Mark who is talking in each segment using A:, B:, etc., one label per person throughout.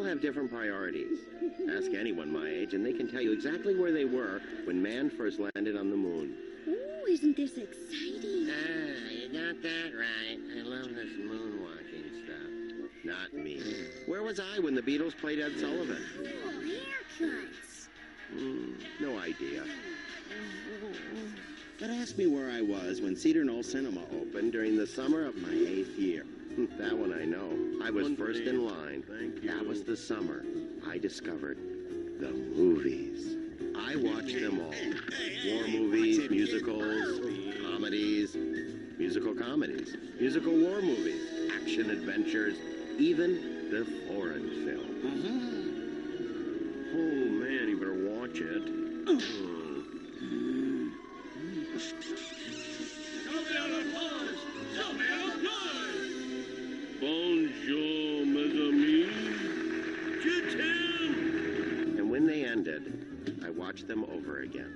A: have different priorities. Ask anyone my age, and they can tell you exactly where they were when man first landed on the moon.
B: Oh, isn't this exciting?
C: Ah, you got that right. I love this moonwalking stuff.
A: Not me. Where was I when the Beatles played Ed Sullivan?
B: Oh, haircuts.
A: No idea. But ask me where I was when Cedar Knoll Cinema opened during the summer of my 8th year. That one I know. I was first in line. That was the summer I discovered the movies. I watched them all. War movies, musicals, comedies, musical comedies, musical war movies, action adventures, even the foreign film. Oh man, you better watch it. Bonjour, mes amis. Jetix. And when they ended, I watched them over again.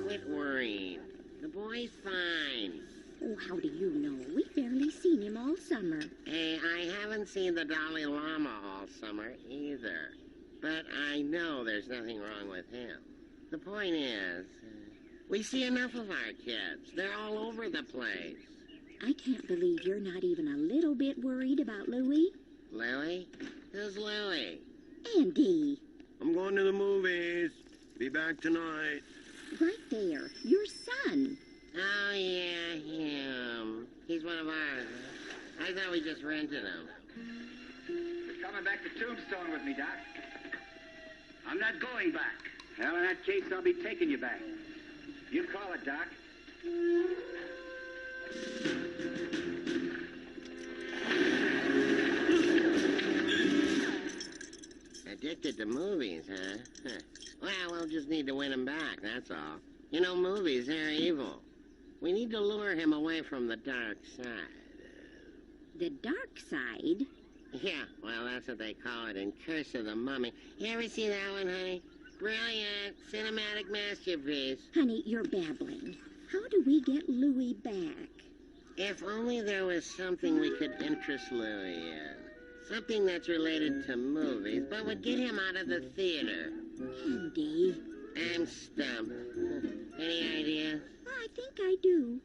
C: Quit worrying. The boy's fine.
B: Oh, how do you know? We've barely seen him all summer.
C: Hey, I haven't seen the Dalai Lama all summer either. But I know there's nothing wrong with him. The point is, we see enough of our kids. They're all over the place.
B: I can't believe you're not even a little bit worried about Louie.
C: Louie? Who's Louie?
B: Andy.
A: I'm going to the movies. Be back tonight.
B: Right there. Your son.
C: Oh, yeah, him. He's one of ours. I thought we just rented him.
D: You're coming back to Tombstone with me, Doc. I'm not going back. Well, in that case, I'll be taking you back. You call it, Doc.
C: Addicted to movies, huh? Well, we'll just need to win him back, that's all. You know, movies, they're evil. We need to lure him away from the dark side.
B: The dark side?
C: Yeah, well, that's what they call it in Curse of the Mummy. You ever see that one, honey? Brilliant, cinematic masterpiece.
B: Honey, you're babbling. How do we get Louie back?
C: If only there was something we could interest Louie in. Something that's related to movies, but would get him out of the theater.
B: Andy.
C: I'm stumped. Any ideas?
B: I think I do.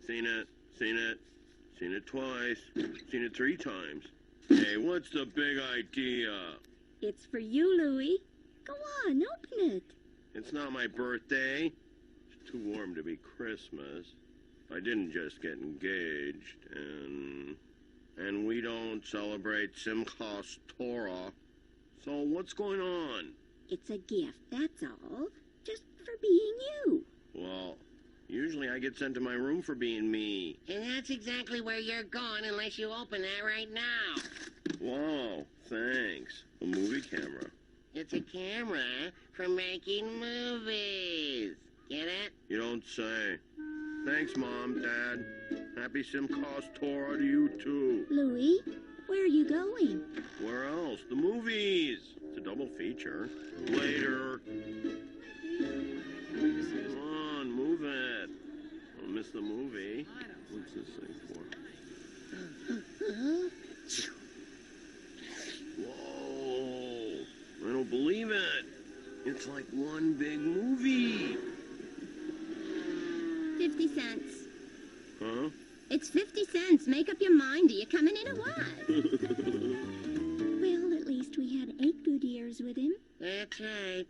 A: Seen it. Seen it twice. Seen it 3 times. Hey, what's the big idea?
B: It's for you, Louie. Go on, open it.
A: It's not my birthday. It's too warm to be Christmas. I didn't just get engaged, and we don't celebrate Simchas Torah. So what's going on?
B: It's a gift, that's all. Just for being you.
A: Well, usually I get sent to my room for being me.
C: And that's exactly where you're going unless you open that right now.
A: Wow, thanks. A movie camera.
C: It's a camera for making movies. Get it?
A: You don't say. Thanks, Mom, Dad. Happy Simchas Torah to you, too.
B: Louie, where are you going?
A: Where else? The movies. It's a double feature. Later. Come on, move it. I'll miss the movie. What's this thing for? Whoa. I don't believe it. It's like one big movie.
B: 50 cents.
A: Huh?
B: It's 50 cents. Make up your mind. Are you coming in or what? Well, at least we had 8 good years with him.
C: That's right.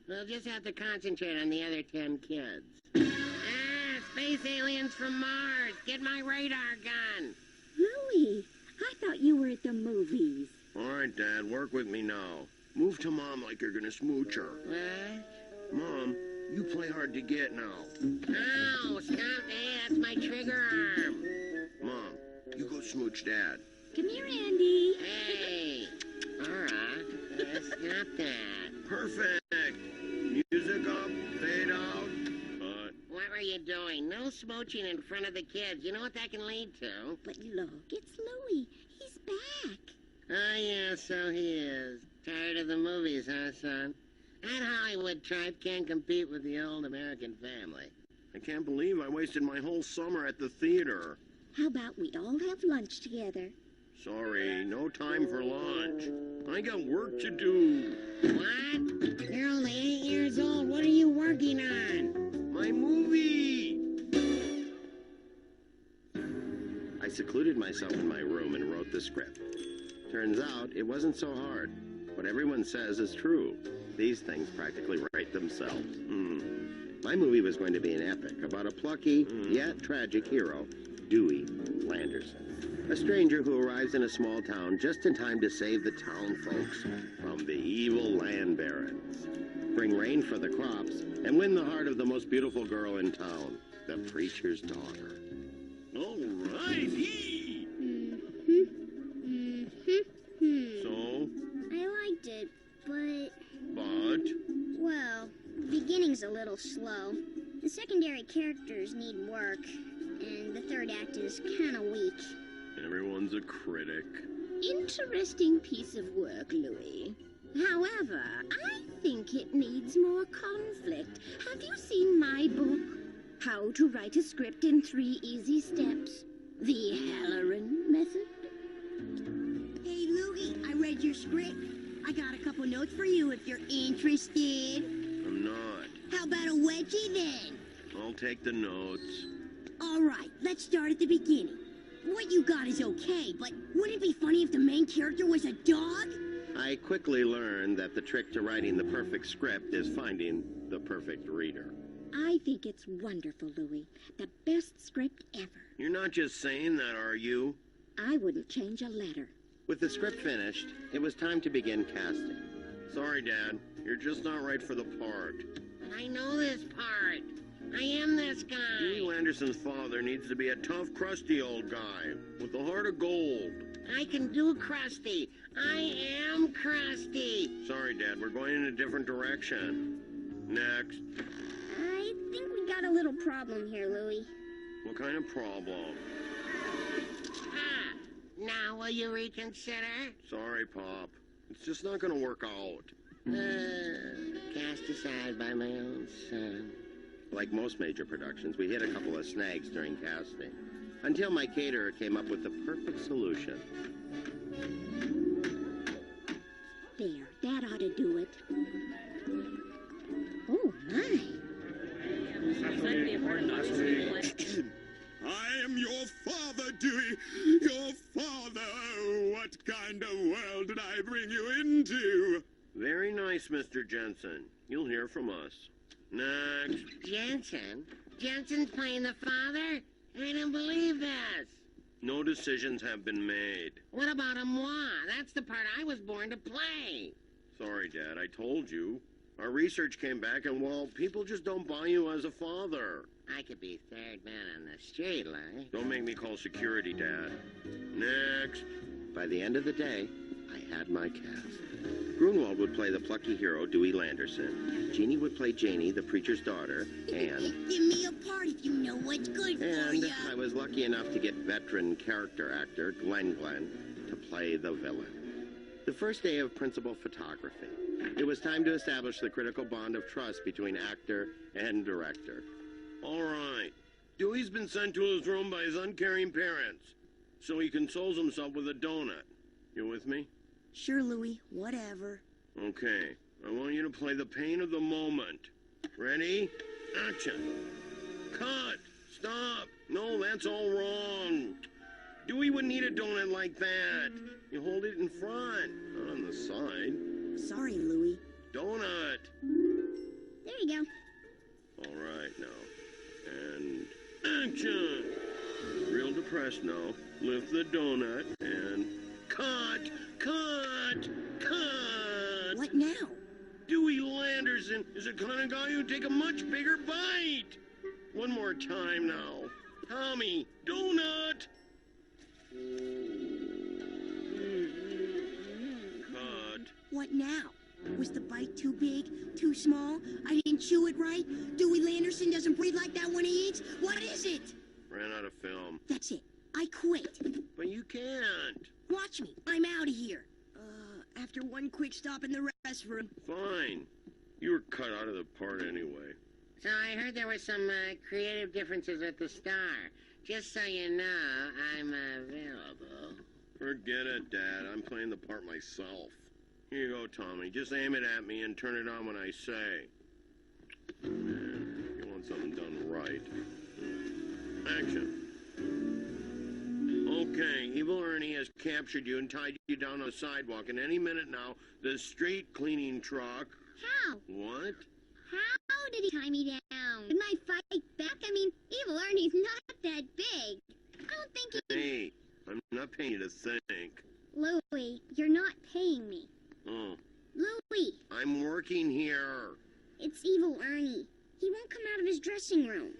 C: We'll just have to concentrate on the other 10 kids. Ah, space aliens from Mars. Get my radar gun.
B: Louie, I thought you were at the movies.
A: All right, Dad, work with me now. Move to Mom like you're gonna smooch her.
C: What?
A: Mom, you play hard to get now.
C: Ow, stop that. That's my trigger arm.
A: Mom, you go smooch Dad.
B: Come here, Andy.
C: Hey. All right. Stop that.
A: Perfect. Music up, fade out.
C: What were you doing? No smooching in front of the kids. You know what that can lead to?
B: But look, it's Louie. He's back.
C: Oh, yeah, so he is. Tired of the movies, huh, son? That Hollywood tribe can't compete with the old American family.
A: I can't believe I wasted my whole summer at the theater.
B: How about we all have lunch together?
A: Sorry, no time for lunch. I got work to do.
C: What? You're only 8 years old. What are you working on?
A: My movie! I secluded myself in my room and wrote the script. Turns out, it wasn't so hard. What everyone says is true. These things practically write themselves. My movie was going to be an epic about a plucky, yet tragic hero, Dewey Landerson. A stranger who arrives in a small town just in time to save the town folks from the evil land barons, bring rain for the crops, and win the heart of the most beautiful girl in town, the preacher's daughter. All righty! So?
E: I liked it, but...
A: But?
E: Well, the beginning's a little slow. The secondary characters need work, and the third act is kind of weak.
A: Everyone's a critic.
B: Interesting piece of work, Louie. However, I think it needs more conflict. Have you seen my book? How to Write a Script in 3 Easy Steps. The Halloran Method.
F: Hey, Louie, I read your script. I got a couple notes for you if you're interested.
A: I'm not.
F: How about a wedgie then?
A: I'll take the notes.
F: All right, let's start at the beginning. What you got is okay, but wouldn't it be funny if the main character was a dog?
A: I quickly learned that the trick to writing the perfect script is finding the perfect reader.
B: I think it's wonderful, Louie. The best script ever.
A: You're not just saying that, are you?
B: I wouldn't change a letter.
A: With the script finished, it was time to begin casting. Sorry, Dad. You're just not right for the part.
C: But I know this part. I am this guy.
A: Dewey Landerson's father needs to be a tough, crusty old guy with a heart of gold.
C: I can do Krusty. I am Krusty.
A: Sorry, Dad. We're going in a different direction. Next.
E: I think we got a little problem here, Louie.
A: What kind of problem?
C: Ah, now will you reconsider?
A: Sorry, Pop. It's just not going to work out.
C: Cast aside by my own son.
A: Like most major productions, we hit a couple of snags during casting. Until my caterer came up with the perfect solution.
B: There, that ought to do it. Oh, my.
G: I am your father, Dewey. Your father. What kind of world did I bring you into?
A: Very nice, Mr. Jensen. You'll hear from us. Next.
C: Jensen? Jensen's playing the father? I don't believe this.
A: No decisions have been made.
C: What about a moi? That's the part I was born to play.
A: Sorry, Dad, I told you. Our research came back and, well, people just don't buy you as a father.
C: I could be third man on the street, Larry.
A: Don't make me call security, Dad. Next. By the end of the day, I had my cast. Grunwald would play the plucky hero, Dewey Landerson. Jeannie would play Janie, the preacher's daughter, and...
F: Give me a part if you know what's good for
A: And
F: ya.
A: I was lucky enough to get veteran character actor Glenn to play the villain. The first day of principal photography. It was time to establish the critical bond of trust between actor and director. All right. Dewey's been sent to his room by his uncaring parents, so he consoles himself with a donut. You with me?
F: Sure, Louie, whatever.
A: Okay. I want you to play the pain of the moment. Ready? Action. Cut. Stop. No, that's all wrong. Dewey wouldn't eat a donut like that. You hold it in front, not on the side.
F: Sorry, Louie.
A: Donut.
E: There you go.
A: All right, now. And action. Real depressed now. Lift the donut and cut. Cut. Cut.
F: What now?
A: Dewey Landerson is the kind of guy who'd take a much bigger bite. One more time now. Tommy, donut. Cut.
F: What now? Was the bite too big? Too small? I didn't chew it right? Dewey Landerson doesn't breathe like that when he eats? What is it?
A: Ran out of film.
F: That's it. I quit.
A: But you can't.
F: Watch me. I'm out of here. After one quick stop in the restroom.
A: Fine. You were cut out of the part anyway.
C: So I heard there were some creative differences at the Star. Just so you know, I'm available.
A: Forget it, Dad. I'm playing the part myself. Here you go, Tommy. Just aim it at me and turn it on when I say. Man, you want something done right. Action. Okay, Evil Ernie has captured you and tied you down on the sidewalk. And any minute now, the street cleaning truck...
E: How?
A: What?
E: How did he tie me down? Didn't I fight back? I mean, Evil Ernie's not that big. I don't think he...
A: Hey, I'm not paying you to think.
E: Louie, you're not paying me.
A: Oh.
E: Louie,
A: I'm working here.
E: it's Evil Ernie. He won't come out of his dressing room.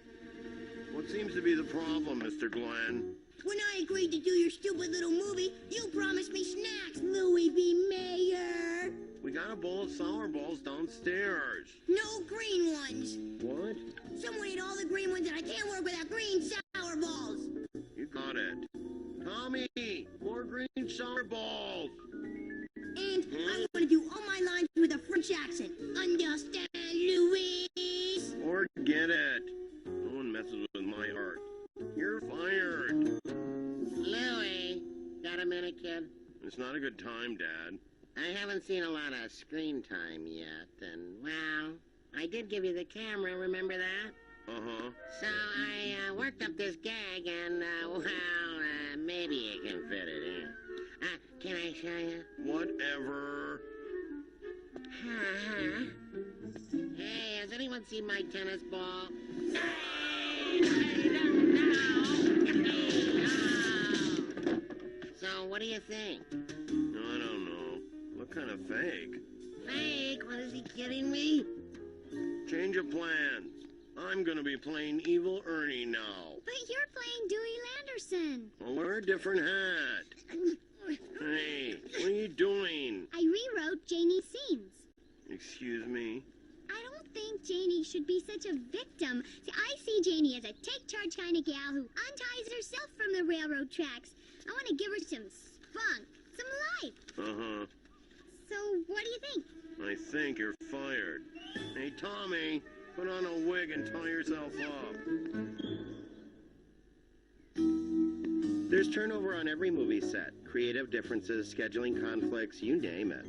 A: What seems to be the problem, Mr. Glenn?
F: When I agreed to do your stupid little movie, you promised me snacks, Louie B. Mayor.
A: We got a bowl of sour balls downstairs.
F: No green ones.
A: What?
F: Someone ate all the green ones, and I can't work without green sour balls.
A: You got it. Tommy, more green sour balls.
F: And I want to do all my lines with a French accent. Understand, Louis?
A: Forget it. No one messes with my heart. You're fired.
C: Louie, got a minute, kid?
A: It's not a good time, Dad.
C: I haven't seen a lot of screen time yet, and, well, I did give you the camera, remember that?
A: Uh-huh.
C: So I worked up this gag, and, maybe you can fit it in. Can I show you?
A: Whatever.
C: Hey, has anyone seen my tennis ball? No! So, what do you think?
A: I don't know. Look kind of fake.
C: Fake? What, is he kidding me?
A: Change of plans. I'm gonna be playing Evil Ernie now.
E: But you're playing Dewey Landerson.
A: I'll wear a different hat. Hey, what are you doing?
E: I rewrote Janie's scenes.
A: Excuse me?
E: I don't think Janie should be such a victim. See, I see Janie as a take-charge kind of gal who unties herself from the railroad tracks. I want to give her some spunk, some life.
A: Uh-huh.
E: So, what do you think?
A: I think you're fired. Hey, Tommy, put on a wig and tie yourself up. There's turnover on every movie set. Creative differences, scheduling conflicts, you name it.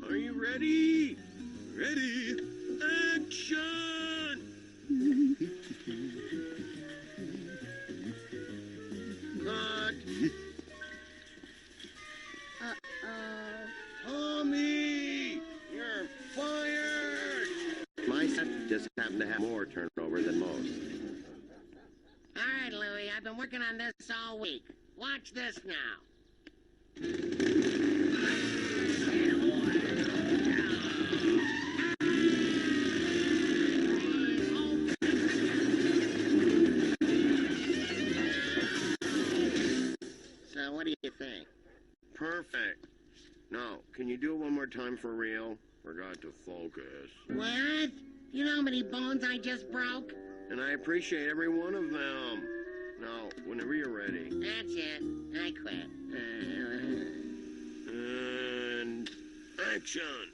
A: Are you ready?
G: Ready?
A: Action! Cut!
E: Uh-oh.
A: Tommy! You're fired! My set just happened to have more turnover than most.
C: All right, Louie, I've been working on this all week. Watch this now. So, what do you think?
A: Perfect. Now, can you do it one more time for real? Forgot to focus.
C: What? You know how many bones I just broke?
A: And I appreciate every one of them. Now, whenever you're ready.
C: That's it. I quit.
A: And action!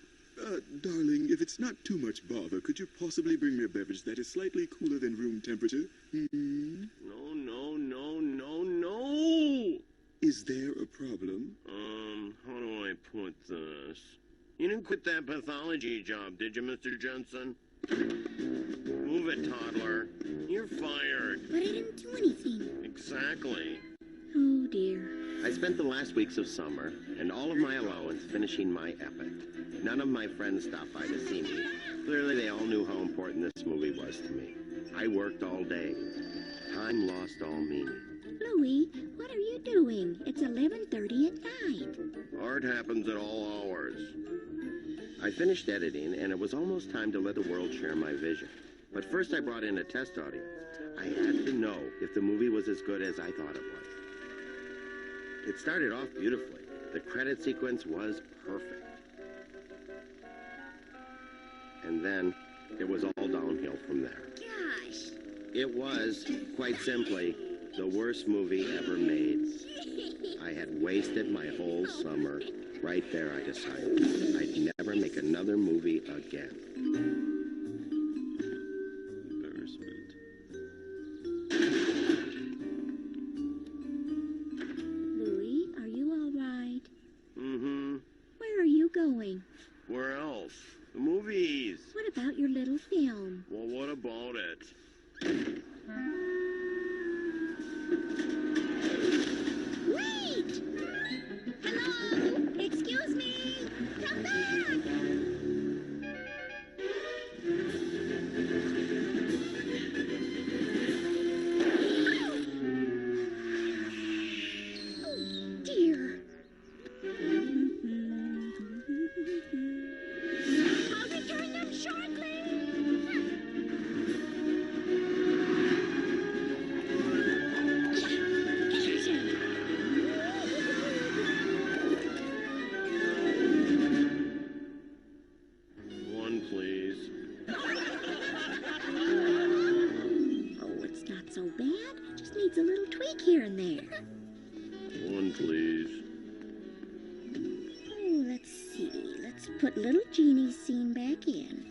G: Darling, if it's not too much bother, could you possibly bring me a beverage that is slightly cooler than room temperature? Hmm?
A: No, no, no, no, no!
G: Is there a problem?
A: How do I put this? You didn't quit that pathology job, did you, Mr. Jensen? Move it, toddler. You're fired.
F: But I didn't do anything.
A: Exactly.
F: Oh, dear.
A: I spent the last weeks of summer and all of my allowance finishing my epic. None of my friends stopped by to see me. Clearly, they all knew how important this movie was to me. I worked all day. Time lost all meaning.
B: Louie, what are you doing? It's 11:30 at night.
A: Art happens at all hours. I finished editing, and it was almost time to let the world share my vision. But first I brought in a test audience. I had to know if the movie was as good as I thought it was. It started off beautifully. The credit sequence was perfect. And then it was all downhill from there.
E: Gosh.
A: It was, quite simply, the worst movie ever made. I had wasted my whole summer. Right there, I decided I'd never make another movie again. Embarrassment. Where else? The movies.
B: What about your little film?
A: Well, what about it?
B: Wait! Hello? Excuse me? Come back! Oh, dear. I'll return them shortly.
A: One, please.
B: Oh, it's not so bad. Just needs a little tweak here and there.
A: One, please.
B: Oh, let's see. Let's put little Jeannie's scene back in.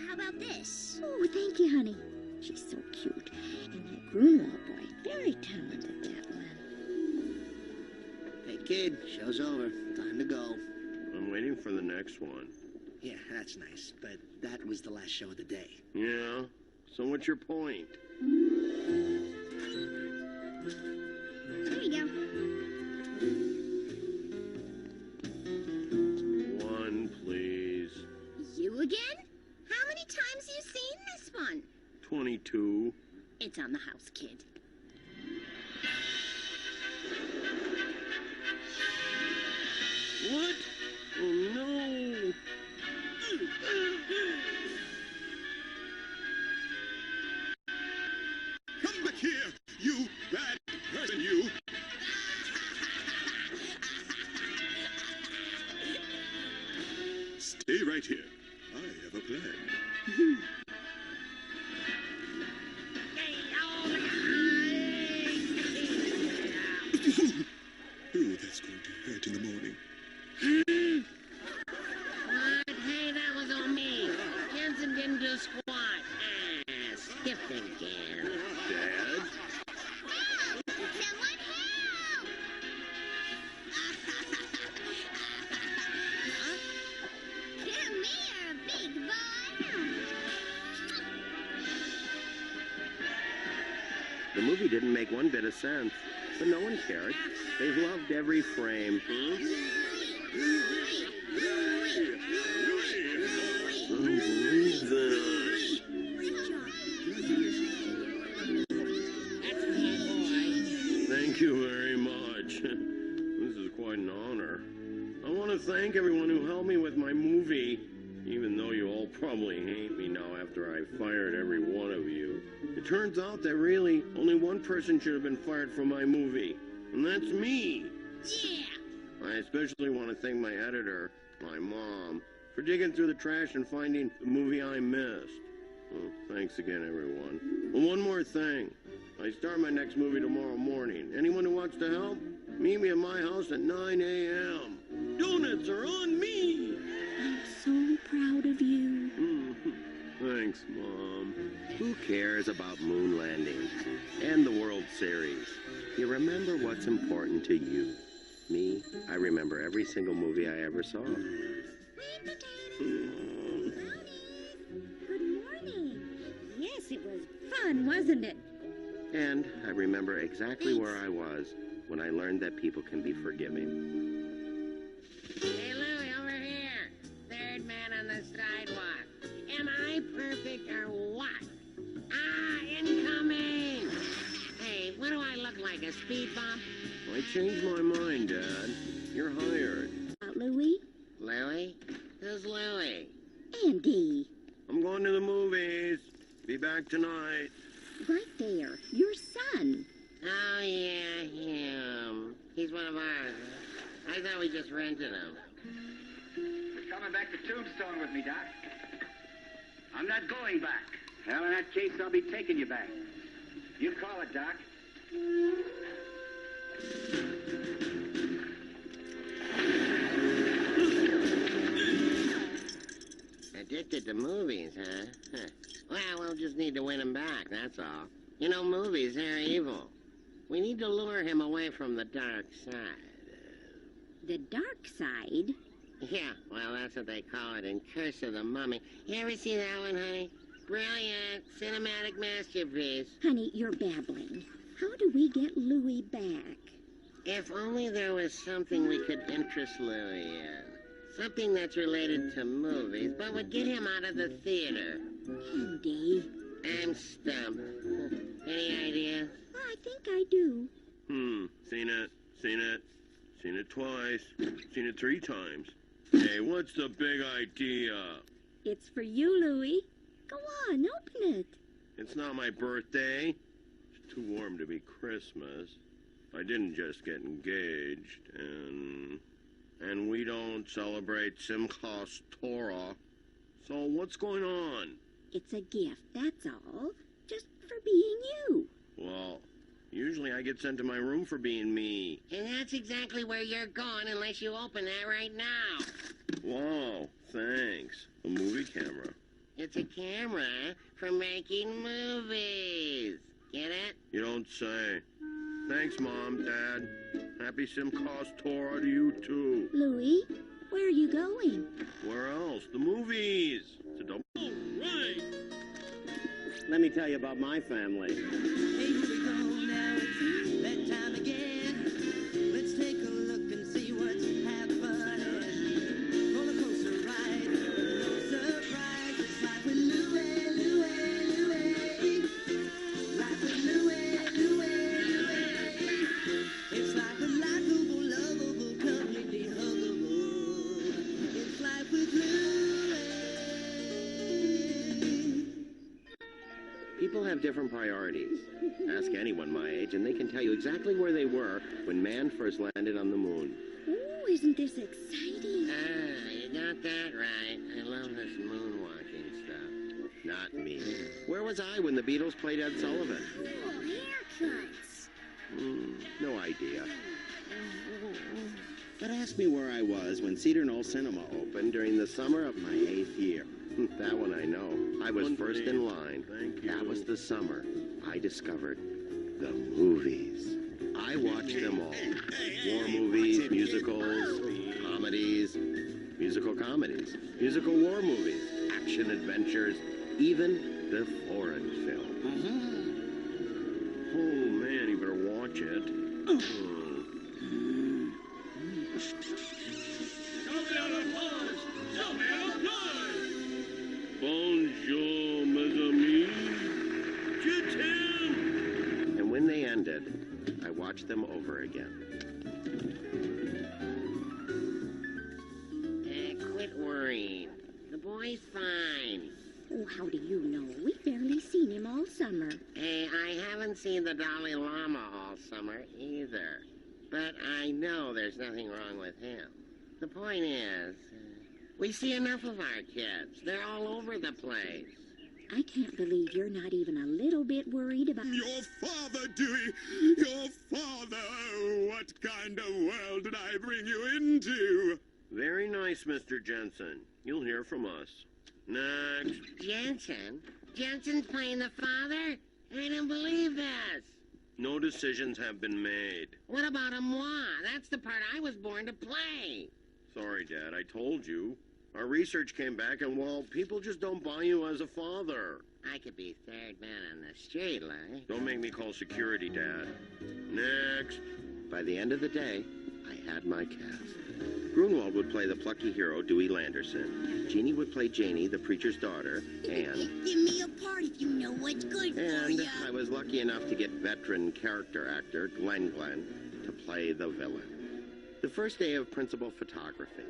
E: How about this?
B: Oh, thank you, honey. She's so cute. And that Grunwald boy, very talented, that one.
H: Hey, kid, show's over. Time to go.
A: I'm waiting for the next one.
H: Yeah, that's nice, but that was the last show of the day.
A: Yeah? So what's your point?
E: There you go.
A: One, please.
B: You again? How many times have you seen this one?
A: 22.
B: It's on the house, kid.
A: What? Oh, no.
G: Come back here, you bad person, you. Stay right here. I have a plan. Ooh, that's going to hurt in the morning.
C: What? Hey, that was on me. Jensen didn't do squat. Skipped again.
A: Dad?
E: Someone help! Come here, big boy.
A: The movie didn't make one bit of sense, but no one cared. They loved every frame. I don't believe this.
C: That's my boy.
A: Thank you very much. This is quite an honor. I want to thank everyone who helped me with my movie, even though you all probably hate me now after I fired every one of you. It turns out that really only one person should have been fired from my movie, and that's me.
C: Yeah.
A: I especially want to thank my editor, my mom, for digging through the trash and finding the movie I missed. Well, thanks again, everyone. And one more thing. I start my next movie tomorrow morning. Anyone who wants to help, meet me at my house at 9 a.m. Donuts are on me!
B: I'm so proud of you.
A: Thanks, Mom. Who cares about moon landings and the World Series? You remember what's important to you. Me, I remember every single movie I ever saw.
B: Good morning. Yes, it was fun, wasn't it?
A: And I remember exactly where I was when I learned that people can be forgiving.
C: Hey, Louie, over here. Third man on the sidewalk. Am I perfect or what? Incoming! Hey, what do I look like, a speed bump?
A: I changed my mind, Dad. You're hired.
B: Louie?
C: Louie? Who's Louie?
B: Andy.
A: I'm going to the movies. Be back tonight.
B: Right there. Your son.
C: Oh, yeah, him. He's one of ours. I thought we just rented him.
D: You're coming back to Tombstone with me, Doc. I'm not going back. Well, in that case, I'll be taking you back. You call it, Doc.
C: Addicted to movies, huh? Well, we'll just need to win him back, that's all. You know, movies, they're evil. We need to lure him away from the dark side.
B: The dark side?
C: Yeah, well, that's what they call it in Curse of the Mummy. You ever see that one, honey? Brilliant cinematic masterpiece.
B: Honey, you're babbling. How do we get Louie back?
C: If only there was something we could interest Louie in. Something that's related to movies, but would get him out of the theater.
B: Andy.
C: I'm stumped. Any ideas?
B: I think I do.
I: Seen it twice. Seen it 3 times. Hey, what's the big idea?
B: It's for you, Louie. Go on, open it.
I: It's not my birthday. It's too warm to be Christmas. I didn't just get engaged, and we don't celebrate Simchas Torah. So what's going on?
B: It's a gift, that's all. Just for being you.
I: Well, usually I get sent to my room for being me.
C: And that's exactly where you're going unless you open that right now.
I: Wow, thanks. A movie camera.
C: It's a camera for making movies. Get it?
I: You don't say. Thanks, Mom, Dad. Happy Simchas Torah to you, too.
B: Louie, where are you going?
I: Where else? The movies. It's a double. Right.
A: Let me tell you about my family.
J: Hey, here we go now, it's that time again. Let's take a look and see what's happening. Roller coaster ride, no surprise. It's life with Louie, Louie, Louie. Life with Louie, Louie, Louie. It's life with likable, lovable, completely huggable. It's life with Louie.
A: People have different priorities. Ask anyone my age, and they can tell you exactly where they were when man first landed on the moon.
B: Oh, isn't this exciting?
C: You got that right. I love this moonwalking stuff.
A: Not me. Where was I when the Beatles played Ed Sullivan?
E: Oh, haircuts.
A: No idea. But ask me where I was when Cedar Knoll Cinema opened during the summer of my 8th year. That one I know. I was first in line. That was the summer I discovered the movies. I watched them all. War movies, musicals, comedies, musical comedies, musical war movies, action adventures, even the foreign film.
I: Oh, man, you better watch it. Bonjour, mes amis. Jetix.
A: And when they ended, I watched them over again.
C: Quit worrying. The boy's fine.
B: Oh, how do you know? We've barely seen him all summer.
C: Hey, I haven't seen the Dalai Lama all summer either. But I know there's nothing wrong with him. The point is, we see enough of our kids. They're all over the place.
B: I can't believe you're not even a little bit worried about...
G: Your father, Dewey! Your father! What kind of world did I bring you into?
I: Very nice, Mr. Jensen. You'll hear from us. Next.
C: Jensen? Jensen's playing the father? I don't believe this.
I: No decisions have been made.
C: What about a moi? That's the part I was born to play.
I: Sorry, Dad, I told you. Our research came back, and, well, people just don't buy you as a father.
C: I could be third man on the street, like.
I: Don't make me call security, Dad. Next.
A: By the end of the day, I had my cast. Grunwald would play the plucky hero, Dewey Landerson. Jeannie would play Janie, the preacher's daughter, and...
F: Give me a part if you know what's good for
A: And
F: ya.
A: I was lucky enough to get veteran character actor Glenn to play the villain. The first day of principal photography.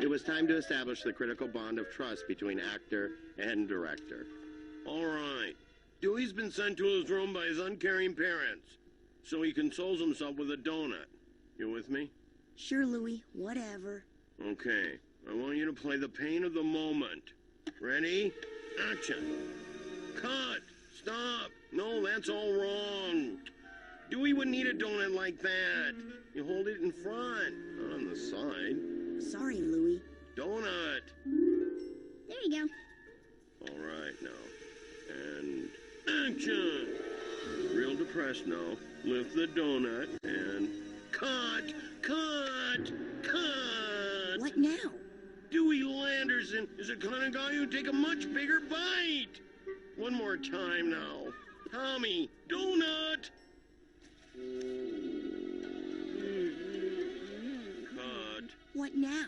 A: It was time to establish the critical bond of trust between actor and director.
I: All right. Dewey's been sent to his room by his uncaring parents, so he consoles himself with a donut. You with me?
F: Sure, Louie. Whatever.
I: Okay. I want you to play the pain of the moment. Ready? Action. Cut. Stop. No, that's all wrong. Dewey wouldn't eat a donut like that. You hold it in front, not on the side.
F: Sorry, Louie.
I: Donut.
E: There you go.
I: All right, now. And action. Real depressed now. Lift the donut and cut. Cut. Cut.
F: What now?
I: Anderson is the kind of guy who'd take a much bigger bite. One more time now. Tommy, donut! Cut.
F: What now?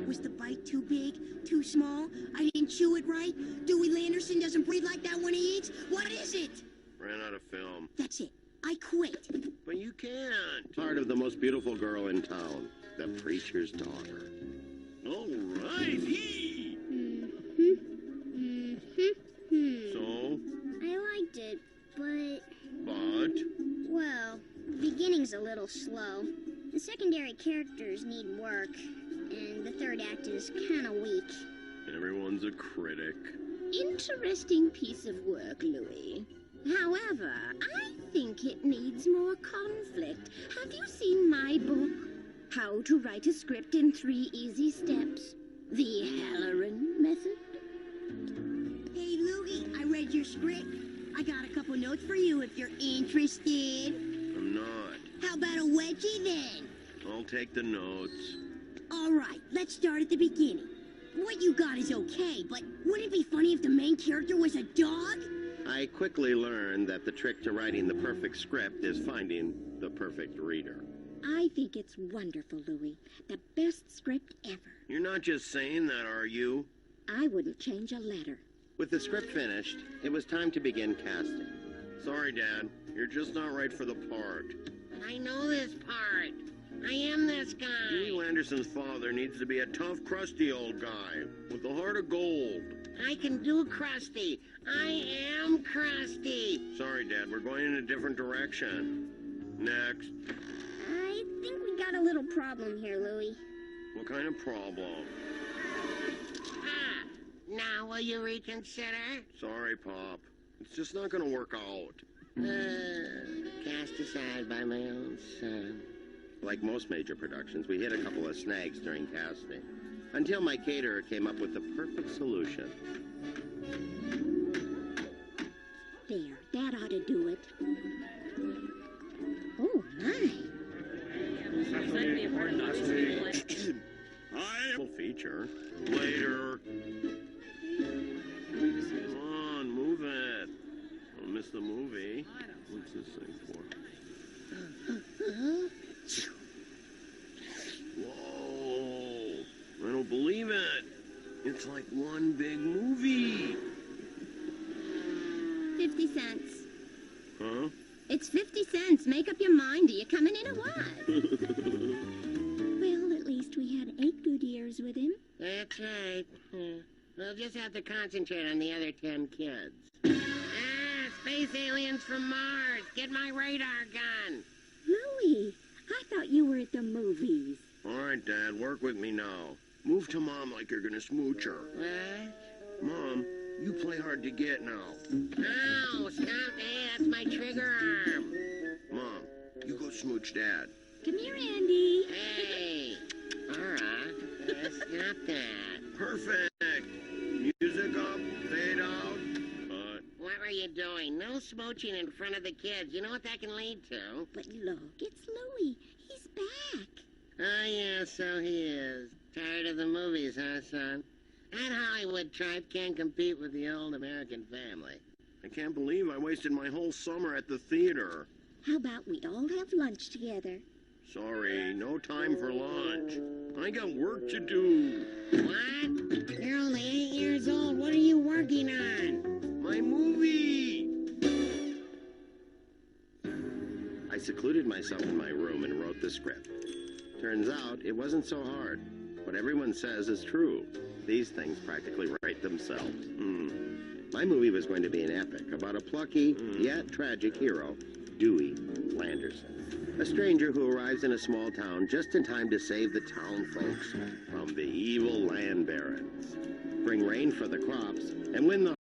F: Was the bite too big? Too small? I didn't chew it right? Dewey Landerson doesn't breathe like that when he eats? What is it?
I: Ran out of film.
F: That's it. I quit.
I: But you can't.
A: Part of the most beautiful girl in town, the preacher's daughter.
I: All right. So?
E: I liked it, but...
I: But?
E: Well, the beginning's a little slow. The secondary characters need work, and the third act is kind of weak.
I: Everyone's a critic.
B: Interesting piece of work, Louie. However, I think it needs more conflict. Have you seen my book? How to Write a Script in 3 Easy Steps. The Halloran Method.
F: Hey, Louie, I read your script. I got a couple notes for you if you're interested.
I: I'm not.
F: How about a wedgie then?
I: I'll take the notes.
F: All right, let's start at the beginning. What you got is okay, but wouldn't it be funny if the main character was a dog?
A: I quickly learned that the trick to writing the perfect script is finding the perfect reader.
B: I think it's wonderful, Louie. The best script ever.
I: You're not just saying that, are you?
B: I wouldn't change a letter.
A: With the script finished, it was time to begin casting.
I: Sorry, Dad. You're just not right for the part.
C: I know this part. I am this guy.
I: Louie Landerson's father needs to be a tough, crusty old guy with a heart of gold.
C: I can do Krusty. I am Krusty.
I: Sorry, Dad. We're going in a different direction. Next.
E: I think we got a little problem here, Louie.
I: What kind of problem?
C: Ah, now will you reconsider?
I: Sorry, Pop. It's just not going to work out.
C: Cast aside by my own son.
A: Like most major productions, we hit a couple of snags during casting. Until my caterer came up with the perfect solution.
B: There, that ought to do it. Oh, my.
I: Full feature. Later. Come on, move it. I'll miss the movie. What's this thing for? Whoa! I don't believe it. It's like one big movie.
B: 50 cents.
I: Huh?
B: It's 50 cents. Make up your mind. Are you coming in or what? Well, at least we had 8 good years with him.
C: That's right. We'll just have to concentrate on the other 10 kids. Ah, space aliens from Mars. Get my radar gun.
B: Louie, I thought you were at the movies.
I: All right, Dad, work with me now. Move to Mom like you're gonna smooch her.
C: What?
I: Mom, you play hard to get now.
C: Ow, stop that. That's my trigger arm.
I: Mom, you go smooch Dad.
B: Come here, Andy.
C: Hey. All right. Stop that.
I: Perfect. Music up, fade out.
C: What were you doing? No smooching in front of the kids. You know what that can lead to?
B: But look, it's Louie. He's back.
C: Oh, yeah, so he is. Tired of the movies, huh, son? That Hollywood tripe can't compete with the old American family.
I: I can't believe I wasted my whole summer at the theater.
B: How about we all have lunch together?
I: Sorry, no time for lunch. I got work to do.
C: What? You're only 8 years old. What are you working on?
I: My movie.
A: I secluded myself in my room and wrote the script. Turns out it wasn't so hard. What everyone says is true. These things practically write themselves. My movie was going to be an epic about a plucky, yet tragic hero, Dewey Landerson. A stranger who arrives in a small town just in time to save the town folks from the evil land barons, bring rain for the crops, and win the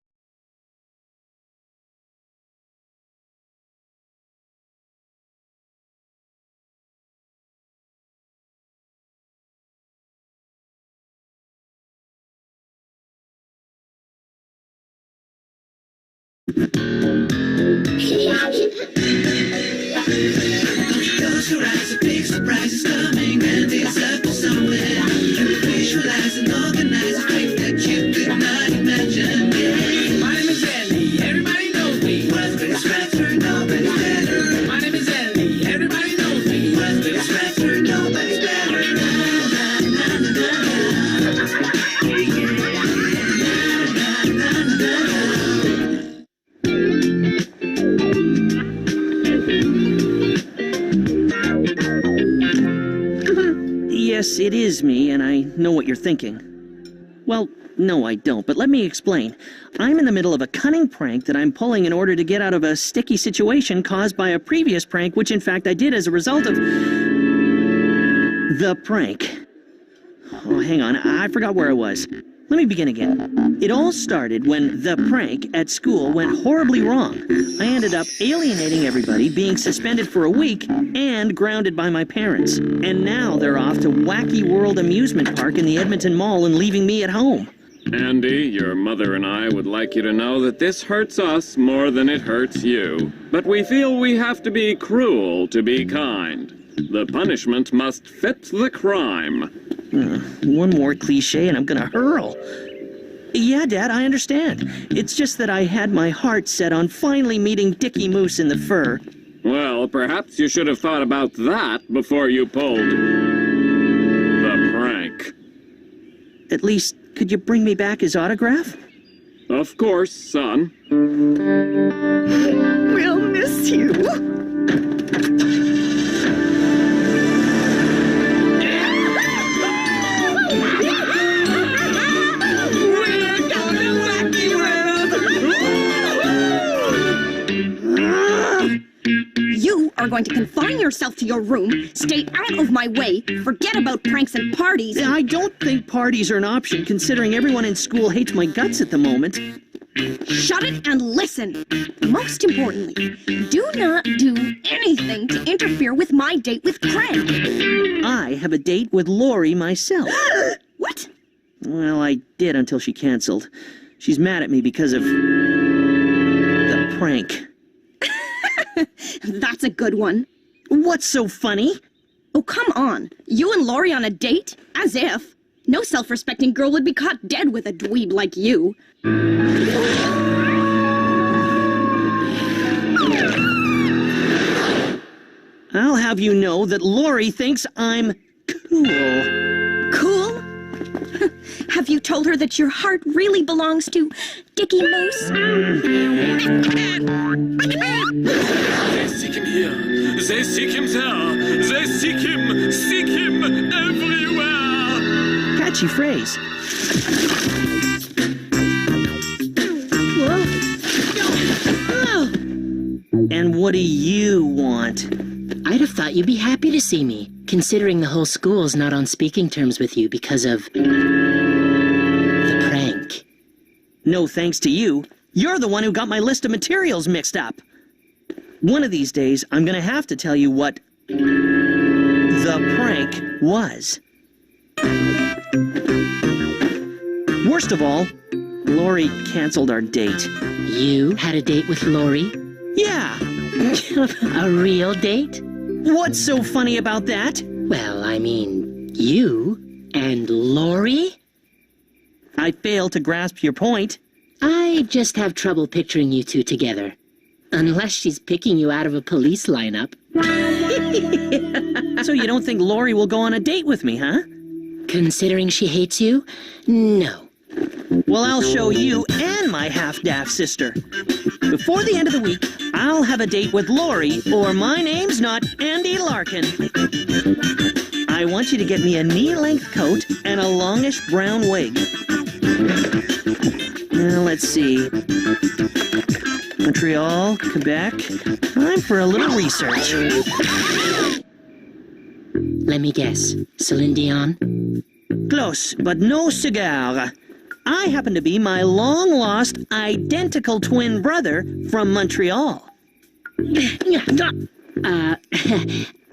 J: Close your eyes, a big surprise is coming, and it's up to somewhere. Visualize and organize a strength that
K: it is me, and I know what you're thinking. Well, no, I don't, but let me explain. I'm in the middle of a cunning prank that I'm pulling in order to get out of a sticky situation caused by a previous prank, which in fact I did as a result of... the prank. Oh, hang on, I forgot where I was. Let me begin again. It all started when the prank at school went horribly wrong. I ended up alienating everybody, being suspended for a week, and grounded by my parents. And now they're off to Wacky World Amusement Park in the Edmonton Mall and leaving me at home.
L: Andy, your mother and I would like you to know that this hurts us more than it hurts you. But we feel we have to be cruel to be kind. The punishment must fit the crime.
K: One more cliche and I'm gonna hurl. Yeah, Dad, I understand. It's just that I had my heart set on finally meeting Dickie Moose in the fur.
L: Well, perhaps you should have thought about that before you pulled the prank.
K: At least, could you bring me back his autograph?
L: Of course, son.
F: We'll miss you.
M: You are going to confine yourself to your room, stay out of my way, forget about pranks and parties.
K: I don't think parties are an option, considering everyone in school hates my guts at the moment.
M: Shut it and listen. Most importantly, do not do anything to interfere with my date with Craig.
K: I have a date with Louie myself.
M: What?
K: Well, I did until she canceled. She's mad at me because of... the prank.
M: That's a good one.
K: What's so funny?
M: Oh, come on. You and Louie on a date? As if. No self-respecting girl would be caught dead with a dweeb like you.
K: I'll have you know that Louie thinks I'm cool.
M: Cool? Have you told her that your heart really belongs to Dickie Moose?
L: They seek him here. They seek him there. They seek him everywhere.
K: Catchy phrase. And what do you want?
N: I'd have thought you'd be happy to see me, considering the whole school's not on speaking terms with you because of the prank.
K: No thanks to you. You're the one who got my list of materials mixed up. One of these days, I'm gonna have to tell you what the prank was. Worst of all, Louie canceled our date.
N: You had a date with Louie?
K: Yeah.
N: A real date?
K: What's so funny about that?
N: Well, I mean, you and Louie?
K: I fail to grasp your point.
N: I just have trouble picturing you two together. Unless she's picking you out of a police lineup.
K: So you don't think Louie will go on a date with me, huh?
N: Considering she hates you? No.
K: Well, I'll show you and my half-daft sister. Before the end of the week, I'll have a date with Louie, or my name's not Andy Larkin. I want you to get me a knee-length coat and a longish brown wig. Now, let's see. Montreal, Quebec. Time for a little research.
N: Let me guess. Celine Dion?
K: Close, but no cigar. I happen to be my long-lost, identical twin brother from Montreal.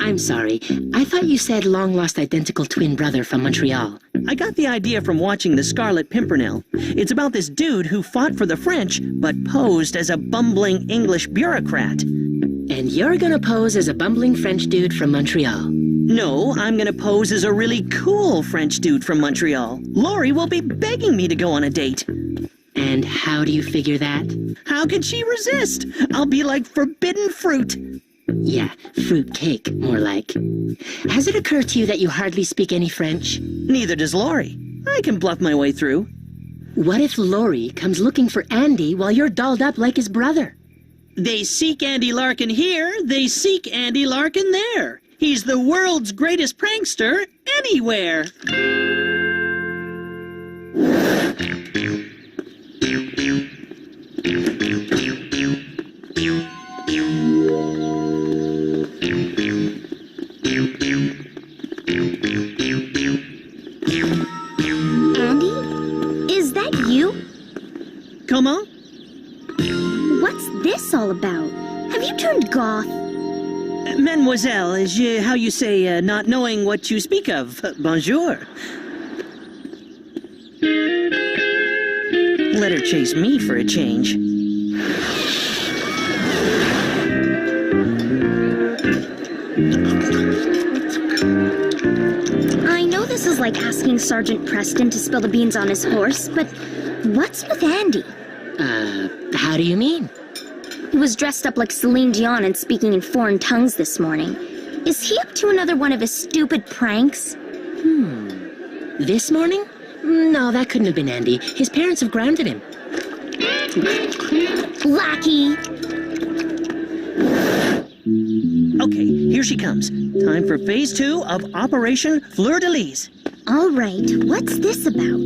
N: I'm sorry. I thought you said long-lost identical twin brother from Montreal.
K: I got the idea from watching The Scarlet Pimpernel. It's about this dude who fought for the French, but posed as a bumbling English bureaucrat.
N: And you're gonna pose as a bumbling French dude from Montreal.
K: No, I'm gonna pose as a really cool French dude from Montreal. Louie will be begging me to go on a date.
N: And how do you figure that?
K: How can she resist? I'll be like forbidden fruit.
N: Yeah, fruit cake, more like. Has it occurred to you that you hardly speak any French?
K: Neither does Louie. I can bluff my way through.
N: What if Louie comes looking for Andy while you're dolled up like his brother?
K: They seek Andy Larkin here, they seek Andy Larkin there. He's the world's greatest prankster anywhere.
E: Andy? Is that you?
K: Comment?
E: What's this all about? Have you turned goth?
K: Mademoiselle, how you say, not knowing what you speak of. Bonjour. Let her chase me for a change.
E: I know this is like asking Sergeant Preston to spill the beans on his horse, but what's with Andy?
N: How do you mean?
E: He was dressed up like Celine Dion and speaking in foreign tongues this morning. Is he up to another one of his stupid pranks?
N: This morning? No, that couldn't have been Andy. His parents have grounded him.
E: Lackey!
K: Okay, here she comes. Time for phase 2 of Operation Fleur-de-Lis.
E: All right, what's this about?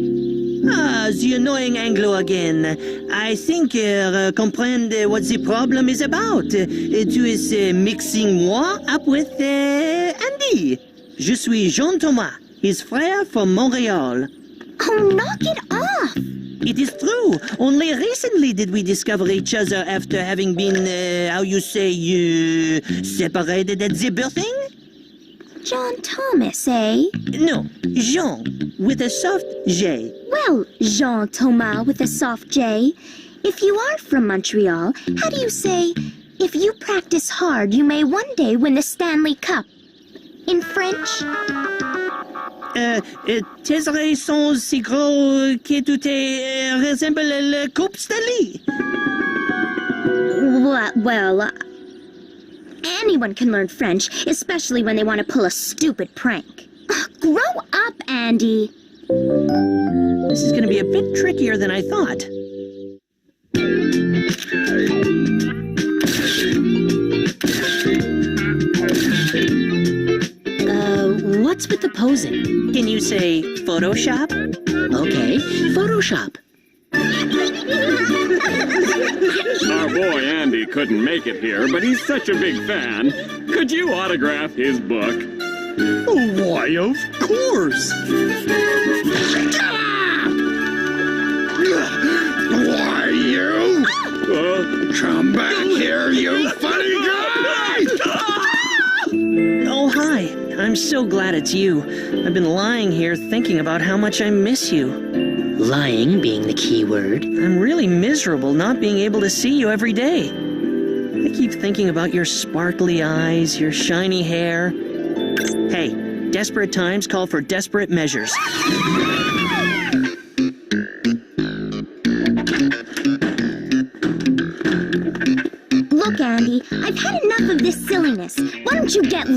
K: Ah, the annoying Anglo again. I think comprendre what the problem is about. Tu es mixing moi up with Andy. Je suis Jean Thomas, his frère from Montreal.
E: Oh, knock it off!
K: It is true. Only recently did we discover each other after having been, separated at the birthing?
E: John Thomas, eh?
K: No, Jean, with a soft J.
E: Well, Jean Thomas with a soft J. If you are from Montreal, how do you say, if you practice hard, you may one day win the Stanley Cup? In French?
K: Tes oreilles sont si gros que tu te ressembles le Coupe Stanley.
E: Well, anyone can learn French, especially when they want to pull a stupid prank. Grow up, Andy.
K: This is going to be a bit trickier than I thought.
N: What's with the posing?
K: Can you say Photoshop?
N: Okay, Photoshop.
L: Our boy Andy couldn't make it here, but he's such a big fan. Could you autograph his book?
G: Oh, why, of course. Why, you? Come back here, you funny guy!
K: Oh, hi. I'm so glad it's you. I've been lying here thinking about how much I miss you.
N: Lying being the key word.
K: I'm really miserable not being able to see you every day. I keep thinking about your sparkly eyes, your shiny hair. Hey, desperate times call for desperate measures.
E: Look, Andy, I've had enough of this silliness. Why don't you get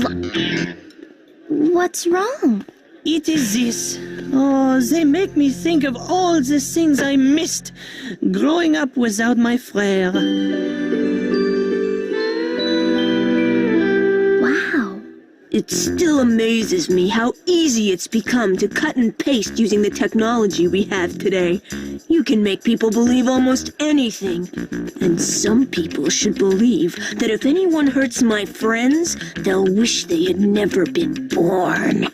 E: What's wrong?
K: It is this. Oh, they make me think of all the things I missed growing up without my frère.
E: Wow.
O: It still amazes me how easy it's become to cut and paste using the technology we have today. You can make people believe almost anything. And some people should believe that if anyone hurts my friends, they'll wish they had never been born.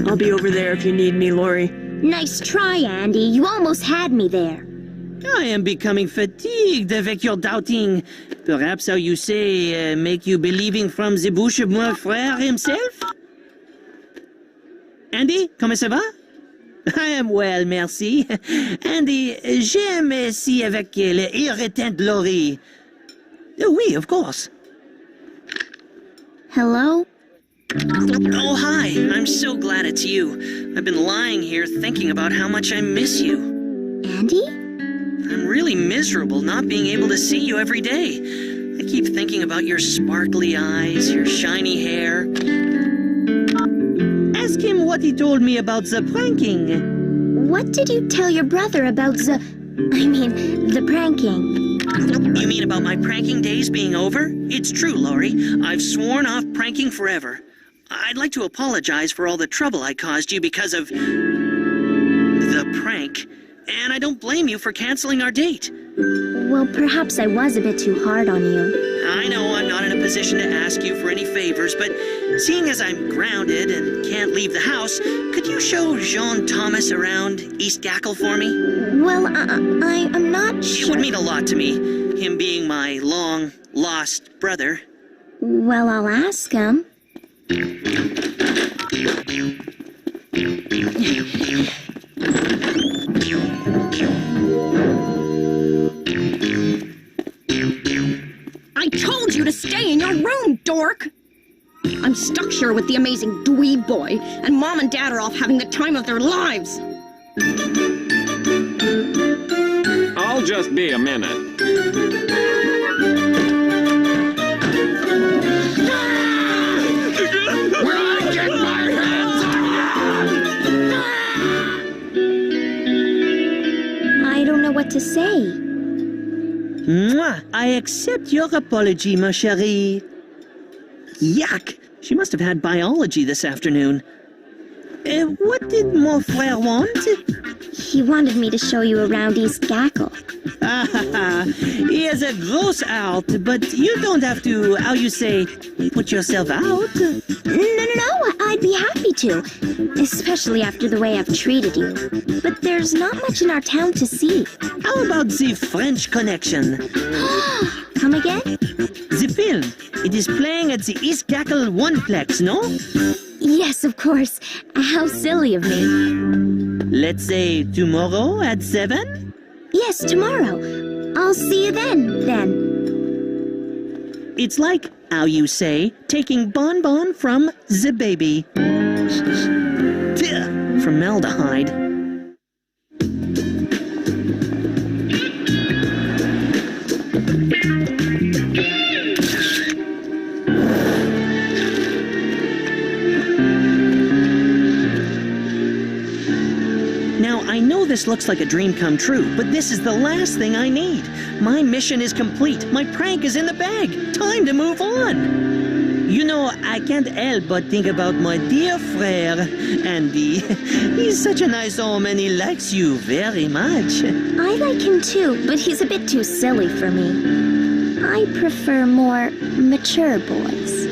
O: I'll be over there if you need me, Lori.
E: Nice try, Andy. You almost had me there.
K: I am becoming fatigued avec your doubting. Perhaps how you say, make you believing from the bouche of my frère himself? Andy, comment ça va? I am well, merci. Andy, j'aime ici avec le irritant Laurie. Oui, of course.
E: Hello?
K: Oh, hi. I'm so glad it's you. I've been lying here thinking about how much I miss you.
E: Andy?
K: I'm really miserable not being able to see you every day. I keep thinking about your sparkly eyes, your shiny hair. Ask him what he told me about the pranking.
E: What did you tell your brother about the pranking?
K: You mean about my pranking days being over? It's true, Laurie. I've sworn off pranking forever. I'd like to apologize for all the trouble I caused you because of the prank. And I don't blame you for canceling our date.
E: Well, perhaps I was a bit too hard on you.
K: I know I'm not in a position to ask you for any favors, but seeing as I'm grounded and can't leave the house, could you show Jean Thomas around East Gackle for me?
E: Well, I'm not sure.
K: It would mean a lot to me, him being my long-lost brother.
E: Well, I'll ask him.
M: I told you to stay in your room, dork! I'm stuck here with the amazing dweeb boy, and Mom and Dad are off having the time of their lives.
L: I'll just be a minute.
J: Get my hands on
E: I don't know what to say.
K: Mwah! I accept your apology, ma chérie. Yuck! She must have had biology this afternoon. What did mon frère want?
E: He wanted me to show you around East Gackle.
K: He has a gross out, but you don't have to, how you say, put yourself out.
E: No, I'd be happy to. Especially after the way I've treated you. But there's not much in our town to see.
K: How about the French Connection?
E: Come again?
K: The film. It is playing at the East Gackle Oneplex, no?
E: Yes, of course. How silly of me.
K: Let's say tomorrow at 7?
E: Yes, tomorrow. I'll see you then.
K: It's like, how you say, taking bonbon from the baby. Formaldehyde. Now, I know this looks like a dream come true, but this is the last thing I need. My mission is complete. My prank is in the bag. Time to move on. You know, I can't help but think about my dear frère, Andy. He's such a nice home and he likes you very much.
E: I like him too, but he's a bit too silly for me. I prefer more mature boys.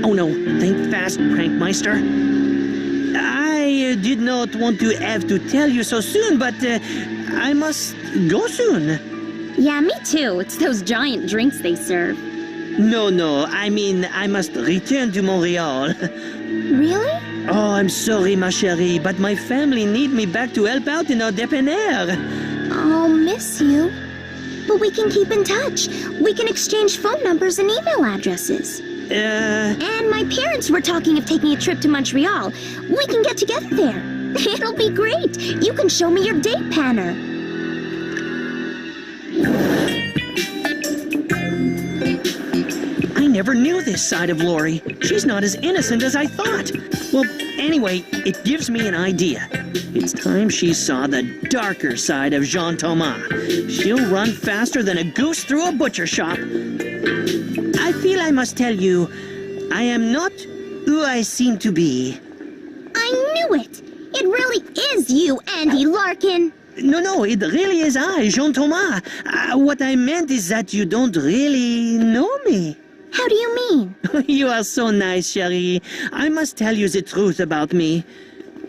K: Oh no, think fast, Prankmeister. I did not want to have to tell you so soon, but I must go soon.
E: Yeah, me too. It's those giant drinks they serve.
K: No, I mean I must return to Montreal.
E: Really?
K: Oh, I'm sorry, ma chérie, but my family need me back to help out in our dépanneur.
E: I'll miss you. But we can keep in touch. We can exchange phone numbers and email addresses. And my parents were talking of taking a trip to Montreal. We can get together there. It'll be great. You can show me your date panner.
K: I never knew this side of Laurie. She's not as innocent as I thought. Well, anyway, it gives me an idea. It's time she saw the darker side of Jean Thomas. She'll run faster than a goose through a butcher shop. I feel I must tell you, I am not who I seem to be.
E: I knew it! It really is you, Andy Larkin!
K: No, it really is I, Jean Thomas. What I meant is that you don't really know me.
E: How do you mean?
K: You are so nice, chérie. I must tell you the truth about me.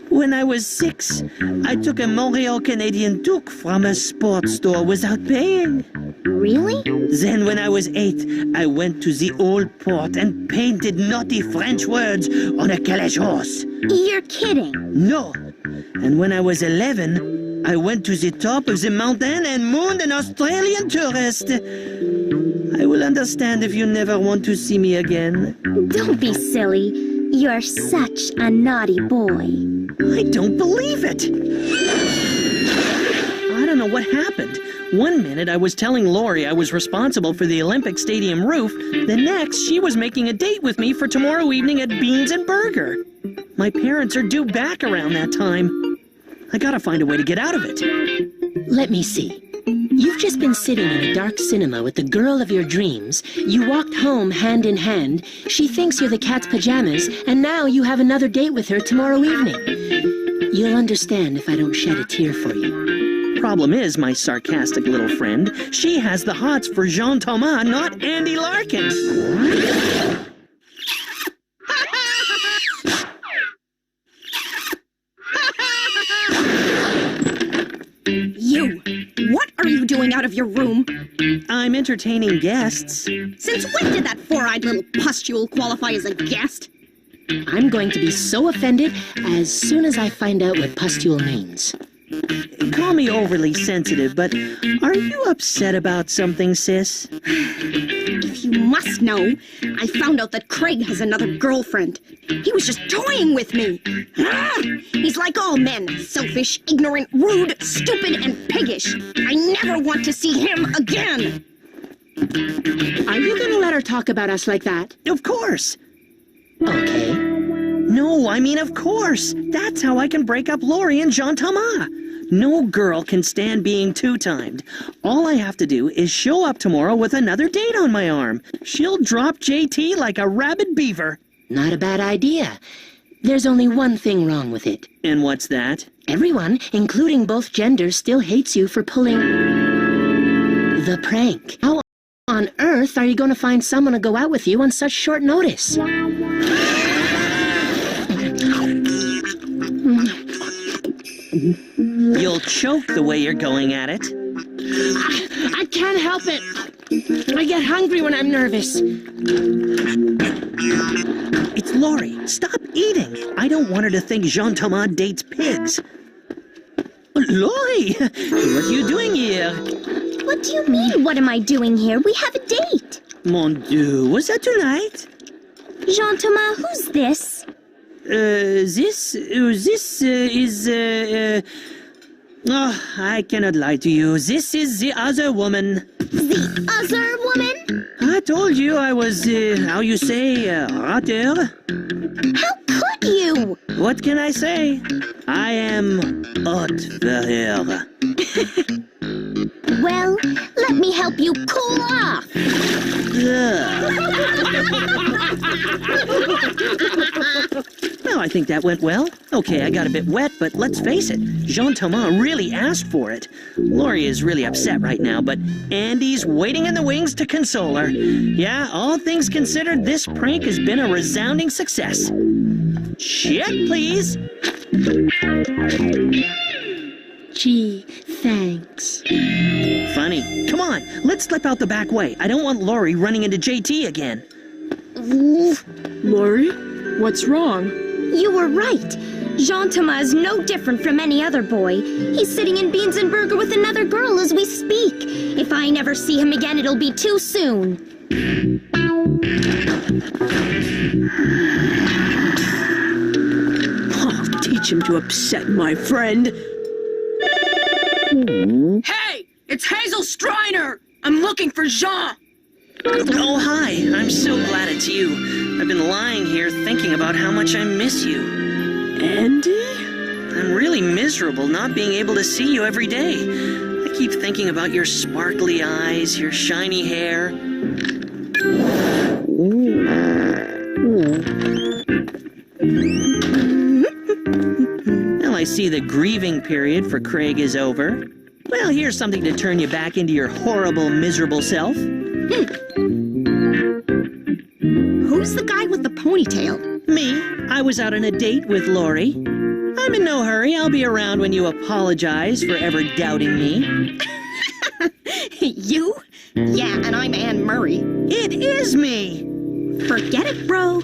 K: When I was 6, I took a Montreal Canadian Duke from a sports store without paying.
E: Really?
K: Then when I was 8, I went to the old port and painted naughty French words on a calèche horse.
E: You're kidding.
K: No. And when I was 11, I went to the top of the mountain and mooned an Australian tourist. I will understand if you never want to see me again.
E: Don't be silly. You're such a naughty boy.
K: I don't believe it. I don't know what happened. One minute I was telling Laurie I was responsible for the Olympic Stadium roof. The next, she was making a date with me for tomorrow evening at Beans and Burger. My parents are due back around that time. I gotta find a way to get out of it.
N: Let me see. You've just been sitting in a dark cinema with the girl of your dreams. You walked home hand in hand. She thinks you're the cat's pajamas, and now you have another date with her tomorrow evening. You'll understand if I don't shed a tear for you.
K: Problem is, my sarcastic little friend, she has the hots for Jean Thomas, not Andy Larkin.
M: You! What are you doing out of your room?
K: I'm entertaining guests.
M: Since when did that four-eyed little pustule qualify as a guest?
N: I'm going to be so offended as soon as I find out what pustule means.
K: Call me overly sensitive, but are you upset about something, sis?
M: If you must know, I found out that Craig has another girlfriend. He was just toying with me. He's like all men, selfish, ignorant, rude, stupid, and piggish. I never want to see him again.
N: Are you going to let her talk about us like that?
K: Of course.
N: Okay.
K: No, I mean of course. That's how I can break up Louie and Jean Thomas. No girl can stand being two-timed. All I have to do is show up tomorrow with another date on my arm. She'll drop JT like a rabid beaver.
N: Not a bad idea. There's only one thing wrong with it.
K: And what's that?
N: Everyone, including both genders, still hates you for pulling the prank. How on earth are you going to find someone to go out with you on such short notice?
K: You'll choke the way you're going at it.
N: I can't help it. I get hungry when I'm nervous.
K: It's Louie. Stop eating. I don't want her to think Jean Thomas dates pigs. Louie, what are you doing here?
E: What do you mean, what am I doing here? We have a date.
K: Mon Dieu, was that tonight?
E: Jean Thomas, who's this?
K: This is, oh, I cannot lie to you. This is the other woman.
E: The other woman?
K: I told you I was, how you say, rateur.
E: How could you?
K: What can I say? I am hot for her.
E: Well, let me help you cool off.
K: Well, I think that went well. Okay, I got a bit wet, but let's face it, Jean Thomas really asked for it. Louie is really upset right now, but Andy's waiting in the wings to console her. Yeah, all things considered, this prank has been a resounding success. Check, please.
N: Gee, thanks.
K: Funny. Come on, let's slip out the back way. I don't want Louie running into JT again.
O: Louie, what's wrong?
E: You were right. Jean Thomas is no different from any other boy. He's sitting in Beans and Burger with another girl as we speak. If I never see him again, it'll be too soon.
O: I'll teach him to upset my friend.
F: Hey! It's Hazel Striner! I'm looking for Jean!
K: Oh, hi. I'm so glad it's you. I've been lying here thinking about how much I miss you.
O: Andy?
K: I'm really miserable not being able to see you every day. I keep thinking about your sparkly eyes, your shiny hair. Well, I see the grieving period for Craig is over. Well, here's something to turn you back into your horrible, miserable self.
M: Who's the guy with the ponytail?
K: Me. I was out on a date with Louie. I'm in no hurry. I'll be around when you apologize for ever doubting me.
M: You? Yeah, and I'm Anne Murray.
K: It is me!
M: Forget it, bro.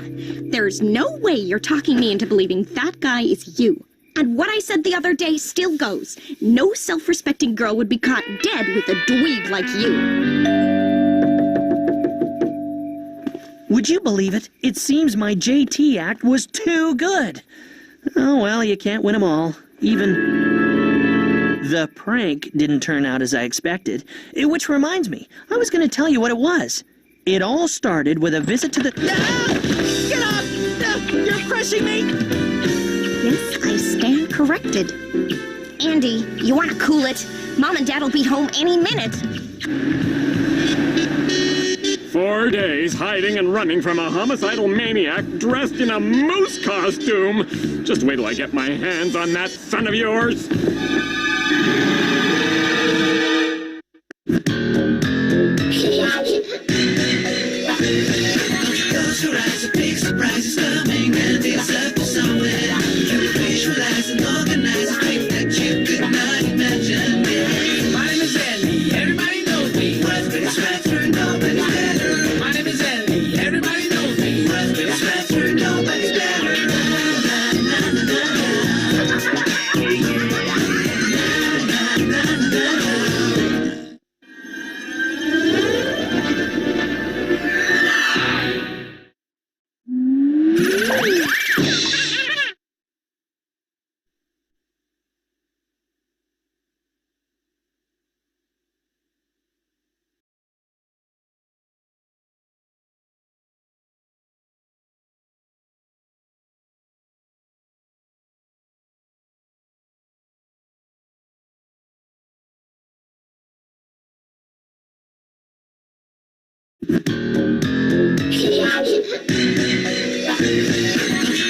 M: There's no way you're talking me into believing that guy is you. And what I said the other day still goes. No self-respecting girl would be caught dead with a dweeb like you.
K: Would you believe it? It seems my JT act was too good. Oh, well, you can't win them all. Even the prank didn't turn out as I expected. Which reminds me, I was going to tell you what it was. It all started with a visit to the... Ah! Get up! You're crushing me!
M: Yes, I stand corrected. Andy, you want to cool it? Mom and Dad'll be home any minute.
L: 4 days hiding and running from a homicidal maniac dressed in a moose costume. Just wait till I get my hands on that son of yours.
J: Close your eyes, a big surprise is coming, and it's up to somewhere. You visualize and organize a thing that you could not imagine. My name is Andy, everybody knows me. Raspberry Scratcher, nobody's better. My name is Andy, everybody knows me. Raspberry Scratcher, nobody's better.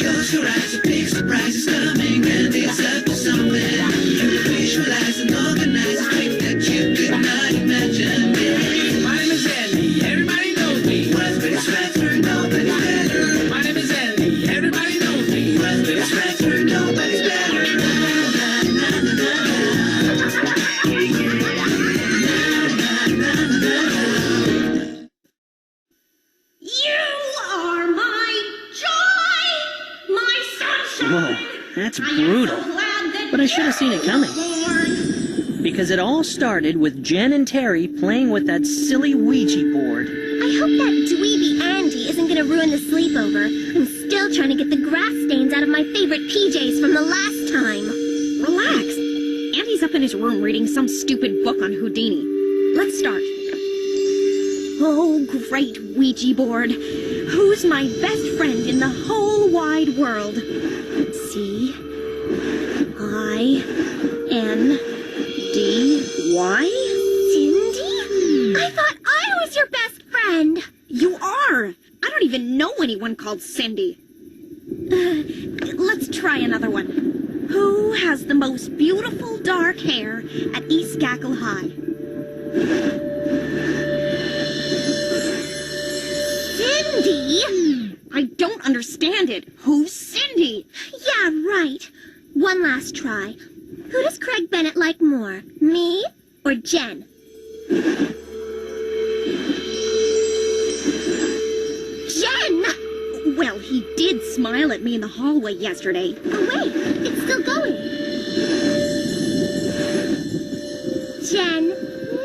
J: Close your eyes, a big surprise is coming, and it's up to somewhere. You visualize and organize a thing that you could not imagine. My name is Andy, everybody knows me. Raspberry Scratcher, nobody's better. My name is Andy, everybody knows me. Raspberry Scratcher, nobody's better.
K: Whoa, that's brutal. But I should have seen it coming. Because it all started with Jen and Terry playing with that silly Ouija board.
B: I hope that dweeby Andy isn't gonna ruin the sleepover. I'm still trying to get the grass stains out of my favorite PJs from the last time.
M: Relax. Andy's up in his room reading some stupid book on Houdini. Let's start. Oh, great Ouija board. Who's my best friend in the whole wide world? C-I-N-D-Y?
B: Cindy? I thought I was your best friend.
M: You are. I don't even know anyone called Cindy. Let's try another one. Who has the most beautiful dark hair at East Gackle High?
B: Cindy?
M: I don't understand it. Who's Cindy?
B: Yeah, right. One last try. Who does Craig Bennett like more, me or Jen? Jen!
M: Well, he did smile at me in the hallway yesterday.
B: Oh, wait, it's still going. Jen,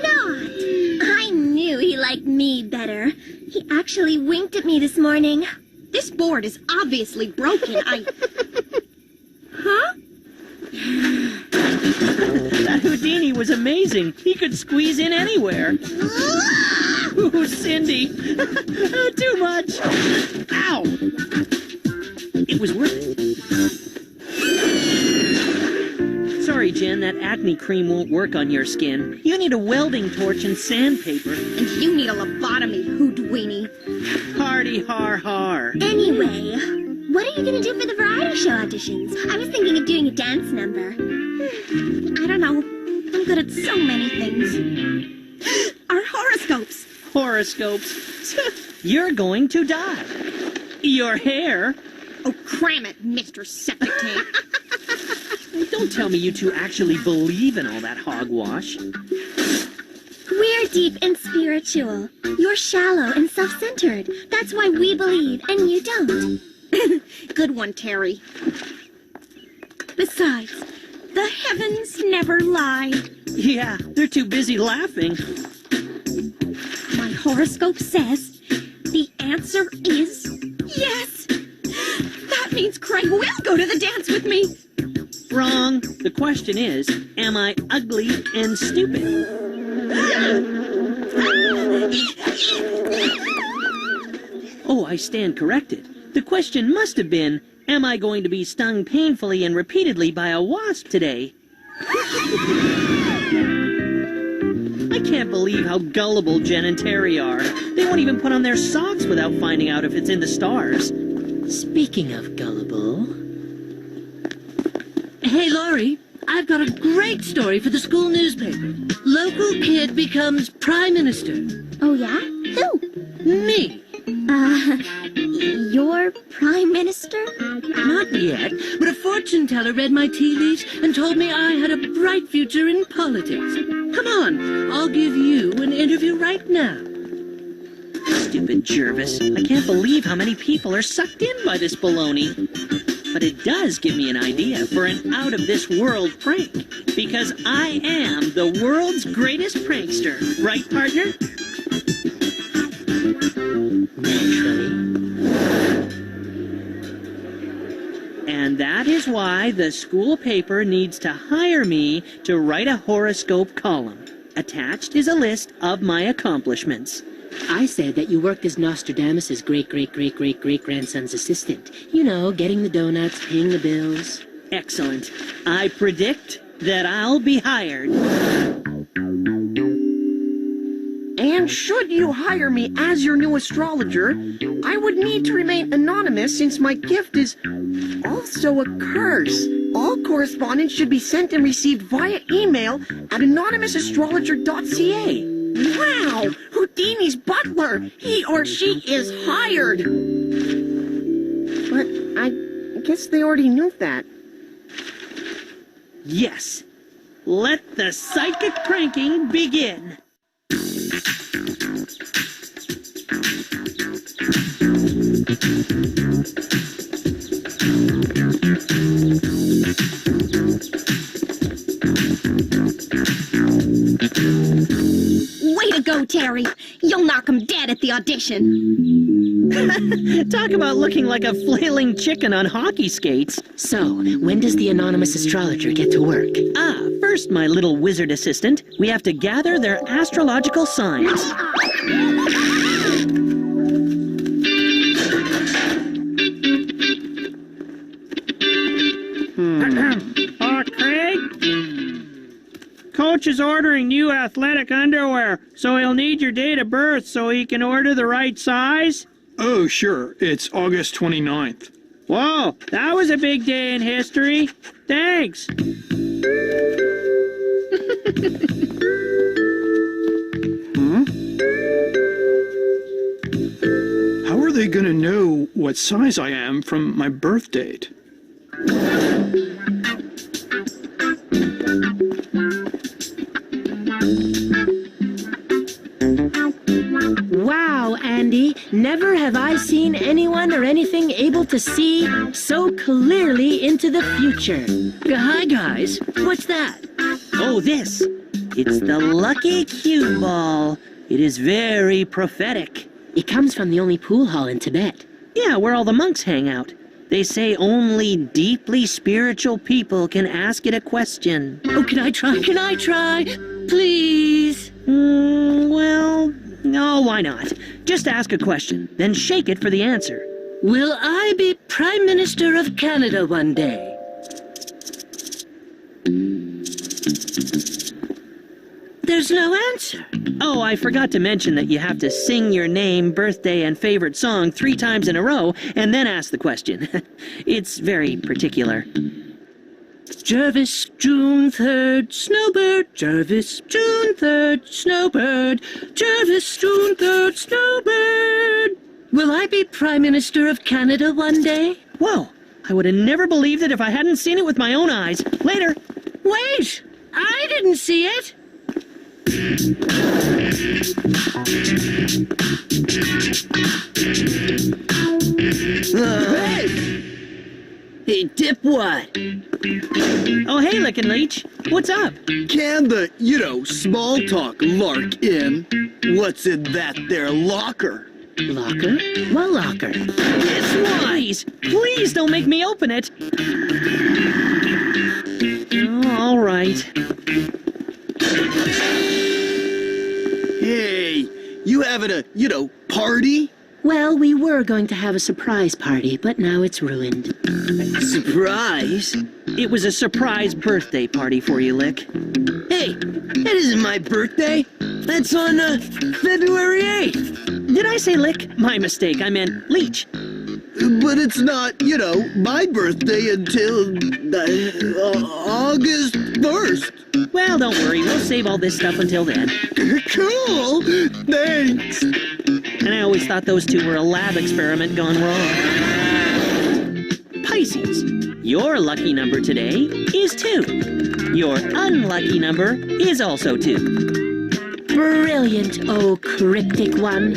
B: not. I knew he liked me better. He actually winked at me this morning.
M: This board is obviously broken.
B: Huh?
K: That Houdini was amazing. He could squeeze in anywhere. Ooh, Cindy. Too much. Ow. It was worth it. Sorry, Jen, that acne cream won't work on your skin. You need a welding torch and sandpaper.
M: And you need a lobotomy, Houdini.
K: Hardy har har.
B: Anyway, what are you gonna do for the variety show auditions? I was thinking of doing a dance number.
M: I don't know. I'm good at so many things. Our horoscopes.
K: Horoscopes. You're going to die. Your hair.
M: Oh, cram it, Mr. Septic Tank.
K: Don't tell me you two actually believe in all that hogwash.
B: We're deep and spiritual. You're shallow and self-centered. That's why we believe and you don't.
M: Good one, Terry. Besides, the heavens never lie.
K: Yeah, they're too busy laughing.
M: My horoscope says the answer is yes. That means Craig will go to the dance with me.
K: Wrong. The question is, am I ugly and stupid? Oh, I stand corrected. The question must have been, am I going to be stung painfully and repeatedly by a wasp today? I can't believe how gullible Jen and Terry are. They won't even put on their socks without finding out if it's in the stars.
N: Speaking of gullible... Hey, Laurie, I've got a great story for the school newspaper. Local kid becomes prime minister.
E: Oh, yeah? Who?
N: Me.
E: Your prime minister?
N: Not yet, but a fortune teller read my tea leaves and told me I had a bright future in politics. Come on, I'll give you an interview right now.
K: Stupid Jervis. I can't believe how many people are sucked in by this baloney. But it does give me an idea for an out-of-this-world prank. Because I am the world's greatest prankster. Right, partner?
N: Naturally.
K: And that is why the school paper needs to hire me to write a horoscope column. Attached is a list of my accomplishments.
N: I said that you worked as Nostradamus's great-great-great-great-great-grandson's assistant. You know, getting the donuts, paying the bills.
K: Excellent. I predict that I'll be hired.
P: And should you hire me as your new astrologer, I would need to remain anonymous since my gift is also a curse. All correspondence should be sent and received via email at anonymousastrologer.ca. Wow! Houdini's butler! He or she is hired! But I guess they already knew that.
K: Yes. Let the psychic pranking begin.
M: Way to go, Terry. You'll knock him dead at the audition.
K: Talk about looking like a flailing chicken on hockey skates.
N: So, when does the anonymous astrologer get to work?
K: First, my little wizard assistant, we have to gather their astrological signs.
Q: Craig? Coach is ordering new athletic underwear, so he'll need your date of birth so he can order the right size?
R: Oh, sure. It's August 29th.
Q: Whoa, that was a big day in history. Thanks.
R: How are they gonna know what size I am from my birth date?
N: Wow, Andy, never have I seen anyone or anything able to see so clearly into the future. Hi, guys. What's that?
K: Oh, this. It's the lucky cue ball. It is very prophetic.
N: It comes from the only pool hall in Tibet.
K: Yeah, where all the monks hang out. They say only deeply spiritual people can ask it a question.
N: Oh, can I try? Can I try? Please?
K: Well, no, why not? Just ask a question, then shake it for the answer.
N: Will I be Prime Minister of Canada one day? There's no answer.
K: Oh, I forgot to mention that you have to sing your name, birthday, and favorite song 3 times in a row, and then ask the question. It's very particular.
N: Jervis, June 3rd, Snowbird. Jervis, June 3rd, Snowbird. Jervis, June 3rd, Snowbird. Will I be Prime Minister of Canada one day?
K: Whoa, I would have never believed it if I hadn't seen it with my own eyes. Later.
N: Wait! I didn't see it!
P: Hey, dipwad!
K: Oh, hey, Lickin' Leech. What's up?
P: Can the, small talk lark in? What's in that there locker?
N: Locker? What locker?
K: It's Wise! Please don't make me open it! Oh, all right.
P: Hey, you having a, party?
N: Well, we were going to have a surprise party, but now it's ruined.
P: Surprise?
K: It was a surprise birthday party for you, Lick.
S: Hey, that isn't my birthday. That's on February 8th.
K: Did I say Lick? My mistake. I meant Leech.
S: But it's not, my birthday until August 1st.
K: Well, don't worry. We'll save all this stuff until then.
S: Cool. Thanks.
K: And I always thought those two were a lab experiment gone wrong. Pisces, your lucky number today is 2. Your unlucky number is also 2.
N: Brilliant, oh cryptic one.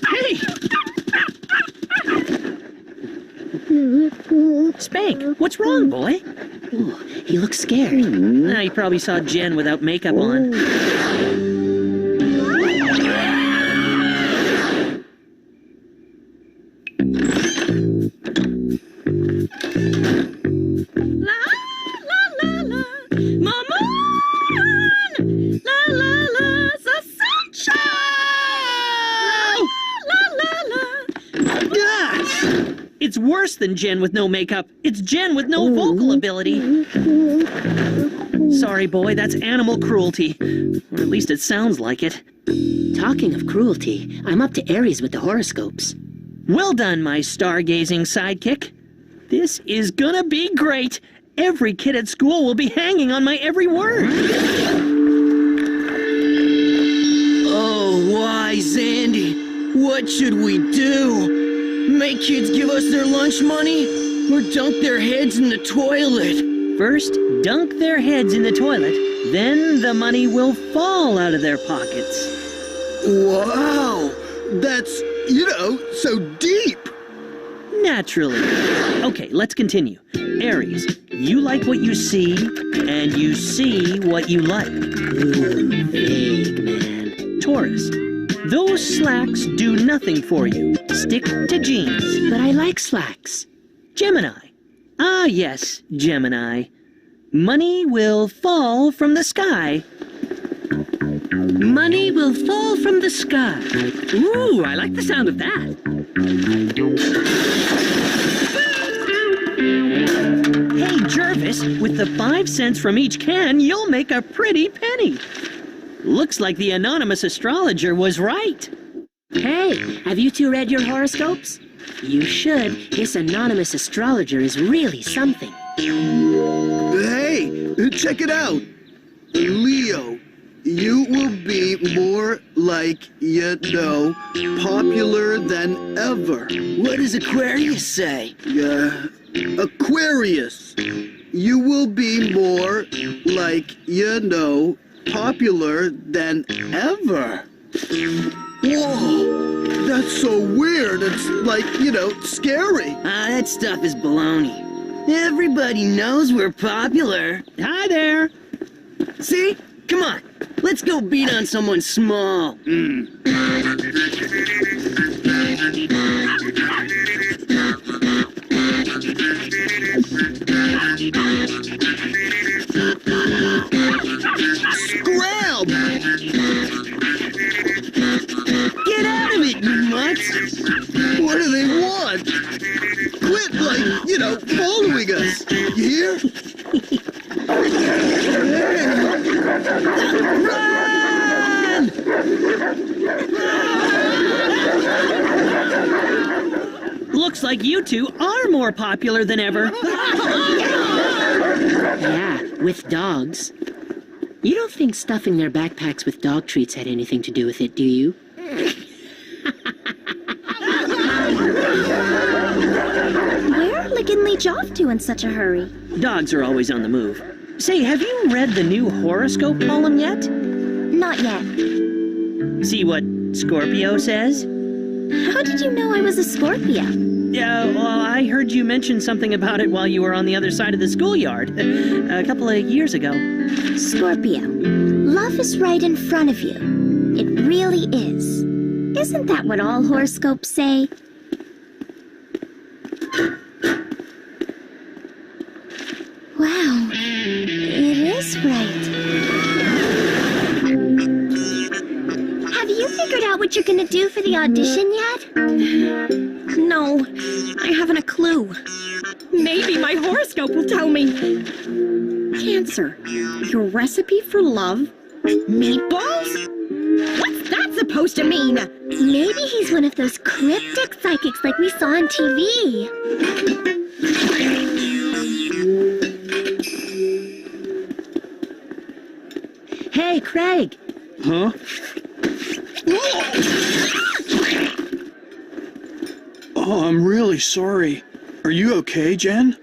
K: Hey! Spank, what's wrong, boy?
N: Ooh, he looks scared.
K: He probably saw Jen without makeup on. It's worse than Jen with no makeup. It's Jen with no vocal ability. Sorry, boy, that's animal cruelty. Or at least it sounds like it.
N: Talking of cruelty, I'm up to Aries with the horoscopes.
K: Well done, my stargazing sidekick. This is gonna be great. Every kid at school will be hanging on my every word.
S: Oh, wise Andy, what should we do? Make kids give us their lunch money or dunk their heads in the toilet?
K: First, dunk their heads in the toilet, then the money will fall out of their pockets.
S: Wow, that's, so deep.
K: Naturally. Okay, let's continue. Aries, you like what you see, and you see what you like.
N: Ooh, vague, man.
K: Taurus, those slacks do nothing for you. Stick to jeans.
N: But I like slacks.
K: Gemini. Ah, yes, Gemini. Money will fall from the sky.
N: Money will fall from the sky. Ooh, I like the sound of that.
K: Hey, Jervis, with the 5 cents from each can, you'll make a pretty penny. Looks like the anonymous astrologer was right.
N: Hey, have you two read your horoscopes? You should. This anonymous astrologer is really something.
S: Hey, check it out. Leo, you will be more like, popular than ever. What does Aquarius say? Aquarius. You will be more like, popular than ever. Whoa, that's so weird. It's like, scary.
P: That stuff is baloney. Everybody knows we're popular.
K: Hi there.
P: See? Come on. Let's go beat on someone small.
S: Scrab!
P: Get out of it, you mutts!
S: What do they want? Quit, following us. You hear?
P: Run!
K: Looks like you two are more popular than ever.
N: Yeah, with dogs. You don't think stuffing their backpacks with dog treats had anything to do with it, do you?
E: Where are Lick and Leech off to in such a hurry?
K: Dogs are always on the move. Say, have you read the new horoscope column yet?
E: Not yet.
K: See what Scorpio says?
E: How did you know I was a Scorpio?
K: Yeah, well, I heard you mention something about it while you were on the other side of the schoolyard a couple of years ago.
E: Scorpio, love is right in front of you. It really is. Isn't that what all horoscopes say? Wow, it is right. Have you figured out what what you're gonna do for the audition yet?
M: No, I haven't a clue. Maybe my horoscope will tell me. Cancer, your recipe for love? Meatballs? What's that supposed to mean?
E: Maybe he's one of those cryptic psychics like we saw on TV.
K: Hey, Craig.
R: Huh? Oh, I'm really sorry. Are you okay, Jen?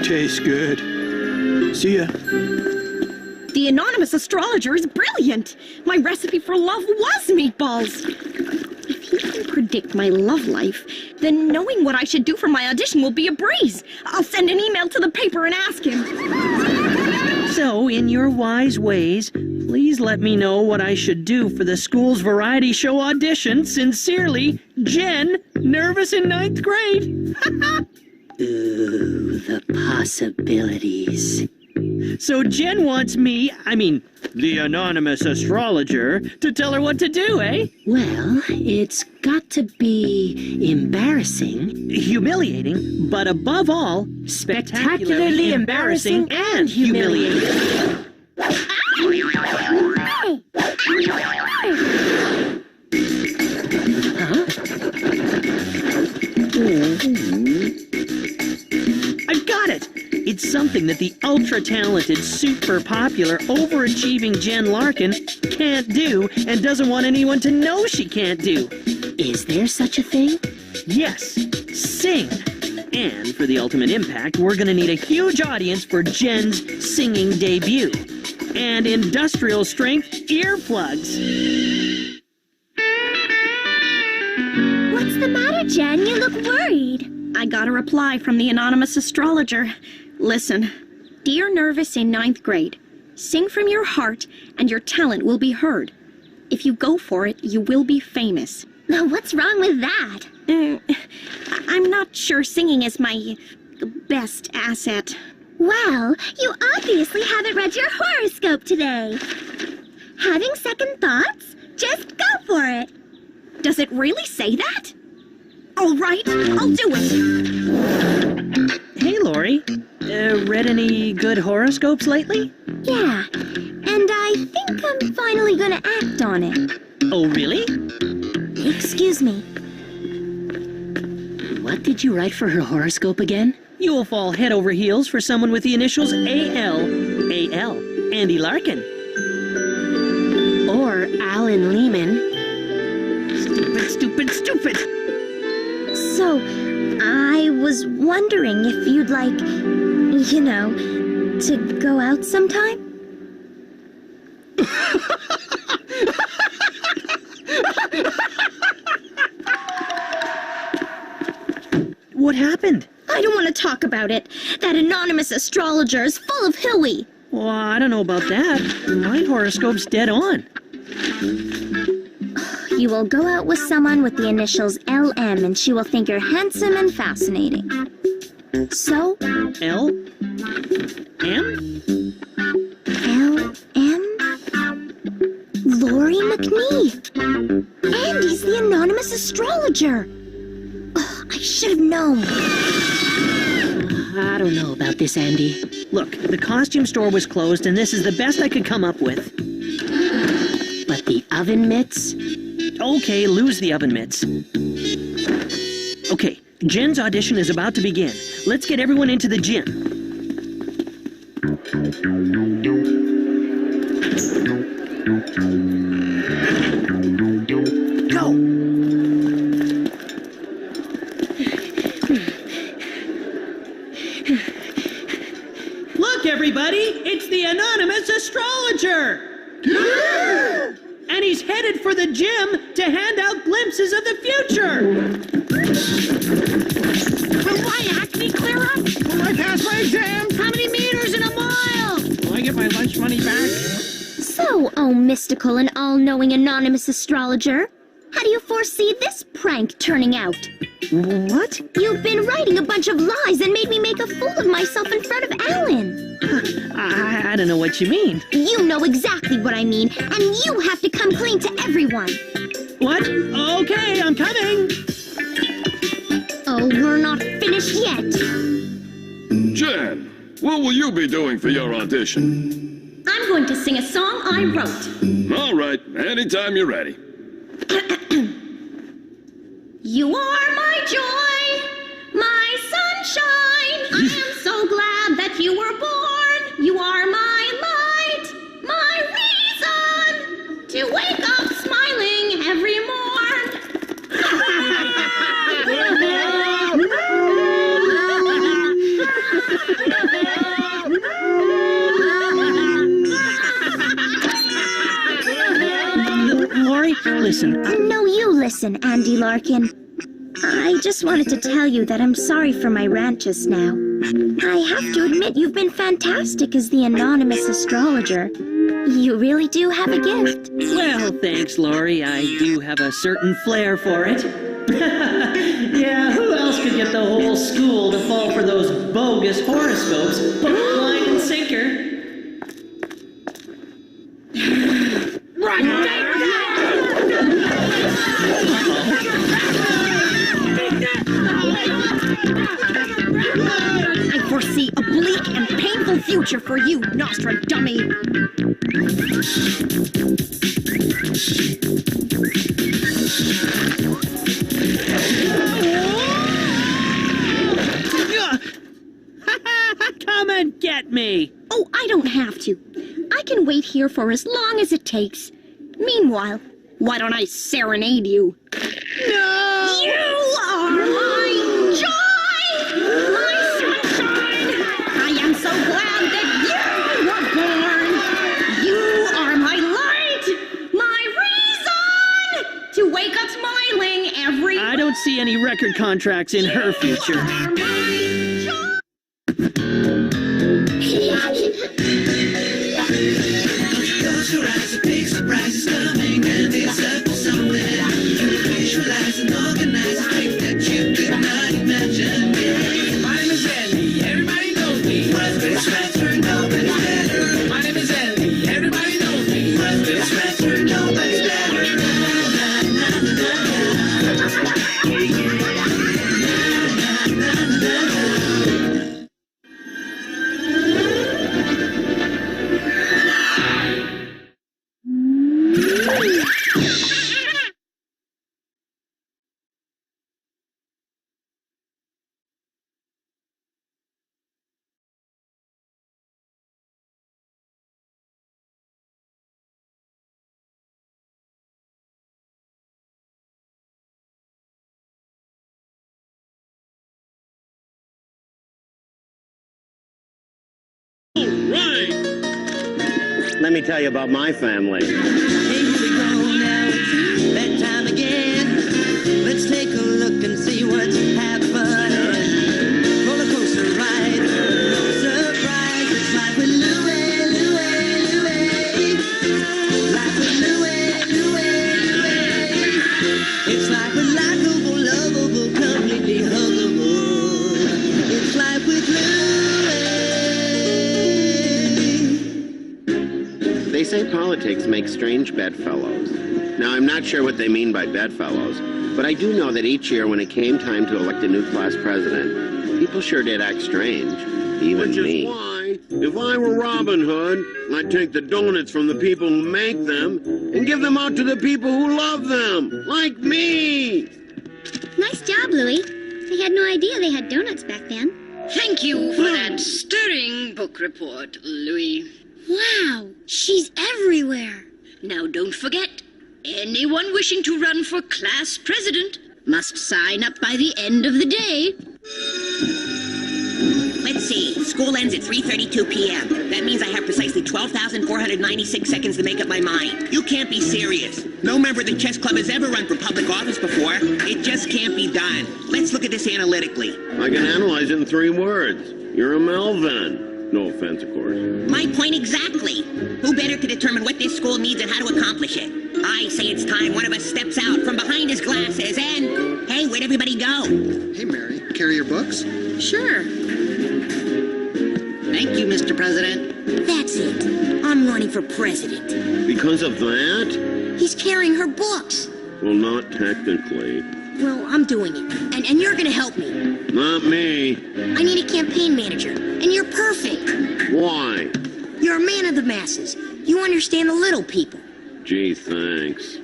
R: Tastes good. See ya.
M: The anonymous astrologer is brilliant. My recipe for love was meatballs. If he can predict my love life, then knowing what I should do for my audition will be a breeze. I'll send an email to the paper and ask him.
K: So, in your wise ways, please let me know what I should do for the school's variety show audition. Sincerely, Jen, nervous in 9th grade.
N: Ooh, the possibilities.
K: So Jen wants me, the anonymous astrologer, to tell her what to do, eh?
N: Well, it's got to be embarrassing,
K: humiliating, but above all, spectacularly embarrassing and humiliating. I've got it! It's something that the ultra-talented, super-popular, overachieving Jen Larkin can't do and doesn't want anyone to know she can't do.
N: Is there such a thing?
K: Yes, sing. And for the ultimate impact, we're gonna need a huge audience for Jen's singing debut. And industrial strength earplugs.
E: What's the matter, Jen? You look worried.
M: I got a reply from the anonymous astrologer. Listen, dear nervous in 9th grade, sing from your heart and your talent will be heard. If you go for it, you will be famous.
E: What's wrong with that?
M: I'm not sure singing is my best asset.
E: Well, you obviously haven't read your horoscope today. Having second thoughts? Just go for it.
M: Does it really say that? All right, I'll do it.
K: Hey, Lori. Read any good horoscopes lately?
E: Yeah, and I think I'm finally gonna act on it.
K: Oh, really?
E: Excuse me.
N: What did you write for her horoscope again?
K: You'll fall head over heels for someone with the initials A.L. A.L. Andy Larkin.
N: Or Alan Lehman.
K: Stupid, stupid, stupid!
E: So, I was wondering if you'd like, to go out sometime?
K: What happened?
M: I don't want to talk about it. That anonymous astrologer is full of hooey.
K: Well, I don't know about that. My horoscope's dead on.
E: You will go out with someone with the initials LM and she will think you're handsome and fascinating. So?
K: L? M?
E: LM? Lori McNee. Andy's the anonymous astrologer. Oh, I should have known.
N: I don't know about this, Andy.
K: Look, the costume store was closed and this is the best I could come up with.
N: But the oven mitts?
K: Okay, lose the oven mitts. Okay, Jen's audition is about to begin. Let's get everyone into the gym. Go! Look, everybody! It's the anonymous astrologer! And he's headed for the gym to hand out glimpses of the future!
J: Will my acne clear up? Will I pass my exam? How many meters in a mile? Will I get my lunch money back?
E: So, oh mystical and all-knowing anonymous astrologer, how do you foresee this prank turning out?
K: What?
E: You've been writing a bunch of lies and made me make a fool of myself in front of Alan.
K: I don't know what you mean.
E: You know exactly what I mean, and you have to come clean to everyone.
K: What? Okay, I'm coming.
E: Oh, we're not finished yet.
T: Jen, what will you be doing for your audition?
U: I'm going to sing a song I wrote.
T: All right, anytime you're ready.
U: You are my joy, my sunshine. I am so glad that you were born. You are my light, my reason to wake up smiling every
K: Lori, listen.
E: No, you listen, Andy Larkin. I just wanted to tell you that I'm sorry for my rant just now. I have to admit you've been fantastic as the anonymous astrologer. You really do have a gift.
K: Well, thanks, Lori. I do have a certain flair for it. Yeah, who else could get the whole school to fall for those bogus horoscopes? Hook, line, and sinker.
M: I foresee a bleak and painful future for you, Nostradummy.
K: Come and get me!
M: Oh, I don't have to. I can wait here for as long as it takes. Meanwhile, why don't I serenade you?
K: No!
M: You are my joy! My sunshine! I am so glad that you were born! You are my light! My reason to wake up smiling every...
K: I don't see any record contracts in her future.
J: Close your eyes, a big surprise is coming, and it's up to somewhere. You visualize and organize a thing that you could not imagine. Yeah. My name is Andy, everybody knows me. Raspberry Scratcher, nobody's better. My name is Andy, everybody knows me. Raspberry Scratcher, nobody's better. Na, na, na, na, na. Na, na, na, na, na.
A: Let me tell you about my family.
J: Here we go now, it's bedtime again. Let's take a look and see what's happening. Roller coaster ride, no surprise. It's life with Louie, Louie, Louie. Life with Louie, Louie, Louie. It's life with likable, lovable, completely huggable. It's life with Louie.
A: They say politics makes strange bedfellows. Now, I'm not sure what they mean by bedfellows, but I do know that each year when it came time to elect a new class president, people sure did act strange. Even me.
I: Which is why, if I were Robin Hood, I'd take the donuts from the people who make them and give them out to the people who love them, like me.
B: Nice job, Louie. I had no idea they had donuts back then.
V: Thank you for that stirring book report, Louie.
B: Wow, she's everywhere.
V: Now don't forget, anyone wishing to run for class president must sign up by the end of the day.
W: Let's see. School ends at 3:32 p.m. That means I have precisely 12,496 seconds to make up my mind. You can't be serious. No member of the chess club has ever run for public office before. It just can't be done. Let's look at this analytically.
I: I can analyze it in 3 words. You're a Melvin. No offense, of course.
W: My point exactly. Who better to determine what this school needs and how to accomplish it? I say it's time one of us steps out from behind his glasses and... Hey, where'd everybody go? go.
C: Hey, Mary, carry your books?
F: Sure.
W: Thank you, Mr. President.
F: That's it. I'm running for president.
I: Because of that?
F: He's carrying her books.
I: Well, not technically.
F: Well, I'm doing it. And you're gonna help me.
I: Not me.
F: I need a campaign manager, and you're perfect.
I: Why?
F: You're a man of the masses. You understand the little people.
I: Gee, thanks.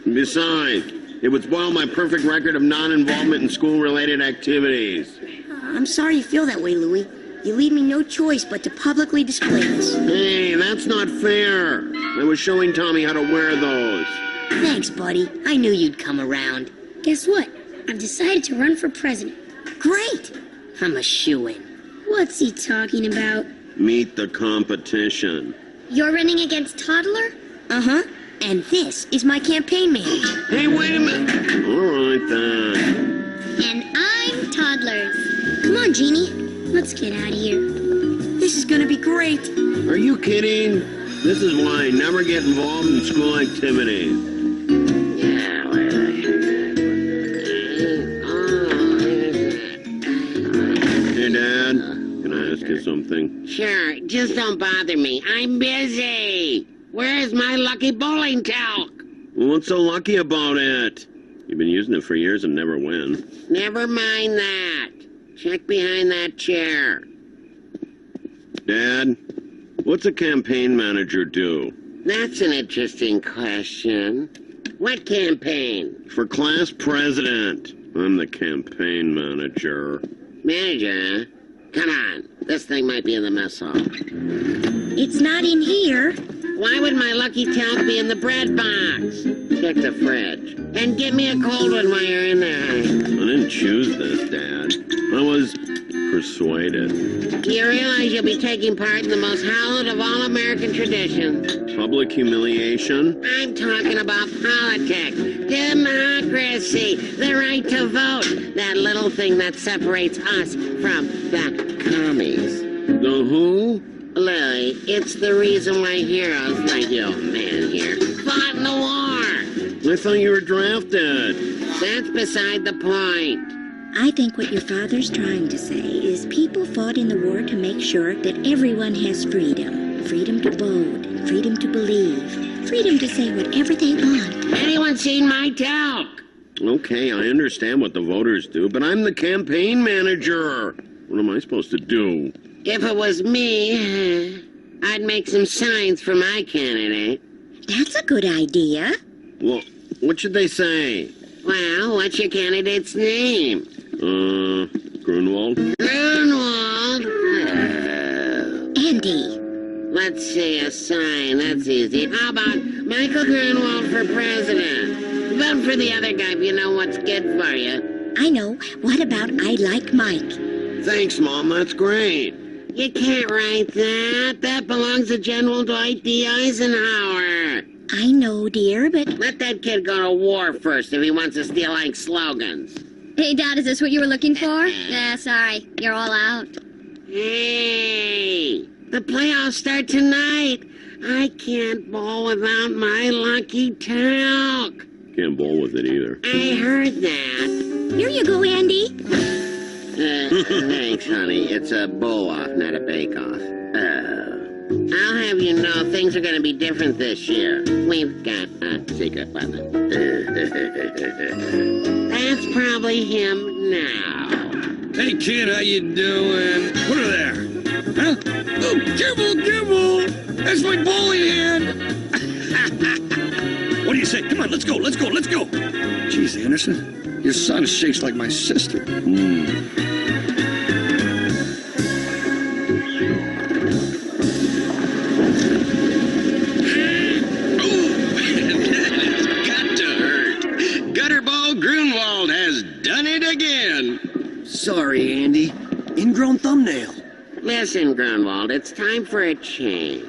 I: Besides, it would spoil my perfect record of non-involvement in school-related activities.
F: I'm sorry you feel that way, Louie. You leave me no choice but to publicly display this.
I: Hey, that's not fair. I was showing Tommy how to wear those.
F: Thanks, buddy. I knew you'd come around.
D: Guess what? I've decided to run for president.
F: Great! I'm a shoo-in.
D: What's he talking about?
I: Meet the competition.
D: You're running against Toddler?
F: Uh-huh. And this is my campaign manager.
I: Hey, wait a minute. All right, then.
D: And I'm Toddler's.
F: Come on, Jeannie.
D: Let's get out of here.
F: This is gonna be great.
I: Are you kidding? This is why I never get involved in school activities. Hey, Dad. Can I ask you something?
W: Sure, just don't bother me. I'm busy. Where's my lucky bowling talc?
I: Well, what's so lucky about it? You've been using it for years and never win.
W: Never mind that. Check behind that chair.
I: Dad, what's a campaign manager do?
W: That's an interesting question. What campaign?
I: For class president. I'm the campaign manager.
W: Manager, huh? Come on. This thing might be in the mess hall.
F: It's not in here.
W: Why would my lucky talc be in the bread box? Check the fridge. And give me a cold one while you're in there.
I: I didn't choose this, Dad. I was persuaded.
W: Do you realize you'll be taking part in the most hallowed of all American traditions?
I: Public humiliation?
W: I'm talking about politics, democracy, the right to vote, that little thing that separates us from the commies.
I: The who?
W: Louie, it's the reason why heroes like your man here fought in the war.
I: I thought you were drafted.
W: That's beside the point.
B: I think what your father's trying to say is people fought in the war to make sure that everyone has freedom. Freedom to vote, freedom to believe, freedom to say whatever they want.
W: Anyone seen my talc?
I: Okay, I understand what the voters do, but I'm the campaign manager. What am I supposed to do?
W: If it was me, I'd make some signs for my candidate.
B: That's a good idea.
I: Well, what should they say?
W: Well, what's your candidate's name?
I: Grunwald?
W: Grunwald?
B: Andy.
W: Let's see, a sign. That's easy. How about Michael Grunwald for president? Vote for the other guy if you know what's good for you.
B: I know. What about I like Mike?
I: Thanks, Mom. That's great.
W: You can't write that. That belongs to General Dwight D. Eisenhower.
B: I know, dear, but...
W: Let that kid go to war first if he wants to steal like slogans.
D: Hey, Dad, is this what you were looking for? Nah, sorry. You're all out.
W: Hey, the playoffs start tonight. I can't bowl without my lucky talc.
I: Can't bowl with it either.
W: I heard that.
B: Here you go, Andy.
W: Thanks, honey. It's a bowl-off, not a bake-off. I'll have you know things are going to be different this year. We've got a secret weapon. That's probably him now.
H: Hey, kid, how you doing? Put her there. Huh? Oh, Gibble! That's my bowling hand! What do you say? Come on, let's go! Jeez, Anderson, your son shakes like my sister.
X: Grunwald has done it again.
C: Sorry, Andy. Ingrown thumbnail.
W: Listen, Grunwald, it's time for a change.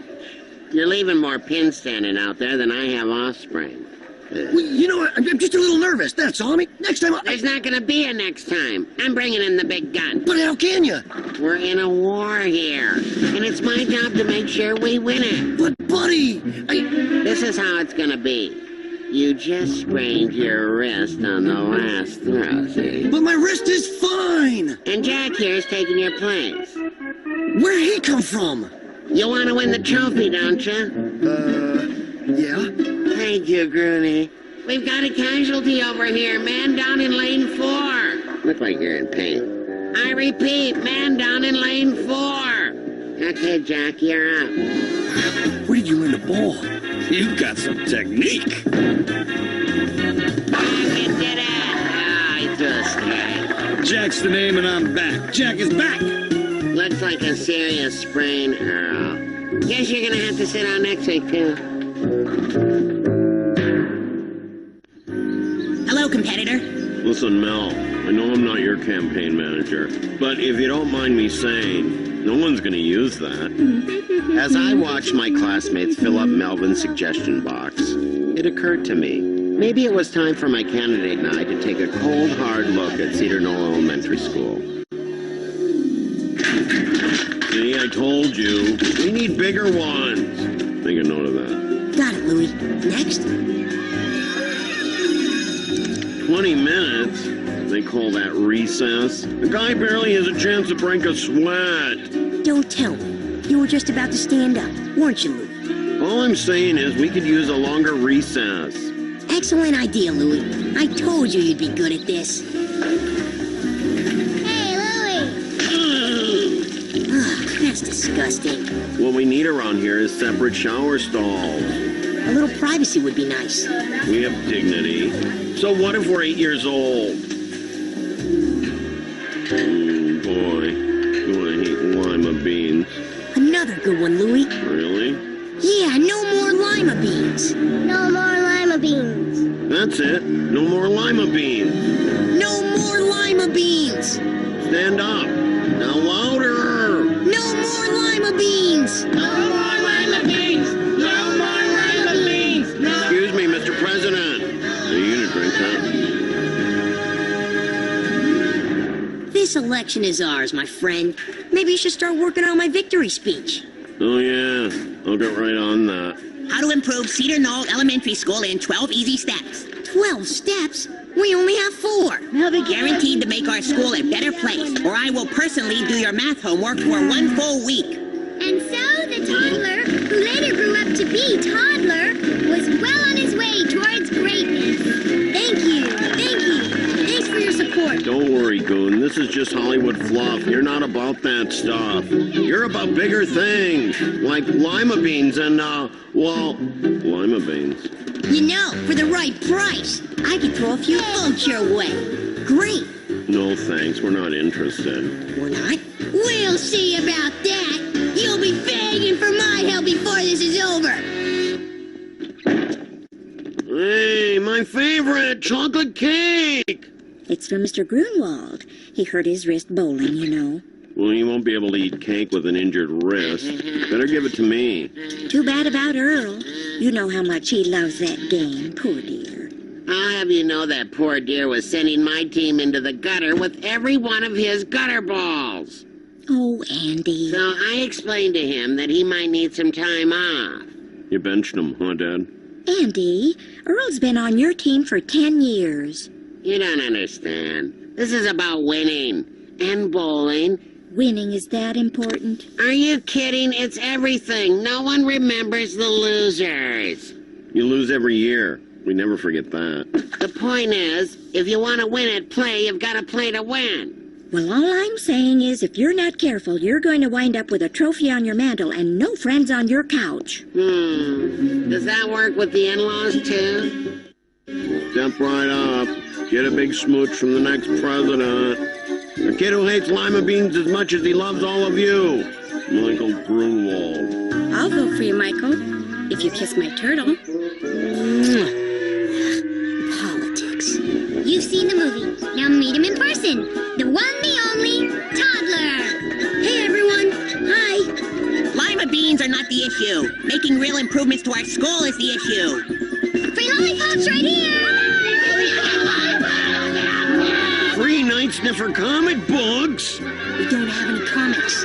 W: You're leaving more pins standing out there than I have offspring.
C: Well, you know what? I'm just a little nervous, that's all. I mean, next time
W: There's not gonna be a next time. I'm bringing in the big gun.
C: But how can you?
W: We're in a war here, and it's my job to make sure we win it.
C: But, buddy,
W: This is how it's gonna be.
A: You just sprained your wrist on the last throw, see?
C: But my wrist is fine!
A: And Jack here's taking your place.
C: Where'd he come from?
A: You want to win the trophy, don't you?
C: Yeah?
A: Thank you, Grooney. We've got a casualty over here, man down in lane 4. Look like you're in pain. I repeat, man down in lane 4. Okay, Jack, you're up.
C: Where did you learn the ball?
H: You've got some technique.
A: Jack, you did it! I just can't.
H: Jack's the name and I'm back. Jack is back.
A: Looks like a serious sprain, Earl. Guess you're gonna have to sit out next week, too.
W: Hello, competitor.
I: Listen, Mel, I know I'm not your campaign manager, but if you don't mind me saying, no one's gonna use that.
A: As I watched my classmates fill up Melvin's suggestion box, it occurred to me, maybe it was time for my candidate and I to take a cold, hard look at Cedar Knoll Elementary School.
I: See, I told you. We need bigger ones. Make a note of that.
F: Got it, Louie. Next.
I: 20 minutes? They call that recess? The guy barely has a chance to break a sweat.
F: Don't tell me. You were just about to stand up, weren't you, Louie?
I: All I'm saying is we could use a longer recess.
F: Excellent idea, Louie. I told you you'd be good at this.
B: Hey, Louie!
F: Ugh, that's disgusting.
I: What we need around here is separate shower stalls.
F: A little privacy would be nice.
I: We have dignity. So what if we're 8 years old? Boy, do I hate lima beans.
F: Another good one, Louie.
I: Really?
F: Yeah, no more lima beans.
B: No more lima beans.
I: That's it. No more lima beans.
F: No more lima beans.
I: Stand up. Now louder.
F: No more lima beans.
J: No more lima beans! No more lima beans! No!
I: Excuse me, Mr. President. Are you gonna drink that?
F: This election is ours, my friend. Maybe you should start working on my victory speech.
I: Oh yeah, I'll get right on that.
W: How to improve Cedar Knoll Elementary School in 12 easy steps.
F: 12 steps? We only have 4.
W: Now they're guaranteed to make our school a better place, or I will personally do your math homework for 1 full week.
B: And so the toddler, who later grew up to be toddler, was well on his way towards greatness. Thank you. Thank you. Thanks for your support.
I: Don't worry, Goon. This is just Hollywood fluff. You're not about that stuff. You're about bigger things, like lima beans and, lima beans.
F: You know, for the right price, I could throw a few votes your way. Great.
I: No thanks, we're not interested.
F: We're not? We'll see about that. You'll be begging for my help before this is over.
I: Hey, my favorite, chocolate cake!
M: It's from Mr. Grunwald. He hurt his wrist bowling, you know.
I: Well, you won't be able to eat cake with an injured wrist. Better give it to me.
M: Too bad about Earl. You know how much he loves that game, poor dear.
A: I'll have you know that poor dear was sending my team into the gutter with every one of his gutter balls.
M: Oh, Andy.
A: So I explained to him that he might need some time off.
I: You benched him, huh, Dad?
M: Andy, Earl's been on your team for 10 years.
A: You don't understand. This is about winning. And bowling.
M: Winning is that important?
A: Are you kidding? It's everything. No one remembers the losers.
I: You lose every year. We never forget that.
A: The point is, if you want to win at play, you've got to play to win.
M: Well, all I'm saying is if you're not careful, you're going to wind up with a trophy on your mantle and no friends on your couch.
A: Does that work with the in-laws, too?
I: Step right up. Get a big smooch from the next president. A kid who hates lima beans as much as he loves all of you. Michael Grunwald.
M: I'll vote for you, Michael, if you kiss my turtle.
B: Politics. You've seen the movie. Now meet him in person. The one, the only, Toddler.
F: Hey, everyone. Hi.
W: Lima beans are not the issue. Making real improvements to our school is the issue.
B: Free lollipops right here.
I: Free Night Sniffer comic books?
F: We don't have any comics.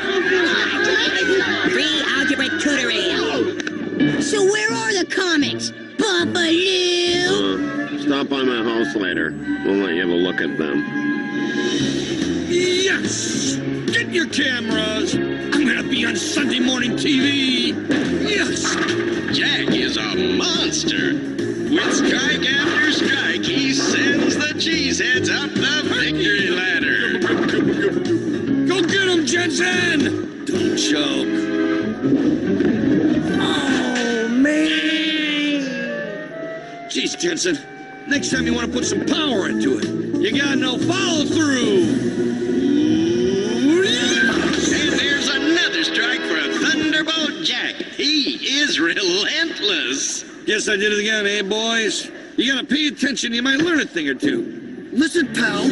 W: Free algebra tutoring.
F: So where are the comics? Papa Lou!
A: Stop by my house later. We'll let you have a look at them.
H: Yes! Get your cameras! I'm gonna be on Sunday morning TV! Yes!
X: Jack is a monster. With strike after strike, he sends the cheeseheads up the victory ladder.
H: Go get him, Jensen! Don't choke. Oh, man! Jeez, Jensen. Next time you want to put some power into it, you got no follow-through.
X: And there's another strike for Thunderbolt Jack. He is relentless.
H: Guess I did it again, eh, boys? You gotta pay attention, you might learn a thing or two.
C: Listen, pal,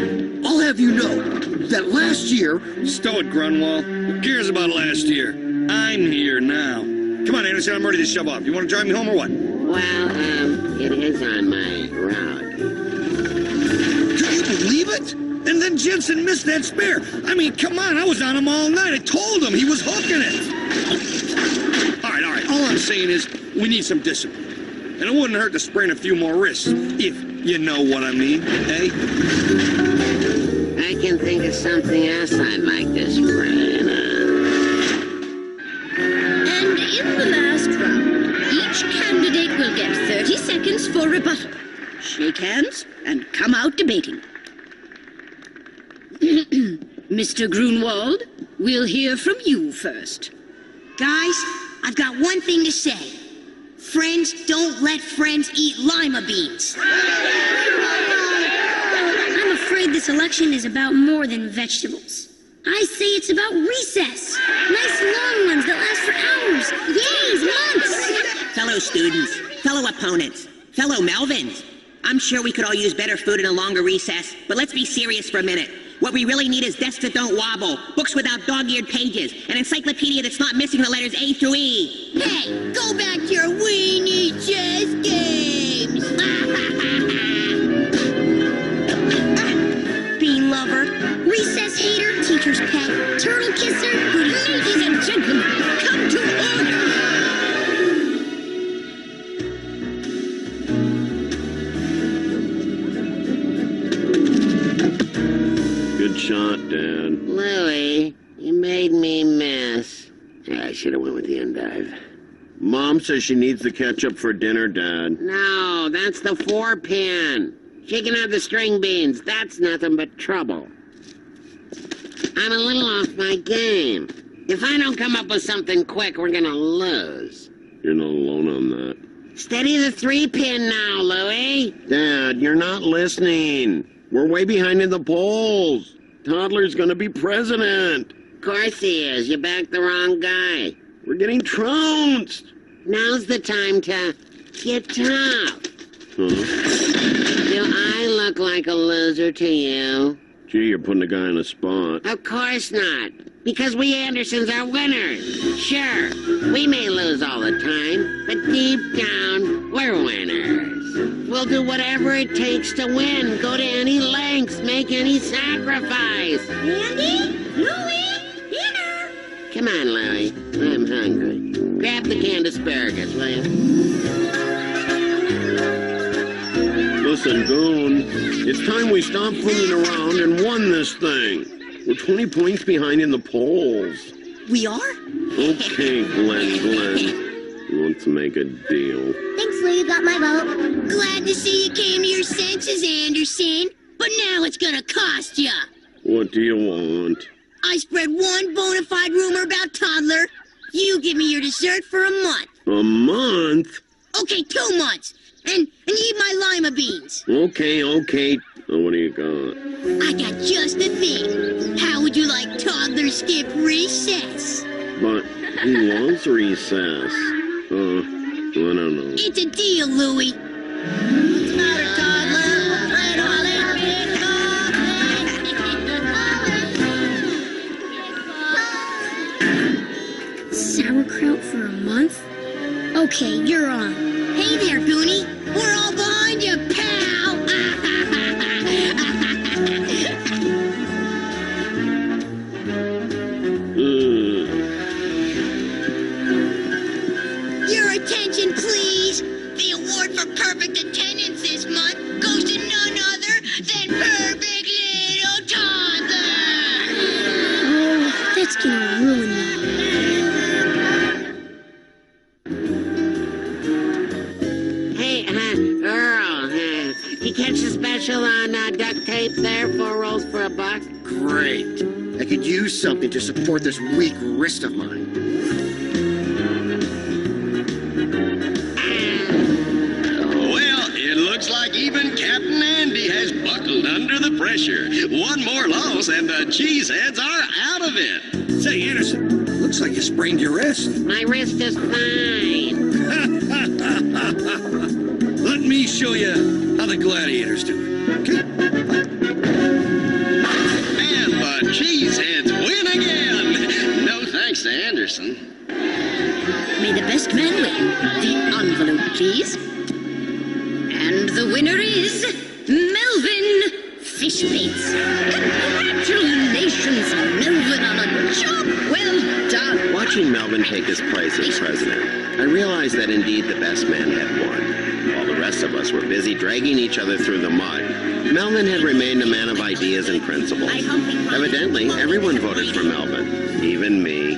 C: I'll have you know that last year...
H: Stow it, Grunwald. Who cares about last year? I'm here now. Come on, Anderson, I'm ready to shove off. You want to drive me home or what?
A: Well, it is on my route.
H: Can you believe it? And then Jensen missed that spare. I mean, come on, I was on him all night. I told him he was hooking it. All right. All I'm saying is we need some discipline. And it wouldn't hurt to sprain a few more wrists, if you know what I mean, eh?
A: I can think of something else I'd like to sprain
V: And in the last round, each candidate will get 30 seconds for rebuttal. Shake hands and come out debating. Mr. Grunwald, we'll hear from you first.
F: Guys, I've got one thing to say. Friends don't let friends eat lima beans.
D: I'm afraid this election is about more than vegetables. I say it's about recess. Nice long ones that last for hours, days, months.
W: Fellow students, fellow opponents, fellow Melvins. I'm sure we could all use better food and a longer recess, but let's be serious for a minute. What we really need is desks that don't wobble, books without dog-eared pages, an encyclopedia that's not missing the letters A through E.
F: Hey, go back to your weenie chess games!
D: Bean lover, recess hater, teacher's pet, turtle kisser, ladies and gentlemen, come to order!
A: Good shot, Dad. Louie, you made me miss. I should have went with the endive. Mom says she needs the ketchup for dinner, Dad. No, that's the 4-pin. She can have the string beans. That's nothing but trouble. I'm a little off my game. If I don't come up with something quick, we're gonna lose. You're not alone on that. Steady the 3-pin now, Louie. Dad, you're not listening. We're way behind in the polls. Toddler's gonna be president. Of course he is. You backed the wrong guy. We're getting trounced. Now's the time to get tough. Huh? Do I look like a loser to you? Gee, you're putting a guy on a spot. Of course not. Because we Andersons are winners. Sure, we may lose all the time, but deep down, we're winners. We'll do whatever it takes to win. Go to any lengths, make any sacrifice.
D: Andy? Louie? Dinner!
A: Come on, Louie. I'm hungry. Grab the canned asparagus, will you? Listen, Goon, it's time we stopped fooling around and won this thing. We're 20 points behind in the polls.
F: We are?
A: Okay, Glenn. You want to make a deal?
D: Thanks, Lou, you got my vote.
F: Glad to see you came to your senses, Anderson. But now it's gonna cost ya.
A: What do you want?
F: I spread one bona fide rumor about Toddler. You give me your dessert for a month.
A: A month?
F: Okay, 2 months. And you eat my lima beans.
A: Okay. Oh, what do you got?
F: I got just the thing. How would you like Toddler skip recess?
A: But he loves recess. I don't know.
F: It's a deal, Louie. What's the matter, Toddler?
D: Sauerkraut for a month? Okay, you're on.
F: Hey there, Goonie. We're all behind you, pal. Your attention, please. The award for
A: right there, 4 rolls for $1.
C: Great. I could use something to support this weak wrist of mine.
X: Well, it looks like even Captain Andy has buckled under the pressure. One more loss and the cheeseheads are out of it.
H: Say, Anderson, looks like you sprained your wrist.
A: My wrist is fine.
H: Let me show you how the gladiators do it. Okay?
X: And the cheeseheads win again. No thanks to Anderson.
V: May the best man win. The envelope, please. And the winner is Melvin Fishbaits. Congratulations, Melvin, on a job well done.
A: Watching Melvin take his place as president, I realized that indeed the best man had won. While the rest of us were busy dragging each other through the mud, Melvin had remained a man of ideas and principles. Evidently, everyone voted for Melvin, even me.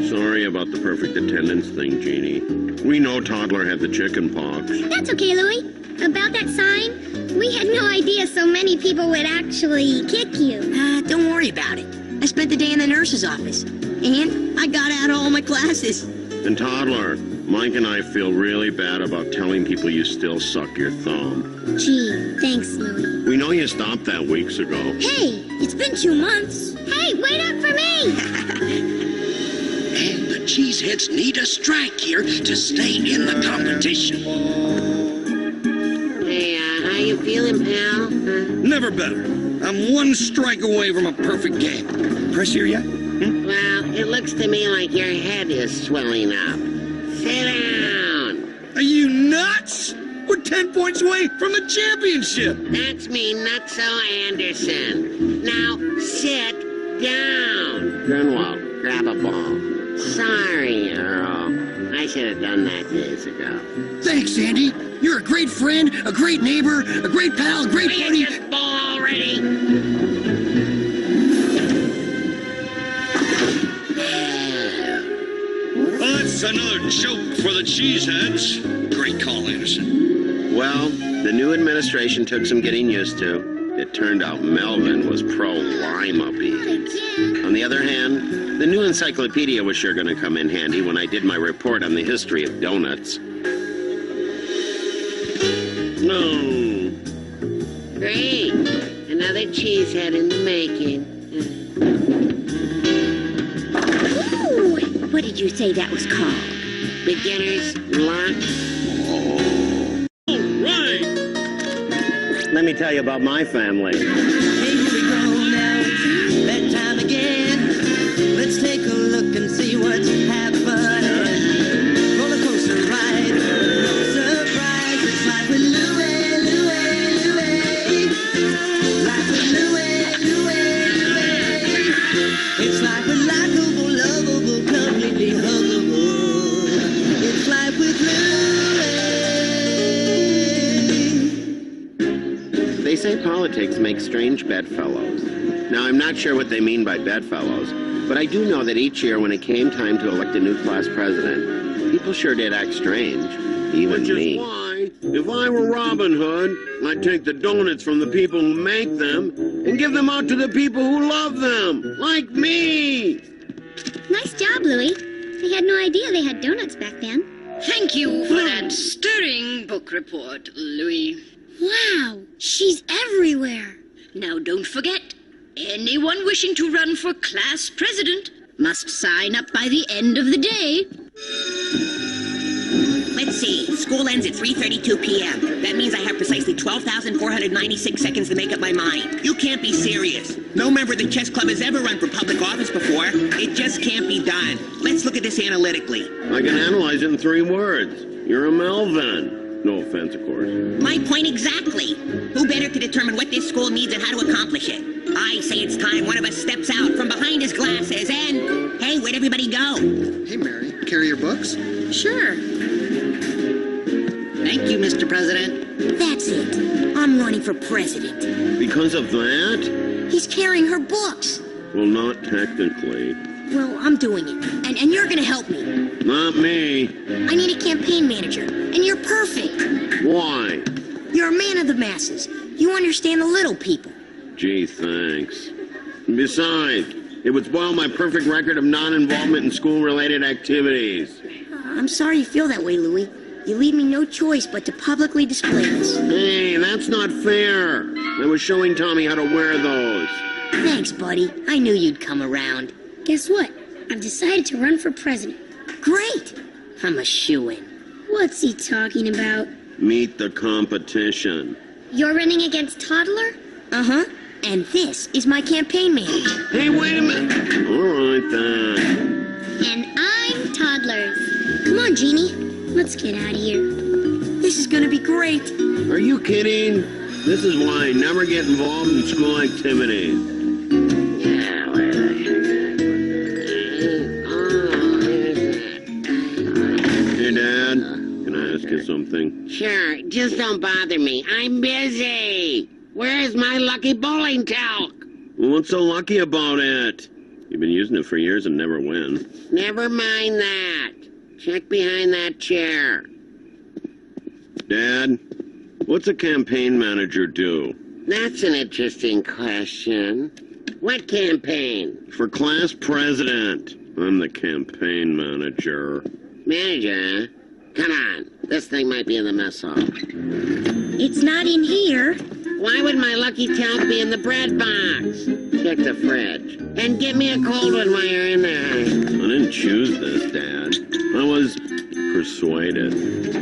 A: Sorry about the perfect attendance thing, Jeannie. We know Toddler had the chicken pox.
E: That's okay, Louie. About that sign, we had no idea so many people would actually kick you.
F: Don't worry about it. I spent the day in the nurse's office, and I got out of all my classes.
A: And Toddler, Mike and I feel really bad about telling people you still suck your thumb.
E: Gee, thanks, Louie.
A: We know you stopped that weeks ago.
E: Hey, it's been 2 months. Hey, wait up for me!
X: And the cheeseheads need a strike here to stay in the competition.
A: Hey, how you feeling, pal?
H: Never better. I'm 1 strike away from a perfect game. Press here yet?
A: Well, it looks to me like your head is swelling up. Sit down.
H: Are you nuts? We're 10 points away from the championship.
A: That's me, Nutso Anderson. Now, sit down. Grunwald, grab a ball. Sorry, Earl. I should have done that days ago.
C: Thanks, Andy. You're a great friend, a great neighbor, a great pal, a great buddy.
A: Get this ball already.
H: That's another joke for the cheeseheads. Great call, Anderson.
A: Well, the new administration took some getting used to. It turned out Melvin was pro-lima bean. On the other hand, the new encyclopedia was sure going to come in handy when I did my report on the history of donuts. No. Great. Another cheesehead in the making.
B: Ooh, what did you say that was called?
A: Beginner's luck. Let me tell you about my family.
J: Here we go now, it's bedtime again. Let's take a look and see what's happening. Roller coaster ride, no surprise. It's life with Louie, Louie, Louie. Life with Louie, Louie, Louie. It's life with likable, lovable, completely huggable. It's life with Louie.
A: They say politics makes strange bedfellows. Now, I'm not sure what they mean by bedfellows, but I do know that each year when it came time to elect a new class president, people sure did act strange. Even me. Which is why, if I were Robin Hood, I'd take the donuts from the people who make them and give them out to the people who love them, like me.
E: Nice job, Louie. I had no idea they had donuts back then.
V: Thank you for that stirring book report, Louie.
E: Wow, she's everywhere.
V: Now don't forget, anyone wishing to run for class president must sign up by the end of the day.
W: Let's see. School ends at 3:32 p.m. That means I have precisely 12,496 seconds to make up my mind. You can't be serious. No member of the chess club has ever run for public office before. It just can't be done. Let's look at this analytically.
A: I can analyze it in 3 words. You're a Melvin. No offense, of course.
W: My point exactly. Who better to determine what this school needs and how to accomplish it? I say it's time one of us steps out from behind his glasses and... Hey, where'd everybody go?
C: Hey, Mary, carry your books?
V: Sure.
F: Thank you, Mr. President. That's it. I'm running for president.
A: Because of that?
F: He's carrying her books.
A: Well, not technically.
F: Well, I'm doing it. And you're gonna help me.
A: Not me.
F: I need a campaign manager, and you're perfect.
A: Why?
F: You're a man of the masses. You understand the little people.
I: Gee, thanks. Besides, it would spoil my perfect record of non-involvement in school-related activities.
F: I'm sorry you feel that way, Louie. You leave me no choice but to publicly display this.
I: Hey, that's not fair. I was showing Tommy how to wear those.
F: Thanks, buddy. I knew you'd come around.
D: Guess what? I've decided to run for president.
F: Great! I'm a shoo-in.
D: What's he talking about?
I: Meet the competition.
D: You're running against Toddler?
F: Uh-huh. And this is my campaign manager.
I: Hey, wait a minute. All right, then.
D: And I'm Toddler's. Come on, Jeannie. Let's get out of here.
F: This is gonna be great.
I: Are you kidding? This is why I never get involved in school activities. Hey, Dad. Can I ask you something?
A: Sure, just don't bother me. I'm busy. Where's my lucky bowling talc?
I: What's so lucky about it? You've been using it for years and never win.
A: Never mind that. Check behind that chair.
I: Dad, what's a campaign manager do?
A: That's an interesting question. What campaign?
I: For class president. I'm the campaign manager.
A: Manager? Come on. This thing might be in the mess hall.
F: It's not in here.
A: Why would my lucky talc be in the bread box? Check the fridge. And get me a cold one while you're in there.
I: I didn't choose this, Dad. I was persuaded.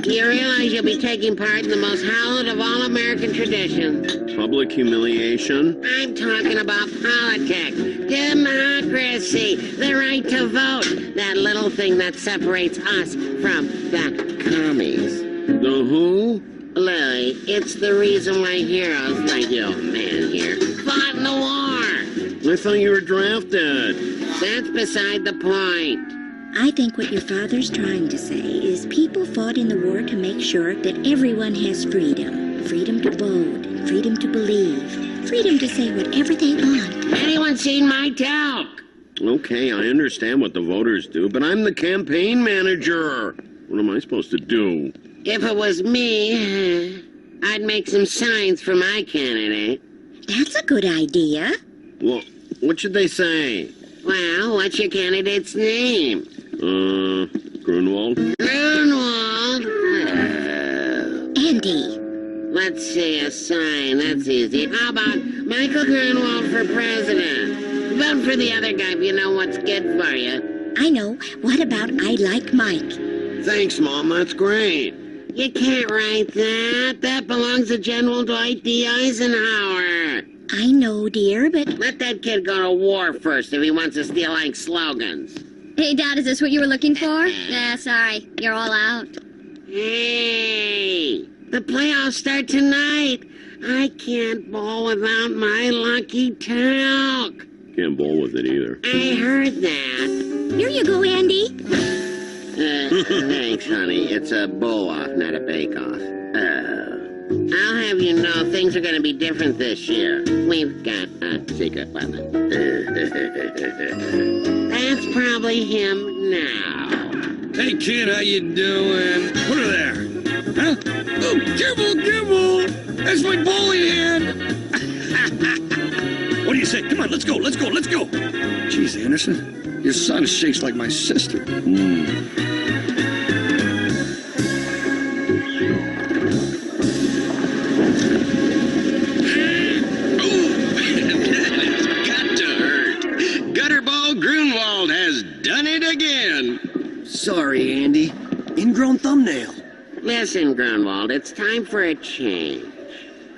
A: You realize you'll be taking part in the most hallowed of all American traditions.
I: Public humiliation?
A: I'm talking about politics, democracy, the right to vote, that little thing that separates us from the commies.
I: The who?
A: Louie, it's the reason why heroes like your man here fought in the war.
I: I thought you were drafted.
A: That's beside the point.
B: I think what your father's trying to say is people fought in the war to make sure that everyone has freedom. Freedom to vote, freedom to believe, freedom to say whatever they want.
A: Anyone seen my talc?
I: Okay, I understand what the voters do, but I'm the campaign manager. What am I supposed to do?
A: If it was me, I'd make some signs for my candidate.
B: That's a good idea.
I: Well, what should they say?
A: Well, what's your candidate's name?
I: Grunwald?
A: Grunwald?
B: Andy.
A: Let's see, a sign. That's easy. How about Michael Grunwald for president? Vote for the other guy if you know what's good for you.
B: I know. What about I like Mike?
I: Thanks, Mom. That's great.
A: You can't write that. That belongs to General Dwight D. Eisenhower.
B: I know, dear, but...
A: Let that kid go to war first if he wants to steal like slogans.
U: Hey, Dad, is this what you were looking for? Nah, sorry. You're all out.
A: Hey, the playoffs start tonight. I can't bowl without my lucky talc.
I: Can't bowl with it either.
A: I heard that.
B: Here you go, Andy.
A: Thanks, honey. It's a bowl-off, not a bake-off. I'll have you know things are going to be different this year. We've got a secret weapon. That's probably him now.
H: Hey, kid, how you doing? Put her there. Huh? Oh, careful! That's my bowling hand! What do you say? Come on, let's go! Jeez, Anderson, your son shakes like my sister.
X: Grunwald has done it again.
C: Sorry, Andy. Ingrown thumbnail.
A: Listen, Grunwald, it's time for a change.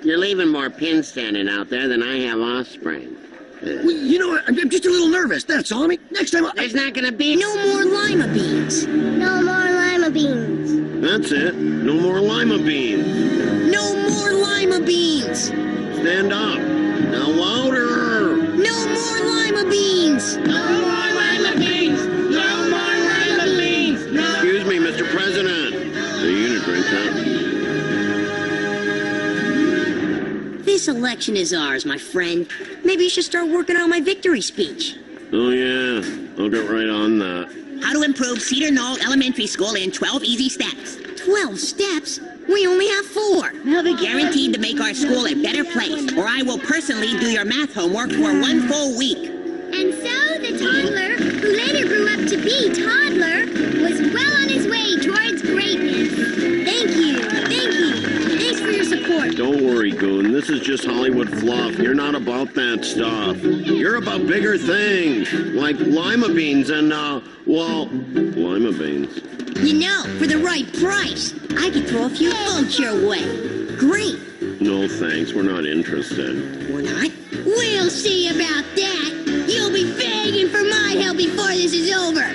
A: You're leaving more pins standing out there than I have offspring.
C: Well, you know, I'm just a little nervous, that's all. I mean, next time
A: There's not gonna be...
B: No more lima beans.
D: No more lima beans.
I: That's it. No more lima beans.
F: No more lima beans.
I: Stand up. Now louder.
F: No more lima beans.
A: No more lima beans! No more lima beans! No...
I: Excuse me, Mr. President. Are you gonna drink that?
F: This election is ours, my friend. Maybe you should start working on my victory speech.
I: Oh, yeah. I'll get right on that.
W: How to improve Cedar Knoll Elementary School in 12 easy steps.
F: 12 steps? We only have 4.
W: Well, they're guaranteed to make our school a better place, or I will personally do your math homework for 1 full week.
D: And so the toddler, who later grew up to be Toddler, was well on his way towards greatness. Thank you. Thanks for your support.
I: Don't worry, Goon. This is just Hollywood fluff. You're not about that stuff. You're about bigger things, like lima beans and, lima beans.
F: You know, for the right price, I could throw a few votes your way. Great.
I: No thanks, we're not interested.
F: We're not? We'll see about that. You'll be begging for my help before this is over.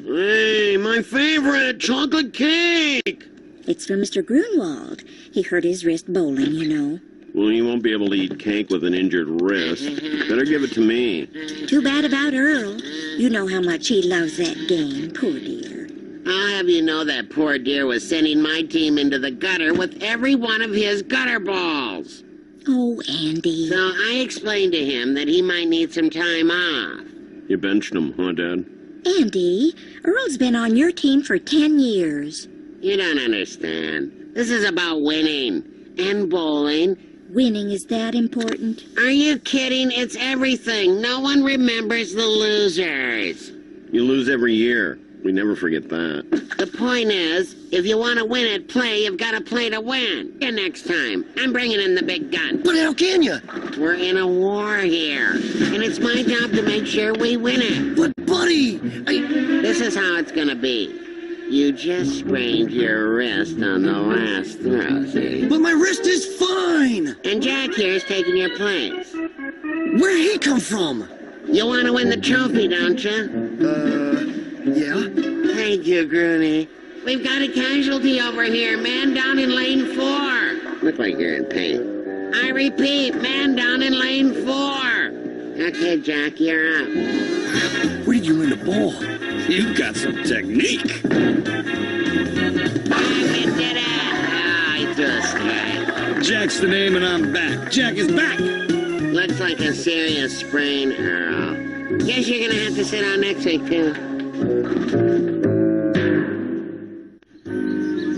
I: Hey, my favorite, chocolate cake!
V: It's from Mr. Grunwald. He hurt his wrist bowling, you know.
I: Well, you won't be able to eat cake with an injured wrist. Better give it to me.
V: Too bad about Earl. You know how much he loves that game, poor dear.
A: I'll have you know that poor dear was sending my team into the gutter with every one of his gutter balls.
V: Oh, Andy.
A: So I explained to him that he might need some time off.
I: You benched him, huh, Dad?
V: Andy, Earl's been on your team for 10 years.
A: You don't understand. This is about winning. And bowling.
V: Winning is that important?
A: Are you kidding? It's everything. No one remembers the losers.
I: You lose every year. We never forget that.
A: The point is, if you want to win at play, you've got to play to win. Yeah, next time. I'm bringing in the big gun.
C: But how can you?
A: We're in a war here. And it's my job to make sure we win it.
C: But, buddy,
A: This is how it's going to be. You just sprained your wrist on the last throw, see?
C: But my wrist is fine!
A: And Jack here's taking your place.
C: Where'd he come from?
A: You want to win the trophy, don't you?
C: Yeah?
A: Thank you, Grooney. We've got a casualty over here. Man down in lane 4. Look like you're in pain. I repeat, man down in lane 4. Okay, Jack, you're up.
C: Where did you learn to bowl?
H: You've got some technique.
A: You did it! Ah, I just can't.
H: Jack's the name and I'm back. Jack is back!
A: Looks like a serious sprain, Earl. Guess you're gonna have to sit out next week, too.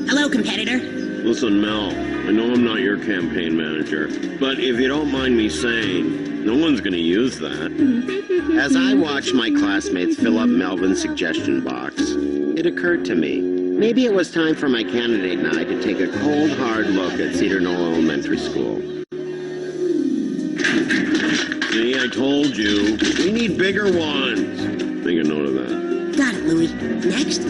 W: Hello, competitor.
I: Listen, Mel, I know I'm not your campaign manager, but if you don't mind me saying, no one's gonna use that.
A: As I watched my classmates fill up Melvin's suggestion box, it occurred to me, maybe it was time for my candidate and I to take a cold, hard look at Cedar Knoll Elementary School.
I: See, I told you. We need bigger ones. Make a note of that.
V: Got it, Louie. Next.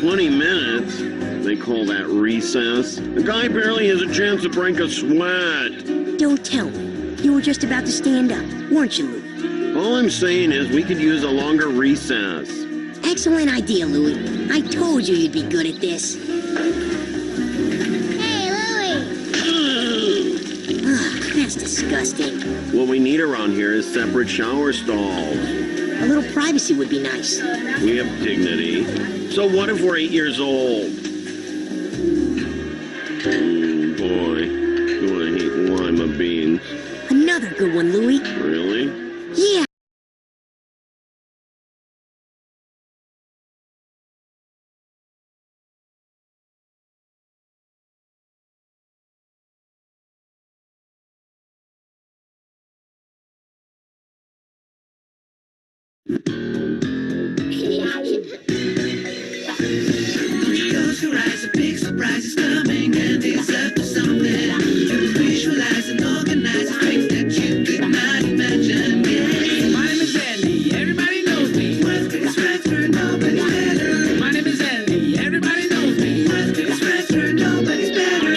I: 20 minutes? They call that recess? The guy barely has a chance to break a sweat.
V: Don't tell me. You were just about to stand up, weren't you, Louie?
I: All I'm saying is we could use a longer recess.
V: Excellent idea, Louie. I told you you'd be good at this.
D: Hey, Louie!
V: Ugh, that's disgusting.
I: What we need around here is separate shower stalls.
V: A little privacy would be nice.
I: We have dignity. So what if we're 8 years old? Boy, do I hate lima beans.
V: Another good one, Louie.
I: Really?
V: Yeah.
J: Close your eyes, a big surprise is coming, and it's up to something. Just visualize and organize things that you could not imagine. Yeah. My name is Andy, everybody knows me. World's biggest wrestler, nobody's better. My name is Andy, everybody knows me. World's biggest wrestler, nobody's better.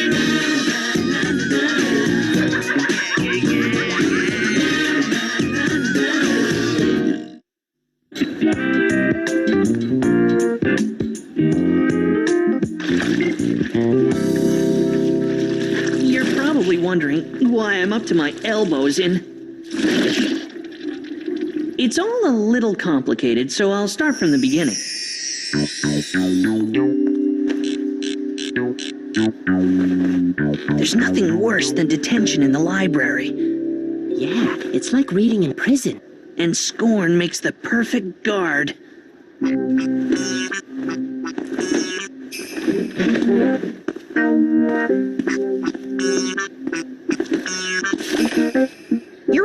K: You're probably wondering why I'm up to my elbows in... It's all a little complicated, so I'll start from the beginning. There's nothing worse than detention in the library.
N: Yeah, it's like reading in prison.
K: And scorn makes the perfect guard.
M: You're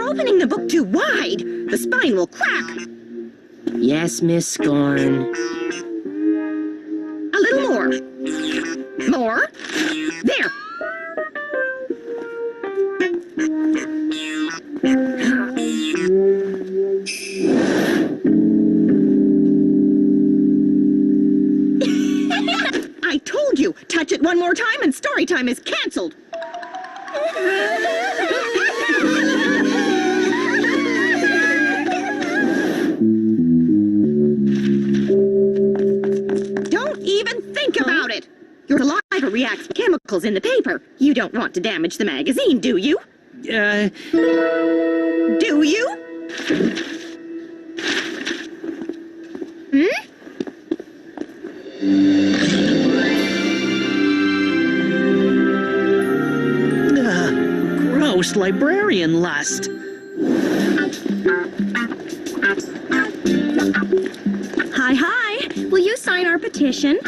M: opening the book too wide. The spine will crack.
N: Yes, Miss Scorn.
M: A little more. More. There. I told you, touch it one more time and story time is canceled. Don't even think about it. Your saliva reacts to chemicals in the paper. You don't want to damage the magazine, do you? Do you? Hmm?
K: Gross librarian lust.
B: Hi. Will you sign our petition?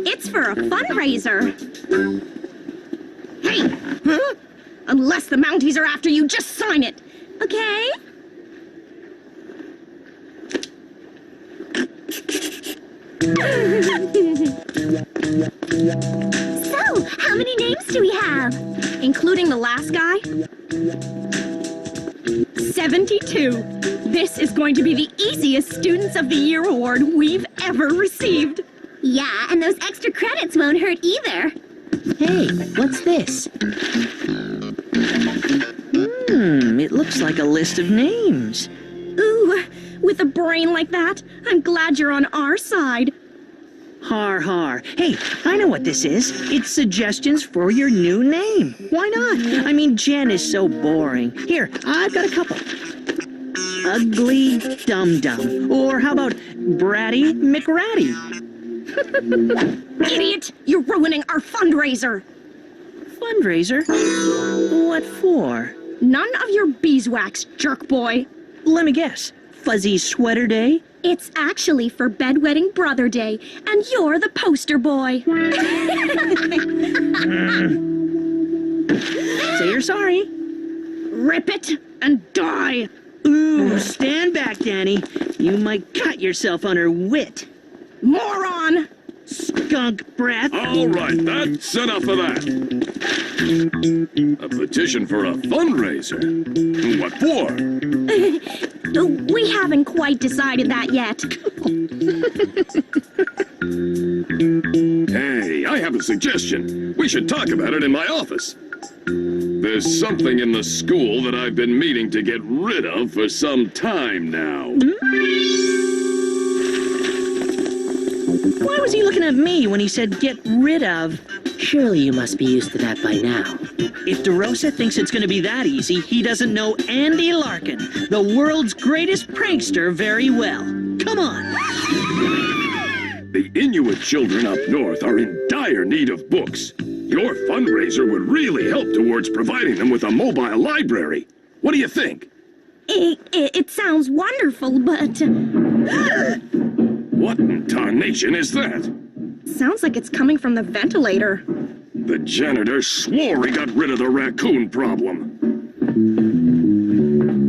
B: It's for a fundraiser.
M: Hey! Huh? Unless the Mounties are after you, just sign it.
B: Okay? So, how many names do we have?
M: Including the last guy? 72. This is going to be the easiest Students of the Year award we've ever received.
B: Yeah, and those extra credits won't hurt either.
N: Hey, what's this?
K: It looks like a list of names.
M: Ooh, with a brain like that, I'm glad you're on our side.
K: Har har. Hey, I know what this is. It's suggestions for your new name. Why not? I mean, Jen is so boring. Here, I've got a couple. Ugly Dum Dum. Or how about Bratty McRatty?
M: Idiot! You're ruining our fundraiser!
K: Fundraiser? What for?
M: None of your beeswax, jerk boy.
K: Let me guess. Fuzzy Sweater Day?
B: It's actually for Bedwetting Brother Day, and you're the poster boy.
K: Say you're sorry.
M: Rip it and die.
K: Ooh, stand back, Danny. You might cut yourself on her wit.
M: Moron!
K: Skunk breath.
T: All right, that's enough of that. A petition for a fundraiser? What for?
B: We haven't quite decided that yet.
T: Hey, I have a suggestion. We should talk about it in my office. There's something in the school that I've been meaning to get rid of for some time now.
K: Why was he looking at me when he said get rid of?
N: Surely you must be used to that by now.
K: If DeRosa thinks it's going to be that easy, he doesn't know Andy Larkin, the world's greatest prankster, very well. Come on.
T: The Inuit children up north are in dire need of books. Your fundraiser would really help towards providing them with a mobile library. What do you think?
B: It sounds wonderful, but...
T: What in tarnation is that?
M: Sounds like it's coming from the ventilator.
T: The janitor swore he got rid of the raccoon problem.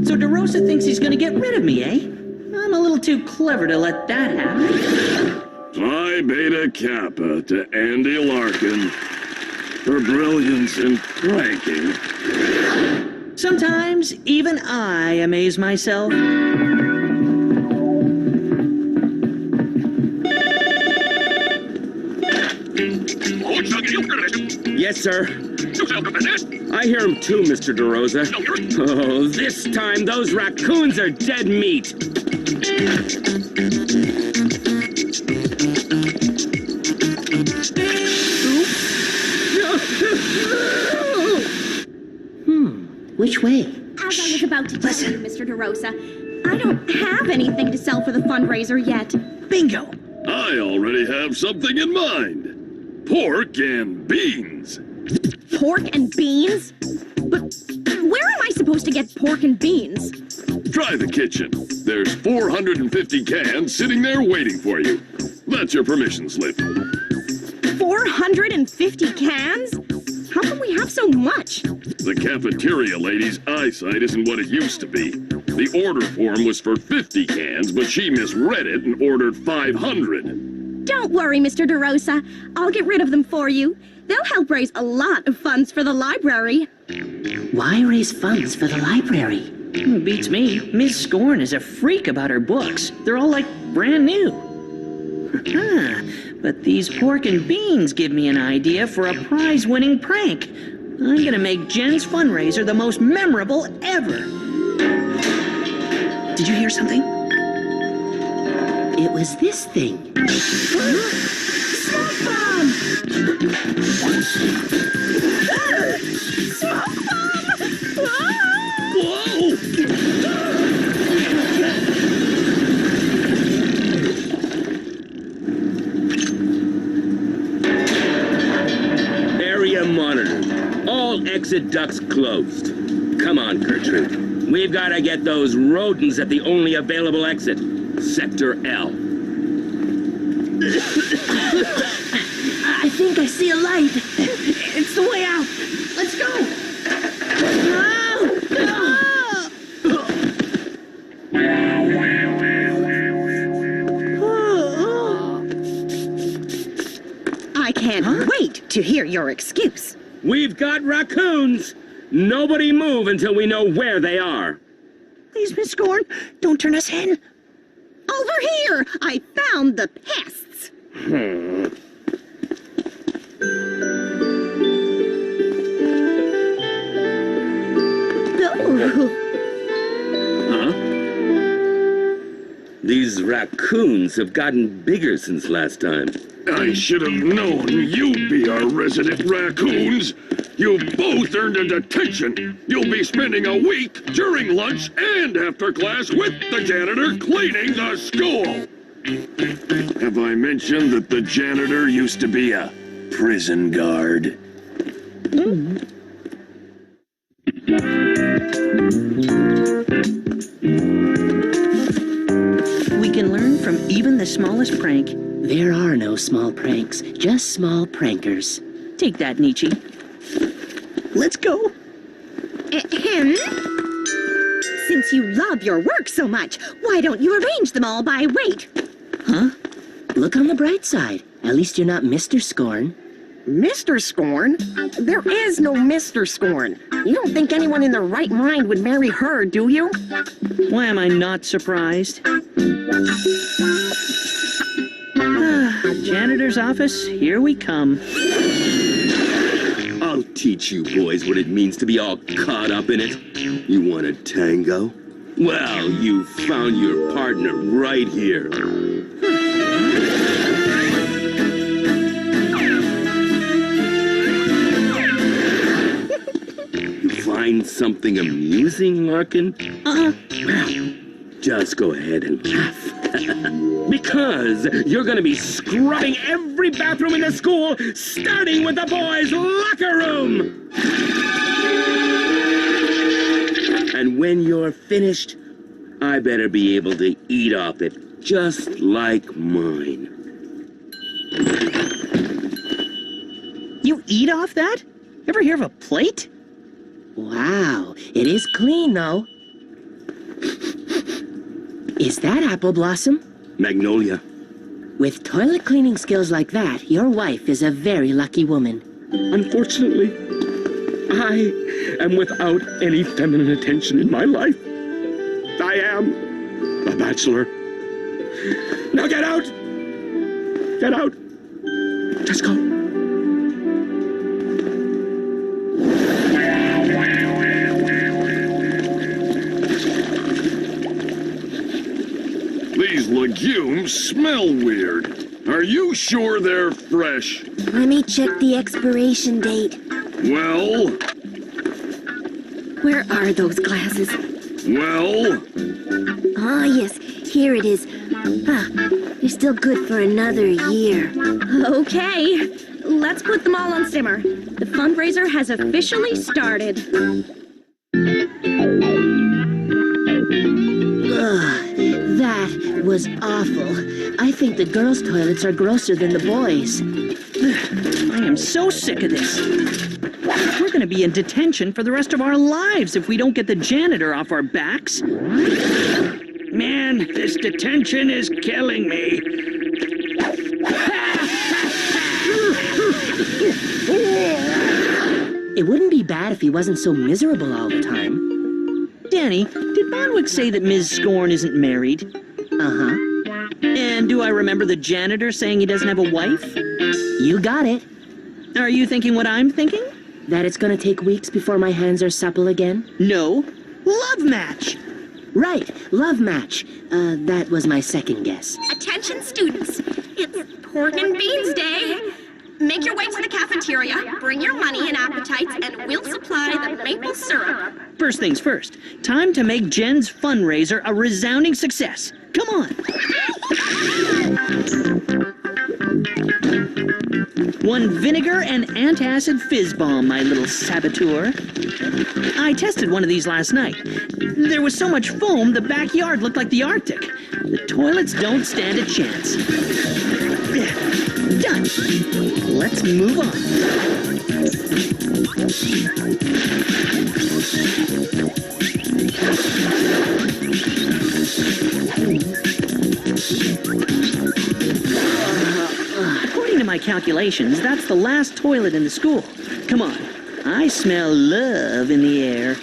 K: So DeRosa thinks he's going to get rid of me, eh? I'm a little too clever to let that happen.
T: Phi Beta Kappa to Andy Larkin for brilliance in pranking.
K: Sometimes even I amaze myself.
G: Yes, sir. I hear him too, Mr. DeRosa. Oh, this time those raccoons are dead meat.
N: Which way?
B: As I was about to tell you, Mr. DeRosa, I don't have anything to sell for the fundraiser yet.
K: Bingo!
T: I already have something in mind. Pork and beans.
M: Pork and beans? But where am I supposed to get pork and beans?
T: Try the kitchen. There's 450 cans sitting there waiting for you. That's your permission slip.
M: 450 cans? How can we have so much?
T: The cafeteria lady's eyesight isn't what it used to be. The order form was for 50 cans, but she misread it and ordered 500.
M: Don't worry, Mr. DeRosa. I'll get rid of them for you. They'll help raise a lot of funds for the library.
N: Why raise funds for the library?
K: Beats me. Miss Scorn is a freak about her books. They're all like brand new. But these pork and beans give me an idea for a prize-winning prank. I'm gonna make Jen's fundraiser the most memorable ever. Did you hear something?
N: It was this thing.
M: Smoke bomb! Smoke bomb!
T: Whoa!
G: Area monitored. All exit ducts closed. Come on, Gertrude. We've got to get those rodents at the only available exit. Sector L.
N: I think I see a light.
M: It's the way out. Let's go. I can't wait to hear your excuse.
G: We've got raccoons. Nobody move until we know where they are.
M: Please, Miss Scorn, don't turn us in. Over here! I found the pests.
G: Huh? These raccoons have gotten bigger since last time.
T: I should have known you'd be our resident raccoons. You've both earned a detention. You'll be spending a week during lunch and after class with the janitor cleaning the school. Have I mentioned that the janitor used to be a prison guard?
K: We can learn from even the smallest prank.
N: There are no small pranks, just small prankers.
K: Take that, Nietzsche. Let's go.
M: Since you love your work so much, why don't you arrange them all by weight?
N: Huh? Look on the bright side. At least you're not Mr. Scorn.
P: Mr. Scorn? There is no Mr. Scorn. You don't think anyone in their right mind would marry her, do you?
K: Why am I not surprised? Janitor's office, here we come.
G: I'll teach you boys what it means to be all caught up in it. You want a tango? Well, you found your partner right here. You find something amusing, Larkin? Well, just go ahead and laugh. Because you're gonna be scrubbing every bathroom in the school, starting with the boys' locker room! And when you're finished, I better be able to eat off it, just like mine.
K: You eat off that? Ever hear of a plate?
N: Wow, it is clean, though. Is that Apple Blossom?
G: Magnolia.
N: With toilet cleaning skills like that, your wife is a very lucky woman.
G: Unfortunately, I am without any feminine attention in my life. I am a bachelor. Now get out! Get out! Just go.
T: These legumes smell weird. Are you sure they're fresh?
B: Let me check the expiration date.
T: Well?
B: Where are those glasses?
T: Well?
B: Ah, yes, here it is. They're still good for another year.
M: Okay, let's put them all on simmer. The fundraiser has officially started.
N: was awful. I think the girls' toilets are grosser than the boys'.
K: I am so sick of this. We're going to be in detention for the rest of our lives if we don't get the janitor off our backs.
G: Man, this detention is killing me.
N: It wouldn't be bad if he wasn't so miserable all the time.
K: Danny, did Bonwick say that Ms. Scorn isn't married?
N: Uh-huh.
K: And do I remember the janitor saying he doesn't have a wife?
N: You got it.
K: Are you thinking what I'm thinking?
N: That it's gonna take weeks before my hands are supple again?
K: No. Love match!
N: Right, love match. That was my second guess.
M: Attention students, it's pork and beans day. Make your way to the cafeteria, bring your money and appetites, and we'll supply the maple syrup.
K: First things first, time to make Jen's fundraiser a resounding success. Come on! 1 vinegar and antacid fizz bomb, my little saboteur. I tested one of these last night. There was so much foam, the backyard looked like the Arctic. The toilets don't stand a chance. Done. Let's move on. According to my calculations, that's the last toilet in the school. Come on. I smell love in the air.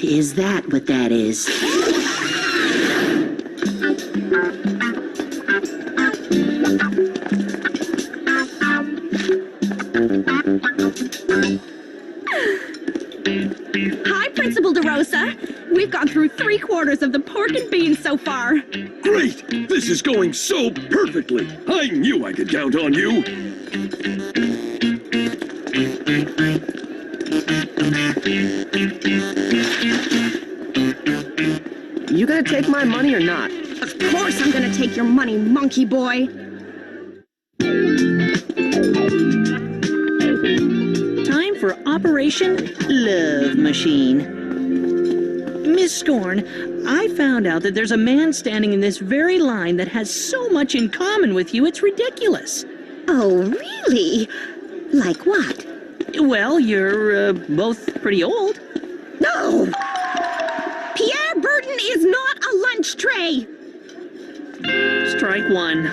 N: Is that what that is?
M: Hi, Principal DeRosa. We've gone through 3/4 of the pork and beans so far.
T: Great! This is going so perfectly. I knew I could count on you.
P: You gonna take my money or not?
M: Of course I'm gonna take your money, monkey boy.
K: Time for Operation Love Machine. Miss Scorn, I found out that there's a man standing in this very line that has so much in common with you, it's ridiculous.
M: Oh, really? Like what?
K: Well, you're both pretty old.
M: No! Pierre Burton is not a lunch tray!
K: Strike one.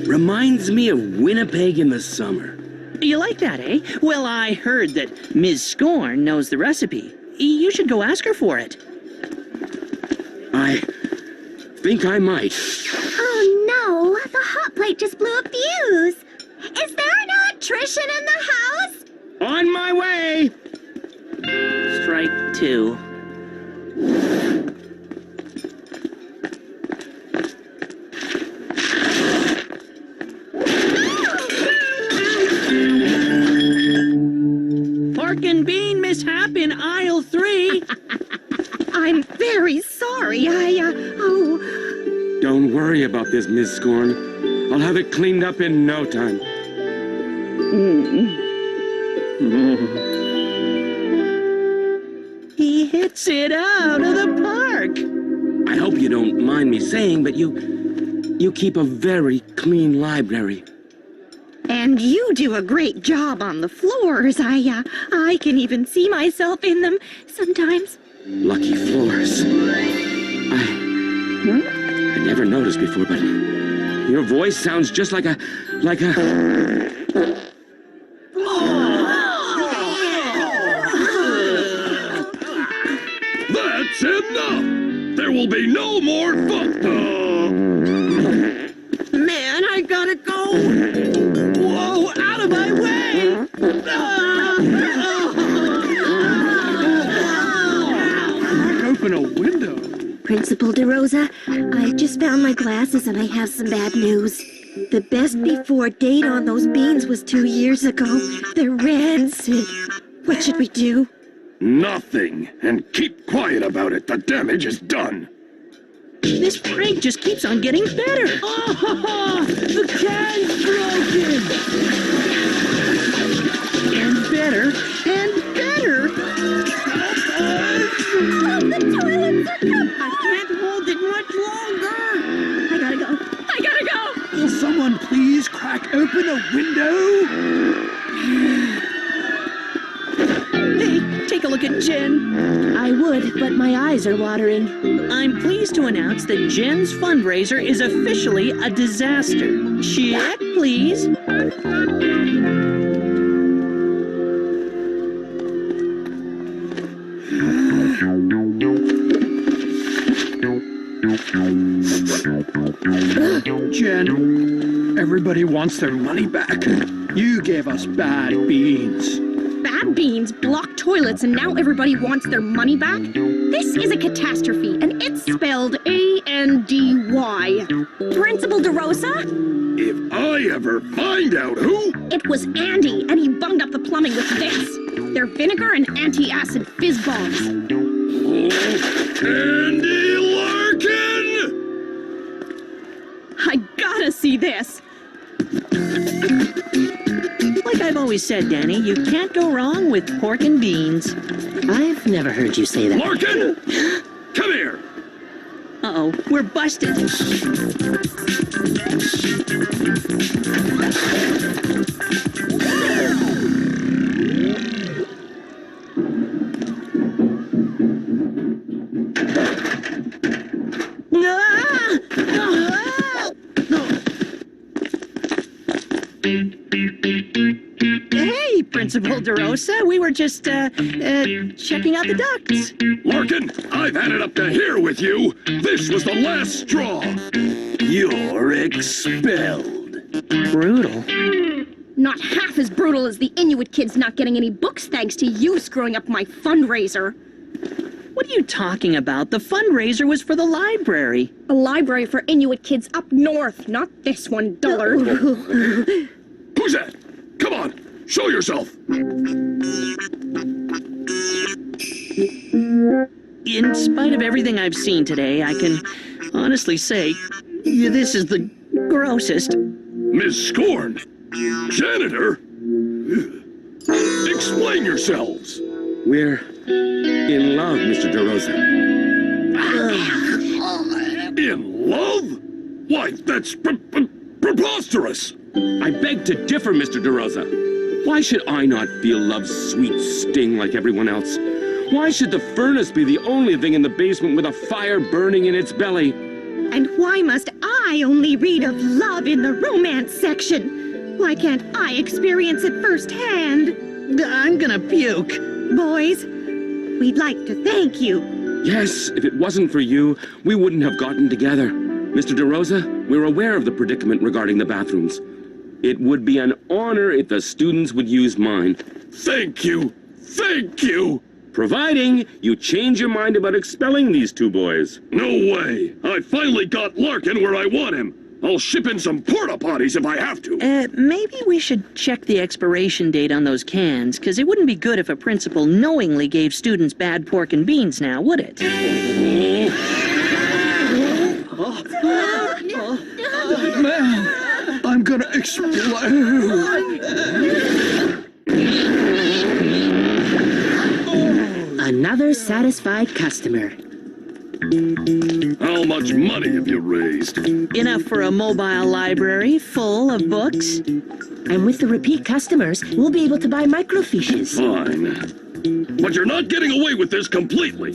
G: Reminds me of Winnipeg in the summer.
K: You like that, eh? Well, I heard that Ms. Scorn knows the recipe. You should go ask her for it.
G: I think I might.
B: Oh no, the hot plate just blew a fuse. Is there an electrician in the house?
G: On my way!
K: Strike two. Pork and bean mishap in aisle 3.
M: I'm very sorry.
G: Don't worry about this, Miss Scorn. I'll have it cleaned up in no time.
K: He hits it out of the park.
G: I hope you don't mind me saying, but you keep a very clean library.
M: And you do a great job on the floors. I can even see myself in them sometimes.
G: Lucky floors. I never noticed before, but your voice sounds just like a...
T: That's enough! There will be no more fun.
P: Man, I gotta go! Whoa, out of my way!
R: Open a window.
B: Principal DeRosa, I just found my glasses and I have some bad news. The best before date on those beans was 2 years ago. They're rancid. What should we do?
T: Nothing. And keep quiet about it. The damage is done.
K: This prank just keeps on getting better.
G: Oh, the can's broken!
K: And better, and better.
M: The toilets are coming! I can't hold it much longer. I gotta go. I gotta go!
R: Will someone please crack open a window?
K: Hey, take a look at Jen.
N: I would, but my eyes are watering.
K: I'm pleased to announce that Jen's fundraiser is officially a disaster. Check, please.
R: Jen, everybody wants their money back. You gave us bad beans.
M: Bad beans, blocked toilets, and now everybody wants their money back? This is a catastrophe, and it's spelled A-N-D-Y. Principal DeRosa?
T: If I ever find out who...
M: It was Andy, and he bunged up the plumbing with this. They're vinegar and anti-acid fizz bombs.
T: Andy Larkin!
M: I gotta see this.
K: Like I've always said, Danny, you can't go wrong with pork and beans.
N: I've never heard you say that.
T: Larkin! Come here!
K: Uh-oh, we're busted. Hey, Principal DeRosa, we were just, checking out the ducks.
T: Larkin, I've had it up to here with you. This was the last straw. You're expelled.
K: Brutal.
M: Not half as brutal as the Inuit kids not getting any books thanks to you screwing up my fundraiser.
K: What are you talking about? The fundraiser was for the library.
M: A library for Inuit kids up north, not this one, dullard.
T: Who's that? Come on, show yourself.
K: In spite of everything I've seen today, I can honestly say this is the grossest.
T: Miss Scorn, janitor, explain yourselves.
G: We're in love, Mr. DeRosa.
T: In love? Why, that's preposterous.
G: I beg to differ, Mr. DeRosa. Why should I not feel love's sweet sting like everyone else? Why should the furnace be the only thing in the basement with a fire burning in its belly?
M: And why must I only read of love in the romance section? Why can't I experience it firsthand?
K: I'm gonna puke.
M: Boys, we'd like to thank you.
G: Yes, if it wasn't for you, we wouldn't have gotten together. Mr. DeRosa, we're aware of the predicament regarding the bathrooms. It would be an honor if the students would use mine.
T: Thank you. Thank you.
G: Providing you change your mind about expelling these two boys.
T: No way. I finally got Larkin where I want him. I'll ship in some porta potties if I have to.
K: Maybe we should check the expiration date on those cans, because it wouldn't be good if a principal knowingly gave students bad pork and beans now, would it?
R: Man, I'm gonna explode.
N: Another satisfied customer.
T: How much money have you raised?
K: Enough for a mobile library full of books.
N: And with the repeat customers, we'll be able to buy microfiches.
T: Fine. But you're not getting away with this completely.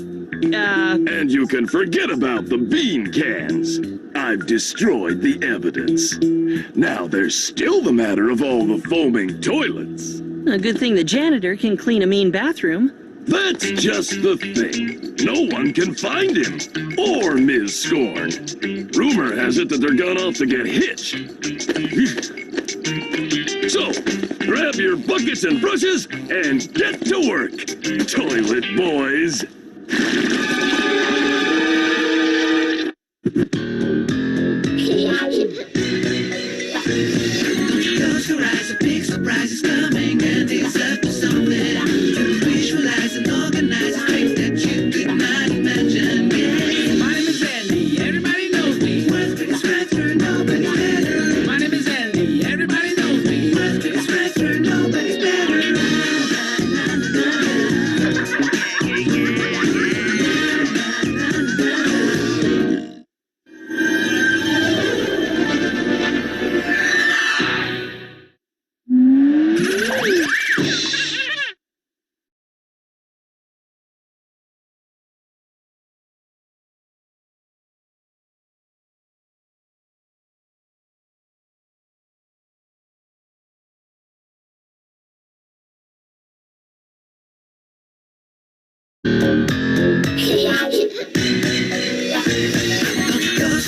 T: And you can forget about the bean cans. I've destroyed the evidence. Now there's still the matter of all the foaming toilets.
K: A good thing the janitor can clean a mean bathroom.
T: That's just the thing. No one can find him. Or Ms. Scorn. Rumor has it that they're gone off to get hitched. So, grab your buckets and brushes and get to work, toilet boys.
J: Close your eyes, a big surprise is coming, and it's up to something. Visualize and organize a strength that you could not imagine. Yeah. My name is Andy. Everybody Close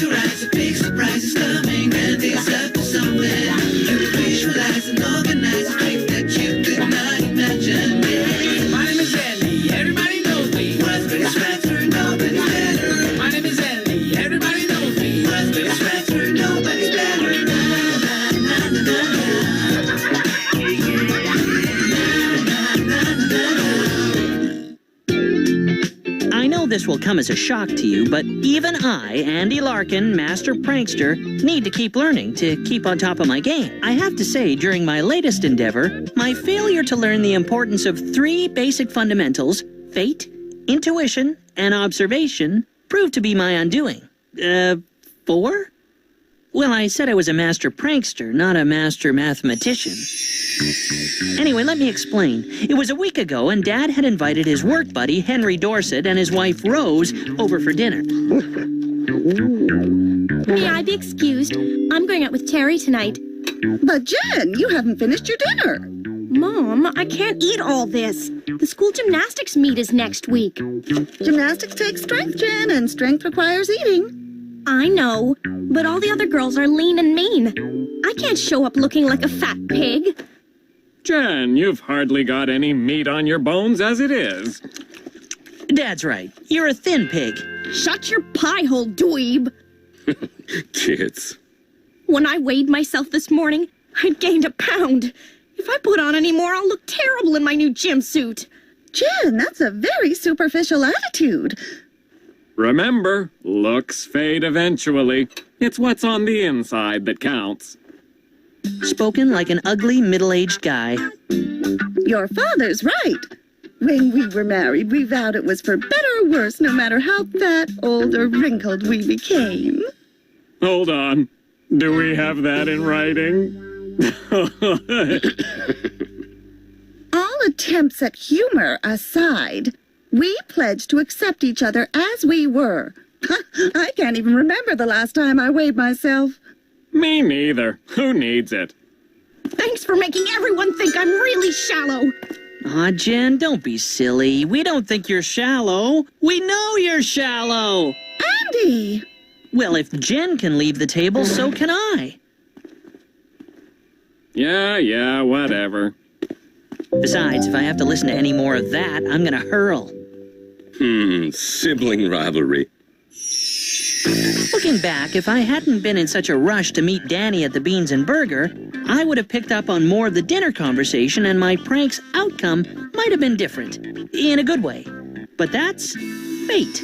J: your eyes, a big surprise is coming, and it's up to something. You will visualize and organize things that you could not imagine. My name is Ellie, everybody knows me. World's biggest factor, nobody's better. My name is Ellie, everybody knows me. World's biggest factor, nobody's better. Na, na, na, na, na, na.
K: I know this will come as a shock to you, but even I, Andy Larkin, master prankster, need to keep learning to keep on top of my game. I have to say, during my latest endeavor, my failure to learn the importance of 3 basic fundamentals, fate, intuition, and observation, proved to be my undoing. 4? Well, I said I was a master prankster, not a master mathematician. Anyway, let me explain. It was a week ago, and Dad had invited his work buddy, Henry Dorset, and his wife, Rose, over for dinner.
M: May I be excused? I'm going out with Terry tonight.
L: But Jen, you haven't finished your dinner.
M: Mom, I can't eat all this. The school gymnastics meet is next week.
L: Gymnastics takes strength, Jen, and strength requires eating.
M: I know, but all the other girls are lean and mean. I can't show up looking like a fat pig.
O: Jen, you've hardly got any meat on your bones as it is.
K: Dad's right. You're a thin pig.
M: Shut your pie hole, dweeb.
G: Kids.
M: When I weighed myself this morning, I'd gained a pound. If I put on any more, I'll look terrible in my new gym suit.
L: Jen, that's a very superficial attitude.
O: Remember, looks fade eventually. It's what's on the inside that counts.
K: Spoken like an ugly, middle-aged guy.
L: Your father's right. When we were married, we vowed it was for better or worse, no matter how fat, old, or wrinkled we became.
O: Hold on. Do we have that in writing?
L: All attempts at humor aside, we pledged to accept each other as we were. I can't even remember the last time I weighed myself.
O: Me neither. Who needs it?
M: Thanks for making everyone think I'm really shallow.
K: Aw, Jen, don't be silly. We don't think you're shallow. We know you're shallow.
L: Andy!
K: Well, if Jen can leave the table, so can I.
O: Yeah, whatever.
K: Besides, if I have to listen to any more of that, I'm gonna hurl.
G: Sibling rivalry.
K: Looking back, if I hadn't been in such a rush to meet Danny at the Beans and Burger, I would have picked up on more of the dinner conversation and my prank's outcome might have been different. In a good way. But that's fate.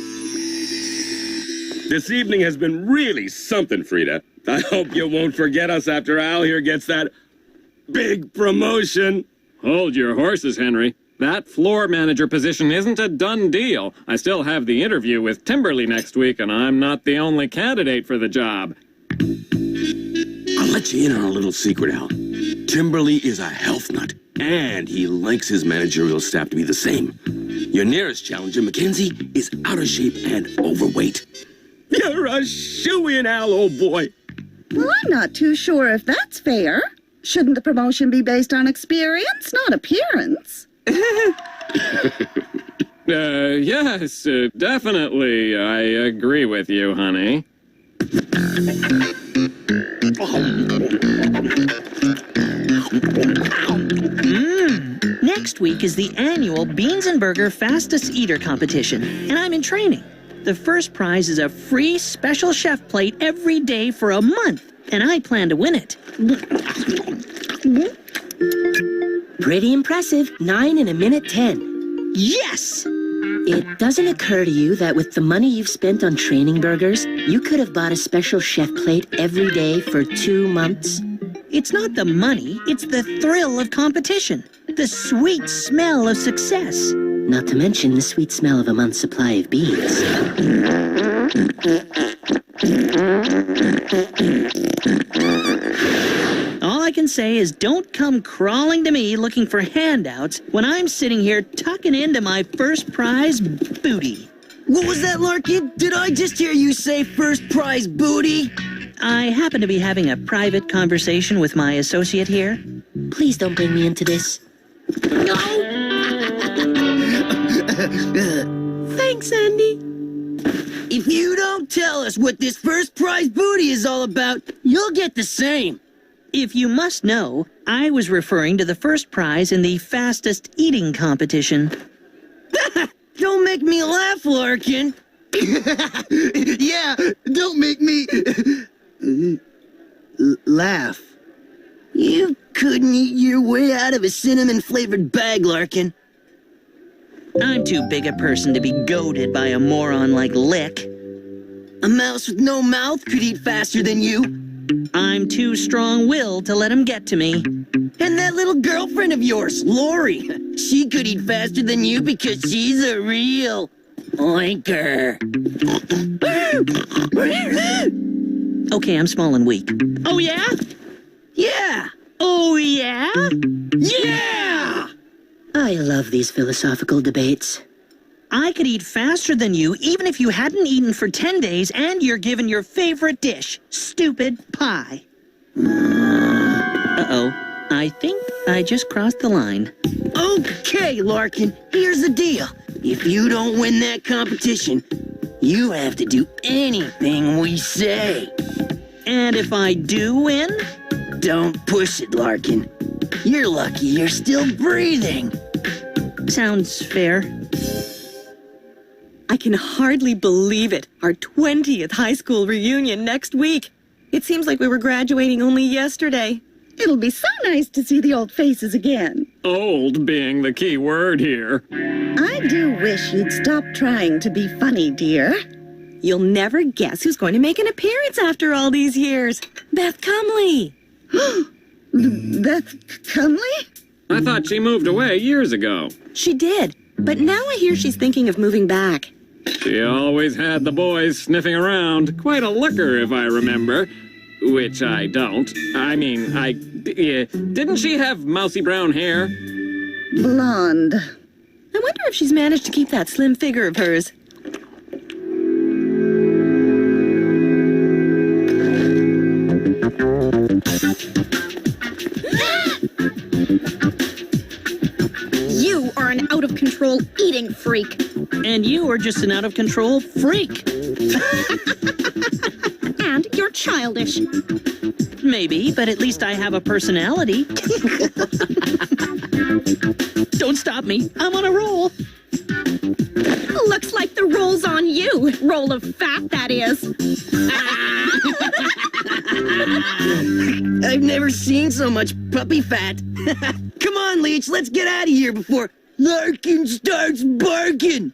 G: This evening has been really something, Frida. I hope you won't forget us after Al here gets that big promotion.
O: Hold your horses, Henry. That floor manager position isn't a done deal. I still have the interview with Timberly next week, and I'm not the only candidate for the job.
G: I'll let you in on a little secret, Al. Timberly is a health nut, and he likes his managerial staff to be the same. Your nearest challenger, Mackenzie, is out of shape and overweight. You're a shoo-in, Al, old boy.
L: Well, I'm not too sure if that's fair. Shouldn't the promotion be based on experience, not appearance?
O: Yes, definitely. I agree with you, honey.
K: Next week is the annual Beans and Burger Fastest Eater competition, and I'm in training. The first prize is a free special chef plate every day for a month, and I plan to win it.
N: Pretty impressive. 9 in a minute 10.
K: Yes!
N: It doesn't occur to you that with the money you've spent on training burgers, you could have bought a special chef plate every day for 2 months?
K: It's not the money, it's the thrill of competition. The sweet smell of success.
N: Not to mention the sweet smell of a month's supply of beans.
K: All I can say is don't come crawling to me looking for handouts when I'm sitting here tucking into my first prize booty.
Q: What was that, Larkin? Did I just hear you say first prize booty?
K: I happen to be having a private conversation with my associate here.
N: Please don't bring me into this.
Q: Thanks, Andy. If you don't tell us what this first prize booty is all about, you'll get the same.
K: If you must know, I was referring to the first prize in the fastest eating competition.
Q: Don't make me laugh, Larkin.
C: Yeah, don't make me
Q: laugh. You couldn't eat your way out of a cinnamon-flavored bag, Larkin.
K: I'm too big a person to be goaded by a moron like Lick.
Q: A mouse with no mouth could eat faster than you.
K: I'm too strong-willed to let him get to me.
Q: And that little girlfriend of yours, Lori, she could eat faster than you because she's a real oinker.
K: Okay, I'm small and weak.
Q: Oh, yeah? Yeah.
K: Oh, yeah?
Q: Yeah!
N: I love these philosophical debates.
K: I could eat faster than you even if you hadn't eaten for 10 days and you're given your favorite dish, stupid pie. Uh-oh. I think I just crossed the line.
Q: Okay, Larkin, here's the deal. If you don't win that competition, you have to do anything we say.
K: And if I do win?
Q: Don't push it, Larkin. You're lucky you're still breathing.
K: Sounds fair.
M: I can hardly believe it. Our 20th high school reunion next week. It seems like we were graduating only yesterday.
L: It'll be so nice to see the old faces again.
O: Old being the key word here.
L: I do wish you'd stop trying to be funny, dear.
M: You'll never guess who's going to make an appearance after all these years. Beth Cumley.
L: Beth Cumley?
O: I thought she moved away years ago.
M: She did, but now I hear she's thinking of moving back.
O: She always had the boys sniffing around. Quite a looker, if I remember. Which I don't. I mean, didn't she have mousy brown hair?
L: Blonde.
M: I wonder if she's managed to keep that slim figure of hers. You are an out-of-control eating freak.
K: And you are just an out-of-control freak.
M: And you're childish.
K: Maybe, but at least I have a personality. Don't stop me. I'm on a roll.
M: Looks like the roll's on you. Roll of fat, that is.
Q: I've never seen so much puppy fat. Come on, Leech, let's get out of here before Larkin starts barking.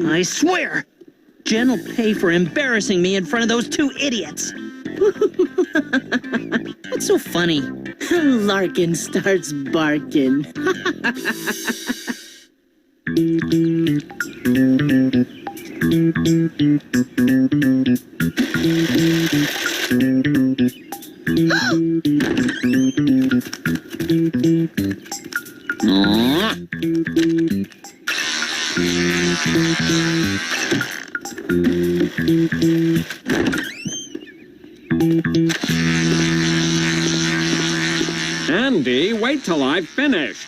K: I swear, Jen will pay for embarrassing me in front of those two idiots. What's so funny?
N: Larkin starts barking.
O: Andy, wait till I've finished.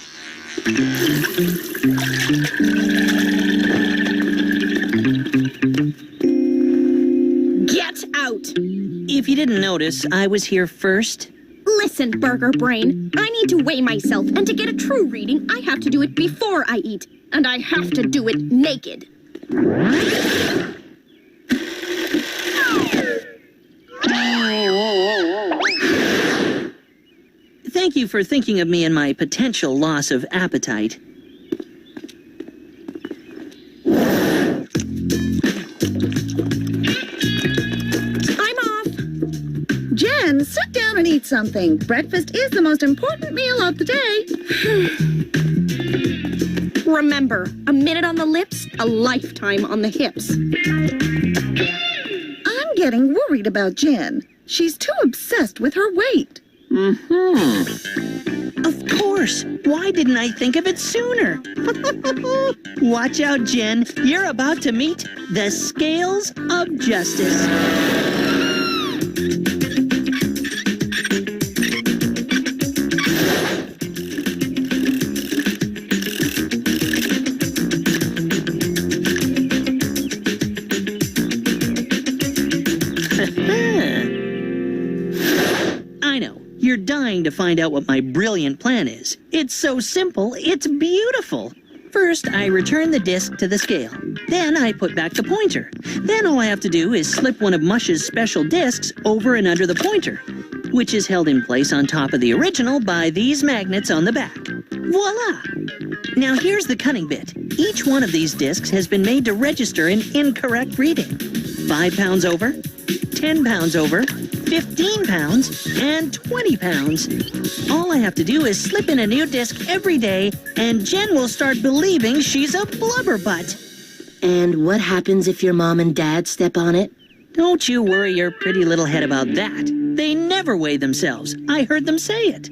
M: Get out!
K: If you didn't notice, I was here first.
M: Listen, Burger Brain. I need to weigh myself, and to get a true reading, I have to do it before I eat. And I have to do it naked.
K: Thank you for thinking of me and my potential loss of appetite.
M: I'm off.
L: Jen, sit down and eat something. Breakfast is the most important meal of the day.
M: Remember, a minute on the lips, a lifetime on the hips.
L: I'm getting worried about Jen. She's too obsessed with her weight.
K: Of course. Why didn't I think of it sooner? Watch out, Jen. You're about to meet the scales of justice. to find out what my brilliant plan is. It's so simple, it's beautiful. First, I return the disc to the scale. Then I put back the pointer. Then all I have to do is slip one of Mush's special discs over and under the pointer, which is held in place on top of the original by these magnets on the back. Voila! Now here's the cunning bit. Each one of these discs has been made to register an incorrect reading. 5 pounds over, 10 pounds over, 15 pounds, and 20 pounds. All I have to do is slip in a new disc every day, and Jen will start believing she's a blubberbutt.
N: And what happens if your mom and dad step on it?
K: Don't you worry your pretty little head about that. They never weigh themselves. I heard them say it.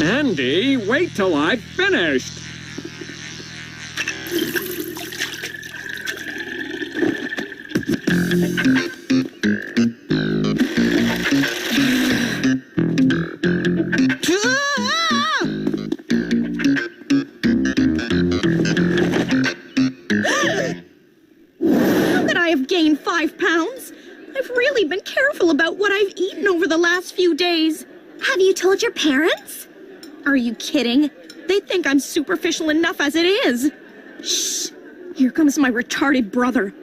O: Andy, wait till I've finished.
M: How could I have gained 5 pounds? I've really been careful about what I've eaten over the last few days.
D: Have you told your parents?
M: Are you kidding? They think I'm superficial enough as it is. Shh! Here comes my retarded brother.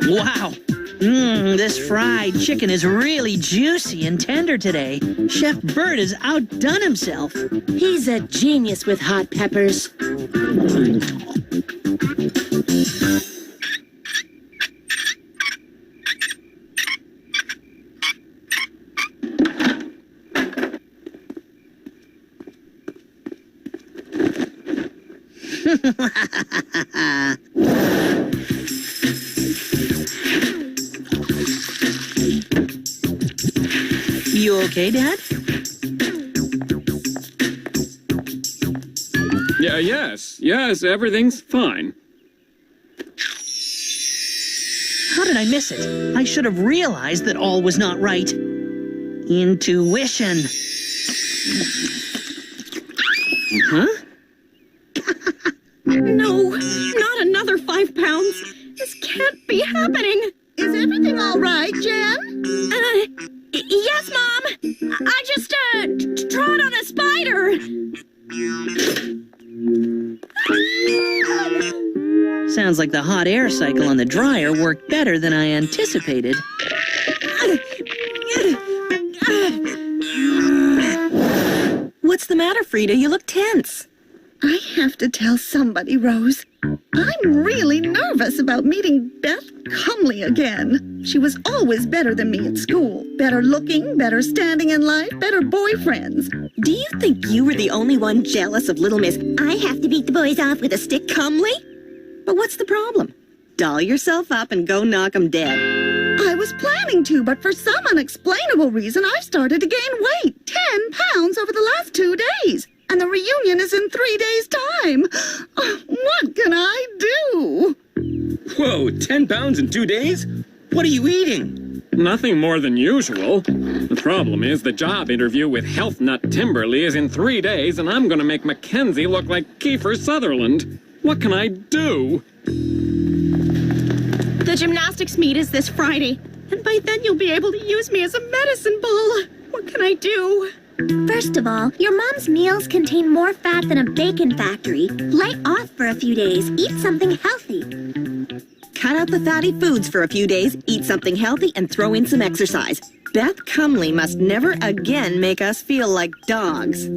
K: Wow! This fried chicken is really juicy and tender today. Chef Bert has outdone himself.
N: He's a genius with hot peppers.
K: You okay, Dad?
O: Yeah, yes, everything's fine.
K: How did I miss it? I should have realized that all was not right. Intuition. Huh?
M: No, not another 5 pounds. This can't be happening.
L: Is everything all right, Jen?
M: Yes, Mom. I just, trod on a spider.
K: Sounds like the hot air cycle on the dryer worked better than I anticipated.
M: What's the matter, Frida? You look tense.
L: I have to tell somebody, Rose. I'm really nervous about meeting Beth Cumley again. She was always better than me at school. Better looking, better standing in life, better boyfriends.
M: Do you think you were the only one jealous of little Miss I have to beat the boys off with a stick Cumley? But what's the problem? Doll yourself up and go knock 'em dead.
L: I was planning to, but for some unexplainable reason, I've started to gain weight. 10 pounds over the last 2 days. And the reunion is in 3 days' time. What can I do?
G: Whoa, 10 pounds in 2 days? What are you eating?
O: Nothing more than usual. The problem is the job interview with Health Nut Timberly is in 3 days, and I'm gonna make Mackenzie look like Kiefer Sutherland. What can I do?
M: The gymnastics meet is this Friday, and by then you'll be able to use me as a medicine ball. What can I do?
D: First of all, your mom's meals contain more fat than a bacon factory. Lay off for a few days. Eat something healthy.
M: Cut out the fatty foods for a few days, eat something healthy, and throw in some exercise. Beth Cumley must never again make us feel like dogs.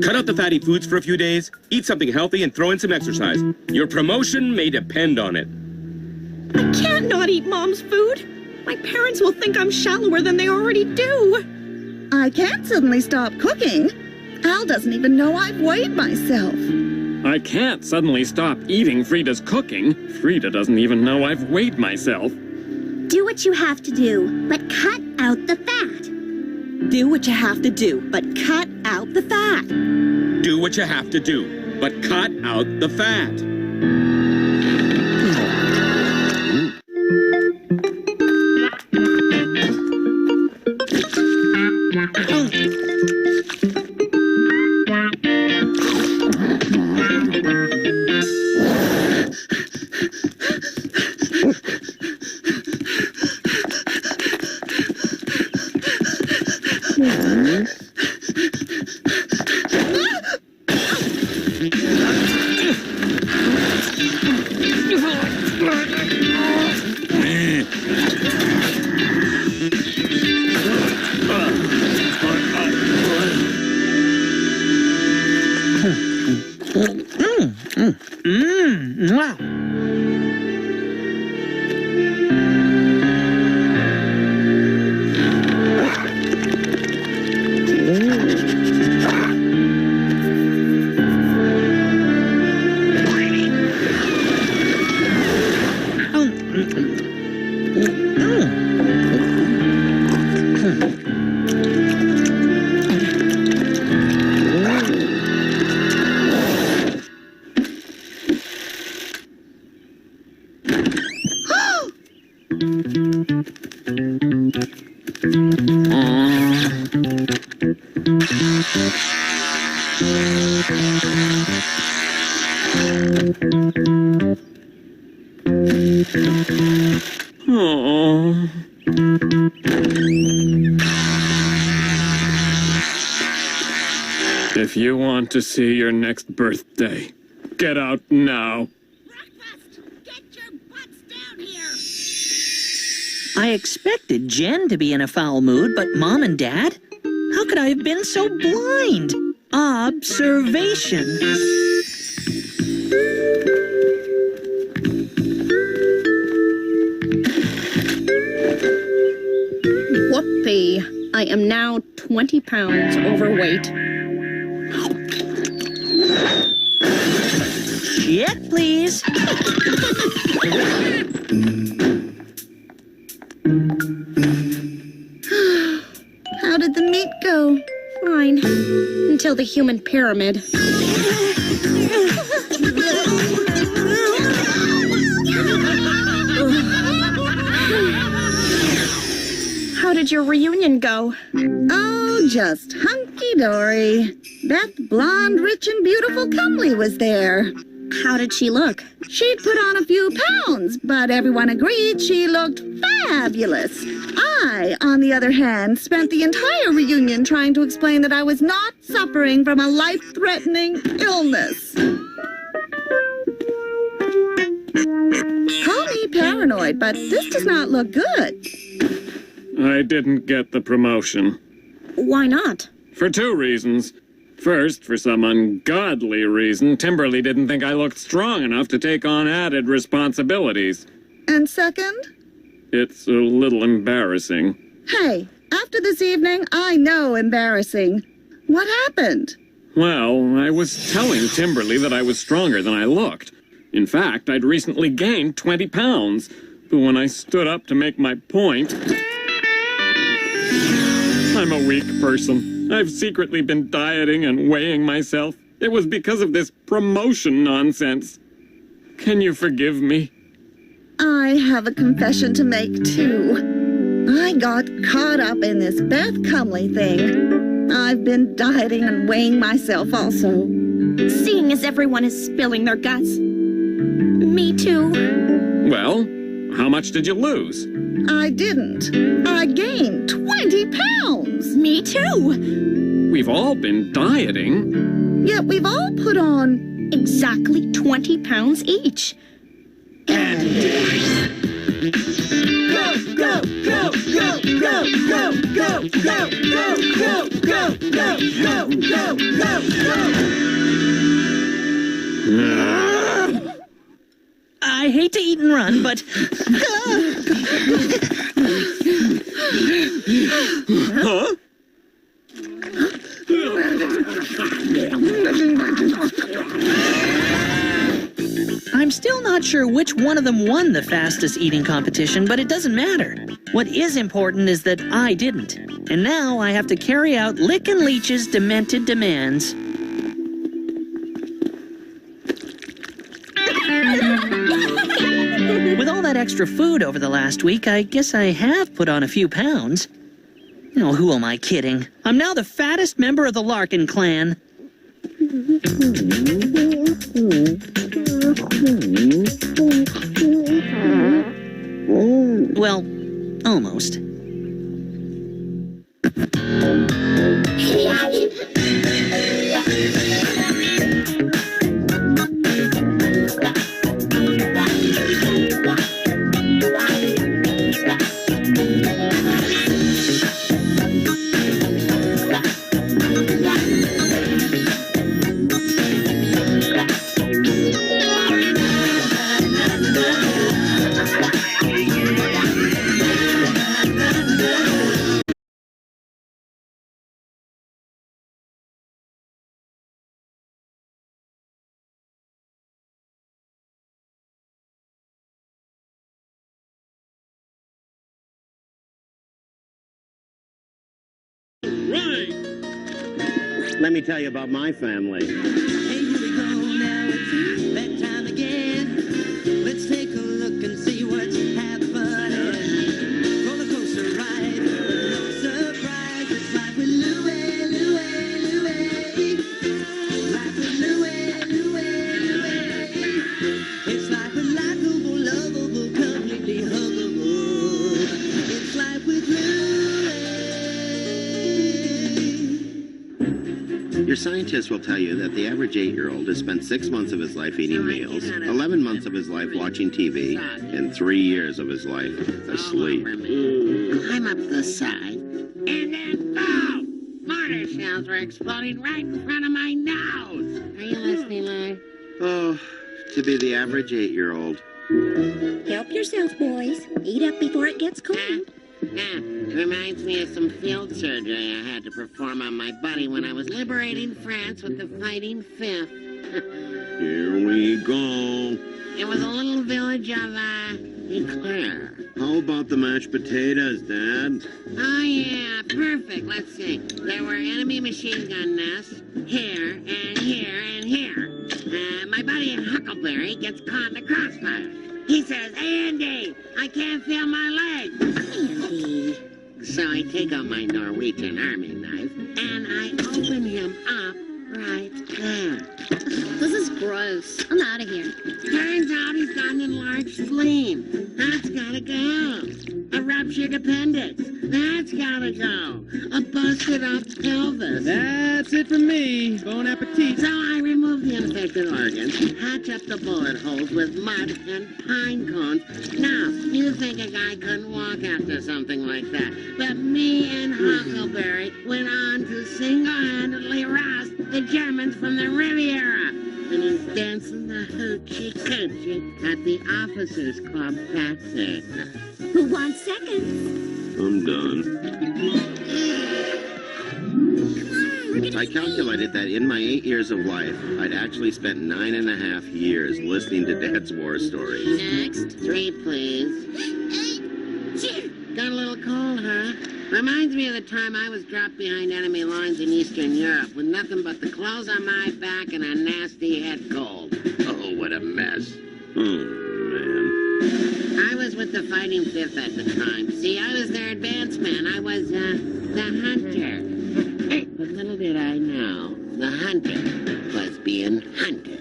G: Cut out the fatty foods for a few days, eat something healthy, and throw in some exercise. Your promotion may depend on it.
M: I can't not eat Mom's food. My parents will think I'm shallower than they already do.
L: I can't suddenly stop cooking. Al doesn't even know I've weighed myself.
O: I can't suddenly stop eating Frida's cooking. Frida doesn't even know I've weighed myself.
D: Do what you have to do, but cut out the fat.
K: Do what you have to do, but cut out the fat.
O: Do what you have to do, but cut out the fat.
K: Wow.
O: If you want to see your next birthday, get out now.
K: I expected Jen to be in a foul mood, but Mom and Dad? How could I have been so blind? Observation.
M: Whoopee. I am now 20 pounds overweight.
K: Check, please.
M: How did the meat go? Fine. Until the human pyramid. How did your reunion go?
L: Oh, just hunky-dory. That blonde, rich and beautiful comely was there.
M: How did she look?
L: She'd put on a few pounds, but everyone agreed she looked fabulous. I, on the other hand, spent the entire reunion trying to explain that I was not suffering from a life-threatening illness. Call me paranoid, but this does not look good.
O: I didn't get the promotion.
M: Why not?
O: For two reasons. First, for some ungodly reason, Timberly didn't think I looked strong enough to take on added responsibilities.
L: And second?
O: It's a little embarrassing.
L: Hey, after this evening, I know embarrassing. What happened?
O: Well, I was telling Timberly that I was stronger than I looked. In fact, I'd recently gained 20 pounds. But when I stood up to make my point... I'm a weak person. I've secretly been dieting and weighing myself. It was because of this promotion nonsense. Can you forgive me?
L: I have a confession to make, too. I got caught up in this Beth Cumley thing. I've been dieting and weighing myself also.
M: Seeing as everyone is spilling their guts. Me too.
O: Well, how much did you lose?
L: I didn't. I gained 20 pounds.
M: Me too.
O: We've all been dieting.
L: Yet we've all put on
M: exactly 20 pounds each.
J: And go, go, go, go, go, go, go, go, go, go, go, go, go, go, go.
K: I hate to eat and run, but...
O: Huh?
K: I'm still not not sure which one of them won the fastest eating competition, but it doesn't matter. What is important is that I didn't. And now I have to carry out Lick and Leech's demented demands. With all that extra food over the last week, I guess I have put on a few pounds. Oh, who am I kidding? I'm now the fattest member of the Larkin clan. Well, almost.
A: Let me tell you about my family.
J: Hey, here we go now, it's bedtime again. Let's take a look and see what's happening. Roller coaster ride, no surprise. It's life with Louie, Louie, Louie. Life with Louie, Louie, Louie. It's life with likable, lovable, completely huggable. It's life with Louie.
A: Your scientists will tell you that the average 8-year-old has spent 6 months of his life eating meals, 11 months of his life watching TV, and 3 years of his life asleep.
E: Climb up the side, and then boom! Mortar shells were exploding right in front of my nose. Are you listening, Louie?
A: Oh, to be the average 8-year-old.
B: Help yourself, boys. Eat up before it gets cold.
E: Reminds me of some field surgery I had to perform on my buddy when I was liberating France with the Fighting Fifth.
I: Here we go.
E: It was a little village of, Eclair.
I: How about the mashed potatoes, Dad?
E: Oh, yeah, perfect. Let's see. There were enemy machine gun nests here and here and here. My buddy Huckleberry gets caught in the crossfire. He says, Andy, I can't feel my legs. Andy. So I take out my Norwegian army knife, and I open him up right there.
B: This is gross. I'm out of here.
E: Turns out he's got an enlarged spleen. That's gotta go. A ruptured appendix. That's gotta go. A busted up pelvis.
S: That's it for me. Bon appetit.
E: So I remove the infected organs, patch up the bullet holes with mud and pine cones. Now, you think a guy couldn't walk after something like that. But me and Huckleberry went on to single-handedly roust the Germans from the Riviera. And he's dancing the hoochie coochie at the officers' club taxi.
B: Who wants seconds?
I: I'm done.
A: I calculated that in my 8 years of life, I'd actually spent 9.5 years listening to Dad's war stories.
E: Next. 3, please. Got a little cold, huh? Reminds me of the time I was dropped behind enemy lines in Eastern Europe with nothing but the clothes on my back and a nasty head cold.
A: Oh, what a mess.
I: Oh, man.
E: I was with the Fighting Fifth at the time. See, I was their advance man. I was, the hunter. But little did I know, the hunter was being hunted.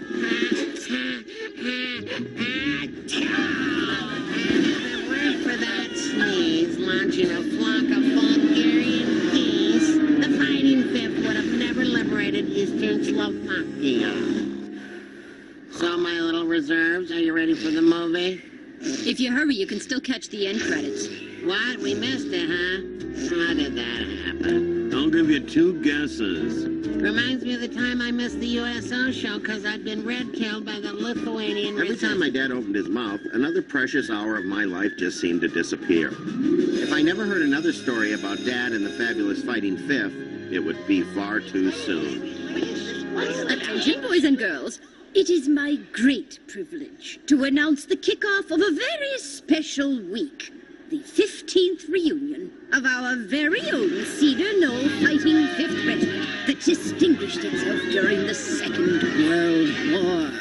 E: For that sneeze, launching a flock of Bulgarian geese, the Fighting Fifth would have never liberated Eastern Slovakia. So, my little reserves, are you ready for the movie?
B: If you hurry, you can still catch the end credits.
E: What? We missed it, huh? How did that happen?
I: I'll give you 2 guesses.
E: Reminds me of the time I missed the USO show because I'd been red-tailed by the Lithuanian
A: Every time my dad opened his mouth, another precious hour of my life just seemed to disappear. If I never heard another story about Dad and the fabulous Fighting Fifth, it would be far too soon.
B: Attention, boys and girls.
V: It is my great privilege to announce the kickoff of a very special week. The 15th reunion of our very own Cedar Knoll Fighting 5th Regiment that distinguished itself during the Second World War.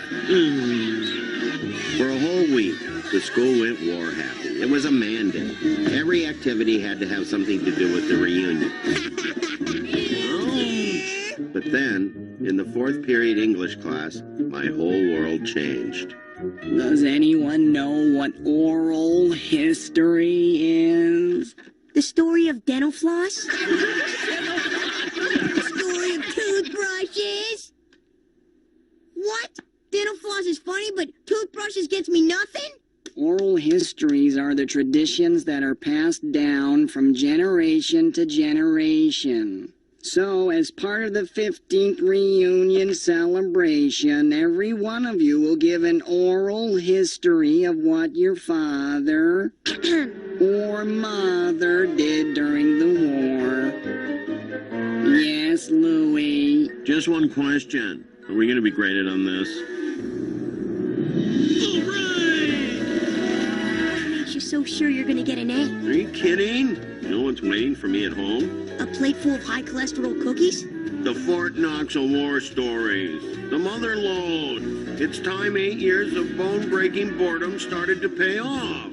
A: For a whole week, the school went war happy. It was a mandate. Every activity had to have something to do with the reunion. But then, in the 4th period English class, my whole world changed.
F: Does anyone know what oral history is?
M: The story of dental floss?
V: The story of toothbrushes?
M: What? Dental floss is funny, but toothbrushes gets me nothing?
F: Oral histories are the traditions that are passed down from generation to generation. So, as part of the 15th reunion celebration, every one of you will give an oral history of what your father or mother did during the war. Yes, Louie?
I: Just one question. Are we going to be graded on this?
M: What makes you so sure you're gonna get an A?
I: Are you kidding? You know what's waiting for me at home?
M: A plate full of high cholesterol cookies?
I: The Fort Knox war stories. The mother lode. It's time 8 years of bone-breaking boredom started to pay off.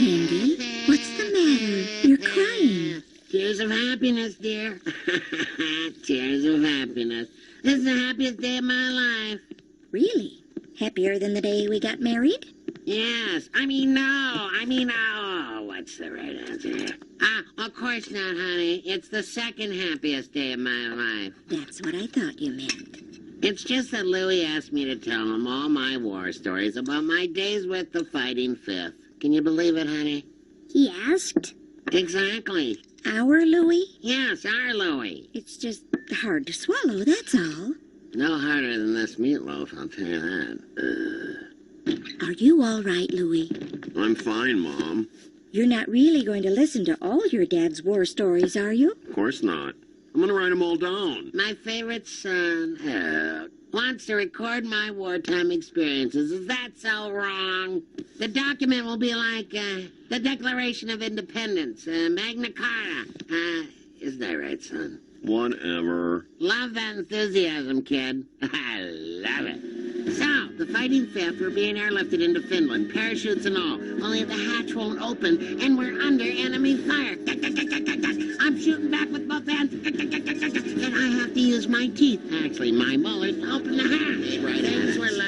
M: Andy, what's the matter? You're crying.
E: Tears of happiness, dear. Tears of happiness. This is the happiest day of my life.
M: Really? Happier than the day we got married?
E: Yes. What's the right answer here? Of course not, honey. It's the second happiest day of my life.
M: That's what I thought you meant.
E: It's just that Louie asked me to tell him all my war stories about my days with the Fighting Fifth. Can you believe it, honey?
M: He asked?
E: Exactly.
M: Our Louie?
E: Yes, our Louie.
M: It's just hard to swallow, that's all.
E: No harder than this meatloaf, I'll tell you that.
M: Are you all right, Louie?
I: I'm fine, Mom.
M: You're not really going to listen to all your dad's war stories, are you?
I: Of course not. I'm gonna write them all down.
E: My favorite son wants to record my wartime experiences. Is that so wrong? The document will be like the Declaration of Independence, Magna Carta. Isn't that right, son?
I: Whatever.
E: Love that enthusiasm, kid. I love it. So, the Fighting Fifth were being airlifted into Finland, parachutes and all. Only the hatch won't open, and we're under enemy fire. I'm shooting back with both hands, and I have to use my teeth, actually my molars, to open the hatch. Right,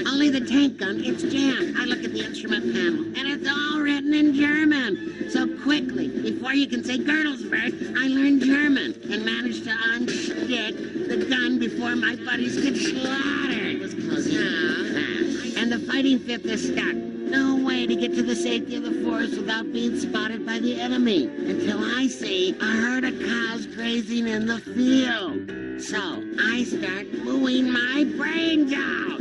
E: only the tank gun, it's jammed. I look at the instrument panel, and it's all written in German. So quickly, before you can say Girdlesburg, I learned German and managed to unstick the gun before my buddies get slaughtered. And the Fighting Fifth is stuck. No way to get to the safety of the forest without being spotted by the enemy. Until I see a herd of cows grazing in the field. So I start mooing my brains out.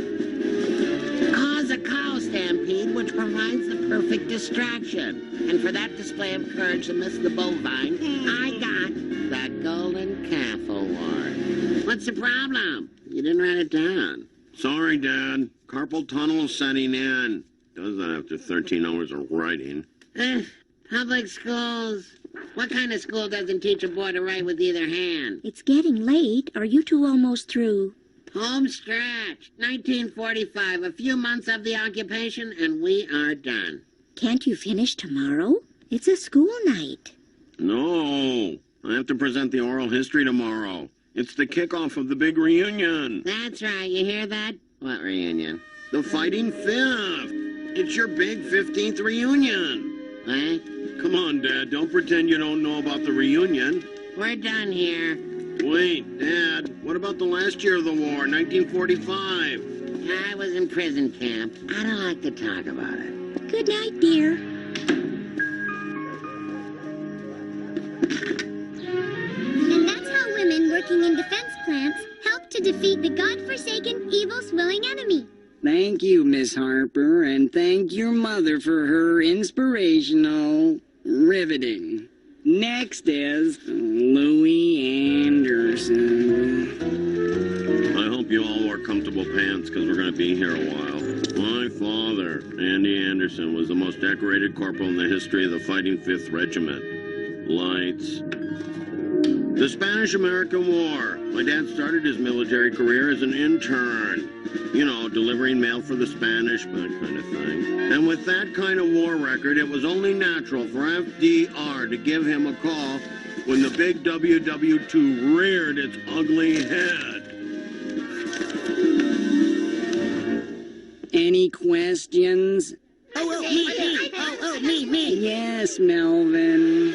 E: Cause a cow stampede, which provides the perfect distraction. And for that display of courage amidst the bovine, I got the Golden Calf Award. What's the problem? You didn't write it down.
I: Sorry, Dad. Carpal tunnel setting in. Does that after 13 hours of writing.
E: Public schools. What kind of school doesn't teach a boy to write with either hand?
M: It's getting late. Are you two almost through?
E: Home stretch. 1945. A few months of the occupation, and we are done.
M: Can't you finish tomorrow? It's a school night.
I: No. I have to present the oral history tomorrow. It's the kickoff of the big reunion.
E: That's right. You hear that? What reunion?
I: The Fighting Fifth. It's your big 15th reunion.
E: What?
I: Come on, Dad. Don't pretend you don't know about the reunion.
E: We're done here.
I: Wait, Dad. What about the last year of the war, 1945?
E: I was in prison camp. I don't like to talk about it.
M: Good night, dear.
D: And that's how women working in defense plants help to defeat the godforsaken, evil-swilling enemy.
F: Thank you, Miss Harper, and thank your mother for her inspirational riveting. Next is Louie Anderson.
I: you all wore comfortable pants, because we're going to be here a while. My father, Andy Anderson, was the most decorated corporal in the history of the Fighting 5th Regiment. Lights. The Spanish-American War. My dad started his military career as an intern. You know, delivering mail for the Spanish, that kind of thing. And with that kind of war record, it was only natural for FDR to give him a call when the big WW2 reared its ugly head.
F: Any questions?
H: Me.
F: Yes, Melvin.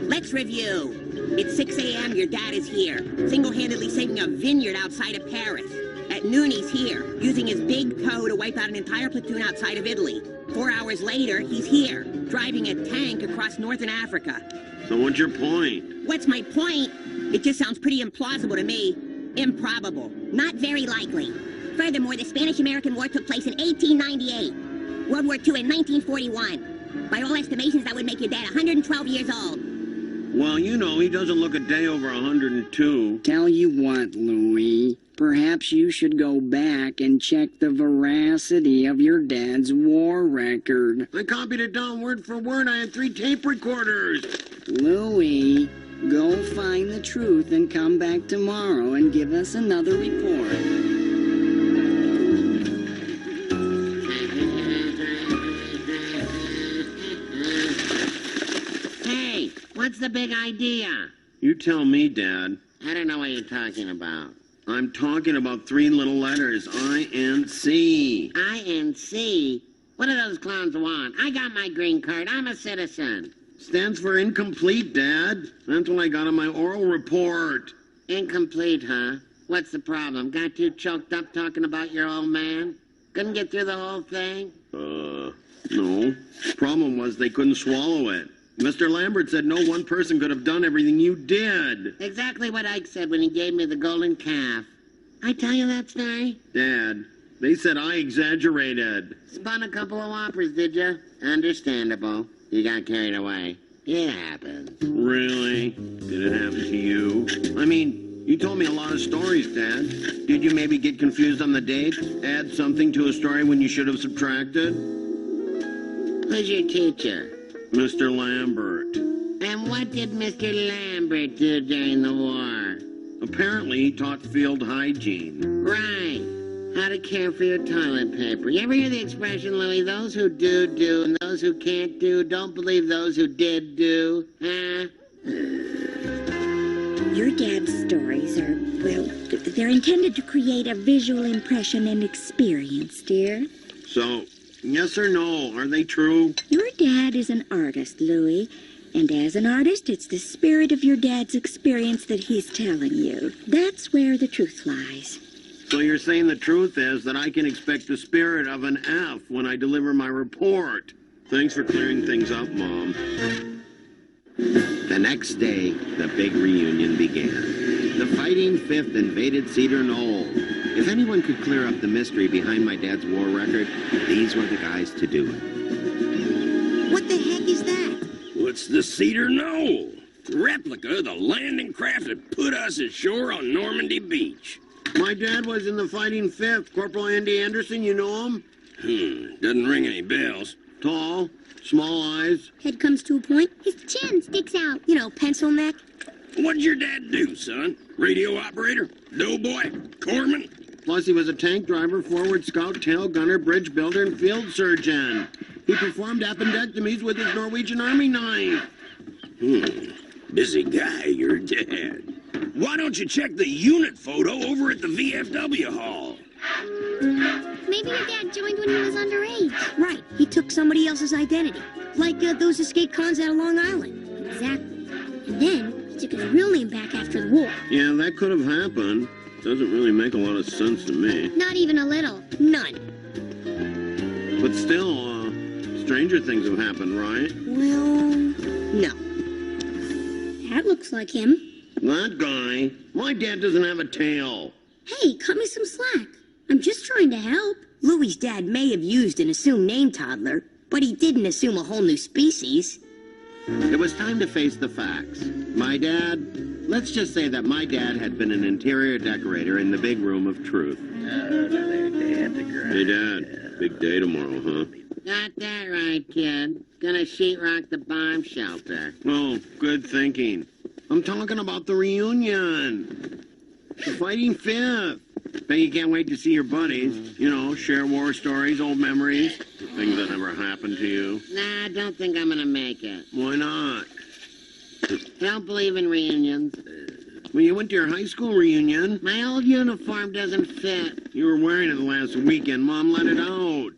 H: Let's review. It's 6 a.m. Your dad is here, single-handedly saving a vineyard outside of Paris. At noon, he's here, using his big toe to wipe out an entire platoon outside of Italy. 4 hours later, he's here, driving a tank across northern Africa.
I: So what's your point?
H: What's my point? It just sounds pretty implausible to me. Improbable.
B: Not very likely. Furthermore, the Spanish-American War took place in 1898. World War II in 1941. By all estimations, that would make your dad 112 years old.
I: Well, you know, he doesn't look a day over 102.
F: Tell you what, Louie. Perhaps you should go back and check the veracity of your dad's war record.
I: I copied it down word for word. I had 3 tape recorders.
F: Louie, go find the truth and come back tomorrow and give us another report.
E: Hey, what's the big idea?
I: You tell me, Dad.
E: I don't know what you're talking about.
I: I'm talking about 3 little letters, I-N-C.
E: I-N-C? What do those clowns want? I got my green card. I'm a citizen.
I: Stands for incomplete, Dad. That's what I got on my oral report.
E: Incomplete, huh? What's the problem? Got too choked up talking about your old man? Couldn't get through the whole thing?
I: No. Problem was they couldn't swallow it. Mr. Lambert said no one person could have done everything you did.
E: Exactly what Ike said when he gave me the golden calf. I tell you that story?
I: Dad, they said I exaggerated.
E: Spun a couple of whoppers, did you? Understandable. You got carried away. It happens.
I: Really? Did it happen to you? I mean, you told me a lot of stories, Dad. Did you maybe get confused on the date? Add something to a story when you should have subtracted?
E: Who's your teacher?
I: Mr. Lambert.
E: And what did Mr. Lambert do during the war?
I: Apparently, he taught field hygiene.
E: Right. How to care for your toilet paper. You ever hear the expression, Louie, those who do, do, and those who can't do, don't believe those who did do? Huh?
B: Your dad's stories are, well, they're intended to create a visual impression and experience, dear.
I: So, yes or no, are they true?
B: Your dad is an artist, Louie. And as an artist, it's the spirit of your dad's experience that he's telling you. That's where the truth lies.
I: So you're saying the truth is that I can expect the spirit of an F when I deliver my report. Thanks for clearing things up, Mom. The next day, the big reunion began. The Fighting 5th invaded Cedar Knoll. If anyone could clear up the mystery behind my dad's war record, these were the guys to do it.
H: What the heck is that?
T: What's the Cedar Knoll? Replica of the landing craft that put us ashore on Normandy Beach.
I: My dad was in the Fighting 5th. Corporal Andy Anderson, you know him?
T: Doesn't ring any bells.
I: Tall, small eyes.
B: Head comes to a point, his chin sticks out. You know, pencil neck.
T: What'd your dad do, son? Radio operator? Doughboy? Corpsman?
I: Plus, he was a tank driver, forward scout, tail gunner, bridge builder, and field surgeon. He performed appendectomies with his Norwegian Army knife.
T: Busy guy, your dad. Why don't you check the unit photo over at the VFW hall?
D: Maybe your dad joined when he was underage.
M: Right. He took somebody else's identity. Like those escape cons out of Long Island.
D: Exactly. And then he took his real name back after the war.
I: Yeah, that could have happened. Doesn't really make a lot of sense to me.
D: Not even a little.
M: None.
I: But still, stranger things have happened, right?
M: Well, no.
D: That looks like him.
I: That guy? My dad doesn't have a tail.
D: Hey, cut me some slack. I'm just trying to help.
M: Louie's dad may have used an assumed name toddler, but he didn't assume a whole new species.
A: It was time to face the facts. My dad Let's just say that my dad had been an interior decorator in the big room of truth. Hey, Dad. Big day tomorrow, huh?
E: Got that right, kid. Gonna sheetrock the bomb shelter.
A: Oh, good thinking. I'm talking about the reunion. The Fighting Fifth. Bet you can't wait to see your buddies. You know, share war stories, old memories, things that never happened to you.
E: Nah, I don't think I'm gonna make it.
A: Why not?
E: Don't believe in reunions.
A: Well, you went to your high school reunion.
E: My old uniform doesn't fit.
A: You were wearing it last weekend. Mom let it out.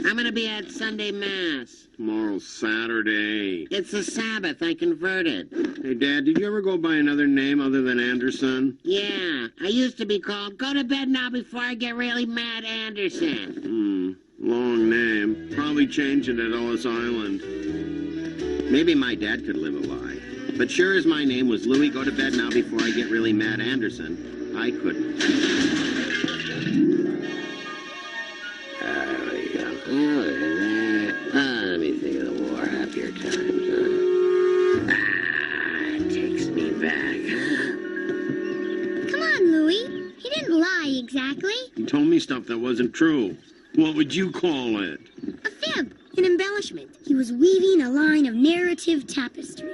E: I'm gonna be at Sunday Mass.
A: Tomorrow's Saturday.
E: It's the Sabbath. I converted.
A: Hey, Dad, did you ever go by another name other than Anderson?
E: Yeah, I used to be called Go to Bed Now Before I Get Really Mad Anderson.
A: Long name. Probably changed it at Ellis Island. Maybe my dad could live a lie. But sure as my name was Louie Go to Bed Now Before I Get Really Mad Anderson, I couldn't. There we go. Let me think of the war. Happier times, huh? It takes me back.
D: Come on, Louie. He didn't lie exactly.
A: He told me stuff that wasn't true. What would you call it?
D: A fib. An embellishment. He was weaving a line of narrative tapestry.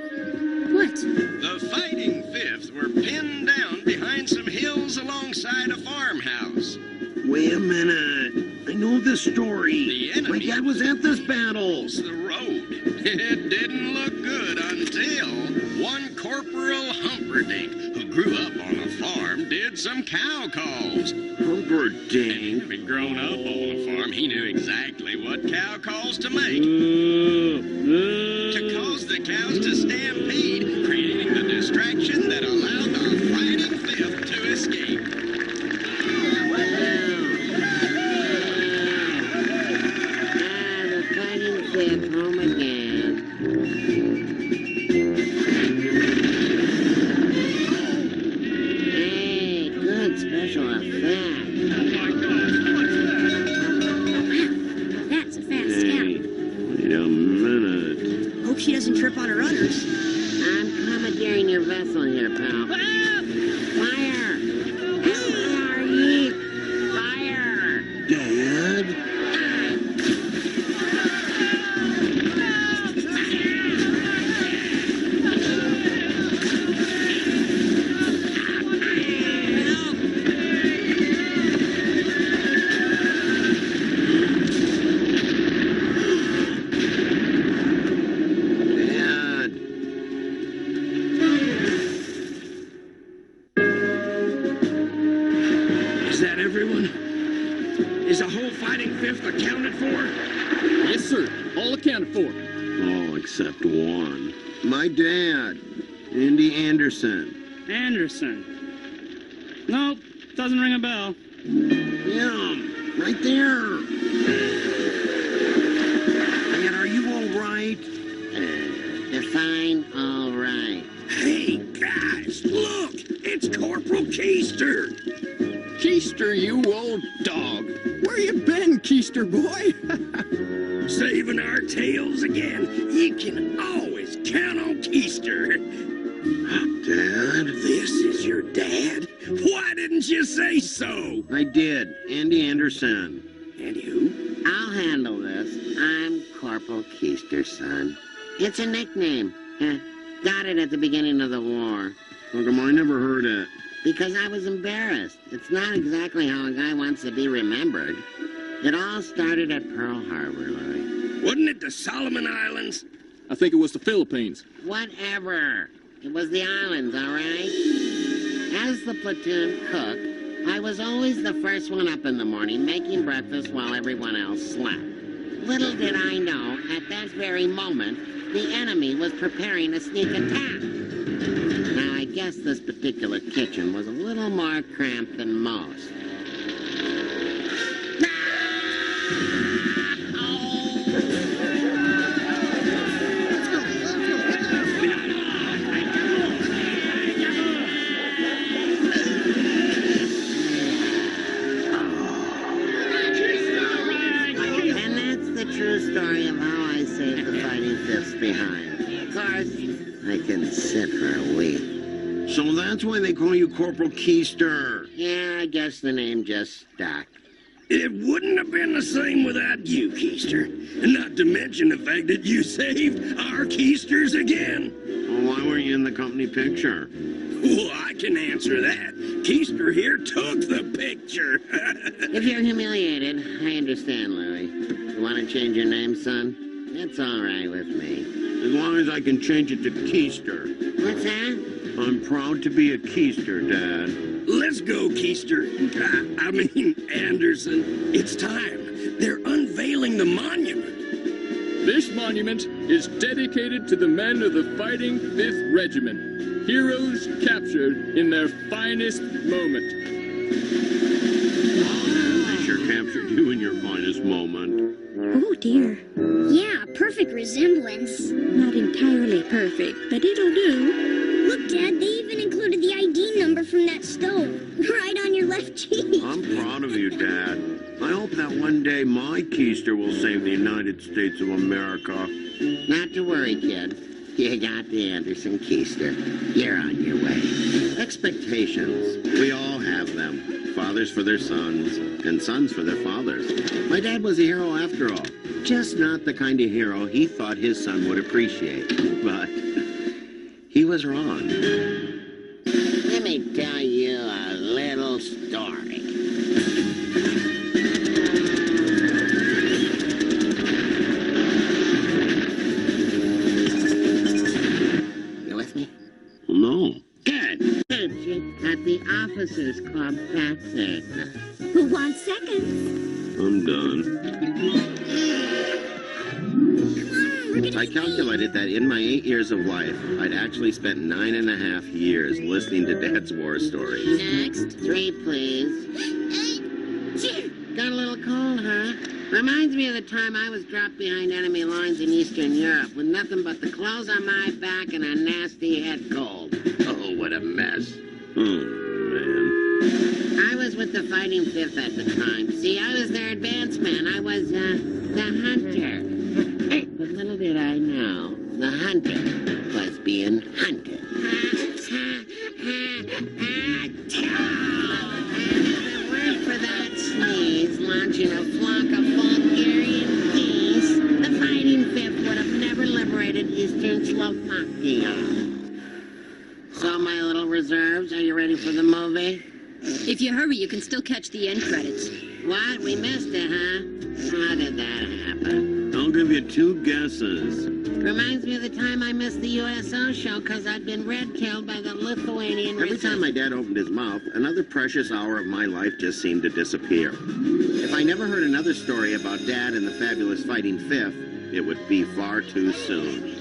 D: What?
I: The Fighting Fifth were pinned down behind some hills alongside a farmhouse.
A: Wait a minute. I know this story.
I: The enemy
A: My dad was at this battle.
I: The road. It didn't look good until one Corporal Humperdinck, who grew up on a farm, did some cow calls.
A: Humperdinck?
I: Having grown up on a farm, he knew exactly what cow calls to make. To cause the cows to stampede, creating the distraction that allowed the Fighting Fifth to escape.
E: The Fighting Fifth home again. Hey, good special effect.
M: That's a fast
A: Hey,
M: scout.
A: wait a minute.
M: Hope she doesn't trip on her runners.
E: I'm commandeering your vessel here, pal. Fire! How are ye? Fire!
A: Dad?
C: Is that everyone? Is the whole Fighting Fifth accounted for?
O: Yes, sir. All accounted for.
A: All except one. My dad, Andy Anderson.
S: Anderson. Nope, doesn't ring a bell.
A: Him, right there. Dad, are you all right?
E: Define all right.
C: Hey, guys, look! It's Corporal Keister.
R: Keister, you old dog. Where you been, Keister boy?
C: Saving our tails again. You can always count on Keister.
A: Dad?
C: This is your dad? Why didn't you say so?
A: I did. Andy Anderson.
C: Andy who?
E: I'll handle this. I'm Corporal Keister's son. It's a nickname. Got it at the beginning of the war.
A: How come I never heard it?
E: Because I was embarrassed. It's not exactly how a guy wants to be remembered. It all started at Pearl Harbor, Louie.
C: Wasn't it the Solomon Islands?
O: I think it was the Philippines.
E: Whatever. It was the islands, all right? As the platoon cook, I was always the first one up in the morning, making breakfast while everyone else slept. Little did I know, at that very moment, the enemy was preparing a sneak attack. Now, I guess this particular kitchen was a little more cramped than most. And that's the true story of how I saved the Fighting Fifths behind. Of course, I can sit for a week.
A: So that's That's why they call you Corporal Keister.
E: Yeah, I guess the name just stuck.
C: It wouldn't have been the same without you, Keister. And not to mention the fact that you saved our Keisters again.
A: Well, why weren't you in the company picture?
C: Well, I can answer that. Keister here took the picture.
E: If you're humiliated, I understand, Louie. You want to change your name, son? That's all right with me.
A: As long as I can change it to Keister.
E: What's that?
A: I'm proud to be a Keister, Dad.
C: Let's go, Keister. I mean, Anderson. It's time. They're unveiling the monument.
P: This monument is dedicated to the men of the Fighting 5th Regiment, heroes captured in their finest moment.
A: They sure captured you in your finest moment.
B: Oh, dear.
D: Yeah, perfect resemblance.
B: Not entirely perfect, but it'll do.
D: Look, Dad, they even included the ID number from that stove. Right on your left cheek.
A: I'm proud of you, Dad. I hope that one day my Keister will save the United States of America.
E: Not to worry, kid. You got the Anderson Keister. You're on your way.
A: Expectations. We all have them. Fathers for their sons, and sons for their fathers. My dad was a hero after all. Just not the kind of hero he thought his son would appreciate. But he was wrong.
E: Let me tell you a little story. You with me?
A: No.
E: Good. At the Officers Club, that's it.
B: Who wants seconds?
A: I'm done. I calculated that in my 8 years of life, I'd actually spent 9.5 years listening to Dad's war stories.
E: Next. 3, please. Got a little cold, huh? Reminds me of the time I was dropped behind enemy lines in Eastern Europe with nothing but the clothes on my back and a nasty head cold.
A: Oh, what a mess. Oh, man.
E: I was with the Fighting 5th at the time. See, I was their advance man. I was, the hunter. But little did I know, the hunter was being hunted. If it weren't for that sneeze launching a flock of Bulgarian geese, the Fighting 5th would have never liberated Eastern Slovakia. So, my little reserves, are you ready for the movie?
V: If you hurry, you can still catch the end credits.
E: What? We missed it, huh? How did that happen?
A: I'll give you 2 guesses.
E: Reminds me of the time I missed the USO show because I'd been red-tailed by the Lithuanian...
A: Every time my dad opened his mouth, another precious hour of my life just seemed to disappear. If I never heard another story about Dad and the fabulous Fighting 5th, it would be far too soon.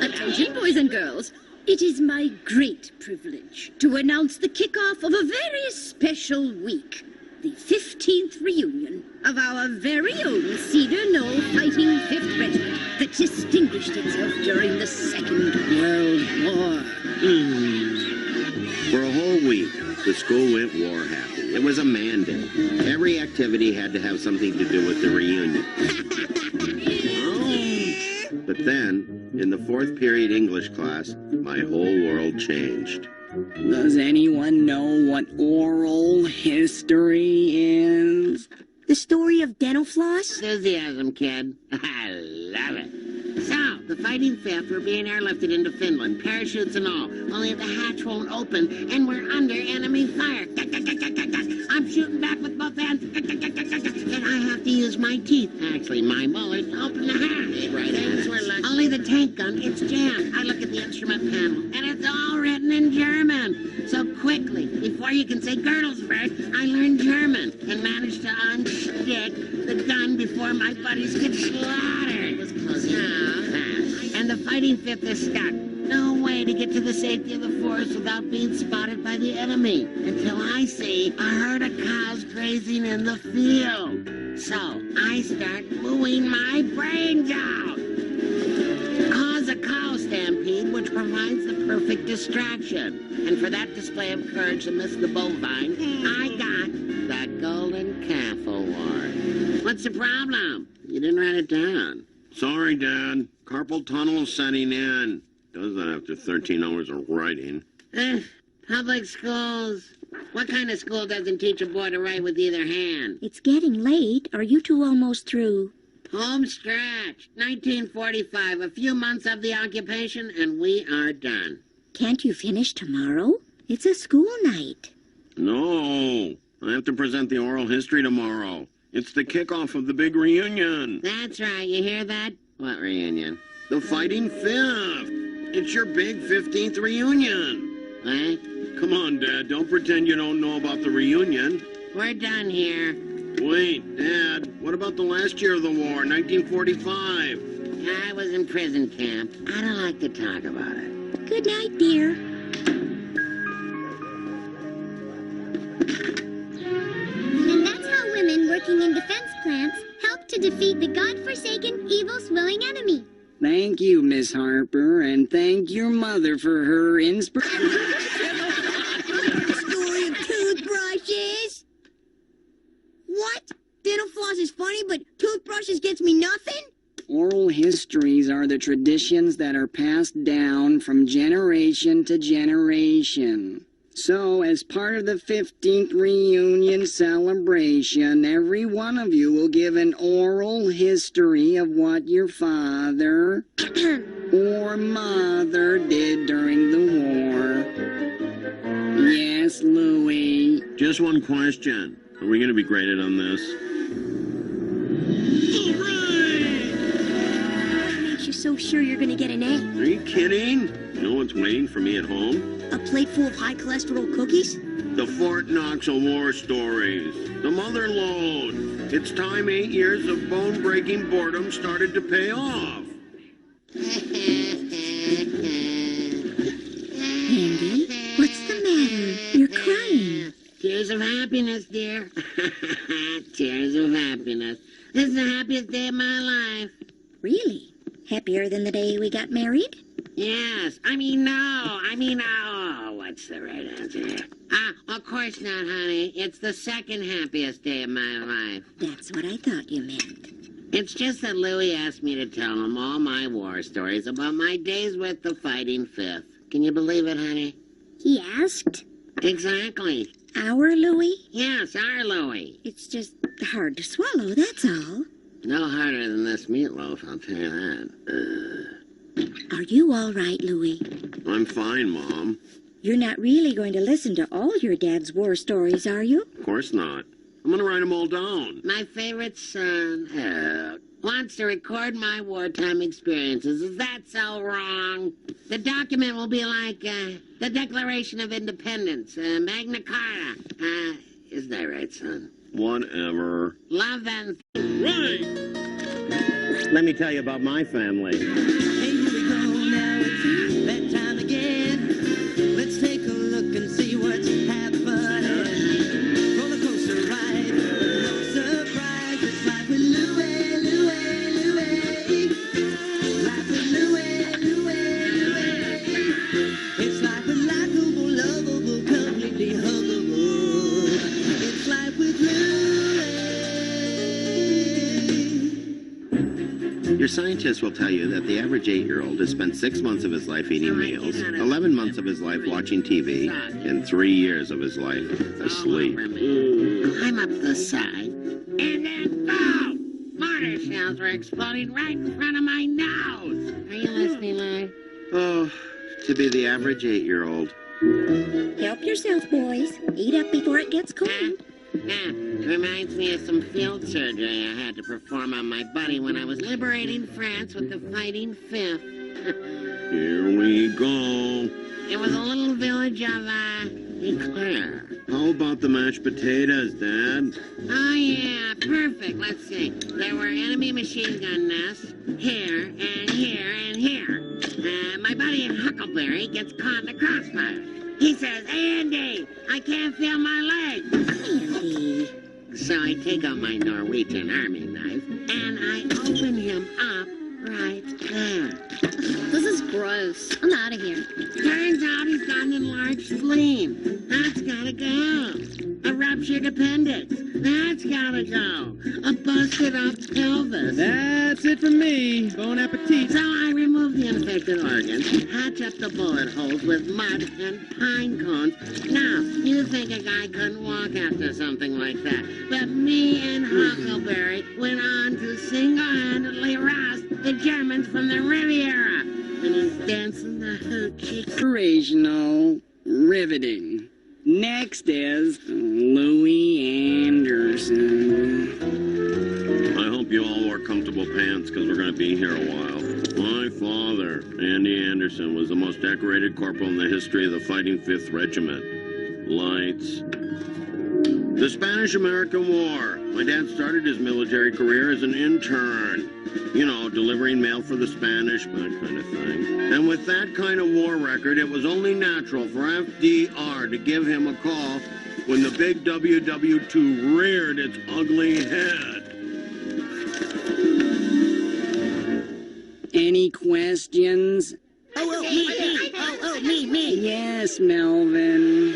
V: Attention, boys and girls. It is my great privilege to announce the kickoff of a very special week. The 15th reunion of our very own Cedar Knoll Fighting 5th Regiment that distinguished itself during the Second World War.
A: For a whole week, the school went war happy. It was a mandate. Every activity had to have something to do with the reunion. But then, in the 4th period English class, my whole world changed.
F: Does anyone know what oral history is?
M: The story of dental floss?
E: Enthusiasm, kid. I love it. So, the Fighting 5th were being airlifted into Finland, parachutes and all. Only the hatch won't open, and we're under enemy fire. I'm shooting back with both hands, and I have to use my teeth. Actually, my molars to open the hatch. Right, only the tank gun, it's jammed. I look at the instrument panel, and it's all written in German. So quickly, before you can say Girdlesberg, I learned German and managed to unstick the gun before my buddies get slaughtered. It was close. And the Fighting 5th is stuck. No way to get to the safety of the forest without being spotted by the enemy. Until I see a herd of cows grazing in the field. So I start mooing my brains out. Cause a cow stampede, which provides the perfect distraction. And for that display of courage amidst the bovine, I got the Golden Calf Award. What's the problem? You didn't write it down.
A: Sorry, Dad. Carpal tunnel setting in. Does that after 13 hours of writing.
E: Public schools. What kind of school doesn't teach a boy to write with either hand?
M: It's getting late. Are you two almost through?
E: Home stretch. 1945. A few months of the occupation, and we are done.
M: Can't you finish tomorrow? It's a school night.
I: No, I have to present the oral history tomorrow. It's the kickoff of the big reunion.
E: That's right. You hear that? What reunion?
I: The Fighting Fifth. It's your big 15th reunion.
E: What?
I: Come on, Dad. Don't pretend you don't know about the reunion.
E: We're done here.
I: Wait, Dad. What about the last year of the war, 1945?
E: I was in prison camp. I don't like to talk about it.
M: Good night, dear.
D: And that's how women working in defense plants help to defeat the godforsaken, evil-swilling enemy.
F: Thank you, Miss Harper, and thank your mother for her inspiration.
M: Story of toothbrushes. What? Dental floss is funny, but toothbrushes gets me nothing?
F: Oral histories are the traditions that are passed down from generation to generation. So, as part of the 15th reunion celebration, every one of you will give an oral history of what your father or mother did during the war. Yes, Louie?
I: Just one question. Are we going to be graded on this?
M: What makes you so sure you're gonna get an A?
I: Are you kidding? You know what's waiting for me at home?
M: A plate full of high cholesterol cookies?
I: The Fort Knox war stories. The mother lode. It's time 8 years of bone-breaking boredom started to pay off.
M: Andy, what's the matter? You're crying.
E: Tears of happiness, dear. Tears of happiness. This is the happiest day of my life.
M: Really? Happier than the day we got married?
E: Yes. Oh, what's the right answer here? Of course not, honey. It's the second happiest day of my life.
M: That's what I thought you meant.
E: It's just that Louie asked me to tell him all my war stories about my days with the Fighting Fifth. Can you believe it, honey?
M: He asked?
E: Exactly.
M: Our Louie?
E: Yes, our Louie.
M: It's just hard to swallow, that's all.
E: No harder than this meatloaf, I'll tell you that.
M: Are you all right, Louie?
I: I'm fine, Mom.
M: You're not really going to listen to all your dad's war stories, are you?
I: Of course not. I'm going to write them all down.
E: My favorite son wants to record my wartime experiences. Is that so wrong? The document will be like the Declaration of Independence, Magna Carta. Is that right, son?
I: Whatever.
E: Love and...
I: Right! Let me tell you about my family.
J: Hey, here we go now, it's bedtime again. Let's take a look and see what's happening. Roller coaster ride, no surprise, it's life with Louie, Louie, Louie. Life with Louie, Louie, Louie. It's life with likable, lovable, completely huggable. It's life with Louie.
A: Your scientists will tell you that the average 8-year-old has spent 6 months of his life eating meals, 11 months of his life watching TV, and 3 years of his life asleep.
E: I'm up the side, and then boom! Mortar shells were exploding right in front of my nose. Are you listening, Louie?
A: Oh, to be the average 8-year-old.
M: Help yourself, boys. Eat up before it gets cold.
E: Reminds me of some field surgery I had to perform on my buddy when I was liberating France with the Fighting Fifth.
I: Here we go.
E: It was a little village of, Eclair.
I: How about the mashed potatoes, Dad?
E: Oh, yeah, perfect. Let's see. There were enemy machine gun nests here and here and here. My buddy Huckleberry gets caught in the crossfire. He says, Andy, I can't feel my leg.
M: Andy.
E: So I take out my Norwegian army knife and I open him up right there.
B: This is gross. I'm out of here.
E: Turns out he's got an enlarged spleen. That's gotta go. A ruptured appendix. That's gotta go. A busted up pelvis.
F: That's it for me. Bon appetit.
E: So I remove the infected organs, patch up the bullet holes with mud and pine cones. Now, you think a guy couldn't walk after something like that. But me and Huckleberry went on to single-handedly roust the Germans from the Riviera. And he's dancing the hoochie.
F: Inspirational. Riveting. Next is Louie Anderson.
I: I hope you all wore comfortable pants because we're going to be here a while. My father, Andy Anderson, was the most decorated corporal in the history of the Fighting 5th Regiment. Lights. The Spanish-American War. My dad started his military career as an intern. You know, delivering mail for the Spanish, that kind of thing. And with that kind of war record, it was only natural for FDR to give him a call when the big WW2 reared its ugly head.
F: Any questions?
H: Me.
F: Yes, Melvin.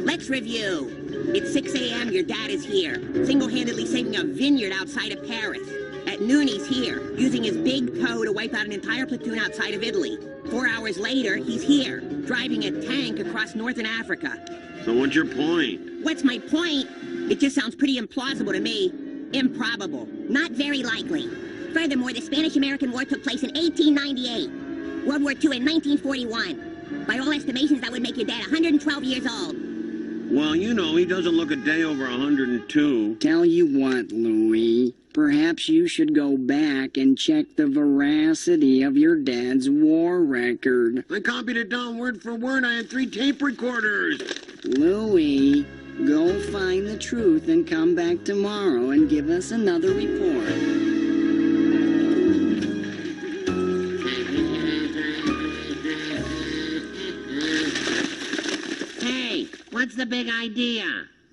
H: Let's review. It's 6 a.m. Your dad is here, single-handedly saving a vineyard outside of Paris. At noon, he's here, using his big toe to wipe out an entire platoon outside of Italy. 4 hours later, he's here, driving a tank across northern Africa.
I: So what's your point?
H: What's my point? It just sounds pretty implausible to me. Improbable.
D: Not very likely. Furthermore, the Spanish-American War took place in 1898. World War II in 1941. By all estimations, that would make your dad 112 years old.
I: Well, you know, he doesn't look a day over 102.
F: Tell you what, Louie. Perhaps you should go back and check the veracity of your dad's war record.
I: I copied it down word for word. I had 3 tape recorders.
F: Louie, go find the truth and come back tomorrow and give us another report.
E: Hey, what's the big idea?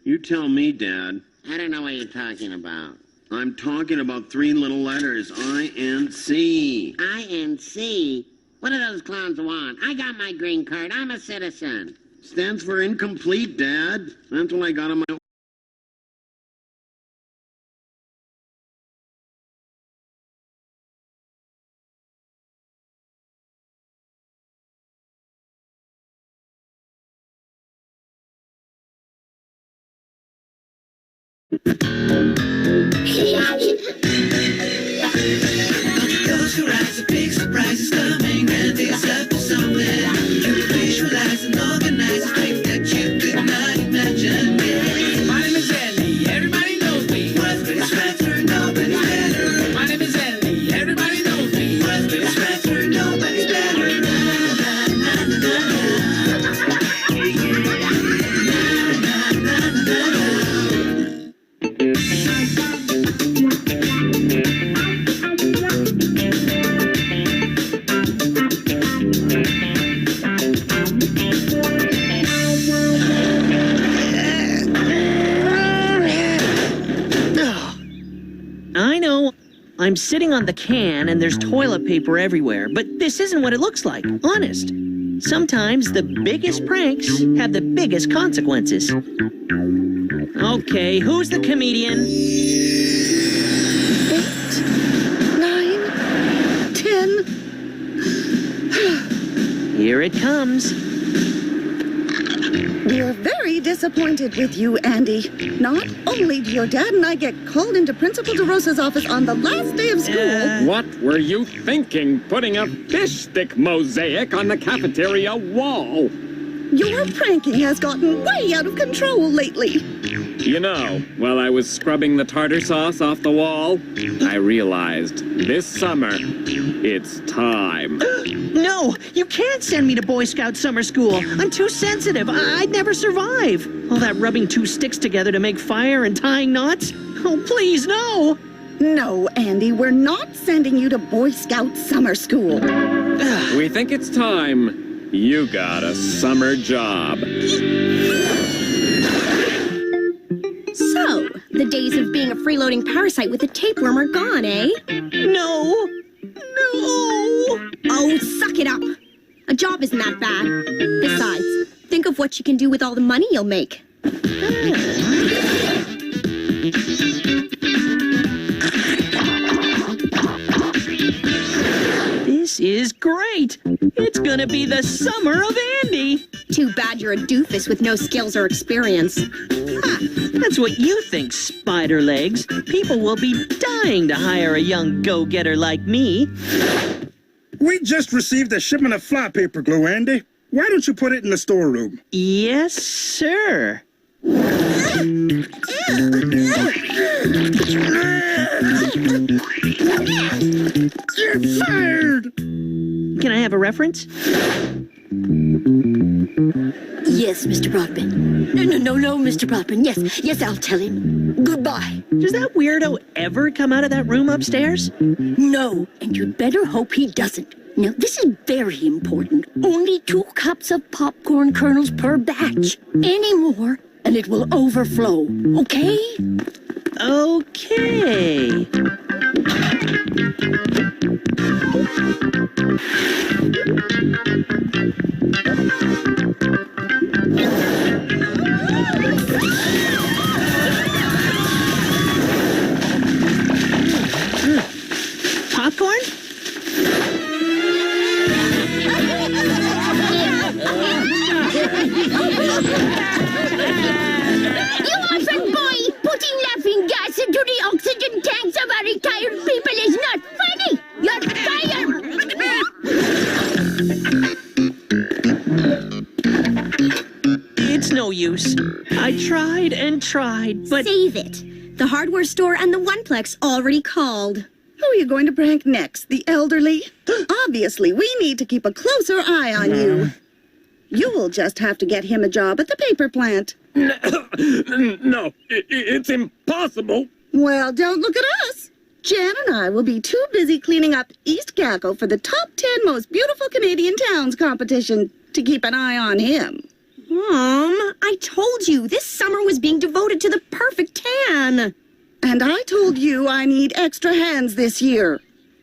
I: You tell me, Dad.
E: I don't know what you're talking about.
I: I'm talking about 3 little letters, INC.
E: INC? What do those clowns want? I got my green card. I'm a citizen.
I: Stands for incomplete, Dad. That's what I got on my...
J: Close your eyes, a big surprise is coming, and it's up to something. You visualize and organize a thing that you could not imagine. Yeah. My name is Ellie, everybody knows me. World's greatest rapper, nobody's better. My name is Ellie, everybody knows me. World's greatest rapper, nobody's better. Na, na, na, na, na, na. Na, na, na, na, na.
K: I know. I'm sitting on the can and there's toilet paper everywhere, but this isn't what it looks like, honest. Sometimes the biggest pranks have the biggest consequences. Okay, who's the comedian?
L: 8, 9, 10.
K: Here it comes.
L: We're very disappointed with you, Andy. Not only do your dad and I get called into Principal DeRosa's office on the last day of school...
O: What were you thinking, putting a fish stick mosaic on the cafeteria wall?
L: Your pranking has gotten way out of control lately.
O: You know, while I was scrubbing the tartar sauce off the wall, I realized this summer, it's time.
K: No, you can't send me to Boy Scout summer school. I'm too sensitive. I'd never survive. All that rubbing 2 sticks together to make fire and tying knots. Oh, please, no.
L: No, Andy, we're not sending you to Boy Scout summer school.
O: We think it's time. You got a summer job.
M: So, the days of being a freeloading parasite with a tapeworm are gone, eh?
K: No.
M: Oh, suck it up. A job isn't that bad. Besides, think of what you can do with all the money you'll make.
K: This is great. It's gonna be the summer of Andy.
M: Too bad you're a doofus with no skills or experience.
K: That's what you think, spider legs. People will be dying to hire a young go-getter like me.
Q: We just received a shipment of flypaper glue, Andy. Why don't you put it in the storeroom?
K: Yes, sir.
Q: You're fired!
K: Can I have a reference?
N: Yes, Mr. Broadbent. No, Mr. Broadbent. Yes, I'll tell him. Goodbye.
K: Does that weirdo ever come out of that room upstairs?
N: No, and you'd better hope he doesn't. Now, this is very important. Only 2 cups of popcorn kernels per batch. Any more, and it will overflow. Okay?
K: Okay. Popcorn?
D: You orphan boy! Putting laughing gas into the oxygen tanks of our retired people is not funny! You're fired!
K: It's no use. I tried and tried, but...
M: Save it. The hardware store and the Oneplex already called.
L: Who are you going to prank next? The elderly? Obviously, we need to keep a closer eye on you. You will just have to get him a job at the paper plant.
O: No, it's impossible.
L: Well, don't look at us. Jan and I will be too busy cleaning up East Gackle for the top 10 most beautiful Canadian towns competition to keep an eye on him.
M: Mom, I told you this summer was being devoted to the perfect tan.
L: And I told you I need extra hands this year.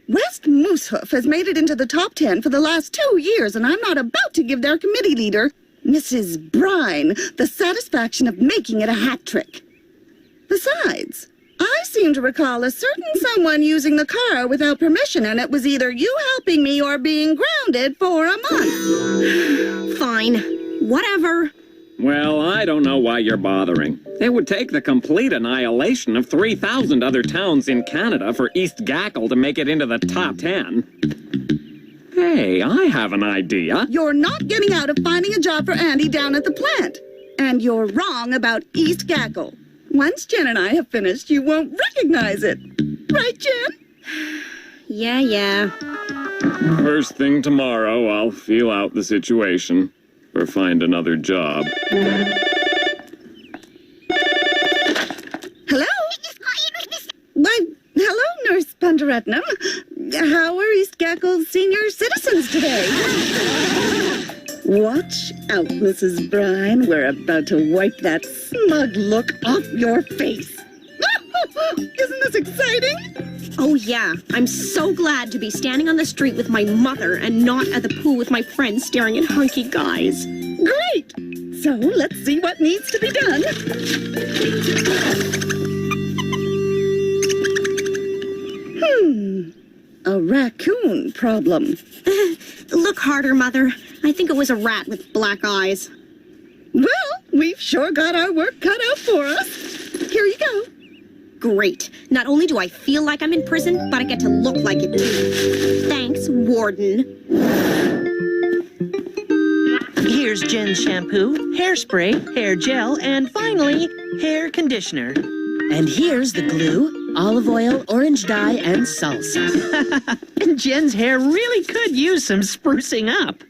L: West Moosehoof has made it into the top 10 for the last 2 years, and I'm not about to give their committee leader, Mrs. Brine, the satisfaction of making it a hat trick. Besides, I seem to recall a certain someone using the car without permission, and it was either you helping me or being grounded for a month.
M: Fine. Whatever.
O: Well, I don't know why you're bothering. It would take the complete annihilation of 3,000 other towns in Canada for East Gackle to make it into the top 10. Hey, I have an idea.
L: You're not getting out of finding a job for Andy down at the plant. And you're wrong about East Gackle. Once Jen and I have finished, you won't recognize it. Right, Jen?
M: Yeah.
O: First thing tomorrow, I'll feel out the situation. Or find another job.
L: Hello? Why, hello, Nurse Pandaratnam. How are East Gackle's senior citizens today? Watch out, Mrs. Brine. We're about to wipe that smug look off your face. Isn't this exciting?
M: Oh, yeah. I'm so glad to be standing on the street with my mother and not at the pool with my friends staring at hunky guys.
L: Great! So let's see what needs to be done. A raccoon problem.
M: Look harder, Mother. I think it was a rat with black eyes.
L: Well, we've sure got our work cut out for us. Here you go.
M: Great. Not only do I feel like I'm in prison, but I get to look like it too. Thanks, Warden.
K: Here's Jen's shampoo, hairspray, hair gel, and finally, hair conditioner.
N: And here's the glue, olive oil, orange dye, and salsa.
K: Jen's hair really could use some sprucing up.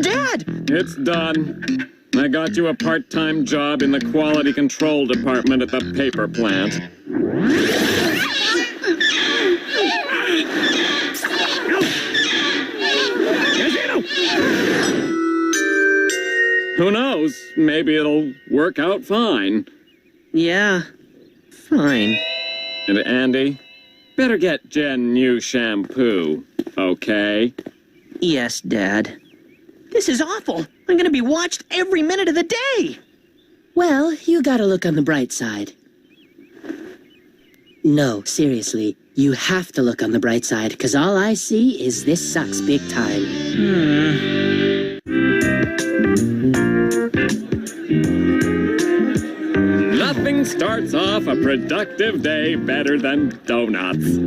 K: Dad!
O: It's done. I got you a part-time job in the quality control department at the paper plant. Who knows? Maybe it'll work out fine.
K: Yeah, fine.
O: And Andy, better get Jen new shampoo, okay?
K: Yes, Dad. This is awful. I'm gonna be watched every minute of the day.
N: Well, you gotta look on the bright side. No, seriously, you have to look on the bright side, because all I see is this sucks big time.
O: Nothing starts off a productive day better than donuts.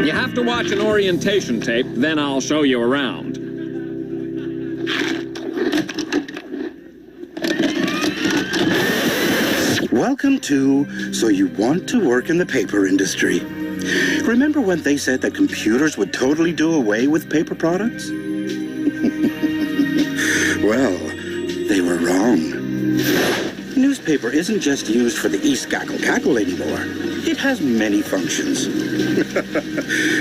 O: You have to watch an orientation tape, then I'll show you around.
Q: Welcome to So You Want to Work in the Paper Industry. Remember when they said that computers would totally do away with paper products? Well, they were wrong. Newspaper isn't just used for the East Gackle Cackle anymore. It has many functions.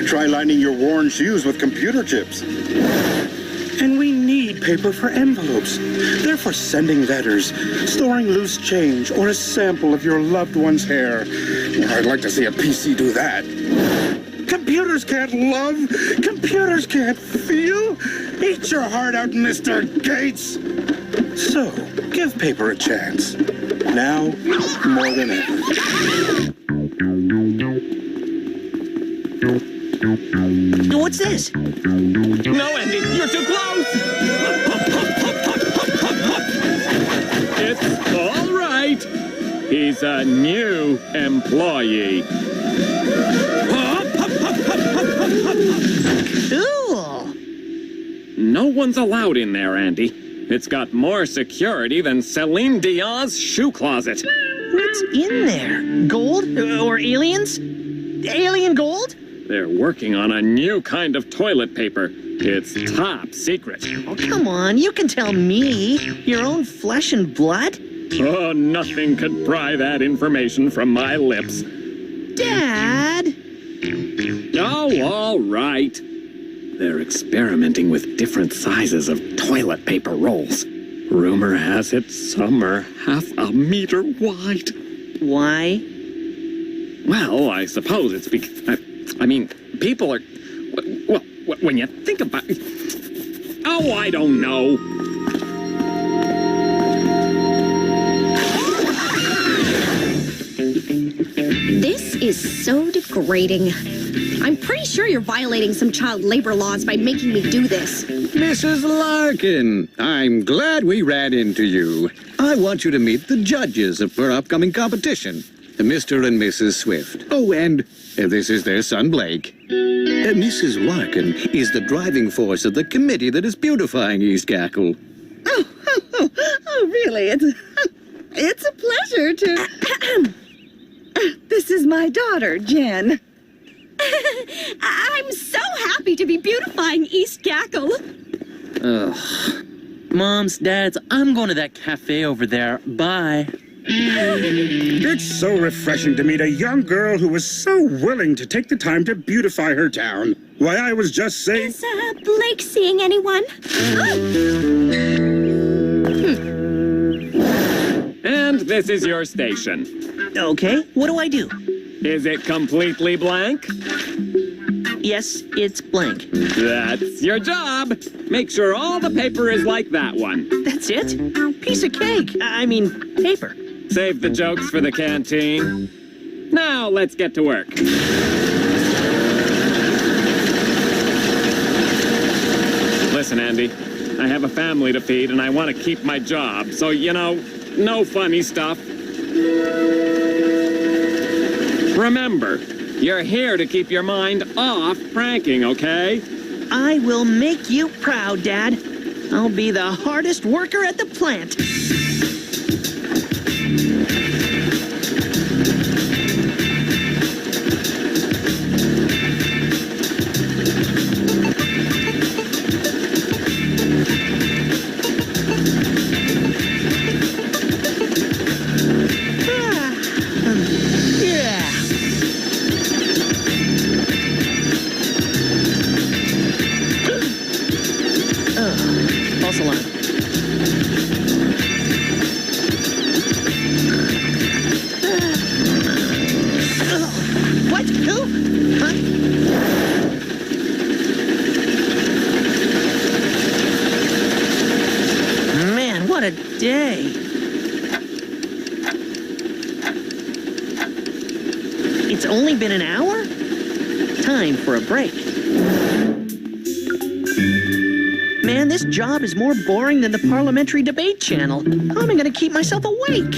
Q: Try lining your worn shoes with computer chips. And we need paper for envelopes. They're for sending letters, storing loose change, or a sample of your loved one's hair. I'd like to see a PC do that. Computers can't love. Computers can't feel. Eat your heart out, Mr. Gates. So, give paper a chance. Now, more than ever.
K: What's this?
O: No, Andy, you're too close! It's all right. He's a new employee.
K: Cool.
O: No one's allowed in there, Andy. It's got more security than Celine Dion's shoe closet.
K: What's in there? Gold? Or aliens? Alien gold?
O: They're working on a new kind of toilet paper. It's top secret.
K: Oh, come on. You can tell me. Your own flesh and blood?
O: Oh, nothing could pry that information from my lips.
K: Dad!
O: Oh, all right. They're experimenting with different sizes of toilet paper rolls. Rumor has it some are half a meter wide.
K: Why?
O: Well, I suppose it's because... I mean, people are... Well, when you think about... Oh, I don't know.
M: This is so degrading. I'm pretty sure you're violating some child labor laws by making me do this.
G: Mrs. Larkin, I'm glad we ran into you. I want you to meet the judges of our upcoming competition, Mr. and Mrs. Swift. Oh, and this is their son, Blake. Mrs. Larkin is the driving force of the committee that is beautifying East Gackle.
L: Oh, really? It's a pleasure to... This is my daughter, Jen.
M: I'm so happy to be beautifying East Gackle.
U: Ugh. Moms, Dads, I'm going to that cafe over there. Bye.
Q: It's so refreshing to meet a young girl who was so willing to take the time to beautify her town. Why, I was just saying...
M: Is Blake seeing anyone?
O: And this is your station.
K: Okay, what do I do?
O: Is it completely blank?
K: Yes, it's blank.
O: That's your job. Make sure all the paper is like that one.
K: That's it? Piece of cake. I mean, paper.
O: Save the jokes for the canteen. Now, let's get to work. Listen, Andy, I have a family to feed and I want to keep my job. So, you know, no funny stuff. Remember, you're here to keep your mind off pranking, okay?
K: I will make you proud, Dad. I'll be the hardest worker at the plant. day. It's only been an hour? Time for a break. Man, this job is more boring than the parliamentary debate channel. How am I going to keep myself awake?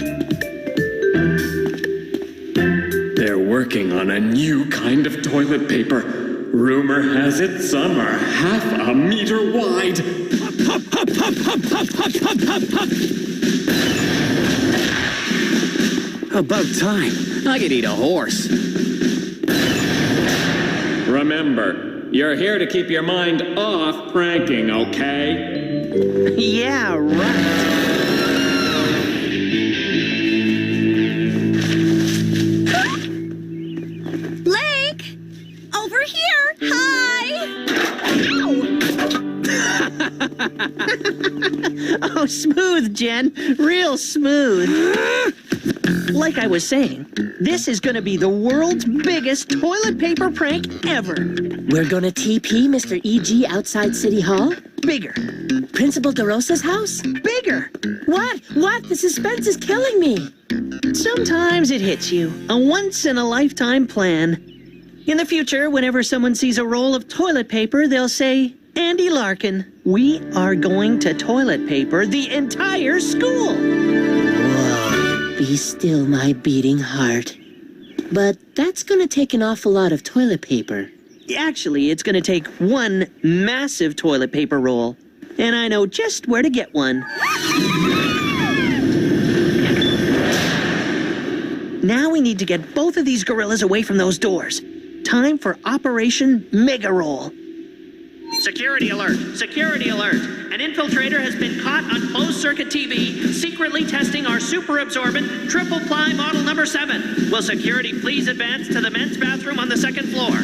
O: They're working on a new kind of toilet paper. Rumor has it some are half a meter wide. Hop, hop, hop, hop, hop, hop, hop, hop, hop.
U: About time. I could eat a horse.
O: Remember, you're here to keep your mind off pranking, okay?
K: Yeah, right.
M: Blake! Over here! Hi!
K: Oh, smooth, Jen. Real smooth. Like I was saying, this is going to be the world's biggest toilet paper prank ever.
N: We're gonna TP Mr. E.G. outside City Hall?
K: Bigger.
N: Principal DeRosa's house?
K: Bigger.
N: What? What? The suspense is killing me.
K: Sometimes it hits you. A once-in-a-lifetime plan. In the future, whenever someone sees a roll of toilet paper, they'll say, Andy Larkin, we are going to toilet paper the entire school.
N: Whoa. Be still, my beating heart. But that's gonna take an awful lot of toilet paper.
K: Actually, it's going to take one massive toilet paper roll. And I know just where to get one. Now we need to get both of these gorillas away from those doors. Time for Operation Mega Roll. Security alert! Security alert! An infiltrator has been caught on closed-circuit TV, secretly testing our super-absorbent, triple-ply model number 7. Will security please advance to the men's bathroom on the 2nd floor?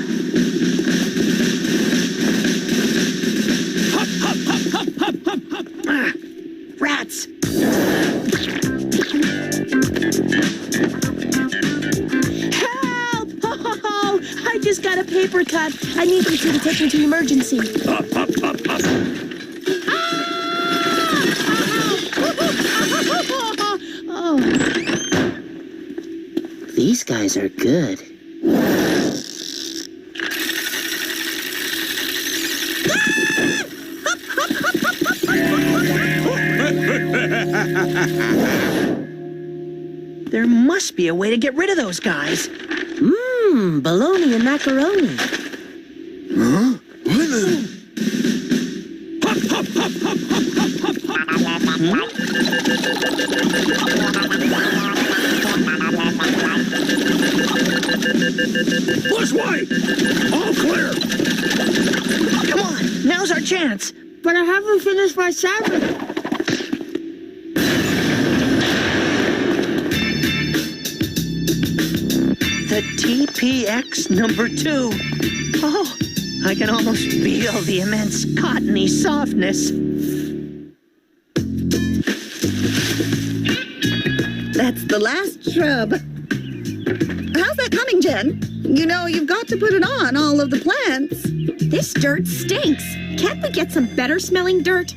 K: Hop, hop, hop, hop, hop, hop, hop. Ah, rats!
N: Help! Oh, I just got a paper cut. I need you two to take me to emergency.
O: Hop, hop, hop, hop.
N: Oh. These guys are good.
K: There must be a way to get rid of those guys.
N: Mmm, bologna and macaroni.
C: Huh? What the?
O: Hop, hop, hop, hop, hop, hop, hop,
C: Push white! All clear!
K: Come on, now's our chance.
N: But I haven't finished my salad.
K: The TPX number 2. Oh, I can almost feel the immense cottony softness.
L: That's the last shrub. How's that coming, Jen? You know, you've got to put it on all of the plants.
M: This dirt stinks. Can't we get some better-smelling dirt?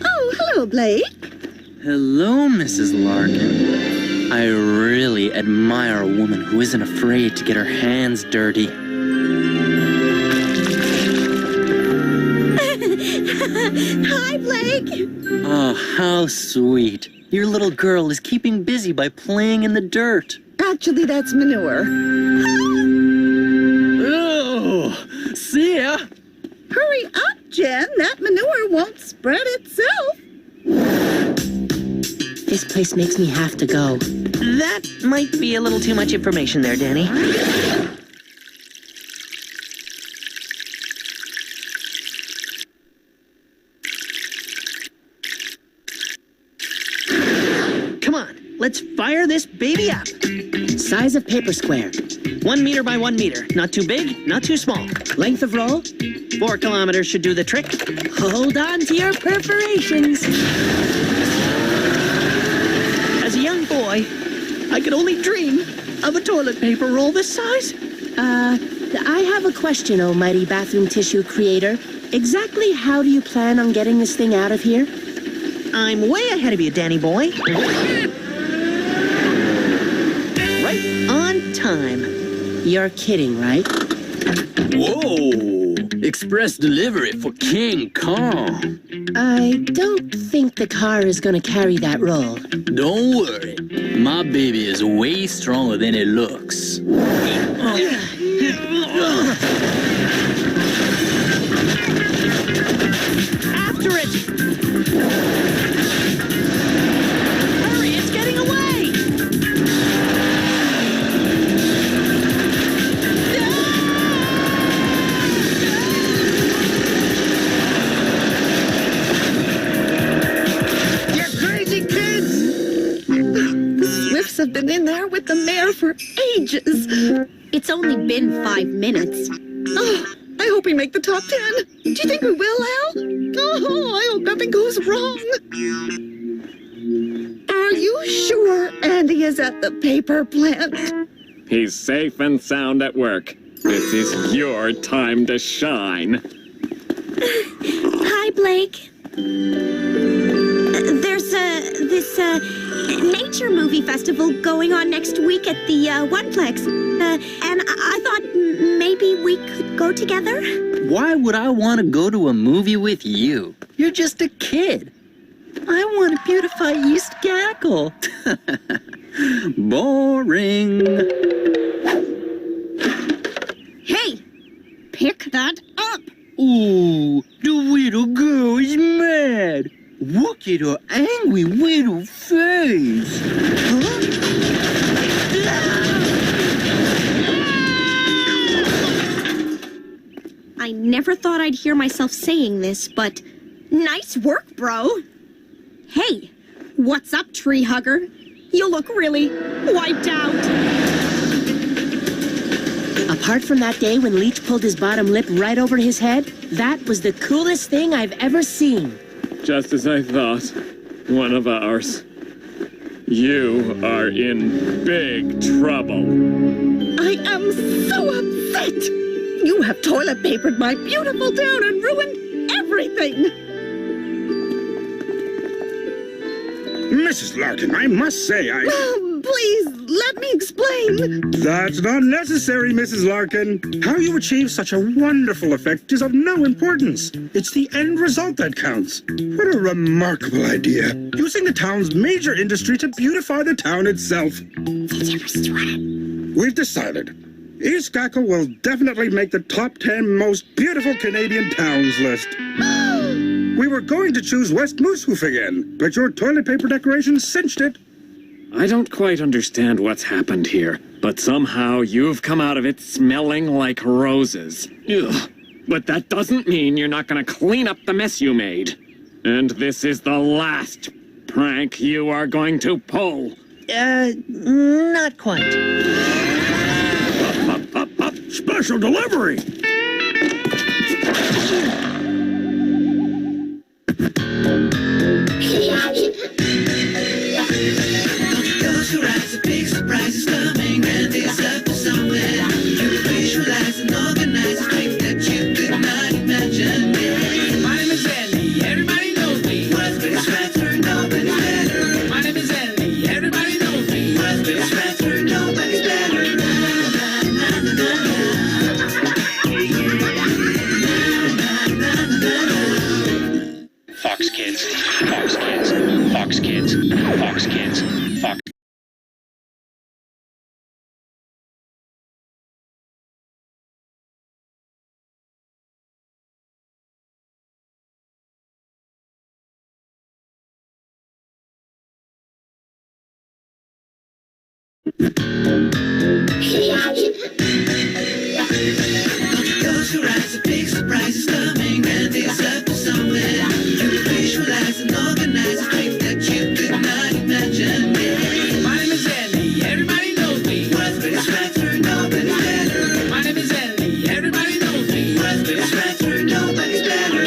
L: Oh, hello, Blake.
U: Hello, Mrs. Larkin. I really admire a woman who isn't afraid to get her hands dirty.
L: Hi, Blake.
U: Oh, how sweet. Your little girl is keeping busy by playing in the dirt.
L: Actually, that's manure.
U: Oh, see ya.
L: Hurry up, Jen. That manure won't spread itself.
N: This place makes me have to go.
K: That might be a little too much information there, Danny. Come on, let's fire this baby up.
N: Size of paper square.
K: 1 meter by 1 meter. Not too big, not too small.
N: Length of roll?
K: 4 kilometers should do the trick.
N: Hold on to your perforations.
K: As a young boy, I could only dream of a toilet paper roll this size.
N: I have a question, almighty bathroom tissue creator. Exactly how do you plan on getting this thing out of here?
K: I'm way ahead of you, Danny boy. Right on time.
N: You're kidding, right?
U: Whoa! Express delivery for King Kong.
N: I don't think the car is gonna carry that roll.
U: Don't worry. My baby is way stronger than it looks.
K: After it! Hurry, it's getting away!
L: You're crazy kids! The Swifts have been in there with the mayor for ages.
M: It's only been 5 minutes.
L: Oh, I hope we make the top 10. Do you think we will, Al? Oh, I hope nothing goes wrong. Are you sure Andy is at the paper plant?
O: He's safe and sound at work. This is your time to shine.
M: Hi, Blake. There's this nature movie festival going on next week at the Oneplex. And I thought maybe we could go together?
U: Why would I want to go to a movie with you? You're just a kid. I want to beautify East Gackle. Boring.
M: Hey, pick that up.
U: Ooh, the little girl is mad. Look at her angry little face.
M: I never thought I'd hear myself saying this, but nice work, bro. Hey, what's up, tree hugger? You look really wiped out.
N: Apart from that day when Leech pulled his bottom lip right over his head, that was the coolest thing I've ever seen.
O: Just as I thought. One of ours. You are in big trouble.
L: I am so upset. You have toilet papered my beautiful town and ruined everything.
Q: Mrs. Larkin, I must say
L: Please, let me explain.
Q: That's not necessary, Mrs. Larkin. How you achieve such a wonderful effect is of no importance. It's the end result that counts. What a remarkable idea. Using the town's major industry to beautify the town itself. We've decided. East Gackle will definitely make the top 10 most beautiful Canadian towns list. We were going to choose West Moosehoof again, but your toilet paper decorations cinched it.
O: I don't quite understand what's happened here, but somehow you've come out of it smelling like roses. Ugh. But that doesn't mean you're not gonna clean up the mess you made. And this is the last prank you are going to pull.
K: Not quite.
C: Up, special delivery!
J: Close your eyes, a big surprise is coming, and it's up to something. You visualize and organize things that you could not imagine. My name is Ellie, everybody knows me. What's been better, nobody's better. My name is Ellie, everybody knows me. What's been better, nobody's better.
S: Fox Kids, Fox Kids, Fox Kids, Fox Kids, Fox.
J: Close your eyes, a big surprise is coming, and it's up to something. You visualize and organize things that you could not imagine. My name is Ellie, everybody knows me. What's been better, nobody's better. My name is Ellie, everybody knows me. What's been better, nobody's better.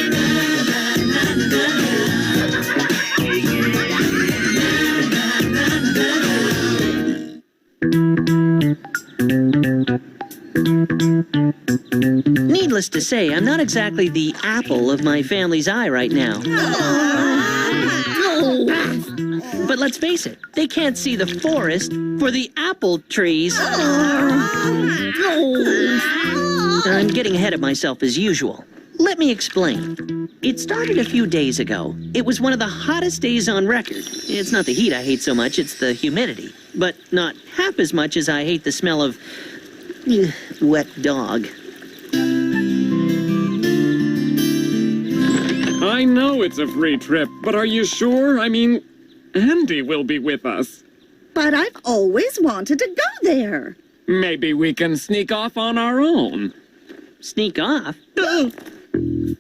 K: Needless to say, I'm not exactly the apple of my family's eye right now.
L: Oh,
K: But let's face it, they can't see the forest for the apple trees. I'm getting ahead of myself as usual. Let me explain. It started a few days ago. It was one of the hottest days on record. It's not the heat I hate so much, it's the humidity. But not half as much as I hate the smell of wet dog.
O: I know it's a free trip, but are you sure? I mean, Andy will be with us.
L: But I've always wanted to go there.
O: Maybe we can sneak off on our own.
K: Sneak off?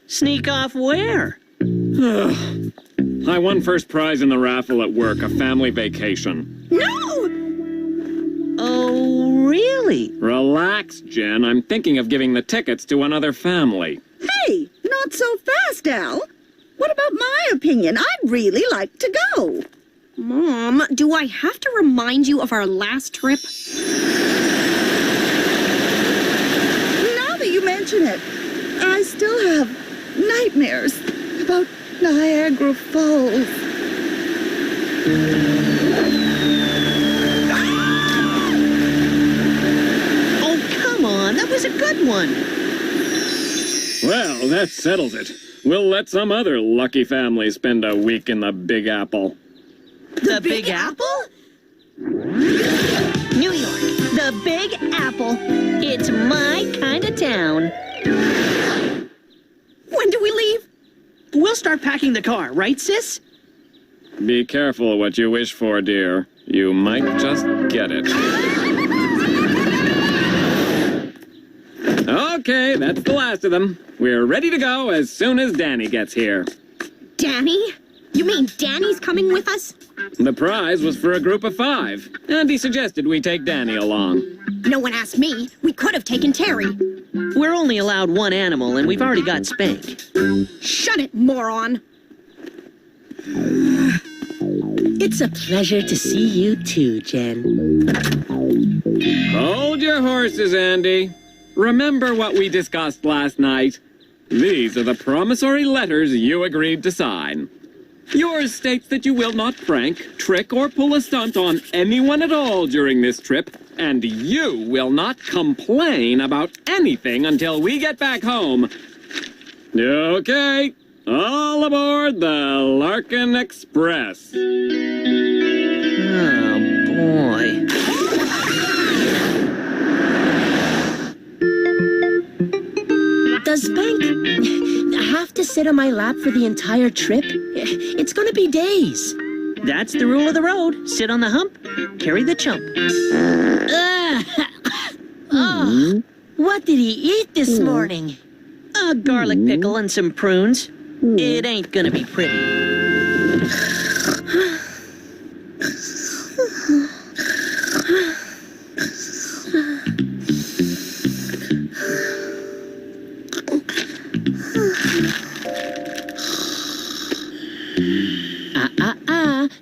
K: Sneak off where?
O: I won first prize in the raffle at work, a family vacation.
L: No!
K: Oh, really?
O: Relax, Jen. I'm thinking of giving the tickets to another family.
L: Hey, not so fast, Al. What about my opinion? I'd really like to go.
M: Mom, do I have to remind you of our last trip?
L: Now that you mention it, I still have nightmares about Niagara Falls.
K: Oh, come on. That was a good one.
O: Well, that settles it. We'll let some other lucky family spend a week in the Big Apple.
K: The Big Apple?
N: New York, the Big Apple. It's my kind of town.
M: When do we leave?
K: We'll start packing the car, right, sis?
O: Be careful what you wish for, dear. You might just get it. Okay, that's the last of them. We're ready to go as soon as Danny gets here.
M: Danny? You mean Danny's coming with us?
O: The prize was for a group of 5, and he suggested we take Danny along.
M: No one asked me. We could have taken Terry.
K: We're only allowed one animal, and we've already got Spank.
M: Shut it, moron.
N: It's a pleasure to see you too, Jen.
O: Hold your horses, Andy. Remember what we discussed last night? These are the promissory letters you agreed to sign. Yours states that you will not prank, trick, or pull a stunt on anyone at all during this trip, and you will not complain about anything until we get back home. Okay, all aboard the Larkin Express.
K: Oh, boy.
N: Does Spank have to sit on my lap for the entire trip? It's gonna be days.
K: That's the rule of the road. Sit on the hump, carry the chump.
N: Oh, what did he eat this morning?
K: A garlic pickle and some prunes. It ain't gonna be pretty.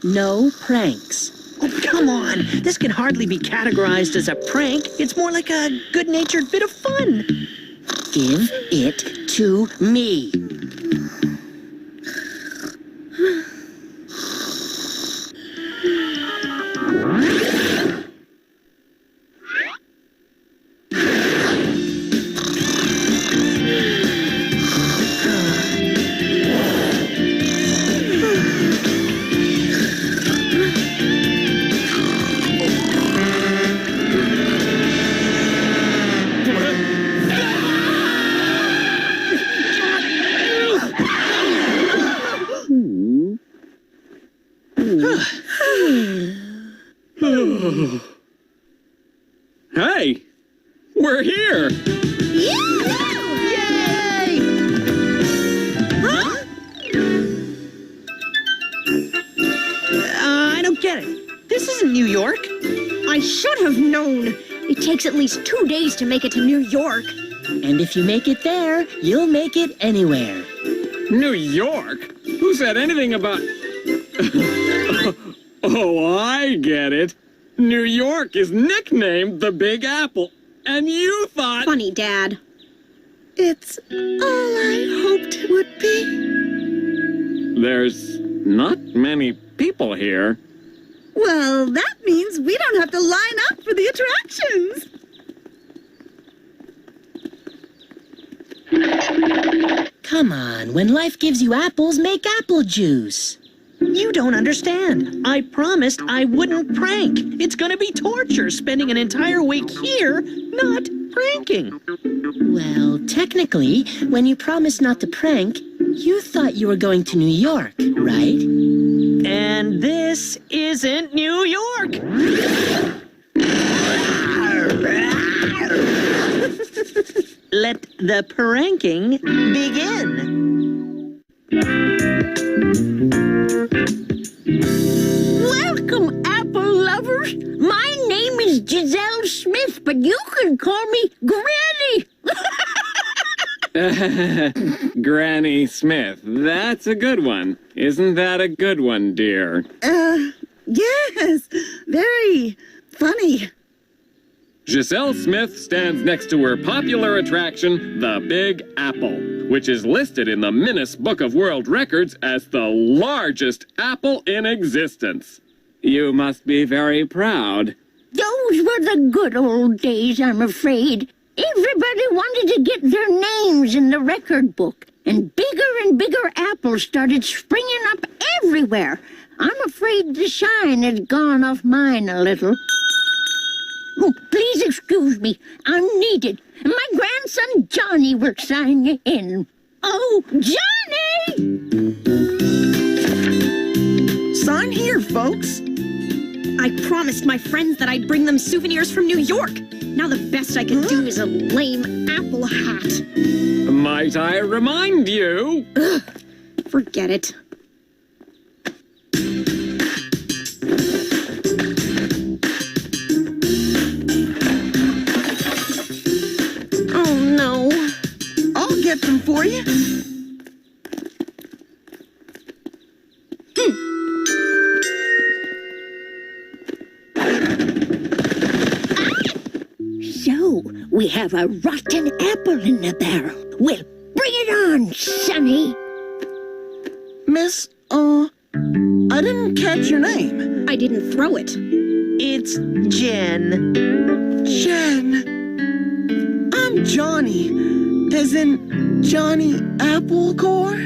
N: No pranks.
K: Oh, come on. This can hardly be categorized as a prank. It's more like a good-natured bit of fun.
N: Give it to me.
O: Hey, we're here.
L: Yay! Huh?
K: I don't get it. This isn't New York.
M: I should have known. It takes at least 2 days to make it to New York.
N: And if you make it there, you'll make it anywhere.
O: New York? Who said anything about... Oh, I get it. New York is nicknamed the Big Apple, and you thought...
M: Funny, Dad.
L: It's all I hoped it would be.
O: There's not many people here.
L: Well, that means we don't have to line up for the attractions.
N: Come on, when life gives you apples, make apple juice.
K: You don't understand. I promised I wouldn't prank. It's gonna be torture spending an entire week here not pranking.
N: Well, technically, when you promised not to prank, you thought you were going to New York, right?
K: And this isn't New York. Let the pranking begin.
V: Welcome, apple lovers. My name is Giselle Smith, but you can call me Granny.
O: Granny Smith, that's a good one. Isn't that a good one, dear?
L: Yes, very funny.
O: Giselle Smith stands next to her popular attraction, the Big Apple, which is listed in the Guinness Book of World Records as the largest apple in existence. You must be very proud.
V: Those were the good old days, I'm afraid. Everybody wanted to get their names in the record book, and bigger apples started springing up everywhere. I'm afraid the shine has gone off mine a little. Oh, please excuse me. I'm needed. My grandson Johnny will sign you in. Oh, Johnny!
M: Sign here, folks. I promised my friends that I'd bring them souvenirs from New York. Now the best I can do is a lame apple hat.
O: Might I remind you?
M: Ugh, forget it. Oh, no.
L: I'll get them for you.
V: So, we have a rotten apple in the barrel. Well, bring it on, Sonny.
L: Miss, I didn't catch your name.
M: I didn't throw it.
K: It's Jen.
L: Jen. I'm Johnny. As in Johnny Applecore?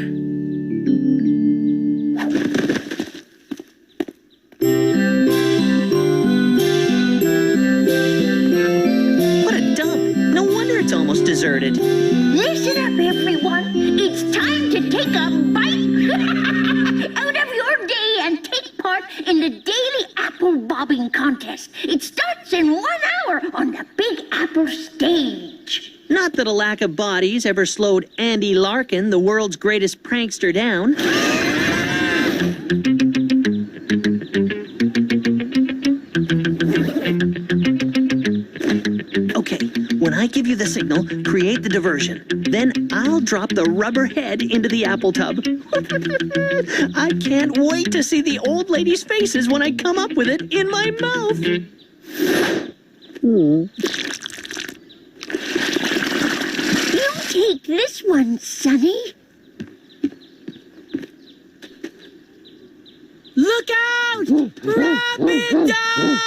K: What a dump. No wonder it's almost deserted.
V: Listen up, everyone. It's time to take a bite out of your day and take part in the daily apple bobbing contest. It starts in 1 hour on the Big Apple stage.
K: Not that a lack of bodies ever slowed Andy Larkin, the world's greatest prankster, down. Okay, when I give you the signal, create the diversion. Then I'll drop the rubber head into the apple tub. I can't wait to see the old ladies' faces when I come up with it in my mouth.
V: Take this one, Sonny.
K: Look out! Rapid dog!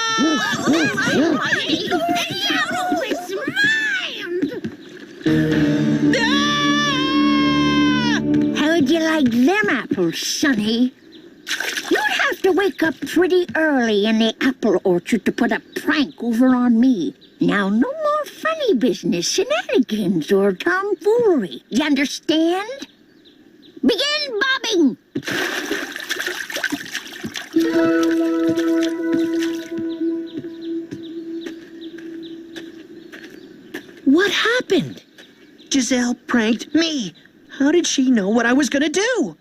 V: It's mine! How'd you like them apples, Sonny? You'd have to wake up pretty early in the apple orchard to put a prank over on me. Now, no more funny business, shenanigans, or tomfoolery. You understand? Begin bobbing!
K: What happened? Giselle pranked me. How did she know what I was gonna do?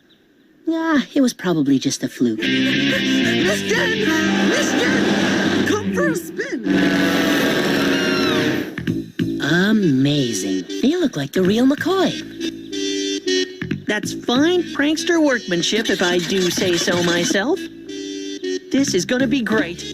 N: Ah, it was probably just a fluke.
L: Miss Jen! Come for a spin!
N: Amazing. They look like the real McCoy.
K: That's fine prankster workmanship, if I do say so myself. This is gonna be great.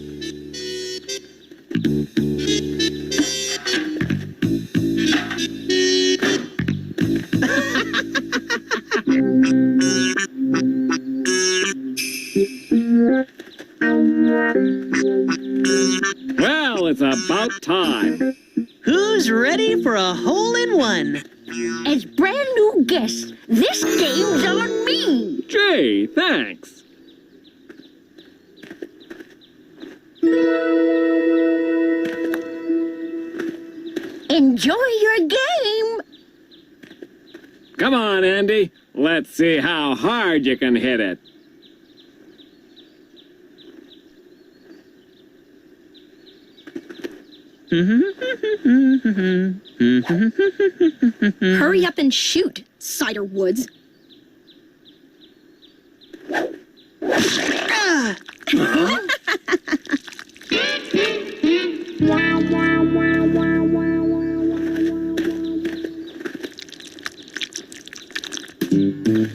O: about time.
K: Who's ready for a hole-in-one?
V: As brand new guests, this game's on me.
O: Gee, thanks.
V: Enjoy your game.
O: Come on, Andy. Let's see how hard you can hit it.
M: Hurry up and shoot, Cider Woods.
K: Ah!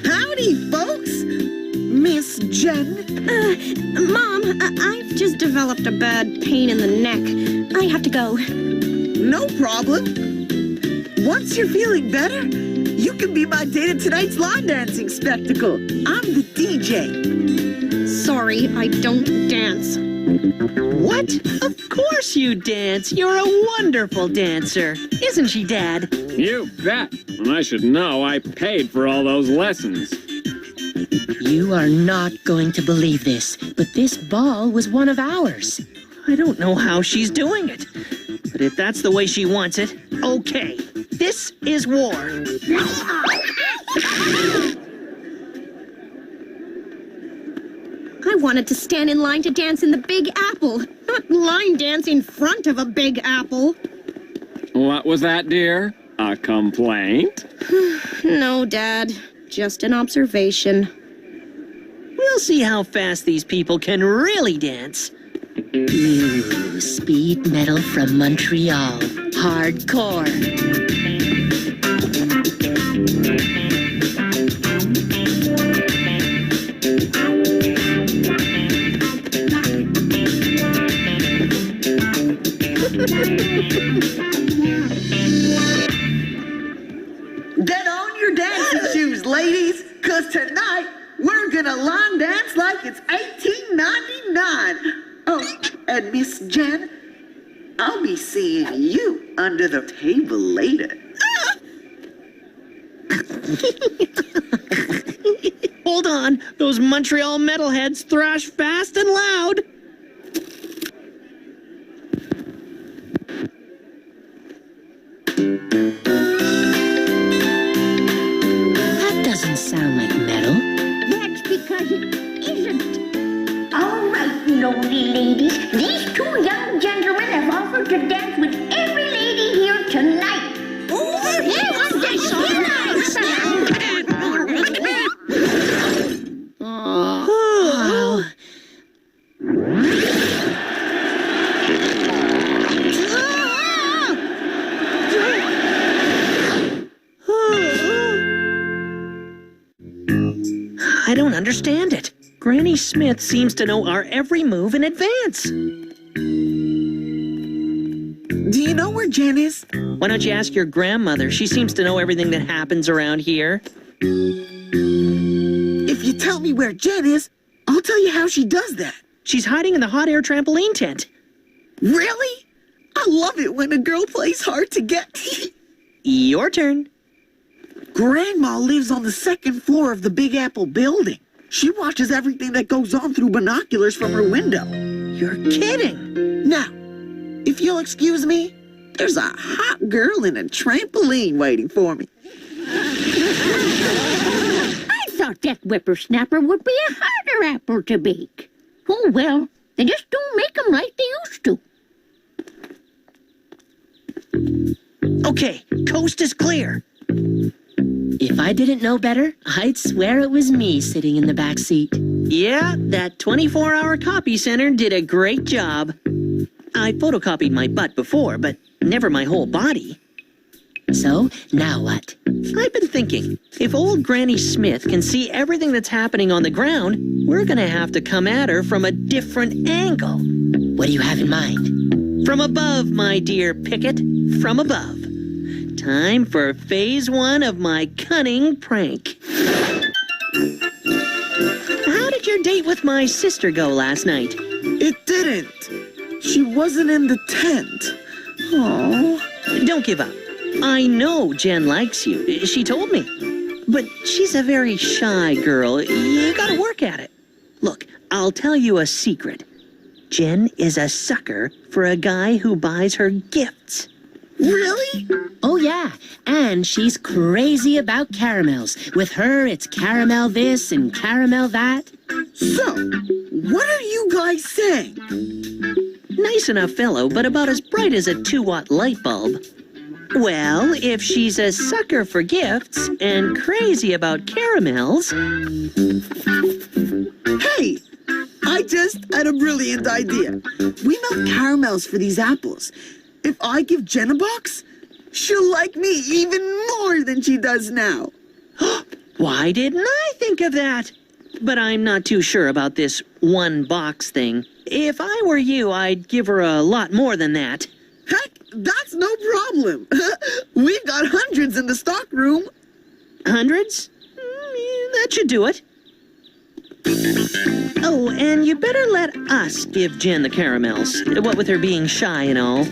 L: Howdy, folks. Miss Jen.
M: Mom, I've just developed a bad pain in the neck. I have to go.
L: No problem. Once you're feeling better, you can be my date at tonight's lawn dancing spectacle. I'm the DJ.
M: Sorry, I don't dance.
K: What? Of course you dance. You're a wonderful dancer. Isn't she, Dad?
O: You bet. And I should know I paid for all those lessons.
N: You are not going to believe this, but this ball was one of ours.
K: I don't know how she's doing it. But if that's the way she wants it, okay. This is war.
M: I wanted to stand in line to dance in the Big Apple, not line dance in front of a Big Apple.
O: What was that, dear? A complaint?
M: No, Dad. Just an observation.
K: We'll see how fast these people can really dance.
N: Ooh, speed metal from Montreal. Hardcore.
L: Get on your dancing shoes, ladies, because tonight we're gonna line dance like it's 1899. Oh, and Miss Jen, I'll be seeing you under the table later.
K: Hold on, those Montreal metalheads thrash fast and loud.
N: That doesn't sound like metal.
V: That's because it isn't. All right, lonely ladies. These two young gentlemen have offered to dance with every lady here tonight. Oh, yes, that's so nice.
K: Oh. I don't understand it. Granny Smith seems to know our every move in advance.
L: Do you know where Jen is?
K: Why don't you ask your grandmother? She seems to know everything that happens around here.
L: If you tell me where Jen is, I'll tell you how she does that.
K: She's hiding in the hot air trampoline tent.
L: Really? I love it when a girl plays hard to get.
K: Your turn.
L: Grandma lives on the second floor of the Big Apple building. She watches everything that goes on through binoculars from her window.
K: You're kidding.
L: Now, if you'll excuse me, there's a hot girl in a trampoline waiting for me.
V: I thought that whippersnapper would be a harder apple to bake. Oh, well, they just don't make them like they used to.
K: Okay, coast is clear.
N: If I didn't know better, I'd swear it was me sitting in the back seat.
K: Yeah, that 24-hour copy center did a great job. I photocopied my butt before, but never my whole body.
N: So, now what?
K: I've been thinking, if old Granny Smith can see everything that's happening on the ground, we're gonna have to come at her from a different angle.
N: What do you have in mind?
K: From above, my dear Pickett, from above. Time for phase 1 of my cunning prank. How did your date with my sister go last night?
L: It didn't.
R: She wasn't in the tent. Oh.
K: Don't give up. I know Jen likes you. She told me. But she's a very shy girl. You gotta work at it. Look, I'll tell you a secret. Jen is a sucker for a guy who buys her gifts.
R: Really?
N: Oh, yeah. And she's crazy about caramels. With her, it's caramel this and caramel that.
R: So, what are you guys saying?
K: Nice enough fellow, but about as bright as a 2-watt light bulb. Well, if she's a sucker for gifts and crazy about caramels...
R: Hey! I just had a brilliant idea. We melt caramels for these apples. If I give Jen a box, she'll like me even more than she does now.
K: Why didn't I think of that? But I'm not too sure about this one box thing. If I were you, I'd give her a lot more than that.
R: Heck, that's no problem. We've got hundreds in the stock room.
K: Hundreds? That should do it. Oh, and you better let us give Jen the caramels, what with her being shy and all.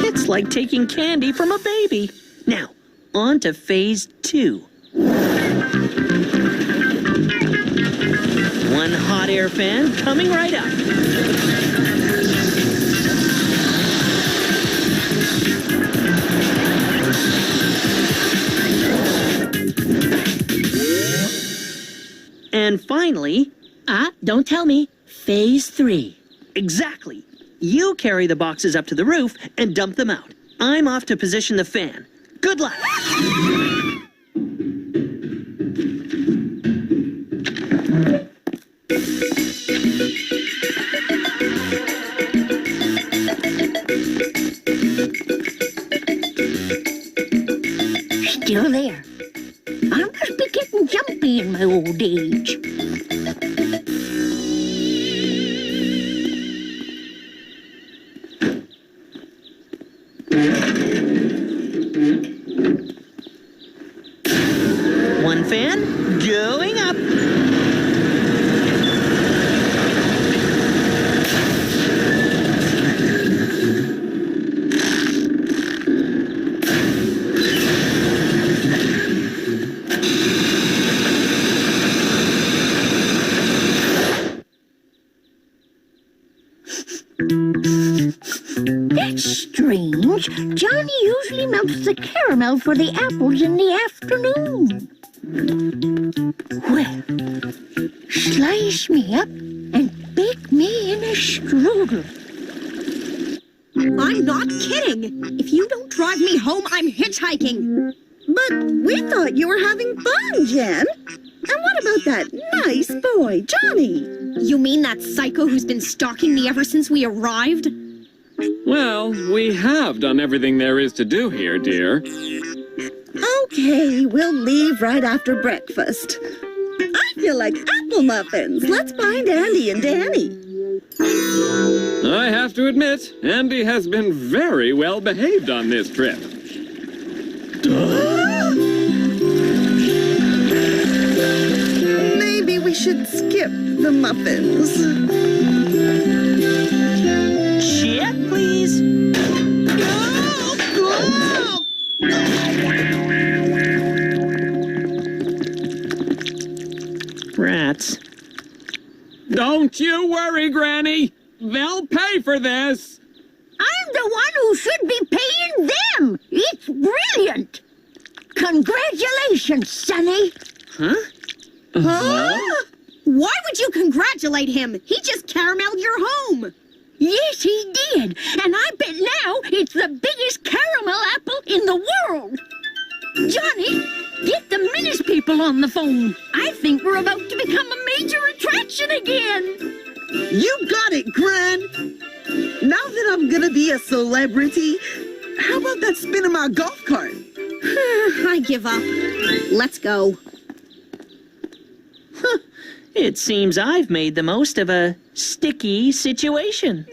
K: It's like taking candy from a baby. Now, on to phase 2. One hot air fan coming right up. And finally...
N: don't tell me. Phase 3.
K: Exactly. You carry the boxes up to the roof and dump them out. I'm off to position the fan. Good luck!
B: Still there. I must be getting jumpy in my old age.
K: One fan going up.
B: That's strange. Johnny usually melts the caramel for the apples in the afternoon. Well, slice me up and bake me in a strudel.
M: I'm not kidding. If you don't drive me home, I'm hitchhiking.
L: But we thought you were having fun, Jen. And what about that nice boy, Johnny?
M: You mean that psycho who's been stalking me ever since we arrived?
O: Well, we have done everything there is to do here, dear.
L: Okay, we'll leave right after breakfast. I feel like apple muffins. Let's find Andy and Danny.
O: I have to admit, Andy has been very well behaved on this trip.
L: Maybe we should skip the muffins.
K: Check, please. Rats.
O: Don't you worry, Granny. They'll pay for this.
B: I'm the one who should be paying them. It's brilliant. Congratulations, Sonny.
K: Huh?
M: Huh? Why would you congratulate him? He just carameled your home.
B: Yes, he did. And I bet now it's the biggest caramel apple in the world. Johnny, get the Menace people on the phone. I think we're about to become a major attraction again.
R: You got it, Gran. Now that I'm gonna be a celebrity, how about that spin in my golf cart?
M: I give up. Let's go.
K: It seems I've made the most of a sticky situation.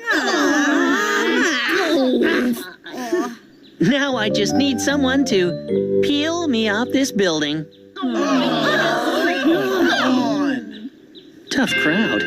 K: Now I just need someone to peel me off this building. Tough crowd.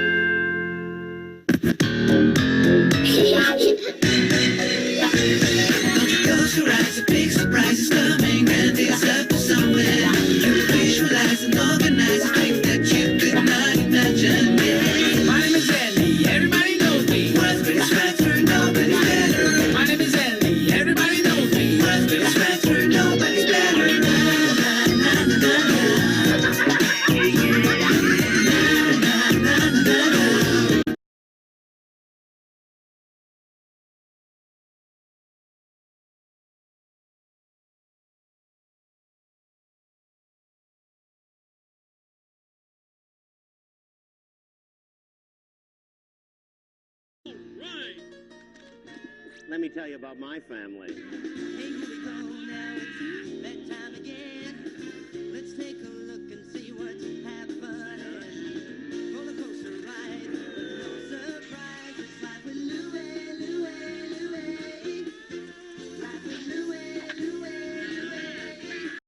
J: Socialize and organize things that you could not imagine. Yeah. My name is Andy, everybody knows me. World's greatest rapper, nobody's better. My name is Andy, everybody knows me. World's greatest rapper, nobody's better.
A: Let me tell you about my family.
J: Hey, here we go now, it's bedtime again. Let's take a look and see what's happening. Roller coaster ride, but no surprise. It's life with Louie, Louie, Louie. Life with Louie, Louie, Louie.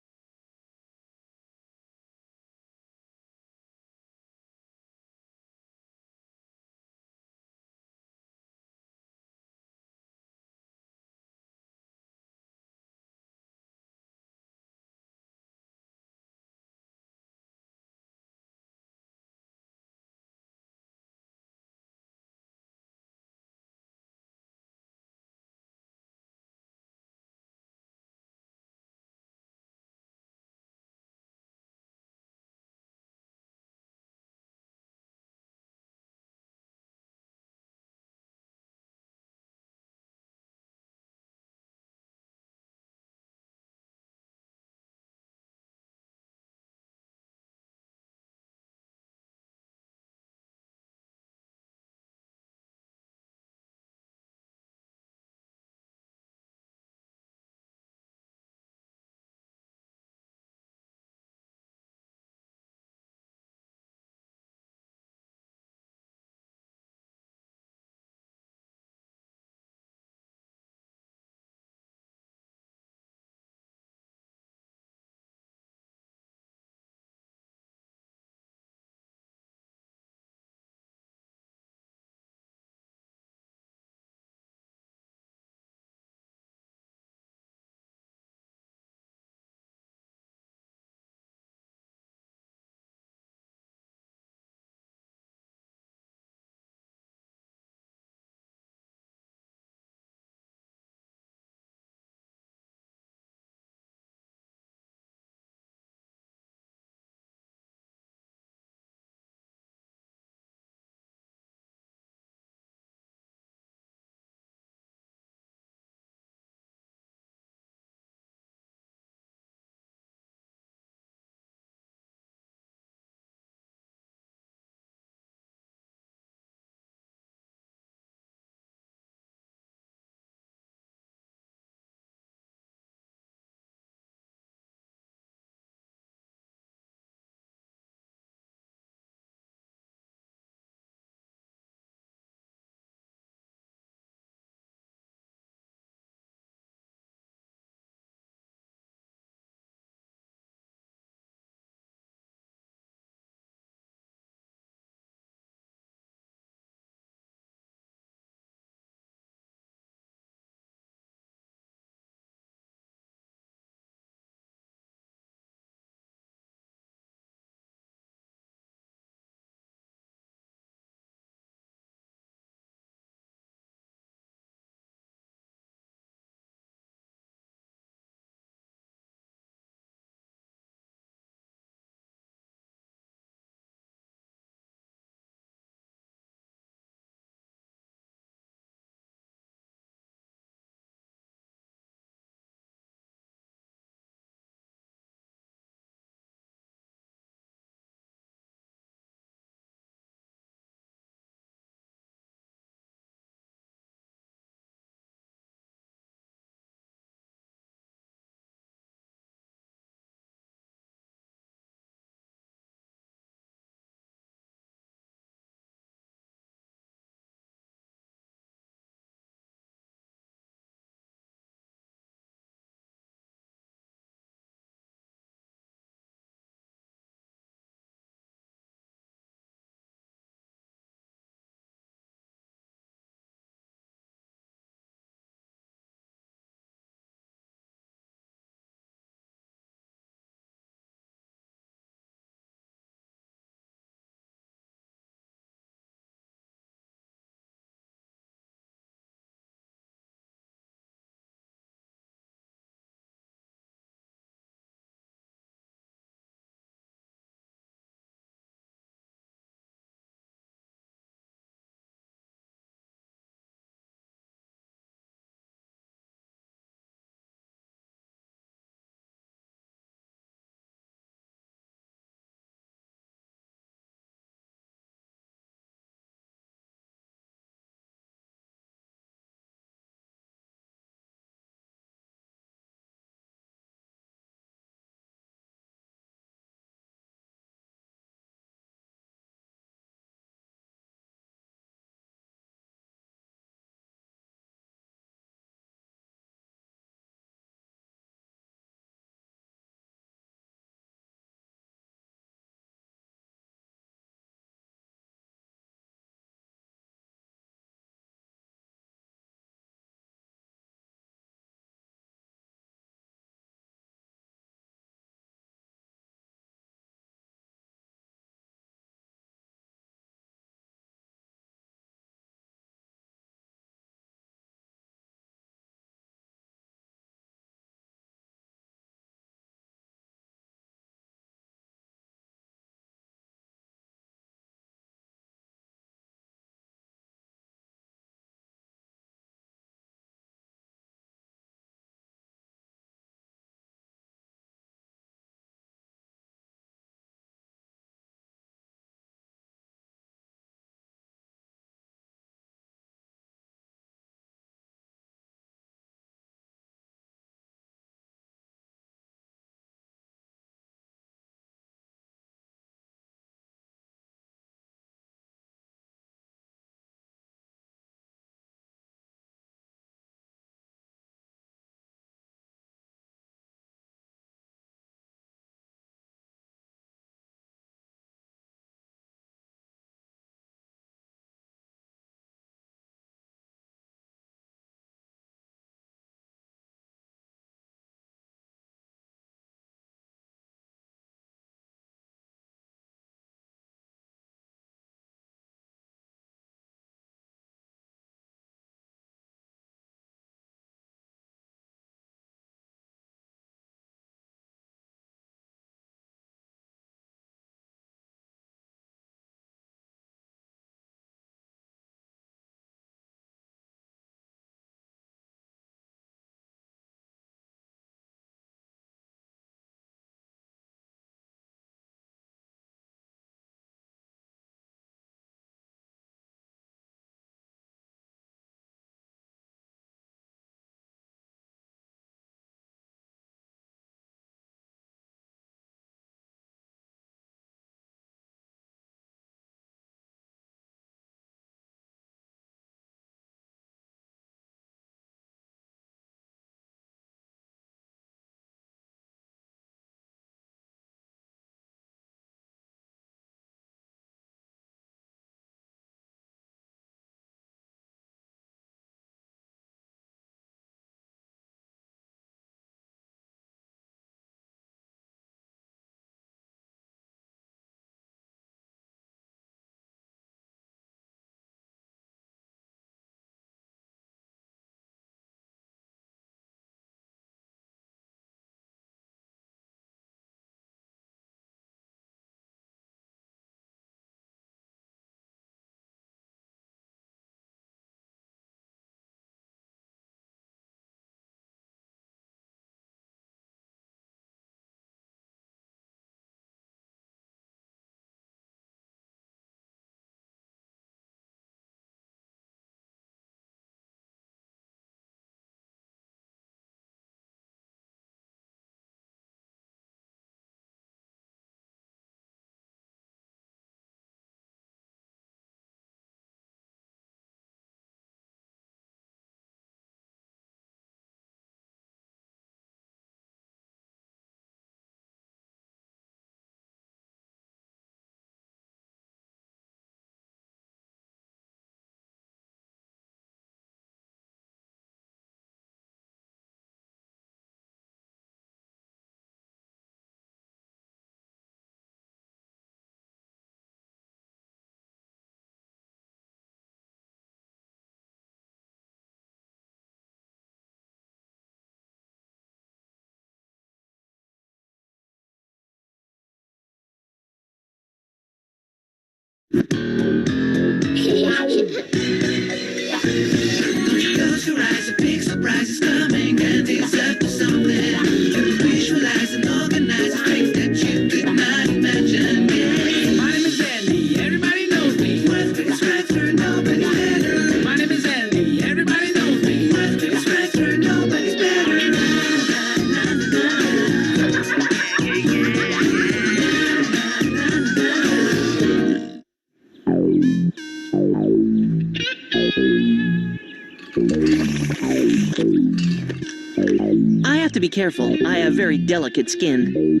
K: I have to be careful. I have very delicate skin.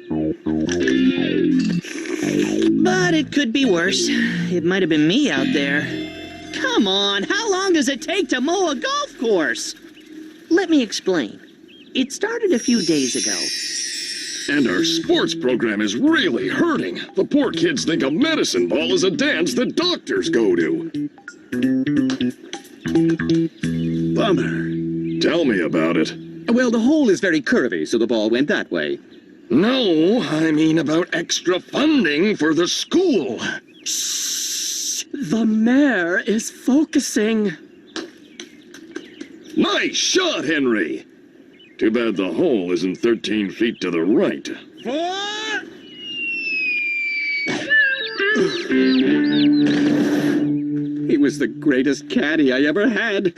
K: But it could be worse. It might have been me out there. Come on, how long does it take to mow a golf course? Let me explain. It started a few days ago.
P: And our sports program is really hurting. The poor kids think a medicine ball is a dance that doctors go to.
G: Bummer.
P: Tell me about it.
G: Well, the hole is very curvy, so the ball went that way.
P: No, I mean about extra funding for the school.
T: The mayor is focusing.
P: Nice shot, Henry. Too bad the hole isn't 13 feet to the right.
G: He was the greatest caddy I ever had.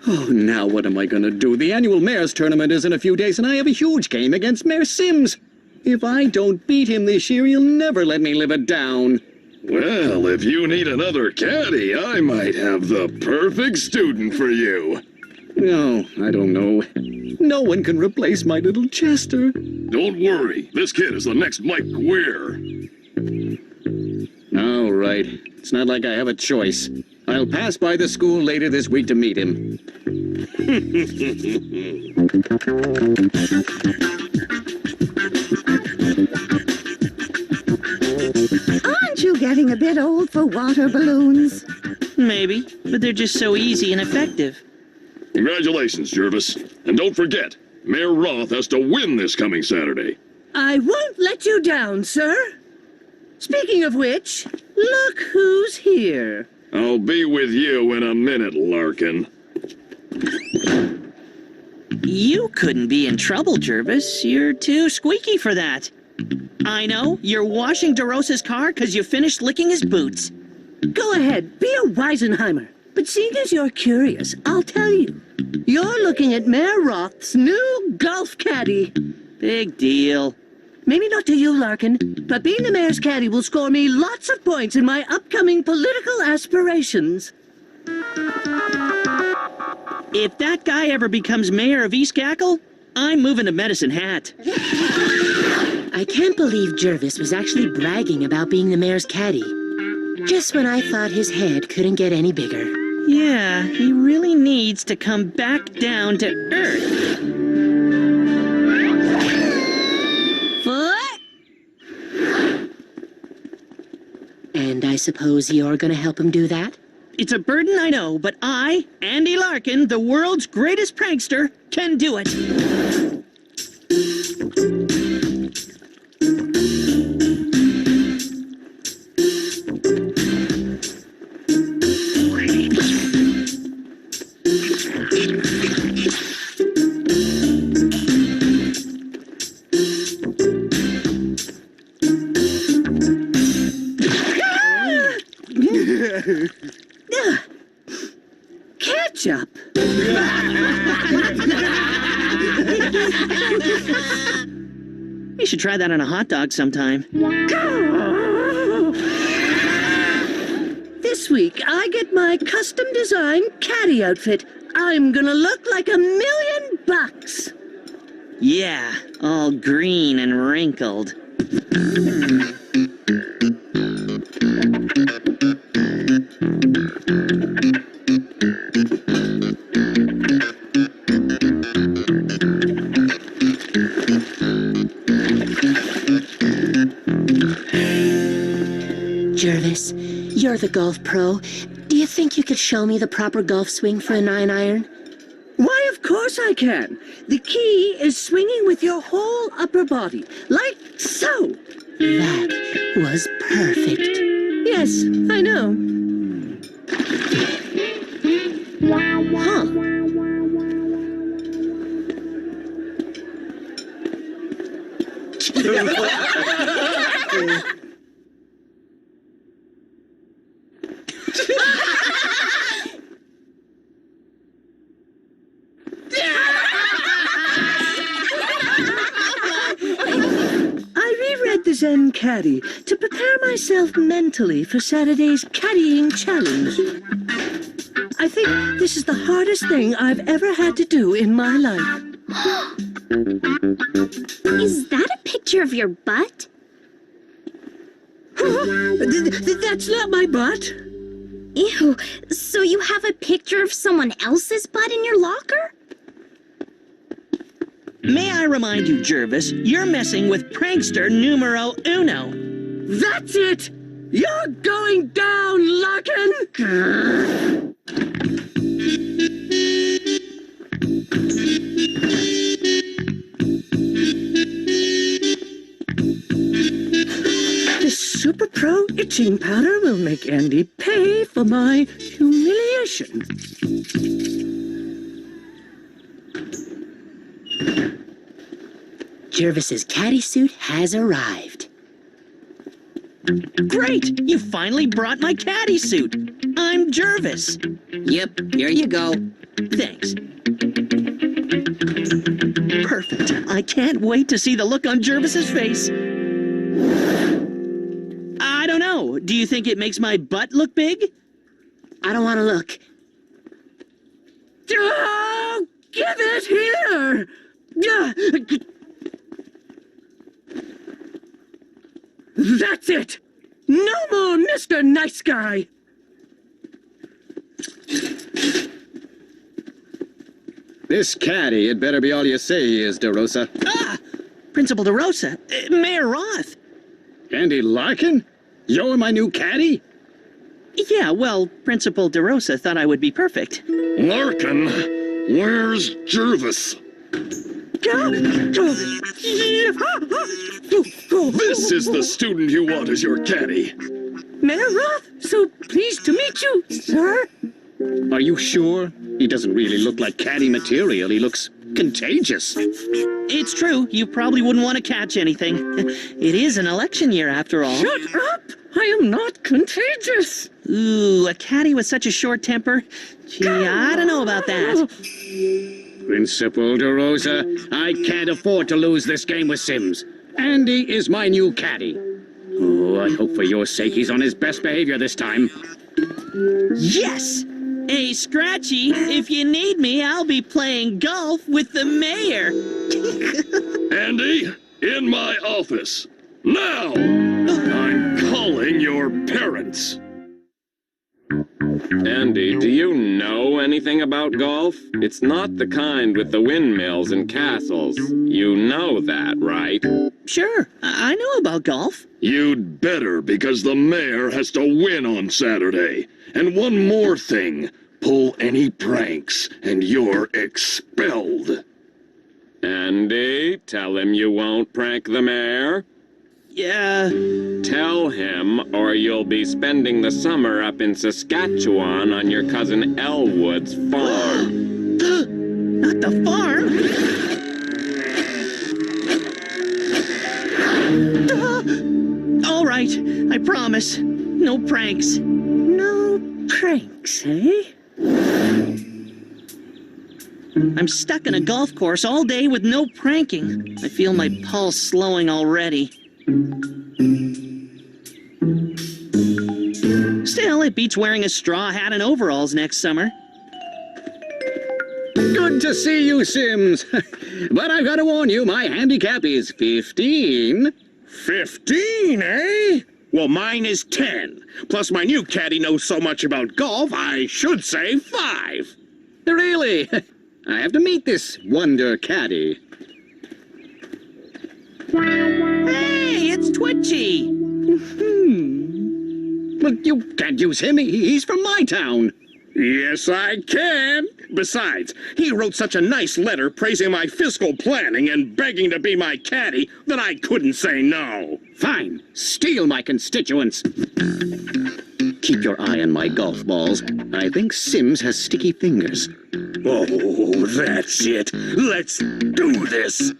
G: Oh, now what am I gonna do? The annual Mayor's Tournament is in a few days, and I have a huge game against Mayor Sims. If I don't beat him this year, he'll never let me live it down.
P: Well, if you need another caddy, I might have the perfect student for you.
G: No, I don't know. No one can replace my little Chester.
P: Don't worry, this kid is the next Mike Weir.
G: All right. It's not like I have a choice. I'll pass by the school later this week to meet him.
L: Aren't you getting a bit old for water balloons?
K: Maybe, but they're just so easy and effective.
P: Congratulations, Jervis. And don't forget, Mayor Roth has to win this coming Saturday.
T: I won't let you down, sir. Speaking of which, look who's here.
P: I'll be with you in a minute, Larkin.
K: You couldn't be in trouble, Jervis. You're too squeaky for that. I know, you're washing DeRosa's car because you finished licking his boots.
T: Go ahead, be a Weisenheimer. But seeing as you're curious, I'll tell you. You're looking at Mayor Roth's new golf caddy.
K: Big deal.
T: Maybe not to you, Larkin, but being the mayor's caddy will score me lots of points in my upcoming political aspirations.
K: If that guy ever becomes mayor of East Gackle, I'm moving to Medicine Hat.
N: I can't believe Jervis was actually bragging about being the mayor's caddy. Just when I thought his head couldn't get any bigger.
K: Yeah, he really needs to come back down to earth.
N: Foot! And I suppose you're gonna help him do that?
K: It's a burden, I know, but I, Andy Larkin, the world's greatest prankster, can do it.
T: Ketchup.
K: You should try that on a hot dog sometime.
T: This week, I get my custom-designed caddy outfit. I'm gonna look like $1,000,000.
K: Yeah, all green and wrinkled.
N: Jervis, you're the golf pro. Do you think you could show me the proper golf swing for a 9-iron?
T: Why, of course I can. The key is swinging with your whole upper body, like so.
N: That was perfect.
T: Yes, I know.
N: Huh.
T: I reread the Zen Caddy to prepare myself mentally for Saturday's caddying challenge. I think this is the hardest thing I've ever had to do in my life.
D: Is that a picture of your butt?
T: That's not my butt.
D: Ew, so you have a picture of someone else's butt in your locker?
K: May I remind you, Jervis, you're messing with prankster numero uno.
T: That's it! You're going down, Larkin! This Super Pro itching powder will make Andy pay for my humiliation.
N: Jervis's caddy suit has arrived.
K: Great! You finally brought my caddy suit. I'm Jervis.
E: Yep, here you go.
K: Thanks. Perfect. I can't wait to see the look on Jervis's face. I don't know. Do you think it makes my butt look big?
N: I don't want to look.
T: Oh, give it here! That's it! No more Mr. Nice Guy!
G: This caddy, it better be all you say he is, DeRosa.
K: Ah! Principal DeRosa. Mayor Roth.
G: Andy Larkin? You're my new caddy?
K: Yeah, well, Principal DeRosa thought I would be perfect.
P: Larkin, where's Jervis? This is the student you want as your caddy.
T: Mayor Roth, so pleased to meet you, sir.
G: Are you sure? He doesn't really look like caddy material. He looks contagious.
K: It's true. You probably wouldn't want to catch anything. It is an election year, after all.
T: Shut up! I am not contagious.
K: Ooh, a caddy with such a short temper? Gee, I don't know about that.
G: Principal DeRosa, I can't afford to lose this game with Sims. Andy is my new caddy. Oh, I hope for your sake he's on his best behavior this time.
K: Yes! Hey, Scratchy, if you need me, I'll be playing golf with the mayor.
P: Andy, in my office. Now! I'm calling your parents.
O: Andy, do you know anything about golf? It's not the kind with the windmills and castles. You know that, right?
K: Sure, I know about golf.
P: You'd better, because the mayor has to win on Saturday. And one more thing. Pull any pranks, and you're expelled.
O: Andy, tell him you won't prank the mayor.
K: Yeah.
O: Tell him, or you'll be spending the summer up in Saskatchewan on your cousin Elwood's farm.
K: Not the farm? All right, I promise. No pranks.
T: No pranks, eh?
K: I'm stuck in a golf course all day with no pranking. I feel my pulse slowing already. Still, it beats wearing a straw hat and overalls next summer.
G: Good to see you, Sims. But I've got to warn you, my handicap is 15.
I: 15, eh? Well, mine is 10. Plus, my new caddy knows so much about golf, I should say 5.
G: Really? I have to meet this wonder caddy.
K: Hey, it's Twitchy!
G: But you can't use him. He's from my town.
I: Yes, I can. Besides, he wrote such a nice letter praising my fiscal planning and begging to be my caddy that I couldn't say no.
G: Fine. Steal my constituents. Keep your eye on my golf balls. I think Sims has sticky fingers.
I: Oh, that's it. Let's do this.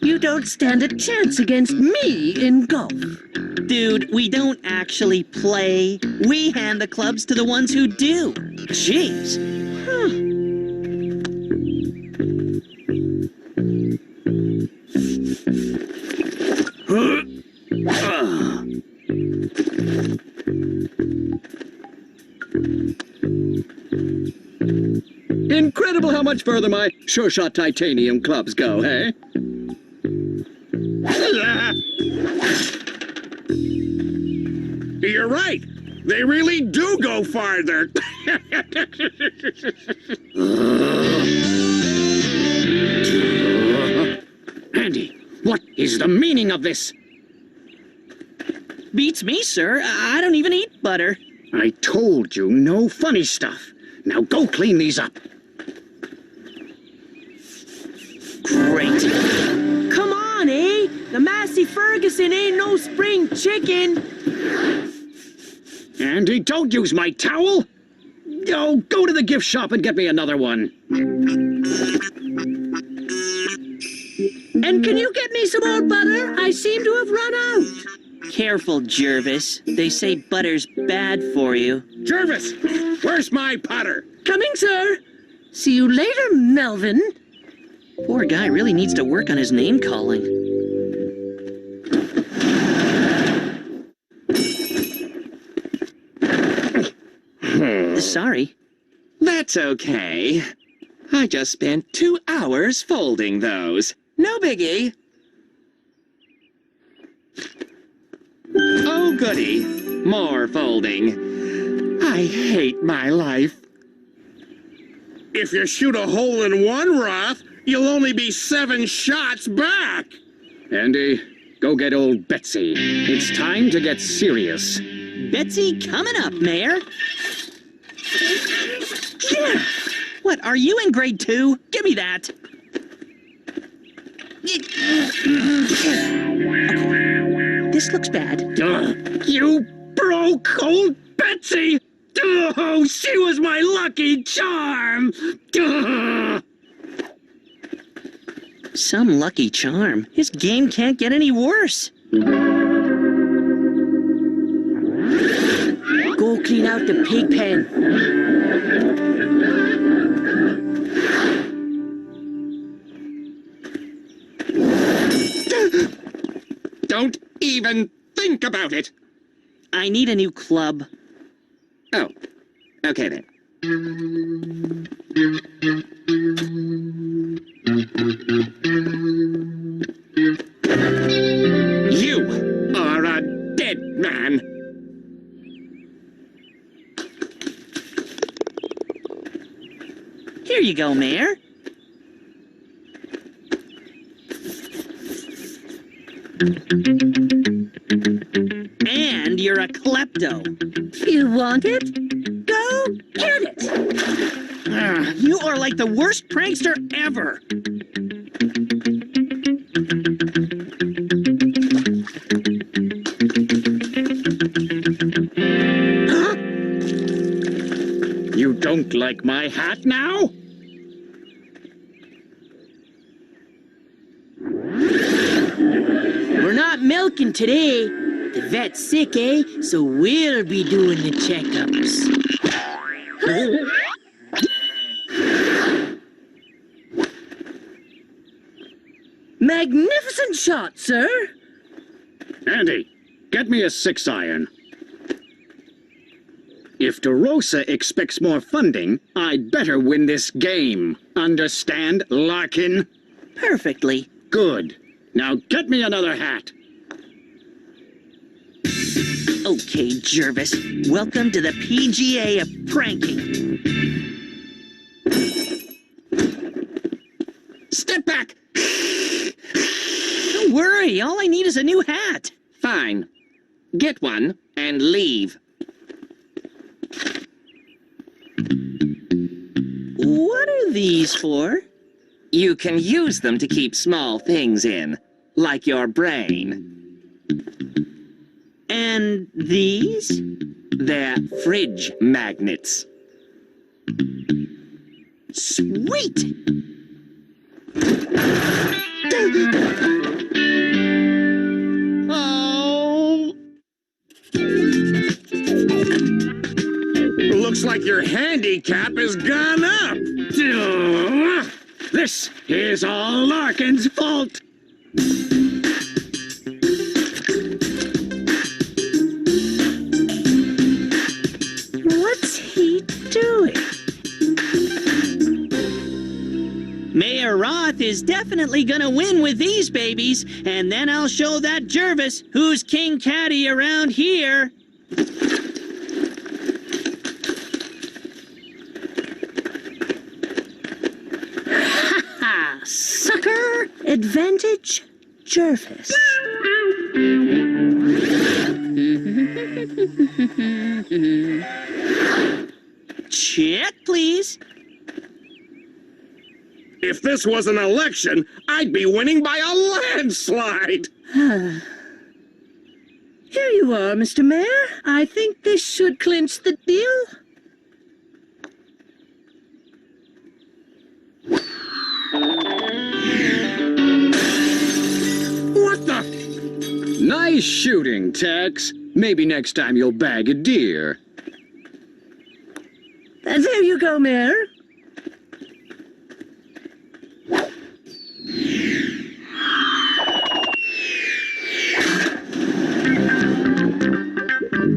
T: You don't stand a chance against me in golf.
K: Dude, we don't actually play. We hand the clubs to the ones who do. Jeez.
G: Incredible how much further my Sure Shot titanium clubs go, hey?
I: You're right. They really do go farther.
G: Andy, what is the meaning of this?
K: Beats me, sir. I don't even eat butter.
G: I told you, no funny stuff. Now go clean these up.
K: Great. Come on, eh? The Massey Ferguson ain't no spring chicken.
G: Andy, don't use my towel. Oh, go to the gift shop and get me another one.
T: And can you get me some more butter? I seem to have run out.
K: Careful, Jervis. They say butter's bad for you.
I: Jervis, where's my putter?
T: Coming, sir. See you later, Melvin.
K: Poor guy really needs to work on his name calling. Sorry.
F: That's okay. I just spent 2 hours folding those. No biggie. Oh, goody. More folding. I hate my life.
I: If you shoot a hole in one, Roth, you'll only be 7 shots back.
G: Andy, go get old Betsy. It's time to get serious.
K: Betsy coming up, Mayor. What, are you in grade 2? Give me that. This looks bad.
I: You broke old Betsy! Oh, she was my lucky charm!
K: Some lucky charm. His game can't get any worse. Go clean out the pig pen.
F: Don't even think about it.
K: I need a new club.
F: Oh, okay then. You are a dead man.
K: Here you go, Mayor. And you're a klepto.
T: You want it? Go get it!
K: You are like the worst prankster ever.
G: You don't like my hat now?
K: We're not milking today. The vet's sick, eh? So we'll be doing the checkups.
T: Magnificent shot, sir.
G: Andy, get me a 6-iron. If DeRosa expects more funding, I'd better win this game. Understand, Larkin?
K: Perfectly.
G: Good. Now get me another hat.
K: Okay, Jervis. Welcome to the PGA of pranking.
F: Step back!
K: Don't worry, all I need is a new hat.
F: Fine. Get one and leave.
K: What are these for?
F: You can use them to keep small things in, like your brain.
K: And these?
F: They're fridge magnets.
K: Sweet!
I: Oh! Looks like your handicap has gone up.
G: This is all Larkin's fault.
K: he doing? Mayor Roth is definitely gonna win with these babies, and then I'll show that Jervis who's King Caddy around here. Ha ha! Sucker! Advantage, Jervis. Check, please.
I: If this was an election, I'd be winning by a landslide.
T: Here you are, Mr. Mayor. I think this should clinch the deal.
I: What the?
G: Nice shooting, Tex. Maybe next time you'll bag a deer.
T: There you go, Mayor.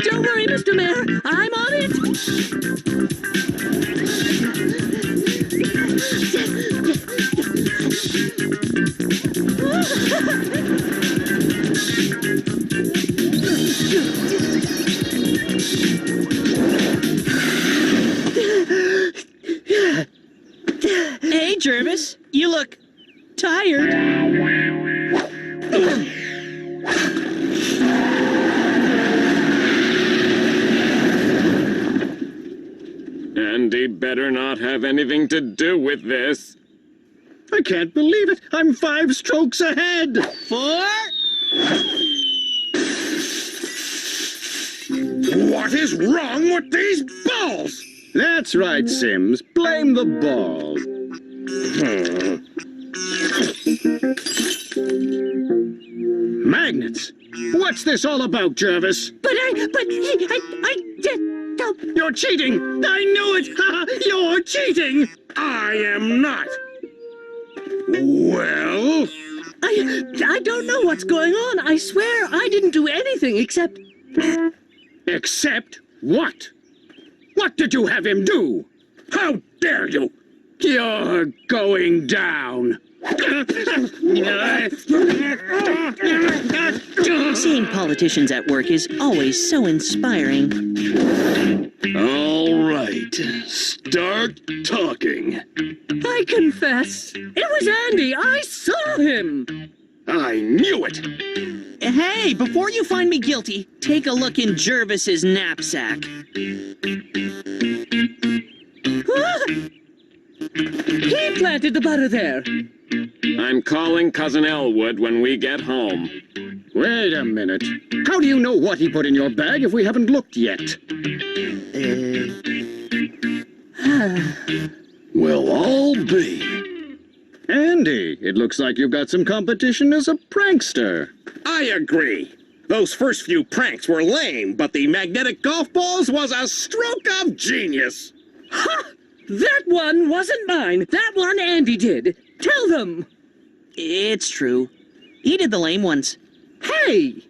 T: Don't worry, Mr. Mayor. I'm on it.
K: Hey, Jervis, you look tired.
O: Andy better not have anything to do with this.
G: I can't believe it. I'm 5 strokes ahead.
K: 4.
I: What is wrong with these balls?
G: That's right, Sims. Blame the ball. Magnets. What's this all about, Jervis? You're cheating! I knew it! You're cheating!
I: I am not. Well?
T: I don't know what's going on. I swear I didn't do anything except...
G: Except what? What did you have him do? How dare you? You're going down.
K: Seeing politicians at work is always so inspiring.
P: All right, start talking.
T: I confess, it was Andy. I saw him.
P: I knew it.
K: Hey, before you find me guilty, take a look in Jervis's knapsack.
T: He planted the butter there.
O: I'm calling Cousin Elwood when we get home.
G: Wait a minute. How do you know what he put in your bag if we haven't looked yet?
P: Well, I'll be.
G: Andy, it looks like you've got some competition as a prankster.
I: I agree. Those first few pranks were lame, but the magnetic golf balls was a stroke of genius.
T: Ha! That one wasn't mine. That one Andy did. Tell them.
K: It's true. He did the lame ones.
T: Hey!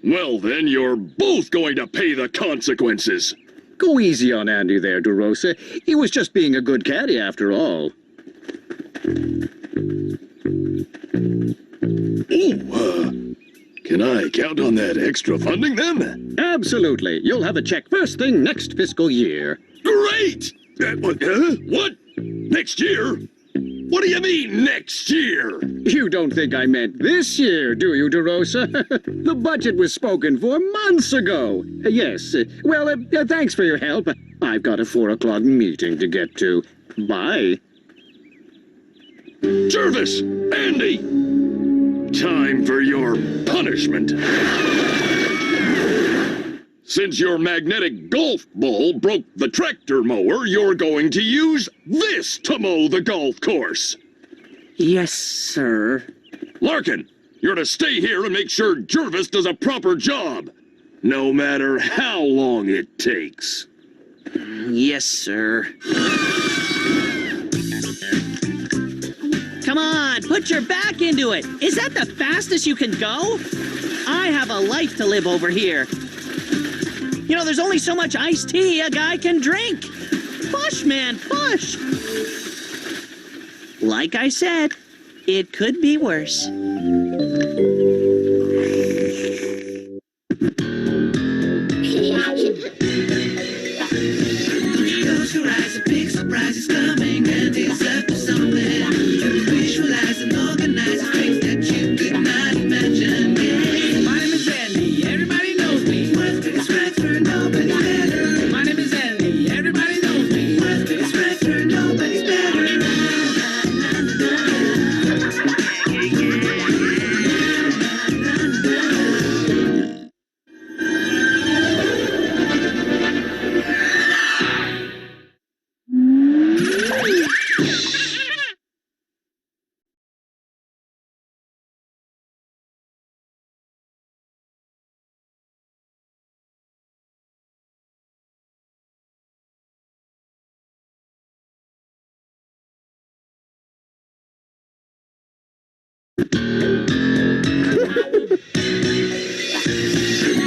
P: Well, then you're both going to pay the consequences.
G: Go easy on Andy there, DeRosa. He was just being a good caddy after all.
P: Can I count on that extra funding then?
G: Absolutely. You'll have a check first thing next fiscal year.
P: Great! What? Next year? What do you mean, next year?
G: You don't think I meant this year, do you, DeRosa? The budget was spoken for months ago. Yes. Well, thanks for your help. I've got a 4 o'clock meeting to get to. Bye.
P: Jervis! Andy! Time for your punishment. Since your magnetic golf ball broke the tractor mower, you're going to use this to mow the golf course.
T: Yes, sir.
P: Larkin, you're to stay here and make sure Jervis does a proper job, no matter how long it takes.
K: Yes, sir. Come on, put your back into it. Is that the fastest you can go? I have a life to live over here. You know, there's only so much iced tea a guy can drink. Push, man, push. Like I said, it could be worse.
J: Close your eyes, a big surprise is coming, and it's up to something. Visualize and organize things that you could not imagine. Yeah. My name is Andy, everybody knows me. Worth the scratch for nobody's better. My name is Andy, everybody knows me. Worth the scratch for nobody's better.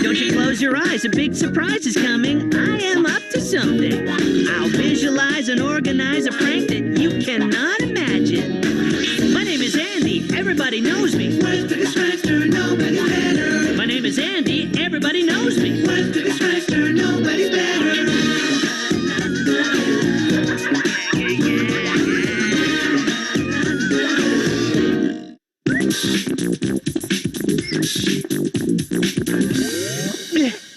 K: Don't you close your eyes, a big surprise is coming. I am up to something. I'll visualize and organize a prank that you cannot imagine. My name is Andy, everybody knows me. My name is Andy, everybody knows me.
J: Nobody's better.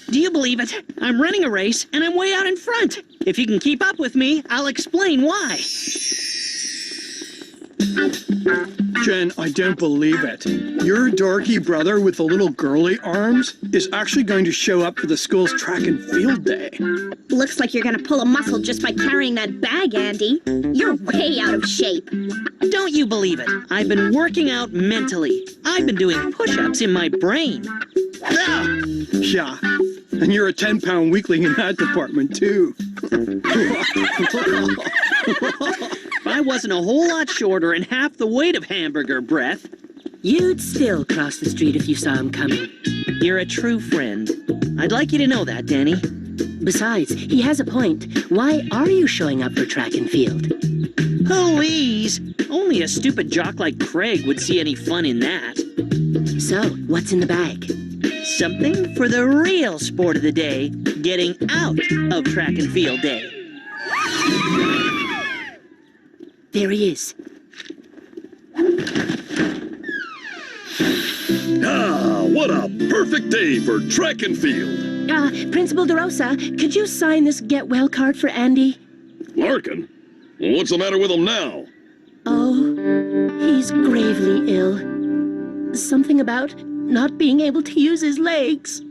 K: Do you believe it? I'm running a race, and I'm way out in front. If you can keep up with me, I'll explain why.
H: Jen, I don't believe it. Your dorky brother with the little girly arms is actually going to show up for the school's track and field day.
M: Looks like you're gonna pull a muscle just by carrying that bag, Andy. You're way out of shape.
K: Don't you believe it? I've been working out mentally. I've been doing push-ups in my brain.
H: Ah! Yeah, and you're a 10-pound weakling in that department, too.
K: If I wasn't a whole lot shorter and half the weight of hamburger breath,
N: You'd still cross the street if you saw him coming.
K: you're a true friend. I'd like you to know that, Danny.
N: Besides, he has a point. Why are you showing up for track and field?
K: Please! Only a stupid jock like Craig would see any fun in that.
N: So, what's in the bag?
K: Something for the real sport of the day, getting out of track and field day.
N: There he is.
P: Ah, what a perfect day for track and field.
N: Principal DeRosa, could you sign this get well card for Andy?
P: Larkin? Well, what's the matter with him now?
N: Oh, he's gravely ill. Something about not being able to use his legs.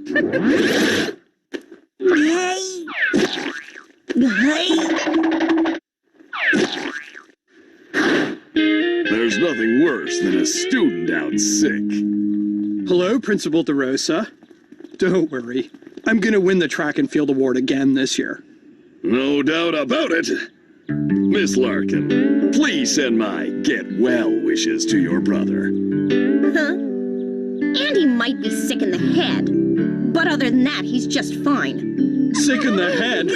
P: There's nothing worse than a student out sick.
H: Hello, Principal DeRosa. Don't worry. I'm going to win the track and field award again this year.
P: No doubt about it. Miss Larkin, please send my get well wishes to your brother.
M: Huh? Andy might be sick in the head, but other than that, he's just fine.
H: Sick in the head?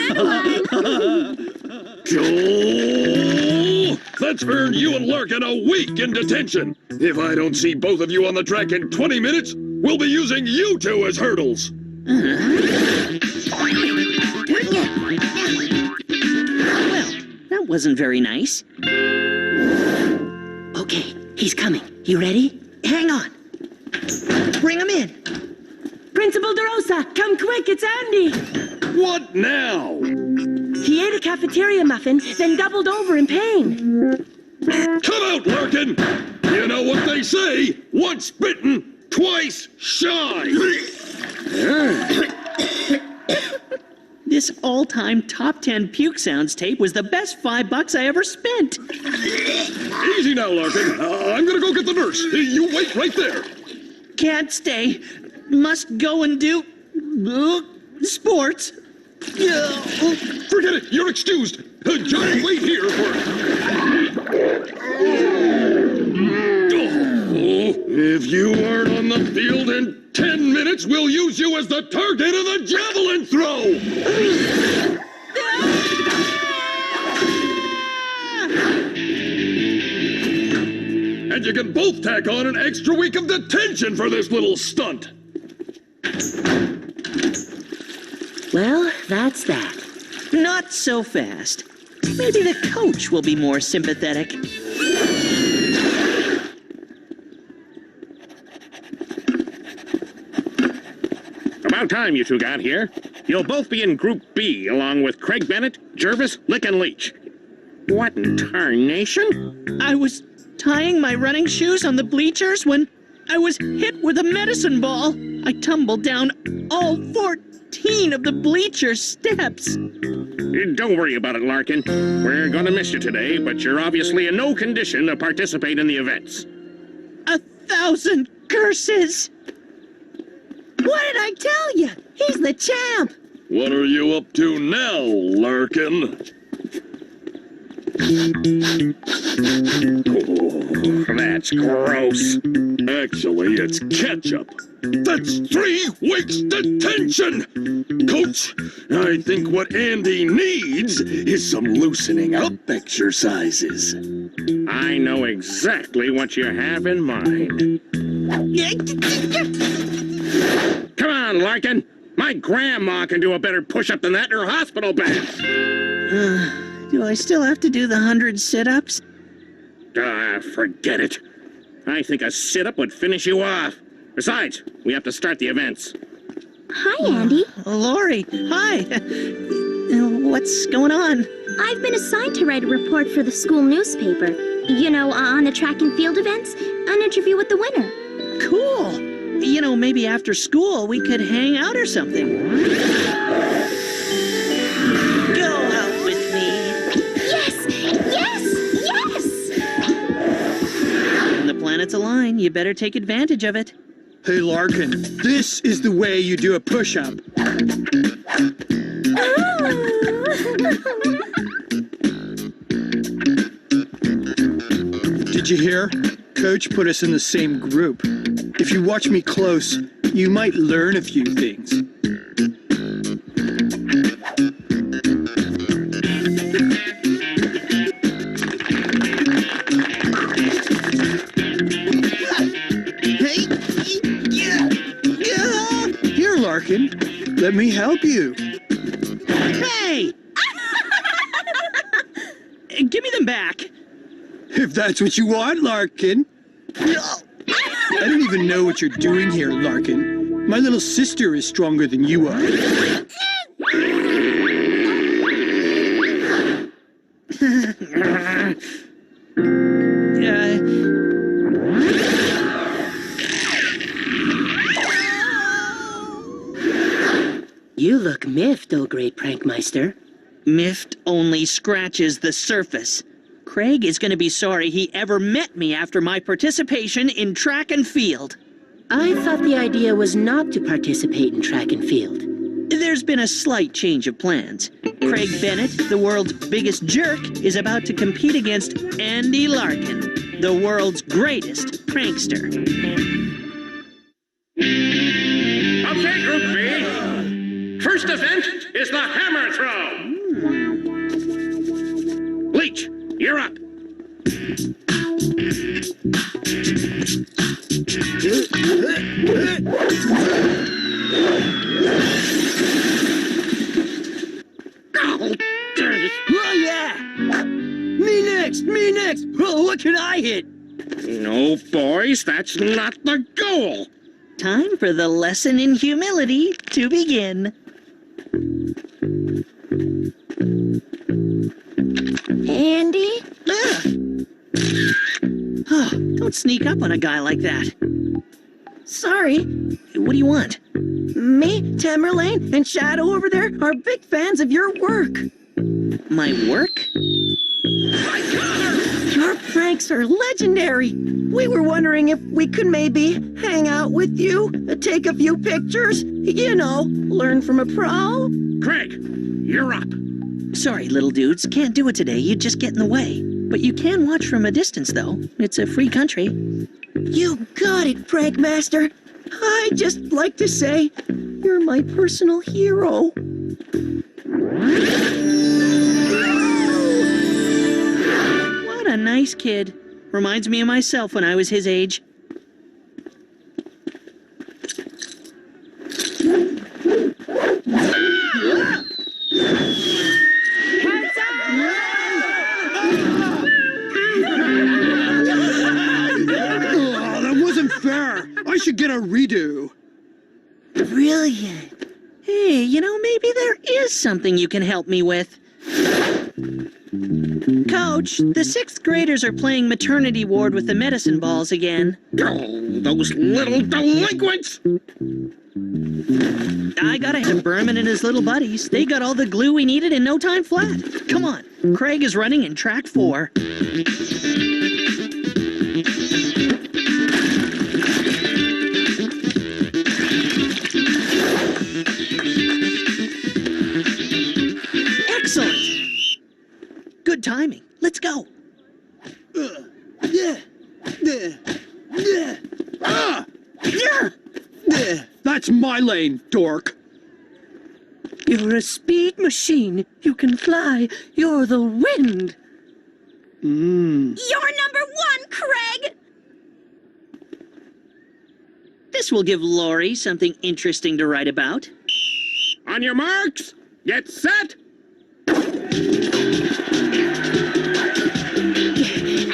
P: Joe! That's earned you and Larkin a week in detention. If I don't see both of you on the track in 20 minutes, we'll be using you two as hurdles.
K: Well, that wasn't very nice.
N: Okay, he's coming. You ready?
K: Hang on. Bring him in.
N: Principal DeRosa, come quick, it's Andy.
P: What now?
N: He ate a cafeteria muffin, then doubled over in pain.
P: Come out, Larkin! You know what they say, once bitten, twice shy.
K: This all-time top 10 puke sounds tape was the best $5 I ever spent.
P: Easy now, Larkin. I'm gonna go get the nurse. You wait right there.
K: Can't stay. Must go and do sports.
P: Forget it. You're excused. Just wait here for... Oh, if you aren't on the field in 10 minutes, Next, we'll use you as the target of the javelin throw! And you can both tack on an extra week of detention for this little stunt.
N: Well, that's that.
K: Not so fast. Maybe the coach will be more sympathetic.
S: About time you two got here. You'll both be in Group B, along with Craig Bennett, Jervis, Lick, and Leach. What in tarnation?
K: I was tying my running shoes on the bleachers when I was hit with a medicine ball. I tumbled down all 14 of the bleacher steps.
S: Don't worry about it, Larkin. We're gonna miss you today, but you're obviously in no condition to participate in the events.
K: 1,000 curses!
T: What did I tell you? He's the champ.
P: What are you up to now, Larkin?
S: Oh, that's gross.
P: Actually, it's ketchup. That's 3 weeks detention! Coach, I think what Andy needs is some loosening up exercises.
S: I know exactly what you have in mind. Come on, Larkin. My grandma can do a better push-up than that in her hospital bed.
K: Do I still have to do the 100 sit-ups?
S: Forget it. I think a sit-up would finish you off. Besides, we have to start the events.
D: Hi, Andy.
K: Lori, hi. What's going on?
D: I've been assigned to write a report for the school newspaper. You know, on the track and field events, an interview with the winner.
K: Cool. You know, maybe after school we could hang out or something. Go out with me.
D: Yes! Yes! Yes!
K: When the planets align, you better take advantage of it.
H: Hey, Larkin, this is the way you do a push-up. Did you hear? Coach put us in the same group. If you watch me close, you might learn a few things. Here, Larkin, let me help you.
K: Hey! Give me them back.
H: If that's what you want, Larkin. I don't even know what you're doing here, Larkin. My little sister is stronger than you are.
N: You look miffed, oh great prankmeister.
K: Miffed only scratches the surface. Craig is going to be sorry he ever met me after my participation in track and field.
N: I thought the idea was not to participate in track and field.
K: There's been a slight change of plans. Craig Bennett, the world's biggest jerk, is about to compete against Andy Larkin, the world's greatest prankster.
S: Okay, Group B. First event is the hammer throw. Leach, you're up.
T: Oh, yeah! Me next! Me next! Oh, what can I hit?
S: No, boys, that's not the goal.
K: Time for the lesson in humility to begin.
M: Andy?
K: Oh, don't sneak up on a guy like that.
M: Sorry.
K: What do you want?
M: Me, Tamerlane, and Shadow over there are big fans of your work.
K: My work?
M: Your pranks are legendary. We were wondering if we could maybe hang out with you, take a few pictures, you know, learn from a pro.
S: Craig, you're up.
K: Sorry, little dudes. Can't do it today. You'd just get in the way. But you can watch from a distance, though. It's a free country.
M: You got it, Prankmaster.
K: I'd just like to say, you're my personal hero. What a nice kid. Reminds me of myself when I was his age.
H: Oh, that wasn't fair. I should get a redo.
K: Brilliant. Hey, maybe there is something you can help me with. Coach, the 6th graders are playing maternity ward with the medicine balls again.
S: Oh, those little delinquents!
K: I got ahead of Berman and his little buddies. They got all the glue we needed in no time flat. Come on, Craig is running in track 4. Excellent. Good timing. Let's go.
H: That's my lane, dork.
T: You're a speed machine. You can fly. You're the wind.
B: You're number 1, Craig!
K: This will give Lori something interesting to write about.
S: On your marks, get set!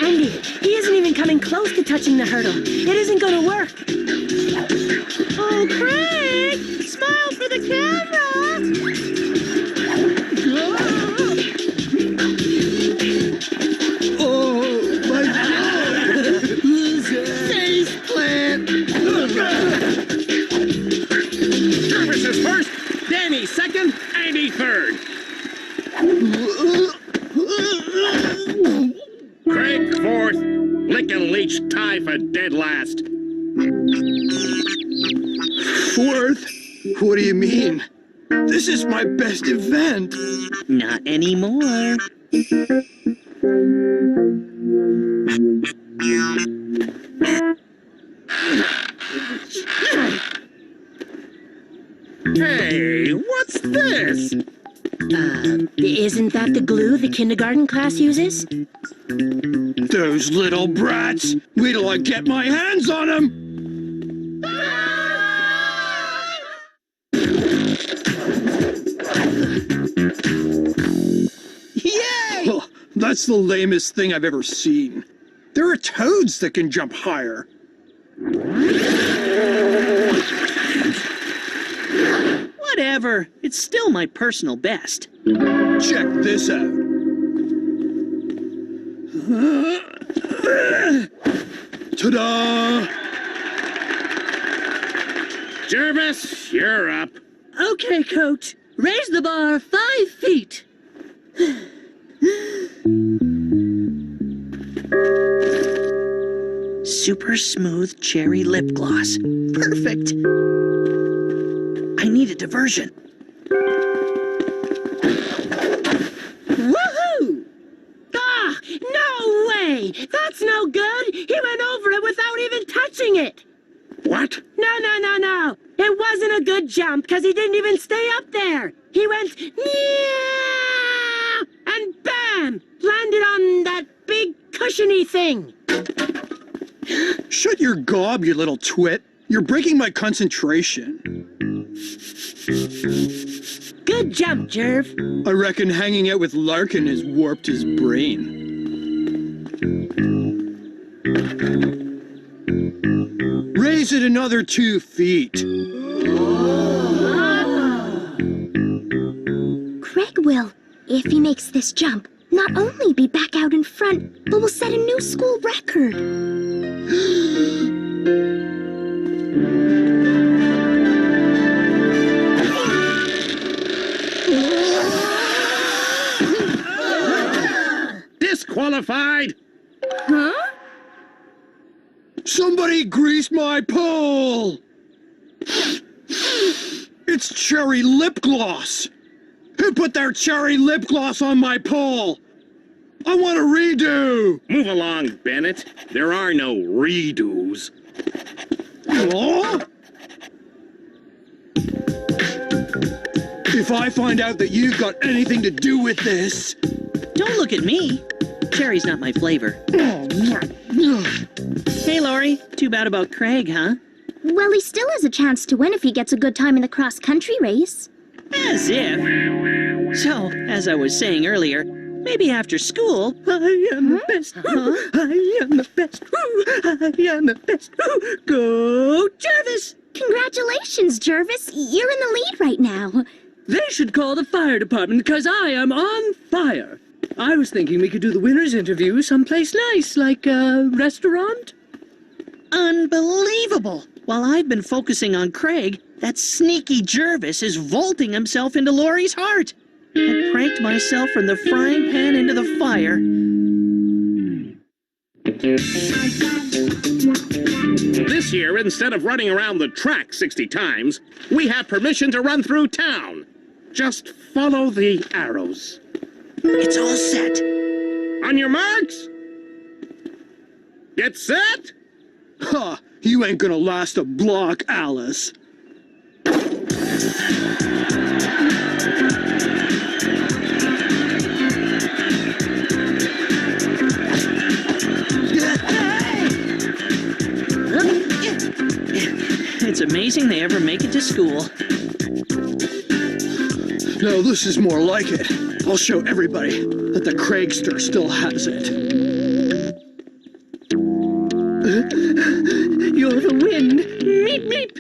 N: Andy, he isn't even coming close to touching the hurdle. It isn't going to work.
K: Oh, Craig! Smile for the camera!
H: Oh, my God!
E: Face plant!
S: Jarvis is first, Danny second, Andy third. Craig fourth, Lick and Leech tie for dead last.
H: 4th? What do you mean? This is my best event.
K: Not anymore.
S: Hey, what's this?
N: Isn't that the glue the kindergarten class uses?
H: Those little brats! Wait till I get my hands on them!
K: Yay!
H: Oh, that's the lamest thing I've ever seen. There are toads that can jump higher.
K: Whatever. It's still my personal best.
H: Check this out. Ta-da!
S: Jarvis, you're up.
T: Okay, Coach. Raise the bar 5 feet.
K: Super smooth cherry lip gloss. Perfect. I need a diversion.
N: Woohoo! Ah! No way! That's no good! He went over it without even touching it!
S: What?
N: No. It wasn't a good jump because he didn't even stay up there. He went, meow, and bam! Landed on that big cushiony thing.
H: Shut your gob, you little twit. You're breaking my concentration.
N: Good jump, Jerv.
H: I reckon hanging out with Larkin has warped his brain. Raise it another 2 feet.
D: Craig will, if he makes this jump, not only be back out in front, but will set a new school record.
S: Disqualified!
N: Huh?
H: Somebody grease my pole! It's cherry lip gloss! Who put their cherry lip gloss on my pole? I want a redo!
S: Move along, Bennett. There are no redos.
H: Oh? If I find out that you've got anything to do with this...
K: Don't look at me. Cherry's not my flavor. Hey, Laurie. Too bad about Craig, huh?
D: Well, he still has a chance to win if he gets a good time in the cross-country race.
K: As if. So, as I was saying earlier, maybe after school...
T: I am the best. I am the best. I am the best. Go, Jervis!
D: Congratulations, Jervis. You're in the lead right now.
T: They should call the fire department because I am on fire. I was thinking we could do the winner's interview someplace nice, like a restaurant.
K: Unbelievable! While I've been focusing on Craig, that sneaky Jervis is vaulting himself into Laurie's heart. I pranked myself from the frying pan into the fire.
S: This year, instead of running around the track 60 times, we have permission to run through town. Just follow the arrows.
K: It's all set.
S: On your marks. Get set.
H: Huh, you ain't gonna last a block, Alice.
K: It's amazing they ever make it to school.
H: No, this is more like it. I'll show everybody that the Craigster still has it.
T: You're the wind. Meep, meep.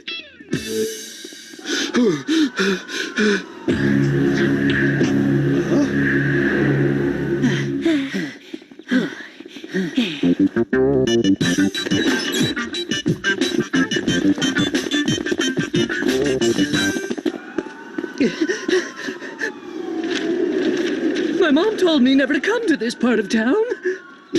T: My mom told me never to come to this part of town.
D: Do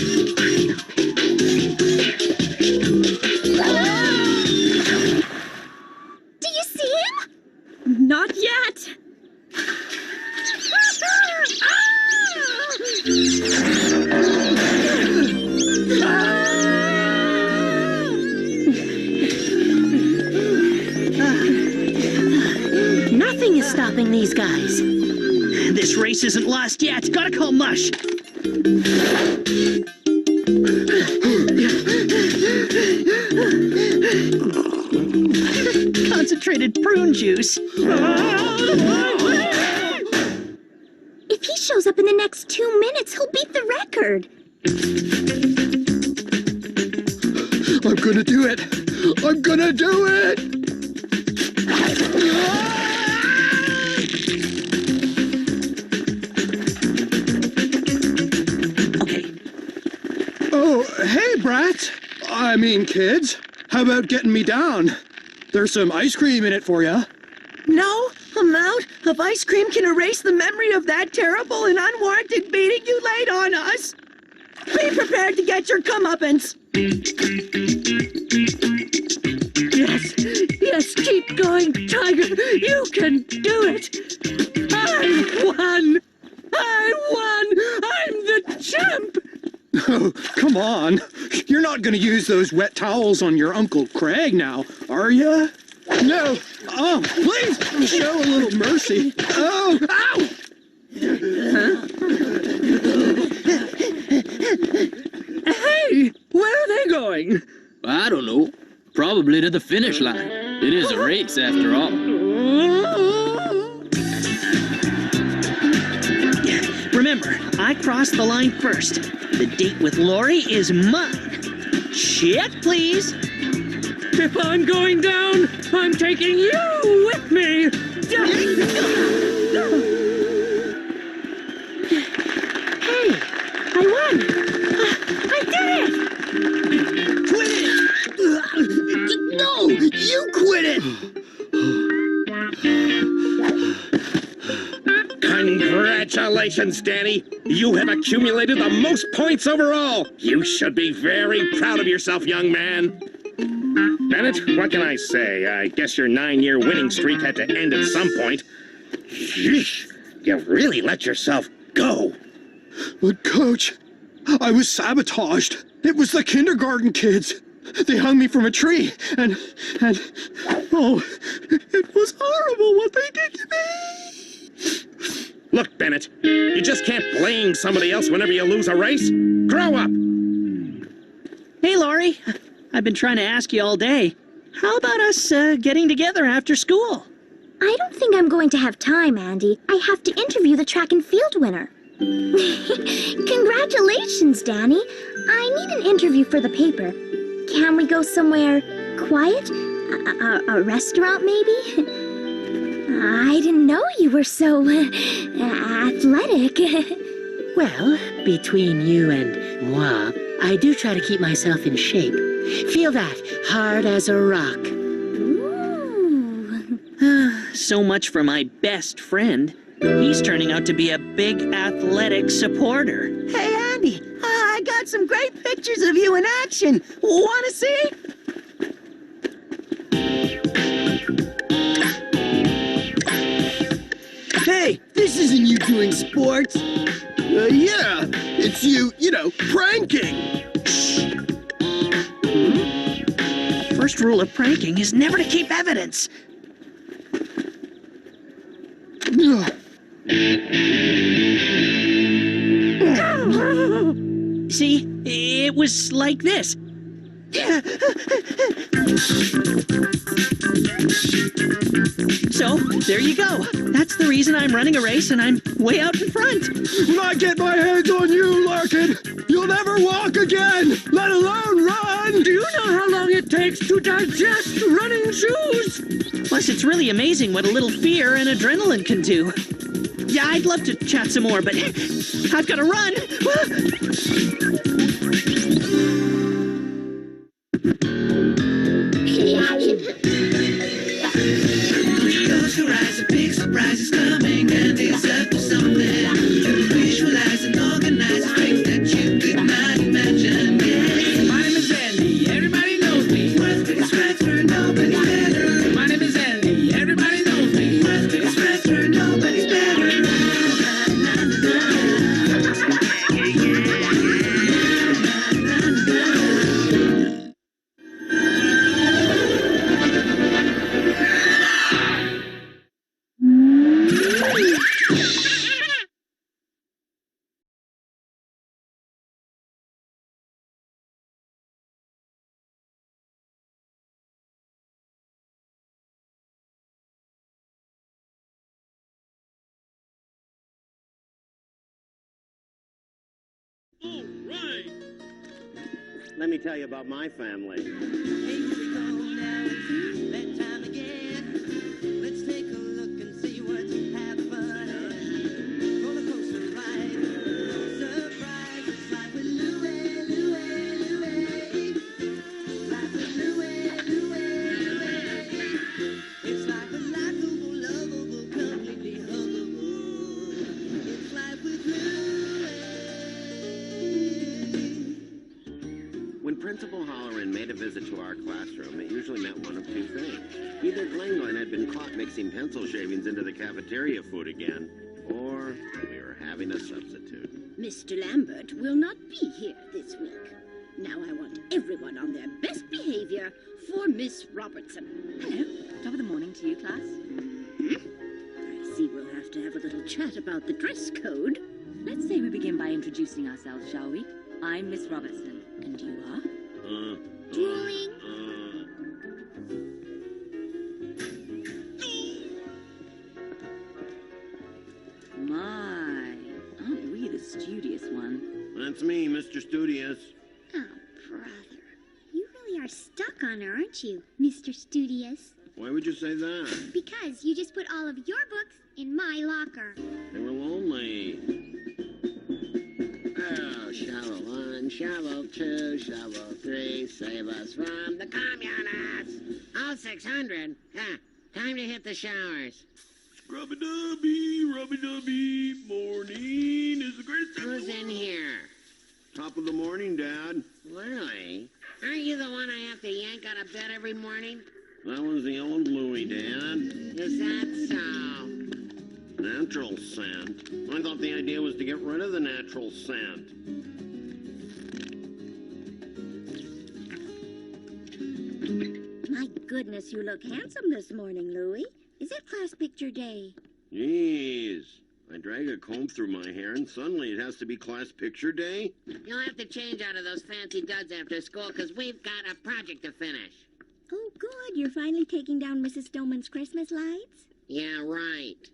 D: you see him?
T: Not yet.
N: Nothing is stopping these guys.
K: This race isn't lost yet. Gotta call Mush. Concentrated prune juice.
D: If he shows up in the next 2 minutes, he'll beat the record.
H: I'm gonna do it. I'm gonna do it. Oh, hey, brats. I mean, kids. How about getting me down? There's some ice cream in it for you.
T: No amount of ice cream can erase the memory of that terrible and unwarranted beating you laid on us. Be prepared to get your comeuppance. Yes, keep going, Tiger. You can do it. I won. I'm the champ.
H: Oh, come on. You're not gonna use those wet towels on your Uncle Craig now, are you? No. Oh, please, show a little mercy. Oh, ow!
T: Hey, where are they going?
Q: I don't know. Probably to the finish line. It is a race, after all.
K: Remember, I crossed the line first. The date with Laurie is mine. Check, please.
T: If I'm going down, I'm taking you with me.
N: Hey, I won. I did it.
T: Quit it! No, you quit it!
S: Congratulations, Danny. You have accumulated the most points overall. You should be very proud of yourself, young man. Bennett, what can I say? I guess your 9-year winning streak had to end at some point. Sheesh, you really let yourself go.
H: But, Coach, I was sabotaged. It was the kindergarten kids. They hung me from a tree, and oh, it was horrible what they did to me.
S: Look, Bennett, you just can't blame somebody else whenever you lose a race. Grow up!
K: Hey, Laurie. I've been trying to ask you all day. How about us getting together after school?
D: I don't think I'm going to have time, Andy. I have to interview the track and field winner. Congratulations, Danny. I need an interview for the paper. Can we go somewhere quiet? A restaurant, maybe? I didn't know you were so athletic.
N: Well, between you and moi, I do try to keep myself in shape. Feel that, hard as a rock.
K: So much for my best friend. He's turning out to be a big athletic supporter.
T: Hey, Andy, I got some great pictures of you in action. Want to see?
H: Hey, this isn't you doing sports. Yeah, it's you pranking.
K: First rule of pranking is never to keep evidence. See, it was like this. So, there you go. That's the reason I'm running a race and I'm way out in front.
H: When I get my hands on you, Larkin, you'll never walk again, let alone run!
K: Do you know how long it takes to digest running shoes? Plus, it's really amazing what a little fear and adrenaline can do. Yeah, I'd love to chat some more, but I've got to run.
J: Close your eyes, a big surprise is coming, and it's up to something. To visualize and organize things that you could not imagine. Yeah. My name is Andy, everybody knows me. World's biggest scratcher, nobody's better. My name is Andy, everybody knows me. World's biggest scratcher, nobody's better.
A: All right. Let me tell you about my family.
J: Here we go now, it's bedtime again. Let's take a look and see what's happening. Roller coaster ride, surprise, it's life with Louie, Louie, Louie. Life with Louie, Louie, Louie. It's life with likable, lovable, completely huggable. It's life with Louie.
A: When Principal Holleran made a visit to our classroom, it usually meant one of two things. Either Glenn had been caught mixing pencil shavings into the cafeteria food again, or we were having a substitute.
V: Mr. Lambert will not be here this week. Now I want everyone on their best behavior for Miss Robertson.
C: Hello. Top of the morning to you, class.
V: I see we'll have to have a little chat about the dress code.
C: Let's say we begin by introducing ourselves, shall we? I'm Miss Robertson. And you are?
D: Drooling.
C: My, aren't we the studious one?
A: That's me, Mr. Studious.
D: Oh, brother. You really are stuck on her, aren't you, Mr. Studious?
A: Why would you say that?
D: Because you just put all of your books in my locker.
A: They were lonely.
E: Oh, shovel 1, shovel 2, shovel 3, save us from the communists. All 600. Time to hit the showers.
I: Scrubby-dubby, rubby-dubby, morning is the greatest time.
E: Who's in here?
A: Top of the morning, Dad.
E: Really? Aren't you the one I have to yank out of bed every morning?
A: That was the old Louie, Dad.
E: Is that so?
A: Natural scent. I thought the idea was to get rid of the natural scent.
B: My goodness, you look handsome this morning, Louie. Is it class picture day?
I: Jeez. I drag a comb through my hair and suddenly it has to be class picture day?
E: You'll have to change out of those fancy duds after school because we've got a project to finish.
B: Oh, good. You're finally taking down Mrs. Stoneman's Christmas lights?
E: Yeah, right.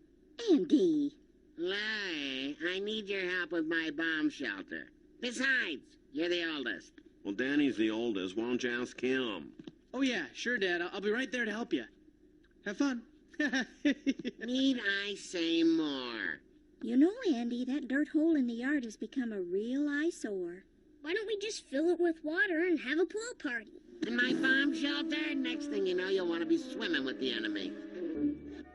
B: Andy.
E: Louie, I need your help with my bomb shelter. Besides, you're the oldest.
I: Well, Danny's the oldest. Why don't you ask him?
R: Oh, yeah, sure, Dad. I'll be right there to help you. Have fun.
E: Need I say more?
B: You know, Andy, that dirt hole in the yard has become a real eyesore.
U: Why don't we just fill it with water and have a pool party?
E: In my bomb shelter, next thing you know, you'll want to be swimming with the enemy.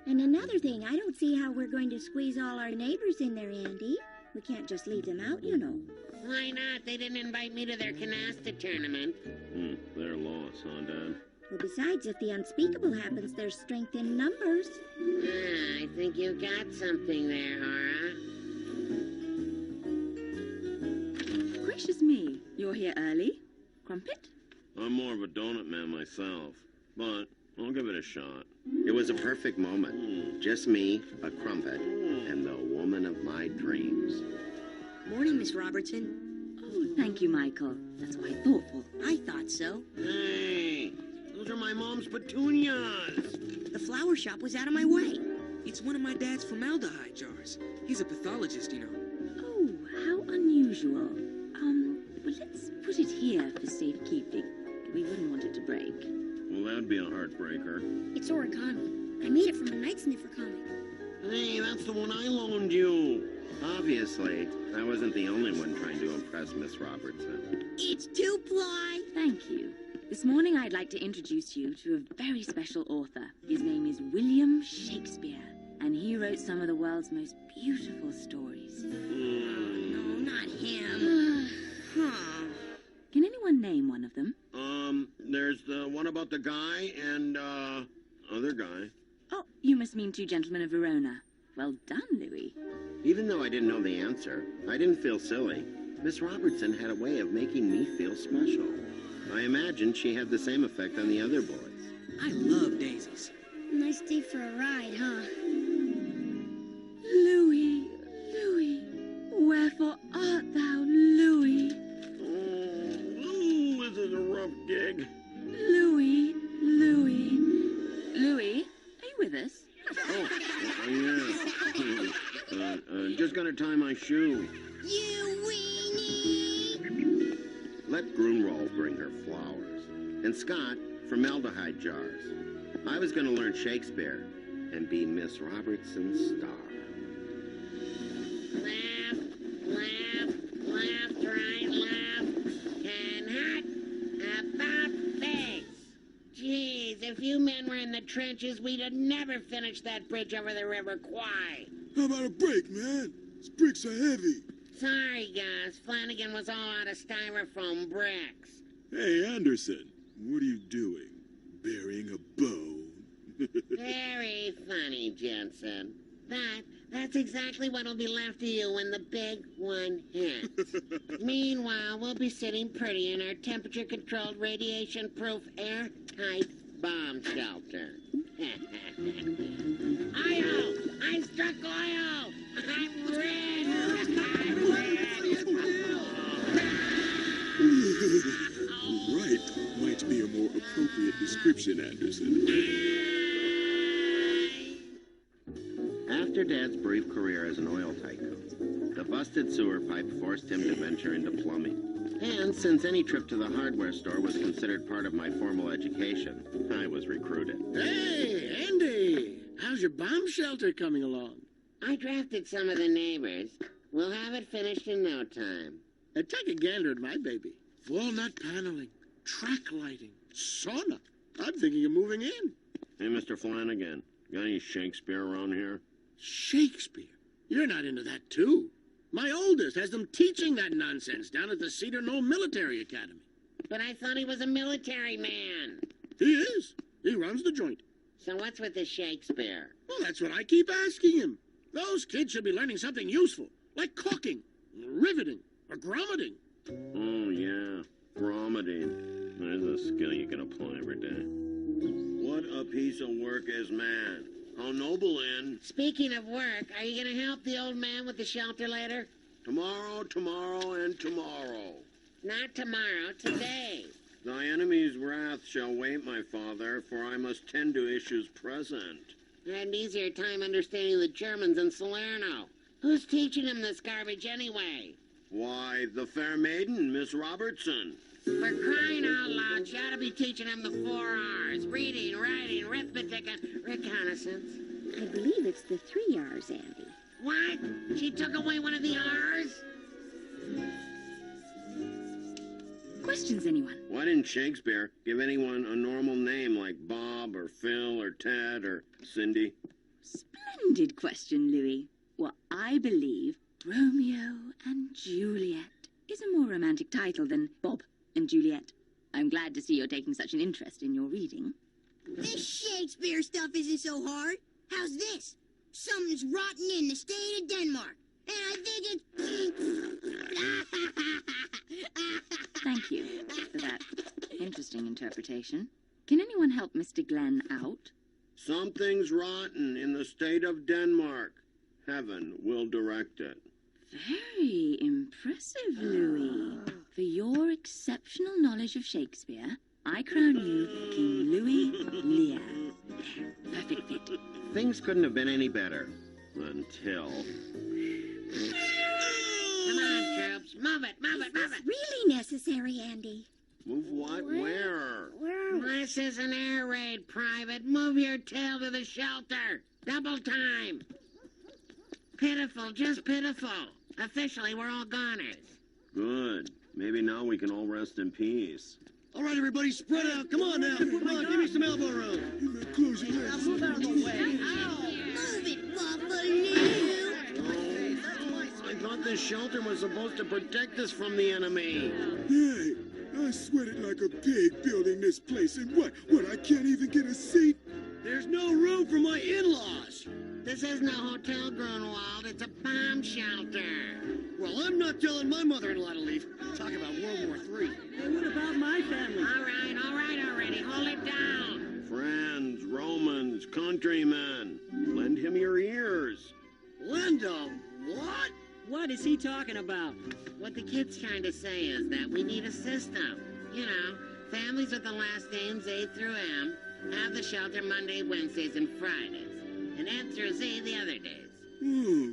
B: And another thing, I don't see how we're going to squeeze all our neighbors in there, Andy. We can't just leave them out, you know.
E: Why not? They didn't invite me to their canasta tournament.
I: Their loss, huh, Dad?
B: Well, besides, if the unspeakable happens, there's strength in numbers.
E: I think you got something there, Hora.
C: Gracious me, you're here early? Crumpet?
I: I'm more of a donut man myself, but I'll give it a shot.
A: It was a perfect moment. Just me, a crumpet, and the woman of my dreams.
T: Morning, Miss Robertson.
C: Oh, thank you, Michael. That's quite thoughtful.
T: I thought so.
I: Hey, those are my mom's petunias.
T: The flower shop was out of my way.
W: It's one of my dad's formaldehyde jars. He's a pathologist, you know.
C: Oh, how unusual. Well, let's put it here for safekeeping. We wouldn't want it to break.
I: Well, that'd be a heartbreaker.
U: It's origami. I made it from a Night Sniffer comic.
I: Hey, that's the one I loaned you.
A: Obviously, I wasn't the only one trying to impress Miss Robertson.
T: It's two-ply.
C: Thank you. This morning I'd like to introduce you to a very special author. His name is William Shakespeare, and he wrote some of the world's most beautiful stories.
T: No, not him.
C: Can anyone name one of them?
I: There's the one about the guy and, other guy.
C: Oh, you must mean Two Gentlemen of Verona. Well done, Louie.
A: Even though I didn't know the answer, I didn't feel silly. Miss Robertson had a way of making me feel special. I imagine she had the same effect on the other boys.
W: I love daisies.
U: Nice day for a ride, huh?
C: Louie, Louie, wherefore art thou, Louie?
I: This is a rough gig.
C: Louie, Louie. Louie, are you with us?
I: Yeah. Just gotta tie my shoe.
B: You weenie!
A: Let Grunwald bring her flowers. And Scott, formaldehyde jars. I was gonna learn Shakespeare and be Miss Robertson's star.
E: Left, right, left. And hot about face. Jeez, if you men were in the trenches, we'd have never finished that bridge over the River Kwai.
P: How about a break, man? These bricks are heavy.
E: Sorry, guys. Flanagan was all out of styrofoam bricks.
P: Hey, Anderson, what are you doing? Burying a bone?
E: Very funny, Jensen. That's exactly what'll be left of you when the big one hits. Meanwhile, we'll be sitting pretty in our temperature-controlled, radiation-proof, airtight bomb shelter. Oil! I struck oil! I'm red! I'm red!
P: Right might be a more appropriate description, Anderson.
A: After Dad's brief career as an oil tycoon, the busted sewer pipe forced him to venture into plumbing. And since any trip to the hardware store was considered part of my formal education, I was recruited.
X: Hey, Andy! How's your bomb shelter coming along?
E: I drafted some of the neighbors. We'll have it finished in no time.
X: Take a gander at my baby. Walnut paneling, track lighting, sauna. I'm thinking of moving in.
I: Hey, Mr. Flanagan, got any Shakespeare around here?
X: Shakespeare? You're not into that, too. My oldest has them teaching that nonsense down at the Cedar Knoll Military Academy.
E: But I thought he was a military man.
X: He is. He runs the joint.
E: So what's with the Shakespeare?
X: Well, that's what I keep asking him. Those kids should be learning something useful, like caulking, riveting, or grommeting.
I: Oh, yeah. Grommeting. There's a skill you can apply every day. What a piece of work is man. How noble, Ann.
E: Speaking of work, are you gonna help the old man with the shelter later?
I: Tomorrow, tomorrow, and tomorrow.
E: Not tomorrow, today.
I: Thy enemy's wrath shall wait, my father, for I must tend to issues present.
E: I had an easier time understanding the Germans in Salerno. Who's teaching him this garbage anyway?
I: Why, the fair maiden, Miss Robertson.
E: For crying out loud, she ought to be teaching him the 4 R's. Reading, writing, arithmetic, and reconnaissance.
B: I believe it's the 3 R's, Andy.
E: What? She took away one of the R's?
C: Questions, anyone?
I: Why didn't Shakespeare give anyone a normal name like Bob or Phil or Ted or Cindy?
C: Splendid question, Louie. Well, I believe Romeo and Juliet is a more romantic title than Bob and Juliet. I'm glad to see you're taking such an interest in your reading.
U: This Shakespeare stuff isn't so hard. How's this? Something's rotten in the state of Denmark. And I think it's...
C: Thank you for that interesting interpretation. Can anyone help Mr. Glenn out?
I: Something's rotten in the state of Denmark. Heaven will direct it.
C: Very impressive, Louis. For your exceptional knowledge of Shakespeare, I crown you King Louis Lear. There, perfect fit.
A: Things couldn't have been any better. Until...
E: Come on, troops. Move it, move it, move it.
B: Really necessary, Andy.
I: Move what? Where?
E: This is an air raid, Private. Move your tail to the shelter. Double time. Pitiful, just pitiful. Officially, we're all goners.
I: Good. Maybe now we can all rest in peace.
X: All right, everybody, spread out. Come on now. Come on, give me some elbow room. Close your legs.
U: Move out of the way. Move it, Buffalo.
I: I thought this shelter was supposed to protect us from the enemy.
P: Hey, I sweated like a pig building this place, and what, I can't even get a seat?
X: There's no room for my in-laws.
E: This isn't a hotel, Grunwald. It's a bomb shelter.
X: Well, I'm not telling my mother-in-law to leave. Talk about World War III.
T: Hey, what about my family?
E: All right already. Hold it down.
I: Friends, Romans, countrymen, lend him your ears.
X: Linda, what?
T: What is he talking about?
E: What the kid's trying to say is that we need a system. You know, families with the last names A through M have the shelter Monday, Wednesdays, and Fridays. And N through Z the other days.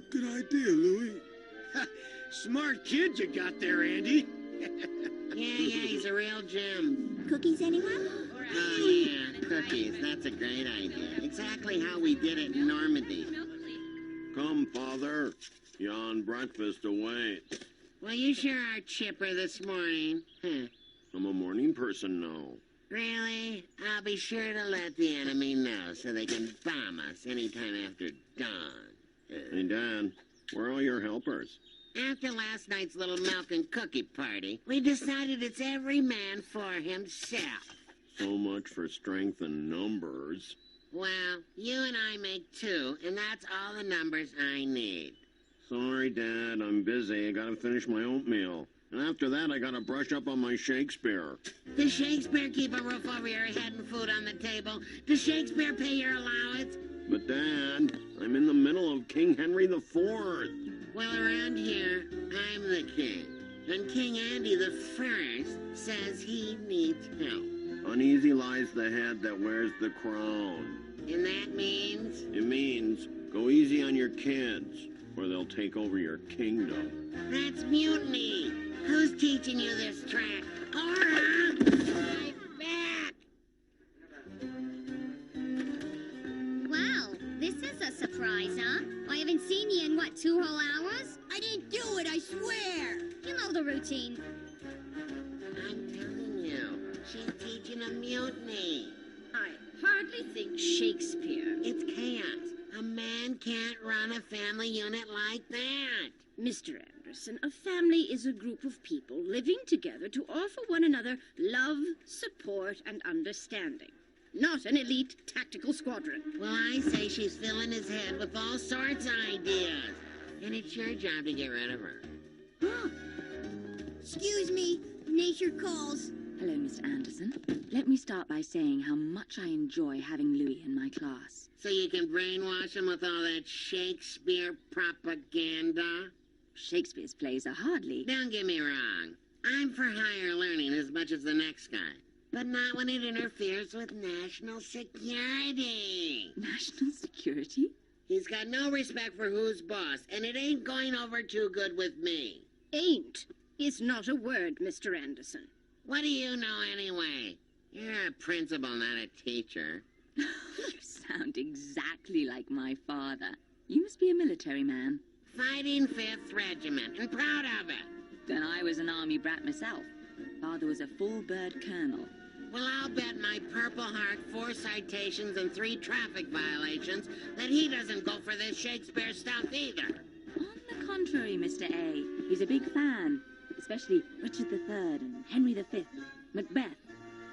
P: Good idea, Louie.
X: Smart kid you got there, Andy.
E: Yeah, he's a real gem.
B: Cookies, anyone?
E: Oh, yeah, cookies. That's a great idea. Exactly how we did it in Normandy.
I: Come, Father. Yon breakfast awaits.
E: Well, you sure are chipper this morning. Huh.
I: I'm a morning person now.
E: Really? I'll be sure to let the enemy know so they can bomb us anytime after dawn.
I: Hey, Dad, where are all your helpers?
E: After last night's little milk and cookie party, we decided it's every man for himself.
I: So much for strength in numbers.
E: Well, you and I make 2, and that's all the numbers I need.
I: Sorry, Dad, I'm busy. I gotta finish my oatmeal. And after that, I gotta brush up on my Shakespeare.
E: Does Shakespeare keep a roof over your head and food on the table? Does Shakespeare pay your allowance?
I: But, Dad, I'm in the middle of King Henry IV.
E: Well, around here, I'm the king. And King Andy the First says he needs help.
I: Uneasy lies the head that wears the crown.
E: And that means?
I: It means go easy on your kids, or they'll take over your kingdom.
E: That's mutiny. Who's teaching you this track? Aura! I'm back!
U: Wow, this is a surprise, huh? I haven't seen you in, what, 2 whole hours? I didn't do it, I swear! You know the routine.
E: I'm telling you, she's teaching a mutiny.
V: I hardly think Shakespeare.
E: It's chaos. A man can't run a family unit like that.
V: Mr. Anderson, a family is a group of people living together to offer one another love, support, and understanding. Not an elite tactical squadron.
E: Well, I say she's filling his head with all sorts of ideas. And it's your job to get rid of her.
U: Excuse me, nature calls.
C: Hello, Mr. Anderson. Let me start by saying how much I enjoy having Louie in my class.
E: So you can brainwash him with all that Shakespeare propaganda?
C: Shakespeare's plays are hardly...
E: Don't get me wrong. I'm for higher learning as much as the next guy. But not when it interferes with national security.
C: National security?
E: He's got no respect for who's boss, and it ain't going over too good with me.
V: Ain't is not a word, Mr. Anderson.
E: What do you know anyway? You're a principal, not a teacher.
C: You sound exactly like my father. You must be a military man.
E: Fighting 5th Regiment, and proud of it.
C: Then I was an army brat myself. Father was a full-bird colonel.
E: Well, I'll bet my Purple Heart 4 citations and 3 traffic violations that he doesn't go for this Shakespeare stuff either.
C: On the contrary, Mr. A, he's a big fan, especially Richard III and Henry V, Macbeth,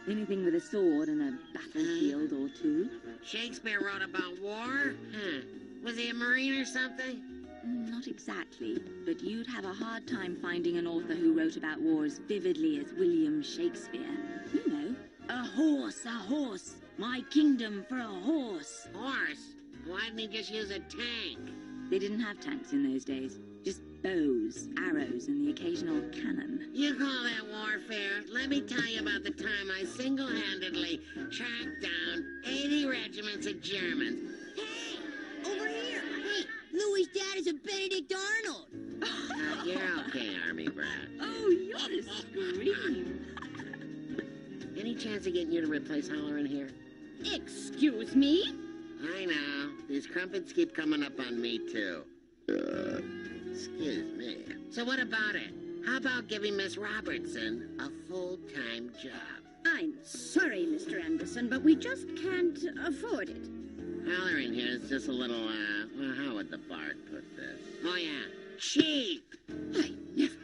C: anything with a sword and a battlefield or two.
E: Shakespeare wrote about war? Huh. Was he a Marine or something?
C: Not exactly, but you'd have a hard time finding an author who wrote about war as vividly as William Shakespeare. You know, a horse, my kingdom for a horse.
E: Horse? Why didn't he just use a tank?
C: They didn't have tanks in those days. Just bows, arrows, and the occasional cannon.
E: You call that warfare? Let me tell you about the time I single-handedly tracked down 80 regiments of Germans.
U: Hey, over here. Hey, Louie's dad is a Benedict Arnold.
E: You're okay, Army brat.
C: Oh, you're a scream.
E: Any chance of getting you to replace Holler in here?
V: Excuse me?
E: I know. These crumpets keep coming up on me, too. Excuse me. So what about it? How about giving Miss Robertson a full-time job?
V: I'm sorry, Mr. Anderson, but we just can't afford it.
E: Holler in here is just a little, well, how would the bard put this? Oh, yeah, cheap!
V: I never...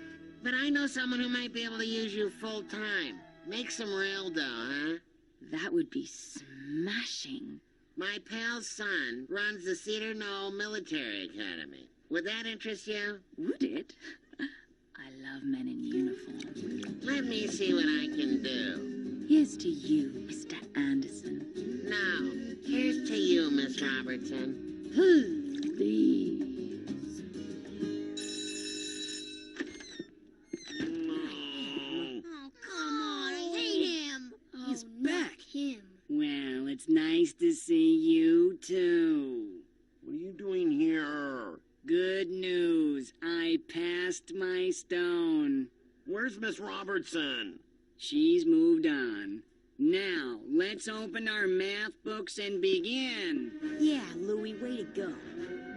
E: But I know someone who might be able to use you full-time. Make some real dough, huh?
C: That would be smashing.
E: My pal's son runs the Cedar Knoll Military Academy. Would that interest you?
C: Would it? I love men in uniform.
E: Let me see what I can do.
C: Here's to you, Mr. Anderson.
E: Now, here's to you, Miss Robertson.
C: Please.
U: Oh, come on. I hate him.
R: He's
U: not
R: back.
U: him.
R: Well, it's nice to see you, too.
I: What are you doing here?
R: Good news. I passed my stone.
I: Where's Miss Robertson?
R: She's moved on. Now, let's open our math books and begin.
M: Yeah, Louie, way to go.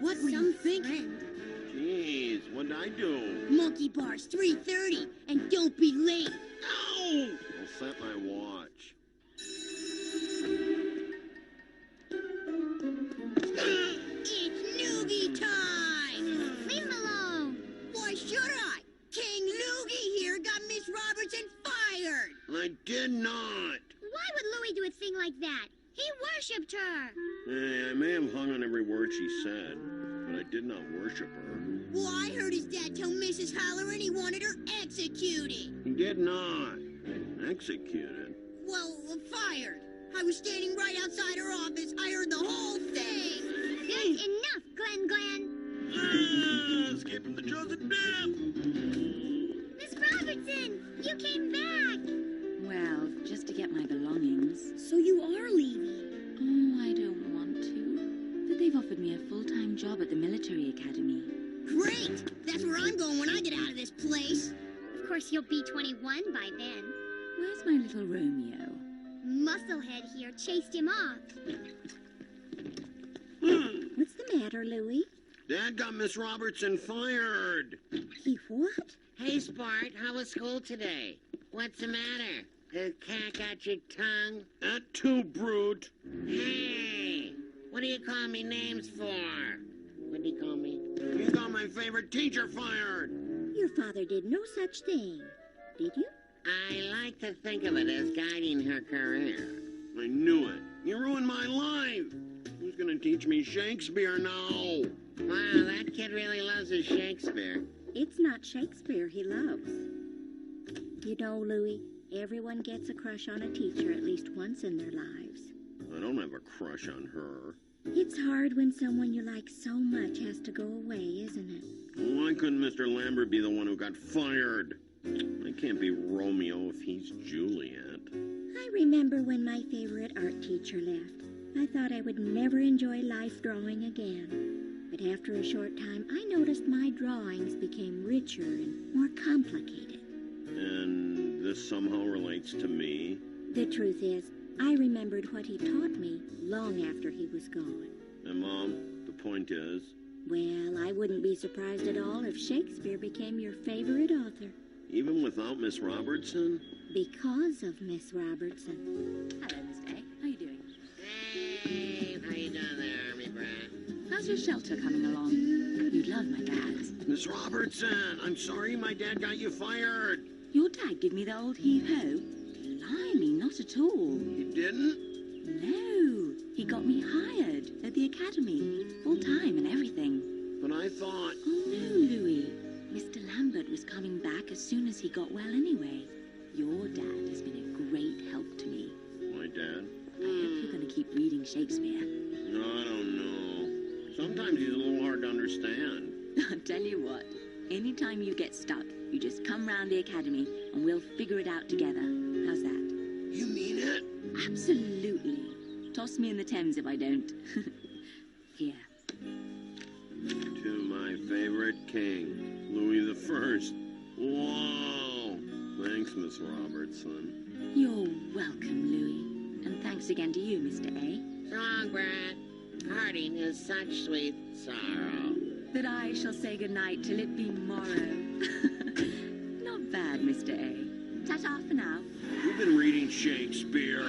M: What were you thinking?
I: Jeez, what'd I do?
U: Monkey bars, 3:30, and don't be late.
I: No! I'll set my watch.
U: It's Loogie time! Leave him alone! Why should I? King Loogie here got Miss Robertson fired!
I: I did not.
U: Why would Louie do a thing like that? He worshipped her!
I: I may have hung on every word she said, but I did not worship her.
U: Well, I heard his dad tell Mrs. Halloran he wanted her executed.
I: He did not. Executed.
U: Well, fired. I was standing right outside her office. I heard the whole thing. That's enough, Glenn.
I: Escape from the jaws of death!
U: Miss Robertson, you came back.
C: Well, just to get my belongings.
M: So you are leaving?
C: Oh, I don't want to. But they've offered me a full-time job at the military academy.
U: Great. That's where I'm going when I get out of this place. Of course, you'll be 21 by then.
C: Where's my little Romeo?
U: Musclehead here chased him off.
M: What's the matter, Louie?
I: Dad got Miss Robertson fired.
M: He what?
E: Hey, Spart, how was school today? What's the matter? The cat got your tongue?
I: That too, brute.
E: Hey! What do you call me names for? What do you call me?
I: You got my favorite teacher fired.
M: Your father did no such thing. Did you?
E: I like to think of it as guiding her career.
I: I knew it. You ruined my life. Who's gonna teach me Shakespeare now?
E: Wow, that kid really loves his Shakespeare.
M: It's not Shakespeare he loves. You know, Louie,
B: Everyone gets a crush on a teacher at least once in their lives.
I: I don't have a crush on her.
B: It's hard when someone you like so much has to go away, isn't it?
I: Why couldn't Mr. Lambert be the one who got fired? I can't be Romeo if he's Juliet.
B: I remember when my favorite art teacher left. I thought I would never enjoy life drawing again. But after a short time, I noticed my drawings became richer and more complicated.
I: And this somehow relates to me?
B: The truth is, I remembered what he taught me long after he was gone.
I: And Mom, the point is?
B: Well, I wouldn't be surprised at all if Shakespeare became your favorite author.
I: Even without Miss Robertson?
B: Because of Miss Robertson.
C: Hello, Mr. A. How you doing?
E: Hey, how you doing there, Army Brat?
C: How's your shelter coming along? You'd love my dad's.
I: Miss Robertson, I'm sorry my dad got you fired.
C: Your dad give me the old heave-ho? Blimey, not at all.
I: You didn't?
C: No, he got me hired at the academy, full-time and everything.
I: But I thought...
C: Oh, no, Louie. Mr. Lambert was coming back as soon as he got well anyway. Your dad has been a great help to me.
I: My dad?
C: I hope you're going to keep reading Shakespeare.
I: No, I don't know. Sometimes he's a little hard to understand.
C: I'll tell you what, anytime you get stuck, you just come round the academy and we'll figure it out together. How's that?
I: You mean it?
C: Absolutely. Toss me in the Thames if I don't. Here.
I: To my favorite king, Louis the First. Whoa! Thanks, Miss Robertson.
C: You're welcome, Louie. And thanks again to you, Mr. A.
E: So long, Brat. Parting is such sweet sorrow.
C: That I shall say goodnight till it be morrow. Not bad, Mr. A. Ta-ta for now.
I: You've been reading Shakespeare.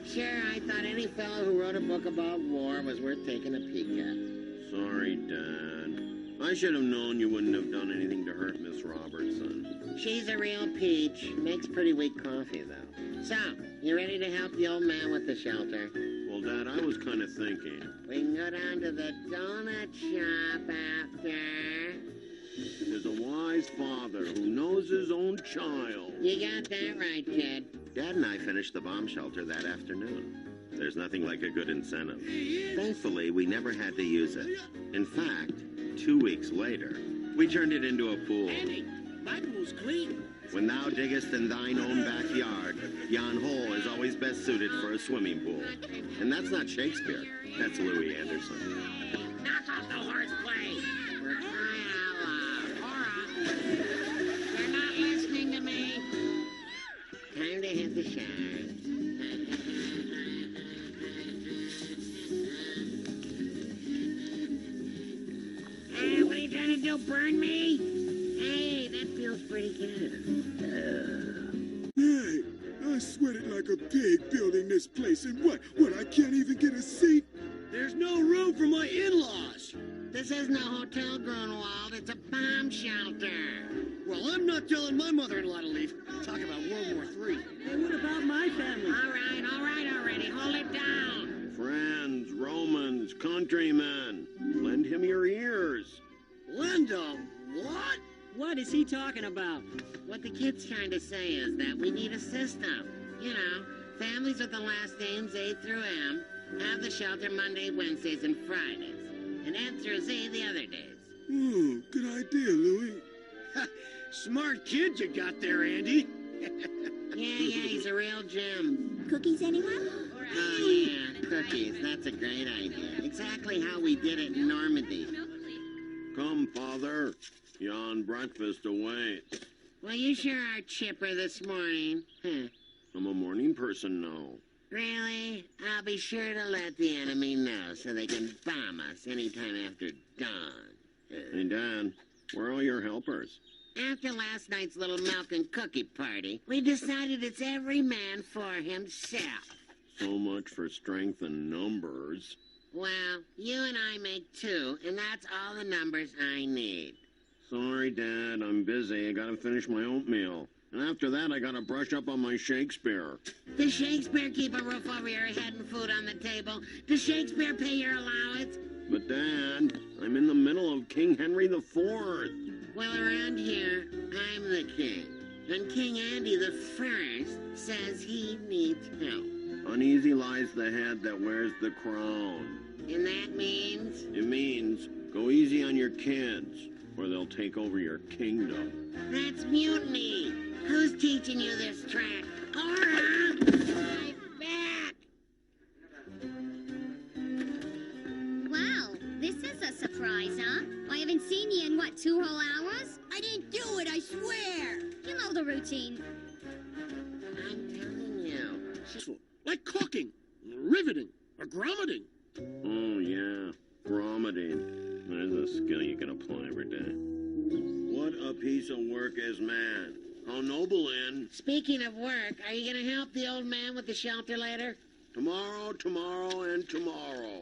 E: Sure, I thought any fellow who wrote a book about war was worth taking a peek at.
I: Sorry, Dad. I should have known you wouldn't have done anything to hurt Miss Robertson.
E: She's a real peach. Makes pretty weak coffee, though. So, you ready to help the old man with the shelter?
I: Well, Dad, I was kind of thinking.
E: We can go down to the donut shop after.
I: There's a wise father who knows his own child.
E: You got that right, kid.
A: Dad and I finished the bomb shelter that afternoon. There's nothing like a good incentive. Thankfully, we never had to use it. In fact, 2 weeks later, we turned it into a pool.
X: Andy, my pool's clean.
A: When thou diggest in thine own backyard, yon hole is always best suited for a swimming pool. And that's not Shakespeare. That's Louis Anderson.
E: Knock off the horseplay. We're crying out loud. Aura, they're not listening to me. Time to hit the shower. Hey, what are you trying to do? Burn me? Hey, that feels pretty good.
P: Hey, I sweated like a pig building this place, and what, I can't even get a seat?
X: There's no room for my in-laws.
E: This isn't a hotel, Grunwald. It's a bomb shelter.
X: Well, I'm not telling my mother-in-law to leave. Talk about World War III.
T: Hey, what about my family?
E: All right already. Hold it down.
I: Friends, Romans, countrymen, lend him your ears.
X: Lend 'em? What?
T: What is he talking about?
E: What the kid's trying to say is that we need a system. You know, families with the last names A through M have the shelter Monday, Wednesdays, and Fridays. And N through Z the other days.
P: Oh, good idea, Louis.
X: Smart kid you got there, Andy.
E: Yeah, he's a real gem.
B: Cookies, anyone?
E: Oh, yeah, cookies. That's a great idea. Exactly how we did it in Normandy.
I: Come, Father. Yon breakfast awaits.
E: Well, you sure are chipper this morning. Huh.
I: I'm a morning person now.
E: Really? I'll be sure to let the enemy know so they can bomb us anytime after dawn.
I: Hey, Dad, where are all your helpers?
E: After last night's little milk and cookie party, we decided it's every man for himself.
I: So much for strength in numbers.
E: Well, you and I make 2, and that's all the numbers I need.
I: Sorry, Dad, I'm busy. I gotta finish my oatmeal. And after that, I gotta brush up on my Shakespeare.
E: Does Shakespeare keep a roof over your head and food on the table? Does Shakespeare pay your allowance?
I: But, Dad, I'm in the middle of King Henry IV.
E: Well, around here, I'm the king. And King Andy the First says he needs help.
I: Uneasy lies the head that wears the crown.
E: And that means?
I: It means go easy on your kids, or they'll take over your kingdom.
E: That's mutiny. Who's teaching you this track? Aura! My back!
U: Wow, this is a surprise, huh? I haven't seen you in, what, 2 whole hours?
J: I didn't do it, I swear!
U: You know the routine.
E: I'm telling you.
X: Like caulking, riveting, or grommeting.
I: Oh, yeah. Grommeting. There's a skill you can apply every day. What a piece of work is man. How noble, Ann.
E: Speaking of work, are you gonna help the old man with the shelter later?
I: Tomorrow, tomorrow, and tomorrow.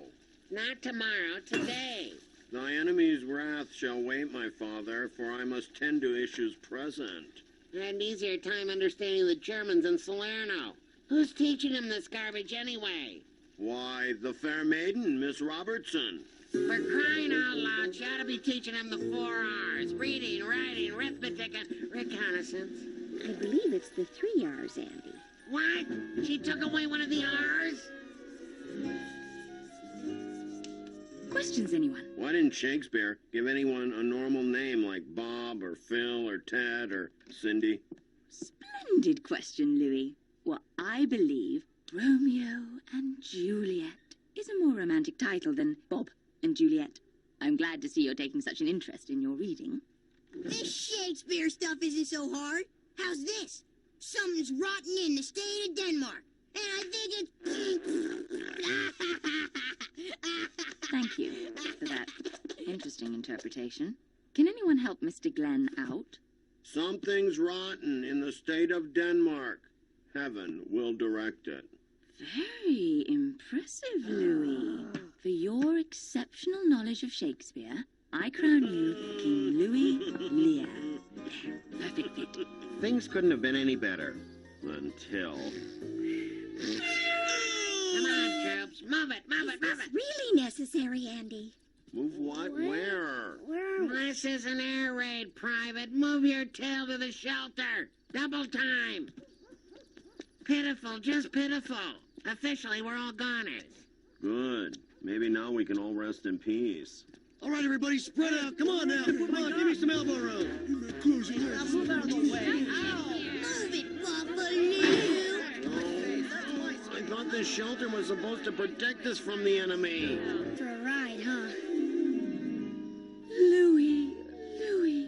E: Not tomorrow, today.
I: Thy enemy's wrath shall wait, my father, for I must tend to issues present.
E: I had an easier time understanding the Germans in Salerno. Who's teaching them this garbage anyway?
I: Why, the fair maiden, Miss Robertson.
E: For crying out loud, she ought to be teaching them the 4 R's. Reading, writing, arithmetic, and reconnaissance.
B: I believe it's the 3 R's, Andy.
E: What? She took away one of the R's?
C: Questions, anyone?
I: Why didn't Shakespeare give anyone a normal name like Bob or Phil or Ted or Cindy?
C: Splendid question, Louie. Well, I believe Romeo and Juliet is a more romantic title than Bob and Juliet. I'm glad to see you're taking such an interest in your reading.
J: This Shakespeare stuff isn't so hard. How's this? Something's rotten in the state of Denmark. And I think it's...
C: Thank you for that interesting interpretation. Can anyone help Mr. Glenn out?
I: Something's rotten in the state of Denmark. Heaven will direct it.
C: Very impressive, Louis. For your exceptional knowledge of Shakespeare, I crown you King Louis Lear. There, perfect fit.
A: Things couldn't have been any better. Until...
E: Come on, troops. Move it, move it, move it.
B: Really necessary, Andy?
I: Move what? Where?
E: This is an air raid, Private. Move your tail to the shelter. Double time. Pitiful, just pitiful. Officially, we're all goners.
I: Good. Maybe now we can all rest in peace.
X: All right, everybody, spread out. Come on now. Come on, give me some elbow room. Close your ears.
J: Move out of the way. Move it, Buffalo.
I: I thought this shelter was supposed to protect us from the enemy.
B: For a ride, huh?
C: Louis, Louis,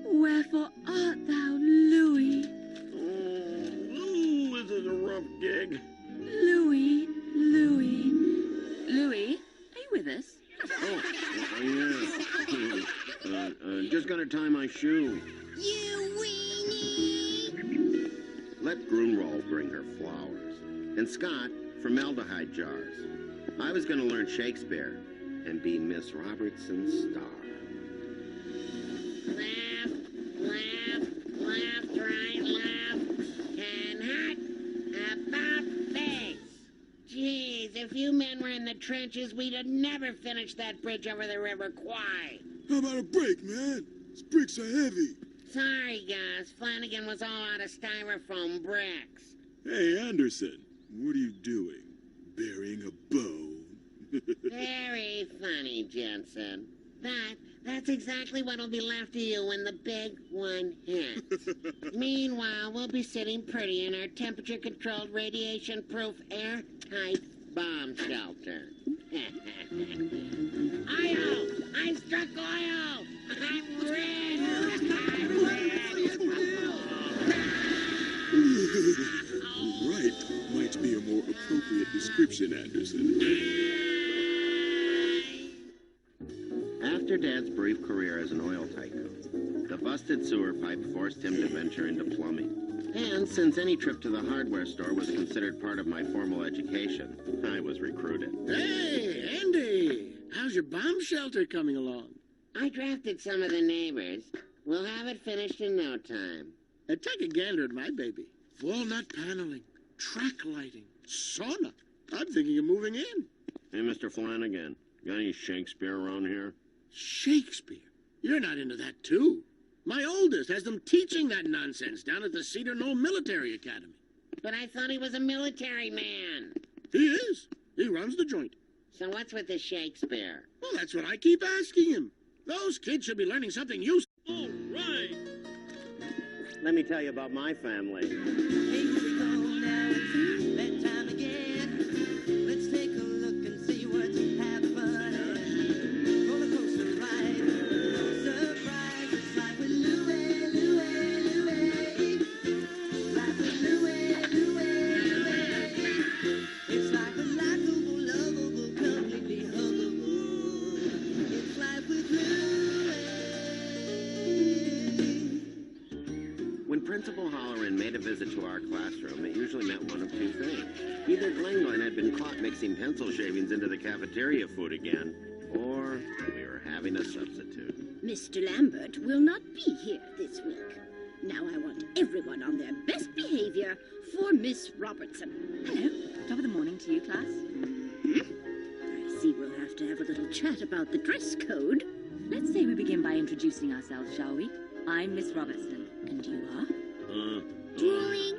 C: wherefore art thou, Louis?
I: Ooh, this is a rough gig.
C: Louis, Louis. Louis, are you with us?
I: Oh, yeah. Just gotta tie my shoe.
J: You weenie.
A: Let Grunwald bring her flowers. And Scott, formaldehyde jars. I was gonna learn Shakespeare and be Miss Robertson's star.
E: Left, left, left, right, left. And hot. About face. Jeez, if you men were in the trenches, we'd have never finished that bridge over the River Kwai.
P: How about a break, man? These bricks are heavy.
E: Sorry, guys. Flanagan was all out of styrofoam bricks.
P: Hey, Anderson, what are you doing? Burying a bone?
E: Very funny, Jensen. That's exactly what'll be left of you when the big one hits. Meanwhile, we'll be sitting pretty in our temperature-controlled, radiation-proof, airtight bomb shelter. Oil! I struck oil! I'm red! I'm red!
P: Right might be a more appropriate description, Anderson.
A: After Dad's brief career as an oil tycoon, the busted sewer pipe forced him to venture into plumbing. And since any trip to the hardware store was considered part of my formal education, I was recruited.
X: Hey, Andy! How's your bomb shelter coming along?
E: I drafted some of the neighbors. We'll have it finished in no time.
X: Take a gander at my baby. Walnut paneling, track lighting, sauna. I'm thinking of moving in.
I: Hey, Mr. Flanagan, got any Shakespeare around here?
X: Shakespeare? You're not into that, too? My oldest has them teaching that nonsense down at the Cedar Knoll Military Academy.
E: But I thought he was a military man.
X: He is. He runs the joint.
E: So what's with the Shakespeare?
X: Well, that's what I keep asking him. Those kids should be learning something useful.
I: All right.
A: Let me tell you about my family.
J: Here we go now, it's bedtime again. Let's take a look and see what's happening. Roller coaster ride, surprise, it's life with Louie, Louie, Louie. Life with Louie, Louie, Louie. It's life with likable, lovable, completely huggable. It's life with Louie.
A: When Principal Holleran made a visit to our classroom, it usually meant one of two things. Either Glenn had been caught mixing pencil shavings into the cafeteria food again, or we were having a substitute.
V: Mr. Lambert will not be here this week. Now I want everyone on their best behavior for Miss Robertson.
C: Hello. Top of the morning to you, class.
V: I see we'll have to have a little chat about the dress code.
C: Let's say we begin by introducing ourselves, shall we? I'm Miss Robertson, and you are?
U: Drooling.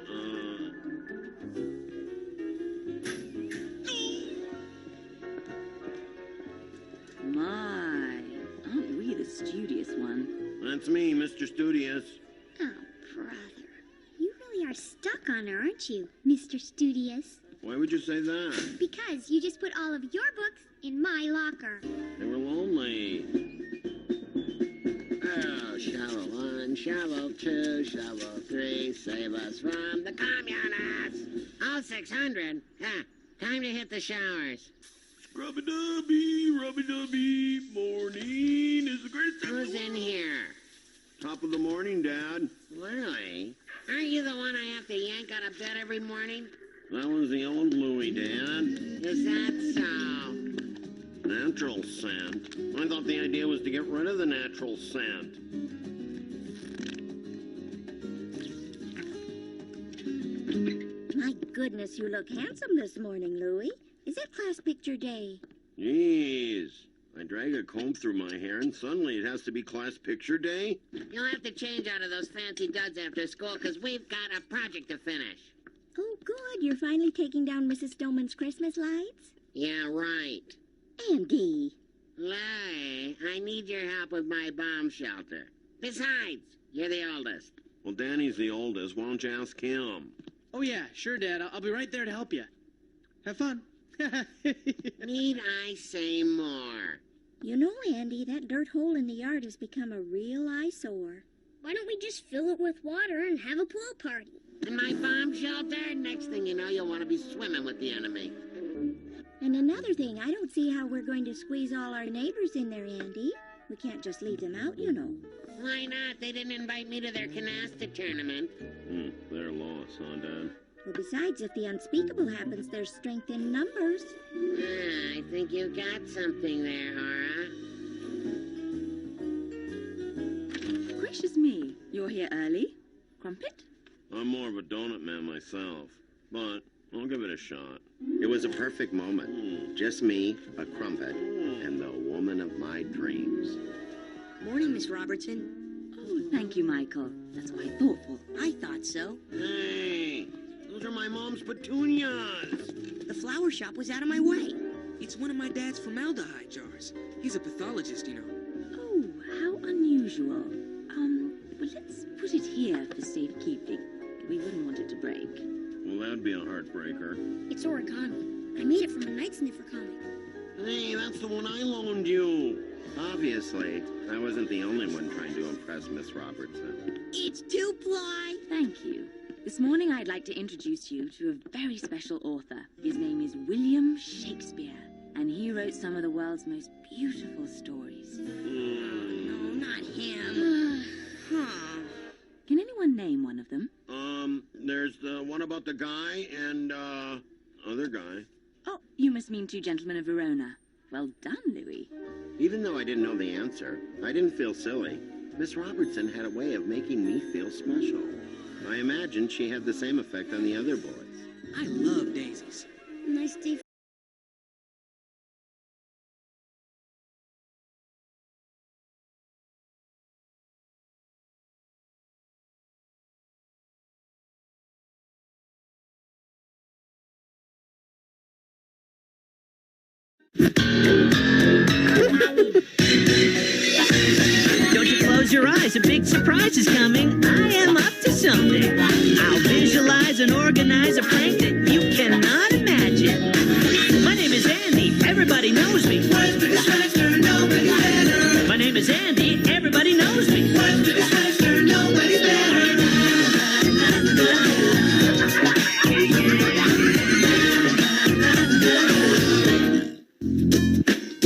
C: My, aren't we the studious one?
I: That's me, Mr. Studious.
U: Oh, brother. You really are stuck on her, aren't you, Mr. Studious?
I: Why would you say that?
U: Because you just put all of your books in my locker.
I: They were lonely.
E: Oh, shovel 1, shovel 2, shovel 3, save us from the communists. All 600. Huh. Time to hit the showers.
I: Rubby-dubby, morning is the greatest thing.
E: Who's in here?
I: Top of the morning, Dad.
E: Really? Aren't you the one I have to yank out of bed every morning?
I: That was the old Louie, Dad.
E: Is that so?
I: Natural scent. I thought the idea was to get rid of the natural scent.
V: My goodness, you look handsome this morning, Louie. Is it class picture day?
I: Jeez. I drag a comb through my hair and suddenly it has to be class picture day?
E: You'll have to change out of those fancy duds after school because we've got a project to finish.
V: Oh, good. You're finally taking down Mrs. Stoneman's Christmas lights?
E: Yeah, right.
V: Andy.
E: Lay, I need your help with my bomb shelter. Besides, you're the oldest.
I: Well, Danny's the oldest. Why don't you ask him?
F: Oh, yeah, sure, Dad. I'll be right there to help you. Have fun.
E: Need I say more?
V: You know, Andy, that dirt hole in the yard has become a real eyesore.
U: Why don't we just fill it with water and have a pool party?
E: And my bomb shelter? Next thing you know, you'll want to be swimming with the enemy.
V: And another thing, I don't see how we're going to squeeze all our neighbors in there, Andy. We can't just leave them out, you know.
E: Why not? They didn't invite me to their canasta tournament.
I: Their loss, huh, Dad?
V: Well, besides, if the unspeakable happens, there's strength in numbers.
E: I think you got something there, Hora.
C: Gracious me, you're here early? Crumpet?
I: I'm more of a donut man myself, but I'll give it a shot.
A: It was a perfect moment. Just me, a crumpet, and the woman of my dreams.
M: Morning, Miss Robertson.
C: Oh, thank you, Michael. That's quite thoughtful.
M: I thought so.
I: Hey, those are my mom's petunias.
M: The flower shop was out of my way.
W: It's one of my dad's formaldehyde jars. He's a pathologist, you know.
C: Oh, how unusual. But let's put it here for safekeeping. We wouldn't want it to break.
I: Well, that'd be a heartbreaker.
U: It's origami. I made it from a Night Sniffer comic.
I: Hey, that's the one I loaned you.
A: Obviously, I wasn't the only one trying to impress Miss Robertson.
M: It's two-ply.
C: Thank you. This morning I'd like to introduce you to a very special author. His name is William Shakespeare, and he wrote some of the world's most beautiful stories.
M: No, not him.
C: Can anyone name one of them?
I: There's the one about the guy and, other guy.
C: Oh, you must mean Two Gentlemen of Verona. Well done, Louie.
A: Even though I didn't know the answer, I didn't feel silly. Miss Robertson had a way of making me feel special. I imagine she had the same effect on the other boys.
W: I love daisies.
U: Nice day
K: Don't you close your eyes, a big surprise is coming. I am up to something. I'll visualize and organize a prank that you cannot imagine. My name is Andy, everybody knows me. My name is Andy, everybody knows me. Nobody's better.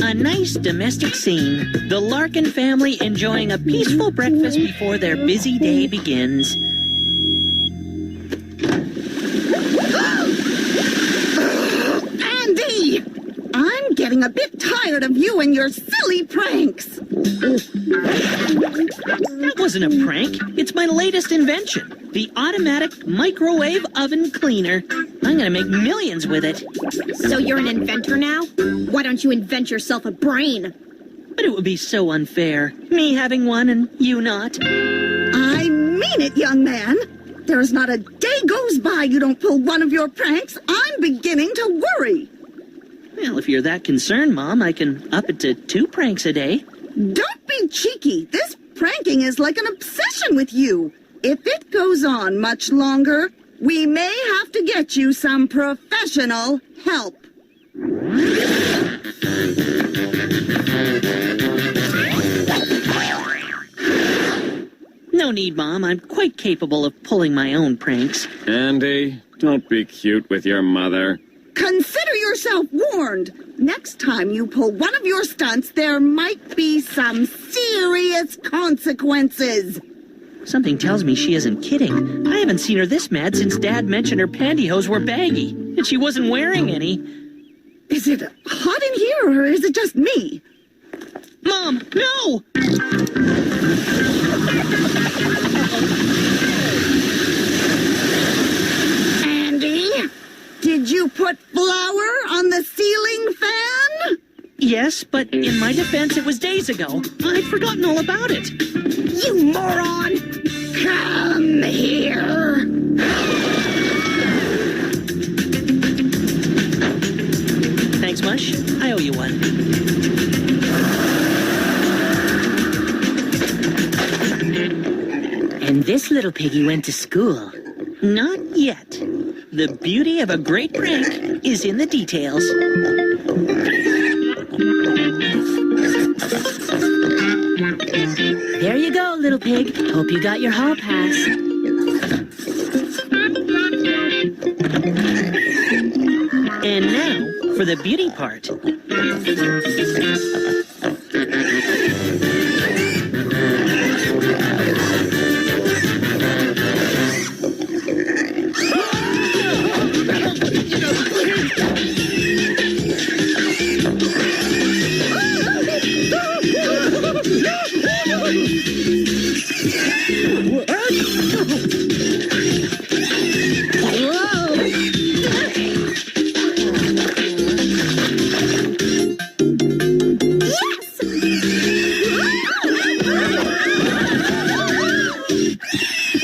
K: A nice domestic scene. The Larkin family enjoying a peaceful breakfast before their busy day begins.
M: Andy! I'm getting a bit tired of you and your silly pranks.
K: That wasn't a prank. It's my latest invention. The automatic microwave oven cleaner. I'm gonna make millions with it.
M: So you're an inventor now? Why don't you invent yourself a brain?
K: But it would be so unfair. Me having one and you not.
M: I mean it, young man. There's not a day goes by you don't pull one of your pranks. I'm beginning to worry.
K: Well, if you're that concerned, Mom, I can up it to 2 pranks a day.
M: Don't be cheeky. This pranking is like an obsession with you. If it goes on much longer, we may have to get you some professional help.
K: No need, Mom. I'm quite capable of pulling my own pranks.
S: Andy, don't be cute with your mother.
M: Consider yourself warned. Next time you pull one of your stunts, there might be some serious consequences.
K: Something tells me she isn't kidding. I haven't seen her this mad since Dad mentioned her pantyhose were baggy, and she wasn't wearing any.
M: Is it hot in here, or is it just me?
K: Mom, no!
M: Andy, did you put flour on the ceiling fan?
K: Yes, but in my defense, it was days ago. I'd forgotten all about it.
M: You moron! Come here!
K: Thanks, Mush. I owe you one.
N: And this little piggy went to school.
K: Not yet. The beauty of a great prank is in the details.
N: There you go, little pig. Hope you got your hall pass.
K: And now for the beauty part.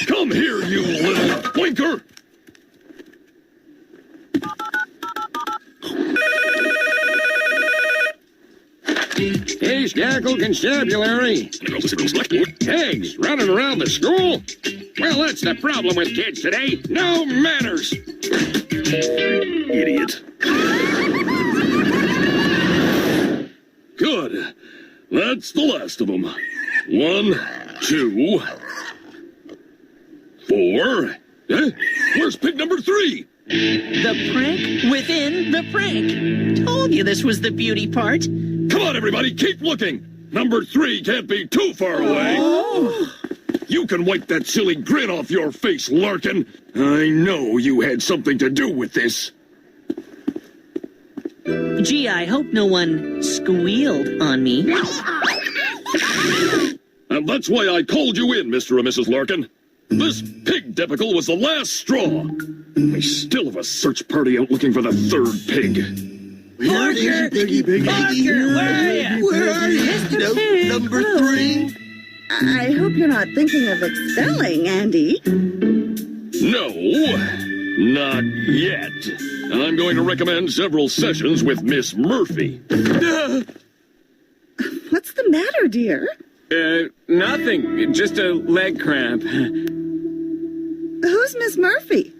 P: Come here, you little blinker!
S: Hey, Shackle Constabulary. Pigs running around the school? Well, that's the problem with kids today. No manners.
P: Idiot. Good. That's the last of them. 1, 2, 4. Where's pig number 3?
K: The prank within the prank. Told you this was the beauty part.
P: Come on, everybody, keep looking. Number 3 can't be too far away.
K: Oh.
P: You can wipe that silly grin off your face, Larkin. I know you had something to do with this.
K: Gee, I hope no one squealed on me.
P: And that's why I called you in, Mr. and Mrs. Larkin. This pig debacle was the last straw. We still have a search party out looking for the 3rd pig.
J: Parker! Parker, where are you? Where are you? Number 3?
M: I hope you're not thinking of expelling, Andy.
P: No, not yet. and I'm going to recommend several sessions with Miss Murphy.
T: What's the matter, dear?
G: Nothing. Just a leg cramp.
T: Who's Miss Murphy?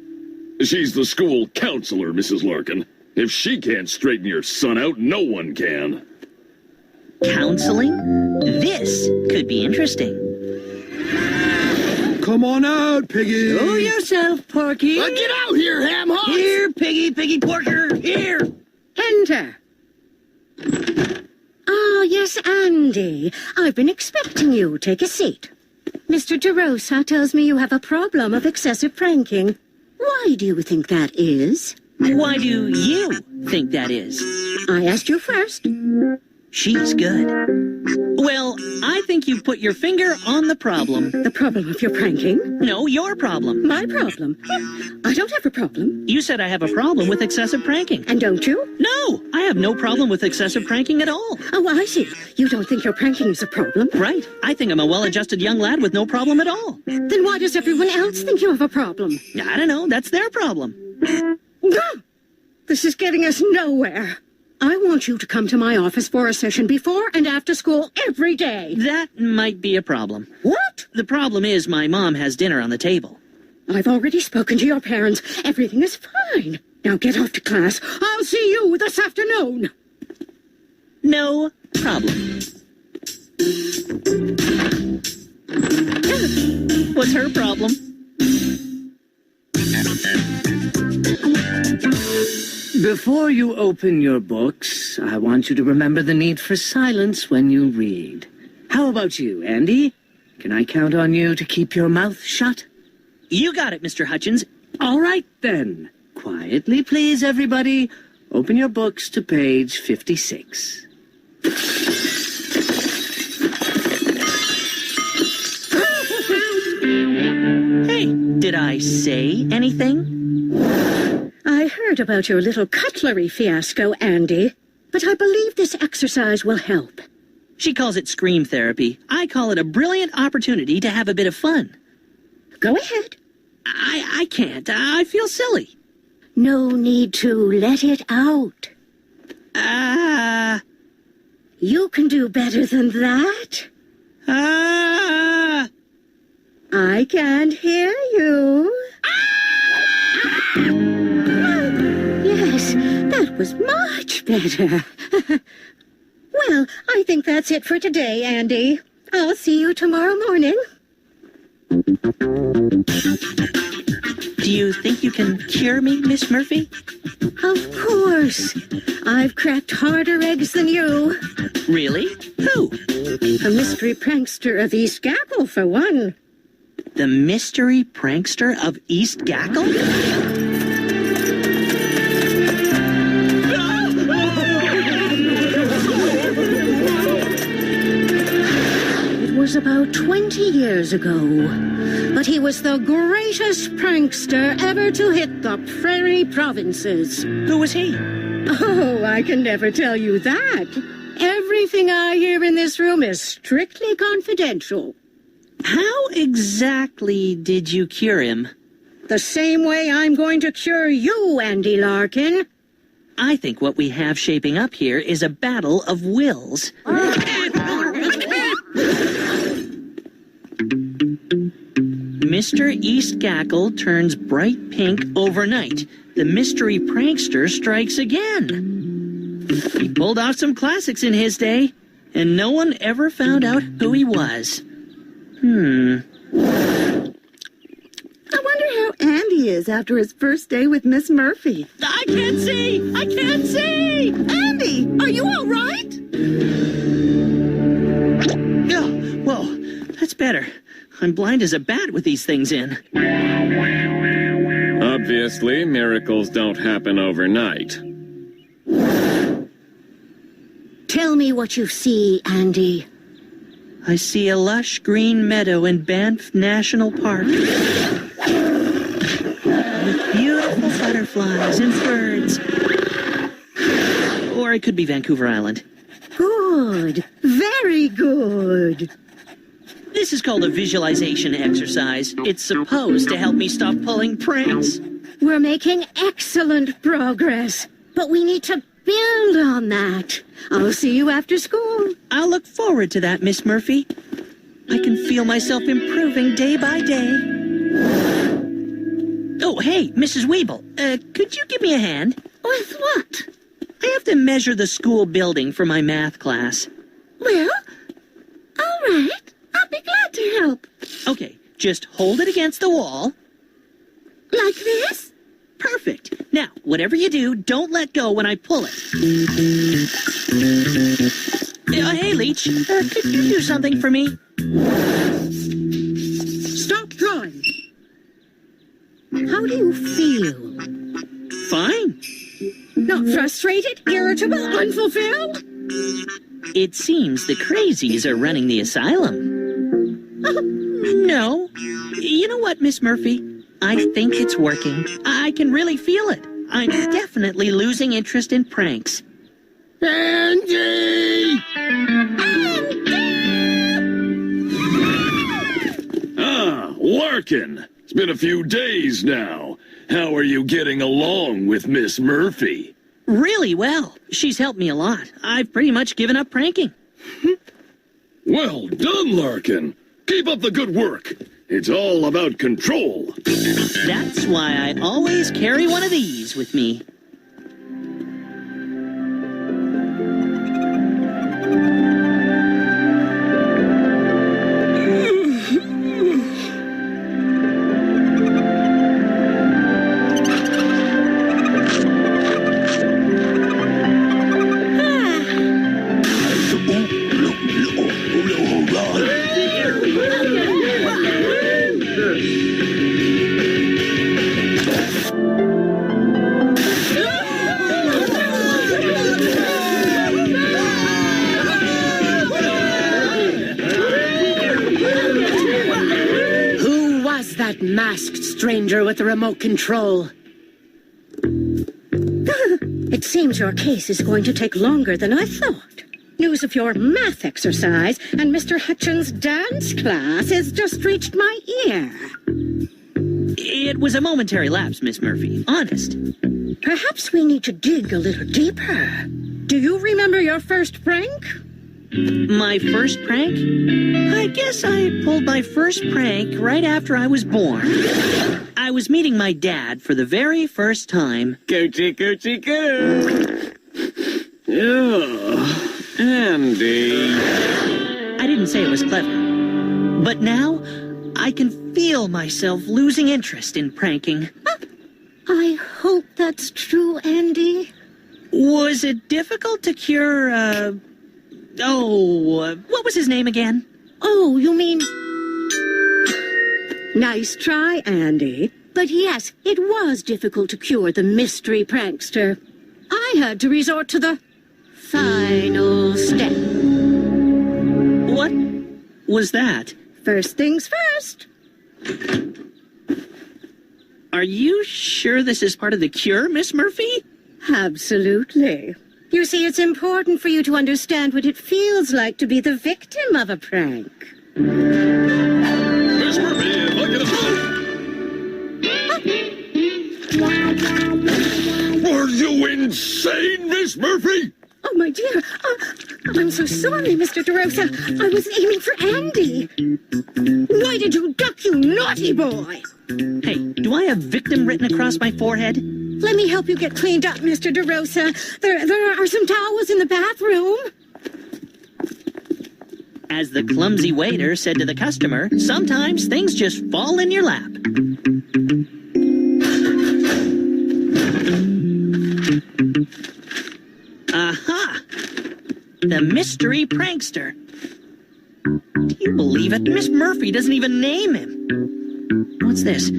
P: She's the school counselor, Mrs. Larkin. If she can't straighten your son out, no one can.
K: Counseling? This could be interesting.
H: Come on out, Piggy.
T: Show yourself, Porky.
X: Get out here, ham hock!
T: Here, Piggy Porker, here. Enter.
L: Ah, yes, Andy. I've been expecting you. Take a seat. Mr. DeRosa tells me you have a problem of excessive pranking. Why do you think that is?
K: Why do you think that is?
L: I asked you first.
K: She's good. Well, I think you've put your finger on the problem.
L: The problem of your pranking?
K: No, your problem.
L: My problem? I don't have a problem.
K: You said I have a problem with excessive pranking.
L: And don't you?
K: No, I have no problem with excessive pranking at all.
L: Oh, I see. You don't think your pranking is a problem?
K: Right. I think I'm a well-adjusted young lad with no problem at all.
L: Then why does everyone else think you have a problem?
K: I don't know. That's their problem.
L: This is getting us nowhere. I want you to come to my office for a session before and after school every day.
K: That might be a problem.
L: What?
K: The problem is my mom has dinner on the table.
L: I've already spoken to your parents. Everything is fine. Now get off to class. I'll see you this afternoon.
K: No problem. What's her problem?
O: Before you open your books, I want you to remember the need for silence when you read. How about you, Andy? Can I count on you to keep your mouth shut?
K: You got it, Mr. Hutchins.
O: All right, then. Quietly, please, everybody. Open your books to page 56.
K: Hey, did I say anything?
L: I heard about your little cutlery fiasco, Andy, but I believe this exercise will help.
K: She calls it scream therapy. I call it a brilliant opportunity to have a bit of fun.
L: Go ahead.
K: I can't. I feel silly.
L: No need to let it out. You can do better than that. I can't hear you. Yes, that was much better. Well, I think that's it for today, Andy. I'll see you tomorrow morning.
K: Do you think you can cure me, Miss Murphy?
L: Of course. I've cracked harder eggs than you.
K: Really? Who?
L: A mystery prankster of East Gackle, for one.
K: The mystery prankster of East Gackle?
L: It was about 20 years ago, but he was the greatest prankster ever to hit the prairie provinces.
K: Who was he?
L: Oh, I can never tell you that. Everything I hear in this room is strictly confidential.
K: How exactly did you cure him?
L: The same way I'm going to cure you, Andy Larkin.
K: I think what we have shaping up here is a battle of wills. Mr. East Gackle turns bright pink overnight. The mystery prankster strikes again. He pulled off some classics in his day, and no one ever found out who he was.
T: I wonder how Andy is after his first day with Miss Murphy.
K: I can't see! I can't see!
T: Andy, are you all right?
K: Oh, whoa, that's better. I'm blind as a bat with these things in.
G: Obviously, miracles don't happen overnight.
L: Tell me what you see, Andy.
K: I see a lush green meadow in Banff National Park. With beautiful butterflies and birds. Or it could be Vancouver Island.
L: Good. Very good.
K: This is called a visualization exercise. It's supposed to help me stop pulling pranks.
L: We're making excellent progress, but we need to build on that. I'll see you after school.
K: I'll look forward to that, Miss Murphy. I can feel myself improving day by day. Oh, hey, Mrs. Weeble, could you give me a hand?
L: With what?
K: I have to measure the school building for my math class.
L: Well, all right. I'll be glad to help.
K: Okay, just hold it against the wall.
L: Like this?
K: Perfect. Now, whatever you do, don't let go when I pull it. Hey, Leech, could you do something for me?
L: Stop trying. How do you feel?
K: Fine.
L: Not frustrated, irritable, unfulfilled?
K: It seems the crazies are running the asylum. No. You know what, Miss Murphy? I think it's working. I can really feel it. I'm definitely losing interest in pranks.
P: Andy! Ah, Larkin. It's been a few days now. How are you getting along with Miss Murphy?
K: Really well. She's helped me a lot. I've pretty much given up pranking.
P: Well done, Larkin. Keep up the good work. It's all about control.
K: That's why I always carry one of these with me.
L: That masked stranger with the remote control. It seems your case is going to take longer than I thought. News of your math exercise and Mr. Hutchins' dance class has just reached my ear.
K: It was a momentary lapse, Miss Murphy. Honest.
L: Perhaps we need to dig a little deeper. Do you remember your first prank?
K: My first prank? I guess I pulled my first prank right after I was born. I was meeting my dad for the very first time.
G: Coochie, coochie, coo. Oh, Andy.
K: I didn't say it was clever. But now, I can feel myself losing interest in pranking.
L: I hope that's true, Andy.
K: Was it difficult to cure, what was his name again?
L: Oh, you mean... Nice try, Andy. But yes, it was difficult to cure the mystery prankster. I had to resort to the final step.
K: What was that?
L: First things first.
K: Are you sure this is part of the cure, Miss Murphy?
L: Absolutely. You see, it's important for you to understand what it feels like to be the victim of a prank.
P: Miss Murphy, look at us. Are you insane, Miss Murphy?
L: Oh, my dear. I'm so sorry, Mr. DeRosa. I was aiming for Andy. Why did you duck, you naughty boy?
K: Hey, do I have victim written across my forehead?
L: Let me help you get cleaned up, Mr. DeRosa. There are some towels in the bathroom.
K: As the clumsy waiter said to the customer, sometimes things just fall in your lap. Aha! The mystery prankster. Do you believe it? Miss Murphy doesn't even name him. What's this?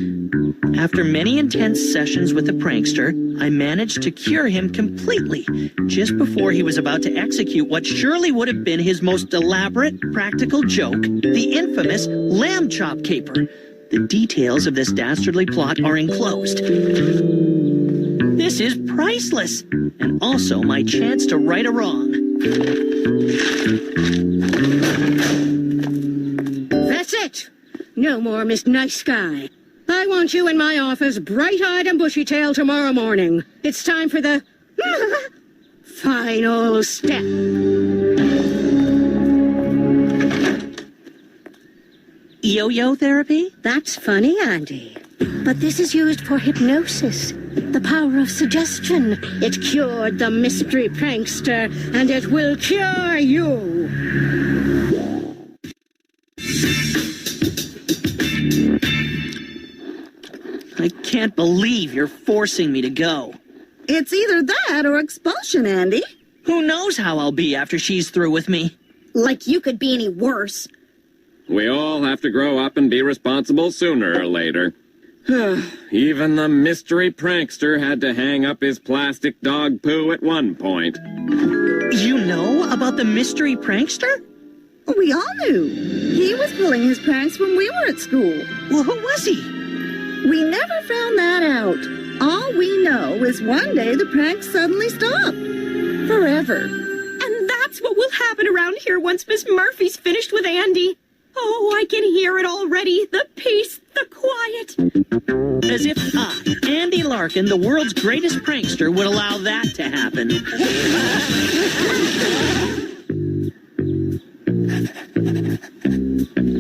K: After many intense sessions with the prankster, I managed to cure him completely, just before he was about to execute what surely would have been his most elaborate practical joke, the infamous lamb chop caper. The details of this dastardly plot are enclosed. This is priceless, and also my chance to right a wrong.
L: it! No more Miss Nice Guy. I want you in my office, bright-eyed and bushy-tailed tomorrow morning. It's time for the final step.
K: Yo-yo therapy?
L: That's funny, Andy. But this is used for hypnosis. The power of suggestion. It cured the mystery prankster, and it will cure you.
K: I can't believe you're forcing me to go.
T: It's either that or expulsion, Andy.
K: Who knows how I'll be after she's through with me?
M: Like you could be any worse.
G: We all have to grow up and be responsible sooner or later. Even the mystery prankster had to hang up his plastic dog poo at one point.
K: You know about the mystery prankster?
T: We all knew. He was pulling his pranks when we were at school.
K: Well, who was he?
T: We never found that out. All we know is one day the pranks suddenly stopped. Forever.
M: And that's what will happen around here once Miss Murphy's finished with Andy. Oh, I can hear it already. The peace, the quiet.
K: As if I, Andy Larkin, the world's greatest prankster, would allow that to happen.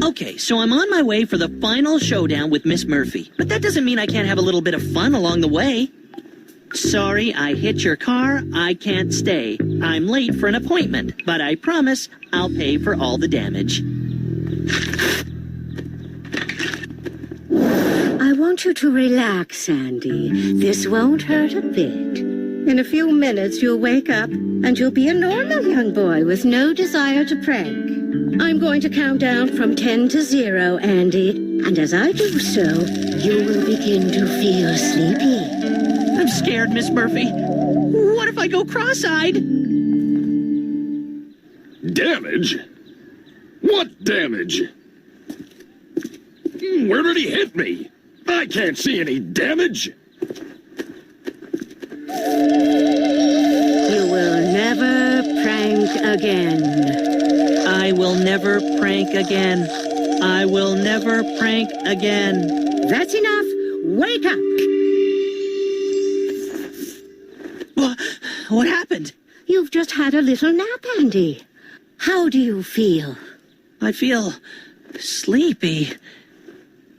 K: Okay, so I'm on my way for the final showdown with Miss Murphy. But that doesn't mean I can't have a little bit of fun along the way. Sorry, I hit your car. I can't stay. I'm late for an appointment, but I promise I'll pay for all the damage.
L: I want you to relax, Andy. This won't hurt a bit. In a few minutes, you'll wake up, and you'll be a normal young boy with no desire to prank. I'm going to count down from 10 to 0, Andy. And as I do so, you will begin to feel sleepy.
K: I'm scared, Miss Murphy. What if I go cross-eyed?
P: Damage? What damage? Where did he hit me? I can't see any damage.
L: You will never prank again.
K: I will never prank again. I will never prank again.
L: That's enough. Wake up.
K: What happened?
L: You've just had a little nap, Andy. How do you feel?
K: I feel sleepy.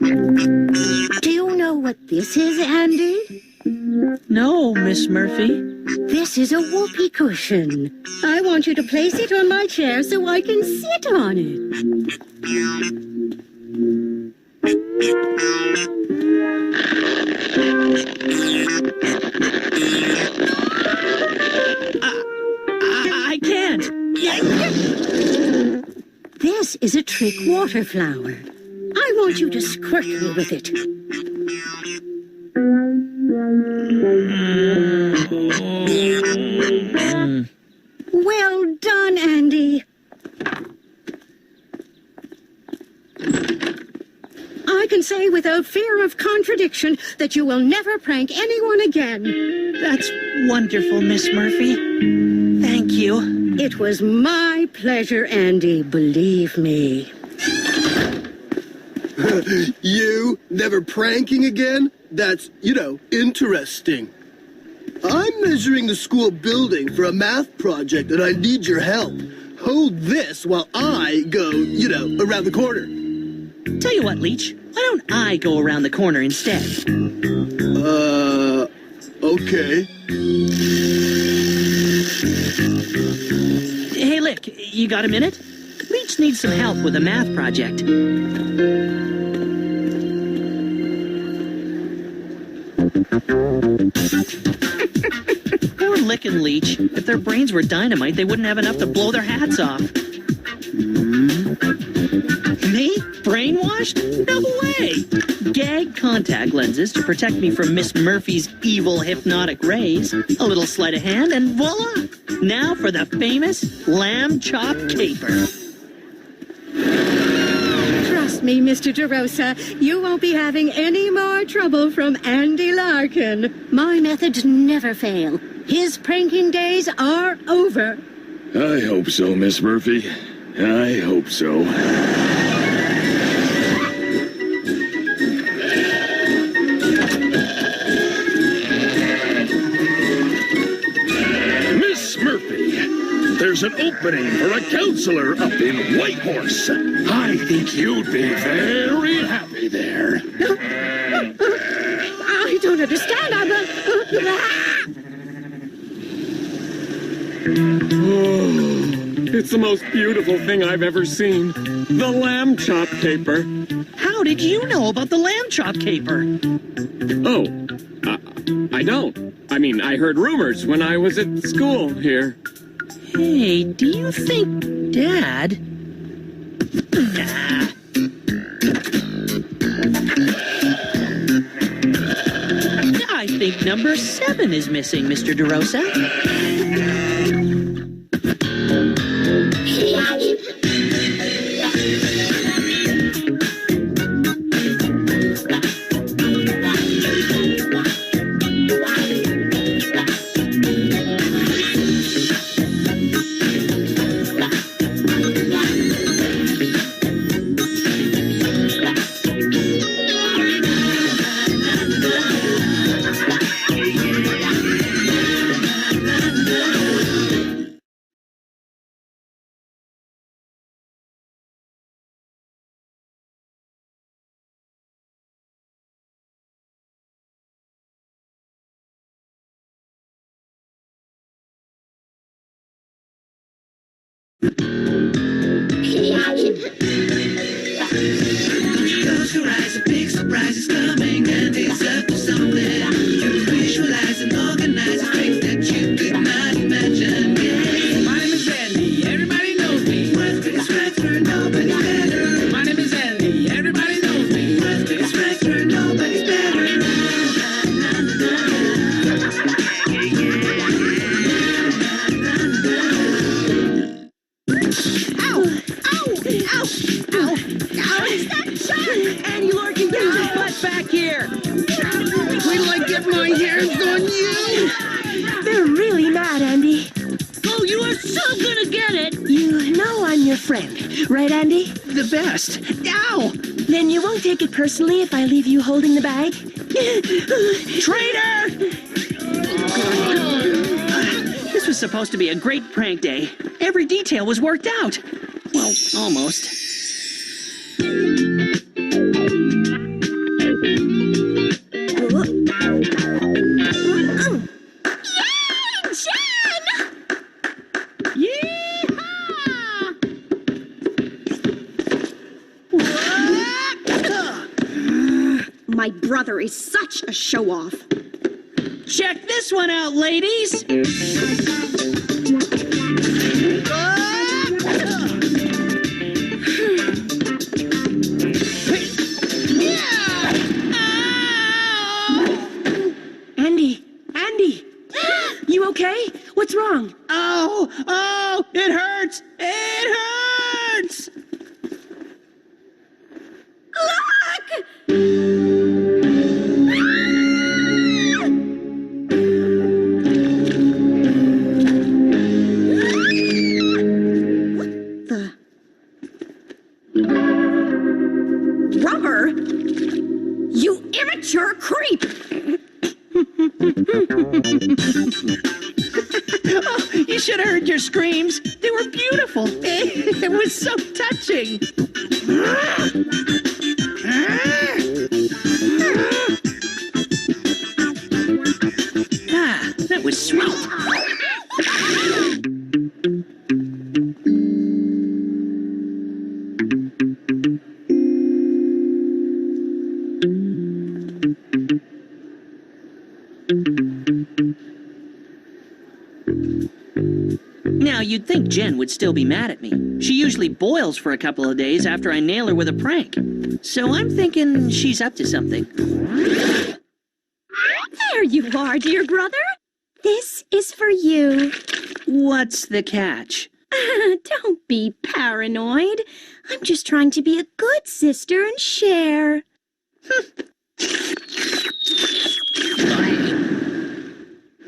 L: Do you know what this is, Andy?
K: No, Miss Murphy.
L: This is a whoopee cushion. I want you to place it on my chair so I can sit on it.
K: I can't.
L: This is a trick water flower. I want you to squirt me with it. Well done, Andy. I can say without fear of contradiction that you will never prank anyone again.
K: That's wonderful, Miss Murphy. Thank you.
L: It was my pleasure, Andy, believe me.
B: You never pranking again? That's, interesting. I'm measuring the school building for a math project and I need your help. Hold this while I go, around the corner.
K: Tell you what, Leech, why don't I go around the corner instead?
B: Okay.
K: Hey, Lick, you got a minute? Leech needs some help with a math project. Poor Lick and Leech. If their brains were dynamite, they wouldn't have enough to blow their hats off. Me? Brainwashed? No way! Gag contact lenses to protect me from Miss Murphy's evil hypnotic rays. A little sleight of hand, and voila! Now for the famous lamb chop caper.
L: Trust me, Mr. DeRosa, you won't be having any more trouble from Andy Larkin. My methods never fail. His pranking days are over.
P: I hope so, Miss Murphy. I hope so. there's an opening for a counselor up in Whitehorse. I think you'd be very happy there.
M: I don't understand.
G: It's the most beautiful thing I've ever seen. The lamb chop caper.
K: How did you know about the lamb chop caper?
G: Oh, I don't. I mean, I heard rumors when I was at school here.
K: Hey, do you think Dad... I think number 7 is missing, Mr. DeRosa.
J: Close your eyes, a big surprise is coming, and it's up to something. You visualize and organize things that you could not imagine. Yeah. My name is Andy, everybody knows me. Worth biggest factor, nobody's better. My name is Andy, everybody knows me. Worth biggest factor, nobody's better.
T: Andy Larkin, get your butt back here! Wait till I get my hands on you!
N: They're really mad, Andy.
T: Oh, you are so gonna get it!
N: You know I'm your friend, right, Andy?
H: The best. Ow!
N: Then you won't take it personally if I leave you holding the bag?
K: Traitor! This was supposed to be a great prank day. Every detail was worked out. Well, almost.
M: My brother is such a show-off.
K: Check this one out, ladies!
N: Andy! You okay? What's wrong?
K: Oh, it hurts! It hurts!
M: Rubber? You immature creep!
K: Oh, you should have heard your screams. They were beautiful. It was so touching. That was sweet. Now, you'd think Jen would still be mad at me. She usually boils for a couple of days after I nail her with a prank. So I'm thinking she's up to something.
M: There you are, dear brother. This is for you.
K: What's the catch?
M: Don't be paranoid. I'm just trying to be a good sister and share.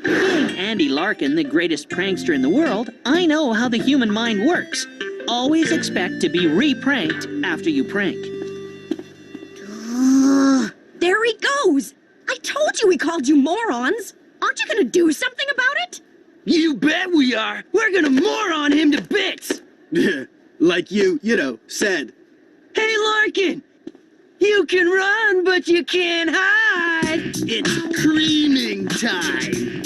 K: Being Andy Larkin, the greatest prankster in the world, I know how the human mind works. Always expect to be re-pranked after you prank.
M: There he goes. I told you he called you morons. Aren't you gonna do something about it?
B: You bet we are! We're gonna moron him to bits! Like you said. Hey, Larkin! You can run, but you can't hide! It's cleaning time!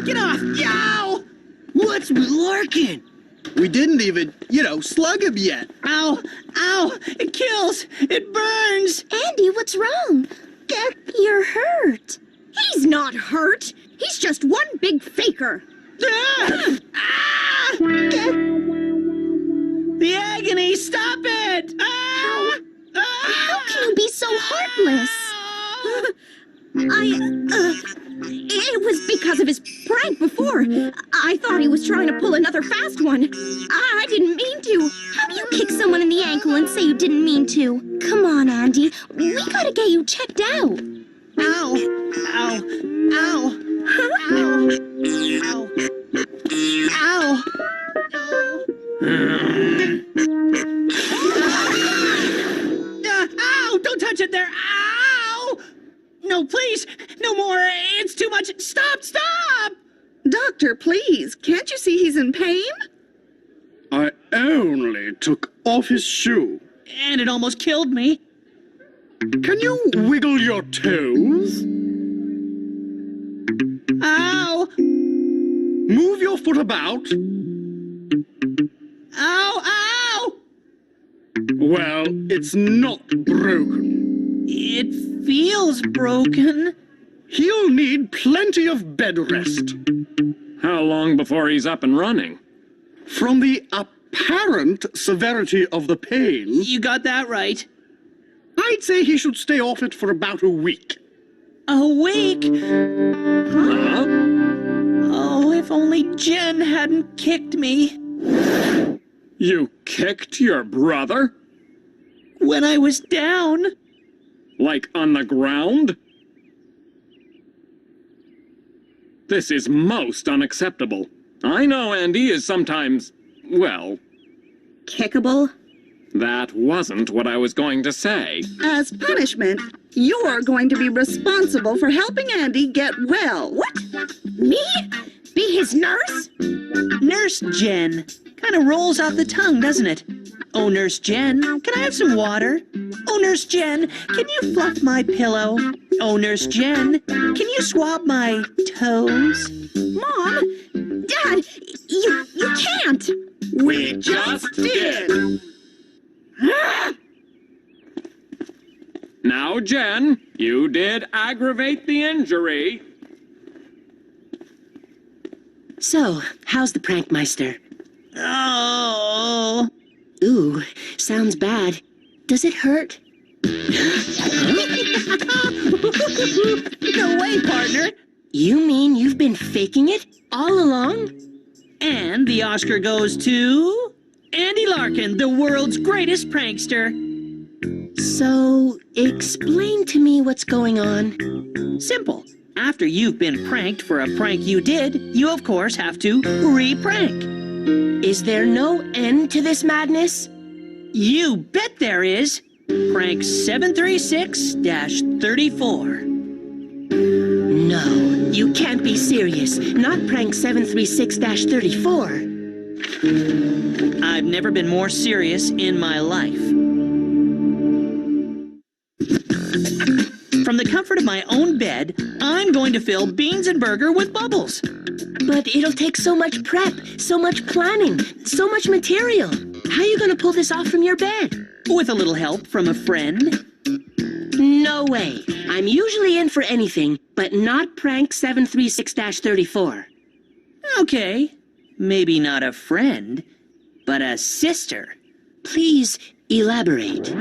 B: Get off! Yow! What's with Larkin? We didn't even, slug him yet.
T: Ow! Ow! It kills! It burns!
M: Andy, what's wrong? You're hurt. He's not hurt. He's just one big faker.
T: Ah! Ah! The agony! Stop it! Ah!
M: How can you be so heartless? It was because of his prank before. I thought he was trying to pull another fast one. I didn't mean to. How do you kick someone in the ankle and say you didn't mean to? Come on, Andy. We gotta get you checked out.
T: Ow! Ow! Ow! Ow! Ow! Ow! Don't touch it there! Ow! No, please! No more! It's too much! Stop! Stop!
D: Doctor, please. Can't you see he's in pain?
H: I only took off his shoe.
T: And it almost killed me.
H: Can you wiggle your toes?
T: Ow!
H: Move your foot about.
T: Ow! Ow!
H: Well, it's not broken.
T: It feels broken.
H: He'll need plenty of bed rest.
G: How long before he's up and running?
H: From the apparent severity of the pain...
T: You got that right.
H: I'd say he should stay off it for about a week.
T: A week?
G: Huh?
T: Oh, if only Jen hadn't kicked me.
G: You kicked your brother?
T: When I was down.
G: Like on the ground? This is most unacceptable. I know Andy is sometimes, well...
D: Kickable?
G: That wasn't what I was going to say.
D: As punishment, you're going to be responsible for helping Andy get well.
M: What? Me? Be his nurse?
T: Nurse Jen. Kind of rolls off the tongue, doesn't it? Oh, Nurse Jen, can I have some water? Oh, Nurse Jen, can you fluff my pillow? Oh, Nurse Jen, can you swab my toes?
M: Mom? Dad, you can't.
H: We just did.
G: Now, Jen, you did aggravate the injury.
N: So, how's the Prankmeister?
T: Oh.
N: Ooh, sounds bad. Does it hurt?
T: No way, partner.
N: You mean you've been faking it all along?
T: And the Oscar goes to... Andy Larkin, the world's greatest prankster.
N: So, explain to me what's going on.
T: Simple. After you've been pranked for a prank you did, you of course have to re-prank.
N: Is there no end to this madness?
T: You bet there is. Prank 736-34.
N: No, you can't be serious. Not prank 736-34.
T: I've never been more serious in my life. From the comfort of my own bed, I'm going to fill Beans and Burger with bubbles.
N: But it'll take so much prep, so much planning, so much material. How are you going to pull this off from your bed?
T: With a little help from a friend.
N: No way. I'm usually in for anything, but not prank 736-34.
T: Okay. Maybe not a friend, but a sister.
N: Please elaborate.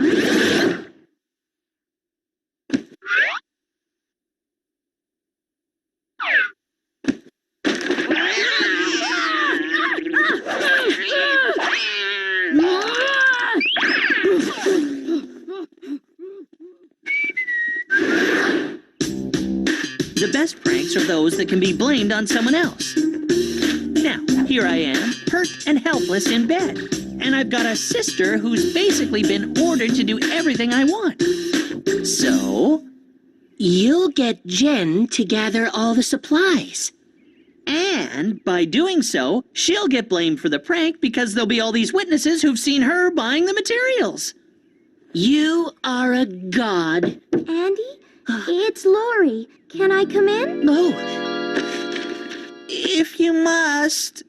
T: The best pranks are those that can be blamed on someone else. Now, here I am, hurt and helpless in bed. And I've got a sister who's basically been ordered to do everything I want. So,
N: You'll get Jen to gather all the supplies.
T: and by doing so, she'll get blamed for the prank because there'll be all these witnesses who've seen her buying the materials.
N: You are a god.
U: Andy, it's Lori. Can I come in?
N: No.
T: If you must.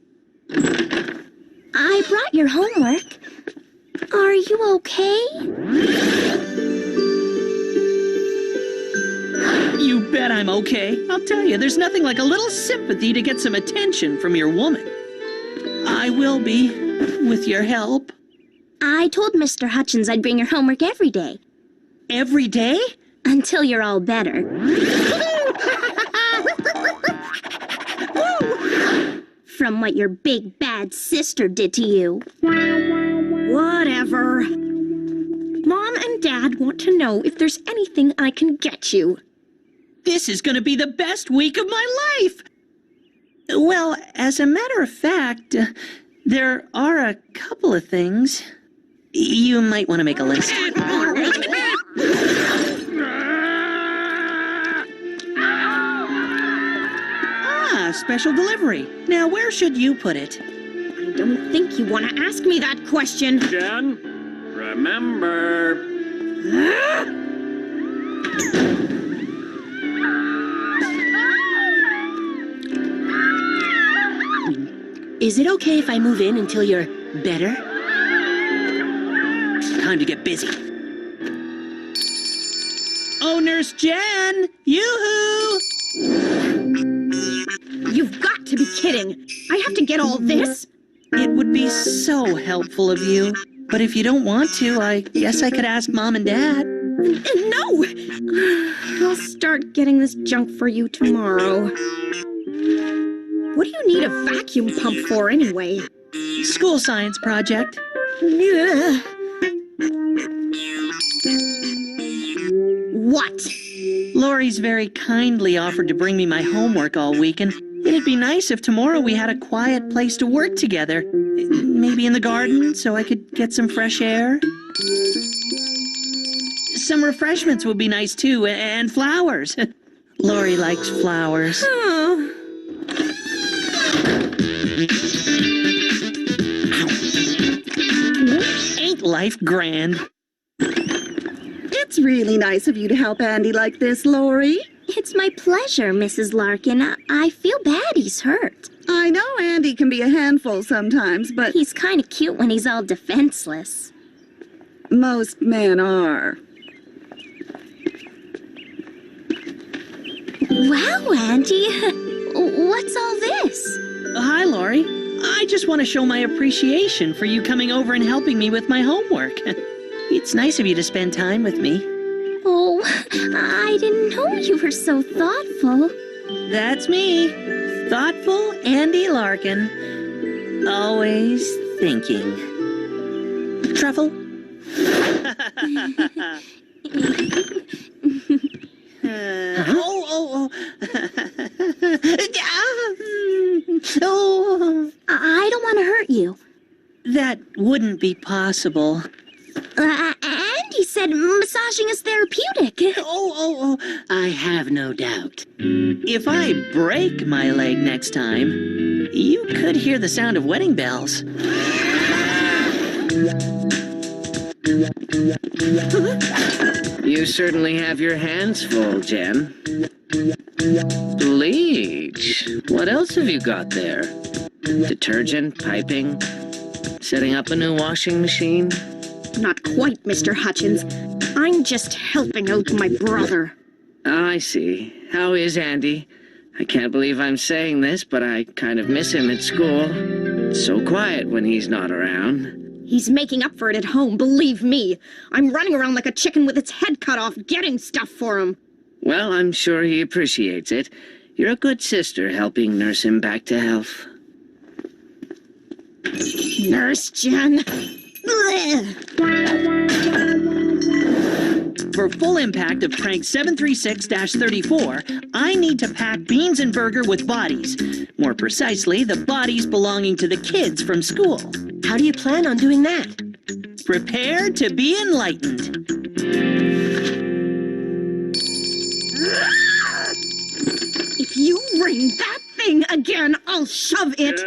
U: I brought your homework. Are you okay?
T: You bet I'm okay. I'll tell you, there's nothing like a little sympathy to get some attention from your woman. I will be, with your help.
U: I told Mr. Hutchins I'd bring your homework every day.
T: Every day?
U: Until you're all better. From what your big bad sister did to you.
M: Whatever. Mom and Dad want to know if there's anything I can get you.
T: This is going to be the best week of my life. Well, as a matter of fact, there are a couple of things. You might want to make a list. Special delivery. Now, where should you put it?
M: I don't think you want to ask me that question.
G: Jen, remember.
N: Is it okay if I move in until you're better?
T: Time to get busy. Oh, Nurse Jen! Yoo-hoo!
M: You've got to be kidding. I have to get all this?
T: It would be so helpful of you. But if you don't want to, I guess I could ask Mom and Dad.
M: No! I'll start getting this junk for you tomorrow. What do you need a vacuum pump for anyway?
T: School science project.
M: Yeah. What?
T: Lori's very kindly offered to bring me my homework all week, and it'd be nice if tomorrow we had a quiet place to work together. Maybe in the garden, so I could get some fresh air. Some refreshments would be nice too, and flowers. Lori likes flowers.
M: Oh.
T: Ain't life grand?
D: It's really nice of you to help Andy like this, Lori.
U: It's my pleasure, Mrs. Larkin. I feel bad he's hurt.
D: I know Andy can be a handful sometimes, but
U: He's kind of cute when he's all defenseless.
D: most men are.
U: Wow, Andy. What's all this?
T: Hi, Lori. I just want to show my appreciation for you coming over and helping me with my homework. It's nice of you to spend time with me.
U: Oh, I didn't know you were so thoughtful.
T: That's me. Thoughtful Andy Larkin. Always thinking. Truffle?
U: Oh, I don't want to hurt you.
T: That wouldn't be possible.
U: Andy said massaging is therapeutic.
N: I have no doubt.
T: If I break my leg next time, you could hear the sound of wedding bells.
O: You certainly have your hands full, Jen. Bleach. What else have you got there? Detergent, piping, setting up a new washing machine?
M: Not quite, Mr. Hutchins. I'm just helping out my brother.
O: I see. How is Andy? I can't believe I'm saying this, but I kind of miss him at school. It's so quiet when he's not around.
M: He's making up for it at home, believe me. I'm running around like a chicken with its head cut off, getting stuff for him.
O: Well, I'm sure he appreciates it. You're a good sister helping nurse him back to health.
M: Nurse Jen.
T: For full impact of prank 736-34, I need to pack Beans and Burger with bodies. More precisely, the bodies belonging to the kids from school.
N: How do you plan on doing that?
T: Prepare to be enlightened.
M: If you ring that thing again, I'll shove it.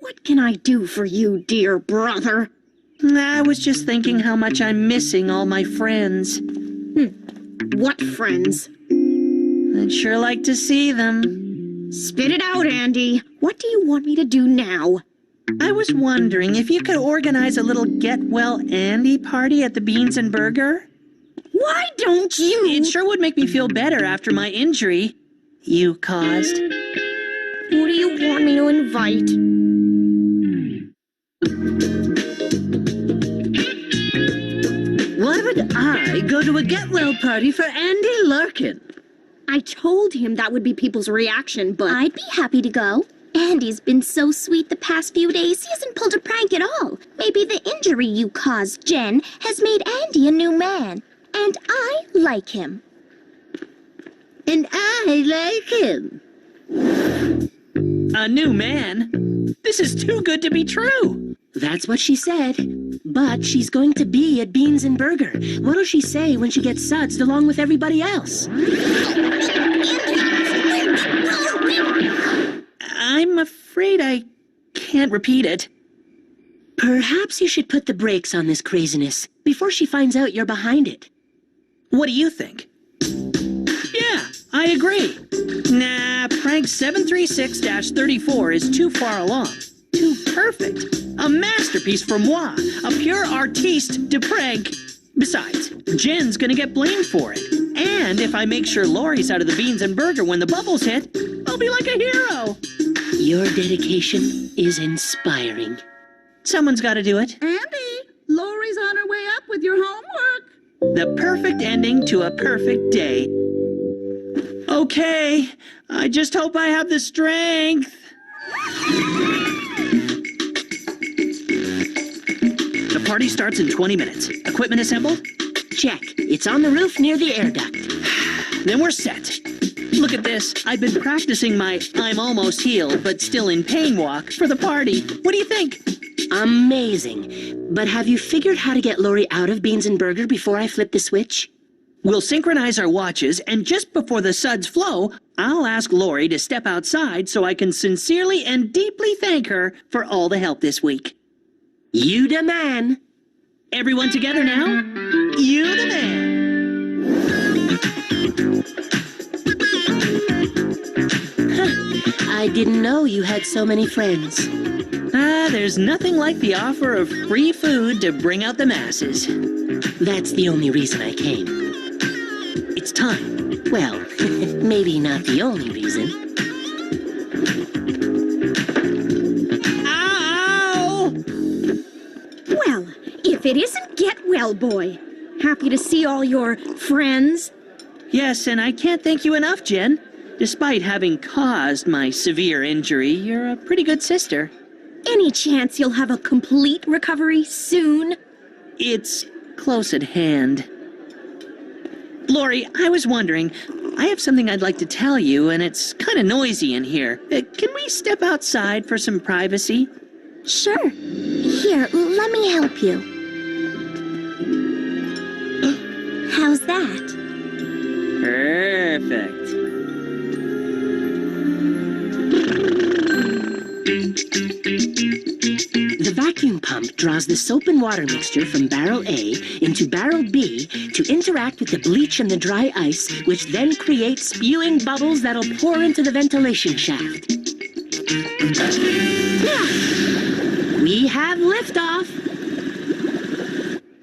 M: What can I do for you, dear brother?
T: I was just thinking how much I'm missing all my friends.
M: What friends?
T: I'd sure like to see them.
M: Spit it out, Andy. What do you want me to do now?
T: I was wondering if you could organize a little Get Well Andy party at the Beans and Burger?
M: Why don't you?
T: It sure would make me feel better after my injury you caused.
M: Who do you want me to invite?
O: Why would I go to a get-well party for Andy Larkin?
M: I told him that would be people's reaction, but...
U: I'd be happy to go. Andy's been so sweet the past few days, he hasn't pulled a prank at all. Maybe the injury you caused, Jen, has made Andy a new man. And I like him.
O: And I like him.
T: A new man? This is too good to be true.
N: That's what she said. But she's going to be at Beans and Burger. What'll she say when she gets sudsed along with everybody else?
T: I'm afraid I can't repeat it.
N: Perhaps you should put the brakes on this craziness before she finds out you're behind it.
T: What do you think? Yeah, I agree. Nah, prank 736-34 is too far along. Too perfect. A masterpiece for moi. A pure artiste de prank. Besides, Jen's gonna get blamed for it. And if I make sure Laurie's out of the Beans and Burger when the bubbles hit, I'll be like a hero.
N: Your dedication is inspiring.
T: Someone's gotta do it.
D: Andy, Laurie's on her way up with your homework.
T: The perfect ending to a perfect day. Okay, I just hope I have the strength. The party starts in 20 minutes. Equipment assembled?
N: Check. It's on the roof near the air duct.
T: Then we're set. Look at this. I've been practicing my I'm almost healed but still in pain walk for the party. What do you think?
N: Amazing. But have you figured how to get Laurie out of Beans and Burger before I flip the switch?
T: We'll synchronize our watches, and just before the suds flow, I'll ask Laurie to step outside so I can sincerely and deeply thank her for all the help this week.
N: You the man.
T: Everyone together now? You the man.
N: I didn't know you had so many friends.
T: There's nothing like the offer of free food to bring out the masses.
N: That's the only reason I came.
T: It's time.
N: Well, maybe not the only reason.
T: Ow!
M: Well, if it isn't Get Well Boy. Happy to see all your friends.
T: Yes, and I can't thank you enough, Jen. Despite having caused my severe injury, you're a pretty good sister.
M: Any chance you'll have a complete recovery soon?
T: It's close at hand. Laurie, I was wondering, I have something I'd like to tell you, and it's kind of noisy in here. Can we step outside for some privacy?
U: Sure. Here, let me help you. How's that?
T: Perfect.
N: The vacuum pump draws the soap and water mixture from barrel A into barrel B to interact with the bleach and the dry ice, which then creates spewing bubbles that'll pour into the ventilation shaft. We have liftoff!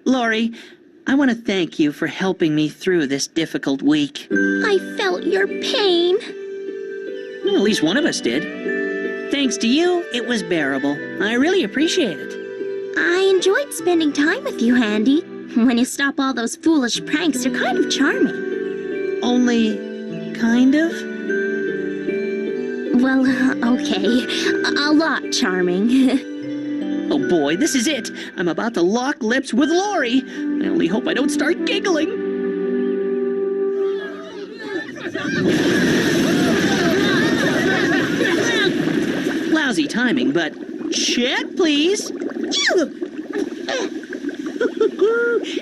T: Laurie, I want to thank you for helping me through this difficult week.
U: I felt your pain.
T: Well, at least one of us did. Thanks to you, it was bearable. I really appreciate it.
U: I enjoyed spending time with you, Andy. When you stop all those foolish pranks, you're kind of charming.
T: Only kind of?
U: Well, okay. A lot charming.
T: Oh boy, this is it. I'm about to lock lips with Lori. I only hope I don't start giggling. Lousy timing, but check, please.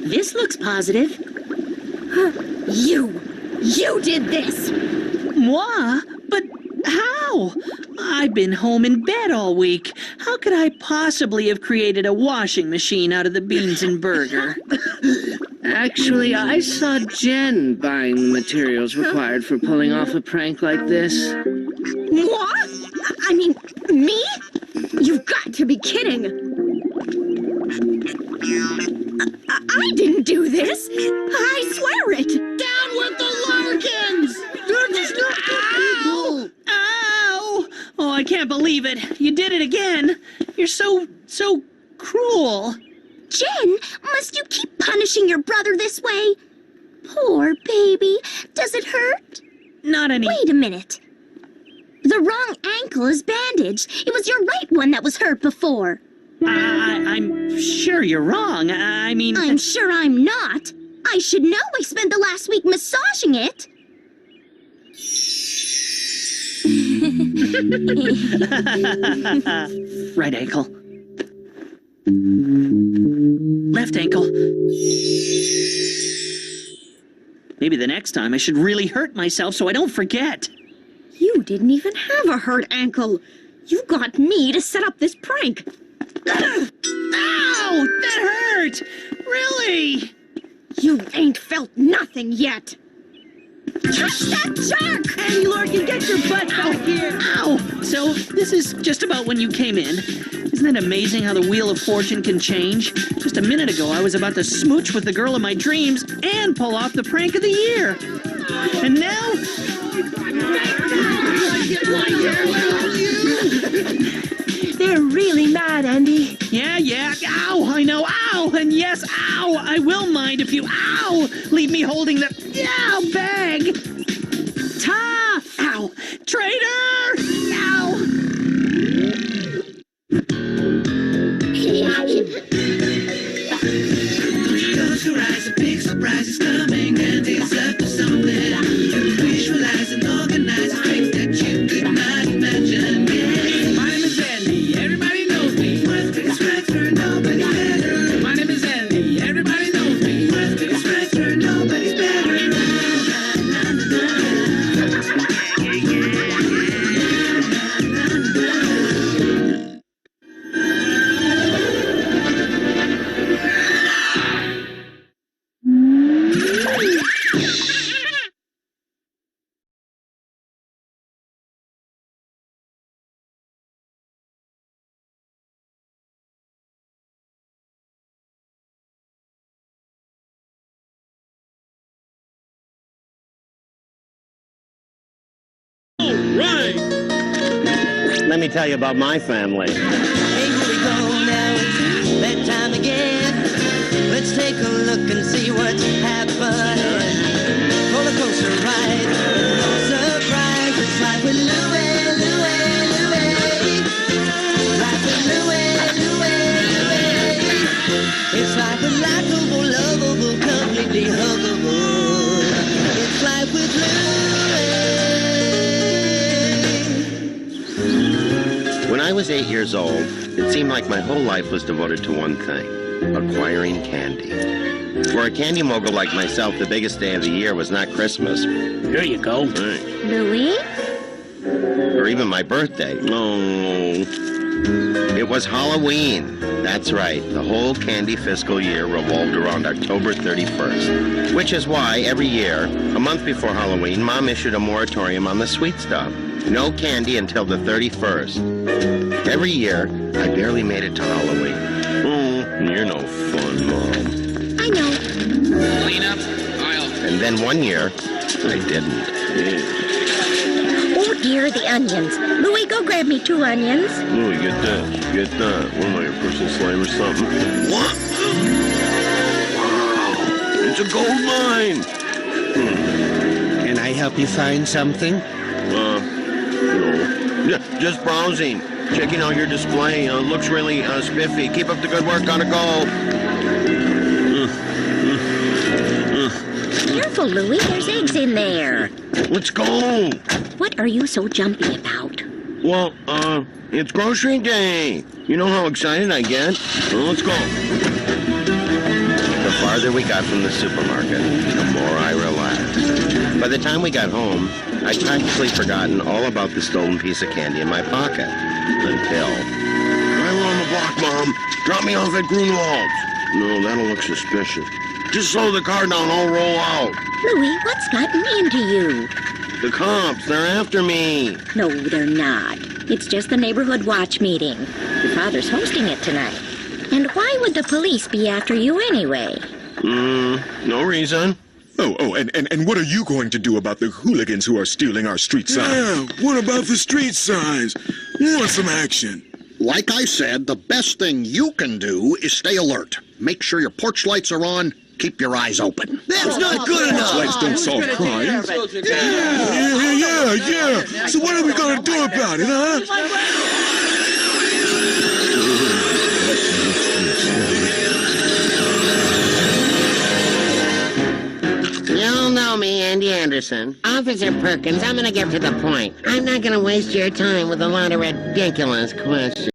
N: This looks positive.
M: You did this!
T: Moi? But how? I've been home in bed all week. How could I possibly have created a washing machine out of the beans and burger?
O: Actually, I saw Jen buying the materials required for pulling off a prank like this.
M: Moi? I mean, me? You've got to be kidding. I didn't do this. I swear it.
X: Down with the Larkins! They're just not good people!
T: Ow! Oh, I can't believe it. You did it again. You're so cruel.
U: Jen, must you keep punishing your brother this way? Poor baby. Does it hurt?
T: Not any...
U: Wait a minute. The wrong ankle is bandaged. It was your right one that was hurt before.
T: I'm sure you're wrong. I mean...
U: I'm sure I'm not. I should know. I spent the last week massaging it.
T: Right ankle. Left ankle. Maybe the next time I should really hurt myself so I don't forget.
M: You didn't even have a hurt ankle. You got me to set up this prank.
T: Ow! That hurt! Really?
M: You ain't felt nothing yet. Touch that jerk!
T: Andy Larkin, get your butt back here! Ow! So, this is just about when you came in. Isn't it amazing how the Wheel of Fortune can change? Just a minute ago, I was about to smooch with the girl of my dreams and pull off the prank of the year. And now...
N: They're really mad, Andy.
T: Yeah. Ow, I know. Ow, and yes, ow. I will mind if you, ow, leave me holding the, ow, bag. Tough. Ow. Traitor. Ow.
J: Close your eyes, a big surprise is coming, and it's up to something. Visualize and organize a trick that you could not imagine. Yeah. My name is Andy, everybody knows me. Worth biggest factor, nobody's better. My name is Andy, everybody knows me. Worth biggest factor, nobody's better.
A: Right! Let me tell you about my family.
J: Hey, here we go now, it's bedtime again. Let's take a look and see what's happening. Roller coaster ride, no surprise. It's like with Louie, Louie, Louie. Like with Louie, Louie, Louie. It's like with likable, lovable, completely huggable. It's like with
A: When I was 8 years old, it seemed like my whole life was devoted to one thing, acquiring candy. For a candy mogul like myself, the biggest day of the year was not Christmas. Here you go. Thanks.
U: Louie?
A: Or even my birthday. No. It was Halloween. That's right. The whole candy fiscal year revolved around October 31st. Which is why, every year, a month before Halloween, Mom issued a moratorium on the sweet stuff. No candy until the 31st. Every year, I barely made it to Halloween. Oh, you're no fun, Mom.
U: I know.
S: Clean up, aisle.
A: And then one year, I didn't.
U: Oh dear, the onions. Louie, go grab me 2 onions.
A: Louie, get that. Get that. What am I, your personal slave or something? What? Wow. It's a gold mine.
F: Can I help you find something?
A: No. Yeah, just browsing. Checking out your display. Looks really spiffy. Keep up the good work. On a go.
U: Careful, Louie. There's eggs in there.
A: Let's go.
U: What are you so jumpy about?
A: Well, it's grocery day. You know how excited I get. Well, let's go. The farther we got from the supermarket, the more I relaxed. By the time we got home, I'd practically forgotten all about the stolen piece of candy in my pocket. Until... I'm on the block, Mom. Drop me off at Grunwald's. No, that'll look suspicious. Just slow the car down, I'll roll out.
U: Louie, what's gotten into you?
A: The cops, they're after me.
U: No, they're not. It's just the neighborhood watch meeting. Your father's hosting it tonight. And why would the police be after you anyway?
A: No reason.
P: And what are you going to do about the hooligans who are stealing our street signs?
F: Yeah, what about the street signs? We want some action.
Q: Like I said, the best thing you can do is stay alert. Make sure your porch lights are on. Keep your eyes open.
F: That's not good enough.
P: Lights don't solve crime.
F: Yeah. So what are we gonna do about it, huh?
E: You all know me, Andy Anderson. Officer Perkins, I'm gonna get to the point. I'm not gonna waste your time with a lot of ridiculous questions.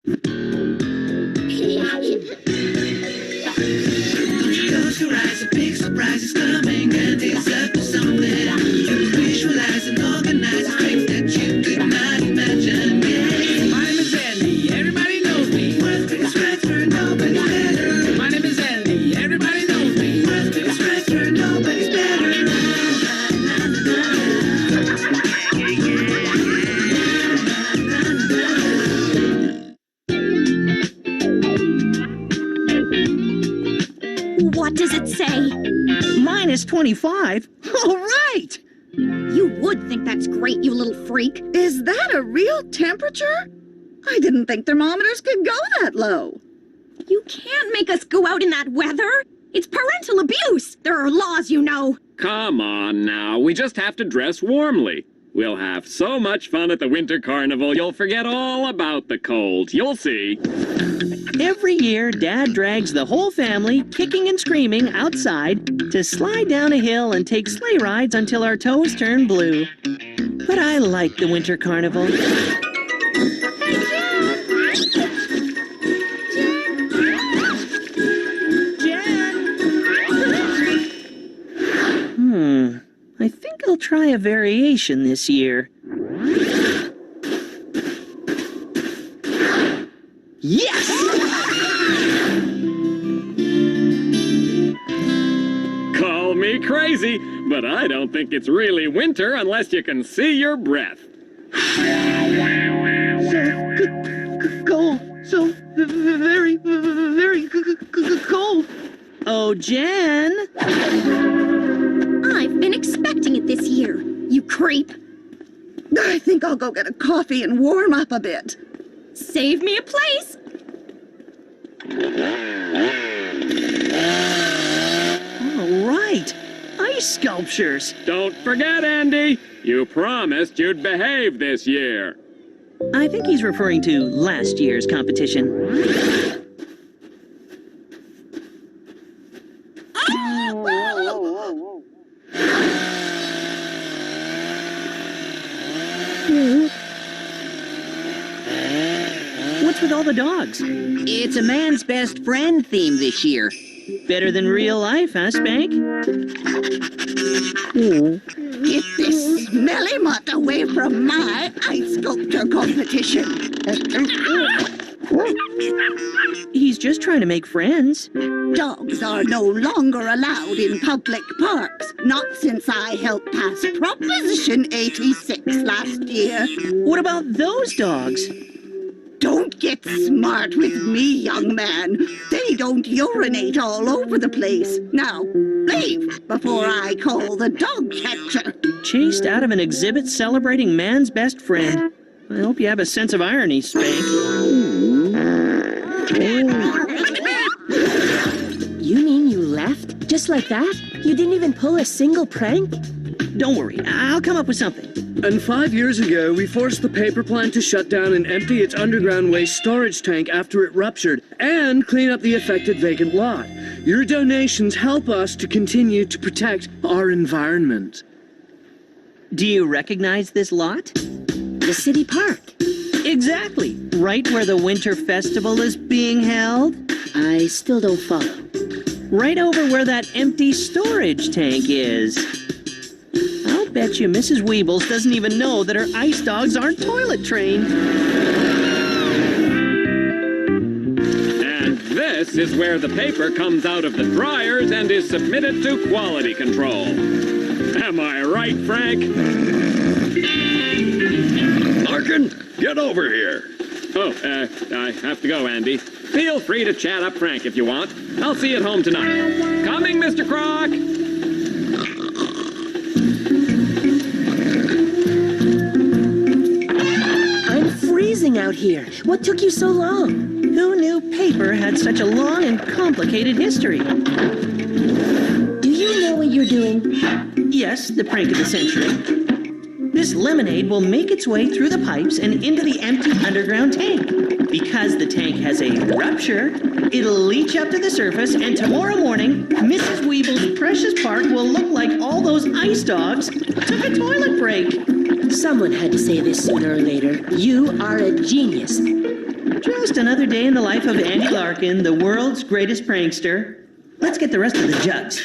J: Close your eyes, a big surprise is coming, and it's up to something. Visualize and organize things that you could not imagine. Yeah. My name is Andy, everybody knows me. World's biggest wrestler, nobody's better. My name is Andy, everybody knows me. World's biggest wrestler, nobody's better.
M: What does it say?
K: Minus 25? All right!
M: You would think that's great, you little freak.
D: Is that a real temperature? I didn't think thermometers could go that low.
M: You can't make us go out in that weather. It's parental abuse. There are laws, you know.
G: Come on now, we just have to dress warmly. We'll have so much fun at the Winter Carnival, you'll forget all about the cold. You'll see.
K: Every year, Dad drags the whole family, kicking and screaming, outside to slide down a hill and take sleigh rides until our toes turn blue. But I like the Winter Carnival. I think I'll try a variation this year. Yes!
G: Call me crazy, but I don't think it's really winter unless you can see your breath.
K: Cold. So very cold. Oh, Jen?
M: I've been expecting it this year, you creep.
D: I think I'll go get a coffee and warm up a bit.
M: Save me a place.
K: All right. Ice sculptures.
G: Don't forget, Andy. You promised you'd behave this year.
K: I think he's referring to last year's competition. What's with all the dogs?
T: It's a man's best friend theme this year.
K: Better than real life, huh, Spank?
D: Get this smelly mutt away from my ice sculpture competition.
K: He's just trying to make friends.
D: Dogs are no longer allowed in public parks. Not since I helped pass Proposition 86 last year.
K: What about those dogs?
D: Don't get smart with me, young man. They don't urinate all over the place. Now, leave before I call the dog catcher.
K: Chased out of an exhibit celebrating man's best friend. I hope you have a sense of irony, Spank.
N: You mean you left? Just like that? You didn't even pull a single prank?
K: Don't worry, I'll come up with something.
H: And 5 years ago, we forced the paper plant to shut down and empty its underground waste storage tank after it ruptured, and clean up the affected vacant lot. Your donations help us to continue to protect our environment.
K: Do you recognize this lot?
N: The city park.
K: Exactly. Right where the Winter Festival is being held.
N: I still don't follow.
K: Right over where that empty storage tank is. I'll bet you Mrs. Weebles doesn't even know that her ice dogs aren't toilet trained.
G: And this is where the paper comes out of the dryers and is submitted to quality control. Am I right, Frank?
P: Larkin, get over here.
G: Oh, I have to go, Andy. Feel free to chat up Frank if you want. I'll see you at home tonight. Coming, Mr. Croc!
N: I'm freezing out here. What took you so long?
K: Who knew paper had such a long and complicated history?
N: Do you know what you're doing?
K: Yes, the prank of the century. This lemonade will make its way through the pipes and into the empty underground tank. Because the tank has a rupture, it'll leach up to the surface, and tomorrow morning, Mrs. Weeble's precious park will look like all those ice dogs took a toilet break.
N: Someone had to say this sooner or later. You are a genius.
T: Just another day in the life of Andy Larkin, the world's greatest prankster. Let's get the rest of the jugs.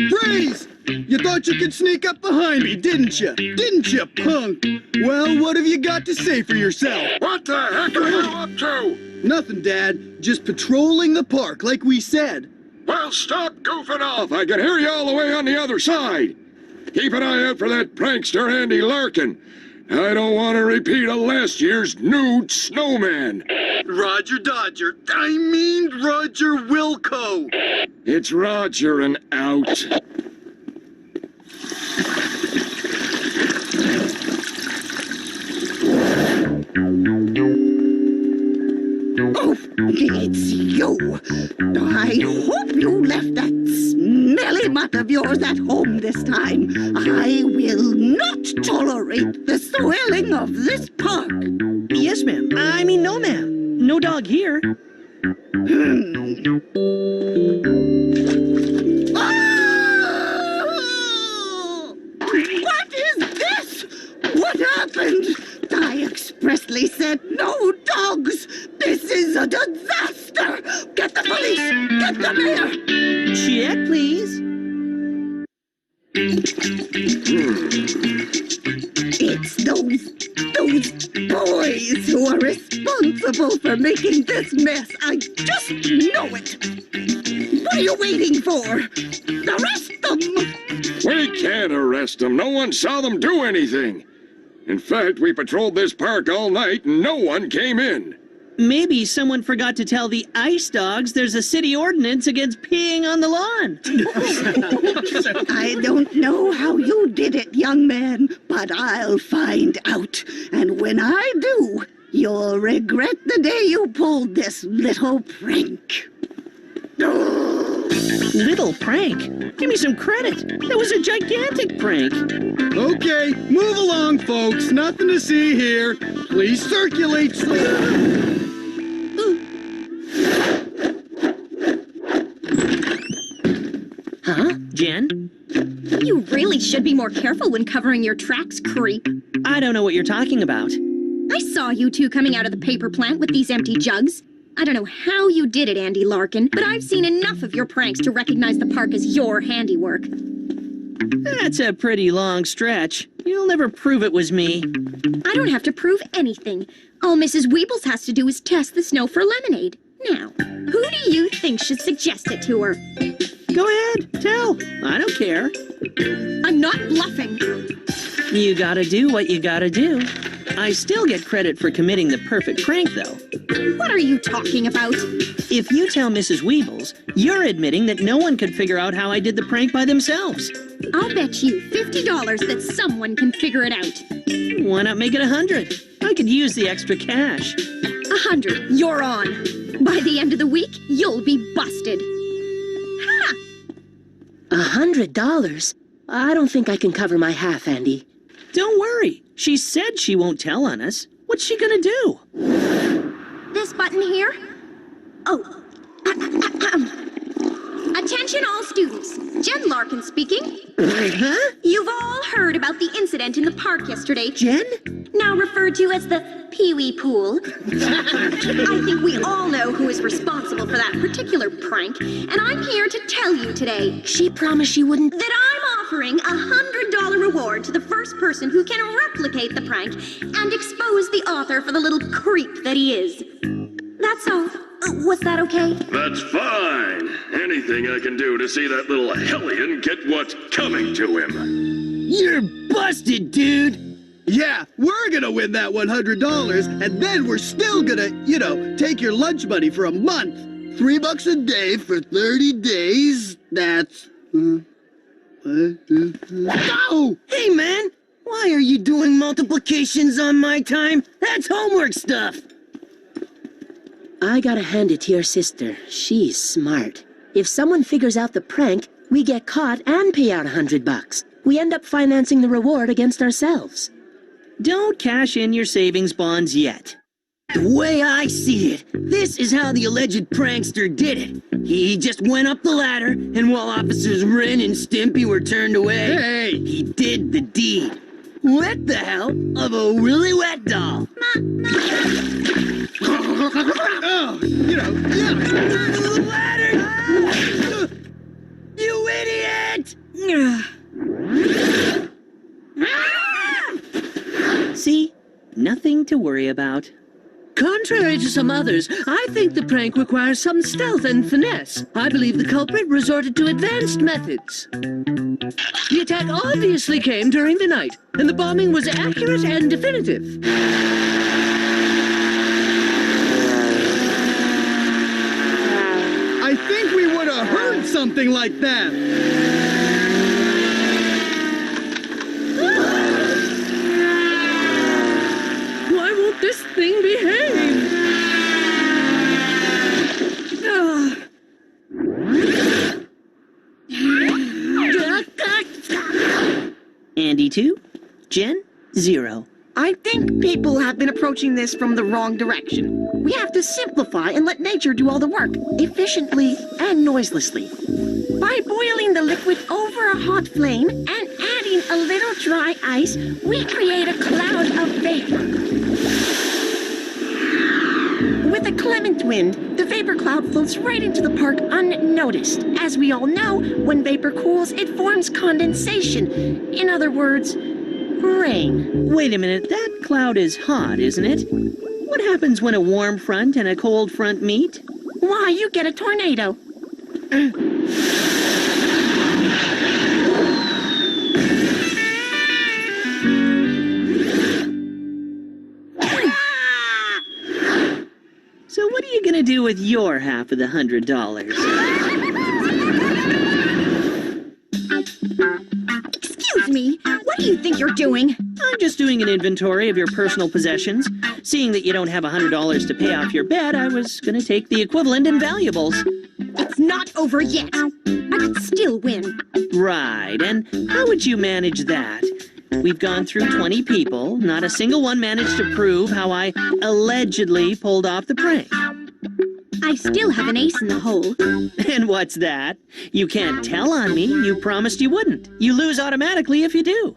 B: Freeze! You thought you could sneak up behind me, didn't you? Didn't you, punk? Well, what have you got to say for yourself?
P: What the heck are you up to?
B: Nothing, Dad. Just patrolling the park like we said.
P: Well, stop goofing off. I can hear you all the way on the other side. Keep an eye out for that prankster Andy Larkin. I don't want to repeat of last year's nude snowman.
B: Roger Dodger. I mean Roger Wilco.
P: It's Roger and out.
D: Oh, it's you. I hope you left that smelly mutt of yours at home this time. I will not tolerate the swelling of this park.
T: Yes, ma'am. I mean, no, ma'am. No dog here.
D: What is this? What happened? I expressly said no dogs. This is a disaster. Get the police. Get them here.
T: Check, please.
D: It's those boys who are responsible for making this mess. I just know it. What are you waiting for? Arrest them!
P: We can't arrest them. No one saw them do anything. In fact, we patrolled this park all night and no one came in.
T: Maybe someone forgot to tell the ice dogs there's a city ordinance against peeing on the lawn.
D: I don't know how you did it, young man, but I'll find out. And when I do, you'll regret the day you pulled this little prank.
T: Little prank? Give me some credit. That was a gigantic prank.
B: Okay, move along, folks. Nothing to see here. Please circulate slowly.
K: Huh?
T: Jen?
M: You really should be more careful when covering your tracks, creep.
T: I don't know what you're talking about.
M: I saw you two coming out of the paper plant with these empty jugs. I don't know how you did it, Andy Larkin, but I've seen enough of your pranks to recognize the park as your handiwork.
T: That's a pretty long stretch. You'll never prove it was me.
M: I don't have to prove anything. All Mrs. Weebles has to do is test the snow for lemonade. Now, who do you think should suggest it to her?
T: Go ahead, tell. I don't care.
M: I'm not bluffing.
T: You gotta do what you gotta do. I still get credit for committing the perfect prank, though.
M: What are you talking about?
T: If you tell Mrs. Weebles, you're admitting that no one could figure out how I did the prank by themselves.
M: I'll bet you $50 that someone can figure it out.
T: Why not make it 100? I could use the extra cash.
M: 100, you're on. By the end of the week, you'll be busted. Ha!
N: $100? I don't think I can cover my half, Andy.
T: Don't worry. She said she won't tell on us. What's she gonna do?
M: This button here? Oh. Attention all students. Jen Larkin speaking.
T: Huh?
M: You've all heard about the incident in the park yesterday.
T: Jen?
M: Now referred to as the Pee-wee pool. I think we all know who is responsible for that particular prank, and I'm here to tell you today.
N: She promised she wouldn't.
M: That I'm offering a $100 reward to the first person who can replicate the prank and expose the author for the little creep that he is. That's all. Was that okay?
P: That's fine. Anything I can do to see that little hellion get what's coming to him.
B: You're busted, dude. Yeah, we're gonna win that $100, and then we're still gonna, take your lunch money for a month. $3 a day for 30 days. That's...
K: Oh! Hey, man! Why are you doing multiplications on my time? That's homework stuff!
N: I gotta hand it to your sister. She's smart. If someone figures out the prank, we get caught and pay out $100. We end up financing the reward against ourselves.
T: Don't cash in your savings bonds yet.
C: The way I see it, this is how the alleged prankster did it. He just went up the ladder, and while Officers Wren and Stimpy were turned away, he did the deed. With the help of a really wet doll.
H: Oh, you know, yeah.
C: The ladder! You idiot!
K: See? Nothing to worry about.
O: Contrary to some others, I think the prank requires some stealth and finesse. I believe the culprit resorted to advanced methods. The attack obviously came during the night, and the bombing was accurate and definitive.
H: I think we would have heard something like that.
O: Why won't this thing behave?
K: Andy 2, Jen 0.
D: I think people have been approaching this from the wrong direction. We have to simplify and let nature do all the work, efficiently and noiselessly. By boiling the liquid over a hot flame and adding a little dry ice, we create a cloud of vapor. With a clement wind, the vapor cloud floats right into the park unnoticed. As we all know, when vapor cools, it forms condensation. In other words, rain.
K: Wait a minute, that cloud is hot, isn't it? What happens when a warm front and a cold front meet?
D: Why, you get a tornado.
K: So what are you gonna do with your half of the $100?
M: Excuse me, what do you think you're doing?
K: I'm just doing an inventory of your personal possessions. Seeing that you don't have $100 to pay off your bet, I was gonna take the equivalent in valuables.
M: It's not over yet. I could still win.
K: Right, and how would you manage that? We've gone through 20 people. Not a single one managed to prove how I allegedly pulled off the prank.
M: I still have an ace in the hole.
K: And what's that? You can't tell on me. You promised you wouldn't. You lose automatically if you do.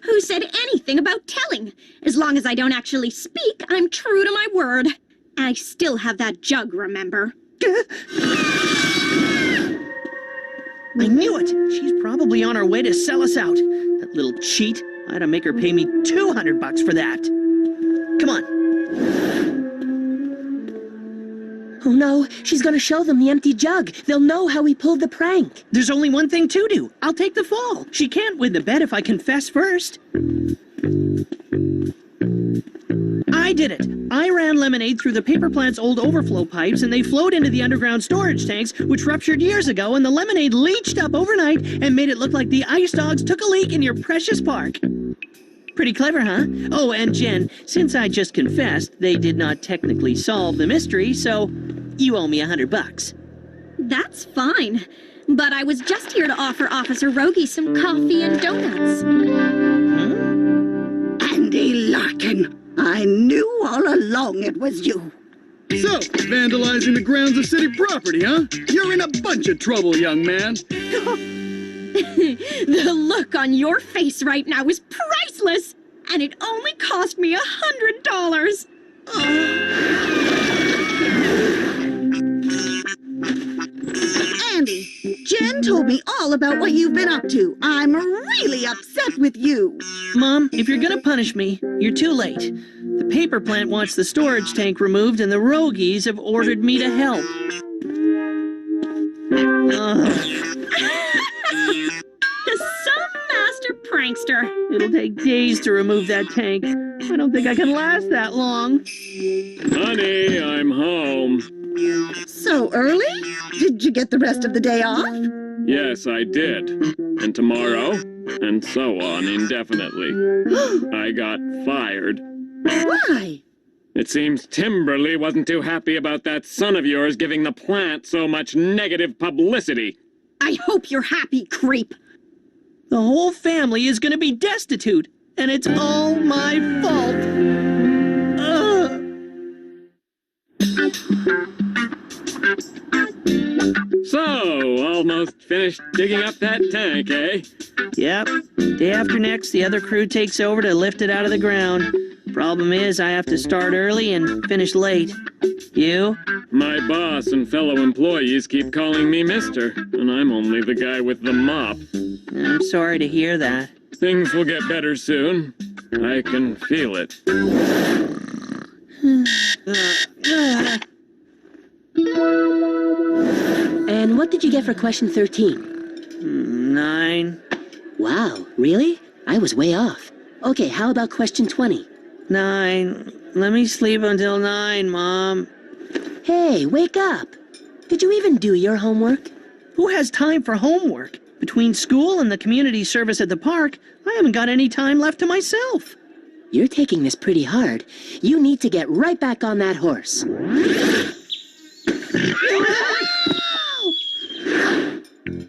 M: Who said anything about telling? As long as I don't actually speak, I'm true to my word. I still have that jug, remember?
K: I knew it! She's probably on her way to sell us out. That little cheat. I had to make her pay me $200 for that. Come on.
N: Oh no, she's gonna show them the empty jug. They'll know how we pulled the prank.
K: There's only one thing to do. I'll take the fall. She can't win the bet if I confess first. I did it. I ran lemonade through the paper plant's old overflow pipes, and they flowed into the underground storage tanks, which ruptured years ago, and the lemonade leached up overnight and made it look like the ice dogs took a leak in your precious park. Pretty clever, huh? Oh, and Jen, since I just confessed, they did not technically solve the mystery, so you owe me $100.
M: That's fine. But I was just here to offer Officer Rogie some coffee and donuts.
D: Andy Larkin, I knew all along it was you.
H: So, vandalizing the grounds of city property, huh? You're in a bunch of trouble, young man.
M: The look on your face right now is priceless, and it only cost me $100.
D: Andy, Jen told me all about what you've been up to. I'm really upset with you.
K: Mom, if you're gonna punish me, you're too late. The paper plant wants the storage tank removed, and the Rogies have ordered me to help.
M: Some master prankster.
K: It'll take days to remove that tank. I don't think I can last that long.
G: Honey, I'm home.
D: So early? Did you get the rest of the day off?
G: Yes, I did. And tomorrow, and so on indefinitely. I got fired.
D: Why?
G: It seems Timberly wasn't too happy about that son of yours giving the plant so much negative publicity.
M: I hope you're happy, creep.
K: The whole family is gonna be destitute, and it's all my fault.
G: Almost finished digging up that tank, eh?
K: Yep. Day after next, the other crew takes over to lift it out of the ground. Problem is, I have to start early and finish late. You?
G: My boss and fellow employees keep calling me Mister, and I'm only the guy with the mop.
K: I'm sorry to hear that.
G: Things will get better soon. I can feel it.
N: And what did you get for question 13?
K: 9.
N: Wow, really? I was way off. Okay, how about question 20?
K: 9. Let me sleep until 9, Mom.
N: Hey, wake up! Did you even do your homework?
K: Who has time for homework? Between school and the community service at the park, I haven't got any time left to myself.
N: You're taking this pretty hard. You need to get right back on that horse.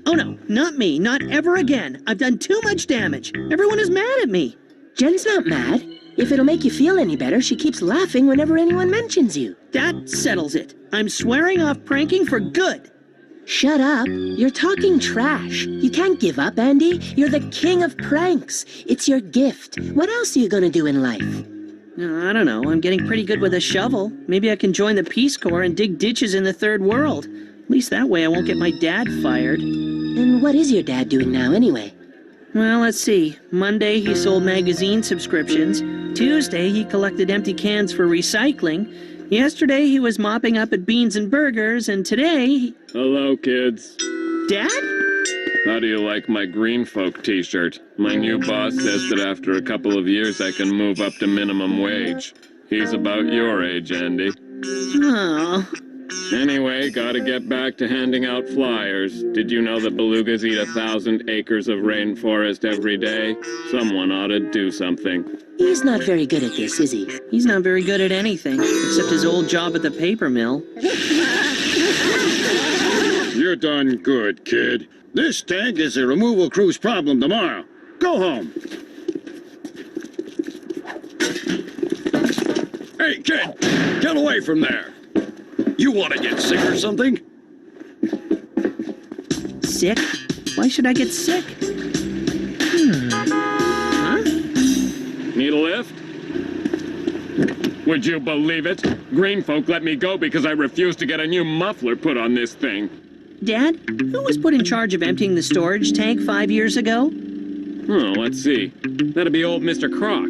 K: Oh no, not me, not ever again. I've done too much damage. Everyone is mad at me.
N: Jen's not mad. If it'll make you feel any better, she keeps laughing whenever anyone mentions you.
K: That settles it. I'm swearing off pranking for good.
N: Shut up. You're talking trash. You can't give up, Andy. You're the king of pranks. It's your gift. What else are you gonna do in life?
K: I don't know. I'm getting pretty good with a shovel. Maybe I can join the Peace Corps and dig ditches in the third world. At least that way I won't get my dad fired.
N: And what is your dad doing now, anyway?
K: Well, let's see. Monday, he sold magazine subscriptions. Tuesday, he collected empty cans for recycling. Yesterday, he was mopping up at Beans and Burgers, and today...
G: Hello, kids.
K: Dad?
G: How do you like my green folk t-shirt? My new boss says that after a couple of years I can move up to minimum wage. He's about your age, Andy.
K: Oh.
G: Anyway, gotta get back to handing out flyers. Did you know that belugas eat 1,000 acres of rainforest every day? Someone ought to do something.
N: He's not very good at this, is he?
K: He's not very good at anything, except his old job at the paper mill.
I: You're done good, kid. This tank is the removal crew's problem tomorrow. Go home. Hey, kid! Get away from there! You want to get sick or something?
K: Sick? Why should I get sick? Huh?
G: Need a lift? Would you believe it? Green folk let me go because I refused to get a new muffler put on this thing.
K: Dad, who was put in charge of emptying the storage tank 5 years ago?
G: Oh, let's see. That'd be old Mr. Croc.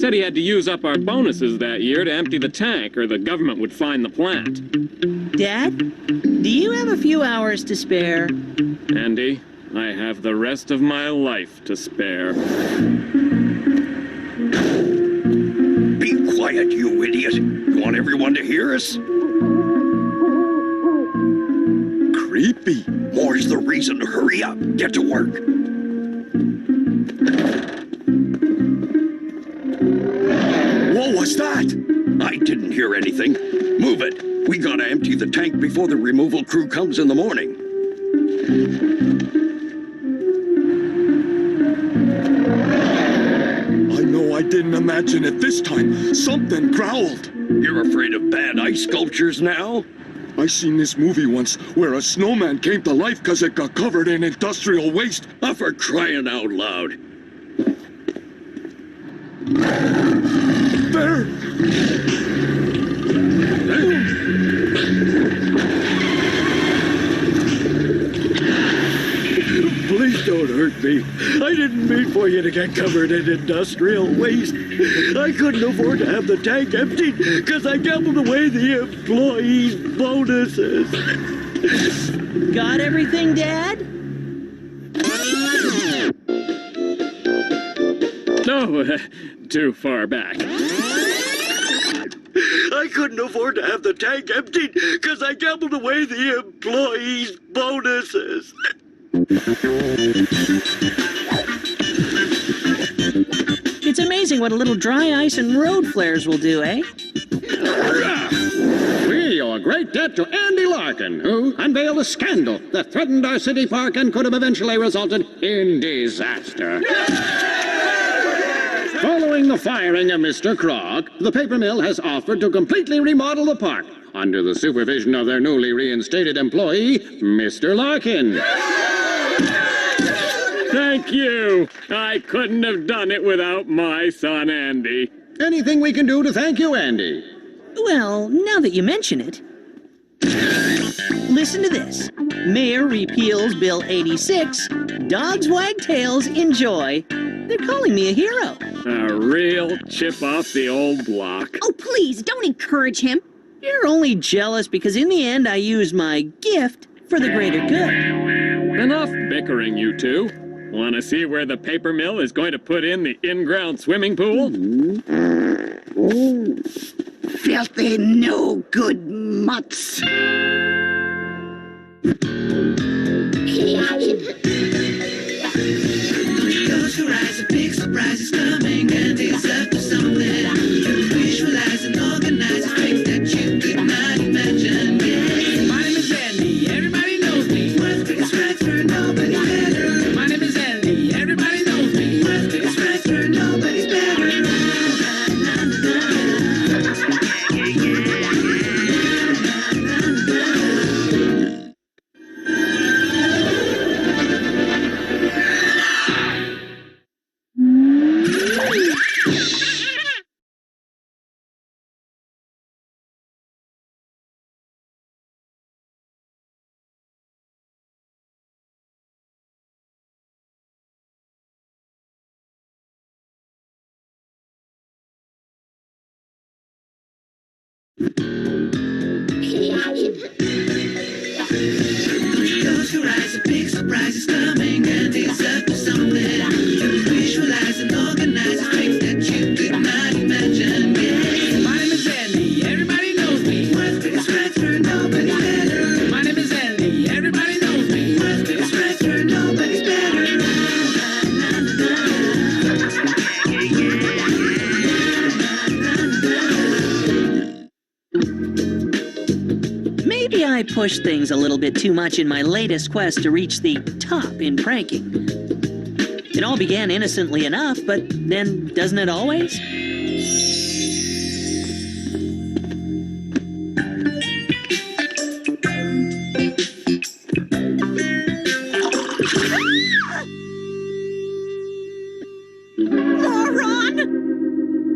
G: Said he had to use up our bonuses that year to empty the tank, or the government would fine the plant.
K: Dad, do you have a few hours to spare?
G: Andy, I have the rest of my life to spare.
P: Be quiet, you idiot. You want everyone to hear us? Creepy. More's the reason to hurry up. Get to work. What was that? I didn't hear anything. Move it. We gotta empty the tank before the removal crew comes in the morning.
F: I know I didn't imagine it this time. Something growled.
P: You're afraid of bad ice sculptures now?
F: I seen this movie once where a snowman came to life because it got covered in industrial waste.
P: Oh, for crying out loud.
F: There!
I: Please don't hurt me. I didn't mean for you to get covered in industrial waste. I couldn't afford to have the tank emptied because I gambled away the employees' bonuses.
K: Got everything, Dad?
G: No, too far back.
I: I couldn't afford to have the tank emptied because I gambled away the employees' bonuses.
K: It's amazing what a little dry ice and road flares will do, eh?
X: We owe a great debt to Andy Larkin, who unveiled a scandal that threatened our city park and could have eventually resulted in disaster. Following the firing of Mr. Croc, the paper mill has offered to completely remodel the park, under the supervision of their newly reinstated employee, Mr. Larkin.
G: Thank you. I couldn't have done it without my son Andy.
X: Anything we can do to thank you, Andy?
K: Well, now that you mention it. Listen to this. Mayor repeals Bill 86. Dogs wag tails, enjoy. They're calling me a hero.
G: A real chip off the old block.
M: Oh, please, don't encourage him.
K: You're only jealous because in the end I use my gift for the greater good.
G: Enough bickering, you two. Want to see where the paper mill is going to put in the in-ground swimming pool?
D: Filthy, no good mutts.
J: Close your eyes, a big surprise is coming, and it's up to something. Visualize and organize things that you did not imagine. Yeah. My name is Andy, everybody knows me. World's biggest writer, nobody's better. My name is Andy, everybody knows me. World's biggest writer, nobody's better. Close your eyes, a big surprise is coming, and it's up to something. Visualize and organize things that you did not imagine. Yeah. My name is Andy, everybody knows me. World's biggest writer, nobody's better. My name is Andy, everybody knows me. World's biggest writer, nobody's better.
K: Maybe I pushed things a little bit too much in my latest quest to reach the top in pranking. It all began innocently enough, but then doesn't it always?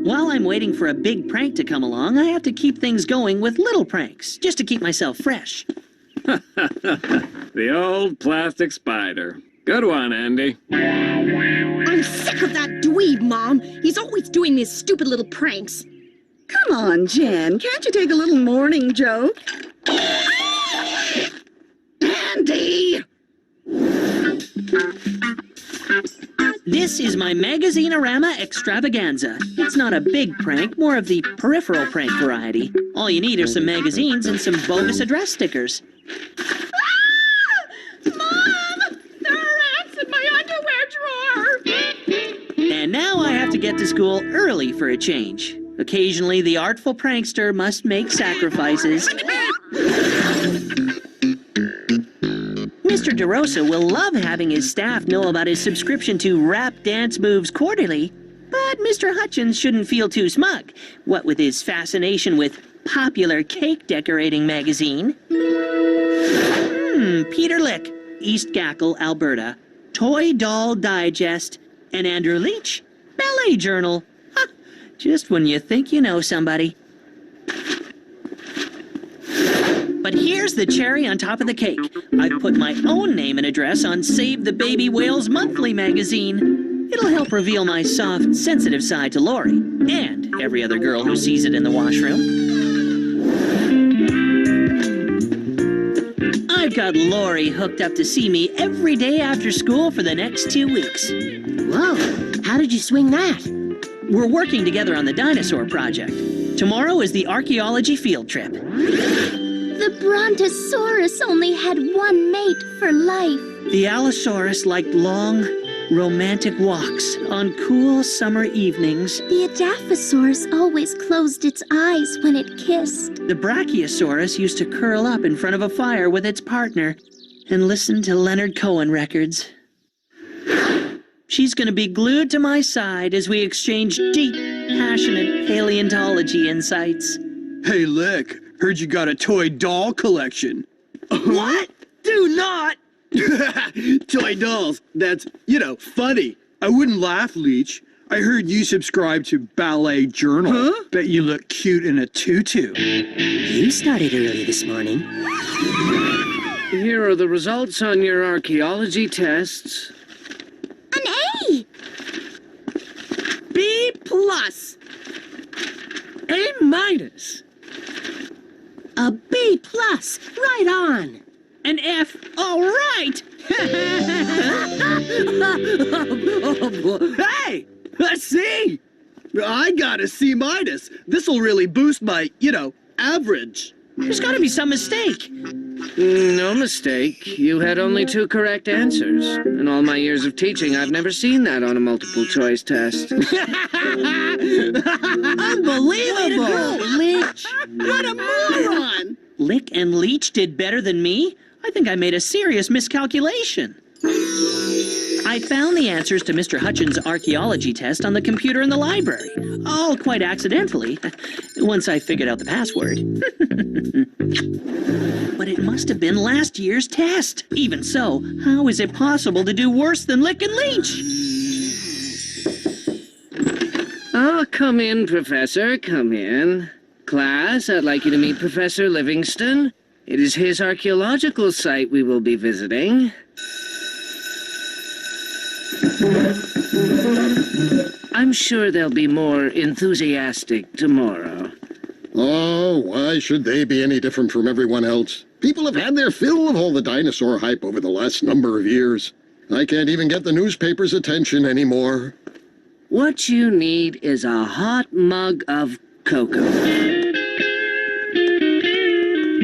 K: While I'm waiting for a big prank to come along, I have to keep things going with little pranks, just to keep myself fresh.
G: The old plastic spider. Good one, Andy.
M: I'm sick of that dweeb, Mom. He's always doing these stupid little pranks.
D: Come on, Jen. Can't you take a little morning joke? Andy!
K: This is my Magazine-orama extravaganza. It's not a big prank, more of the peripheral prank variety. All you need are some magazines and some bogus address stickers.
M: Mom! There are rats in my underwear drawer!
K: And now I have to get to school early for a change. Occasionally, the artful prankster must make sacrifices. Mr. DeRosa will love having his staff know about his subscription to Rap Dance Moves Quarterly, but Mr. Hutchins shouldn't feel too smug, what with his fascination with Popular Cake Decorating Magazine. Peter Lick, East Gackle, Alberta, Toy Doll Digest, and Andrew Leach, Ballet Journal. Ha! Just when you think you know somebody. But here's the cherry on top of the cake. I've put my own name and address on Save the Baby Whales Monthly magazine. It'll help reveal my soft, sensitive side to Lori, and every other girl who sees it in the washroom. I've got Lori hooked up to see me every day after school for the next 2 weeks.
N: Whoa, how did you swing that?
K: We're working together on the dinosaur project. Tomorrow is the archaeology field trip.
U: The Brontosaurus only had one mate for life.
K: The Allosaurus liked long, romantic walks on cool summer evenings.
U: The Edaphosaurus always closed its eyes when it kissed.
K: The Brachiosaurus used to curl up in front of a fire with its partner and listen to Leonard Cohen records. She's gonna be glued to my side as we exchange deep, passionate paleontology insights.
B: Hey, Lick,
H: Heard you got a toy doll collection.
C: What? Do not!
H: Toy dolls. That's, funny. I wouldn't laugh, Leech. I heard you subscribe to Ballet Journal.
C: Huh?
H: Bet you look cute in a tutu.
N: You started early this morning.
O: Here are the results on your archaeology tests.
U: An A!
C: B plus.
O: A minus.
N: A B plus. Right on.
C: An F. All right. Hey, a C.
B: I got a C minus. This'll really boost my, average.
K: There's got to be some mistake.
O: No mistake. You had only 2 correct answers. In all my years of teaching, I've never seen that on a multiple choice test.
C: Unbelievable!
B: Leech! What a moron!
K: Lick and Leech did better than me? I think I made a serious miscalculation. I found the answers to Mr. Hutchins' archaeology test on the computer in the library. All quite accidentally, once I figured out the password. But it must have been last year's test. Even so, how is it possible to do worse than Lick and Leech?
O: Oh, come in, Professor, come in. Class, I'd like you to meet Professor Livingston. It is his archaeological site we will be visiting. I'm sure they'll be more enthusiastic tomorrow.
Q: Oh, why should they be any different from everyone else? People have had their fill of all the dinosaur hype over the last number of years. I can't even get the newspaper's attention anymore.
O: What you need is a hot mug of cocoa.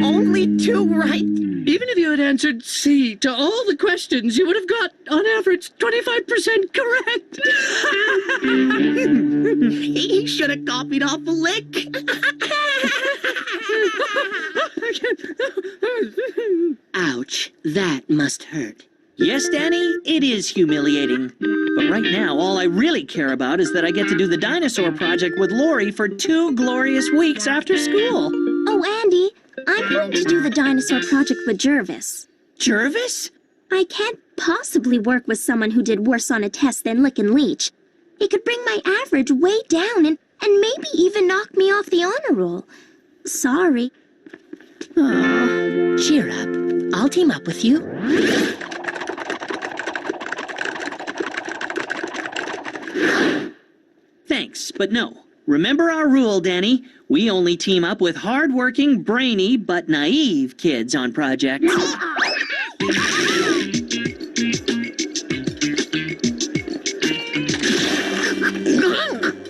C: Only 2 right.
O: Even if you had answered C to all the questions, you would have got, on average, 25% correct.
C: He should have copied off a Lick.
N: Ouch, that must hurt.
K: Yes, Danny, it is humiliating. But right now, all I really care about is that I get to do the dinosaur project with Lori for 2 glorious weeks after school.
U: Oh, Andy, I'm going to do the dinosaur project with Jervis.
K: Jervis?
U: I can't possibly work with someone who did worse on a test than Lick and Leech. He could bring my average way down and maybe even knock me off the honor roll. Sorry.
N: Aw, cheer up. I'll team up with you.
K: Thanks, but no. Remember our rule, Danny. We only team up with hard-working, brainy, but naive kids on projects.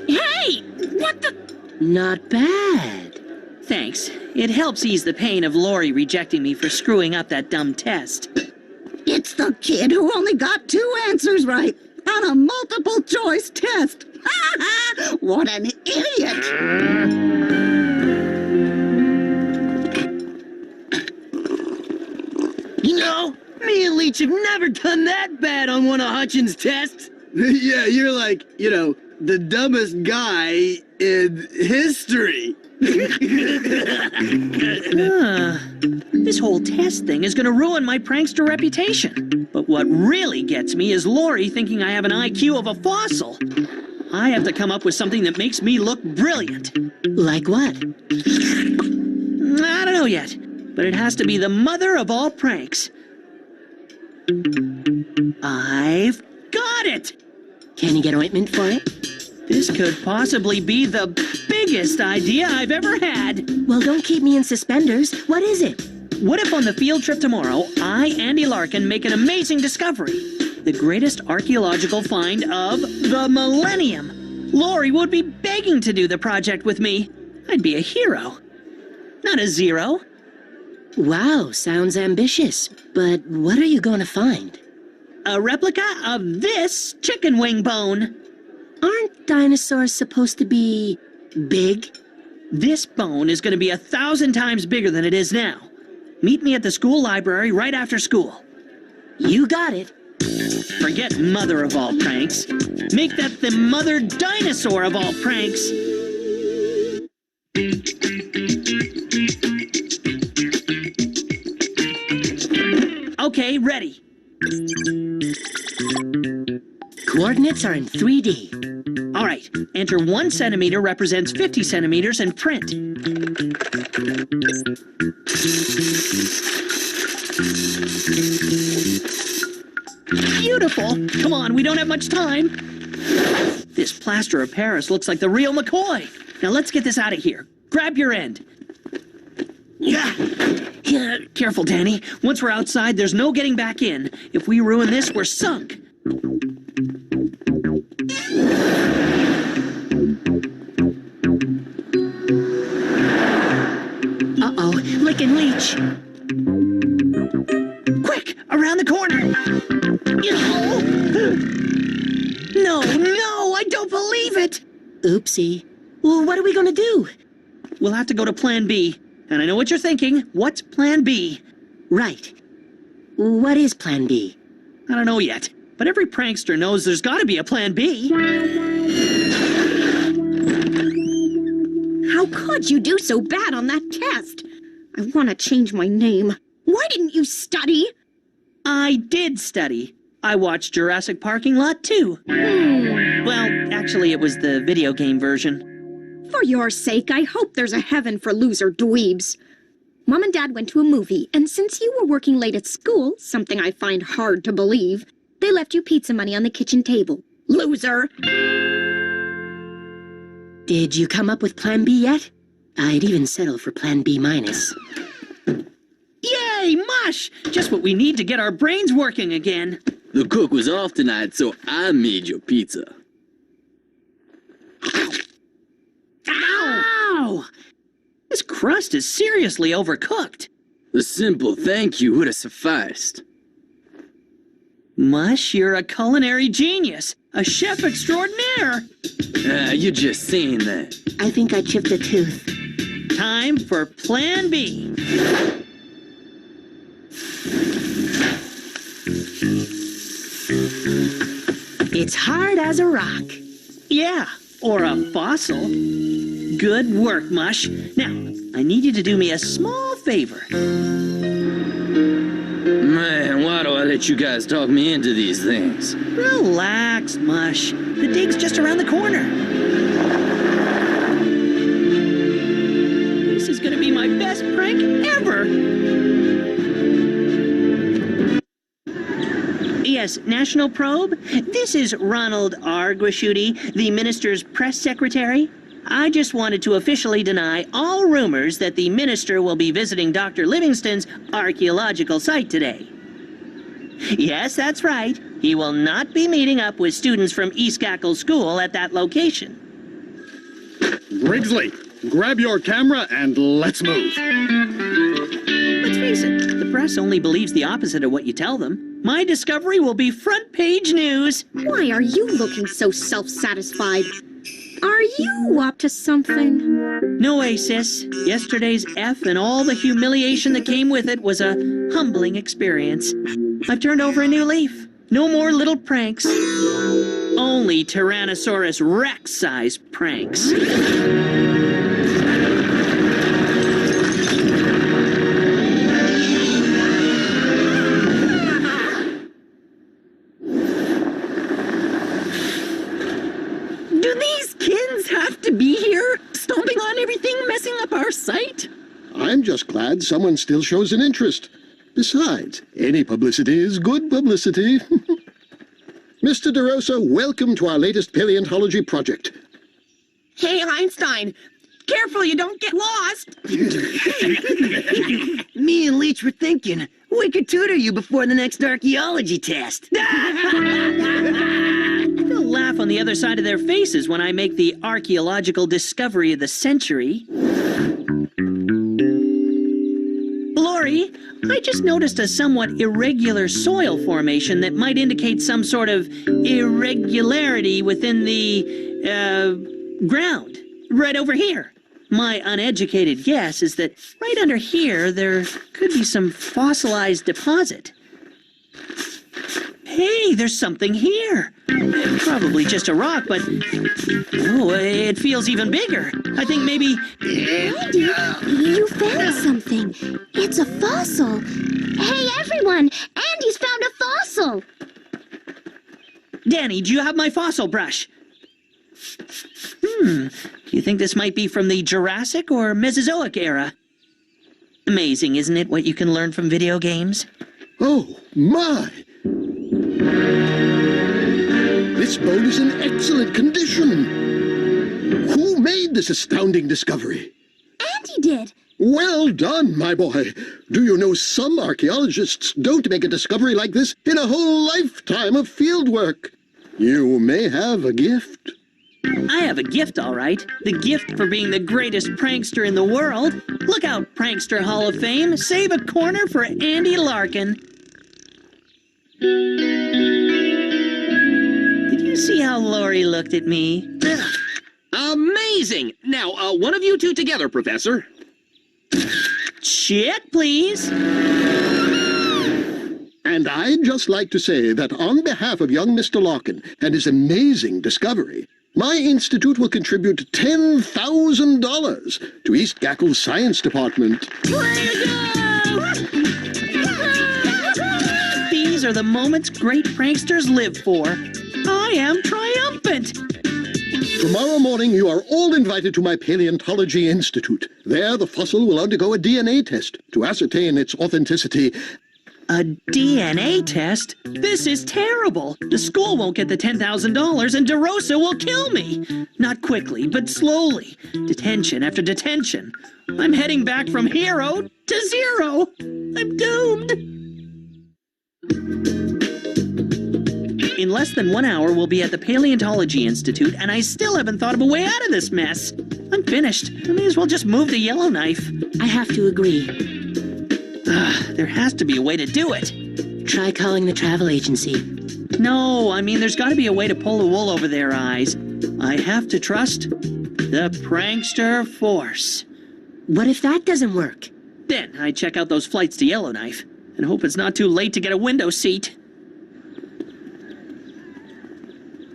C: Hey! What the?
N: Not bad.
K: Thanks. It helps ease the pain of Lori rejecting me for screwing up that dumb test.
D: It's the kid who only got 2 answers right on a multiple choice test. What an idiot!
C: Me and Leech have never done that bad on one of Hutchins' tests.
B: Yeah, you're like, the dumbest guy in history.
K: This whole test thing is gonna ruin my prankster reputation. But what really gets me is Lori thinking I have an IQ of a fossil. I have to come up with something that makes me look brilliant.
N: Like what?
K: I don't know yet, but it has to be the mother of all pranks. I've got it!
N: Can you get ointment for it?
K: This could possibly be the biggest idea I've ever had.
N: Well, don't keep me in suspenders. What is it?
K: What if on the field trip tomorrow, I, Andy Larkin, make an amazing discovery? The greatest archaeological find of the millennium. Lori would be begging to do the project with me. I'd be a hero. Not a 0.
N: Wow, sounds ambitious. But what are you going to find?
K: A replica of this chicken wing bone.
N: Aren't dinosaurs supposed to be big?
K: This bone is going to be 1,000 times bigger than it is now. Meet me at the school library right after school.
N: You got it.
K: Forget mother of all pranks. Make that the mother dinosaur of all pranks. Okay, ready.
N: Coordinates are in 3D.
K: All right, enter 1 centimeter represents 50 centimeters and print. Beautiful. Come on, we don't have much time. This plaster of Paris looks like the real McCoy. Now let's get this out of here. Grab your end. Yeah. Careful, Danny. Once we're outside, there's no getting back in. If we ruin this, we're sunk. Uh-oh, Lick and Leech. Quick, around the corner. No, I don't believe it.
N: Oopsie. Well, what are we gonna do?
K: We'll have to go to Plan B. And I know what you're thinking. What's Plan B?
N: Right. What is Plan B?
K: I don't know yet. But every prankster knows there's gotta be a Plan B.
M: How could you do so bad on that test? I want to change my name. Why didn't you study?
K: I did study. I watched Jurassic Parking Lot too. Well, actually, it was the video game version.
M: For your sake, I hope there's a heaven for loser dweebs. Mom and Dad went to a movie, and since you were working late at school, something I find hard to believe, they left you pizza money on the kitchen table. Loser!
N: Did you come up with Plan B yet? I'd even settle for Plan B minus.
K: Yay, mush! Just what we need to get our brains working again.
L: The cook was off tonight, so I made your pizza.
K: Ow! This crust is seriously overcooked.
L: The simple thank you would have sufficed.
K: Mush, you're a culinary genius. A chef extraordinaire.
L: You're just saying that.
N: I think I chipped a tooth.
K: Time for Plan B.
N: It's hard as a rock.
K: Yeah, or a fossil. Good work, Mush. Now, I need you to do me a small favor.
L: Man, why do I let you guys talk me into these things?
K: Relax, Mush. The dig's just around the corner. This is gonna be my best prank ever. Yes, National Probe. This is Ronald R. Guasciuti, the minister's press secretary. I just wanted to officially deny all rumors that the minister will be visiting Dr. Livingston's archaeological site today. Yes, that's right. He will not be meeting up with students from East Gackle School at that location.
H: Grigsley, grab your camera and let's move.
K: Let's face it, the press only believes the opposite of what you tell them. My discovery will be front page news.
M: Why are you looking so self-satisfied? Are you up to something?
K: No way, sis. Yesterday's F and all the humiliation that came with it was a humbling experience. I've turned over a new leaf. No more little pranks. Only Tyrannosaurus Rex-size pranks.
C: Do these kids have to be here? Stomping on everything, messing up our site?
Q: I'm just glad someone still shows an interest. Besides, any publicity is good publicity. Mr. DeRosa, welcome to our latest paleontology project.
C: Hey, Einstein, careful you don't get lost. Me and Leech were thinking, we could tutor you before the next archaeology test.
K: They'll laugh on the other side of their faces when I make the archaeological discovery of the century. Lori, I just noticed a somewhat irregular soil formation that might indicate some sort of irregularity within the, ground. Right over here. My uneducated guess is that right under here there could be some fossilized deposit. Hey, there's something here. Probably just a rock, but oh, it feels even bigger. I think maybe...
U: Andy, you found something. It's a fossil. Hey, everyone! fossil.
T: Danny, do you have my fossil brush? Do you think this might be from the Jurassic or Mesozoic era? Amazing, isn't it, what you can learn from video games?
Q: Oh, my! This bone is in excellent condition. Who made this astounding discovery?
U: Andy did.
Q: Well done, my boy. Do you know some archaeologists don't make a discovery like this in a whole lifetime of field work? You may have a gift.
T: I have a gift, all right. The gift for being the greatest prankster in the world. Look out, Prankster Hall of Fame. Save a corner for Andy Larkin. Did you see how Laurie looked at me?
R: Amazing! Now, one of you two together, Professor.
T: Check, please.
Q: And I'd just like to say that on behalf of young Mr. Larkin and his amazing discovery, my institute will contribute $10,000 to East Gackle's science department.
T: These are the moments great pranksters live for. I am triumphant.
Q: Tomorrow morning, you are all invited to my Paleontology Institute. There, the fossil will undergo a DNA test to ascertain its authenticity.
T: A DNA test? This is terrible. The school won't get the $10,000 and DeRosa will kill me. Not quickly, but slowly. Detention after detention. I'm heading back from hero to zero. I'm doomed. In less than 1 hour, we'll be at the Paleontology Institute, and I still haven't thought of a way out of this mess. I'm finished. I may as well just move the Yellowknife.
N: I have to agree.
T: There has to be a way to do it.
N: Try calling the travel agency.
T: No, I mean, there's got to be a way to pull the wool over their eyes. I have to trust the prankster force.
N: What if that doesn't work?
T: Then I check out those flights to Yellowknife and hope it's not too late to get a window seat.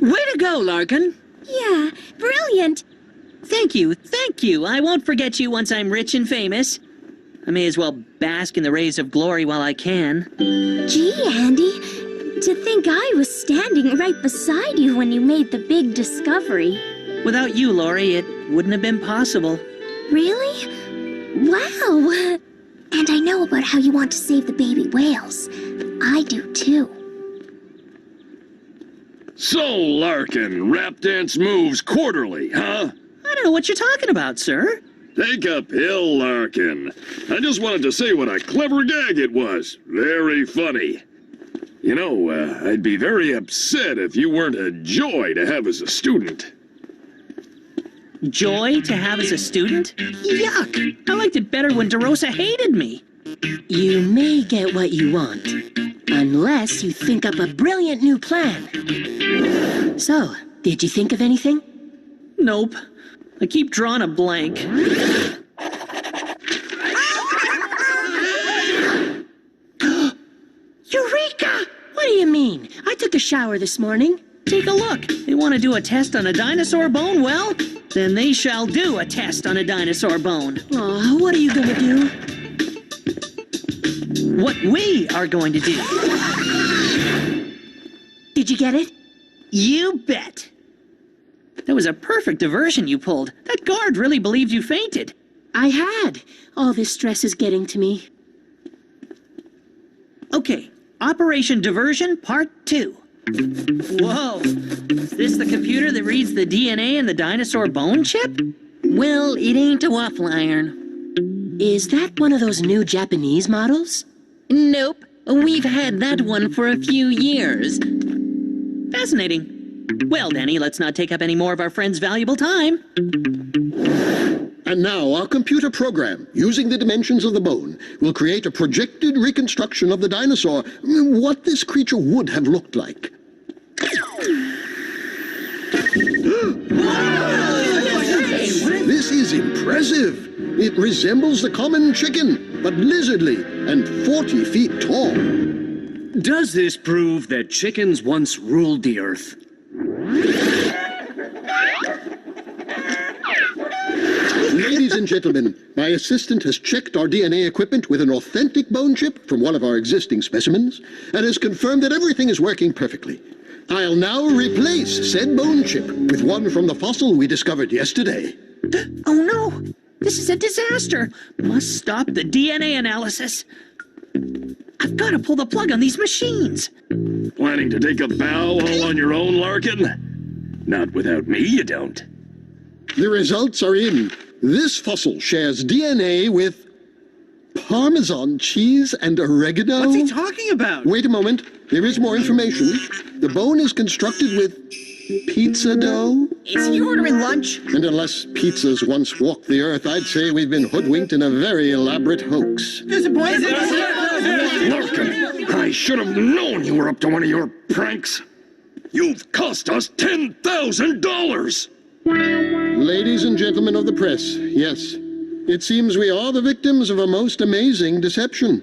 T: Way to go, Larkin.
U: Yeah, brilliant.
T: Thank you, thank you. I won't forget you once I'm rich and famous. I may as well bask in the rays of glory while I can.
U: Gee, Andy, to think I was standing right beside you when you made the big discovery.
T: Without you, Laurie, it wouldn't have been possible.
U: Really? Wow. And I know about how you want to save the baby whales. I do too.
P: So, Larkin, rap dance moves quarterly, huh?
T: I don't know what you're talking about, sir.
P: Take a pill, Larkin. I just wanted to say what a clever gag it was. Very funny. You know, I'd be very upset if you weren't a joy to have as a student.
T: Joy to have as a student? Yuck! I liked it better when DeRosa hated me.
N: You may get what you want, unless you think up a brilliant new plan. So, did you think of anything?
T: Nope. I keep drawing a blank.
N: Eureka! What do you mean? I took a shower this morning.
T: Take a look. They want to do a test on a dinosaur bone? Well, then they shall do a test on a dinosaur bone.
N: Aw, what are you gonna do?
T: What we are going to do.
N: Did you get it?
T: You bet. That was a perfect diversion you pulled. That guard really believed you fainted.
N: I had. All this stress is getting to me.
T: Okay, Operation Diversion Part 2. Whoa! Is this the computer that reads the DNA in the dinosaur bone chip? Well, it ain't a waffle iron.
N: Is that one of those new Japanese models?
C: Nope. We've had that one for a few years.
T: Fascinating. Well, Danny, let's not take up any more of our friend's valuable time.
Q: And now our computer program, using the dimensions of the bone, will create a projected reconstruction of the dinosaur, what this creature would have looked like. This is impressive. It resembles the common chicken, but lizardly and 40 feet tall.
I: Does this prove that chickens once ruled the earth?
Q: Ladies Ladies and gentlemen, my assistant has checked our DNA equipment with an authentic bone chip from one of our existing specimens and has confirmed that everything is working perfectly. I'll now replace said bone chip with one from the fossil we discovered yesterday.
K: Oh no! This is a disaster! Must stop the DNA analysis. I've got to pull the plug on these machines.
P: Planning to take a bow all on your own, Larkin? Not without me, you don't.
Q: The results are in. This fossil shares DNA with Parmesan cheese and oregano.
H: What's he talking about?
Q: Wait a moment. There is more information. The bone is constructed with pizza dough.
T: Is he ordering lunch?
Q: And unless pizzas once walked the earth, I'd say we've been hoodwinked in a very elaborate hoax.
H: Disappointed?
P: Larkin, I should have known you were up to one of your pranks. You've cost us $10,000!
Q: Ladies and gentlemen of the press, yes, it seems we are the victims of a most amazing deception.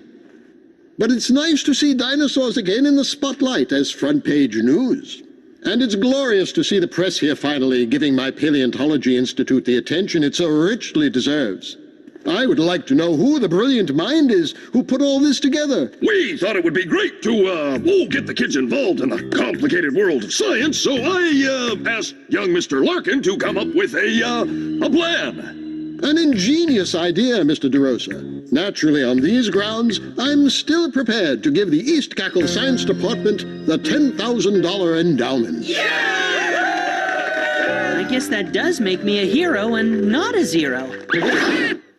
Q: But it's nice to see dinosaurs again in the spotlight as front-page news. And it's glorious to see the press here finally giving my Paleontology Institute the attention it so richly deserves. I would like to know who the brilliant mind is who put all this together.
P: We thought it would be great to, get the kids involved in the complicated world of science, so I, asked young Mr. Larkin to come up with a plan.
Q: An ingenious idea, Mr. DeRosa. Naturally, on these grounds, I'm still prepared to give the East Gackle Science Department the $10,000 endowment.
K: I guess that does make me a hero and not a zero.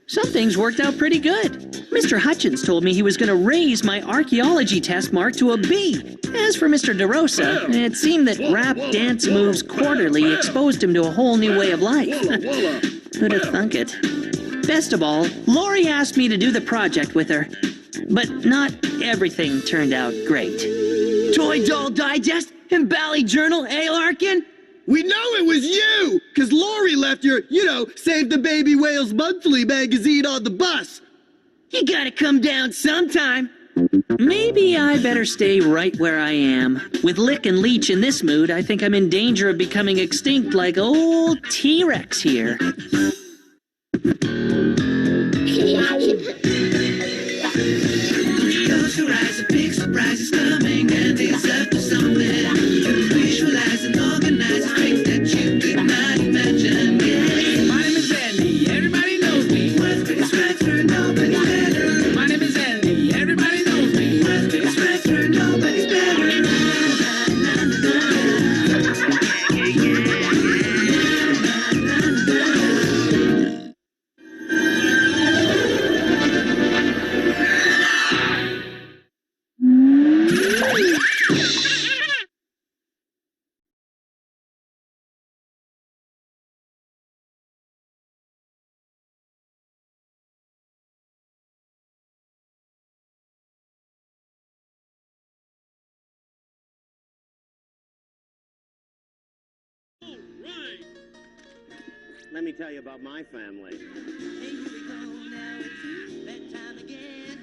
K: Some things worked out pretty good. Mr. Hutchins told me he was going to raise my archaeology test mark to a B. As for Mr. DeRosa, it seemed that rap dance moves quarterly exposed him to a whole new way of life. Who'd have thunk it? Best of all, Lori asked me to do the project with her. But not everything turned out great.
C: Toy Doll Digest and Bally Journal, eh, Larkin?
B: We know it was you, because Lori left your, Save the Baby Whales Monthly magazine on the bus.
C: You gotta come down sometime.
K: Maybe I better stay right where I am. With Lick and Leech in this mood, I think I'm in danger of becoming extinct like old T-Rex here.
J: Close your eyes, a big surprise is coming, and it's up to something. Visualize and organize strength that you could not imagine. Yeah. My name is Andy, everybody knows me. Worth biggest factor, nobody's better. My name is Andy, everybody knows me. Worth biggest factor, nobody's better.
E: Let me tell you about my family.
J: Hey, here we go now, it's bedtime again.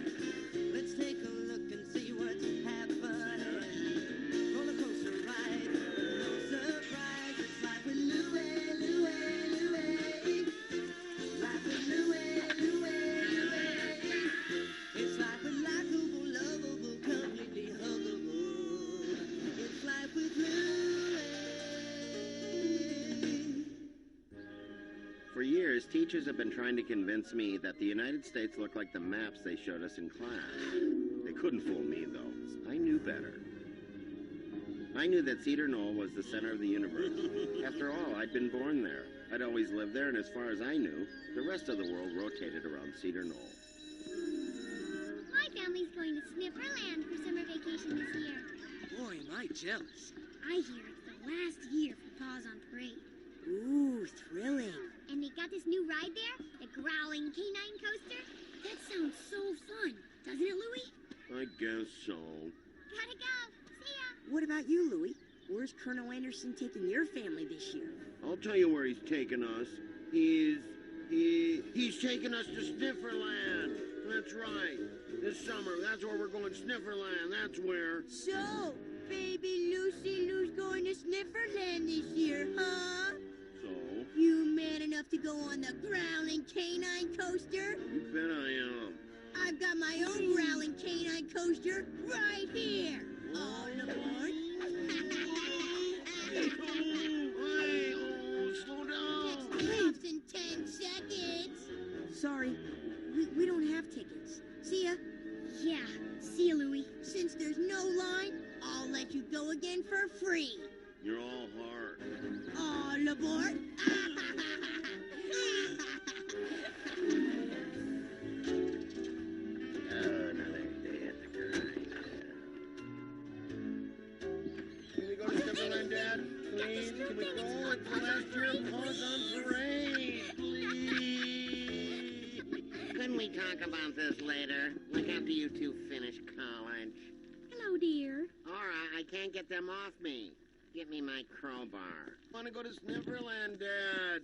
J: Let's take a look and see what's happening. Roller coaster ride, no surprise. It's life with Louie, Louie, Louie. Life with Louie, Louie, Louie. It's life with likable, lovable, completely huggable. It's life with Louie.
E: For years, teachers have been trying to convince me that the United States looked like the maps they showed us in class. They couldn't fool me, though. I knew better. I knew that Cedar Knoll was the center of the universe. After all, I'd been born there. I'd always lived there, and as far as I knew, the rest of the world rotated around Cedar Knoll.
U: My family's going to Snifferland for summer vacation this year.
T: Boy, am I jealous.
U: I hear it's the last year for Paws on Parade.
T: Ooh, thrilling.
U: And they got this new ride there, the Growling Canine Coaster. That sounds so fun, doesn't it, Louie?
E: I guess so.
U: Gotta go. See ya.
T: What about you, Louie? Where's Colonel Anderson taking your family this year?
E: I'll tell you where he's taking us. He's taking us to Snifferland. That's right. This summer, that's where we're going, Snifferland. That's where.
J: So, baby Lucy Lou's going to Snifferland this year, huh?
E: So?
C: You man enough to go on the growling canine coaster?
B: You bet I am.
C: I've got my own growling canine coaster right here. All aboard.
B: Hey, slow down.
C: Stops in 10 seconds. Sorry, we don't have tickets. See ya. Yeah, see ya, Louie. Since there's no line, I'll let you go again for free.
B: You're all hard.
C: All aboard.
B: Another day at the grind. Can we go to Timberland, Dad? Please, can we go? It's the last year of Paws on Parade. Please.
E: Couldn't we talk about this later? Like after you two finish college?
M: Hello, dear.
E: Alright, I can't get them off me. Get me my crowbar.
B: I want to go to Snifferland, Dad.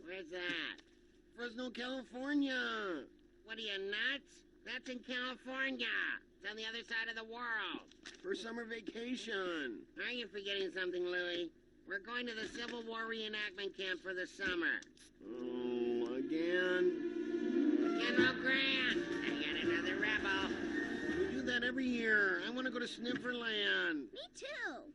E: Where's that?
B: Fresno, California.
E: What are you, nuts? That's in California. It's on the other side of the world.
B: For summer vacation.
E: Are you forgetting something, Louie? We're going to the Civil War reenactment camp for the summer.
B: Oh, again?
E: General Grant! I got another rebel.
B: We do that every year. I want to go to Snifferland.
U: Me too.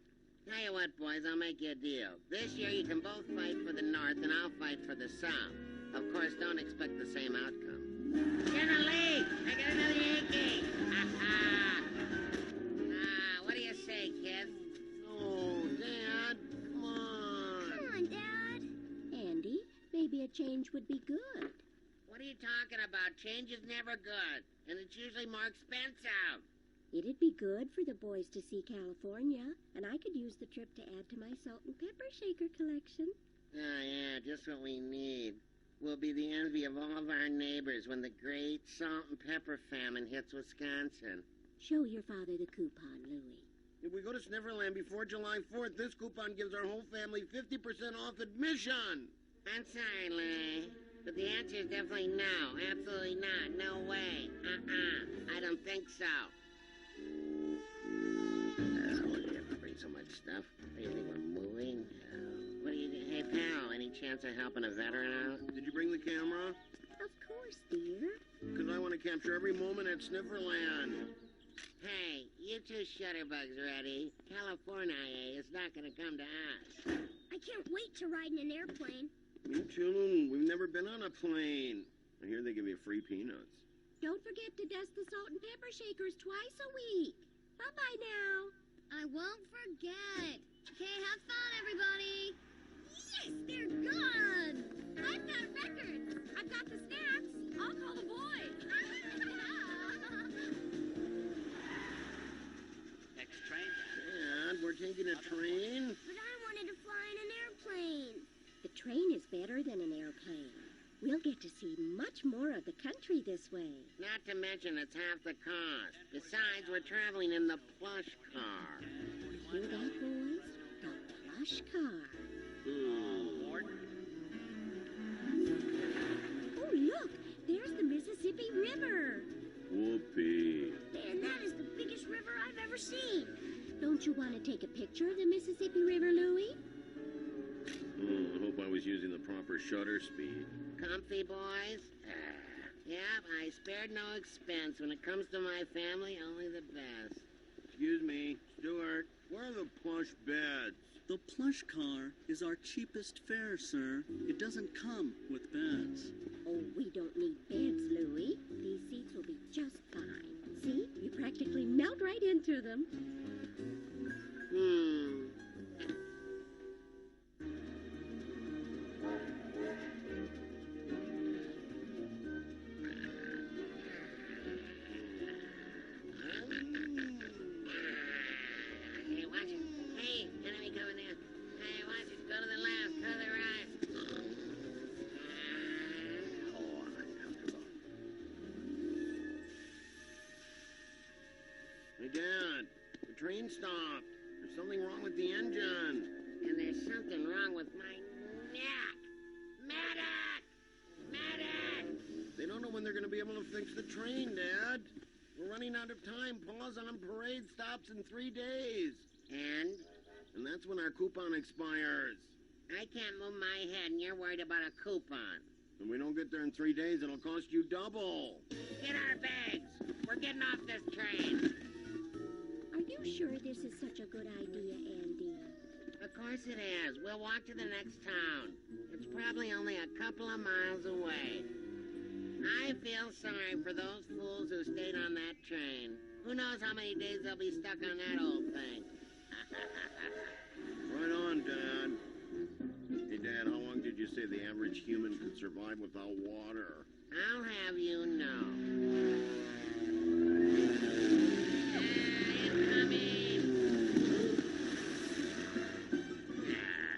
E: Tell you what, boys, I'll make you a deal. This year you can both fight for the North and I'll fight for the South. Of course, don't expect the same outcome. General Lee! I got another Yankee! Ha ha! What do you say, kids?
B: Oh, Dad, come on.
U: Come on, Dad.
M: Andy, maybe a change would be good.
E: What are you talking about? Change is never good, and it's usually more expensive.
M: It'd be good for the boys to see California, and I could use the trip to add to my salt and pepper shaker collection.
E: Oh, yeah, just what we need. We'll be the envy of all of our neighbors when the great salt and pepper famine hits Wisconsin.
M: Show your father the coupon, Louie.
B: If we go to Snifferland before July 4th, this coupon gives our whole family 50% off admission.
E: I'm sorry, Lee, but the answer is definitely no. Absolutely not. No way. I don't think so.
B: Why do you have to bring so much stuff?
E: What do you think, we're moving? What do you... Hey, pal, any chance of helping a veteran out?
B: Did you bring the camera?
M: Of course, dear.
B: Because I want to capture every moment at Snifferland.
E: Hey, you two shutterbugs ready? California is not going to come to us.
U: I can't wait to ride in an airplane.
B: Me too. We've never been on a plane. I hear they give you free peanuts.
M: Don't forget to dust the salt and pepper shakers twice a week. Bye-bye now.
U: I won't forget. Okay, have fun, everybody. Yes, they're gone. I've got records. I've got the snacks. I'll call the boys.
E: Next train.
B: Dad, we're taking a train?
U: But I wanted to fly in an airplane.
M: The train is better than an airplane. We'll get to see much more of the country this way.
E: Not to mention it's half the cost. Besides, we're traveling in the plush car.
M: Hear that, boys? The plush car. Oh, look! There's the Mississippi River.
B: Whoopee.
U: And that is the biggest river I've ever seen.
M: Don't you want to take a picture of the Mississippi River, Louie?
B: I hope I was using the proper shutter speed.
E: Comfy, boys? Yep, I spared no expense. When it comes to my family, only the best.
B: Excuse me, Stuart. Where are the plush beds?
I: The plush car is our cheapest fare, sir. It doesn't come with beds.
M: Oh, we don't need beds, Louie. These seats will be just fine. See? You practically melt right into them.
E: Hey, watch it. Hey, enemy coming in. Hey, watch it. Go to the left. Go to the right.
B: Hey, Dad, the train stopped. There's something wrong with the engine.
E: And there's something wrong with my neck. Medic! Medic!
B: They don't know when they're going to be able to fix the train, Dad. We're running out of time. Paws on Parade stops in 3 days.
E: And?
B: And that's when our coupon expires.
E: I can't move my head, and you're worried about a coupon.
A: If we don't get there in 3 days, it'll cost you double.
E: Get our bags. We're getting off this train.
M: Are you sure this is such a good idea, Andy?
E: Of course it is. We'll walk to the next town. It's probably only a couple of miles away. I feel sorry for those fools who stayed on that train. Who knows how many days they'll be stuck on that old thing.
A: Right on, Dad. Hey, Dad, how long did you say the average human could survive without water?
E: I'll have you know.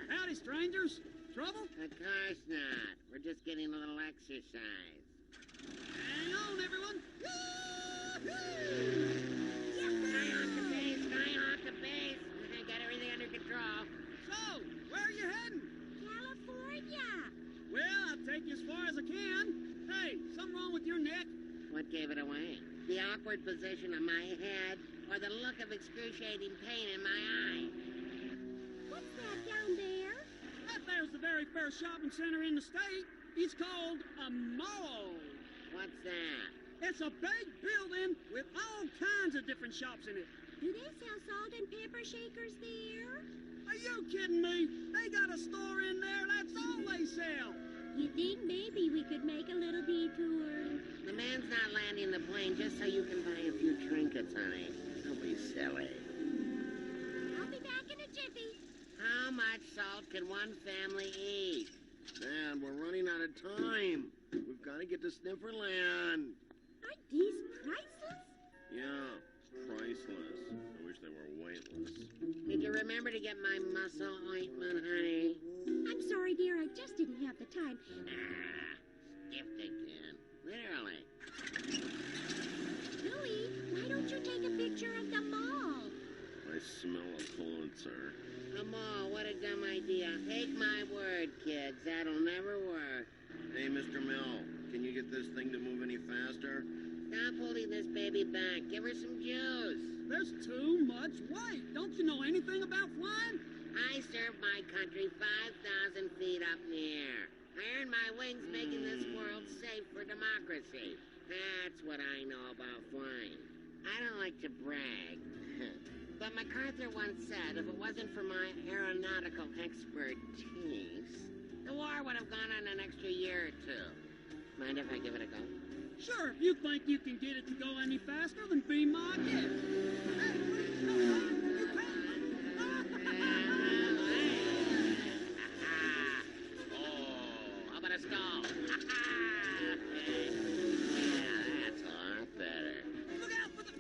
H: Howdy, strangers. Trouble?
E: Of course not. We're just getting a little exercise.
H: Hang on, everyone.
E: Skyhawk the base. We're gonna get everything under control.
H: So, where are you heading?
M: California.
H: Well, I'll take you as far as I can. Hey, something wrong with your neck?
E: What gave it away? The awkward position of my head, or the look of excruciating pain in my eye?
M: What's that down there?
H: That there's the very first shopping center in the state. It's called a mall.
E: What's that?
H: It's a big building with all kinds of different shops in it.
M: Do they sell salt and pepper shakers there?
H: Are you kidding me? They got a store in there, that's all they sell.
M: You think maybe we could make a little detour?
E: The man's not landing the plane just so you can buy a few trinkets, honey. Don't be silly.
M: I'll be back in a jiffy.
E: How much salt can one family eat?
A: Dad, we're running out of time. We've got to get to Snifferland.
M: Are these priceless?
A: Yeah, priceless. I wish they were weightless.
E: Did you remember to get my muscle ointment, honey?
M: I'm sorry, dear. I just didn't have the time.
E: Skipped again. Literally.
M: Louie, why don't you take a picture of the mall?
A: I smell a Pulitzer.
E: The mall, what a dumb idea. Take my word, kids. That'll never work.
A: Hey, Mr. Mill, can you get this thing to move any faster?
E: Stop holding this baby back. Give her some juice.
H: There's too much weight. Don't you know anything about flying?
E: I served my country 5,000 feet up in the air. I earned my wings making this world safe for democracy. That's what I know about flying. I don't like to brag. But MacArthur once said if it wasn't for my aeronautical expertise, the war would have gone on an extra year or two. Mind if I give it a go?
H: Sure, if you think you can get it to go any faster, then be my guest.
E: Oh, how about a stall? Yeah, that's a lot better.
H: Look out for the...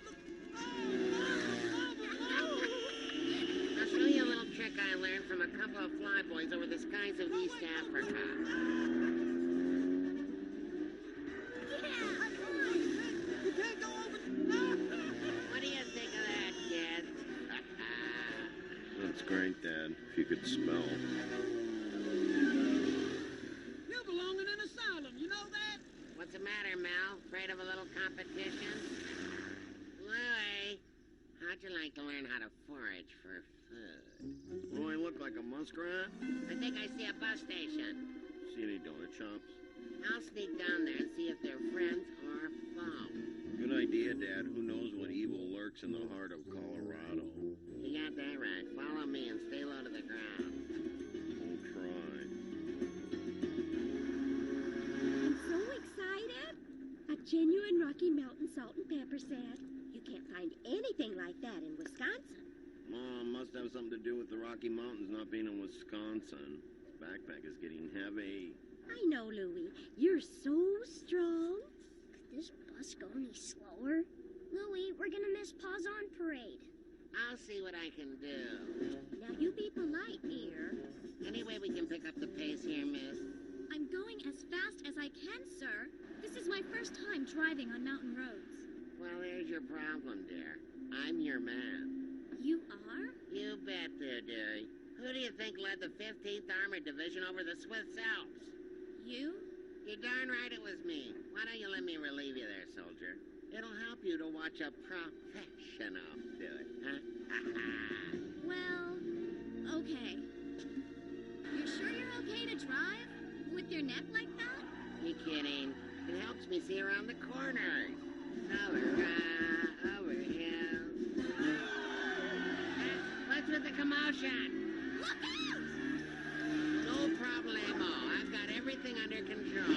E: I'll show you a little trick I learned from a couple of flyboys over the skies of East Africa. What do you think of that, kid?
A: That's great, Dad, if you could smell.
H: You belong in an asylum, you know that?
E: What's the matter, Mel? Afraid of a little competition? Louie, how'd you like to learn how to forage for food?
A: Do I look like a muskrat?
E: I think I see a bus station.
A: See any donut shops?
E: I'll sneak down there and see if they're friends or foe.
A: Good idea, Dad. Who knows what evil lurks in the heart of Colorado?
E: You got that right. Follow me and stay low to the ground.
A: We'll try.
M: I'm so excited. A genuine Rocky Mountain salt and pepper set. You can't find anything like that in Wisconsin.
A: Mom must have something to do with the Rocky Mountains not being in Wisconsin. This backpack is getting heavy.
M: I know, Louie. You're so strong.
U: Could this bus go any slower? Louie, we're gonna miss Pa's on parade.
E: I'll see what I can do.
M: Now you be polite, dear.
E: Any way we can pick up the pace here, miss?
S: I'm going as fast as I can, sir. This is my first time driving on mountain roads.
E: Well, there's your problem, dear. I'm your man.
S: You are?
E: You bet there, dearie. Who do you think led the 15th Armored Division over the Swiss Alps?
S: You?
E: You're darn right it was me. Why don't you let me relieve you there, soldier? It'll help you to watch a professional do it, huh?
S: Well, okay. You're sure
E: me see around the corners. Over hills. What's with the commotion?
S: Look out!
E: No problemo. I've got everything under control.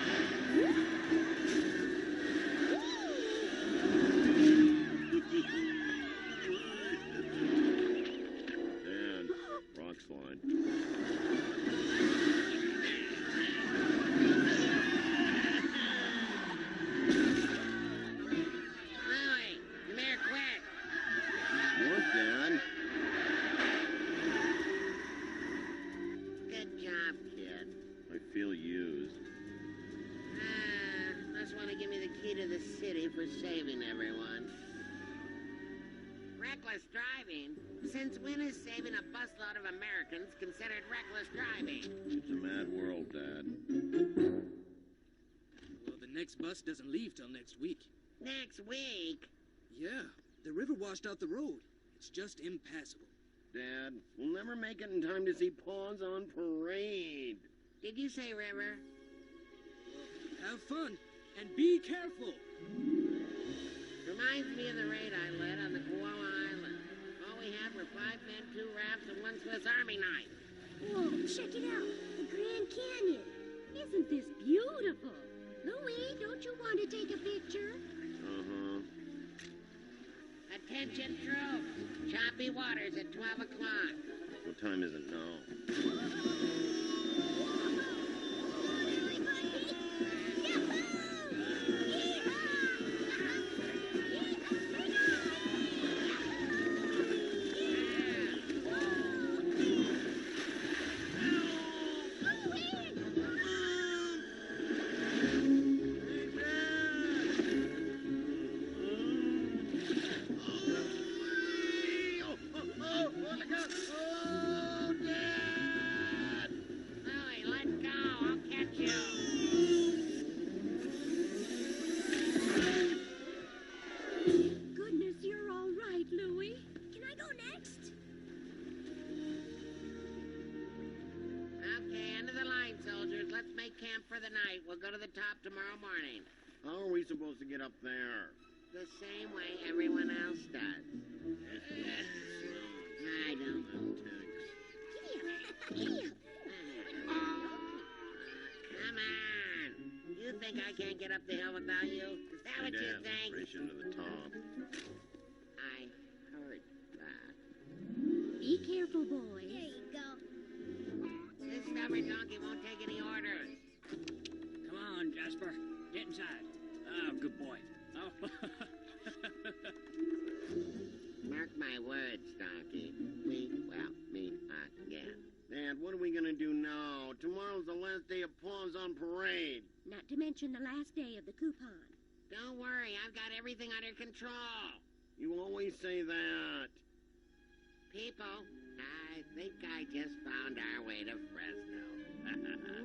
A: Dad, rock slide.
E: Louie, come here quick.
A: What, Dad?
E: Good job, kid.
A: I feel used.
E: Must want to give me the key to the city for saving everyone. Reckless driving? Since when is saving a busload of Americans considered reckless driving?
A: It's a mad world, Dad.
F: Well, the next bus doesn't leave till next week.
E: Next week?
F: Yeah, the river washed out the road. It's just impassable.
A: Dad, we'll never make it in time to see Pawns on Parade.
E: Did you say river?
F: Have fun, and be careful.
E: Reminds me of the raid I led on the Koala Island. All we had were 5 men, 2 rafts, and 1 Swiss Army knife.
S: Whoa, check it out. The Grand Canyon. Isn't this beautiful? Louie, don't you want to take a picture?
A: Uh-huh.
E: Attention troops. Choppy waters at 12 o'clock.
A: What time is it now?
E: Louie, let go. I'll catch you.
S: Goodness, you're all right, Louie. Can I go next?
E: Okay, end of the line, soldiers. Let's make camp for the night. We'll go to the top tomorrow morning.
A: How are we supposed to get up there?
E: The same way everyone else does. I don't know. Come on. You think I can't get up the hill without you? Is that what you think?
A: Race into the top.
E: I heard that.
S: Be careful, boys.
M: There you go.
E: This stubborn donkey won't take any orders.
F: Come on, Jasper. Get inside. Oh, good boy. Oh.
E: Mark my words, donkey. Me again.
A: Dad, what are we gonna do now? Tomorrow's the last day of Pawns on Parade.
S: Not to mention the last day of the coupon.
E: Don't worry, I've got everything under control.
A: You always say that.
E: People, I think I just found our way to Fresno.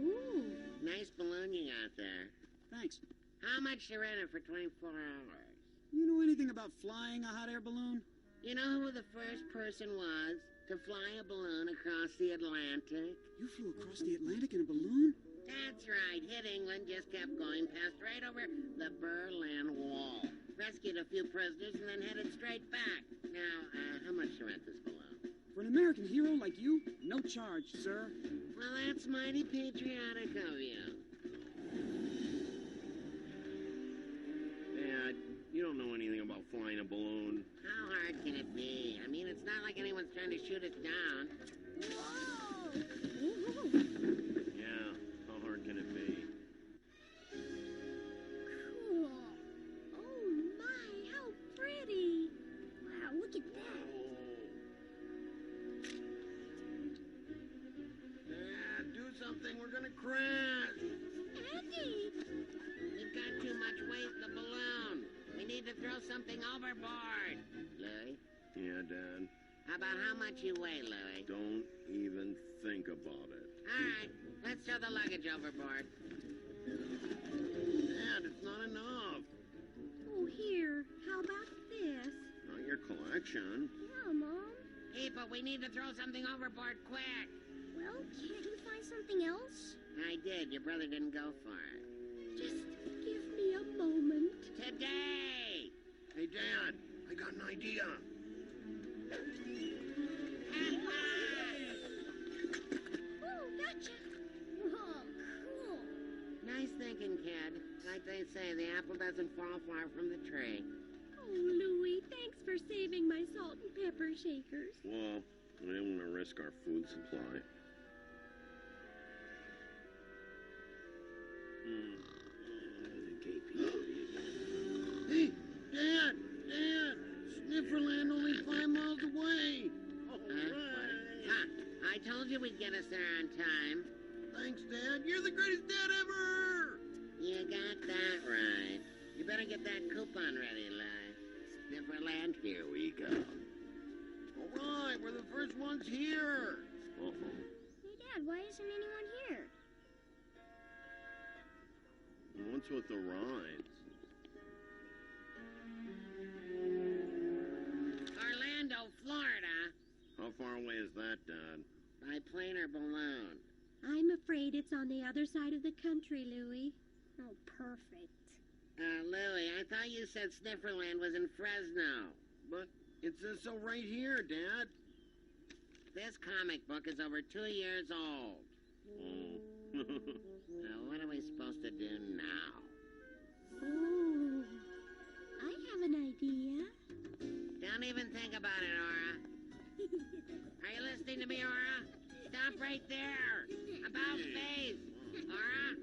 S: Ooh.
E: Nice balloon you got there.
F: Thanks.
E: How much to rent it for 24 hours?
F: You know anything about flying a hot air balloon?
E: You know who the first person was to fly a balloon across the Atlantic?
F: You flew across the Atlantic in a balloon?
E: That's right. Hit England, just kept going, passed right over the Berlin Wall. Rescued a few prisoners and then headed straight back. Now, how much to rent this balloon?
F: For an American hero like you, no charge, sir.
E: Well, that's mighty patriotic of you.
A: Dad, you don't know anything about flying a balloon.
E: How hard can it be? I mean, it's not like anyone's trying to shoot us down.
S: Whoa!
A: Yeah, how hard can it be?
S: Cool. Oh my, how pretty. Wow, look at that.
A: Dad, do something. We're gonna crash.
S: Andy!
E: We've got too much weight in the balloon. We need to throw something overboard. Louie?
A: Yeah, Dad.
E: How about how much you weigh, Louie?
A: Don't even think about it.
E: All right, let's throw the luggage overboard.
A: Dad, it's not enough.
S: Oh, here, how about this?
A: Not your collection.
S: Yeah, Mom.
E: People, we need to throw something overboard quick.
S: Well, can't you find something else?
E: I did. Your brother didn't go for it.
S: Just give me a a moment.
A: Today! Hey, Dad, I got an idea.
S: Oh, gotcha. Oh, cool.
E: Nice thinking, kid. Like they say, the apple doesn't fall far from the tree.
S: Oh, Louie, thanks for saving my salt and pepper shakers.
A: Well, I didn't want to risk our food supply. Hey, Dad! Dad! Snifferland only 5 miles away!
E: I told you we'd get us there on time.
A: Thanks, Dad. You're the greatest dad ever!
E: You got that right. You better get that coupon ready, Louie. Snifferland, here we go.
A: All right, we're the first ones here.
S: Hey, Dad, why isn't anyone here?
A: What's with the rides?
E: Orlando, Florida.
A: How far away is that, Dad?
E: By plane or balloon?
S: I'm afraid it's on the other side of the country, Louie. Oh, perfect.
E: Louie, I thought you said Snifferland was in Fresno.
A: But it says so right here, Dad.
E: This comic book is over 2 years old. Now, what are we supposed to do now?
S: Oh, I have an idea.
E: Don't even think about it, Aura. Are you listening to me, Aura? Stop right there. About face. Aura?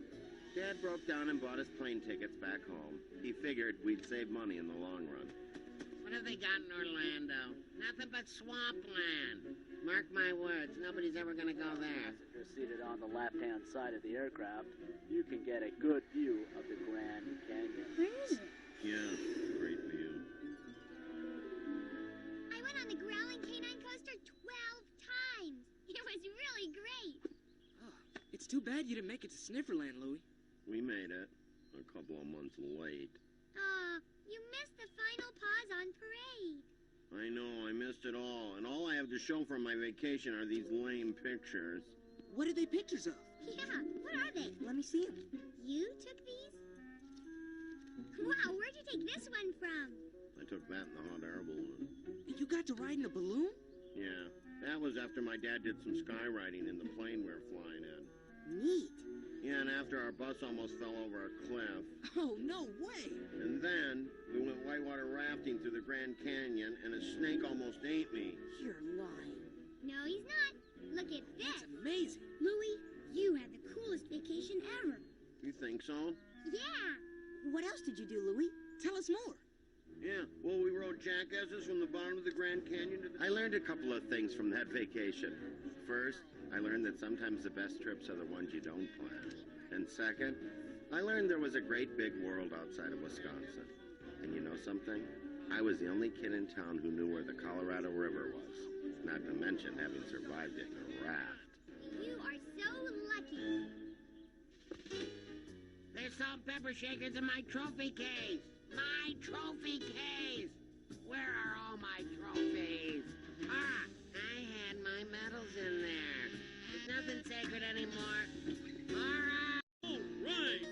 A: Dad broke down and bought us plane tickets back home. He figured we'd save money in the long run.
E: What have they got in Orlando? Nothing but swampland. Mark my words, nobody's ever gonna go there.
G: Passenger seated on the left-hand side of the aircraft, you can get a good view of the Grand Canyon.
S: Where is it?
A: Yeah, great view.
U: I went on the growling canine coaster 12 times. It was really great.
F: Oh, it's too bad you didn't make it to Snifferland, Louie.
A: We made it. A couple of months late.
U: Aw, you missed the final pause on parade.
A: I know, I missed it all. And all I have to show for my vacation are these lame pictures.
F: What are they pictures of?
U: Yeah, what are they?
S: Let me see them.
U: You took these? Wow, where'd you take this one from?
A: I took that in the hot air balloon.
F: You got to ride in a balloon?
A: Yeah, that was after my dad did some skywriting in the plane we were flying in.
S: Neat.
A: Yeah, and after our bus almost fell over a cliff.
F: Oh, no way!
A: And then we went whitewater rafting through the Grand Canyon, and a snake almost ate me.
S: You're lying.
U: No, he's not. Look at this.
F: That's amazing.
S: Louie, you had the coolest vacation ever.
A: You think so?
U: Yeah.
S: What else did you do, Louie?
F: Tell us more.
A: Yeah, well, we rode jackasses from the bottom of the Grand Canyon to the... I learned a couple of things from that vacation. First, I learned that sometimes the best trips are the ones you don't plan. And second, I learned there was a great big world outside of Wisconsin. And you know something? I was the only kid in town who knew where the Colorado River was. Not to mention having survived it in a raft.
U: You are so lucky.
E: There's salt and pepper shakers in my trophy case. My trophy case. Where are all my trophies? Ah, I had my medals in there. There's nothing sacred anymore. All right.
A: All right.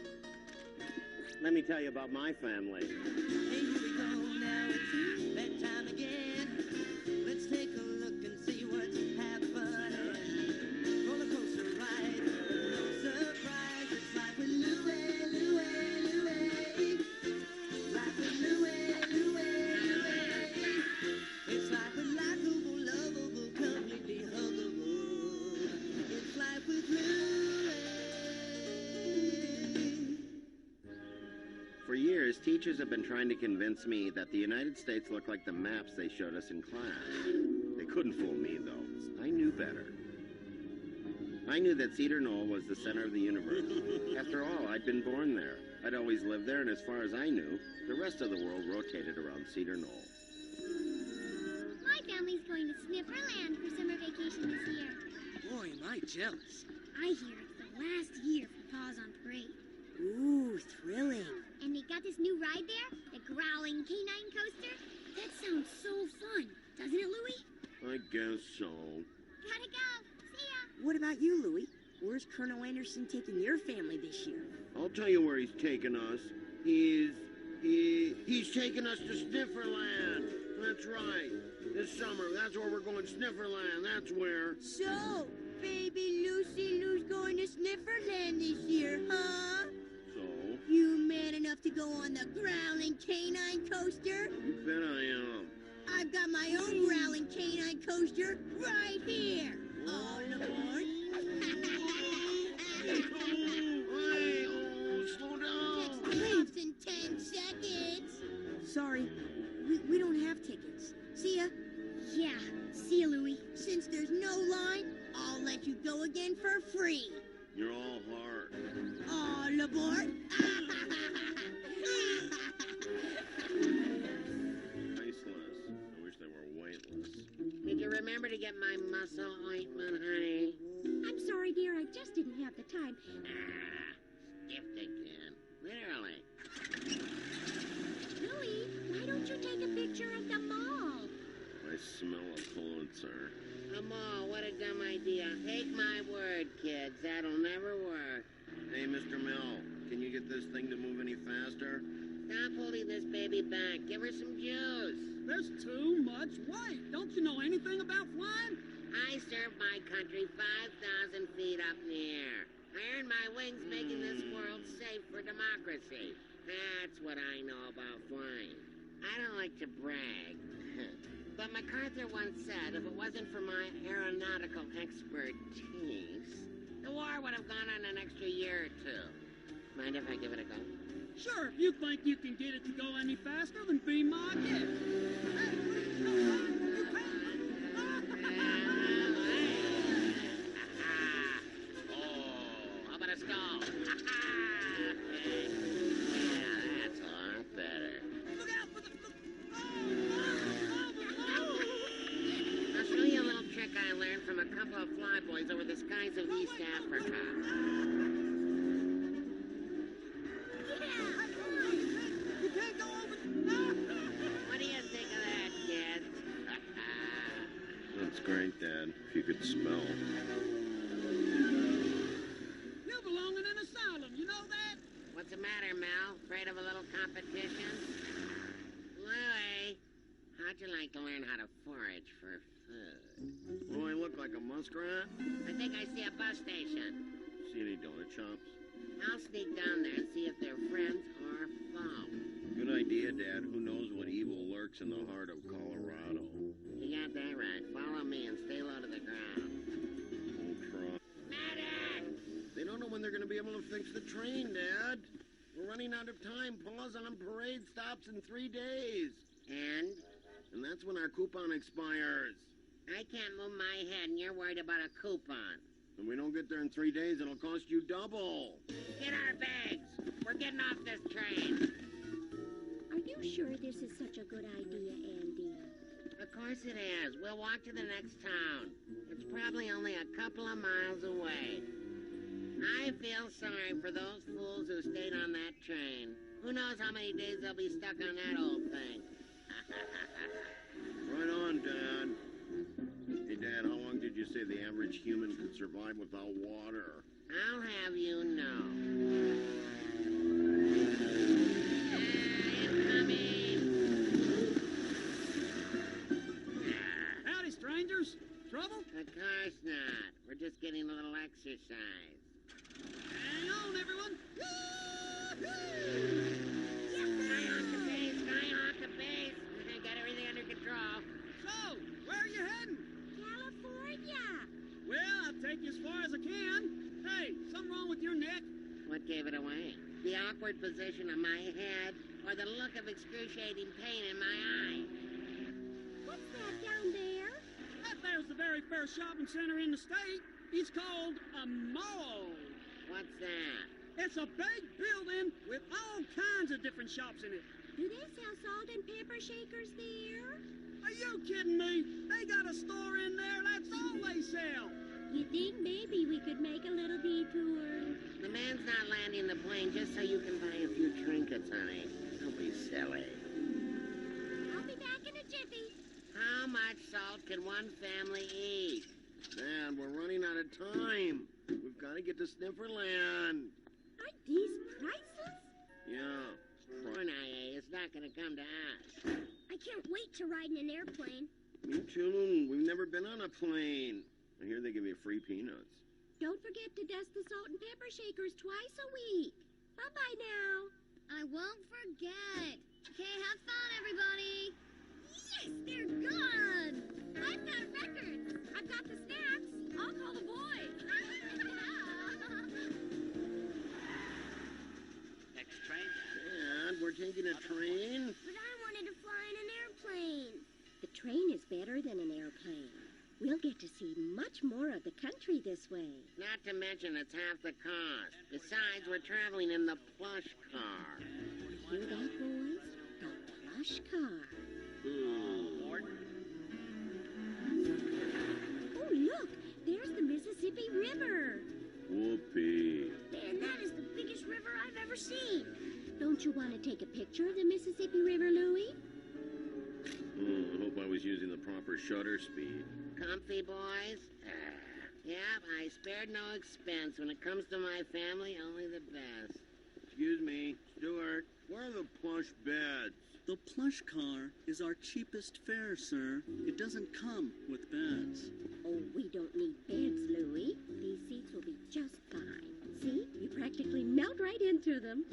A: Let me tell you about my family.
J: Hey, here we go now, it's bedtime again. Let's take a look and see what's happening. Roller coaster ride, no surprise. It's life with Louie, Louie, Louie. Life with Louie, Louie, Louie. It's life with likable, lovable, completely huggable. It's life with Louie.
A: For years, teachers have been trying to convince me that the United States looked like the maps they showed us in class. They couldn't fool me, though. I knew better. I knew that Cedar Knoll was the center of the universe. After all, I'd been born there. I'd always lived there, and as far as I knew, the rest of the world rotated around Cedar Knoll.
U: My family's going to Snifferland for summer vacation this year.
F: Boy, am I jealous.
S: I hear it's the last year for Paws on Parade. Ooh, thrilling.
U: And they got this new ride there, the growling canine coaster.
S: That sounds so fun, doesn't it, Louie?
A: I guess so.
U: Gotta go. See ya.
S: What about you, Louie? Where's Colonel Anderson taking your family this year?
A: I'll tell you where he's taking us. He's taking us to Snifferland. That's right. This summer, that's where we're going, Snifferland. That's where.
S: So, baby Lucy Lou's going to Snifferland this year, huh?
A: So?
S: You man enough to go on the growling canine coaster?
A: You bet I am.
S: I've got my own growling canine coaster right here. All aboard.
A: Hey, slow down.
S: Leaves in 10 seconds. Sorry, we don't have tickets. See ya. Yeah, see ya, Louie. Since there's no line, I'll let you go again for free.
A: You're all heart.
S: All aboard.
A: Faceless. I wish they were weightless.
E: Did you remember to get my muscle ointment, honey?
S: I'm sorry, dear. I just didn't have the time.
E: Skipped again. Literally.
S: Louie, why don't you take a picture at the mall?
A: I smell a Pulitzer.
E: A mall, what a dumb idea. Take my word, kids. That'll never work.
A: Hey, Mr. Mill, can you get this thing to move any faster?
E: Stop holding this baby back. Give her some juice.
F: There's too much weight. Don't you know anything about flying?
E: I served my country 5,000 feet up in the air. I earned my wings making this world safe for democracy. That's what I know about flying. I don't like to brag. But MacArthur once said if it wasn't for my aeronautical expertise, the war would have gone on an extra year or two. Mind if I give it a go?
F: Sure, if you think you can get it to go any faster, then be my guest.
E: How about a stall? Yeah, that's a lot better. I'll show you a little trick I learned from a couple of flyboys over the skies of East Africa. What do you think of that, kid?
A: That's great, Dad. If you could smell.
F: You belong in an asylum, you know that?
E: What's the matter, Mel? Afraid of a little competition? Louie, how'd you like to learn how to forage for food?
A: Do I look like a muskrat?
E: I think I see a bus station.
A: See any donut shops?
E: I'll sneak down there and see if they're friends or foe.
A: Good idea, Dad. Who knows what evil lurks in the heart of Colorado?
E: You got that right. Follow me and stay low to the ground.
A: Oh, try.
E: Medic!
A: They don't know when they're going to be able to fix the train, Dad. We're running out of time. Pause on parade stops in 3 days.
E: And?
A: And that's when our coupon expires.
E: I can't move my head and you're worried about a coupon.
A: If we don't get there in 3 days, it'll cost you double.
E: Get our bags. We're getting off this train.
S: Are you sure this is such a good idea, Andy?
E: Of course it is. We'll walk to the next town. It's probably only a couple of miles away. I feel sorry for those fools who stayed on that train. Who knows how many days they'll be stuck on that old thing.
A: Right on, Dad. Hey, Dad, how long did you say the average human could survive without water?
E: I'll have you know.
F: Howdy, strangers. Trouble?
E: Of course not. We're just getting a little exercise.
F: Hang on, everyone.
E: Skyhawk the base, skyhawk the base. Got everything under control.
F: So, where are you heading?
S: California.
F: Well, I'll take you as far as I can. Hey, something wrong with your neck?
E: What gave it away? The awkward position of my head or the look of excruciating pain in my eye?
S: What's that down there?
F: That there's the very first shopping center in the state. It's called a mall.
E: What's that?
F: It's a big building with all kinds of different shops in it.
S: Do they sell salt and pepper shakers there?
F: Are you kidding me? They got a store in there. That's all they sell.
S: You think maybe we could make a little detour?
E: The man's not landing the plane just so you can buy a few trinkets, honey. Don't be silly.
S: I'll be back in a jiffy.
E: How much salt can one family eat?
A: Dad, we're running out of time. We've got to get to Snifferland.
S: Aren't these priceless?
A: Yeah.
E: It's not gonna come to us.
S: I can't wait to ride in an airplane.
A: Me too. We've never been on a plane. I hear they give you free peanuts.
M: Don't forget to dust the salt and pepper shakers twice a week. Bye-bye now.
S: I won't forget. Okay, have fun, everybody. Yes, they're gone. I've got records. I've got the snacks. I'll call the boys.
E: Next train.
A: Dad, we're taking a train?
S: But I wanted to fly in an airplane.
M: The train is better than an airplane. We'll get to see much more of the country this way.
E: Not to mention it's half the cost. Besides, we're traveling in the plush car.
M: Hear that, boys? The plush car. Oh, look! There's the Mississippi River.
A: Whoopee.
S: Man, that is the biggest river I've ever seen.
M: Don't you want to take a picture of the Mississippi River, Louie?
A: I hope I was using the proper shutter speed.
E: Comfy, boys? Yep, I spared no expense. When it comes to my family, only the best.
A: Excuse me, Stuart, where are the plush beds?
F: The plush car is our cheapest fare, sir. It doesn't come with beds.
M: Oh, we don't need beds, Louie. These seats will be just fine. See? You practically melt right into them.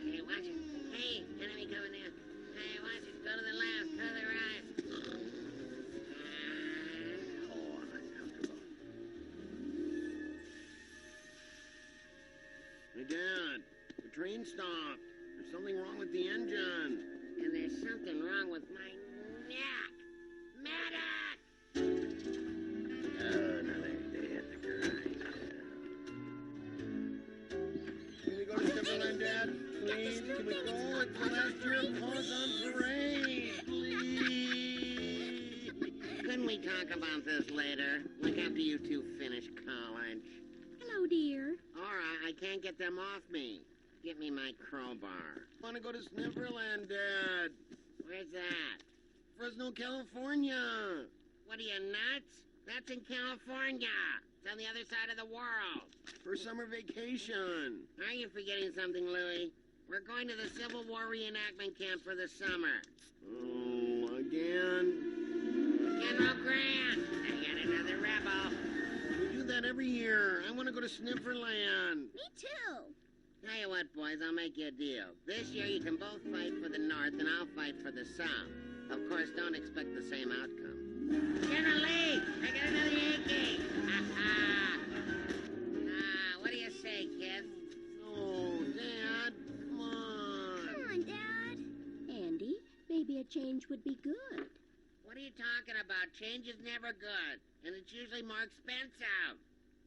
E: Hey, watch it. Hey, enemy coming in. Hey, watch it. Go to the left. Go to the right.
A: Hey, Dad, the train stopped. There's something wrong with the engine.
E: And there's something wrong with my neck. Medic!
A: Oh, another day at the grind. Can we go to Timberland, Dad? Please, can we go? It's the last year of Paws on Parade. Please.
E: Couldn't we talk about this later? Like after you two finish college?
M: Hello, dear.
E: All right, I can't get them off me. Give me my crowbar.
A: I want to go to Snifferland, Dad.
E: Where's that?
A: Fresno, California.
E: What are you, nuts? That's in California. It's on the other side of the world.
A: For summer vacation.
E: Are you forgetting something, Louie? We're going to the Civil War reenactment camp for the summer.
A: Oh, again?
E: General Grant! I got another rebel.
A: We do that every year. I want to go to Snifferland.
S: Me too.
E: Tell you what, boys, I'll make you a deal. This year you can both fight for the North, and I'll fight for the South. Of course, don't expect the same outcome. General Lee! I got another Yankee! What do you say, kids?
A: Oh, Dad, come on.
S: Come on, Dad.
M: Andy, maybe a change would be good.
E: What are you talking about? Change is never good, and it's usually more expensive.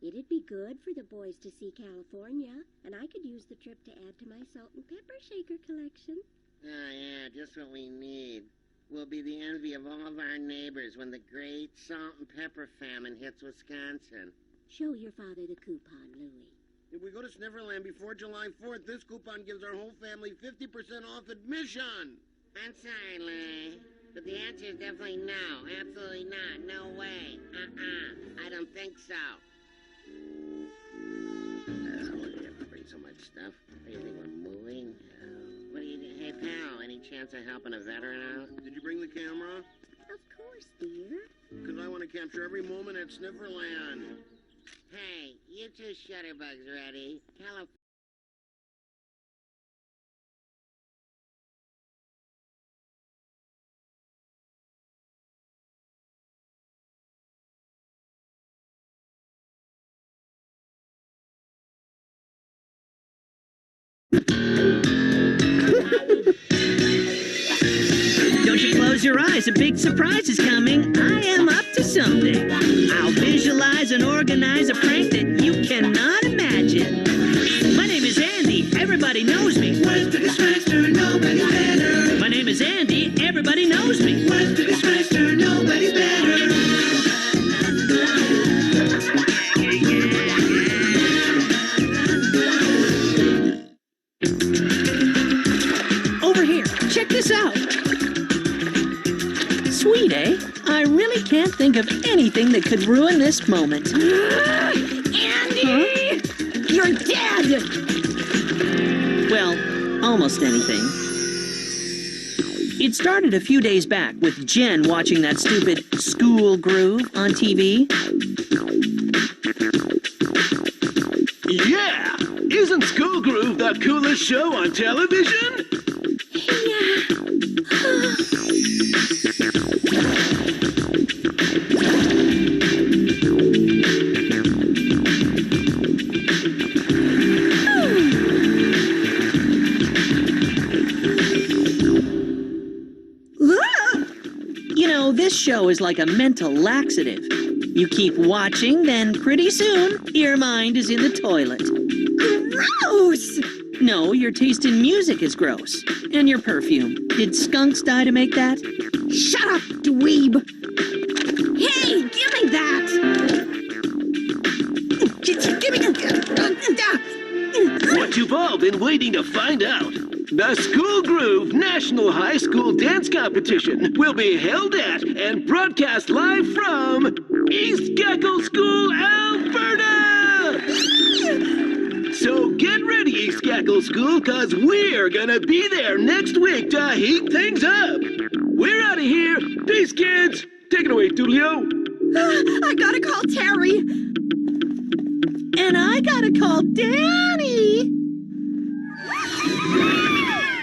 M: It'd be good for the boys to see California, and I could use the trip to add to my salt and pepper shaker collection.
E: Oh, yeah, just what we need. We'll be the envy of all of our neighbors when the great salt and pepper famine hits Wisconsin.
M: Show your father the coupon, Louie.
A: If we go to Snifferland before July 4th, this coupon gives our whole family 50% off admission.
E: I'm sorry, Lee, but the answer is definitely no. Absolutely not. No way. I don't think so. What do you have to bring so much stuff? What do you think we're moving? What do you do? Hey, pal, any chance of helping a veteran out?
A: Did you bring the camera?
M: Of course, dear.
A: Because I want to capture every moment at Snifferland.
E: Hey, you two shutterbugs ready? California.
T: Don't you close your eyes, a big surprise is coming. I am up to something. I'll visualize and organize a prank that you cannot imagine. My name is Andy, everybody knows me.
J: What's the distractor? Nobody's better.
T: My name is Andy, everybody knows me.
J: What's the distractor? Nobody's better.
T: think of anything that could ruin this moment.
M: Andy! You're dead!
T: Well, almost anything. It started a few days back with Jen watching that stupid School Groove on TV.
I: Yeah! Isn't School Groove the coolest show on television?
T: You know, this show is like a mental laxative. You keep watching, then pretty soon, your mind is in the toilet.
M: Gross!
T: No, your taste in music is gross. And your perfume. Did skunks die to make that?
M: Shut up, dweeb! Hey, give me that! Give me that!
I: What you've all been waiting to find out. The School Groove National High School Dance Competition will be held at and broadcast live from East Gackle School, Alberta! So get ready, East Gackle School, cause we're gonna be there next week to heat things up. We're out of here. Peace, kids. Take it away, Tulio.
M: I gotta call Terry.
T: And I gotta call Danny.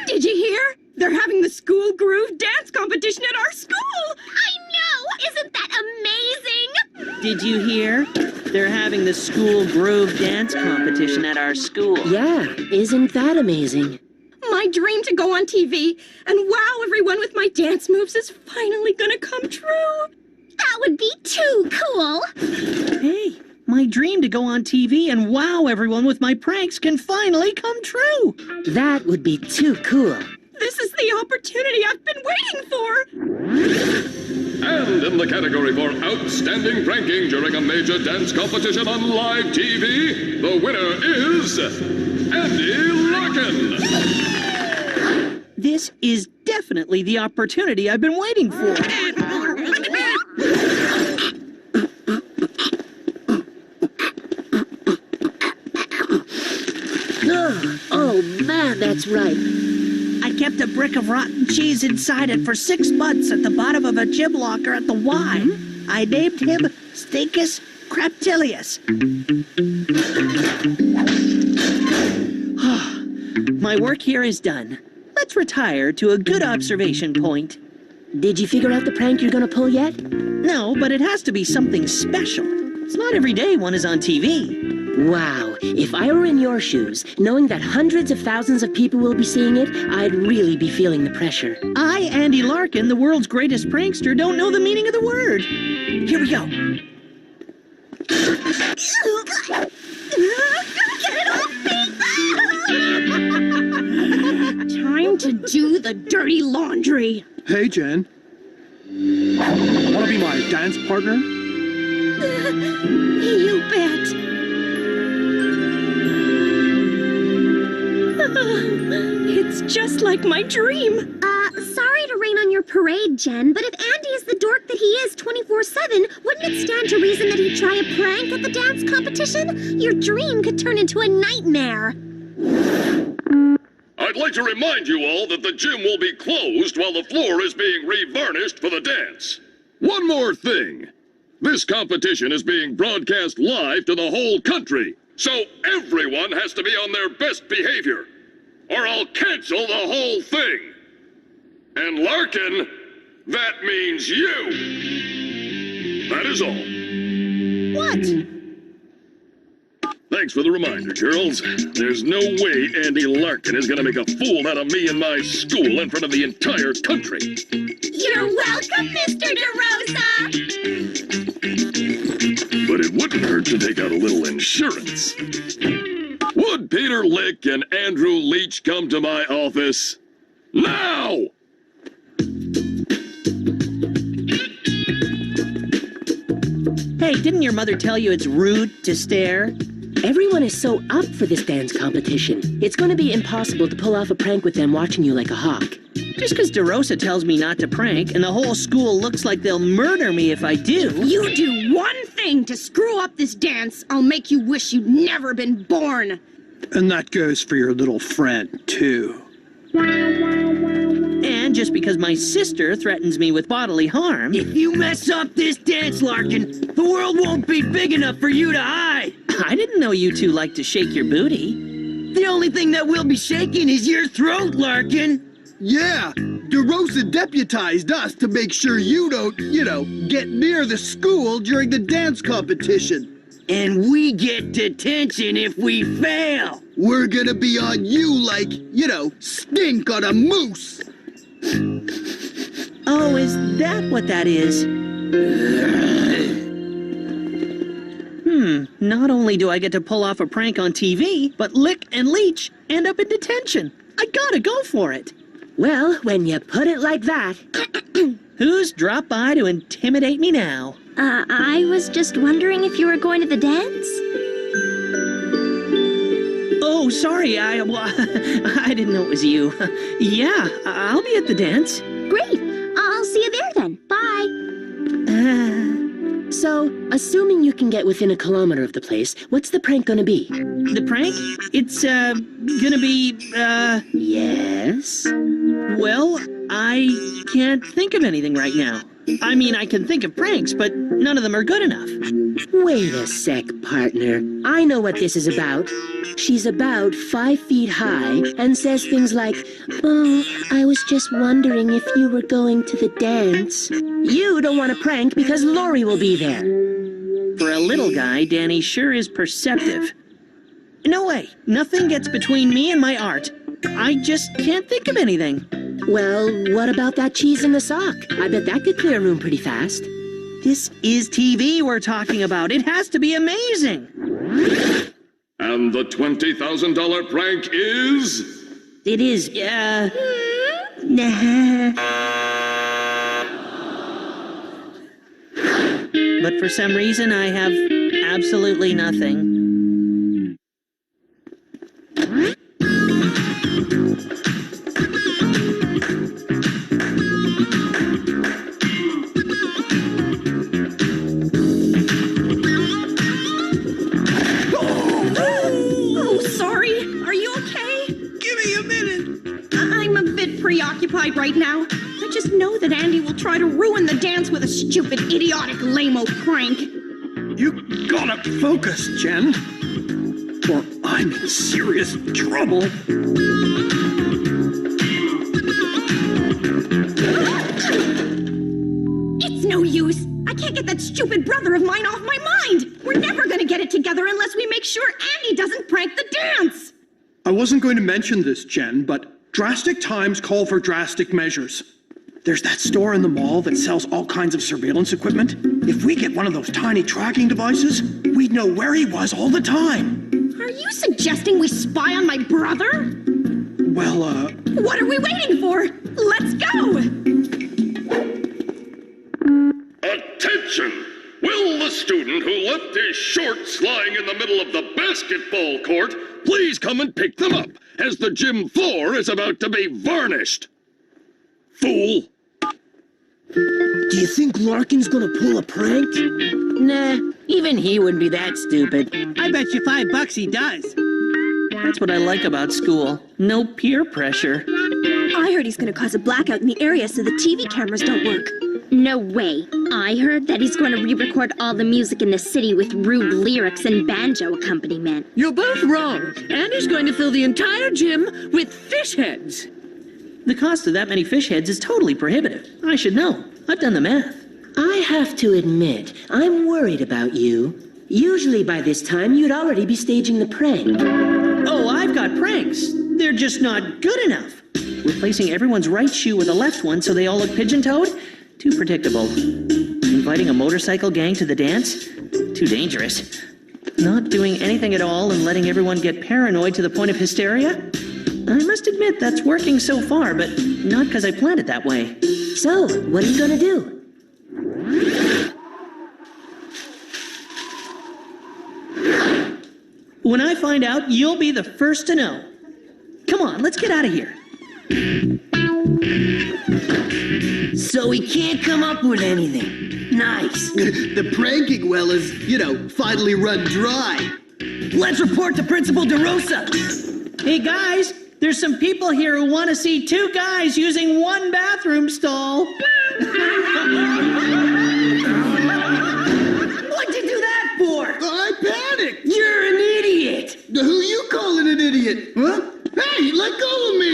M: Did you hear? They're having the School Groove dance competition at our school!
U: I know! Isn't that amazing?
T: Did you hear? They're having the School Groove dance competition at our school.
N: Yeah, isn't that amazing?
M: My dream to go on TV and wow everyone with my dance moves is finally gonna come true.
U: That would be too cool.
T: Hey, my dream to go on TV and wow everyone with my pranks can finally come true.
N: That would be too cool.
M: This is the opportunity I've been waiting for.
O: And in the category for outstanding pranking during a major dance competition on live TV, the winner is Andy Larkin.
T: This is definitely the opportunity I've been waiting for.
N: Oh, man, that's right.
T: I kept a brick of rotten cheese inside it for 6 months at the bottom of a gym locker at the Y. I named him Stinkus Craptilius. My work here is done. Let's retire to a good observation point.
N: Did you figure out the prank you're gonna pull yet?
T: No, but it has to be something special. It's not every day one is on TV.
N: Wow, if I were in your shoes, knowing that hundreds of thousands of people will be seeing it, I'd really be feeling the pressure.
T: I, Andy Larkin, the world's greatest prankster, don't know the meaning of the word. Here we go.
M: Get it off me! Time to do the dirty laundry.
H: Hey, Jen. Wanna be my dance partner?
M: You bet. It's just like my dream.
U: Sorry to rain on your parade, Jen, but if Andy is the dork that he is 24/7, wouldn't it stand to reason that he'd try a prank at the dance competition? Your dream could turn into a nightmare.
O: I'd like to remind you all that the gym will be closed while the floor is being revarnished for the dance. One more thing. This competition is being broadcast live to the whole country, so everyone has to be on their best behavior, or I'll cancel the whole thing. And Larkin, that means you. That is all.
M: What?
O: Thanks for the reminder, girls. There's no way Andy Larkin is gonna make a fool out of me and my school in front of the entire country.
U: You're welcome, Mr. DeRosa!
O: But it wouldn't hurt to take out a little insurance. Would Peter Lick and Andrew Leach come to my office? Now!
T: Hey, didn't your mother tell you it's rude to stare?
N: Everyone is so up for this dance competition. It's gonna be impossible to pull off a prank with them watching you like a hawk.
T: Just because DeRosa tells me not to prank and the whole school looks like they'll murder me if I do.
M: You do one thing to screw up this dance, I'll make you wish you'd never been born.
H: And that goes for your little friend, too.
T: And just because my sister threatens me with bodily harm...
C: If you mess up this dance, Larkin, the world won't be big enough for you to hide.
T: I didn't know you two liked to shake your booty.
C: The only thing that will be shaking is your throat, Larkin.
B: Yeah, DeRosa deputized us to make sure you don't, get near the school during the dance competition.
C: And we get detention if we fail.
B: We're gonna be on you like, stink on a moose.
T: Oh, is that what that is? Not only do I get to pull off a prank on TV, but Lick and Leech end up in detention. I gotta go for it.
N: Well, when you put it like that...
T: Who's dropped by to intimidate me now?
U: I was just wondering if you were going to the dance?
T: Oh, sorry, I didn't know it was you. Yeah, I'll be at the dance.
U: Great. I'll see you there then. Bye.
N: So, assuming you can get within a kilometer of the place, what's the prank gonna be?
T: The prank? It's, gonna be,
N: Yes?
T: Well, I can't think of anything right now. I mean, I can think of pranks, but none of them are good enough.
N: Wait a sec, partner. I know what this is about. She's about 5 feet high and says things like, "Oh, I was just wondering if you were going to the dance." You don't want to prank because Lori will be there.
T: For a little guy, Danny sure is perceptive. No way. Nothing gets between me and my art. I just can't think of anything.
N: Well, what about that cheese in the sock? I bet that could clear a room pretty fast.
T: This is TV we're talking about. It has to be amazing.
O: And the $20,000 prank is...
T: It is,
N: Nah.
T: But for some reason, I have absolutely nothing.
M: Preoccupied right now. I just know that Andy will try to ruin the dance with a stupid, idiotic, lame-o prank.
H: You gotta focus, Jen. Or I'm in serious trouble.
M: It's no use. I can't get that stupid brother of mine off my mind. We're never gonna get it together unless we make sure Andy doesn't prank the dance.
H: I wasn't going to mention this, Jen, but drastic times call for drastic measures. There's that store in the mall that sells all kinds of surveillance equipment. If we get one of those tiny tracking devices, we'd know where he was all the time.
M: Are you suggesting we spy on my brother?
H: Well,
M: What are we waiting for? Let's go!
O: Attention! Will the student who left his shorts lying in the middle of the basketball court please come and pick them up, as the gym floor is about to be varnished? Fool!
C: Do you think Larkin's gonna pull a prank? Nah, even he wouldn't be that stupid.
T: I bet you $5 he does. That's what I like about school. No peer pressure.
U: I heard he's going to cause a blackout in the area so the TV cameras don't work. No way. I heard that he's going to re-record all the music in the city with rude lyrics and banjo accompaniment.
R: You're both wrong. Andy's going to fill the entire gym with fish heads.
T: The cost of that many fish heads is totally prohibitive. I should know. I've done the math.
N: I have to admit, I'm worried about you. Usually by this time, you'd already be staging the prank.
T: Oh, I've got pranks. They're just not good enough. Replacing everyone's right shoe with a left one so they all look pigeon-toed? Too predictable. Inviting a motorcycle gang to the dance? Too dangerous. Not doing anything at all and letting everyone get paranoid to the point of hysteria? I must admit that's working so far, but not because I planned it that way.
N: So, what are you gonna do?
T: When I find out, you'll be the first to know. Come on, let's get out of here.
C: So he can't come up with anything. Nice.
B: The pranking well is, finally run dry.
C: Let's report to Principal DeRosa.
K: Hey guys, there's some people here who want to see two guys using one bathroom stall.
C: What'd you do that for?
B: I panicked.
C: You're an idiot.
B: Who you calling an idiot? Huh? Hey, let go of me.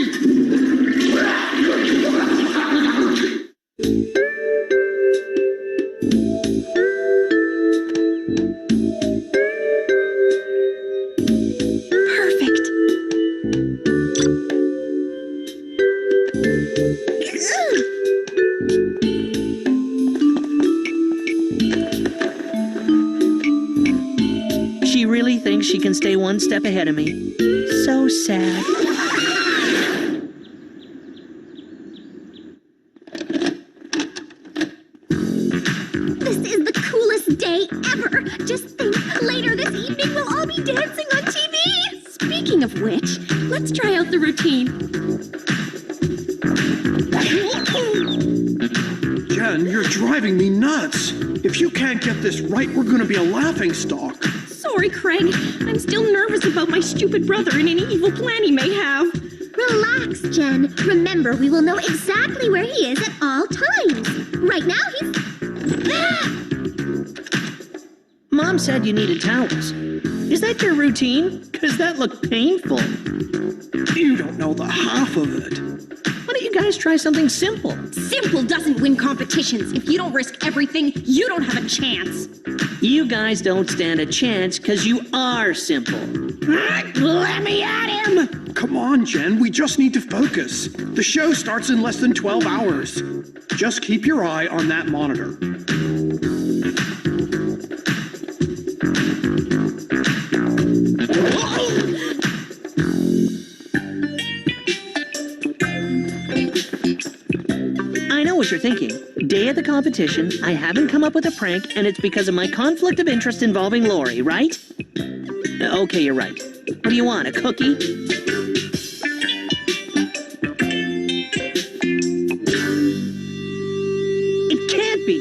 K: She really thinks she can stay one step ahead of me. So sad.
U: This is the coolest day ever. Just think, later this evening we'll all be dancing on TV. Speaking of which, let's try out the routine.
H: Jen, you're driving me nuts. If you can't get this right, we're gonna be a laughingstock.
M: Sorry, Craig. I'm still nervous about my stupid brother and any evil plan he may have.
U: Relax, Jen. Remember, we will know exactly where he is at all times. Right now, he's...
K: Mom said you needed towels. Is that your routine? Because that looked painful.
H: You don't know the half of it.
K: Why don't you guys try something simple?
M: Simple doesn't win competitions. If you don't risk everything, you don't have a chance.
K: You guys don't stand a chance because you are simple.
M: Let me at him!
H: Come on, Jen, we just need to focus. The show starts in less than 12 hours. Just keep your eye on that monitor.
K: I know what you're thinking. Day of the competition, I haven't come up with a prank, and it's because of my conflict of interest involving Louie, right? Okay, you're right. What do you want, a cookie? It can't be.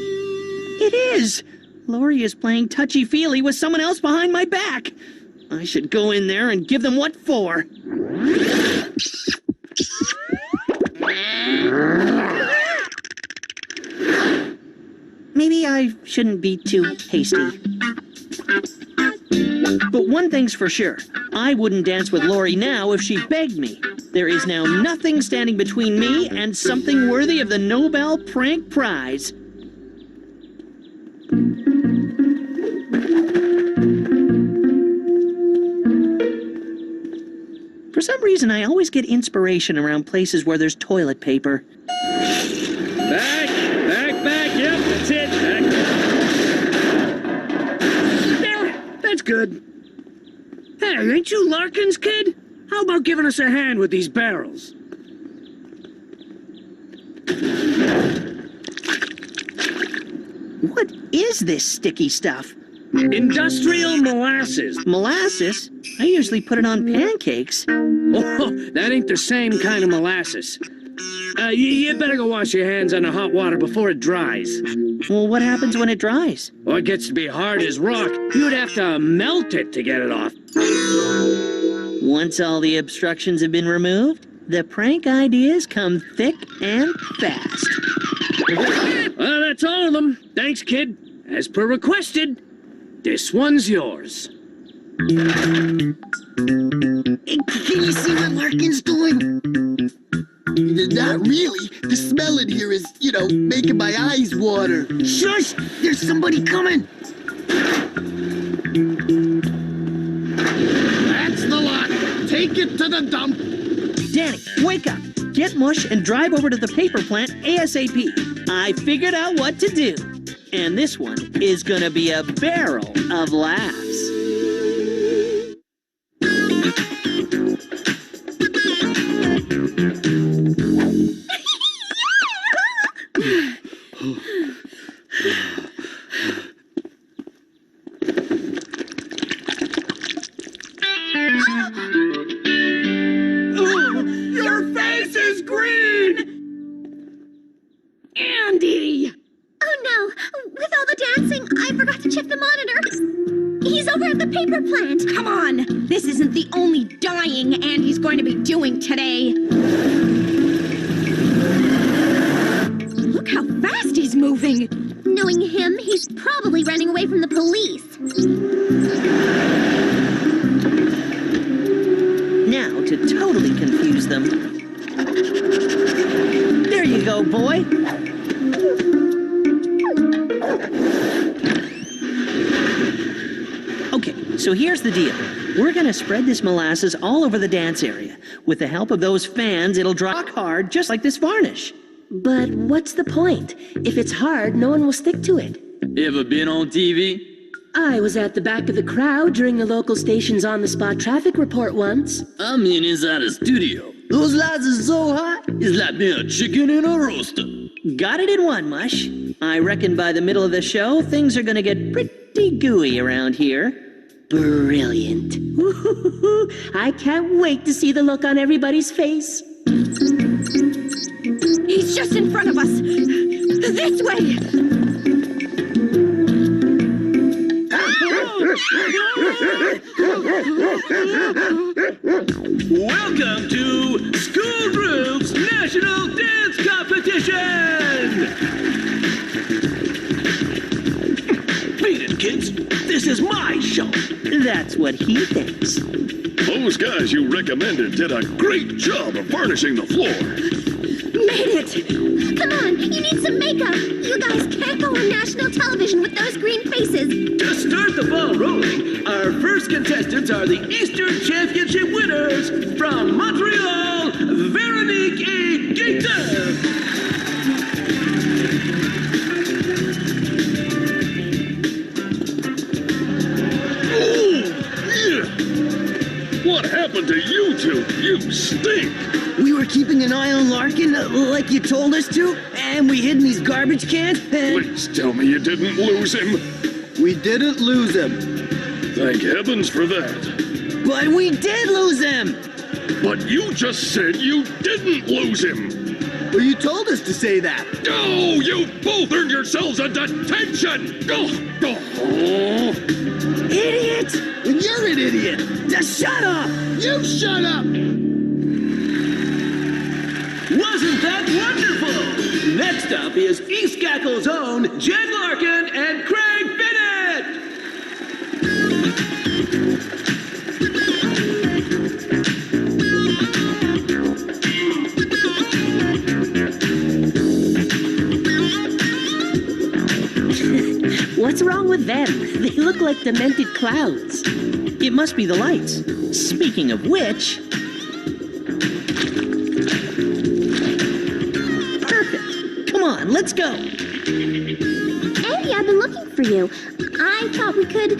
K: It is. Louie is playing touchy-feely with someone else behind my back. I should go in there and give them what for. Maybe I shouldn't be too hasty. But one thing's for sure. I wouldn't dance with Louie now if she begged me. There is now nothing standing between me and something worthy of the Nobel Prank Prize. For some reason, I always get inspiration around places where there's toilet paper.
I: Back, yep, that's it, back. There, that's good. Hey, ain't you Larkin's kid? How about giving us a hand with these barrels?
K: What is this sticky stuff?
I: Industrial molasses.
K: Molasses? I usually put it on pancakes.
I: Oh, that ain't the same kind of molasses. You better go wash your hands under hot water before it dries.
K: Well, what happens when it dries?
I: Oh, it gets to be hard as rock. You'd have to melt it to get it off.
K: Once all the obstructions have been removed, the prank ideas come thick and fast.
I: Well, that's all of them. Thanks, kid. As per requested, this one's yours.
C: Can you see what Larkin's doing?
B: Not really. The smell in here is, making my eyes water.
C: Shush! There's somebody coming!
B: That's the lot. Take it to the dump.
K: Danny, wake up. Get Mush and drive over to the paper plant ASAP. I figured out what to do. And this one is gonna be a barrel of laughs.
F: Your face is green!
U: paper plant.
M: Come on! This isn't the only dying Andy's going to be doing today. Look how fast he's moving.
U: Knowing him, he's probably running away from the police.
K: Now, to totally confuse them. There you go, boy. Okay, so here's the deal. We're gonna spread this molasses all over the dance area. With the help of those fans, it'll dry hard just like this varnish.
N: But what's the point? If it's hard, no one will stick to it.
L: Ever been on TV?
N: I was at the back of the crowd during the local station's on-the-spot traffic report once.
L: I mean inside a studio. Those lights are so hot, it's like being a chicken in a roaster.
K: Got it in one, Mush. I reckon by the middle of the show, things are gonna get pretty gooey around here.
N: Brilliant. I can't wait to see the look on everybody's face.
M: He's just in front of us. This way.
I: Welcome to School Group's National Dance Competition! Beat it, kids. This is my show.
K: That's what he thinks.
O: Those guys you recommended did a great job of varnishing the floor.
M: Made it.
U: Come on, you need some makeup. You guys can't go on national television with those green faces.
I: To start the ball rolling, our first contestants are the Eastern Championship winners from Montreal, Veronique et Gator.
O: What happened to you two? You stink!
C: We were keeping an eye on Larkin, like you told us to, and we hid in these garbage cans, and...
O: Please tell me you didn't lose him.
B: We didn't lose him.
O: Thank heavens for that.
C: But we did lose him!
O: But you just said you didn't lose him.
B: Well, you told us to say that.
O: Oh, you both earned yourselves a detention! Oh.
C: Idiot!
B: You're an idiot!
C: Just shut up!
B: You shut up!
I: Wasn't that wonderful? Next up is East Gackle's own Jen Larkin and Craig Bennett!
N: What's wrong with them? They look like demented clowns.
K: It must be the lights. Speaking of which... Perfect. Come on, let's go.
U: Andy, I've been looking for you. I thought we could,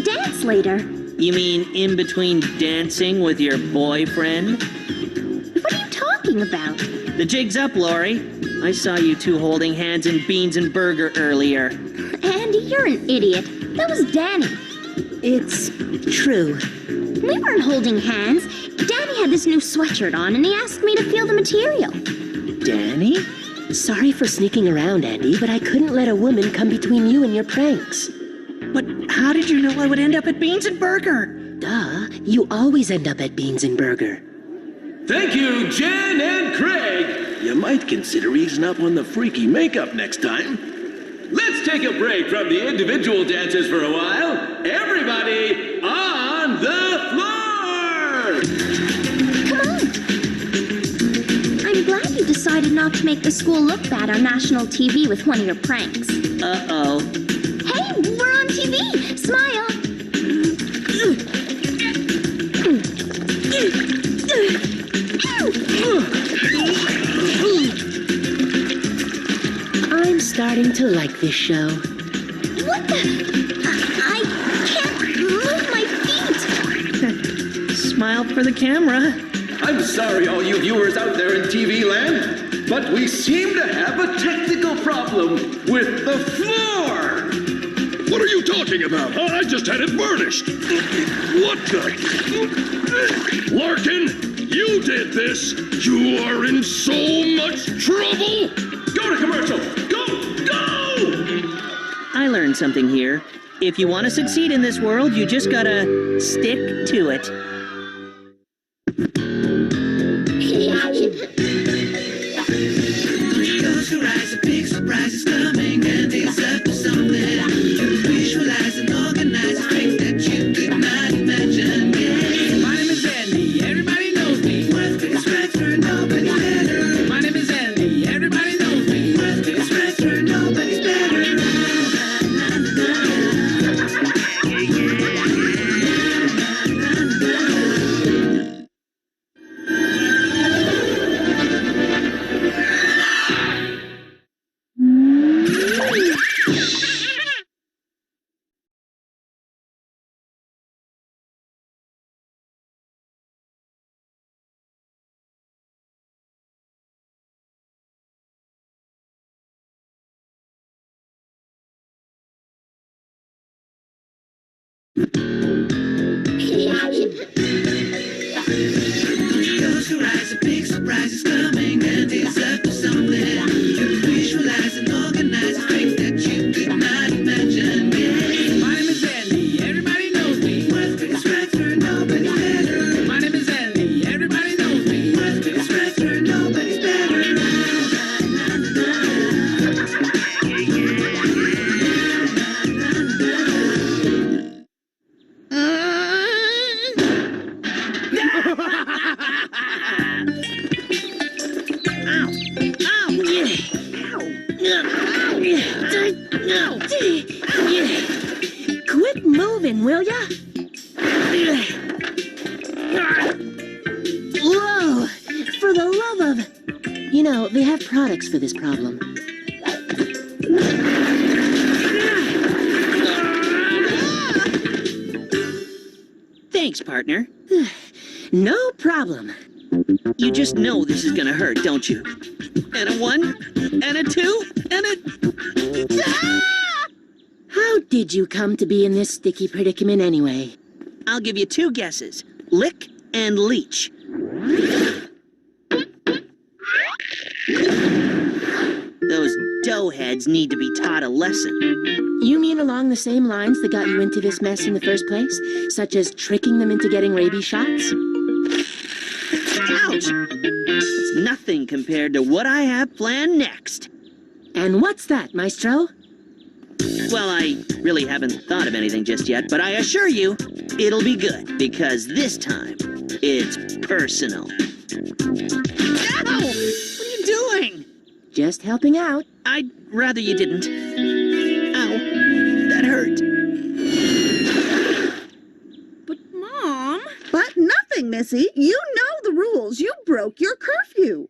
U: dance later.
K: You mean in between dancing with your boyfriend?
U: What are you talking about?
K: The jig's up, Lori. I saw you two holding hands in Beans and Burger earlier.
U: Andy, you're an idiot. That was Danny.
N: It's true.
U: We weren't holding hands. Danny had this new sweatshirt on, and he asked me to feel the material.
K: Danny?
N: Sorry for sneaking around, Andy, but I couldn't let a woman come between you and your pranks.
K: But how did you know I would end up at Beans and Burger?
N: Duh, you always end up at Beans and Burger.
I: Thank you, Jen and Craig. You might consider easing up on the freaky makeup next time. Let's take a break from the individual dances for a while. Everybody on the floor!
U: Come on. I'm glad you decided not to make the school look bad on national TV with one of your pranks.
K: Uh-oh.
U: Hey, we're on TV. Smile.
N: I'm starting to like this show.
U: What the? I can't move my feet.
K: Smile for the camera.
I: I'm sorry, all you viewers out there in TV land, but we seem to have a technical problem with the floor.
O: What are you talking about? I just had it varnished. What the? Larkin, you did this. You are in so much trouble.
I: Go to commercial. Go!
K: I learned something here.
T: If you want to succeed in this world, you just gotta stick to it.
J: Close your eyes, a big surprise is coming, and it's up to something. Visualize and organize things that you did not imagine. Yeah. My name is Andy, everybody knows me. Worth big scratch for nobody's better. My name is Andy, everybody knows me. Worth big scratch for nobody's better. Close your eyes, a big surprise is coming, and it's up to something. Visualize and organize things that you did not imagine. Yeah. My name is Andy, everybody knows me. Worth big scratch for nobody's better. My name is Andy, everybody knows me. Worth big scratch for nobody's better.
N: Quit moving, will ya? Whoa! For the love of... You know, they have products for this problem.
T: Thanks, partner.
N: No problem.
T: You just know this is gonna hurt, don't you? And a 1, and a 2, and a...
N: How did you come to be in this sticky predicament anyway?
T: I'll give you 2 guesses. Lick and leech. Those doughheads need to be taught a lesson.
N: You mean along the same lines that got you into this mess in the first place? Such as tricking them into getting rabies shots?
T: Ouch! It's nothing compared to what I have planned next.
N: And what's that, Maestro?
T: Well, I really haven't thought of anything just yet, but I assure you, it'll be good, because this time, it's personal. Ow! What are you doing?
N: Just helping out.
T: I'd rather you didn't. Ow. That hurt.
D: But, Mom... But nothing, Missy. You know the rules. You broke your curfew.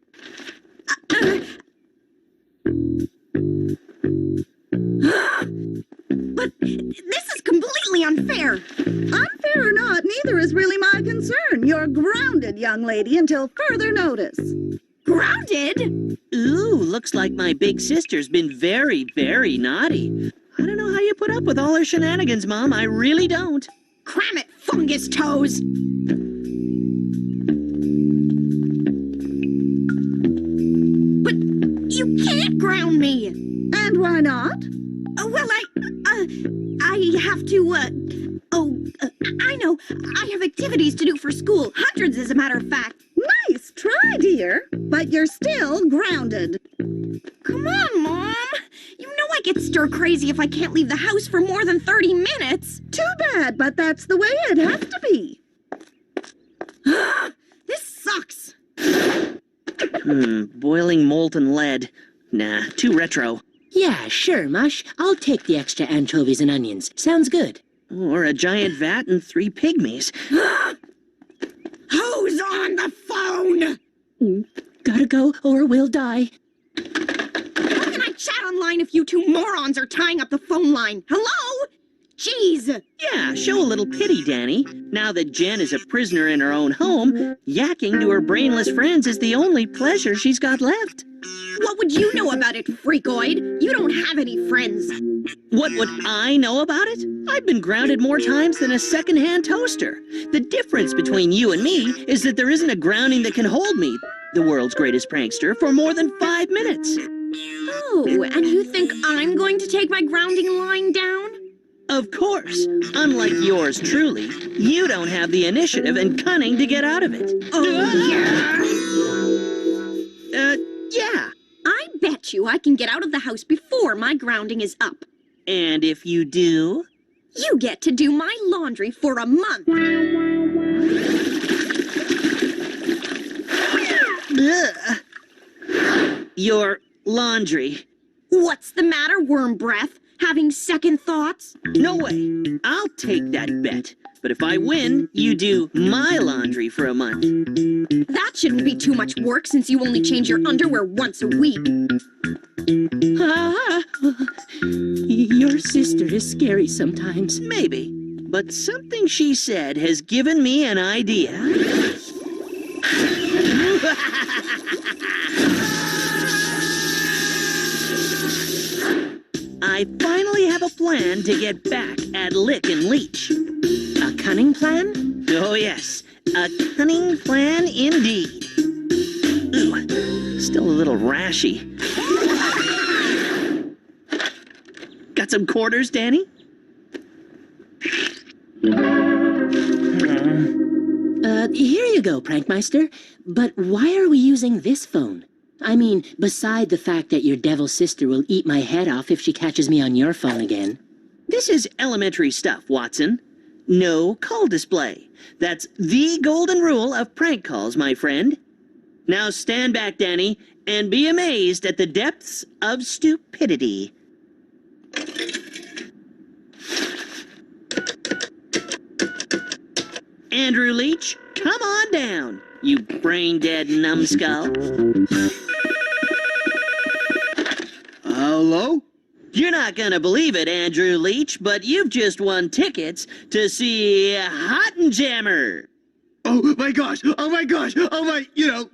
S: But this is completely unfair.
D: Unfair or not, neither is really my concern. You're grounded, young lady, until further notice.
S: Grounded?
T: Ooh, looks like my big sister's been very, very naughty. I don't know how you put up with all her shenanigans, Mom. I really don't.
S: Cram it, fungus toes! But you can't ground me!
D: And why not?
S: Well, I have to, I know. I have activities to do for school. Hundreds, as a matter of fact.
D: Nice try, dear. But you're still grounded.
S: Come on, Mom. You know I get stir-crazy if I can't leave the house for more than 30 minutes.
D: Too bad, but that's the way it has to be.
S: This sucks.
T: Boiling molten lead. Nah, too retro.
N: Yeah, sure, Mush. I'll take the extra anchovies and onions. Sounds good.
T: Or a giant vat and 3 pygmies.
S: Who's on the phone?
N: Gotta go, or we'll die.
S: How can I chat online if you 2 morons are tying up the phone line? Hello? Jeez.
T: Yeah, show a little pity, Danny. Now that Jen is a prisoner in her own home, yakking to her brainless friends is the only pleasure she's got left.
S: What would you know about it, freakoid? You don't have any friends.
T: What would I know about it? I've been grounded more times than a second-hand toaster. The difference between you and me is that there isn't a grounding that can hold me, the world's greatest prankster, for more than 5 minutes.
S: Oh, and you think I'm going to take my grounding line down?
K: Of course. Unlike yours truly, you don't have the initiative and cunning to get out of it. Yeah.
M: I bet you I can get out of the house before my grounding is up.
K: And if you do?
M: You get to do my laundry for a month.
K: Your laundry.
M: What's the matter, worm breath? Having second thoughts?
K: No way. I'll take that bet. But if I win, you do my laundry for a month.
M: That shouldn't be too much work since you only change your underwear once a week.
N: Your sister is scary sometimes.
K: Maybe. But something she said has given me an idea. I finally have a plan to get back at Lick and Leech.
N: A cunning plan?
K: Oh yes, a cunning plan indeed. Ooh, still a little rashy. Got some quarters, Danny?
N: Here you go, Prankmeister. But why are we using this phone? I mean, beside the fact that your devil sister will eat my head off if she catches me on your phone again.
K: This is elementary stuff, Watson. No call display. That's the golden rule of prank calls, my friend. Now stand back, Danny, and be amazed at the depths of stupidity. Andrew Leach, come on down, you brain-dead numbskull.
B: Hello?
K: You're not gonna believe it, Andrew Leach, but you've just won tickets to see Hot and Jammer.
B: Oh my gosh! Oh my gosh! Oh my,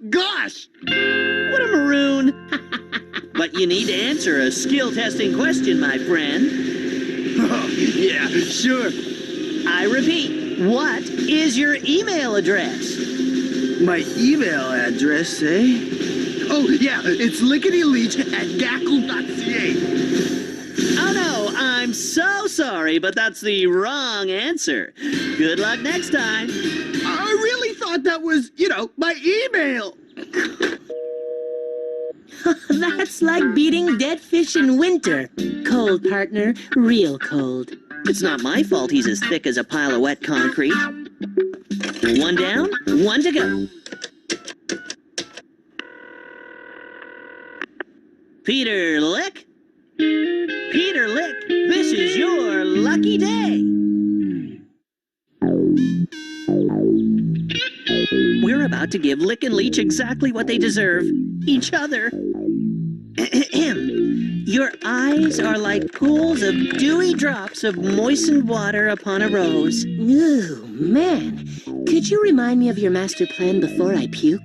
B: gosh!
K: What a maroon. But you need to answer a skill-testing question, my friend.
B: Oh, yeah, sure.
K: I repeat, what is your email address?
B: My email address, eh? Oh, yeah, it's lickityleech@gackle.ca.
K: Oh no, I'm so sorry, but that's the wrong answer. Good luck next time.
B: I really thought that was, my email.
N: That's like beating dead fish in winter. Cold, partner, real cold.
K: It's not my fault he's as thick as a pile of wet concrete. One down, one to go. Peter Lick? Peter Lick, this is your lucky day. We're about to give Lick and Leech exactly what they deserve. Each other. Your eyes are like pools of dewy drops of moistened water upon a rose.
N: Ooh, man. Could you remind me of your master plan before I puke?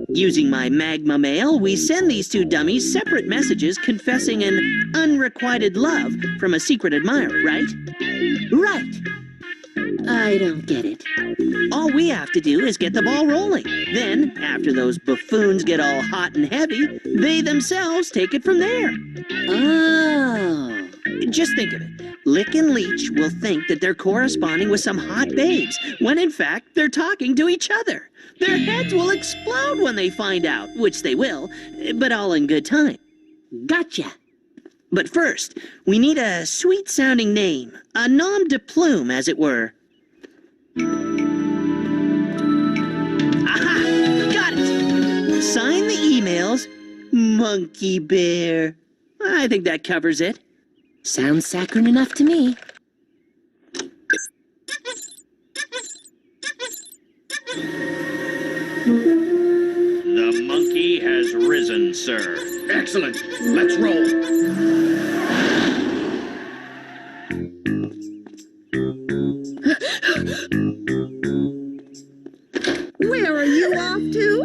K: Using my magma mail, we send these two dummies separate messages confessing an unrequited love from a secret admirer, right?
N: Right. I don't get it.
K: All we have to do is get the ball rolling. Then, after those buffoons get all hot and heavy, they themselves take it from there.
N: Oh.
K: Just think of it. Lick and Leech will think that they're corresponding with some hot babes, when in fact they're talking to each other. Their heads will explode when they find out, which they will, but all in good time.
N: Gotcha.
K: But first, we need a sweet-sounding name, a nom de plume, as it were. Aha! Got it! Sign the emails, Monkey Bear. I think that covers it.
N: Sounds saccharine enough to me.
P: The monkey has risen, sir.
L: Excellent. Let's roll.
D: Where are you off to?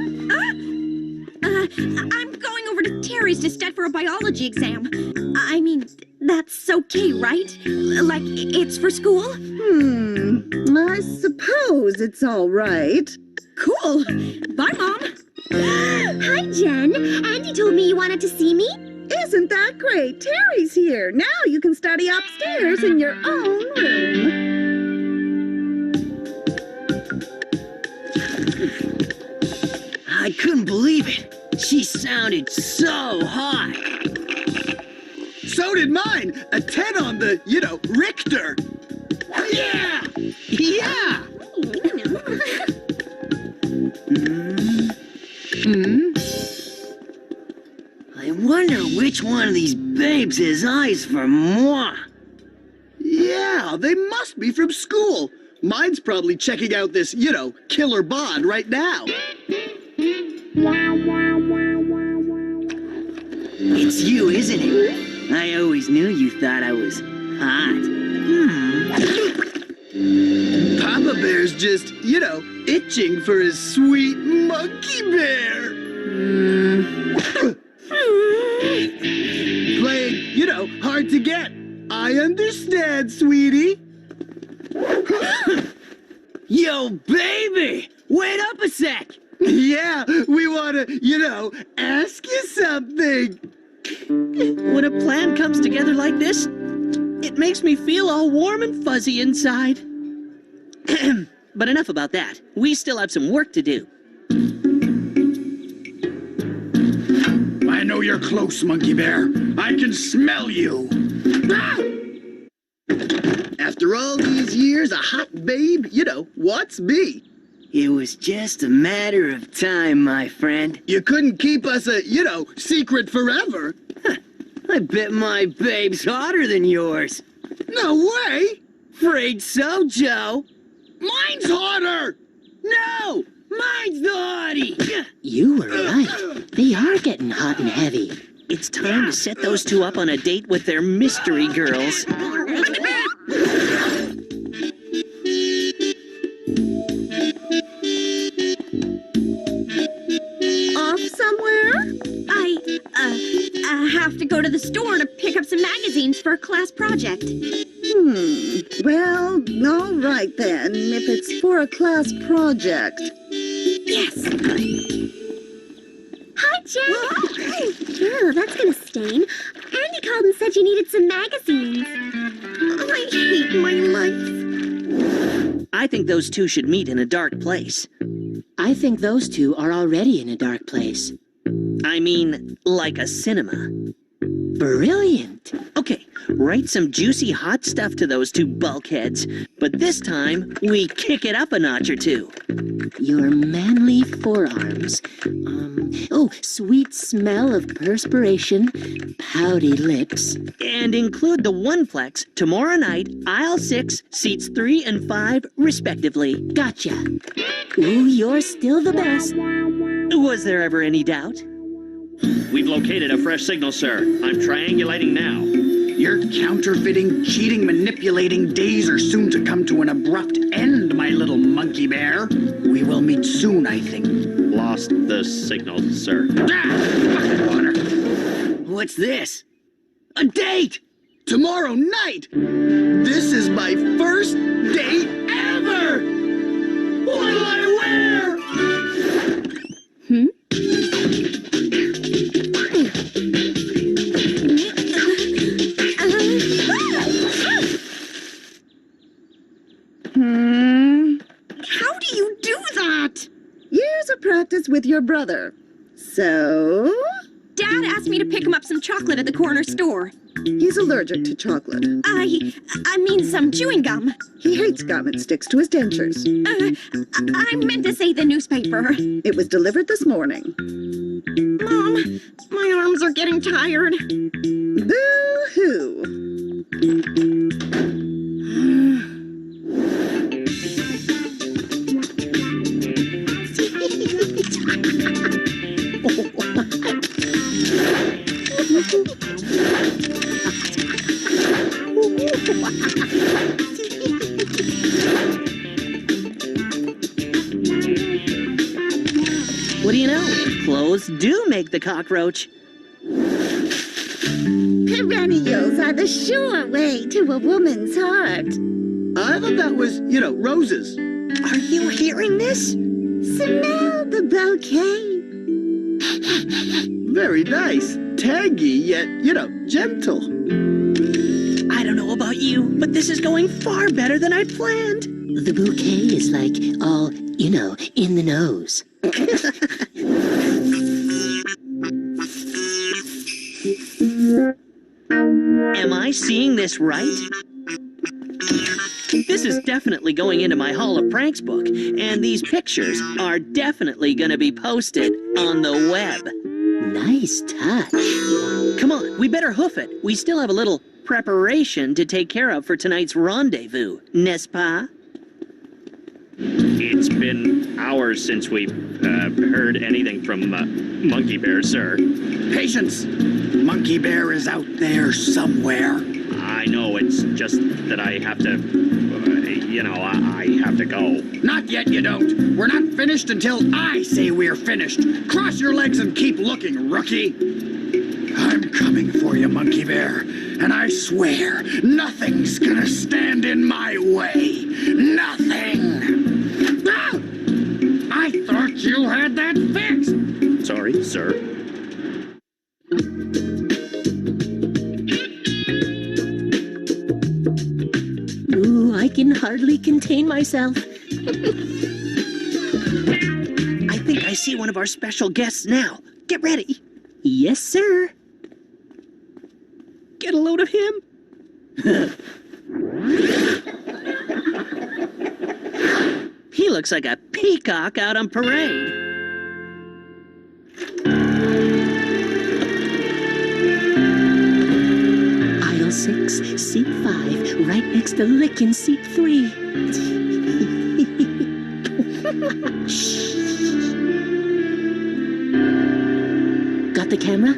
M: I'm going over to Terry's to stud for a biology exam. I mean, that's okay, right? Like, it's for school?
D: I suppose it's all right.
M: Cool. Bye, Mom.
U: Hi, Jen. Andy told me you wanted to see me.
D: Isn't that great? Terry's here. Now you can study upstairs in your own room.
C: I couldn't believe it. She sounded so hot.
B: So did mine. A 10 on the, Richter.
C: Yeah! Yeah! I wonder which one of these babes has eyes for moi.
B: Yeah, they must be from school. Mine's probably checking out this, killer bod right now.
C: It's you, isn't it? I always knew you thought I was hot.
B: Papa Bear's just, itching for his sweet monkey bear. Playing, hard to get. I understand, sweetie.
C: Yo, baby! Wait up a sec!
B: Yeah, we want to, ask you something.
K: When a plan comes together like this, it makes me feel all warm and fuzzy inside. But enough about that. We still have some work to do.
H: I know you're close, Monkey Bear. I can smell you.
B: Ah! After all these years, a hot babe, what's me?
C: It was just a matter of time, my friend.
B: You couldn't keep us a, secret forever.
C: I bet my babe's hotter than yours.
B: No way!
C: Afraid so, Joe.
B: Mine's hotter!
C: No! Mine's the hottie!
N: You were right. They are getting hot and heavy.
K: It's time to set those two up on a date with their mystery girls.
D: Off somewhere?
M: I have to go to the store to pick up some magazines for a class project.
D: Well, all right then, if it's for a class project.
M: Yes!
U: Hi, Jen. Oh, that's gonna stain. Andy called and said you needed some magazines.
M: I hate my life.
K: I think those two should meet in a dark place.
N: I think those two are already in a dark place.
K: I mean, like a cinema.
N: Brilliant.
K: Okay, write some juicy hot stuff to those two bulkheads. But this time, we kick it up a notch or two.
N: Your manly forearms. Sweet smell of perspiration. Pouty lips.
K: And include the one flex tomorrow night, aisle 6, seats 3 and 5, respectively.
N: Gotcha. Ooh, you're still the best.
K: Was there ever any doubt?
P: We've located a fresh signal, sir. I'm triangulating now.
H: Your counterfeiting, cheating, manipulating days are soon to come to an abrupt end, my little monkey bear. We will meet soon, I think.
P: Lost the signal, sir.
H: Bucket water.
C: What's this? A date!
B: Tomorrow night! This is my first date ever! What'll I wear?
M: How do you do that?
D: Years of practice with your brother. So?
M: Dad asked me to pick him up some chocolate at the corner store.
D: He's allergic to chocolate.
M: I mean some chewing gum.
D: He hates gum. It sticks to his dentures.
M: I meant to say the newspaper.
D: It was delivered this morning.
M: Mom, my arms are getting tired.
D: Boo-hoo.
K: What do you know? Clothes do make the cockroach.
D: Perennials are the sure way to a woman's heart.
B: I thought that was, roses.
K: Are you hearing this?
D: Smell the bouquet.
B: Very nice. tangy, yet, gentle.
T: I don't know about you, but this is going far better than I planned.
N: The bouquet is like all, in the nose.
K: Am I seeing this right? This is definitely going into my Hall of Pranks book, and these pictures are definitely going to be posted on the web.
N: Nice touch.
K: Come on, we better hoof it. We still have a little preparation to take care of for tonight's rendezvous, n'est-ce pas?
P: It's been hours since we've heard anything from Monkey Bear, sir.
Q: Patience! Monkey Bear is out there somewhere.
P: I know, it's just that I have to, I have to go.
Q: Not yet, you don't. We're not finished until I say we're finished. Cross your legs and keep looking, rookie. I'm coming for you, Monkey Bear. And I swear, nothing's gonna stand in my way. Nothing! Ah! I thought you had that fixed!
P: Sorry, sir.
N: Ooh, I can hardly contain myself.
K: I think I see one of our special guests now. Get ready.
N: Yes, sir.
K: Get a load of him. He looks like a peacock out on parade.
N: Aisle 6, seat 5, right next to Lickin' seat 3. Got the camera?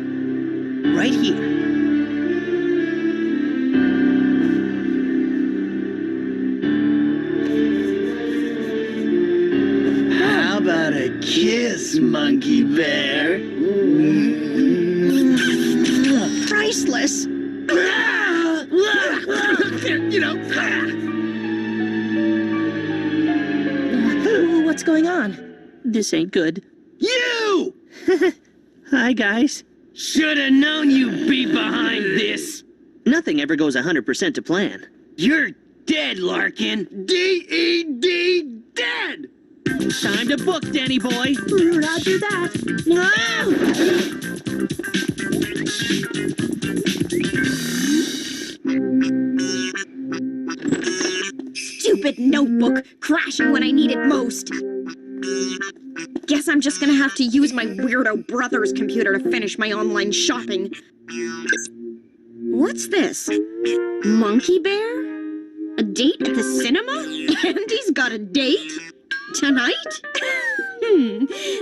K: Right here.
B: How about a kiss, Monkey Bear?
K: Priceless.
N: What's going on?
K: This ain't good.
B: You!
K: Hi, guys.
C: Should've known you'd be behind this.
K: Nothing ever goes 100% to plan.
C: You're dead, Larkin.
B: D-E-D, dead!
K: Time to book, Danny boy.
N: Roger that.
M: Stupid notebook, crashing when I need it most. Guess I'm just gonna have to use my weirdo brother's computer to finish my online shopping. What's this? Monkey Bear? A date at the cinema? Andy's got a date? Tonight?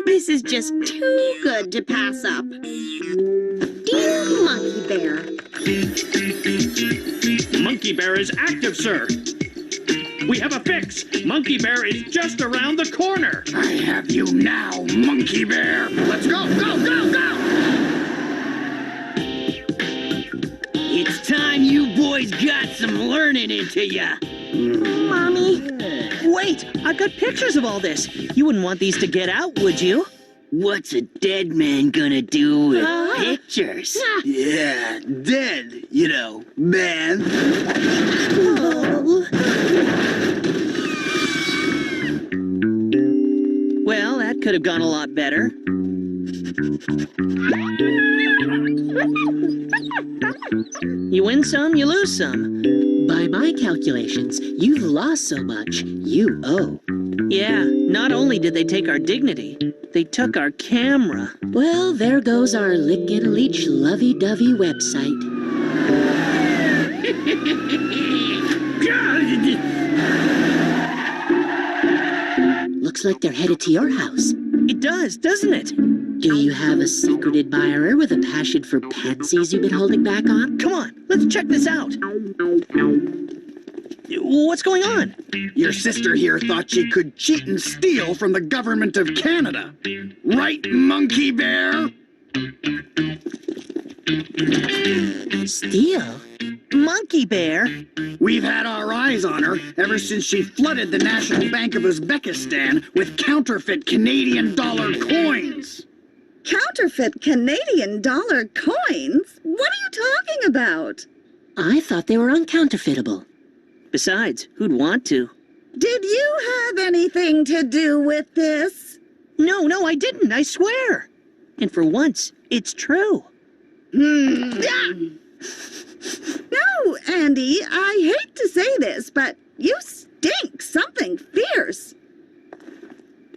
M: This is just too good to pass up. Dear Monkey Bear.
P: Monkey Bear is active, sir. We have a fix. Monkey Bear is just around the corner.
Q: I have you now, Monkey Bear. Let's go, go, go, go!
C: It's time you boys got some learning into ya.
M: Mommy.
K: Wait, I've got pictures of all this. You wouldn't want these to get out, would you?
C: What's a dead man gonna do with pictures?
B: Yeah, dead, man.
K: Well, that could have gone a lot better. You win some, you lose some.
N: By my calculations, you've lost so much, you owe.
K: Yeah, not only did they take our dignity, they took our camera.
N: Well, there goes our Lick and Leech lovey-dovey website. Looks like they're headed to your house.
K: It does, doesn't it?
N: Do you have a secret admirer with a passion for pansies you've been holding back on?
K: Come on, let's check this out. What's going on?
Q: Your sister here thought she could cheat and steal from the government of Canada. Right, Monkey Bear?
N: Steal?
K: Monkey Bear?
Q: We've had our eyes on her ever since she flooded the National Bank of Uzbekistan with counterfeit Canadian dollar coins.
D: Counterfeit Canadian dollar coins? What are you talking about?
N: I thought they were uncounterfeitable.
K: Besides, who'd want to?
D: Did you have anything to do with this?
K: No, I didn't, I swear. And for once, it's true.
D: Yeah. No, Andy, I hate to say this, but you stink something fierce.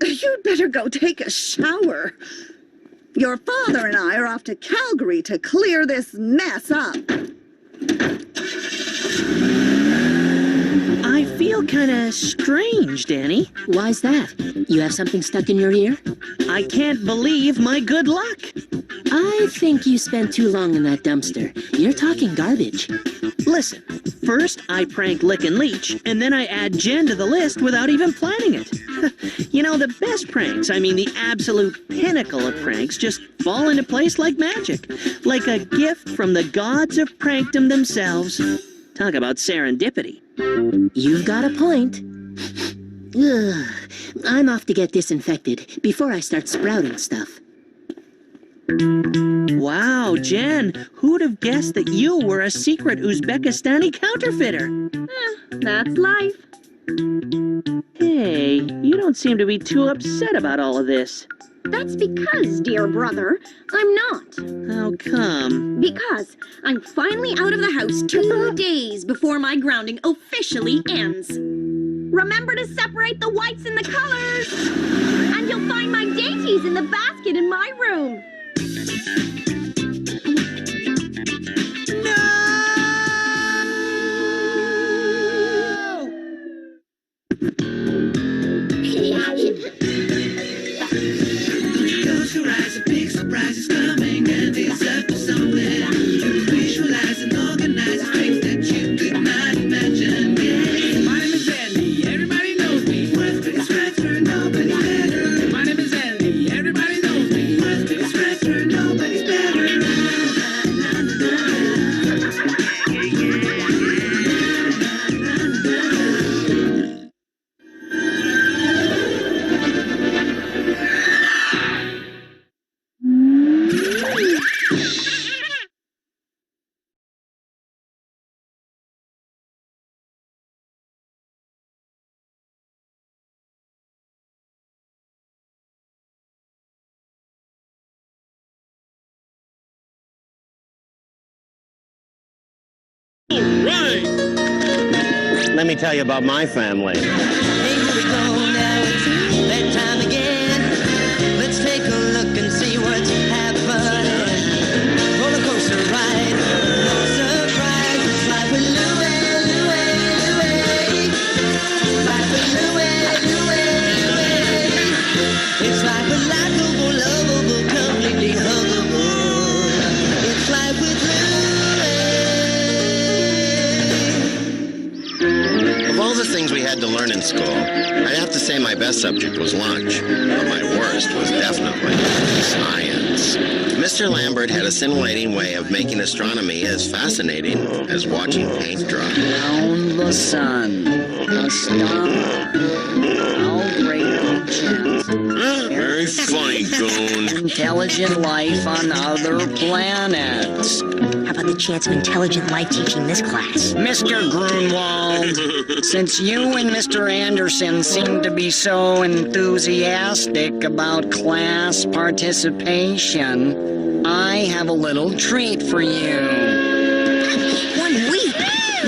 D: You'd better go take a shower. Your father and I are off to Calgary to clear this mess up.
K: I feel kinda strange, Danny.
N: Why's that? You have something stuck in your ear?
K: I can't believe my good luck.
N: I think you spent too long in that dumpster. You're talking garbage.
K: Listen, first I prank Lick and Leech, and then I add Jen to the list without even planning it. You know, the best pranks, I mean the absolute pinnacle of pranks, just fall into place like magic. Like a gift from the gods of prankdom themselves. Talk about serendipity.
N: You've got a point. Ugh, I'm off to get disinfected before I start sprouting stuff.
K: Wow, Jen, who'd have guessed that you were a secret Uzbekistani counterfeiter?
U: That's life.
K: Hey, you don't seem to be too upset about all of this.
U: That's because, dear brother, I'm not.
K: How come?
U: Because I'm finally out of the house 2 days before my grounding officially ends. Remember to separate the whites and the colors. And you'll find my dainties in the basket in my room.
J: Close your eyes, a big surprise is coming, and it's up to something. Visualize and organize things that you could not imagine. Yeah. My name is Andy, everybody knows me. World's biggest scratcher, nobody's better. My name is Andy, everybody knows me. World's biggest scratcher, nobody's better.
A: Let me tell you about my family.
J: Hey, here we go, now it's bedtime again. Let's take a look and see what's happening. Roller coaster ride, no surprise. It's life with Louie, Louie, Louie. Life with Louie, Louie, Louie. It's life with likable, lovable, completely huggable. It's life with
A: Of all the things we had to learn in school, I'd have to say my best subject was lunch, but my worst was definitely science. Mr. Lambert had a scintillating way of making astronomy as fascinating as watching paint dry.
G: Around the sun, a star. How great a chance.
A: Very funny, Goon.
G: Intelligent life on other planets.
M: How about the chance of intelligent life teaching this class?
G: Mr. Grunwald, since you and Mr. Anderson seem to be so enthusiastic about class participation, I have a little treat for you.
M: 1 week?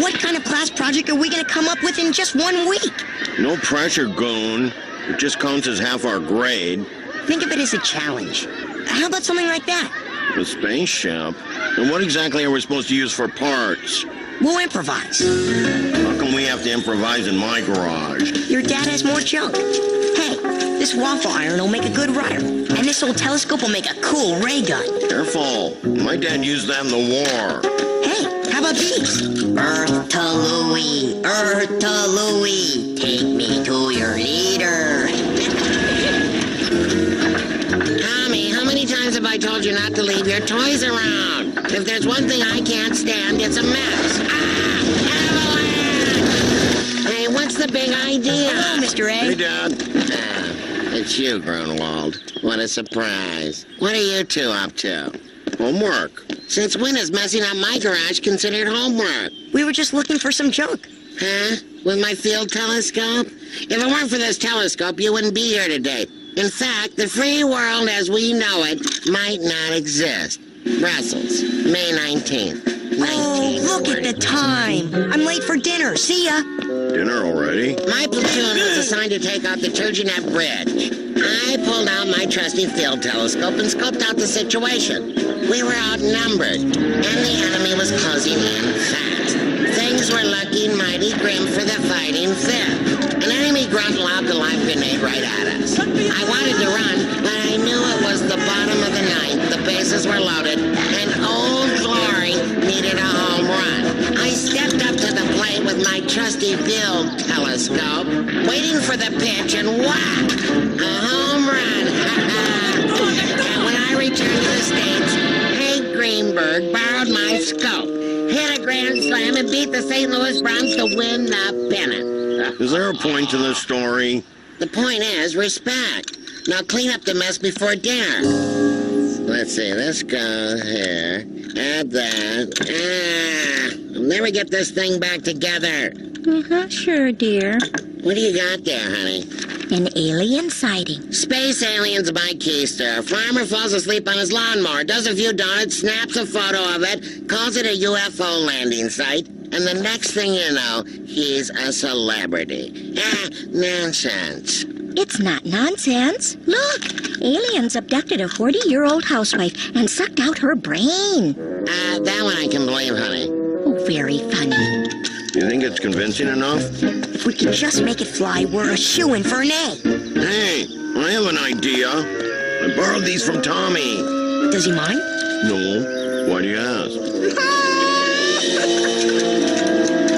M: What kind of class project are we going to come up with in just 1 week?
A: No pressure, Goon. It just counts as half our grade.
M: Think of it as a challenge. How about something like that?
A: A spaceship? And what exactly are we supposed to use for parts?
M: We'll improvise.
A: How come we have to improvise in my garage?
M: Your dad has more junk. Hey, this waffle iron will make a good rider. And this old telescope will make a cool ray gun.
A: Careful. My dad used that in the war.
M: Hey, how about these? Earth to Louie, Earth to Louie. Take me to your leader.
E: Tommy, how many times have I told you not to leave your toys around? If there's one thing I can't stand, it's a mess. Avalanche! Hey, what's the big idea?
M: Hello, Mr. A.
A: Hey, Dad.
E: Hey, it's you, Grunwald. What a surprise. What are you two up to?
A: Homework.
E: Since when is messing up my garage considered homework?
M: We were just looking for some junk.
E: Huh? With my field telescope? If it weren't for this telescope, you wouldn't be here today. In fact, the free world as we know it might not exist. Brussels, May 19th.
M: Oh, look at the time. I'm late for dinner. See ya.
A: Dinner already?
E: My platoon was assigned to take out the Turgenev Bridge. I pulled out my trusty field telescope and scoped out the situation. We were outnumbered, and the enemy was closing in fast. Things were looking mighty grim for the fighting fifth. An enemy grunt lobbed a live grenade right at us. I wanted to run, but I knew it was the bottom of the ninth. The bases were loaded, and Old Glory needed a home run. I stepped up to the plate with my trusty field telescope, waiting for the pitch, and whack! A home run! And when I returned to the States, Hank Greenberg borrowed my scope, hit a grand slam, and beat the St. Louis Browns to win the pennant.
A: Is there a point to this story?
E: The point is respect. Now clean up the mess before dinner. Let's see, this goes here. Add that. I'll never get this thing back together.
M: Sure, dear.
E: What do you got there, honey?
M: An alien sighting.
E: Space aliens by Keister. Farmer falls asleep on his lawnmower, does a few donuts, snaps a photo of it, calls it a UFO landing site, and the next thing you know, he's a celebrity. Nonsense.
M: It's not nonsense. Look, aliens abducted a 40-year-old housewife and sucked out her brain.
E: That one I can believe, honey.
M: Oh, very funny.
A: You think it's convincing enough?
M: If we can just make it fly, we're a shoo-in for an A.
A: Hey, I have an idea. I borrowed these from Tommy.
M: Does he mind?
A: No. Why do you ask?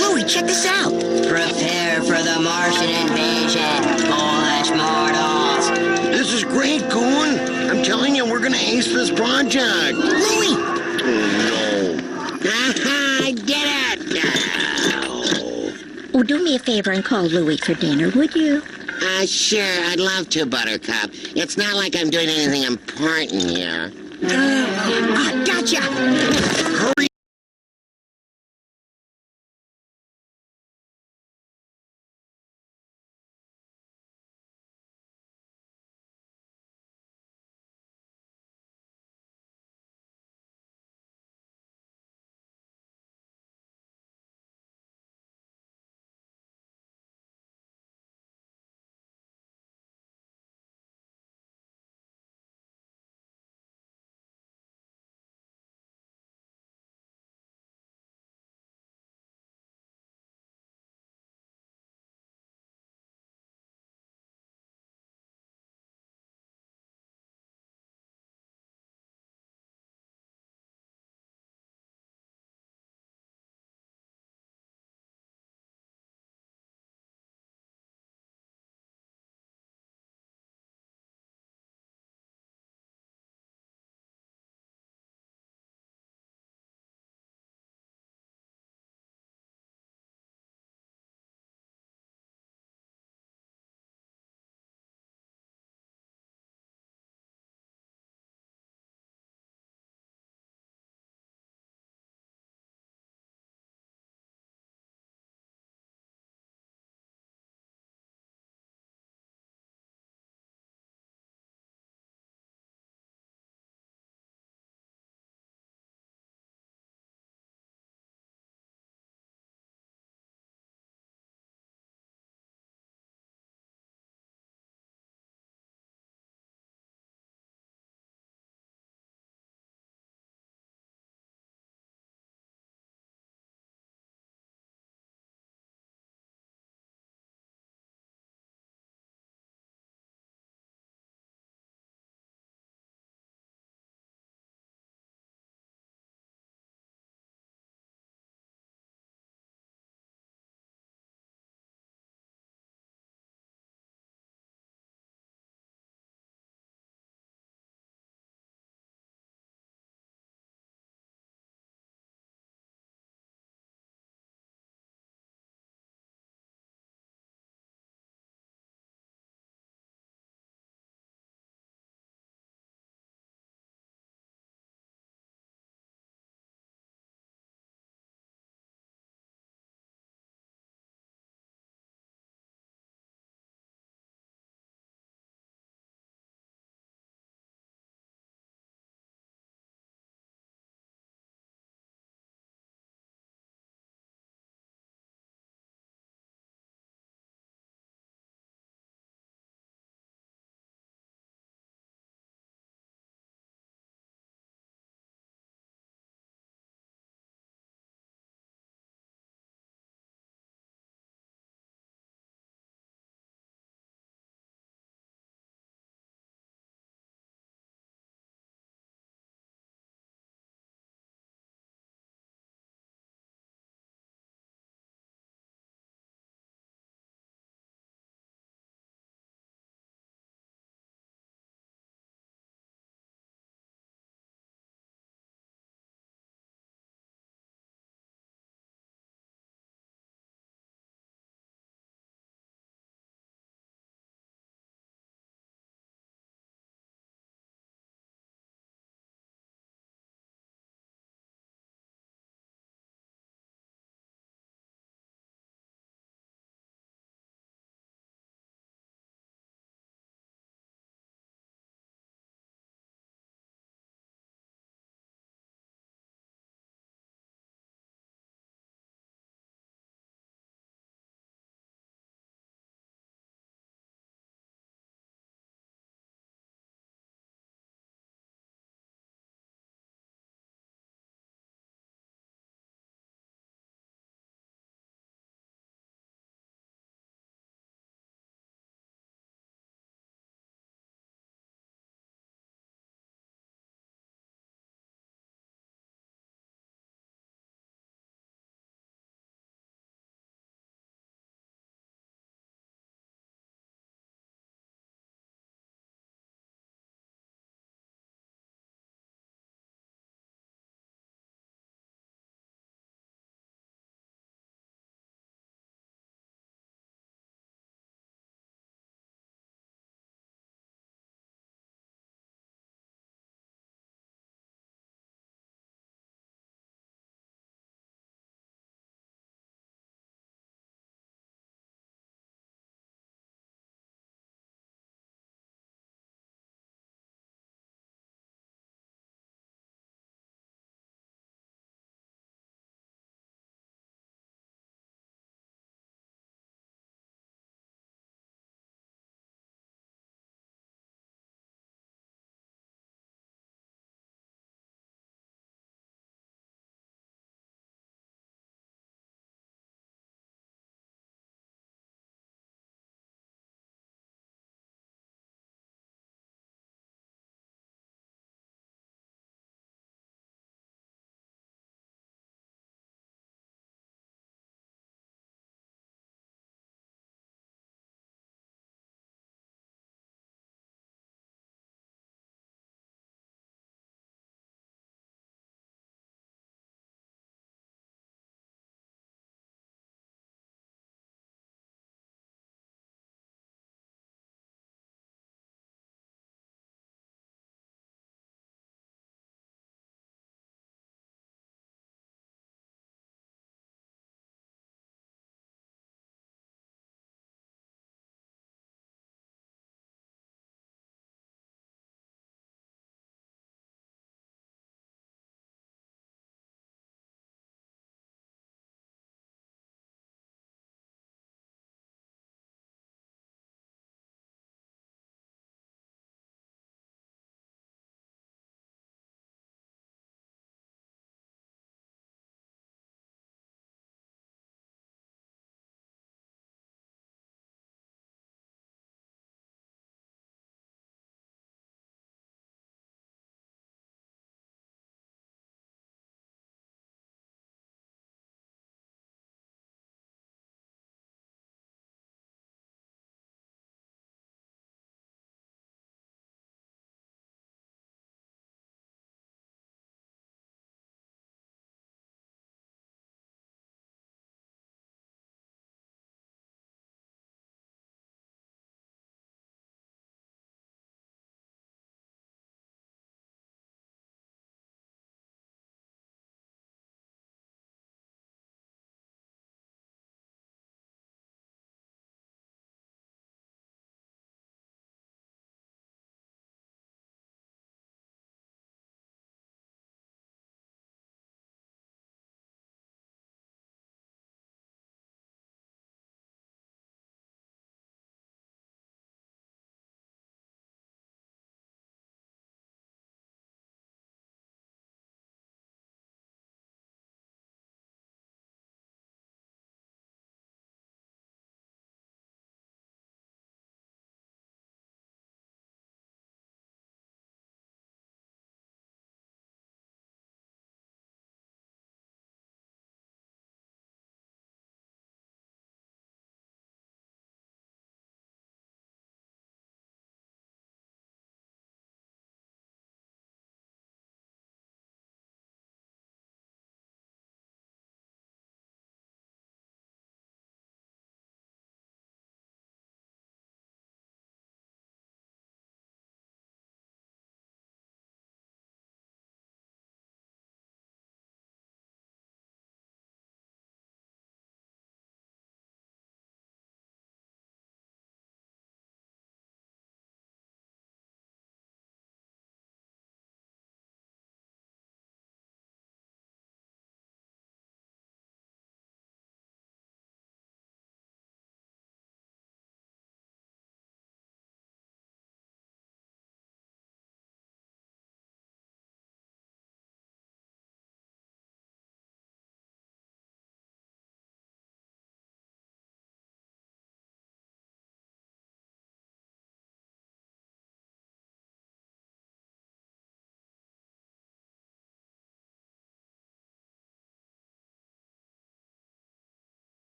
M: Louie, check this out.
C: Prepare for the Martian invasion, Polish mortals.
A: This is great, Goon. I'm telling you, we're gonna ace this project.
M: Louie!
A: Oh,
E: I did it!
M: Oh, do me a favor and call Louie for dinner, would you?
E: Sure, I'd love to, Buttercup. It's not like I'm doing anything important here.
M: Gotcha!
A: Hurry!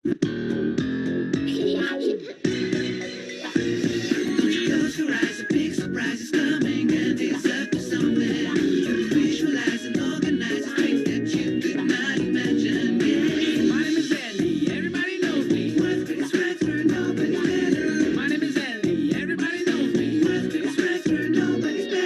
J: Close your eyes, a big surprise is coming, and it's up to something. Visualize and organize things that you could not imagine. Yeah. My name is Andy, everybody knows me. What's biggest factor? Nobody's better. My name is Andy, everybody knows me. What's biggest factor? Nobody's better.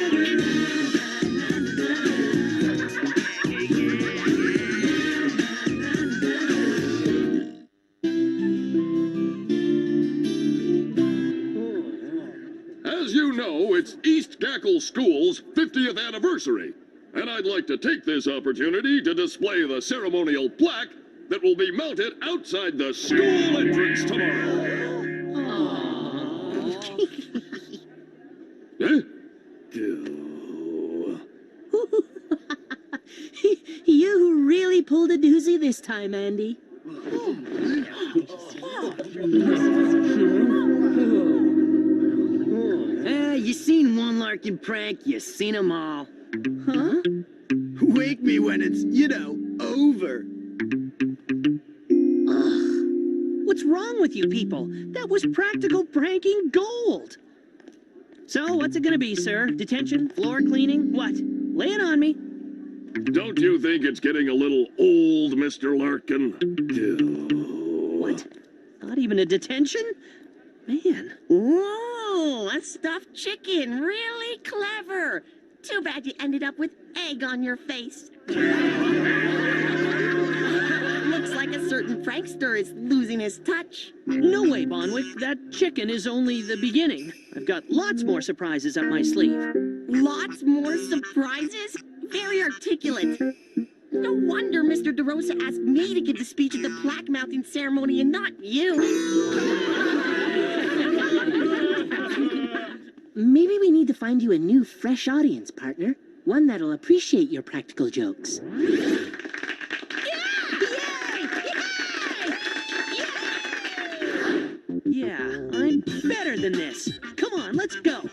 O: As you know, it's East Gackle School's 50th anniversary, and I'd like to take this opportunity to display the ceremonial plaque that will be mounted outside the school entrance tomorrow. Huh?
N: You really pulled a doozy this time, Andy.
C: You seen one Larkin prank, you seen 'em all.
N: Huh?
B: Wake me when it's, over.
K: What's wrong with you people? That was practical pranking gold. So, what's it gonna be, sir? Detention? Floor cleaning? What? Lay it on me.
O: Don't you think it's getting a little old, Mr. Larkin?
K: What? Not even a detention? Man.
E: Whoa, a stuffed chicken. Really clever. Too bad you ended up with egg on your face. Looks like a certain prankster is losing his touch.
K: No way, Bonwick. That chicken is only the beginning. I've got lots more surprises up my sleeve.
E: Lots more surprises? Very articulate. No wonder Mr. DeRosa asked me to give the speech at the plaque mounting ceremony and not you.
N: Maybe we need to find you a new, fresh audience, partner. One that'll appreciate your practical jokes.
K: Yeah, I'm better than this. Come on, let's go.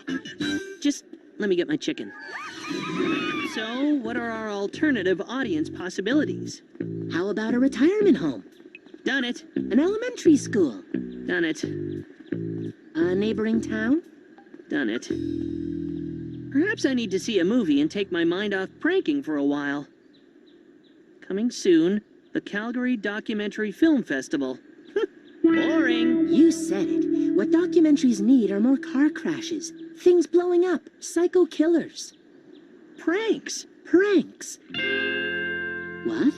K: Just let me get my chicken. So, what are our alternative audience possibilities?
N: How about a retirement home?
K: Done it.
N: An elementary school?
K: Done it.
N: A neighboring town?
K: Done it. Perhaps I need to see a movie and take my mind off pranking for a while. Coming soon, the Calgary Documentary Film Festival. Boring.
N: You said it. What documentaries need are more car crashes, things blowing up, psycho killers.
K: Pranks.
N: Pranks. What?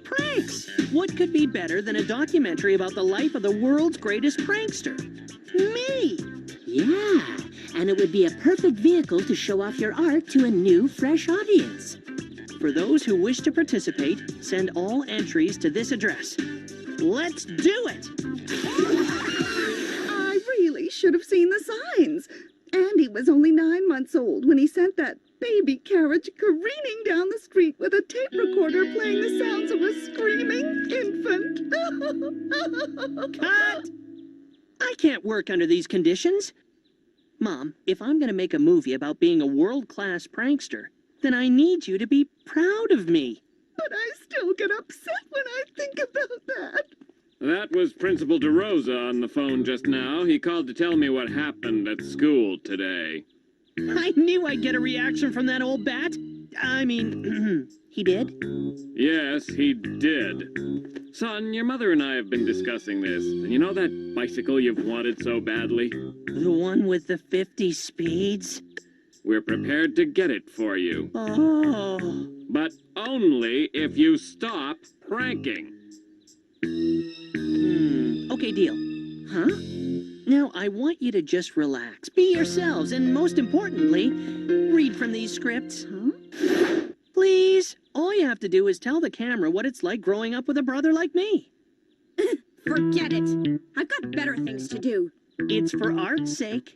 K: Pranks! What could be better than a documentary about the life of the world's greatest prankster? Me!
N: Yeah, and it would be a perfect vehicle to show off your art to a new, fresh audience.
K: For those who wish to participate, send all entries to this address. Let's do it!
D: I really should have seen the signs. Andy was only 9 months old when he sent that baby carriage careening down the street with a tape recorder playing the sounds of a screaming infant.
K: Cut! I can't work under these conditions. Mom, if I'm going to make a movie about being a world-class prankster, then I need you to be proud of me.
D: But I still get upset when I think about that.
R: That was Principal DeRosa on the phone just now. He called to tell me what happened at school today.
K: I knew I'd get a reaction from that old bat. I mean, he did?
R: Yes, he did. Son, your mother and I have been discussing this. And you know that bicycle you've wanted so badly?
K: The one with the 50 speeds?
R: We're prepared to get it for you.
K: Oh.
R: But only if you stop pranking.
K: Okay, deal. Huh? Now, I want you to just relax, be yourselves, and most importantly, read from these scripts. Huh? Please, all you have to do is tell the camera what it's like growing up with a brother like me.
M: Forget it. I've got better things to do.
K: It's for art's sake.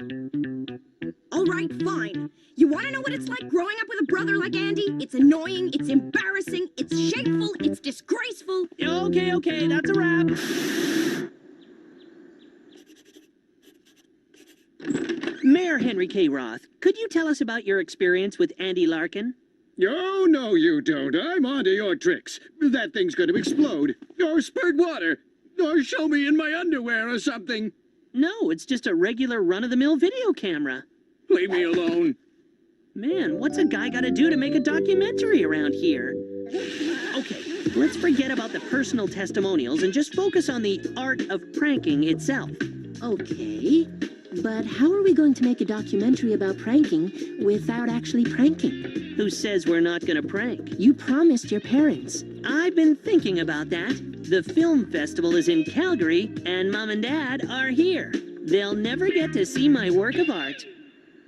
M: All right, fine. You want to know what it's like growing up with a brother like Andy? It's annoying, it's embarrassing, it's shameful, it's disgraceful.
K: Okay, that's a wrap. Mayor Henry K. Roth, could you tell us about your experience with Andy Larkin?
I: Oh, no, you don't. I'm onto your tricks. That thing's going to explode. Or spurt water. Or show me in my underwear or something.
K: No, it's just a regular run-of-the-mill video camera.
I: Leave me alone.
K: Man, what's a guy gotta do to make a documentary around here? Okay, let's forget about the personal testimonials and just focus on the art of pranking itself.
N: Okay, but how are we going to make a documentary about pranking without actually pranking?
K: Who says we're not gonna prank?
N: You promised your parents.
K: I've been thinking about that. The film festival is in Calgary, and Mom and Dad are here. They'll never get to see my work of art.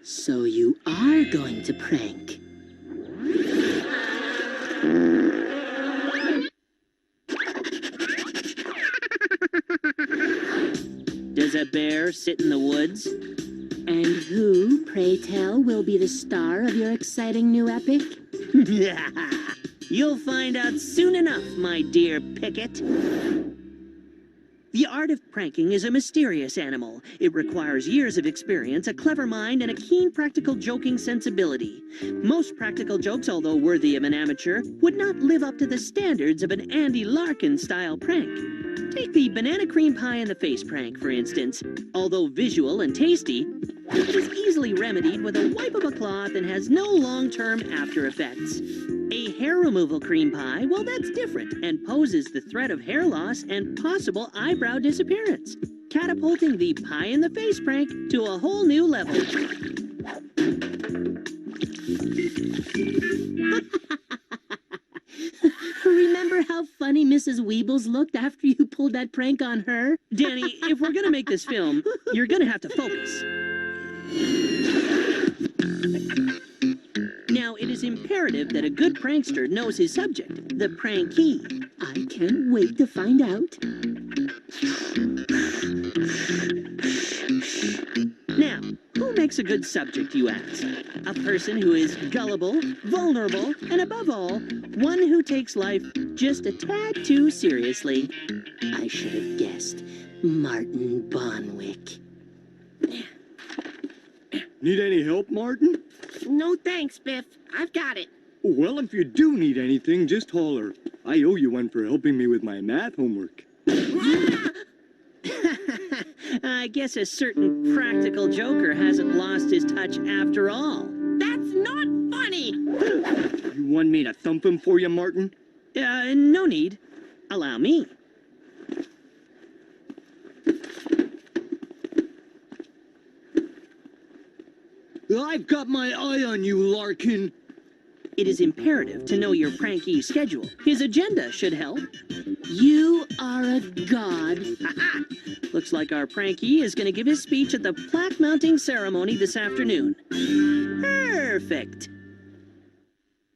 N: So you are going to prank.
K: Does a bear sit in the woods?
N: And who, pray tell, will be the star of your exciting new epic?
K: You'll find out soon enough, my dear Pickett. The art of pranking is a mysterious animal. It requires years of experience, a clever mind, and a keen practical joking sensibility. Most practical jokes, although worthy of an amateur, would not live up to the standards of an Andy Larkin-style prank. Take the banana cream pie in the face prank, for instance. Although visual and tasty, it is easily remedied with a wipe of a cloth and has no long-term after effects. A hair removal cream pie, well, that's different and poses the threat of hair loss and possible eyebrow disappearance, catapulting the pie in the face prank to a whole new level.
N: Remember how funny Mrs. Weebles looked after you pulled that prank on her?
K: Danny, if we're gonna make this film, you're gonna have to focus. Now, it is imperative that a good prankster knows his subject, the prankee.
N: I can't wait to find out.
K: Now, who makes a good subject, you ask? A person who is gullible, vulnerable, and above all, one who takes life just a tad too seriously.
N: I should have guessed. Martin Bonwick.
I: Need any help, Martin?
E: No thanks, Biff. I've got it.
I: Well, if you do need anything, just holler. I owe you one for helping me with my math homework.
K: I guess a certain practical joker hasn't lost his touch after all.
E: That's not funny!
I: You want me to thump him for you, Martin?
K: No need. Allow me.
I: I've got my eye on you, Larkin.
K: It is imperative to know your prankee's schedule. His agenda should help.
N: You are a god.
K: Ha-ha! Looks like our prankee is going to give his speech at the plaque mounting ceremony this afternoon. Perfect.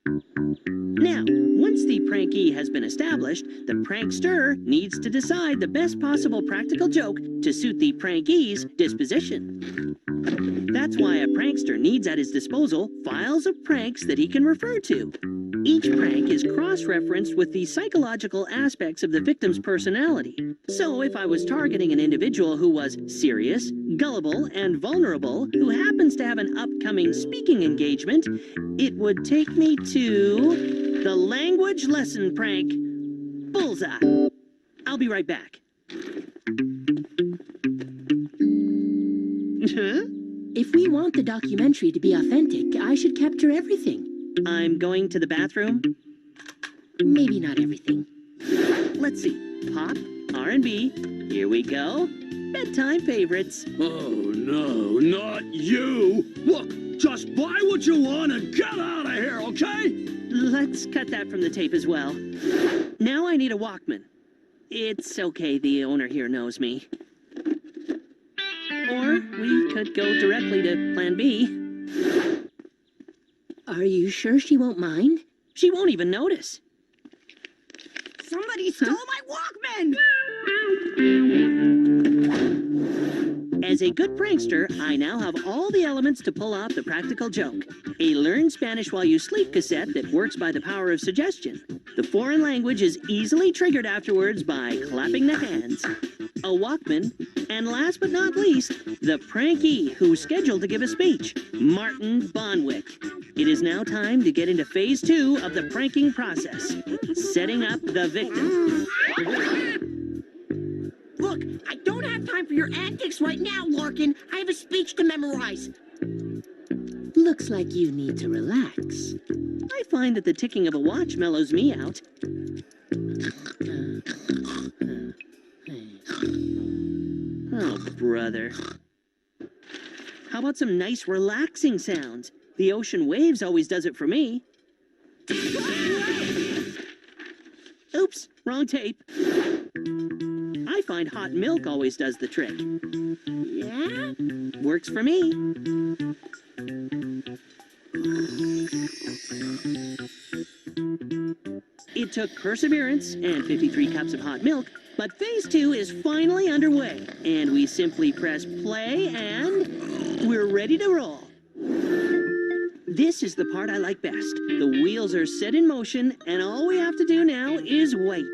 K: Now, once the prankee has been established, the prankster needs to decide the best possible practical joke to suit the prankee's disposition. That's why a prankster needs at his disposal files of pranks that he can refer to. Each prank is cross-referenced with the psychological aspects of the victim's personality. So if I was targeting an individual who was serious, gullible, and vulnerable, who happens to have an upcoming speaking engagement, it would take me to the language lesson prank. Bullseye. I'll be right back. Huh?
N: If we want the documentary to be authentic, I should capture everything.
K: I'm going to the bathroom.
N: Maybe not everything.
K: Let's see. Pop, R&B. Here we go. Bedtime favorites.
I: Oh, no, not you. Look, just buy what you want and get out of here, okay?
K: Let's cut that from the tape as well. Now I need a Walkman. It's okay, the owner here knows me. Or we could go directly to Plan B.
N: Are you sure she won't mind?
K: She won't even notice.
E: Somebody stole my Walkman!
K: As a good prankster, I now have all the elements to pull off the practical joke. A Learn Spanish While You Sleep cassette that works by the power of suggestion. The foreign language is easily triggered afterwards by clapping the hands. A Walkman, and last but not least, the prankee who's scheduled to give a speech, Martin Bonwick. It is now time to get into phase 2 of the pranking process, setting up the victim.
E: time for your antics right now, Larkin. I have a speech to memorize.
N: Looks like you need to relax.
K: I find that the ticking of a watch mellows me out. Oh, brother. How about some nice relaxing sounds? The ocean waves always does it for me. Oops, wrong tape. I find hot milk always does the trick.
E: Yeah?
K: Works for me. It took perseverance and 53 cups of hot milk, but phase 2 is finally underway, and we simply press play and we're ready to roll. This is the part I like best. The wheels are set in motion, and all we have to do now is wait.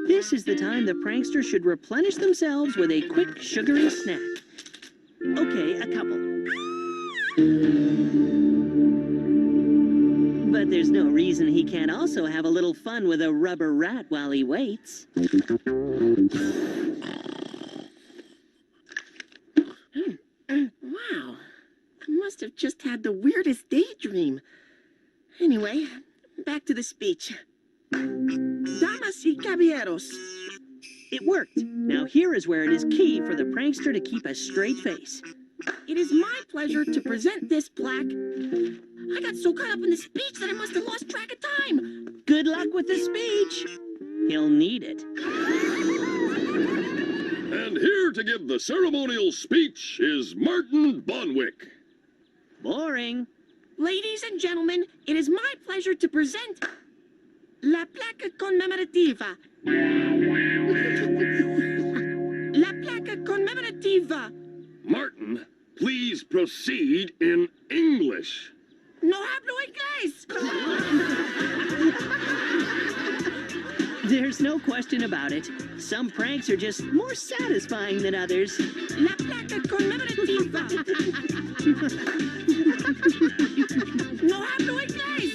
K: This is the time the prankster should replenish themselves with a quick sugary snack. Okay, a couple. But there's no reason he can't also have a little fun with a rubber rat while he waits.
E: Wow. I must have just had the weirdest daydream. Anyway, back to the speech. Damas y caballeros.
K: It worked. Now here is where it is key for the prankster to keep a straight face.
E: It is my pleasure to present this plaque. I got so caught up in the speech that I must have lost track of time.
K: Good luck with the speech. He'll need it.
O: And here to give the ceremonial speech is Martin Bonwick.
K: Boring.
E: Ladies and gentlemen, it is my pleasure to present La Placa Conmemorativa. La Placa Conmemorativa.
O: Martin, please proceed in English.
E: No hablo inglés.
K: There's no question about it. Some pranks are just more satisfying than others.
E: La Placa Conmemorativa. No hablo inglés.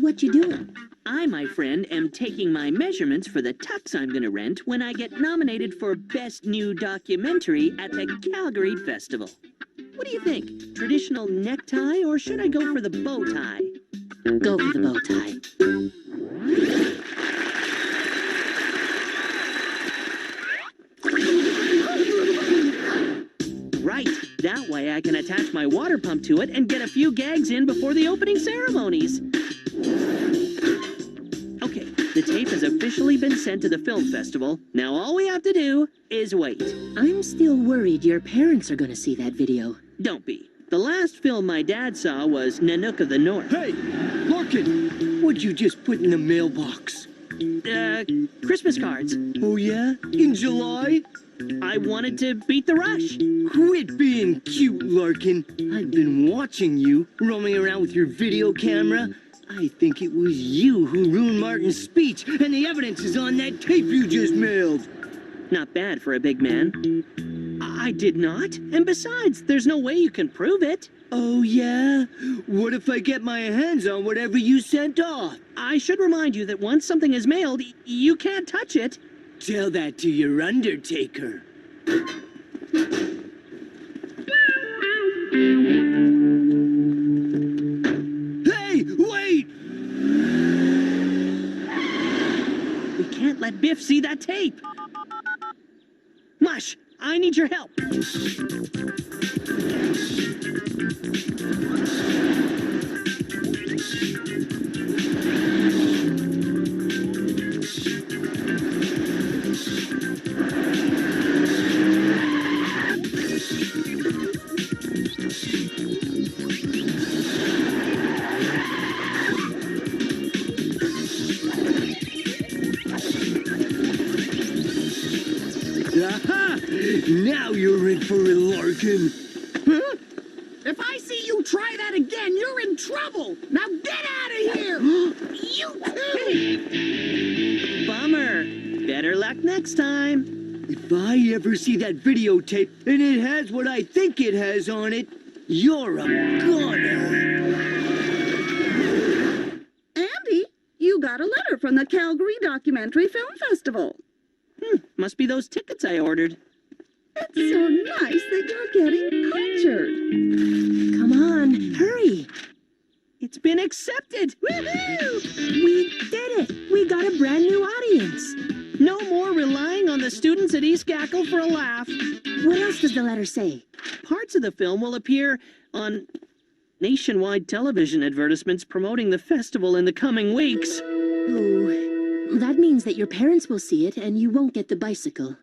K: What you doing? I, my friend, am taking my measurements for the tux I'm gonna rent when I get nominated for Best New Documentary at the Calgary Festival. What do you think? Traditional necktie, or should I go for the bow tie?
N: Go for the bow tie.
K: Right. That way I can attach my water pump to it and get a few gags in before the opening ceremonies. Okay, the tape has officially been sent to the film festival. Now all we have to do is wait.
N: I'm still worried your parents are gonna see that video.
K: Don't be. The last film my dad saw was Nanook of the North.
B: Hey, Larkin, what'd you just put in the mailbox?
K: Christmas cards.
B: Oh yeah? In July?
K: I wanted to beat the rush.
B: Quit being cute, Larkin. I've been watching you, roaming around with your video camera. I think it was you who ruined Martin's speech, and the evidence is on that tape you just mailed.
K: Not bad for a big man. I did not. And besides, there's no way you can prove it.
B: Oh, yeah? What if I get my hands on whatever you sent off?
K: I should remind you that once something is mailed, you can't touch it.
B: Tell that to your undertaker. Hey, wait!
K: We can't let Biff see that tape. Mush, I need your help.
B: Aha! Now you're in for it, Larkin.
E: Huh? If I see you try that again, you're in trouble. Now get out of here. You too.
K: Bummer. Better luck next time.
B: If I ever see that videotape and it has what I think it has on it, you're a goner.
D: Andy, you got a letter from the Calgary Documentary Film Festival.
K: Must be those tickets I ordered.
D: It's so nice that you're getting cultured.
K: Come on, hurry. It's been accepted. Woohoo! We did it. We got a brand new audience. No more relying on the students at East Gackle for a laugh.
N: What else does the letter say?
K: Parts of the film will appear on nationwide television advertisements promoting the festival in the coming weeks.
N: Oh, that means that your parents will see it and you won't get the bicycle.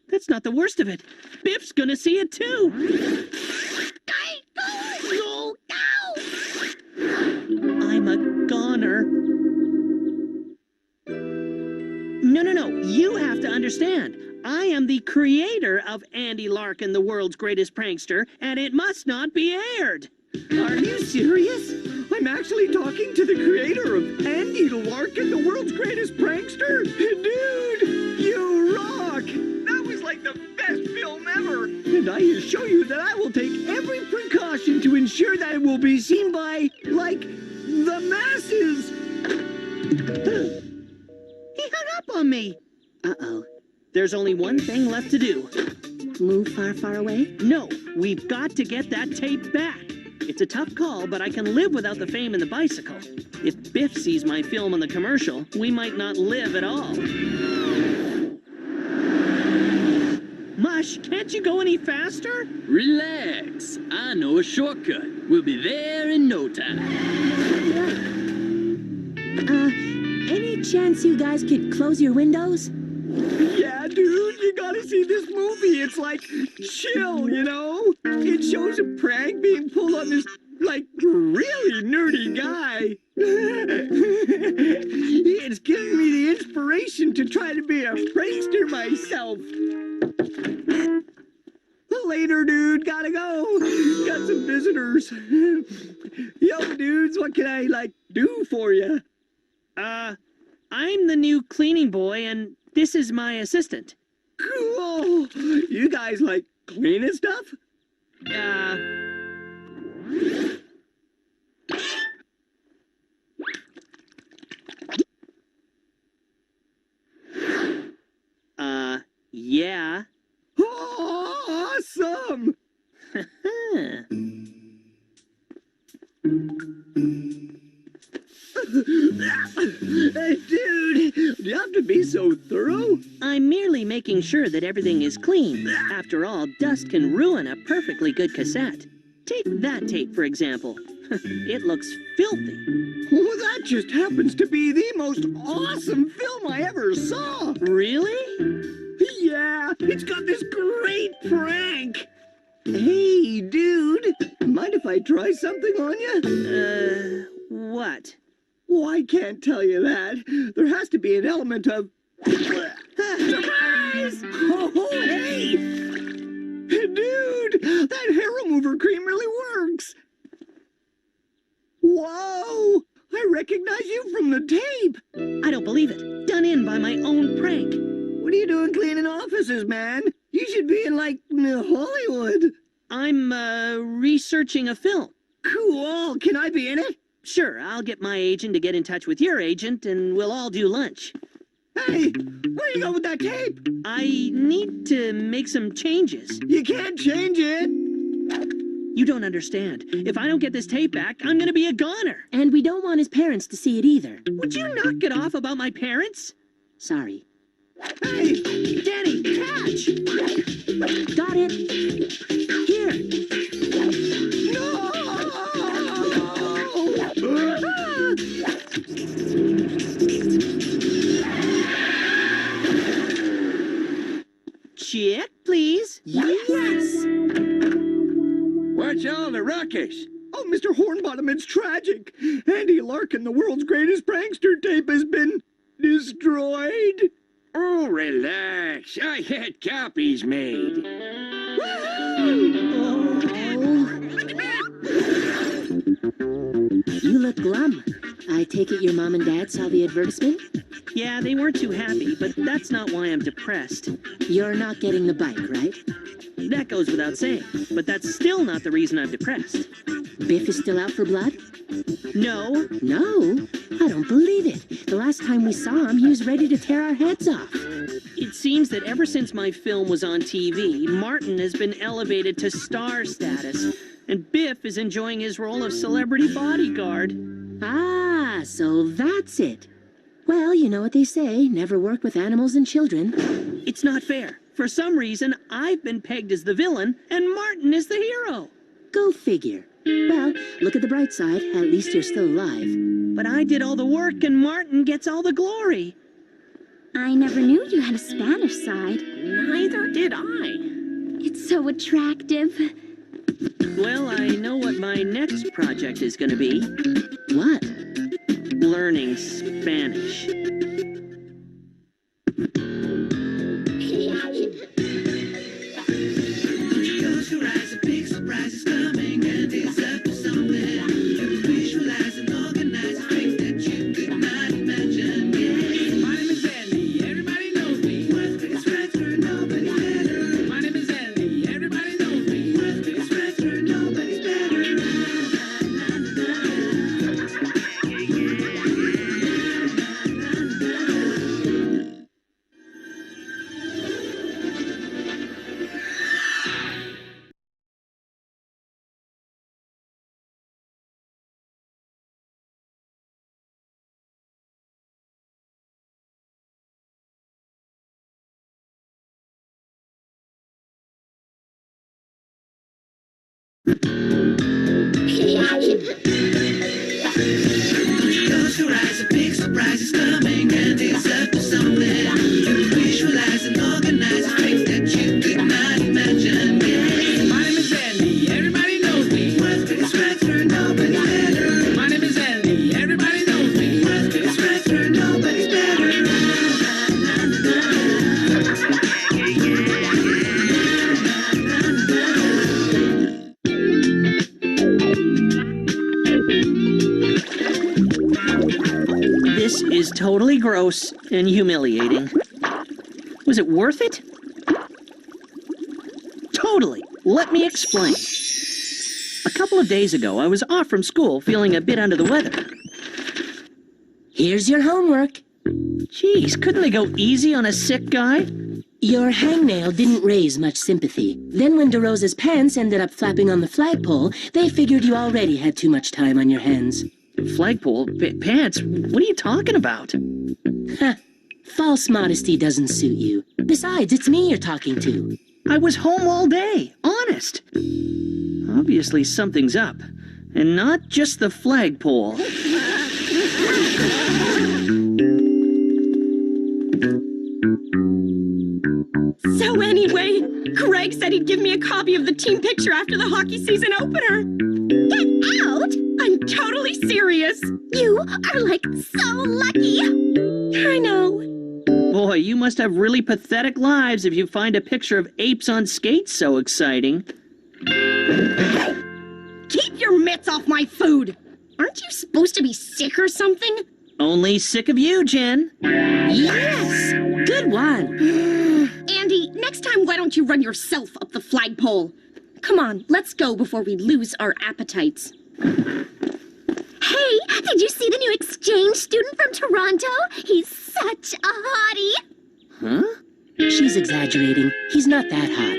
K: That's not the worst of it. Biff's gonna see it too. I'm a goner. No. You have to understand. I am the creator of Andy Larkin, the world's greatest prankster, and it must not be aired.
I: Are you serious? I'm actually talking to the creator of Andy Larkin, the world's greatest prankster? Dude, you rock! That was like the best film ever! And I assure you that I will take every precaution to ensure that it will be seen by, like, the masses!
K: He hung up on me.
N: Uh-oh.
K: There's only one thing left to do.
N: Move far, far away?
K: No, we've got to get that tape back. It's a tough call, but I can live without the fame and the bicycle. If Biff sees my film on the commercial, we might not live at all. Mush, can't you go any faster?
L: Relax. I know a shortcut. We'll be there in no time.
N: Any chance you guys could close your windows?
I: Yeah, dude, you gotta see this movie. It's like chill, you know? It shows a prank being pulled on this, like, really nerdy guy. It's giving me the inspiration to try to be a prankster myself. Later, dude, gotta go. Got some visitors. Yo, dudes, what can I, like, do for you?
K: I'm the new cleaning boy, and this is my assistant.
I: Cool. You guys like cleaning stuff?
K: Yeah.
I: Awesome! Hey, dude, do you have to be so thorough?
K: I'm merely making sure that everything is clean. After all, dust can ruin a perfectly good cassette. Take that tape, for example. It looks filthy.
I: Well, that just happens to be the most awesome film I ever saw.
K: Really?
I: Yeah, it's got this great prank. Hey, dude, mind if I try something on you?
K: What?
I: Well, I can't tell you that. There has to be an element of... Surprise! Oh, hey! Dude, that hair remover cream really works. Whoa! I recognize you from the tape.
K: I don't believe it. Done in by my own prank.
I: What are you doing cleaning offices, man? You should be in, like, Hollywood.
K: I'm, researching a film.
I: Cool. Can I be in it?
K: Sure, I'll get my agent to get in touch with your agent, and we'll all do lunch.
I: Hey, where you go with that tape?
K: I need to make some changes.
I: You can't change it.
K: You don't understand. If I don't get this tape back, I'm gonna be a goner.
N: And we don't want his parents to see it either.
K: Would you knock it off about my parents?
N: Sorry.
I: Hey,
K: Danny, catch!
N: Got it. Here.
I: No!
K: Check, please.
N: Yes.
L: What's all the ruckus?
I: Oh, Mr. Hornbottom, it's tragic. Andy Larkin, the world's greatest prankster tape, has been destroyed.
L: Oh, relax. I had copies made.
N: You look glum. I take it your mom and dad saw the advertisement?
K: Yeah, they weren't too happy, but that's not why I'm depressed.
N: You're not getting the bike, right?
K: That goes without saying, but that's still not the reason I'm depressed.
N: Biff is still out for blood?
K: No.
N: No? I don't believe it. The last time we saw him, he was ready to tear our heads off.
K: It seems that ever since my film was on TV, Martin has been elevated to star status, and Biff is enjoying his role of celebrity bodyguard.
N: Ah, so that's it. Well, you know what they say, never work with animals and children.
K: It's not fair. For some reason, I've been pegged as the villain, and Martin is the hero.
N: Go figure. Well, look at the bright side, at least you're still alive.
K: But I did all the work, and Martin gets all the glory.
U: I never knew you had a Spanish side.
K: Neither did I.
U: It's so attractive.
K: Well, I know what my next project is going to be.
N: What?
K: Learning Spanish.
J: Close your eyes, a big surprise is coming, and it's up to something. You visualize and organize things that you could not imagine. Yeah. My name is Andy, everybody knows me. World's biggest wrestler, nobody's better. My name is Andy, everybody knows me. World's biggest wrestler, nobody's better. Close your eyes, a big surprise is coming, and it's up to something. You visualize and organize things that you could not imagine. Yeah. My name is Andy, everybody knows me. World's biggest wrestler, nobody's better. My name is Andy, everybody knows me. World's biggest wrestler, nobody's better.
K: This is totally gross and humiliating. Was it worth it? Totally. Let me explain. A couple of days ago, I was off from school feeling a bit under the weather.
N: Here's your homework.
K: Geez, couldn't they go easy on a sick guy?
N: Your hangnail didn't raise much sympathy. Then when DeRosa's pants ended up flapping on the flagpole, they figured you already had too much time on your hands.
K: Flagpole? Pants? What are you talking about?
N: Ha! False modesty doesn't suit you. Besides, it's me you're talking to.
K: I was home all day, honest. Obviously something's up. And not just the flagpole.
M: So anyway, Craig said he'd give me a copy of the team picture after the hockey season opener. Get out! I'm totally serious. You are like so lucky. I know.
K: Boy, you must have really pathetic lives if you find a picture of apes on skates so exciting.
M: Keep your mitts off my food. Aren't you supposed to be sick or something?
K: Only sick of you, Jen.
M: Yes!
N: Good one.
M: Andy, next time why don't you run yourself up the flagpole? Come on, let's go before we lose our appetites.
U: Hey, did you see the new exchange student from Toronto? He's such a hottie.
K: Huh?
N: She's exaggerating. He's not that hot.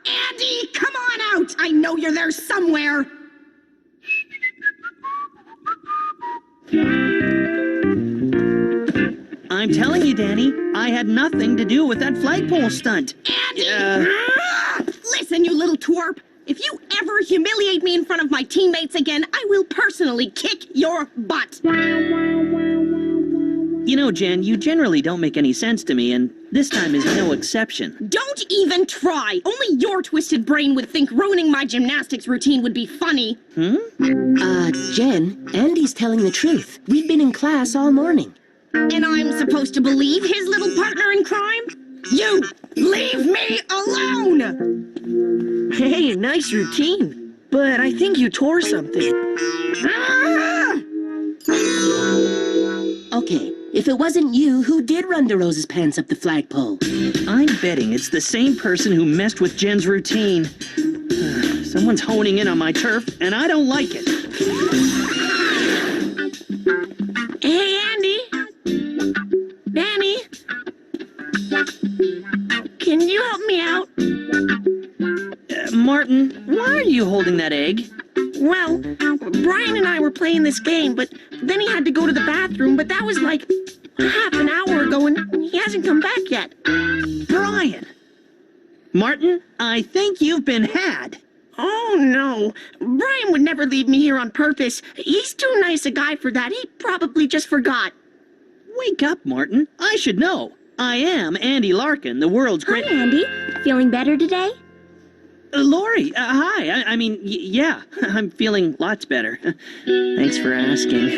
M: Andy, come on out! I know you're there somewhere!
K: I'm telling you, Danny, I had nothing to do with that flagpole stunt.
M: Andy! Listen, you little twerp. If you ever humiliate me in front of my teammates again, I will personally kick your butt.
K: You know, Jen, you generally don't make any sense to me, and this time is no exception.
M: Don't even try. Only your twisted brain would think ruining my gymnastics routine would be funny.
N: Jen, Andy's telling the truth. We've been in class all morning.
M: And I'm supposed to believe his little partner in crime? You! Leave me alone!
K: Hey, nice routine.
T: but I think you tore something.
N: Okay, if it wasn't you, who did run DeRosa's pants up the flagpole?
K: I'm betting it's the same person who messed with Jen's routine. Someone's honing in on my turf, and I don't like it.
M: Hey, Andy. Danny. Can you help me out?
K: Martin, why are you holding that egg?
M: Well, Brian and I were playing this game, but then he had to go to the bathroom, but that was like half an hour ago, and he hasn't come back yet.
K: Brian! Martin, I think you've been had.
M: Oh, no. Brian would never leave me here on purpose. He's too nice a guy for that. He probably just forgot.
K: Wake up, Martin. I should know. I am Andy Larkin, the world's great...
U: Hi, Andy. Feeling better today?
K: Lori, hi. Yeah, I'm feeling lots better. Thanks for asking.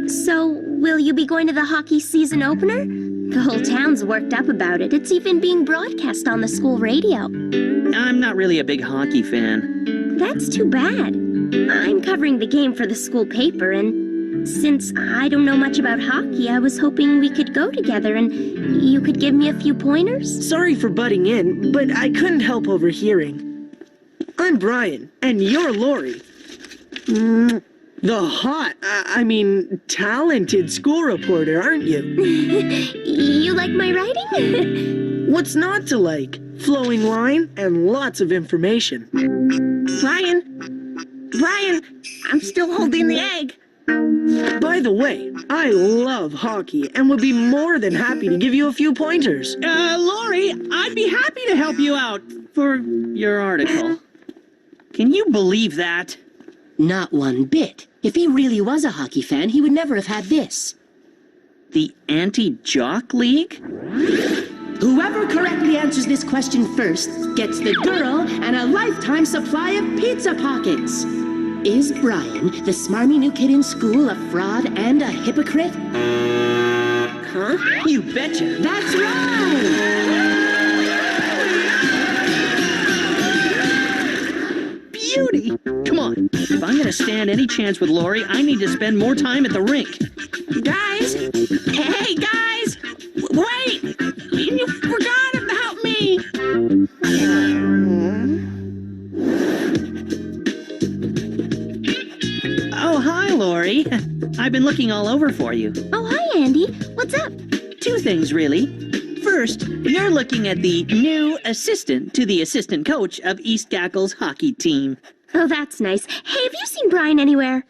U: So, will you be going to the hockey season opener? The whole town's worked up about it. It's even being broadcast on the school radio.
K: I'm not really a big hockey fan.
U: That's too bad. I'm covering the game for the school paper, and since I don't know much about hockey, I was hoping we could go together and you could give me a few pointers.
T: Sorry for butting in, but I couldn't help overhearing. I'm Brian, and you're Lori. The hot, talented school reporter, aren't you?
U: You like my writing?
T: What's not to like? Flowing line and lots of information.
M: Brian, I'm still holding the egg.
T: By the way, I love hockey and would be more than happy to give you a few pointers.
K: Lori, I'd be happy to help you out for your article. Can you believe that?
N: Not one bit. If he really was a hockey fan, he would never have had this.
K: The Anti-Jock League?
N: Whoever correctly answers this question first gets the girl and a lifetime supply of pizza pockets. Is Brian, the smarmy new kid in school, a fraud and a hypocrite?
K: Huh? You betcha.
N: That's right!
K: Beauty! Come on. If I'm gonna stand any chance with Lori, I need to spend more time at the rink.
M: Guys! Hey, guys! Wait! You forgot about me!
K: Oh, hi, Lori. I've been looking all over for you.
U: Oh, hi, Andy. What's up?
K: Two things, really. First, you're looking at the new assistant to the assistant coach of East Gackle's hockey team.
U: Oh, that's nice. Hey, have you seen Brian anywhere?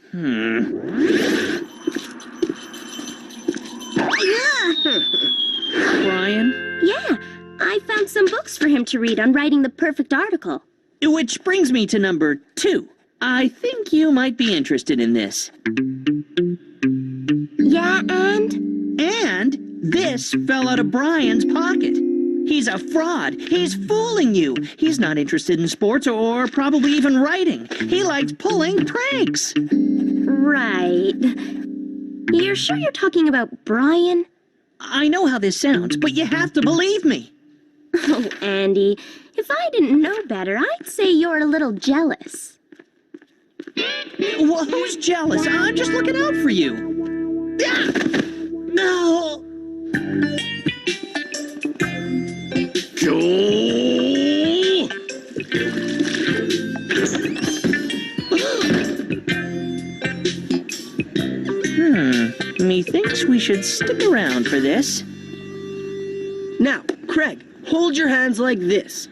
K: Brian?
U: Yeah, I found some books for him to read on writing the perfect article.
K: Which brings me to number 2. I think you might be interested in this.
U: Yeah, and?
K: And this fell out of Brian's pocket. He's a fraud. He's fooling you. He's not interested in sports or probably even writing. He likes pulling pranks.
U: Right. You're sure you're talking about Brian?
K: I know how this sounds, but you have to believe me.
U: Oh, Andy, if I didn't know better, I'd say you're a little jealous.
K: Well, who's jealous? I'm just looking out for you. No! Methinks we should stick around for this.
T: Now, Craig, hold your hands like this.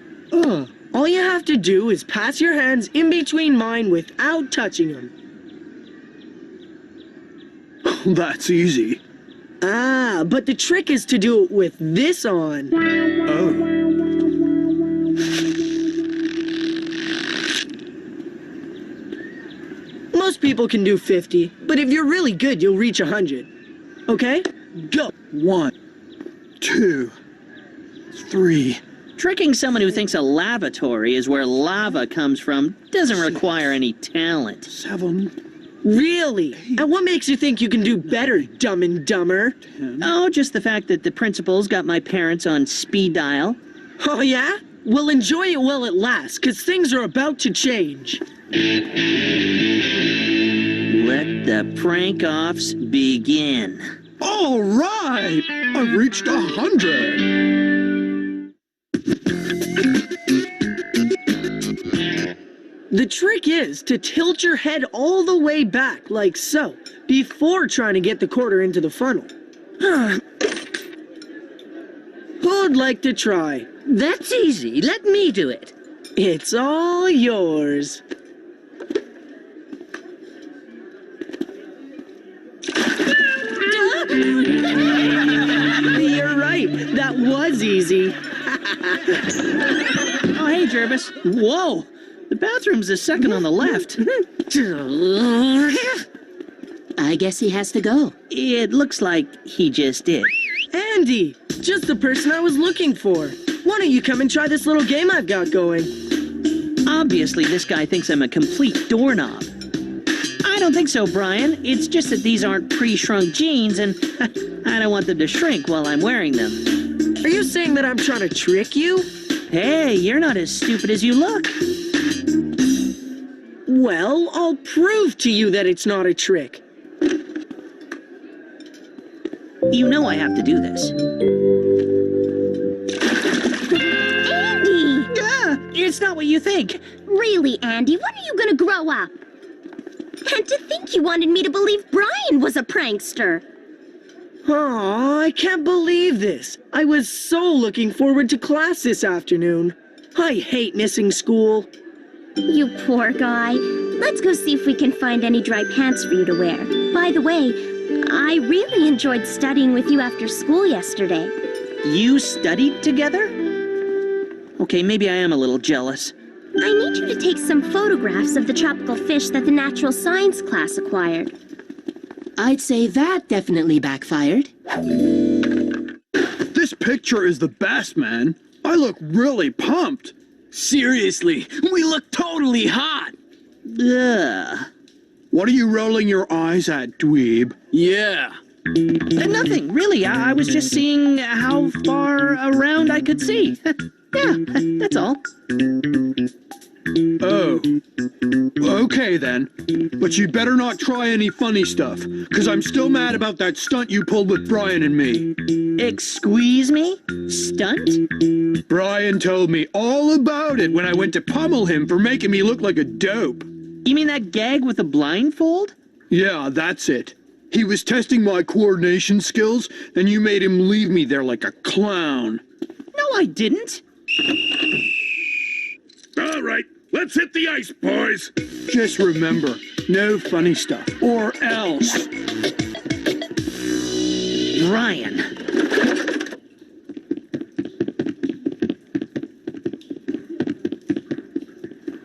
T: All you have to do is pass your hands in between mine without touching them.
B: That's easy.
T: Ah, but the trick is to do it with this on.
B: Oh.
T: Most people can do 50, but if you're really good, you'll reach 100. Okay? Go.
B: 1, 2, 3.
K: Tricking someone who thinks a lavatory is where lava comes from doesn't require any talent.
B: 7.
T: Really? And what makes you think you can do better, Dumb and Dumber?
B: 10.
K: Oh, just the fact that the principal's got my parents on speed dial.
T: Oh, yeah?
C: Well, enjoy it while it lasts, because things are about to change.
K: Let the prank-offs begin.
H: All right! I've reached 100.
C: The trick is to tilt your head all the way back, like so, before trying to get the quarter into the funnel. Who'd like to try?
T: That's easy. Let me do it.
C: It's all yours. You're right. That was easy.
K: Oh, hey, Jervis. Whoa! The bathroom's the second on the left.
N: I guess he has to go.
K: It looks like he just did.
C: Andy! Just the person I was looking for. Why don't you come and try this little game I've got going?
K: Obviously, this guy thinks I'm a complete doorknob. I don't think so, Brian. It's just that these aren't pre-shrunk jeans, and I don't want them to shrink while I'm wearing them.
C: Are you saying that I'm trying to trick you?
K: Hey, you're not as stupid as you look.
C: Well, I'll prove to you that it's not a trick.
K: You know I have to do this.
U: Andy!
K: Yeah, it's not what you think.
U: Really, Andy, when are you gonna grow up? And to think you wanted me to believe Brian was a prankster.
C: Aw, I can't believe this. I was so looking forward to class this afternoon. I hate missing school.
U: You poor guy. Let's go see if we can find any dry pants for you to wear. By the way, I really enjoyed studying with you after school yesterday.
K: You studied together? Okay, maybe I am a little jealous.
U: I need you to take some photographs of the tropical fish that the natural science class acquired.
N: I'd say that definitely backfired.
H: This picture is the best, man. I look really pumped.
L: Seriously, we look totally hot.
K: Ugh.
H: What are you rolling your eyes at, dweeb?
L: Yeah.
K: Nothing, really. I was just seeing how far around I could see. Yeah, that's all.
H: Oh. Okay then. But you better not try any funny stuff, because I'm still mad about that stunt you pulled with Brian and me.
K: Excuse me? Stunt?
H: Brian told me all about it when I went to pummel him for making me look like a dope.
K: You mean that gag with the blindfold?
H: Yeah, that's it. He was testing my coordination skills, and you made him leave me there like a clown.
K: No, I didn't.
O: All right, let's hit the ice, boys.
H: Just remember, no funny stuff, or else.
K: Brian.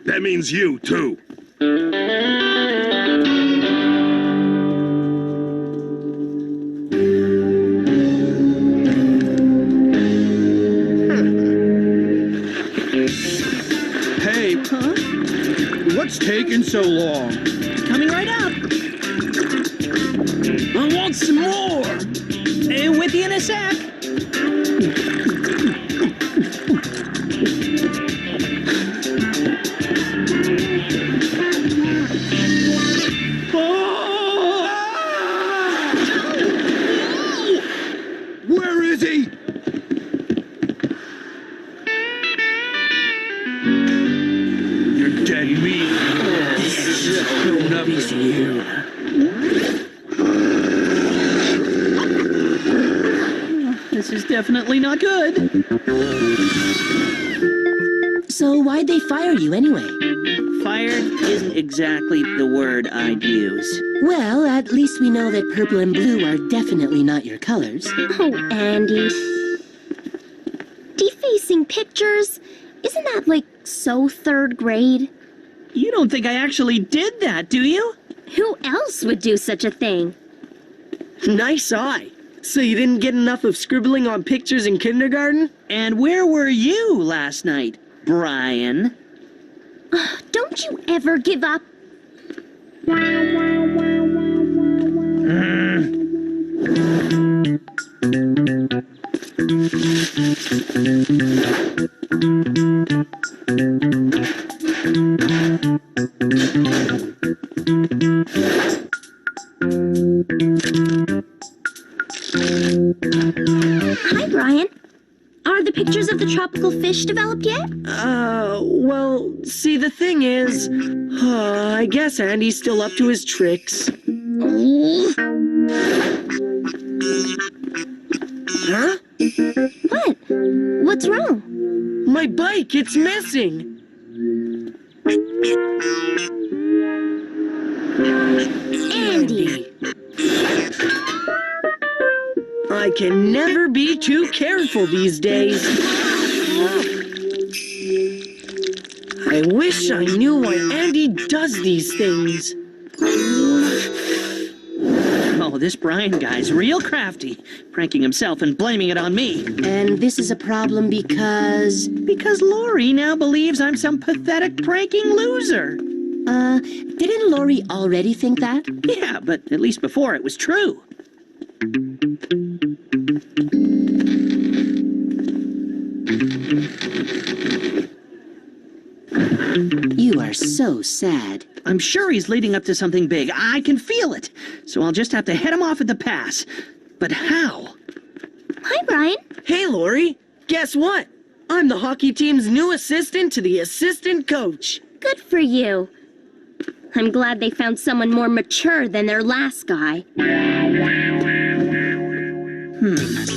O: That means you, too.
H: Hey, what's taking so long?
K: Coming right up.
L: I want some more.
K: With you in a sec.
H: Where is he? You're dead meat. Coming up with you.
K: This is definitely not good.
N: So why'd they fire you anyway?
K: Fired isn't exactly the word I'd use.
N: Well, at least we know that purple and blue are definitely not your colors.
U: Oh, Andy. Defacing pictures? Isn't that like so third grade?
K: You don't think I actually did that, do you?
U: Who else would do such a thing?
C: Nice eye. So you didn't get enough of scribbling on pictures in kindergarten?
K: And where were you last night, Brian?
U: Don't you ever give up? Hi, Brian. Are the pictures of the tropical fish developed yet?
K: Well, see, the thing is, I guess Andy's still up to his tricks. Huh?
U: What? What's wrong?
K: My bike, it's missing.
U: Andy!
K: I can never be too careful these days. I wish I knew why Andy does these things. Oh, this Brian guy's real crafty, pranking himself and blaming it on me.
N: And this is a problem because...
K: Because Lori now believes I'm some pathetic pranking loser.
N: Didn't Lori already think that?
K: Yeah, but at least before it was true.
N: You are so sad.
K: I'm sure he's leading up to something big. I can feel it. So I'll just have to head him off at the pass. But how?
U: Hi, Brian.
K: Hey, Lori. Guess what? I'm the hockey team's new assistant to the assistant coach.
U: Good for you. I'm glad they found someone more mature than their last guy.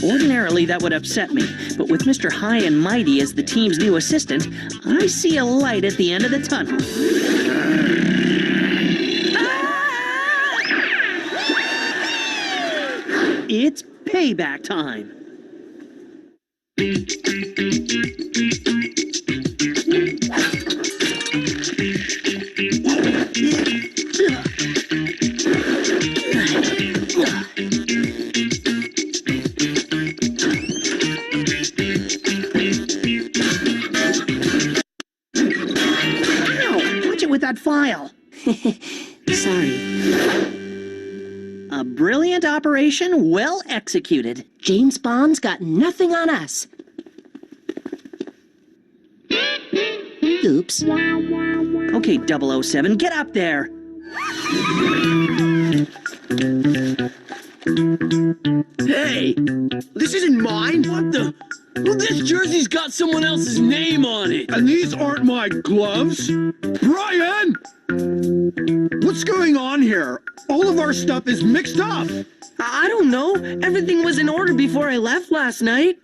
K: Ordinarily that would upset me, but with Mr. High and Mighty as the team's new assistant, I see a light at the end of the tunnel. It's payback time. With that file.
N: Sorry.
K: A brilliant operation, well executed.
N: James Bond's got nothing on us. Oops.
K: Okay, 007, get up there.
L: Hey, this isn't mine. What the? Well, this jersey's got someone else's name on it.
H: And these aren't my gloves. Brian! What's going on here? All of our stuff is mixed up.
K: I don't know. Everything was in order before I left last night.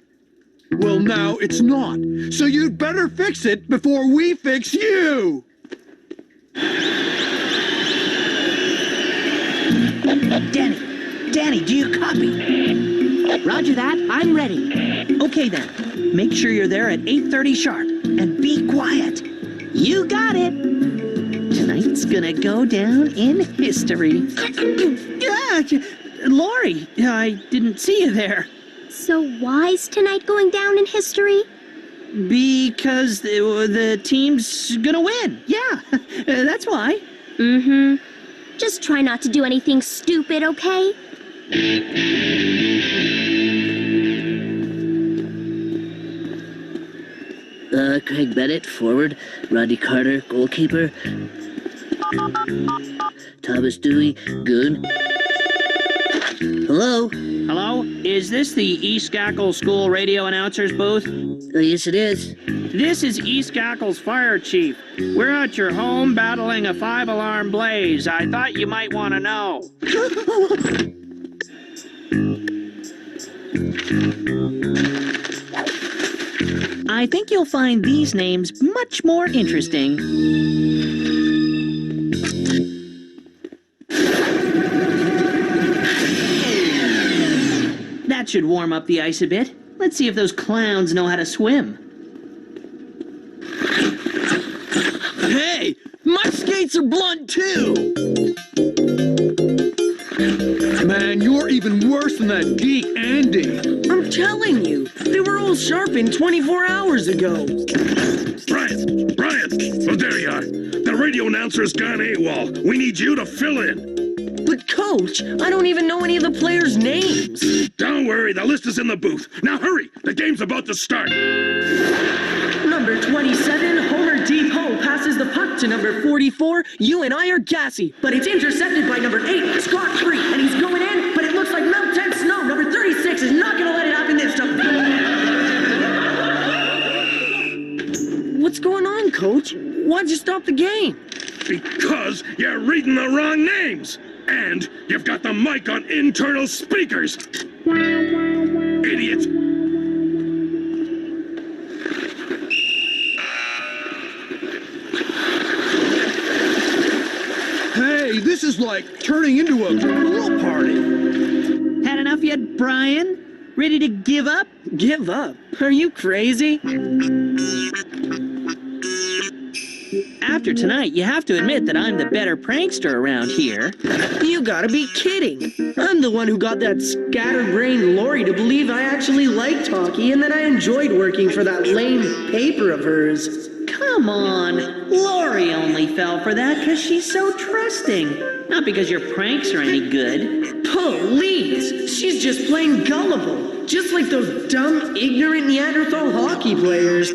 H: Well, now it's not. So you'd better fix it before we fix you.
K: Danny, do you copy?
N: Roger that. I'm ready.
K: Okay then. Make sure you're there at 8:30 sharp. And be quiet.
N: You got it.
K: Tonight's gonna go down in history. Lori, I didn't see you there.
U: So why's tonight going down in history?
K: Because the team's gonna win. Yeah, that's why.
U: Mm-hmm. Just try not to do anything stupid, okay?
F: Craig Bennett, forward. Rodney Carter, goalkeeper. Thomas Dewey, goon. Hello?
K: Hello? Is this the East Gackle School radio announcer's booth?
F: Yes, it is.
K: This is East Gackle's fire chief. We're at your home battling a 5-alarm blaze. I thought you might want to know. I think you'll find these names much more interesting. That should warm up the ice a bit. Let's see if those clowns know how to swim.
L: Hey, my skates are blunt too.
H: Man, you're even worse than that geek Andy.
K: I'm telling you, they were all sharpened 24 hours ago.
O: Brian! Oh, there you are. The radio announcer's gone AWOL. We need you to fill in.
K: But Coach, I don't even know any of the players' names.
O: Don't worry, the list is in the booth. Now hurry, the game's about to start.
K: Number 27, Homer D. Poe passes the puck to number 44. You and I are gassy, but it's intercepted by number 8, Scott Free, and he's going in, but it looks like Mount 10 Snow, number 36.
L: Coach. Why'd you stop the game?
O: Because you're reading the wrong names! And you've got the mic on internal speakers! Idiot!
H: Hey, this is like turning into a pool party.
T: Had enough yet, Brian? Ready to give up?
L: Give up? Are you crazy?
K: After tonight, you have to admit that I'm the better prankster around here.
L: You gotta be kidding. I'm the one who got that scatterbrained Lori to believe I actually liked hockey and that I enjoyed working for that lame paper of hers.
K: Come on, Lori only fell for that because she's so trusting, not because your pranks are any good.
L: Please! She's just plain gullible, just like those dumb, ignorant Neanderthal hockey players.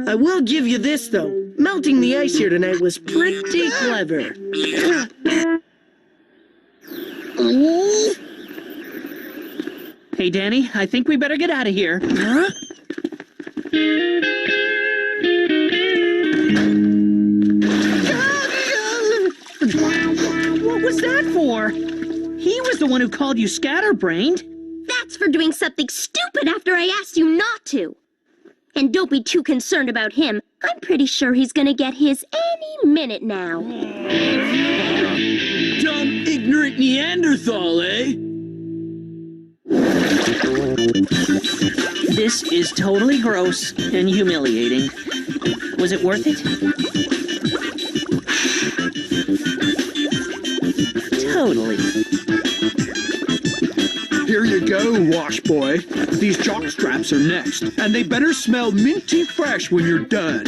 L: I will give you this, though. Melting the ice here tonight was pretty clever.
K: Hey, Danny, I think we better get out of here.
L: Huh?
K: What was that for? He was the one who called you scatterbrained.
U: That's for doing something stupid after I asked you not to. And don't be too concerned about him. I'm pretty sure he's gonna get his any minute now.
L: Dumb, ignorant Neanderthal, eh?
K: This is totally gross and humiliating. Was it worth it? Totally.
H: Here you go, wash boy. These jock straps are next, and they better smell minty fresh when you're done.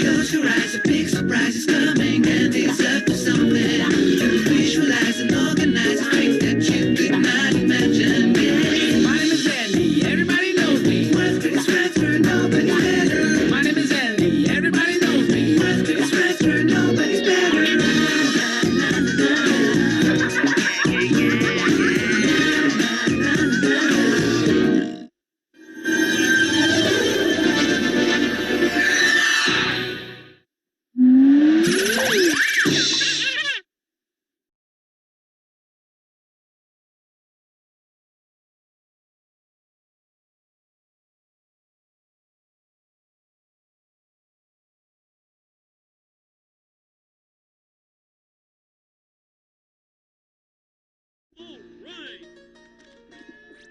J: Close your eyes, a big surprise is coming, and it's up to something. Visualize and organize things that you could not imagine. Yeah. My name is Andy, everybody knows me. Worth pretty scratch for nobody's better. My name is Andy, everybody knows me. Worth pretty scratch for nobody's better.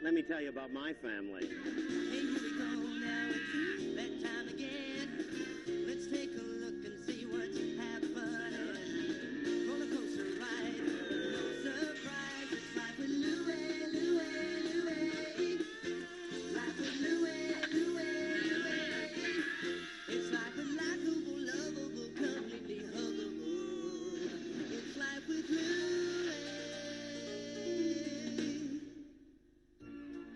A: Let me tell you about my family.
J: Hey, here we go now, it's bedtime again. Let's take a look and see what's happening. Roller coaster ride, no surprise. It's life with Louie, Louie, Louie. Life with Louie, Louie, Louie. It's life with likable, lovable, completely huggable. It's life with Louie.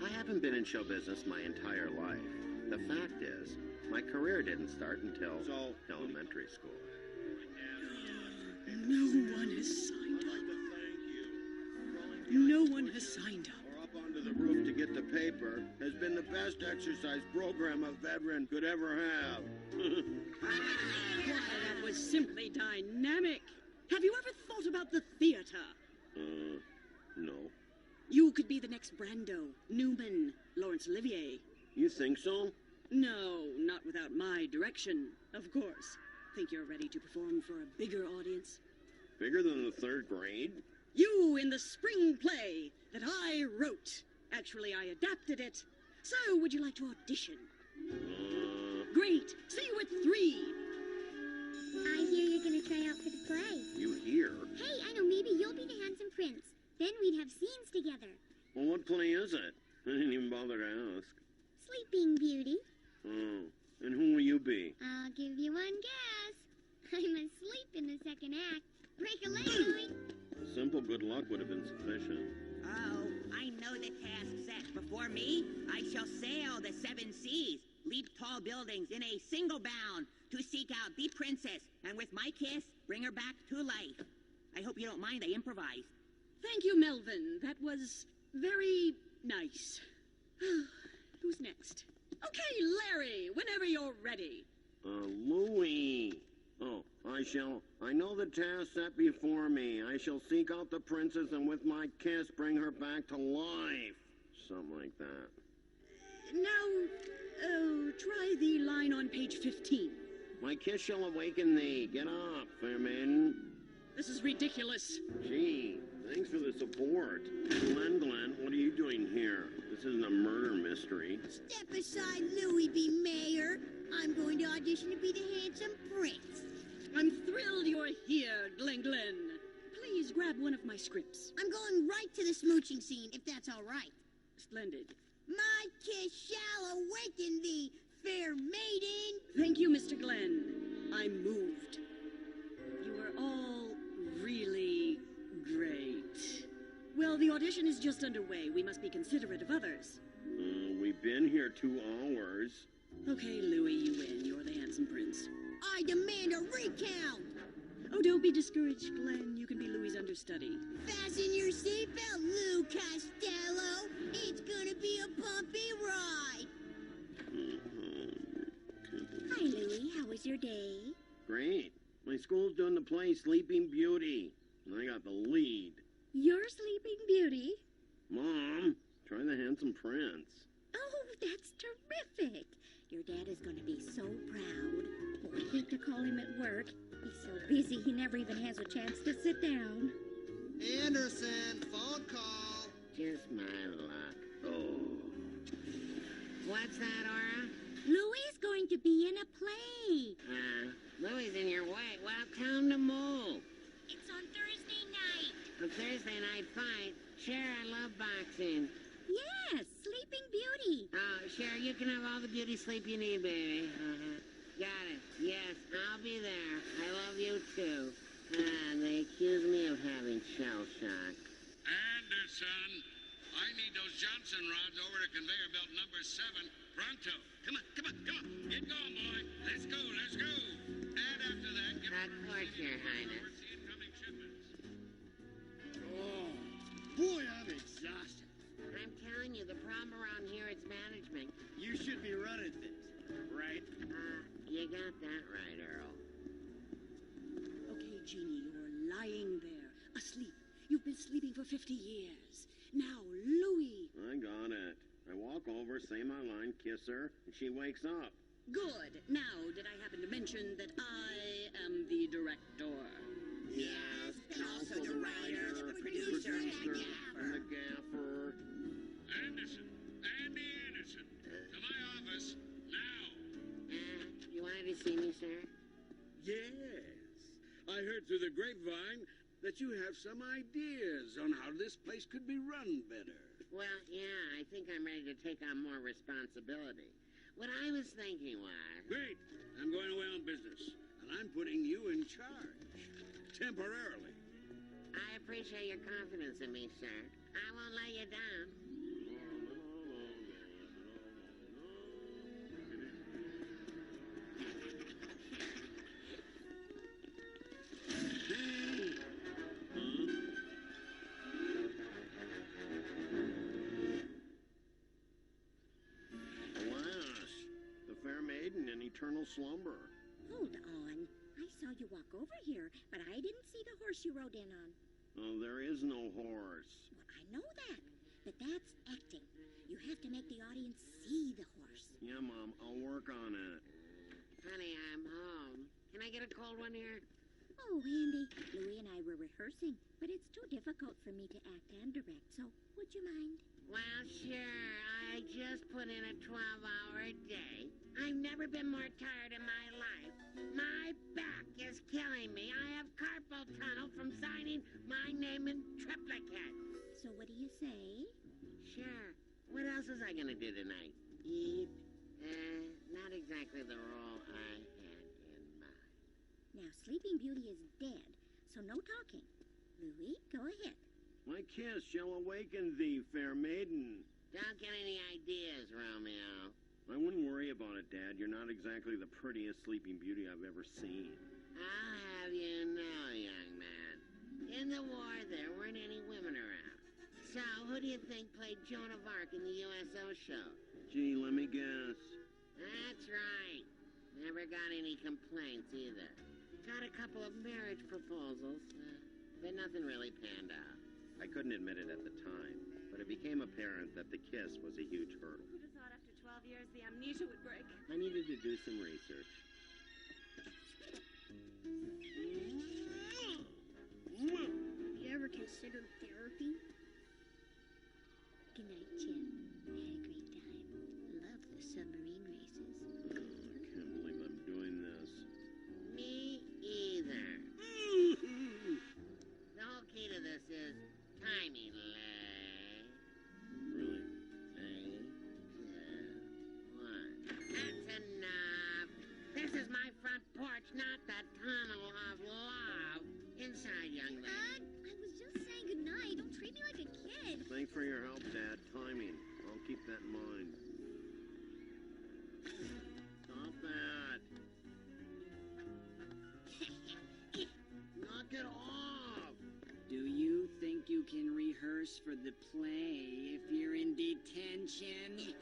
A: I haven't been in show business my entire life. The fact is, my career didn't start until elementary school.
S: No one has signed up. No one has signed up.
A: Or up onto the roof to get the paper has been the best exercise program a veteran could ever have.
S: Why, that was simply dynamic. Have you ever thought about the theater?
A: No.
S: You could be the next Brando, Newman, Laurence Olivier.
A: You think so?
S: No, not without my direction, of course. Think you're ready to perform for a bigger audience?
A: Bigger than the third grade?
S: You in the spring play that I wrote. Actually, I adapted it. So, would you like to audition? Great. See you at 3.
U: I hear you're gonna try out for the play.
A: You hear?
U: Hey, I know, maybe you'll be the handsome prince. Then we'd have scenes together.
A: Well, what play is it? I didn't even bother to ask.
U: Sleeping Beauty.
A: Oh, and who will you be?
U: I'll give you one guess. I'm asleep in the second act. Break a leg, Louie.
A: Simple good luck would have been sufficient.
V: Oh, I know the task set before me. I shall sail the 7 seas, leap tall buildings in a single bound to seek out the princess, and with my kiss, bring her back to life. I hope you don't mind, I improvised.
S: Thank you, Melvin. That was very nice. Who's next? Okay, Larry, whenever you're ready.
A: Louie. Oh, I know the task set before me. I shall seek out the princess and with my kiss bring her back to life. Something like that.
S: Now, try the line on page 15.
A: My kiss shall awaken thee. Get up, fair maiden.
S: This is ridiculous.
A: Gee, thanks for the support. Glenn, what are you doing here? This isn't a murder mystery.
P: Step aside, Louie B. Mayor. I'm going to audition to be the handsome prince.
S: I'm thrilled you're here, Glenn. Please grab one of my scripts.
P: I'm going right to the smooching scene, if that's all right.
S: Splendid.
P: My kiss shall awaken thee, fair maiden.
S: Thank you, Mr. Glenn. I'm moved. You are all really great. Well, the audition is just underway. We must be considerate of others.
A: We've been here 2 hours.
S: Okay, Louie, you win. You're the handsome prince.
P: I demand a recount.
S: Oh, don't be discouraged, Glenn. You can be Louie's understudy.
P: Fasten your seatbelt, Lou Costello. It's gonna be a bumpy ride.
U: Hi, Louie. How was your day?
A: Great. My school's doing the play Sleeping Beauty, and I got the lead.
U: You're Sleeping Beauty?
A: Mom, try the handsome prince.
U: Oh, that's terrific. Your dad is going to be so proud. Oh, I hate to call him at work. He's so busy he never even has a chance to sit down.
Q: Anderson, phone call.
E: Just my luck. Oh. What's that, Aura?
U: Louie's going to be in a play.
E: Louie's in your way. Well, tell him to move.
U: It's on Thursday night.
E: A Thursday night fight. Sure, I love boxing.
U: Yes, Sleeping Beauty.
E: Sure, you can have all the beauty sleep you need, baby. Got it. Yes, I'll be there. I love you, too. They accuse me of having shell shock.
W: Anderson, I need those Johnson rods over to conveyor belt number 7, pronto. Come on. Get going, boy. Let's go. And after that, get
E: Of course, Your Highness.
W: the incoming shipments.
Q: Oh, boy, I'm exhausted.
E: I'm telling you, the problem around here is management.
Q: You should be running things, right?
E: You got that right, Earl.
S: Okay, Jeannie, you're lying there, asleep. You've been sleeping for 50 years. Now, Louie.
A: I got it. I walk over, say my line, kiss her, and she wakes up.
S: Good. Now, did I happen to mention that I am the director?
P: Yes, and also the writer, the producer, and the gaffer.
A: And the gaffer.
W: Andy Anderson, to my office, now.
E: You wanted to see me, sir?
W: Yes. I heard through the grapevine that you have some ideas on how this place could be run better.
E: Well, yeah, I think I'm ready to take on more responsibility. What I was thinking was...
W: Great. I'm going away on business, and I'm putting you in charge. Temporarily.
E: I appreciate your confidence in me, sir. I won't let you down.
A: Alas, the fair maiden in eternal slumber.
U: Hold on. I saw you walk over here, but I didn't see the horse you rode in on.
A: Oh, there is no horse.
U: Well, I know that, but that's acting. You have to make the audience see the horse.
A: Yeah, Mom, I'll work on it.
E: Honey, I'm home. Can I get a cold one here?
U: Oh, Andy, Louie and I were rehearsing, but it's too difficult for me to act and direct, so would you mind?
E: Well, sure. I just put in a 12-hour day. I've never been more tired in my life. My back is killing me. I have carpal tunnel from signing my name in triplicate.
U: So what do you say?
E: Sure. What else was I gonna do tonight? Eat? Not exactly the role I had in mind.
U: Now, Sleeping Beauty is dead, so no talking. Louie, go ahead.
A: My kiss shall awaken thee, fair maiden.
E: Don't get any ideas, Romeo.
A: I wouldn't worry about it, Dad. You're not exactly the prettiest Sleeping Beauty I've ever seen.
E: I'll have you know, young man, In the war, there weren't any women around. So, who do you think played Joan of Arc in the USO show?
A: Gee, let me guess.
E: That's right. Never got any complaints either. Got a couple of marriage proposals, but nothing really panned out.
A: I couldn't admit it at the time, but it became apparent that the kiss was a huge hurdle.
S: Who'd have thought after 12 years the amnesia would break?
A: I needed to do some research.
U: Have you ever considered therapy? Good night, Jim. I had a great time. Love the submarine races.
A: I can't believe I'm doing this.
E: Me either. The whole key to this is timing, Lay.
A: Really?
E: 3, 2, 1. That's enough. This is my front porch, not the tunnel of love. Inside, young lady.
U: I was just saying goodnight. Don't treat me like a kid.
A: Thanks for your help, Dad. Timing. I'll keep that in mind. Stop that. Knock it off.
S: Do you think you can rehearse for the play if you're in detention?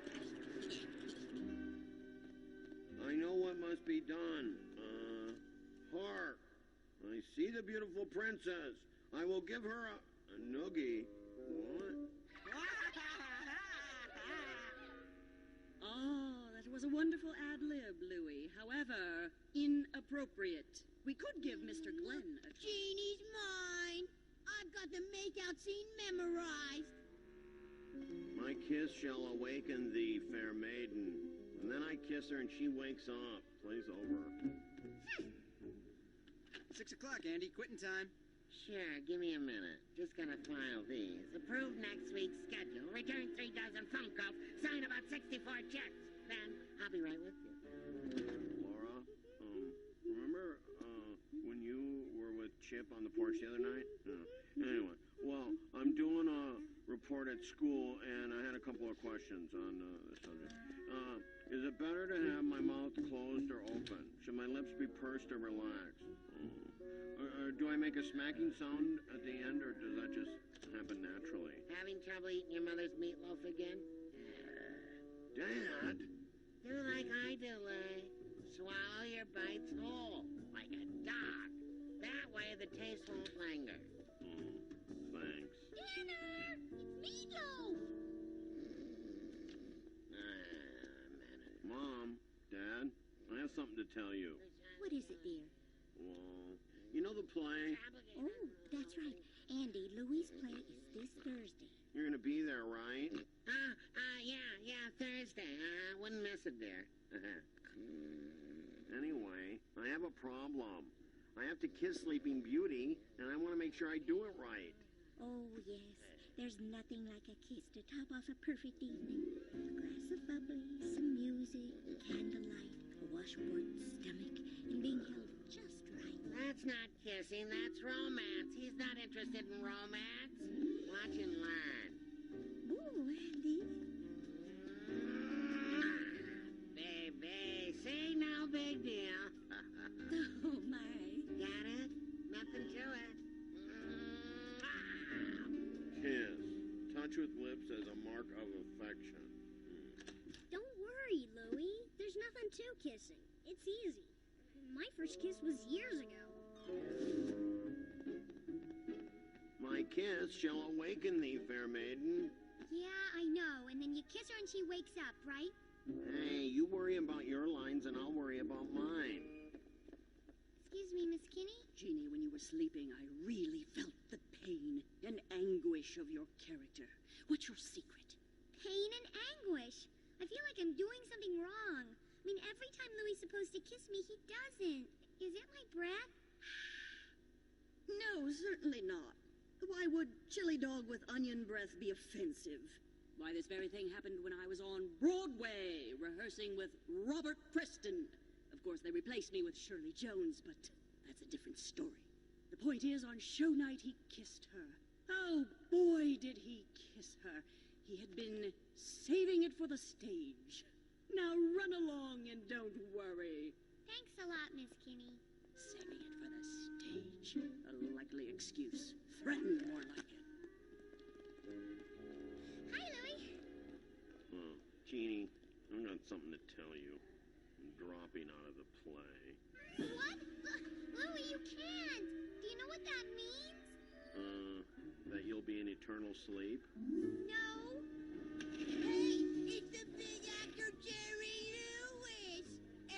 A: I know what must be done. Hark. I see the beautiful princess. I will give her a noogie. What?
S: Oh, that was a wonderful ad-lib, Louie. However, inappropriate. We could give Mr. Glenn a...
P: Jeannie's mine. I've got the make-out scene memorized.
A: My kiss shall awaken thee, fair maiden. And then I kiss her and she wakes up. Play's over.
Q: 6 o'clock, Andy. Quitting time.
E: Sure, give me a minute. Just gotta file these. Approve next week's schedule. Return 3 dozen phone calls. Sign about 64 checks. Then I'll be right with you.
A: Laura, remember when you were with Chip on the porch the other night? Anyway, well, I'm doing a report at school, and I had a couple of questions on the subject. Is it better to have my mouth closed or open? Should my lips be pursed or relaxed? Or do I make a smacking sound at the end, or does that just happen naturally?
E: Having trouble eating your mother's meatloaf again?
A: Dad?
E: Do like I do, Lay. Swallow your bites whole, like a dog. That way the taste won't linger.
A: Thanks.
U: Dinner! It's meatloaf!
A: Mom, Dad, I have something to tell you.
U: What is it, dear?
A: Well, you know the play?
U: Oh, that's right. Andy, Louie's play is this Thursday.
A: You're gonna be there, right?
E: Yeah, Thursday. Wouldn't miss it, dear.
A: Anyway, I have a problem. I have to kiss Sleeping Beauty, and I want to make sure I do it right.
U: Oh, yes. There's nothing like a kiss to top off a perfect evening. A glass of bubbly, some music, candlelight, a washboard stomach, and being held just right.
E: That's not kissing, that's romance. He's not interested in romance. Watch and learn.
U: Ooh, Andy.
E: Baby, say no big deal.
U: Oh, my.
E: Got it? Nothing to it.
A: Kiss. Touch with lips as a mark of affection.
U: Don't worry, Louie. There's nothing to kissing. It's easy. My first kiss was years ago.
A: My kiss shall awaken thee, fair maiden.
U: Yeah, I know. And then you kiss her and she wakes up, right?
A: Hey, you worry about your lines and I'll worry about mine.
U: Excuse me, Miss Kinney?
S: Jeannie, when you were sleeping, I really felt the pain and anguish of your character. What's your secret?
U: Pain and anguish. I feel like I'm doing something wrong. I mean, every time Louie's supposed to kiss me, he doesn't. Is it my breath?
S: No, certainly not. Why would chili dog with onion breath be offensive? Why, this very thing happened when I was on Broadway, rehearsing with Robert Preston. Of course, they replaced me with Shirley Jones, but that's a different story. The point is, on show night, he kissed her. Oh, boy, did he kiss her. He had been saving it for the stage. Now run along and don't worry.
U: Thanks a lot, Miss Kinney.
S: Saving it for the stage. A likely excuse. Threatened, more like it.
U: Hi, Louie.
A: Oh, Jeannie, I've got something to tell you. I'm dropping out of the play.
U: What? Louie, you can't. Do you know what that means?
A: That you'll be in eternal sleep?
U: No.
P: Hey, it's the big actor Jerry Lewis.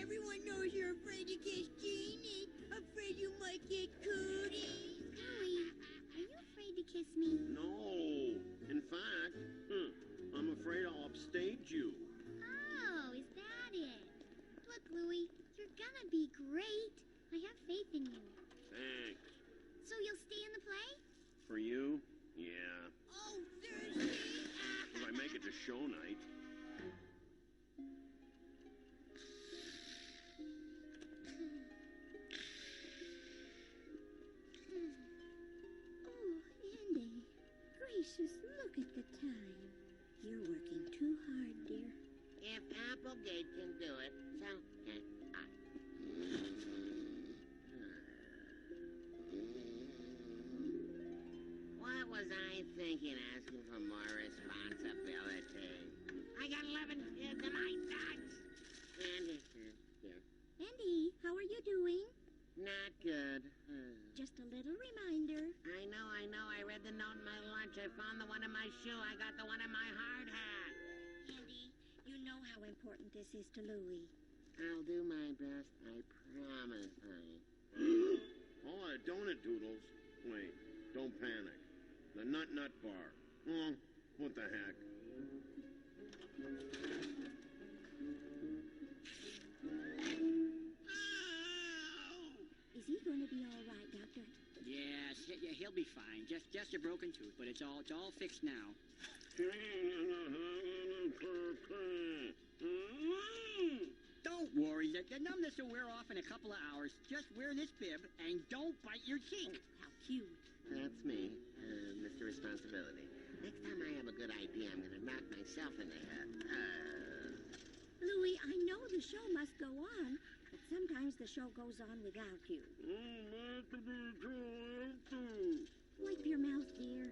P: Everyone knows you're afraid to kiss Jeannie. Afraid you might get cooties.
U: Louie, are you afraid to kiss me?
A: No. In fact, I'm afraid I'll upstage you.
U: Oh, is that it? Look, Louie, you're gonna be great. I have faith in you.
A: Thanks.
U: So you'll stay in the play?
A: For you? Yeah.
P: Oh, Thursday.
A: If I make it to show night.
U: Oh, Andy. Gracious, look at the time. You're working too hard, dear.
E: If Applegate can do it, so can I. What was I thinking asking for more responsibility? I got 11 kids, am I nuts? Andy, here.
U: Andy, how are you doing?
E: Not good.
U: Just a little reminder.
E: I know. I read the note in my lunch. I found the one in my shoe. I got the one in my hard hat.
U: Andy, you know how important this is to Louie.
E: I'll do my best. I promise, honey.
A: Oh, donut doodles. Wait, don't panic. The Nut Bar. Oh, what the heck?
U: Is he going to be all right, Doctor?
S: Yes, yeah, he'll be fine. Just a broken tooth, but it's all fixed now. Don't worry, the numbness will wear off in a couple of hours. Just wear this bib and don't bite your cheek.
U: How cute.
E: That's me, Mr. Responsibility. Next time I have a good idea, I'm gonna knock myself in the head.
U: Louie, I know the show must go on, but sometimes the show goes on without you. Wipe your mouth, dear.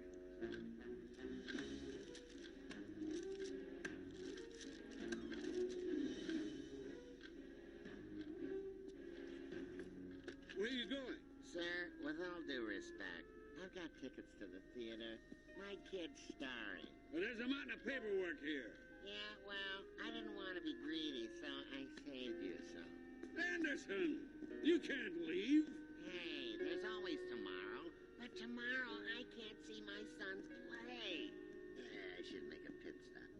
W: Where are you going?
E: Sir, with all due respect, I've got tickets to the theater. My kid's starring.
W: Well, there's a mountain of paperwork here.
E: Yeah, well, I didn't want to be greedy, so I saved you some.
W: Anderson, you can't leave.
E: Hey, there's always tomorrow. But tomorrow I can't see my son's play. Yeah, I should make a pit stop.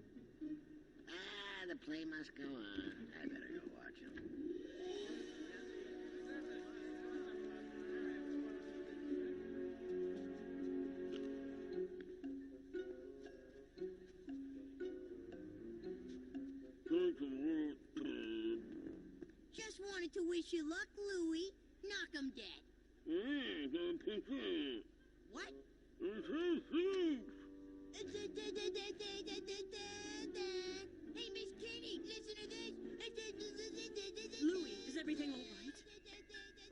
E: The play must go on. I better go watch him.
P: Just wanted to wish you luck, Louie. Knock 'em dead. What? Hey, Miss Kitty, listen to this.
S: Louie, is everything all right?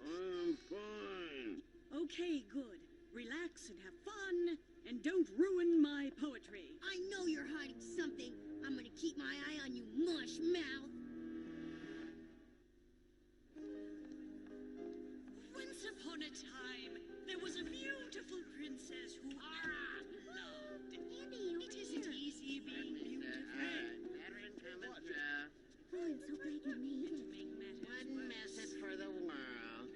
A: I'm fine.
S: Okay, good. Relax and have fun, and don't ruin my poetry.
P: I know you're hiding something. I'm gonna keep my eye on you, mush mouth.
S: Once upon a time, there was a beautiful princess who I loved.
U: Andy,
S: It isn't easy being beautiful.
E: Veteran coming through.
U: Oh, I'm so glad you made it.
S: Make matters
E: One
S: worse.
E: message for the world.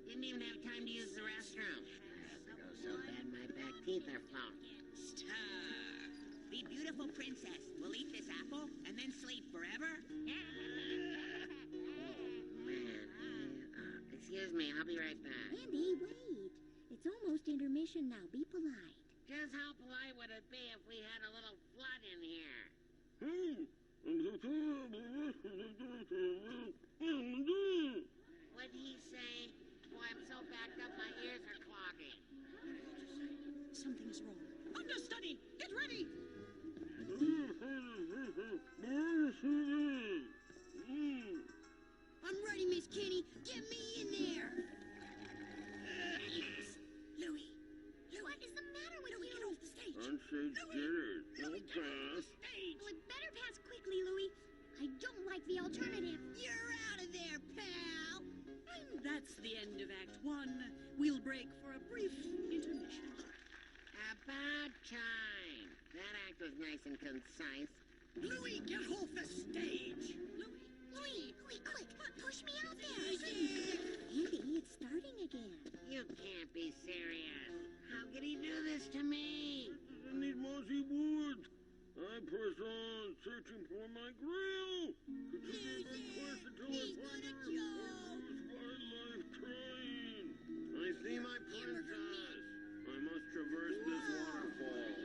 E: Didn't even have time to use the restroom. I have to go so bad my back teeth are flopping.
V: Star. The beautiful princess will eat this apple and then sleep forever?
E: Man, excuse me, I'll be right back.
U: Andy, wait. It's almost intermission now. Be polite.
E: Just how polite would it be if we had a little flood in here? What'd he say? Boy, I'm so backed up my ears are clogging.
S: Something's wrong. Understudy, get ready!
P: I'm ready, Miss Kitty. Get me in there.
S: That's the end of Act 1. We'll break for a brief intermission.
E: About time. That act was nice and concise.
S: Louie, get off the stage!
U: Louie, quick, push me out there. Andy, it's starting again.
E: You can't be serious. How could he do this to me?
I: I need mossy wood. I press on, searching for my grill. Continue my quest until I find her. Lose my life trying.
A: I see my princess. I must traverse this waterfall.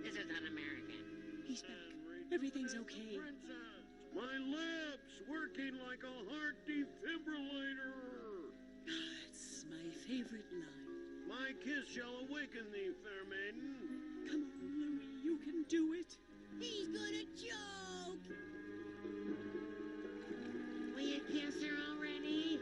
E: This is un-American.
S: He's back. Everything's okay.
I: Princess, my lips working like a heart defibrillator.
S: It's my favorite line.
I: My kiss shall awaken thee, fair maiden.
S: Come on, Louie, you can do it.
P: He's gonna choke!
E: Will you kiss her already?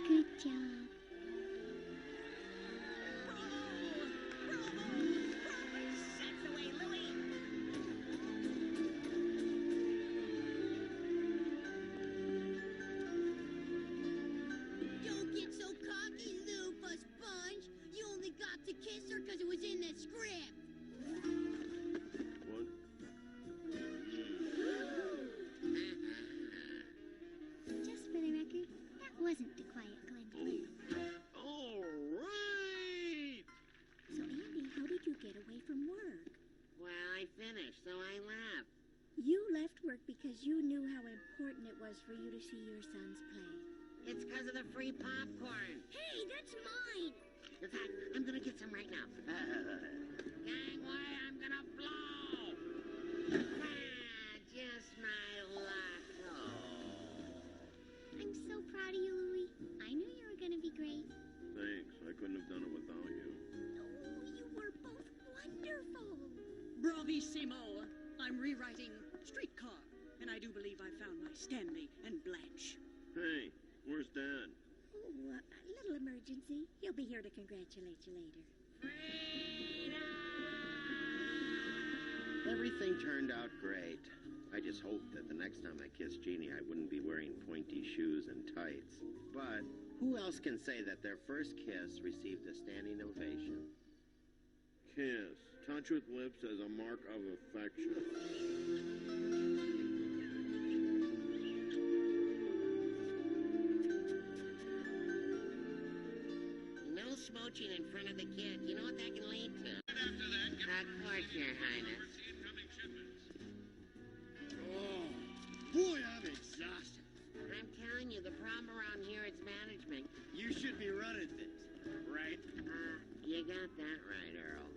U: Good job.
E: That's the way, Louie.
P: Don't get so cocky, Loofah Sponge. You only got to kiss her because it was in the script.
I: What?
U: Just for the record, that wasn't the Quiet Glen plan.
I: All right.
U: So, Andy, how did you get away from work?
E: Well, I finished, so I left.
U: You left work because you knew how important it was for you to see your sons play.
E: It's because of the free popcorn.
U: Hey, that's mine!
E: In fact, I'm gonna get some right now. Gangway, I'm gonna blow! Just my luck.
U: I'm so proud of you, Louie. I knew you were gonna be great.
I: Thanks. I couldn't have done it without you.
U: Oh, you were both wonderful.
S: Bravissimo! I'm rewriting Streetcar, and I do believe I found my Stanley and Blanche.
I: Hey, where's Dad?
U: Oh, a little emergency. He'll be here to congratulate you later.
A: Everything turned out great. I just hoped that the next time I kissed Jeannie, I wouldn't be wearing pointy shoes and tights. But who else can say that their first kiss received a standing ovation?
I: Kiss. Touch with lips as a mark of affection.
E: No smooching in front of the kid. You know what that can lead to?
W: After that, get
E: Of course, Your Highness.
W: the incoming shipments.
I: Oh, boy, I'm exhausted.
E: I'm telling you, the problem around here is management.
I: You should be running things, right?
E: You got that right, Earl.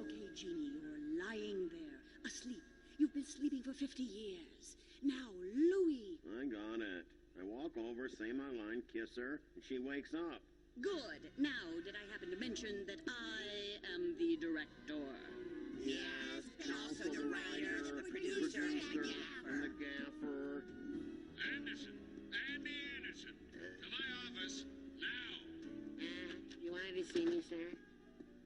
S: Okay, Jeannie, you're lying there, asleep. You've been sleeping for 50 years. Now, Louie.
A: I got it. I walk over, say my line, kiss her, and she wakes up.
S: Good. Now, did I happen to mention that I am the director?
E: Yes, and also the writer, the producer, and the gaffer.
A: And the gaffer.
W: Anderson, Andy Anderson, to my office, now.
E: You wanted to see me, sir?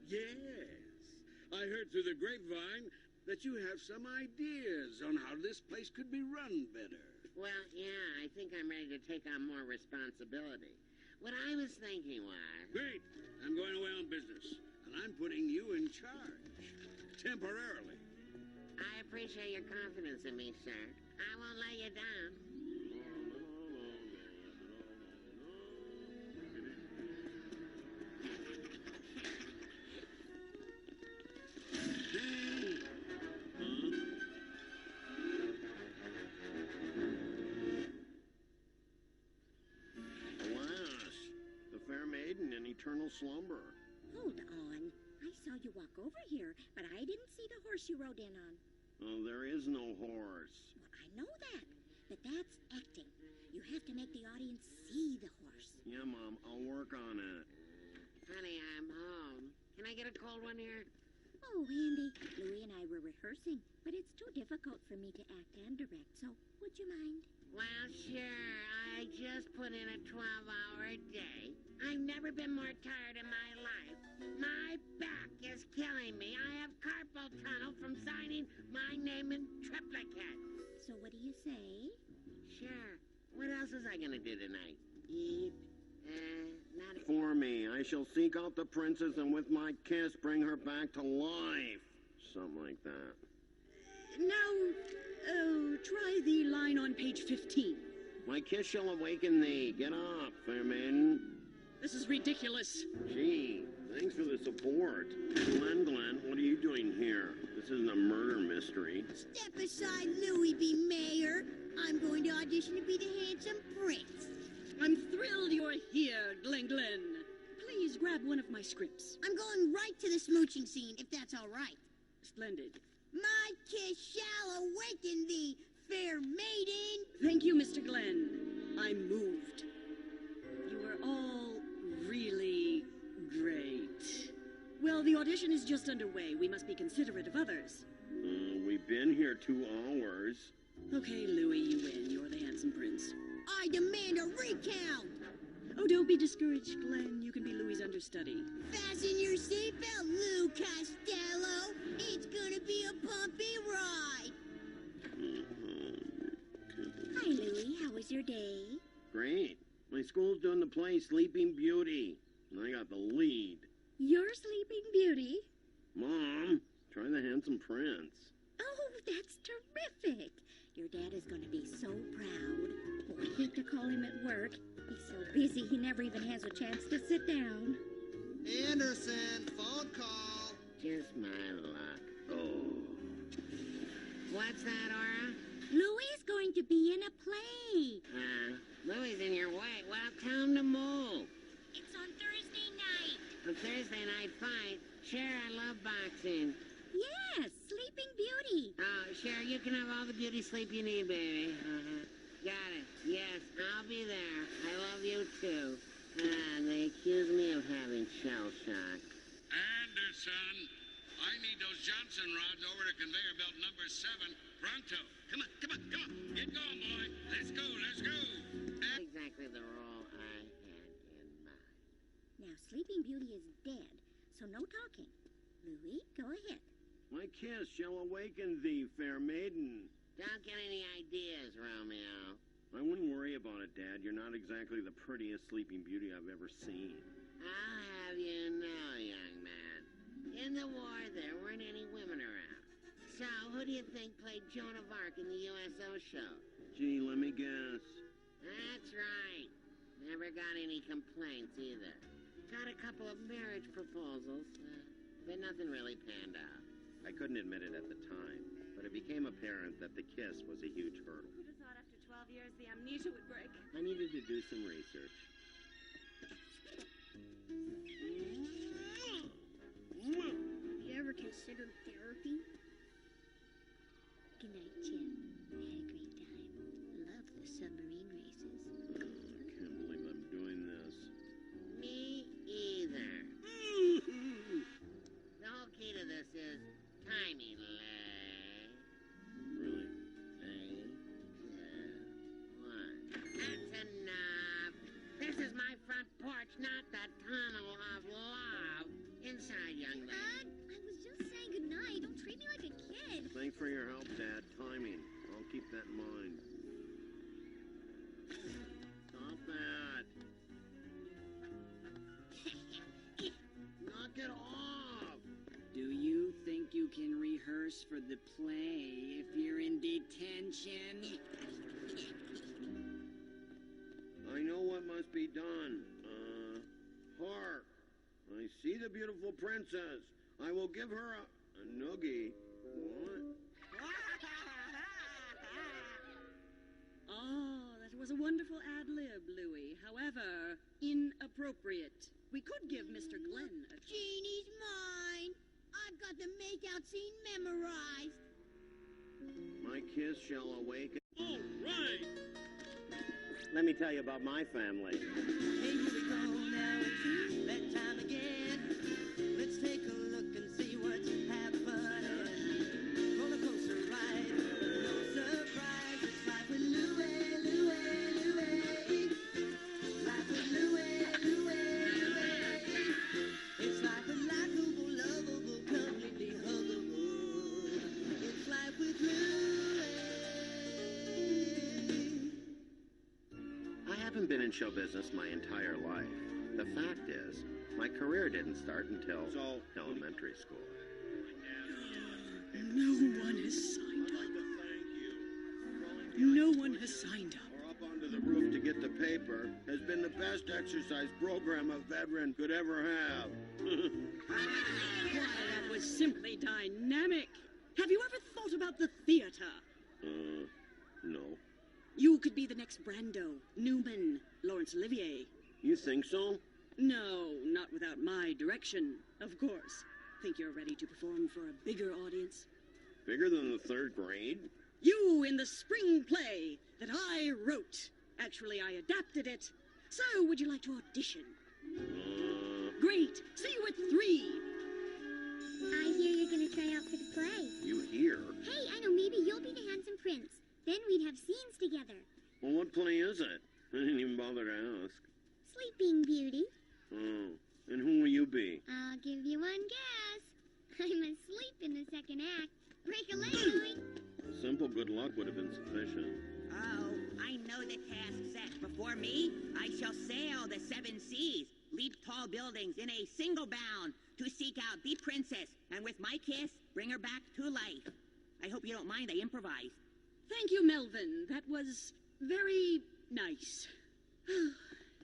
I: Yes. I heard through the grapevine that you have some ideas on how this place could be run better.
E: Well, yeah, I think I'm ready to take on more responsibility. What I was thinking was...
I: Great. I'm going away on business, and I'm putting you in charge. Temporarily.
E: I appreciate your confidence in me, sir. I won't let you down.
A: Alas, the fair maiden in eternal slumber.
U: Hold on. I saw you walk over here, but I didn't see the horse you rode in on.
A: Oh, there is no horse.
U: Well, I know that, but that's acting. You have to make the audience see the horse.
A: Yeah, Mom, I'll work on it.
E: Honey, I'm home. Can I get a cold one here?
U: Oh, Andy, Louie and I were rehearsing rehearsing, but it's too difficult for me to act and direct, so would you mind?
E: Well, sure. I just put in a 12-hour day. I've never been more tired in my life. My back is killing me. I have carpal tunnel from signing my name in triplicate.
U: So what do you say?
E: Sure. What else was I gonna do tonight? Eat? Not
A: For me, I shall seek out the princess and with my kiss bring her back to life. Something like that.
S: Now, try the line on page 15.
A: My kiss shall awaken thee. Get up, fair maiden.
S: This is ridiculous.
A: Gee, thanks for the support. Glenn, what are you doing here? This isn't a murder mystery.
P: Step aside, Louie be mayor. I'm going to audition to be the handsome prince.
S: I'm thrilled you're here, Glenn. Please grab one of my scripts.
P: I'm going right to the smooching scene, if that's all right.
S: Splendid.
P: My kiss shall awaken thee, fair maiden.
S: Thank you, Mr. Glenn. I'm moved. You are all really great. Well, the audition is just underway. We must be considerate of others.
A: We've been here 2 hours.
S: Okay, Louie, you win. You're the handsome prince.
P: I demand a recount.
S: Oh, don't be discouraged, Glenn. You can be Louie's understudy.
P: Fasten your seatbelt, Lou Costello. It's gonna be a bumpy ride.
U: Hi, Louie. How was your day?
A: Great. My school's doing the play Sleeping Beauty, and I got the lead.
U: You're Sleeping Beauty?
A: Mom, try the handsome prince.
U: Oh, that's terrific. Your dad is going to be so proud. Oh, I hate to call him at work. He's so busy he never even has a chance to sit down.
Q: Anderson, phone call.
E: Just my luck. Oh. What's that, Aura?
U: Louie's going to be in a play.
E: Louie's in your way. Well, tell him to move.
U: It's on Thursday night.
E: A Thursday night fight? Sure, I love boxing.
U: Yes, Sleeping Beauty.
E: Oh, sure, you can have all the beauty sleep you need, baby. Got it. Yes, I'll be there. I love you, too. They accuse me of having shell shock.
W: Anderson, I need those Johnson rods over to conveyor belt number 7, pronto. Come on. Get going, boy. Let's go.
E: That's exactly the role I had in mind.
U: Now, Sleeping Beauty is dead, so no talking. Louie, go ahead.
A: My kiss shall awaken thee, fair maiden.
E: Don't get any ideas, Romeo.
A: I wouldn't worry about it, Dad. You're not exactly the prettiest Sleeping Beauty I've ever seen.
E: I'll have you know, young man. In the war, there weren't any women around. So, who do you think played Joan of Arc in the USO show?
A: Gee, let me guess.
E: That's right. Never got any complaints either. Got a couple of marriage proposals, but nothing really panned out.
A: I couldn't admit it at the time, but it became apparent that the kiss was a huge hurdle.
D: Who'd have thought after 12 years the amnesia would break?
A: I needed to do some research.
U: Have you ever considered therapy? Good night, Jim. I had a great time. Love the submarine races.
A: I can't believe I'm doing this.
E: Me either. The whole key to this is timing, Lay.
A: Really?
E: 3, 2, 1. That's enough. This is my front porch, not the tunnel of love. Inside, young lady.
U: I was just saying goodnight. Don't treat me like a kid.
A: Thanks for your help, Dad. Timing. I'll keep that in mind. Stop that. Knock it off.
S: Do you think you can rehearse for the play if you're in detention?
A: I know what must be done. Hark. I see the beautiful princess. I will give her a noogie. What?
S: Oh, that was a wonderful ad-lib, Louie. However, inappropriate. We could give Mr. Glenn a try.
P: Jeannie's mine. I've got the make-out scene memorized.
A: My kiss shall awaken.
W: All right.
A: Let me tell you about my family.
J: Hey, here we go now, it's bedtime again. Let's take a look and see what's happening.
A: haven't been in show business my entire life. The fact is, my career didn't start until elementary school.
S: No one has signed up. No one has signed up.
A: Or up onto the roof to get the paper has been the best exercise program a veteran could ever have.
S: Why, that was simply dynamic. Have you ever thought about the theater?
A: No.
S: You could be the next Brando, Newman, Laurence Olivier.
A: You think so?
S: No, not without my direction, of course. Think you're ready to perform for a bigger audience?
A: Bigger than the 3rd grade?
S: You in the spring play that I wrote. Actually, I adapted it. So, would you like to audition? Great. See you at 3.
U: I hear you're gonna try out for the play.
A: You hear?
U: Hey, I know, maybe you'll be the handsome prince. Then we'd have scenes together.
A: Well, what play is it? I didn't even bother to ask.
U: Sleeping Beauty.
A: Oh, and who will you be?
U: I'll give you one guess. I'm asleep in the second act. Break a leg, Louie.
A: Simple good luck would have been sufficient.
V: Oh, I know the task set. Before me, I shall sail the 7 seas, leap tall buildings in a single bound to seek out the princess, and with my kiss, bring her back to life. I hope you don't mind I improvised.
S: Thank you, Melvin. That was very nice.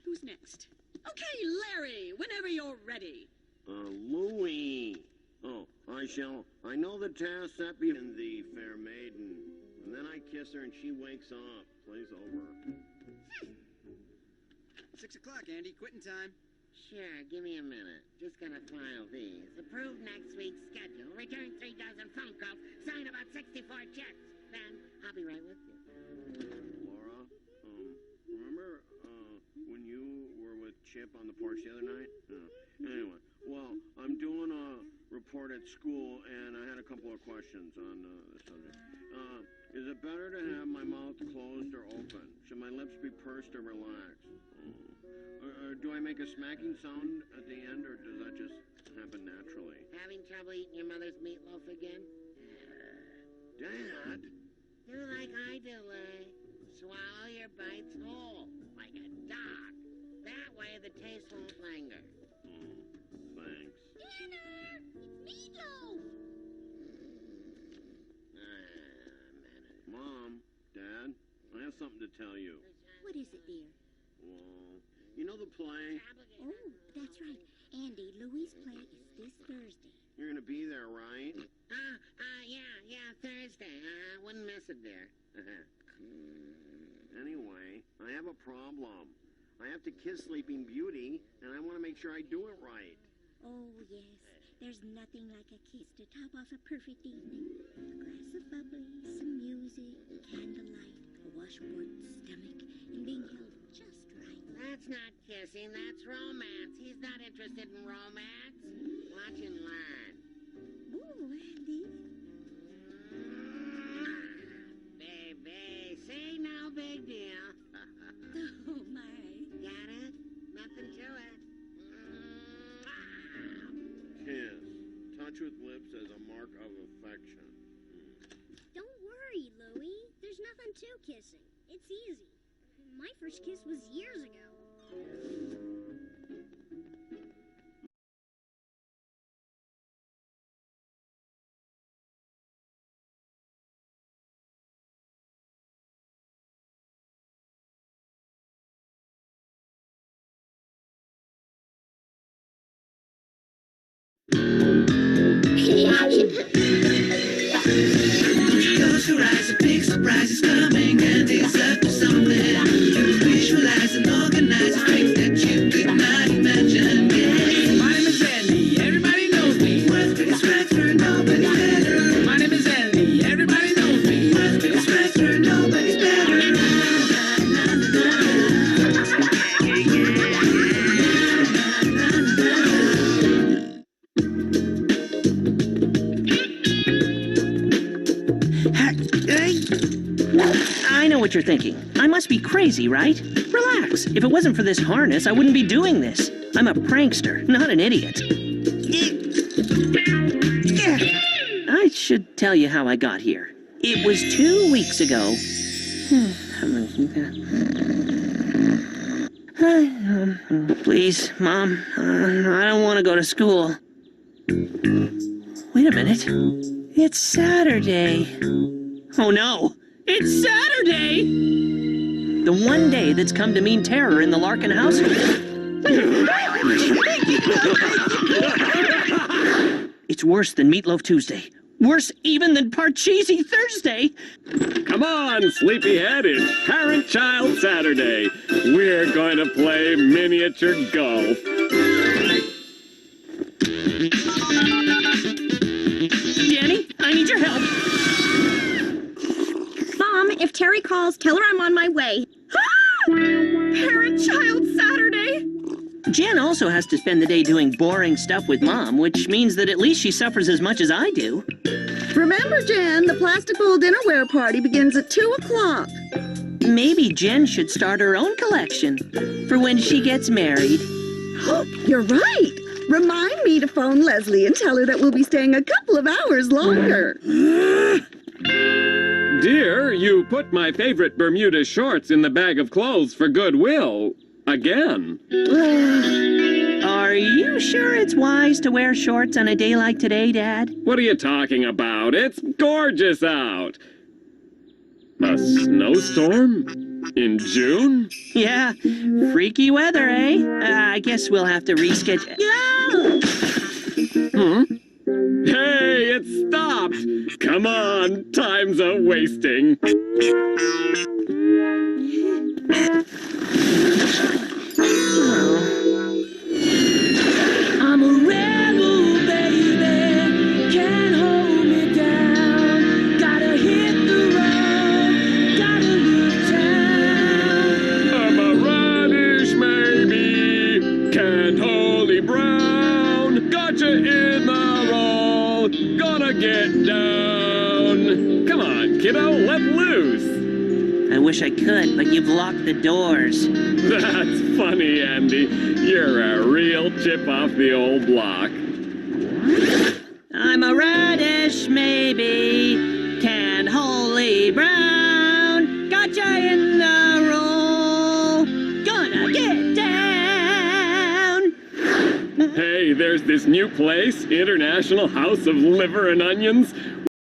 S: Who's next? Okay, Larry, whenever you're ready.
A: Louie. Oh, I know the task set being the fair maiden. And then I kiss her and she wakes up. Play's over.
G: 6 o'clock, Andy. Quitting time.
E: Sure, give me a minute. Just gonna file these. Approve next week's schedule. Return 3 dozen phone calls. Sign about 64 checks. Then I'll be right with you.
A: Laura, remember when you were with Chip on the porch the other night? Anyway, well, I'm doing a report at school, and I had a couple of questions on the subject. Is it better to have my mouth closed or open? Should my lips be pursed or relaxed? Or do I make a smacking sound at the end, or does that just happen naturally?
E: Having trouble eating your mother's meatloaf again?
A: Dad?
E: Do like I do, Louie. Swallow your bites whole, like a dog. That way the taste won't linger.
A: Thanks.
U: Dinner! It's meatloaf!
A: Mom, Dad, I have something to tell you.
U: What is it, dear?
A: Well, you know the play?
U: Oh, that's right. Andy, Louie's play is this Thursday.
A: You're gonna be there, right?
E: Yeah, Thursday. Wouldn't miss it, dear.
A: Anyway, I have a problem. I have to kiss Sleeping Beauty, and I want to make sure I do it right.
U: Oh, yes. There's nothing like a kiss to top off a perfect evening. A glass of bubbly, some music, candlelight, a washboard stomach, and being held just right.
E: That's not kissing, that's romance. He's not interested in romance. Watch and learn.
U: Ooh, Andy.
E: Baby, say no big deal.
U: Oh, my.
E: Got it? Nothing to it.
A: Kiss. Touch with lips as a mark of affection.
U: Don't worry, Louie. There's nothing to kissing. It's easy. My first kiss was years ago.
J: Close your eyes, a big surprise is coming, and it's up to something. You visualize and organize strength that you could not imagine. Yeah. My name is Andy, everybody knows me. Worth biggest factor, nobody's better. My name is Andy, everybody knows me. Worth biggest factor, nobody's better.
K: I know what you're thinking. I must be crazy, right? Relax. If it wasn't for this harness, I wouldn't be doing this. I'm a prankster, not an idiot. I should tell you how I got here. It was 2 weeks ago.
C: Please, Mom, I don't want to go to school. Wait a minute. It's Saturday. Oh no, it's Saturday! The one day that's come to mean terror in the Larkin household. It's worse than Meatloaf Tuesday. Worse even than Parcheesi Thursday.
B: Come on, sleepyhead, it's Parent-Child Saturday. We're going to play miniature golf.
C: Danny, I need your help.
U: Mom, if Terry calls, tell her I'm on my way.
C: Parent-Child Saturday! Jen also has to spend the day doing boring stuff with Mom, which means that at least she suffers as much as I do.
S: Remember, Jen, the plastic bowl dinnerware party begins at 2 o'clock.
C: Maybe Jen should start her own collection for when she gets married.
S: You're right. Remind me to phone Leslie and tell her that we'll be staying a couple of hours longer.
B: Dear, you put my favorite Bermuda shorts in the bag of clothes for goodwill. Again.
C: Are you sure it's wise to wear shorts on a day like today, Dad?
B: What are you talking about? It's gorgeous out. A snowstorm? In June?
C: Yeah, freaky weather, eh? I guess we'll have to reschedule.
B: Hey, it stopped! Come on, time's a-wasting.
J: I'm a rebel, baby. Can't hold me down. Gotta hit the road. Gotta leave town.
B: I'm a radish, maybe. Can't Holy Brown. Gotcha in the roll. Gonna get down. Come on, kiddo, let loose.
C: I wish I could, but you've locked the doors.
B: That's funny, Andy. You're a real chip off the old block.
C: I'm a radish, maybe. Canned Holy Brown. Gotcha in the roll. Gonna get down.
B: Hey, there's this new place, International House of Liver and Onions.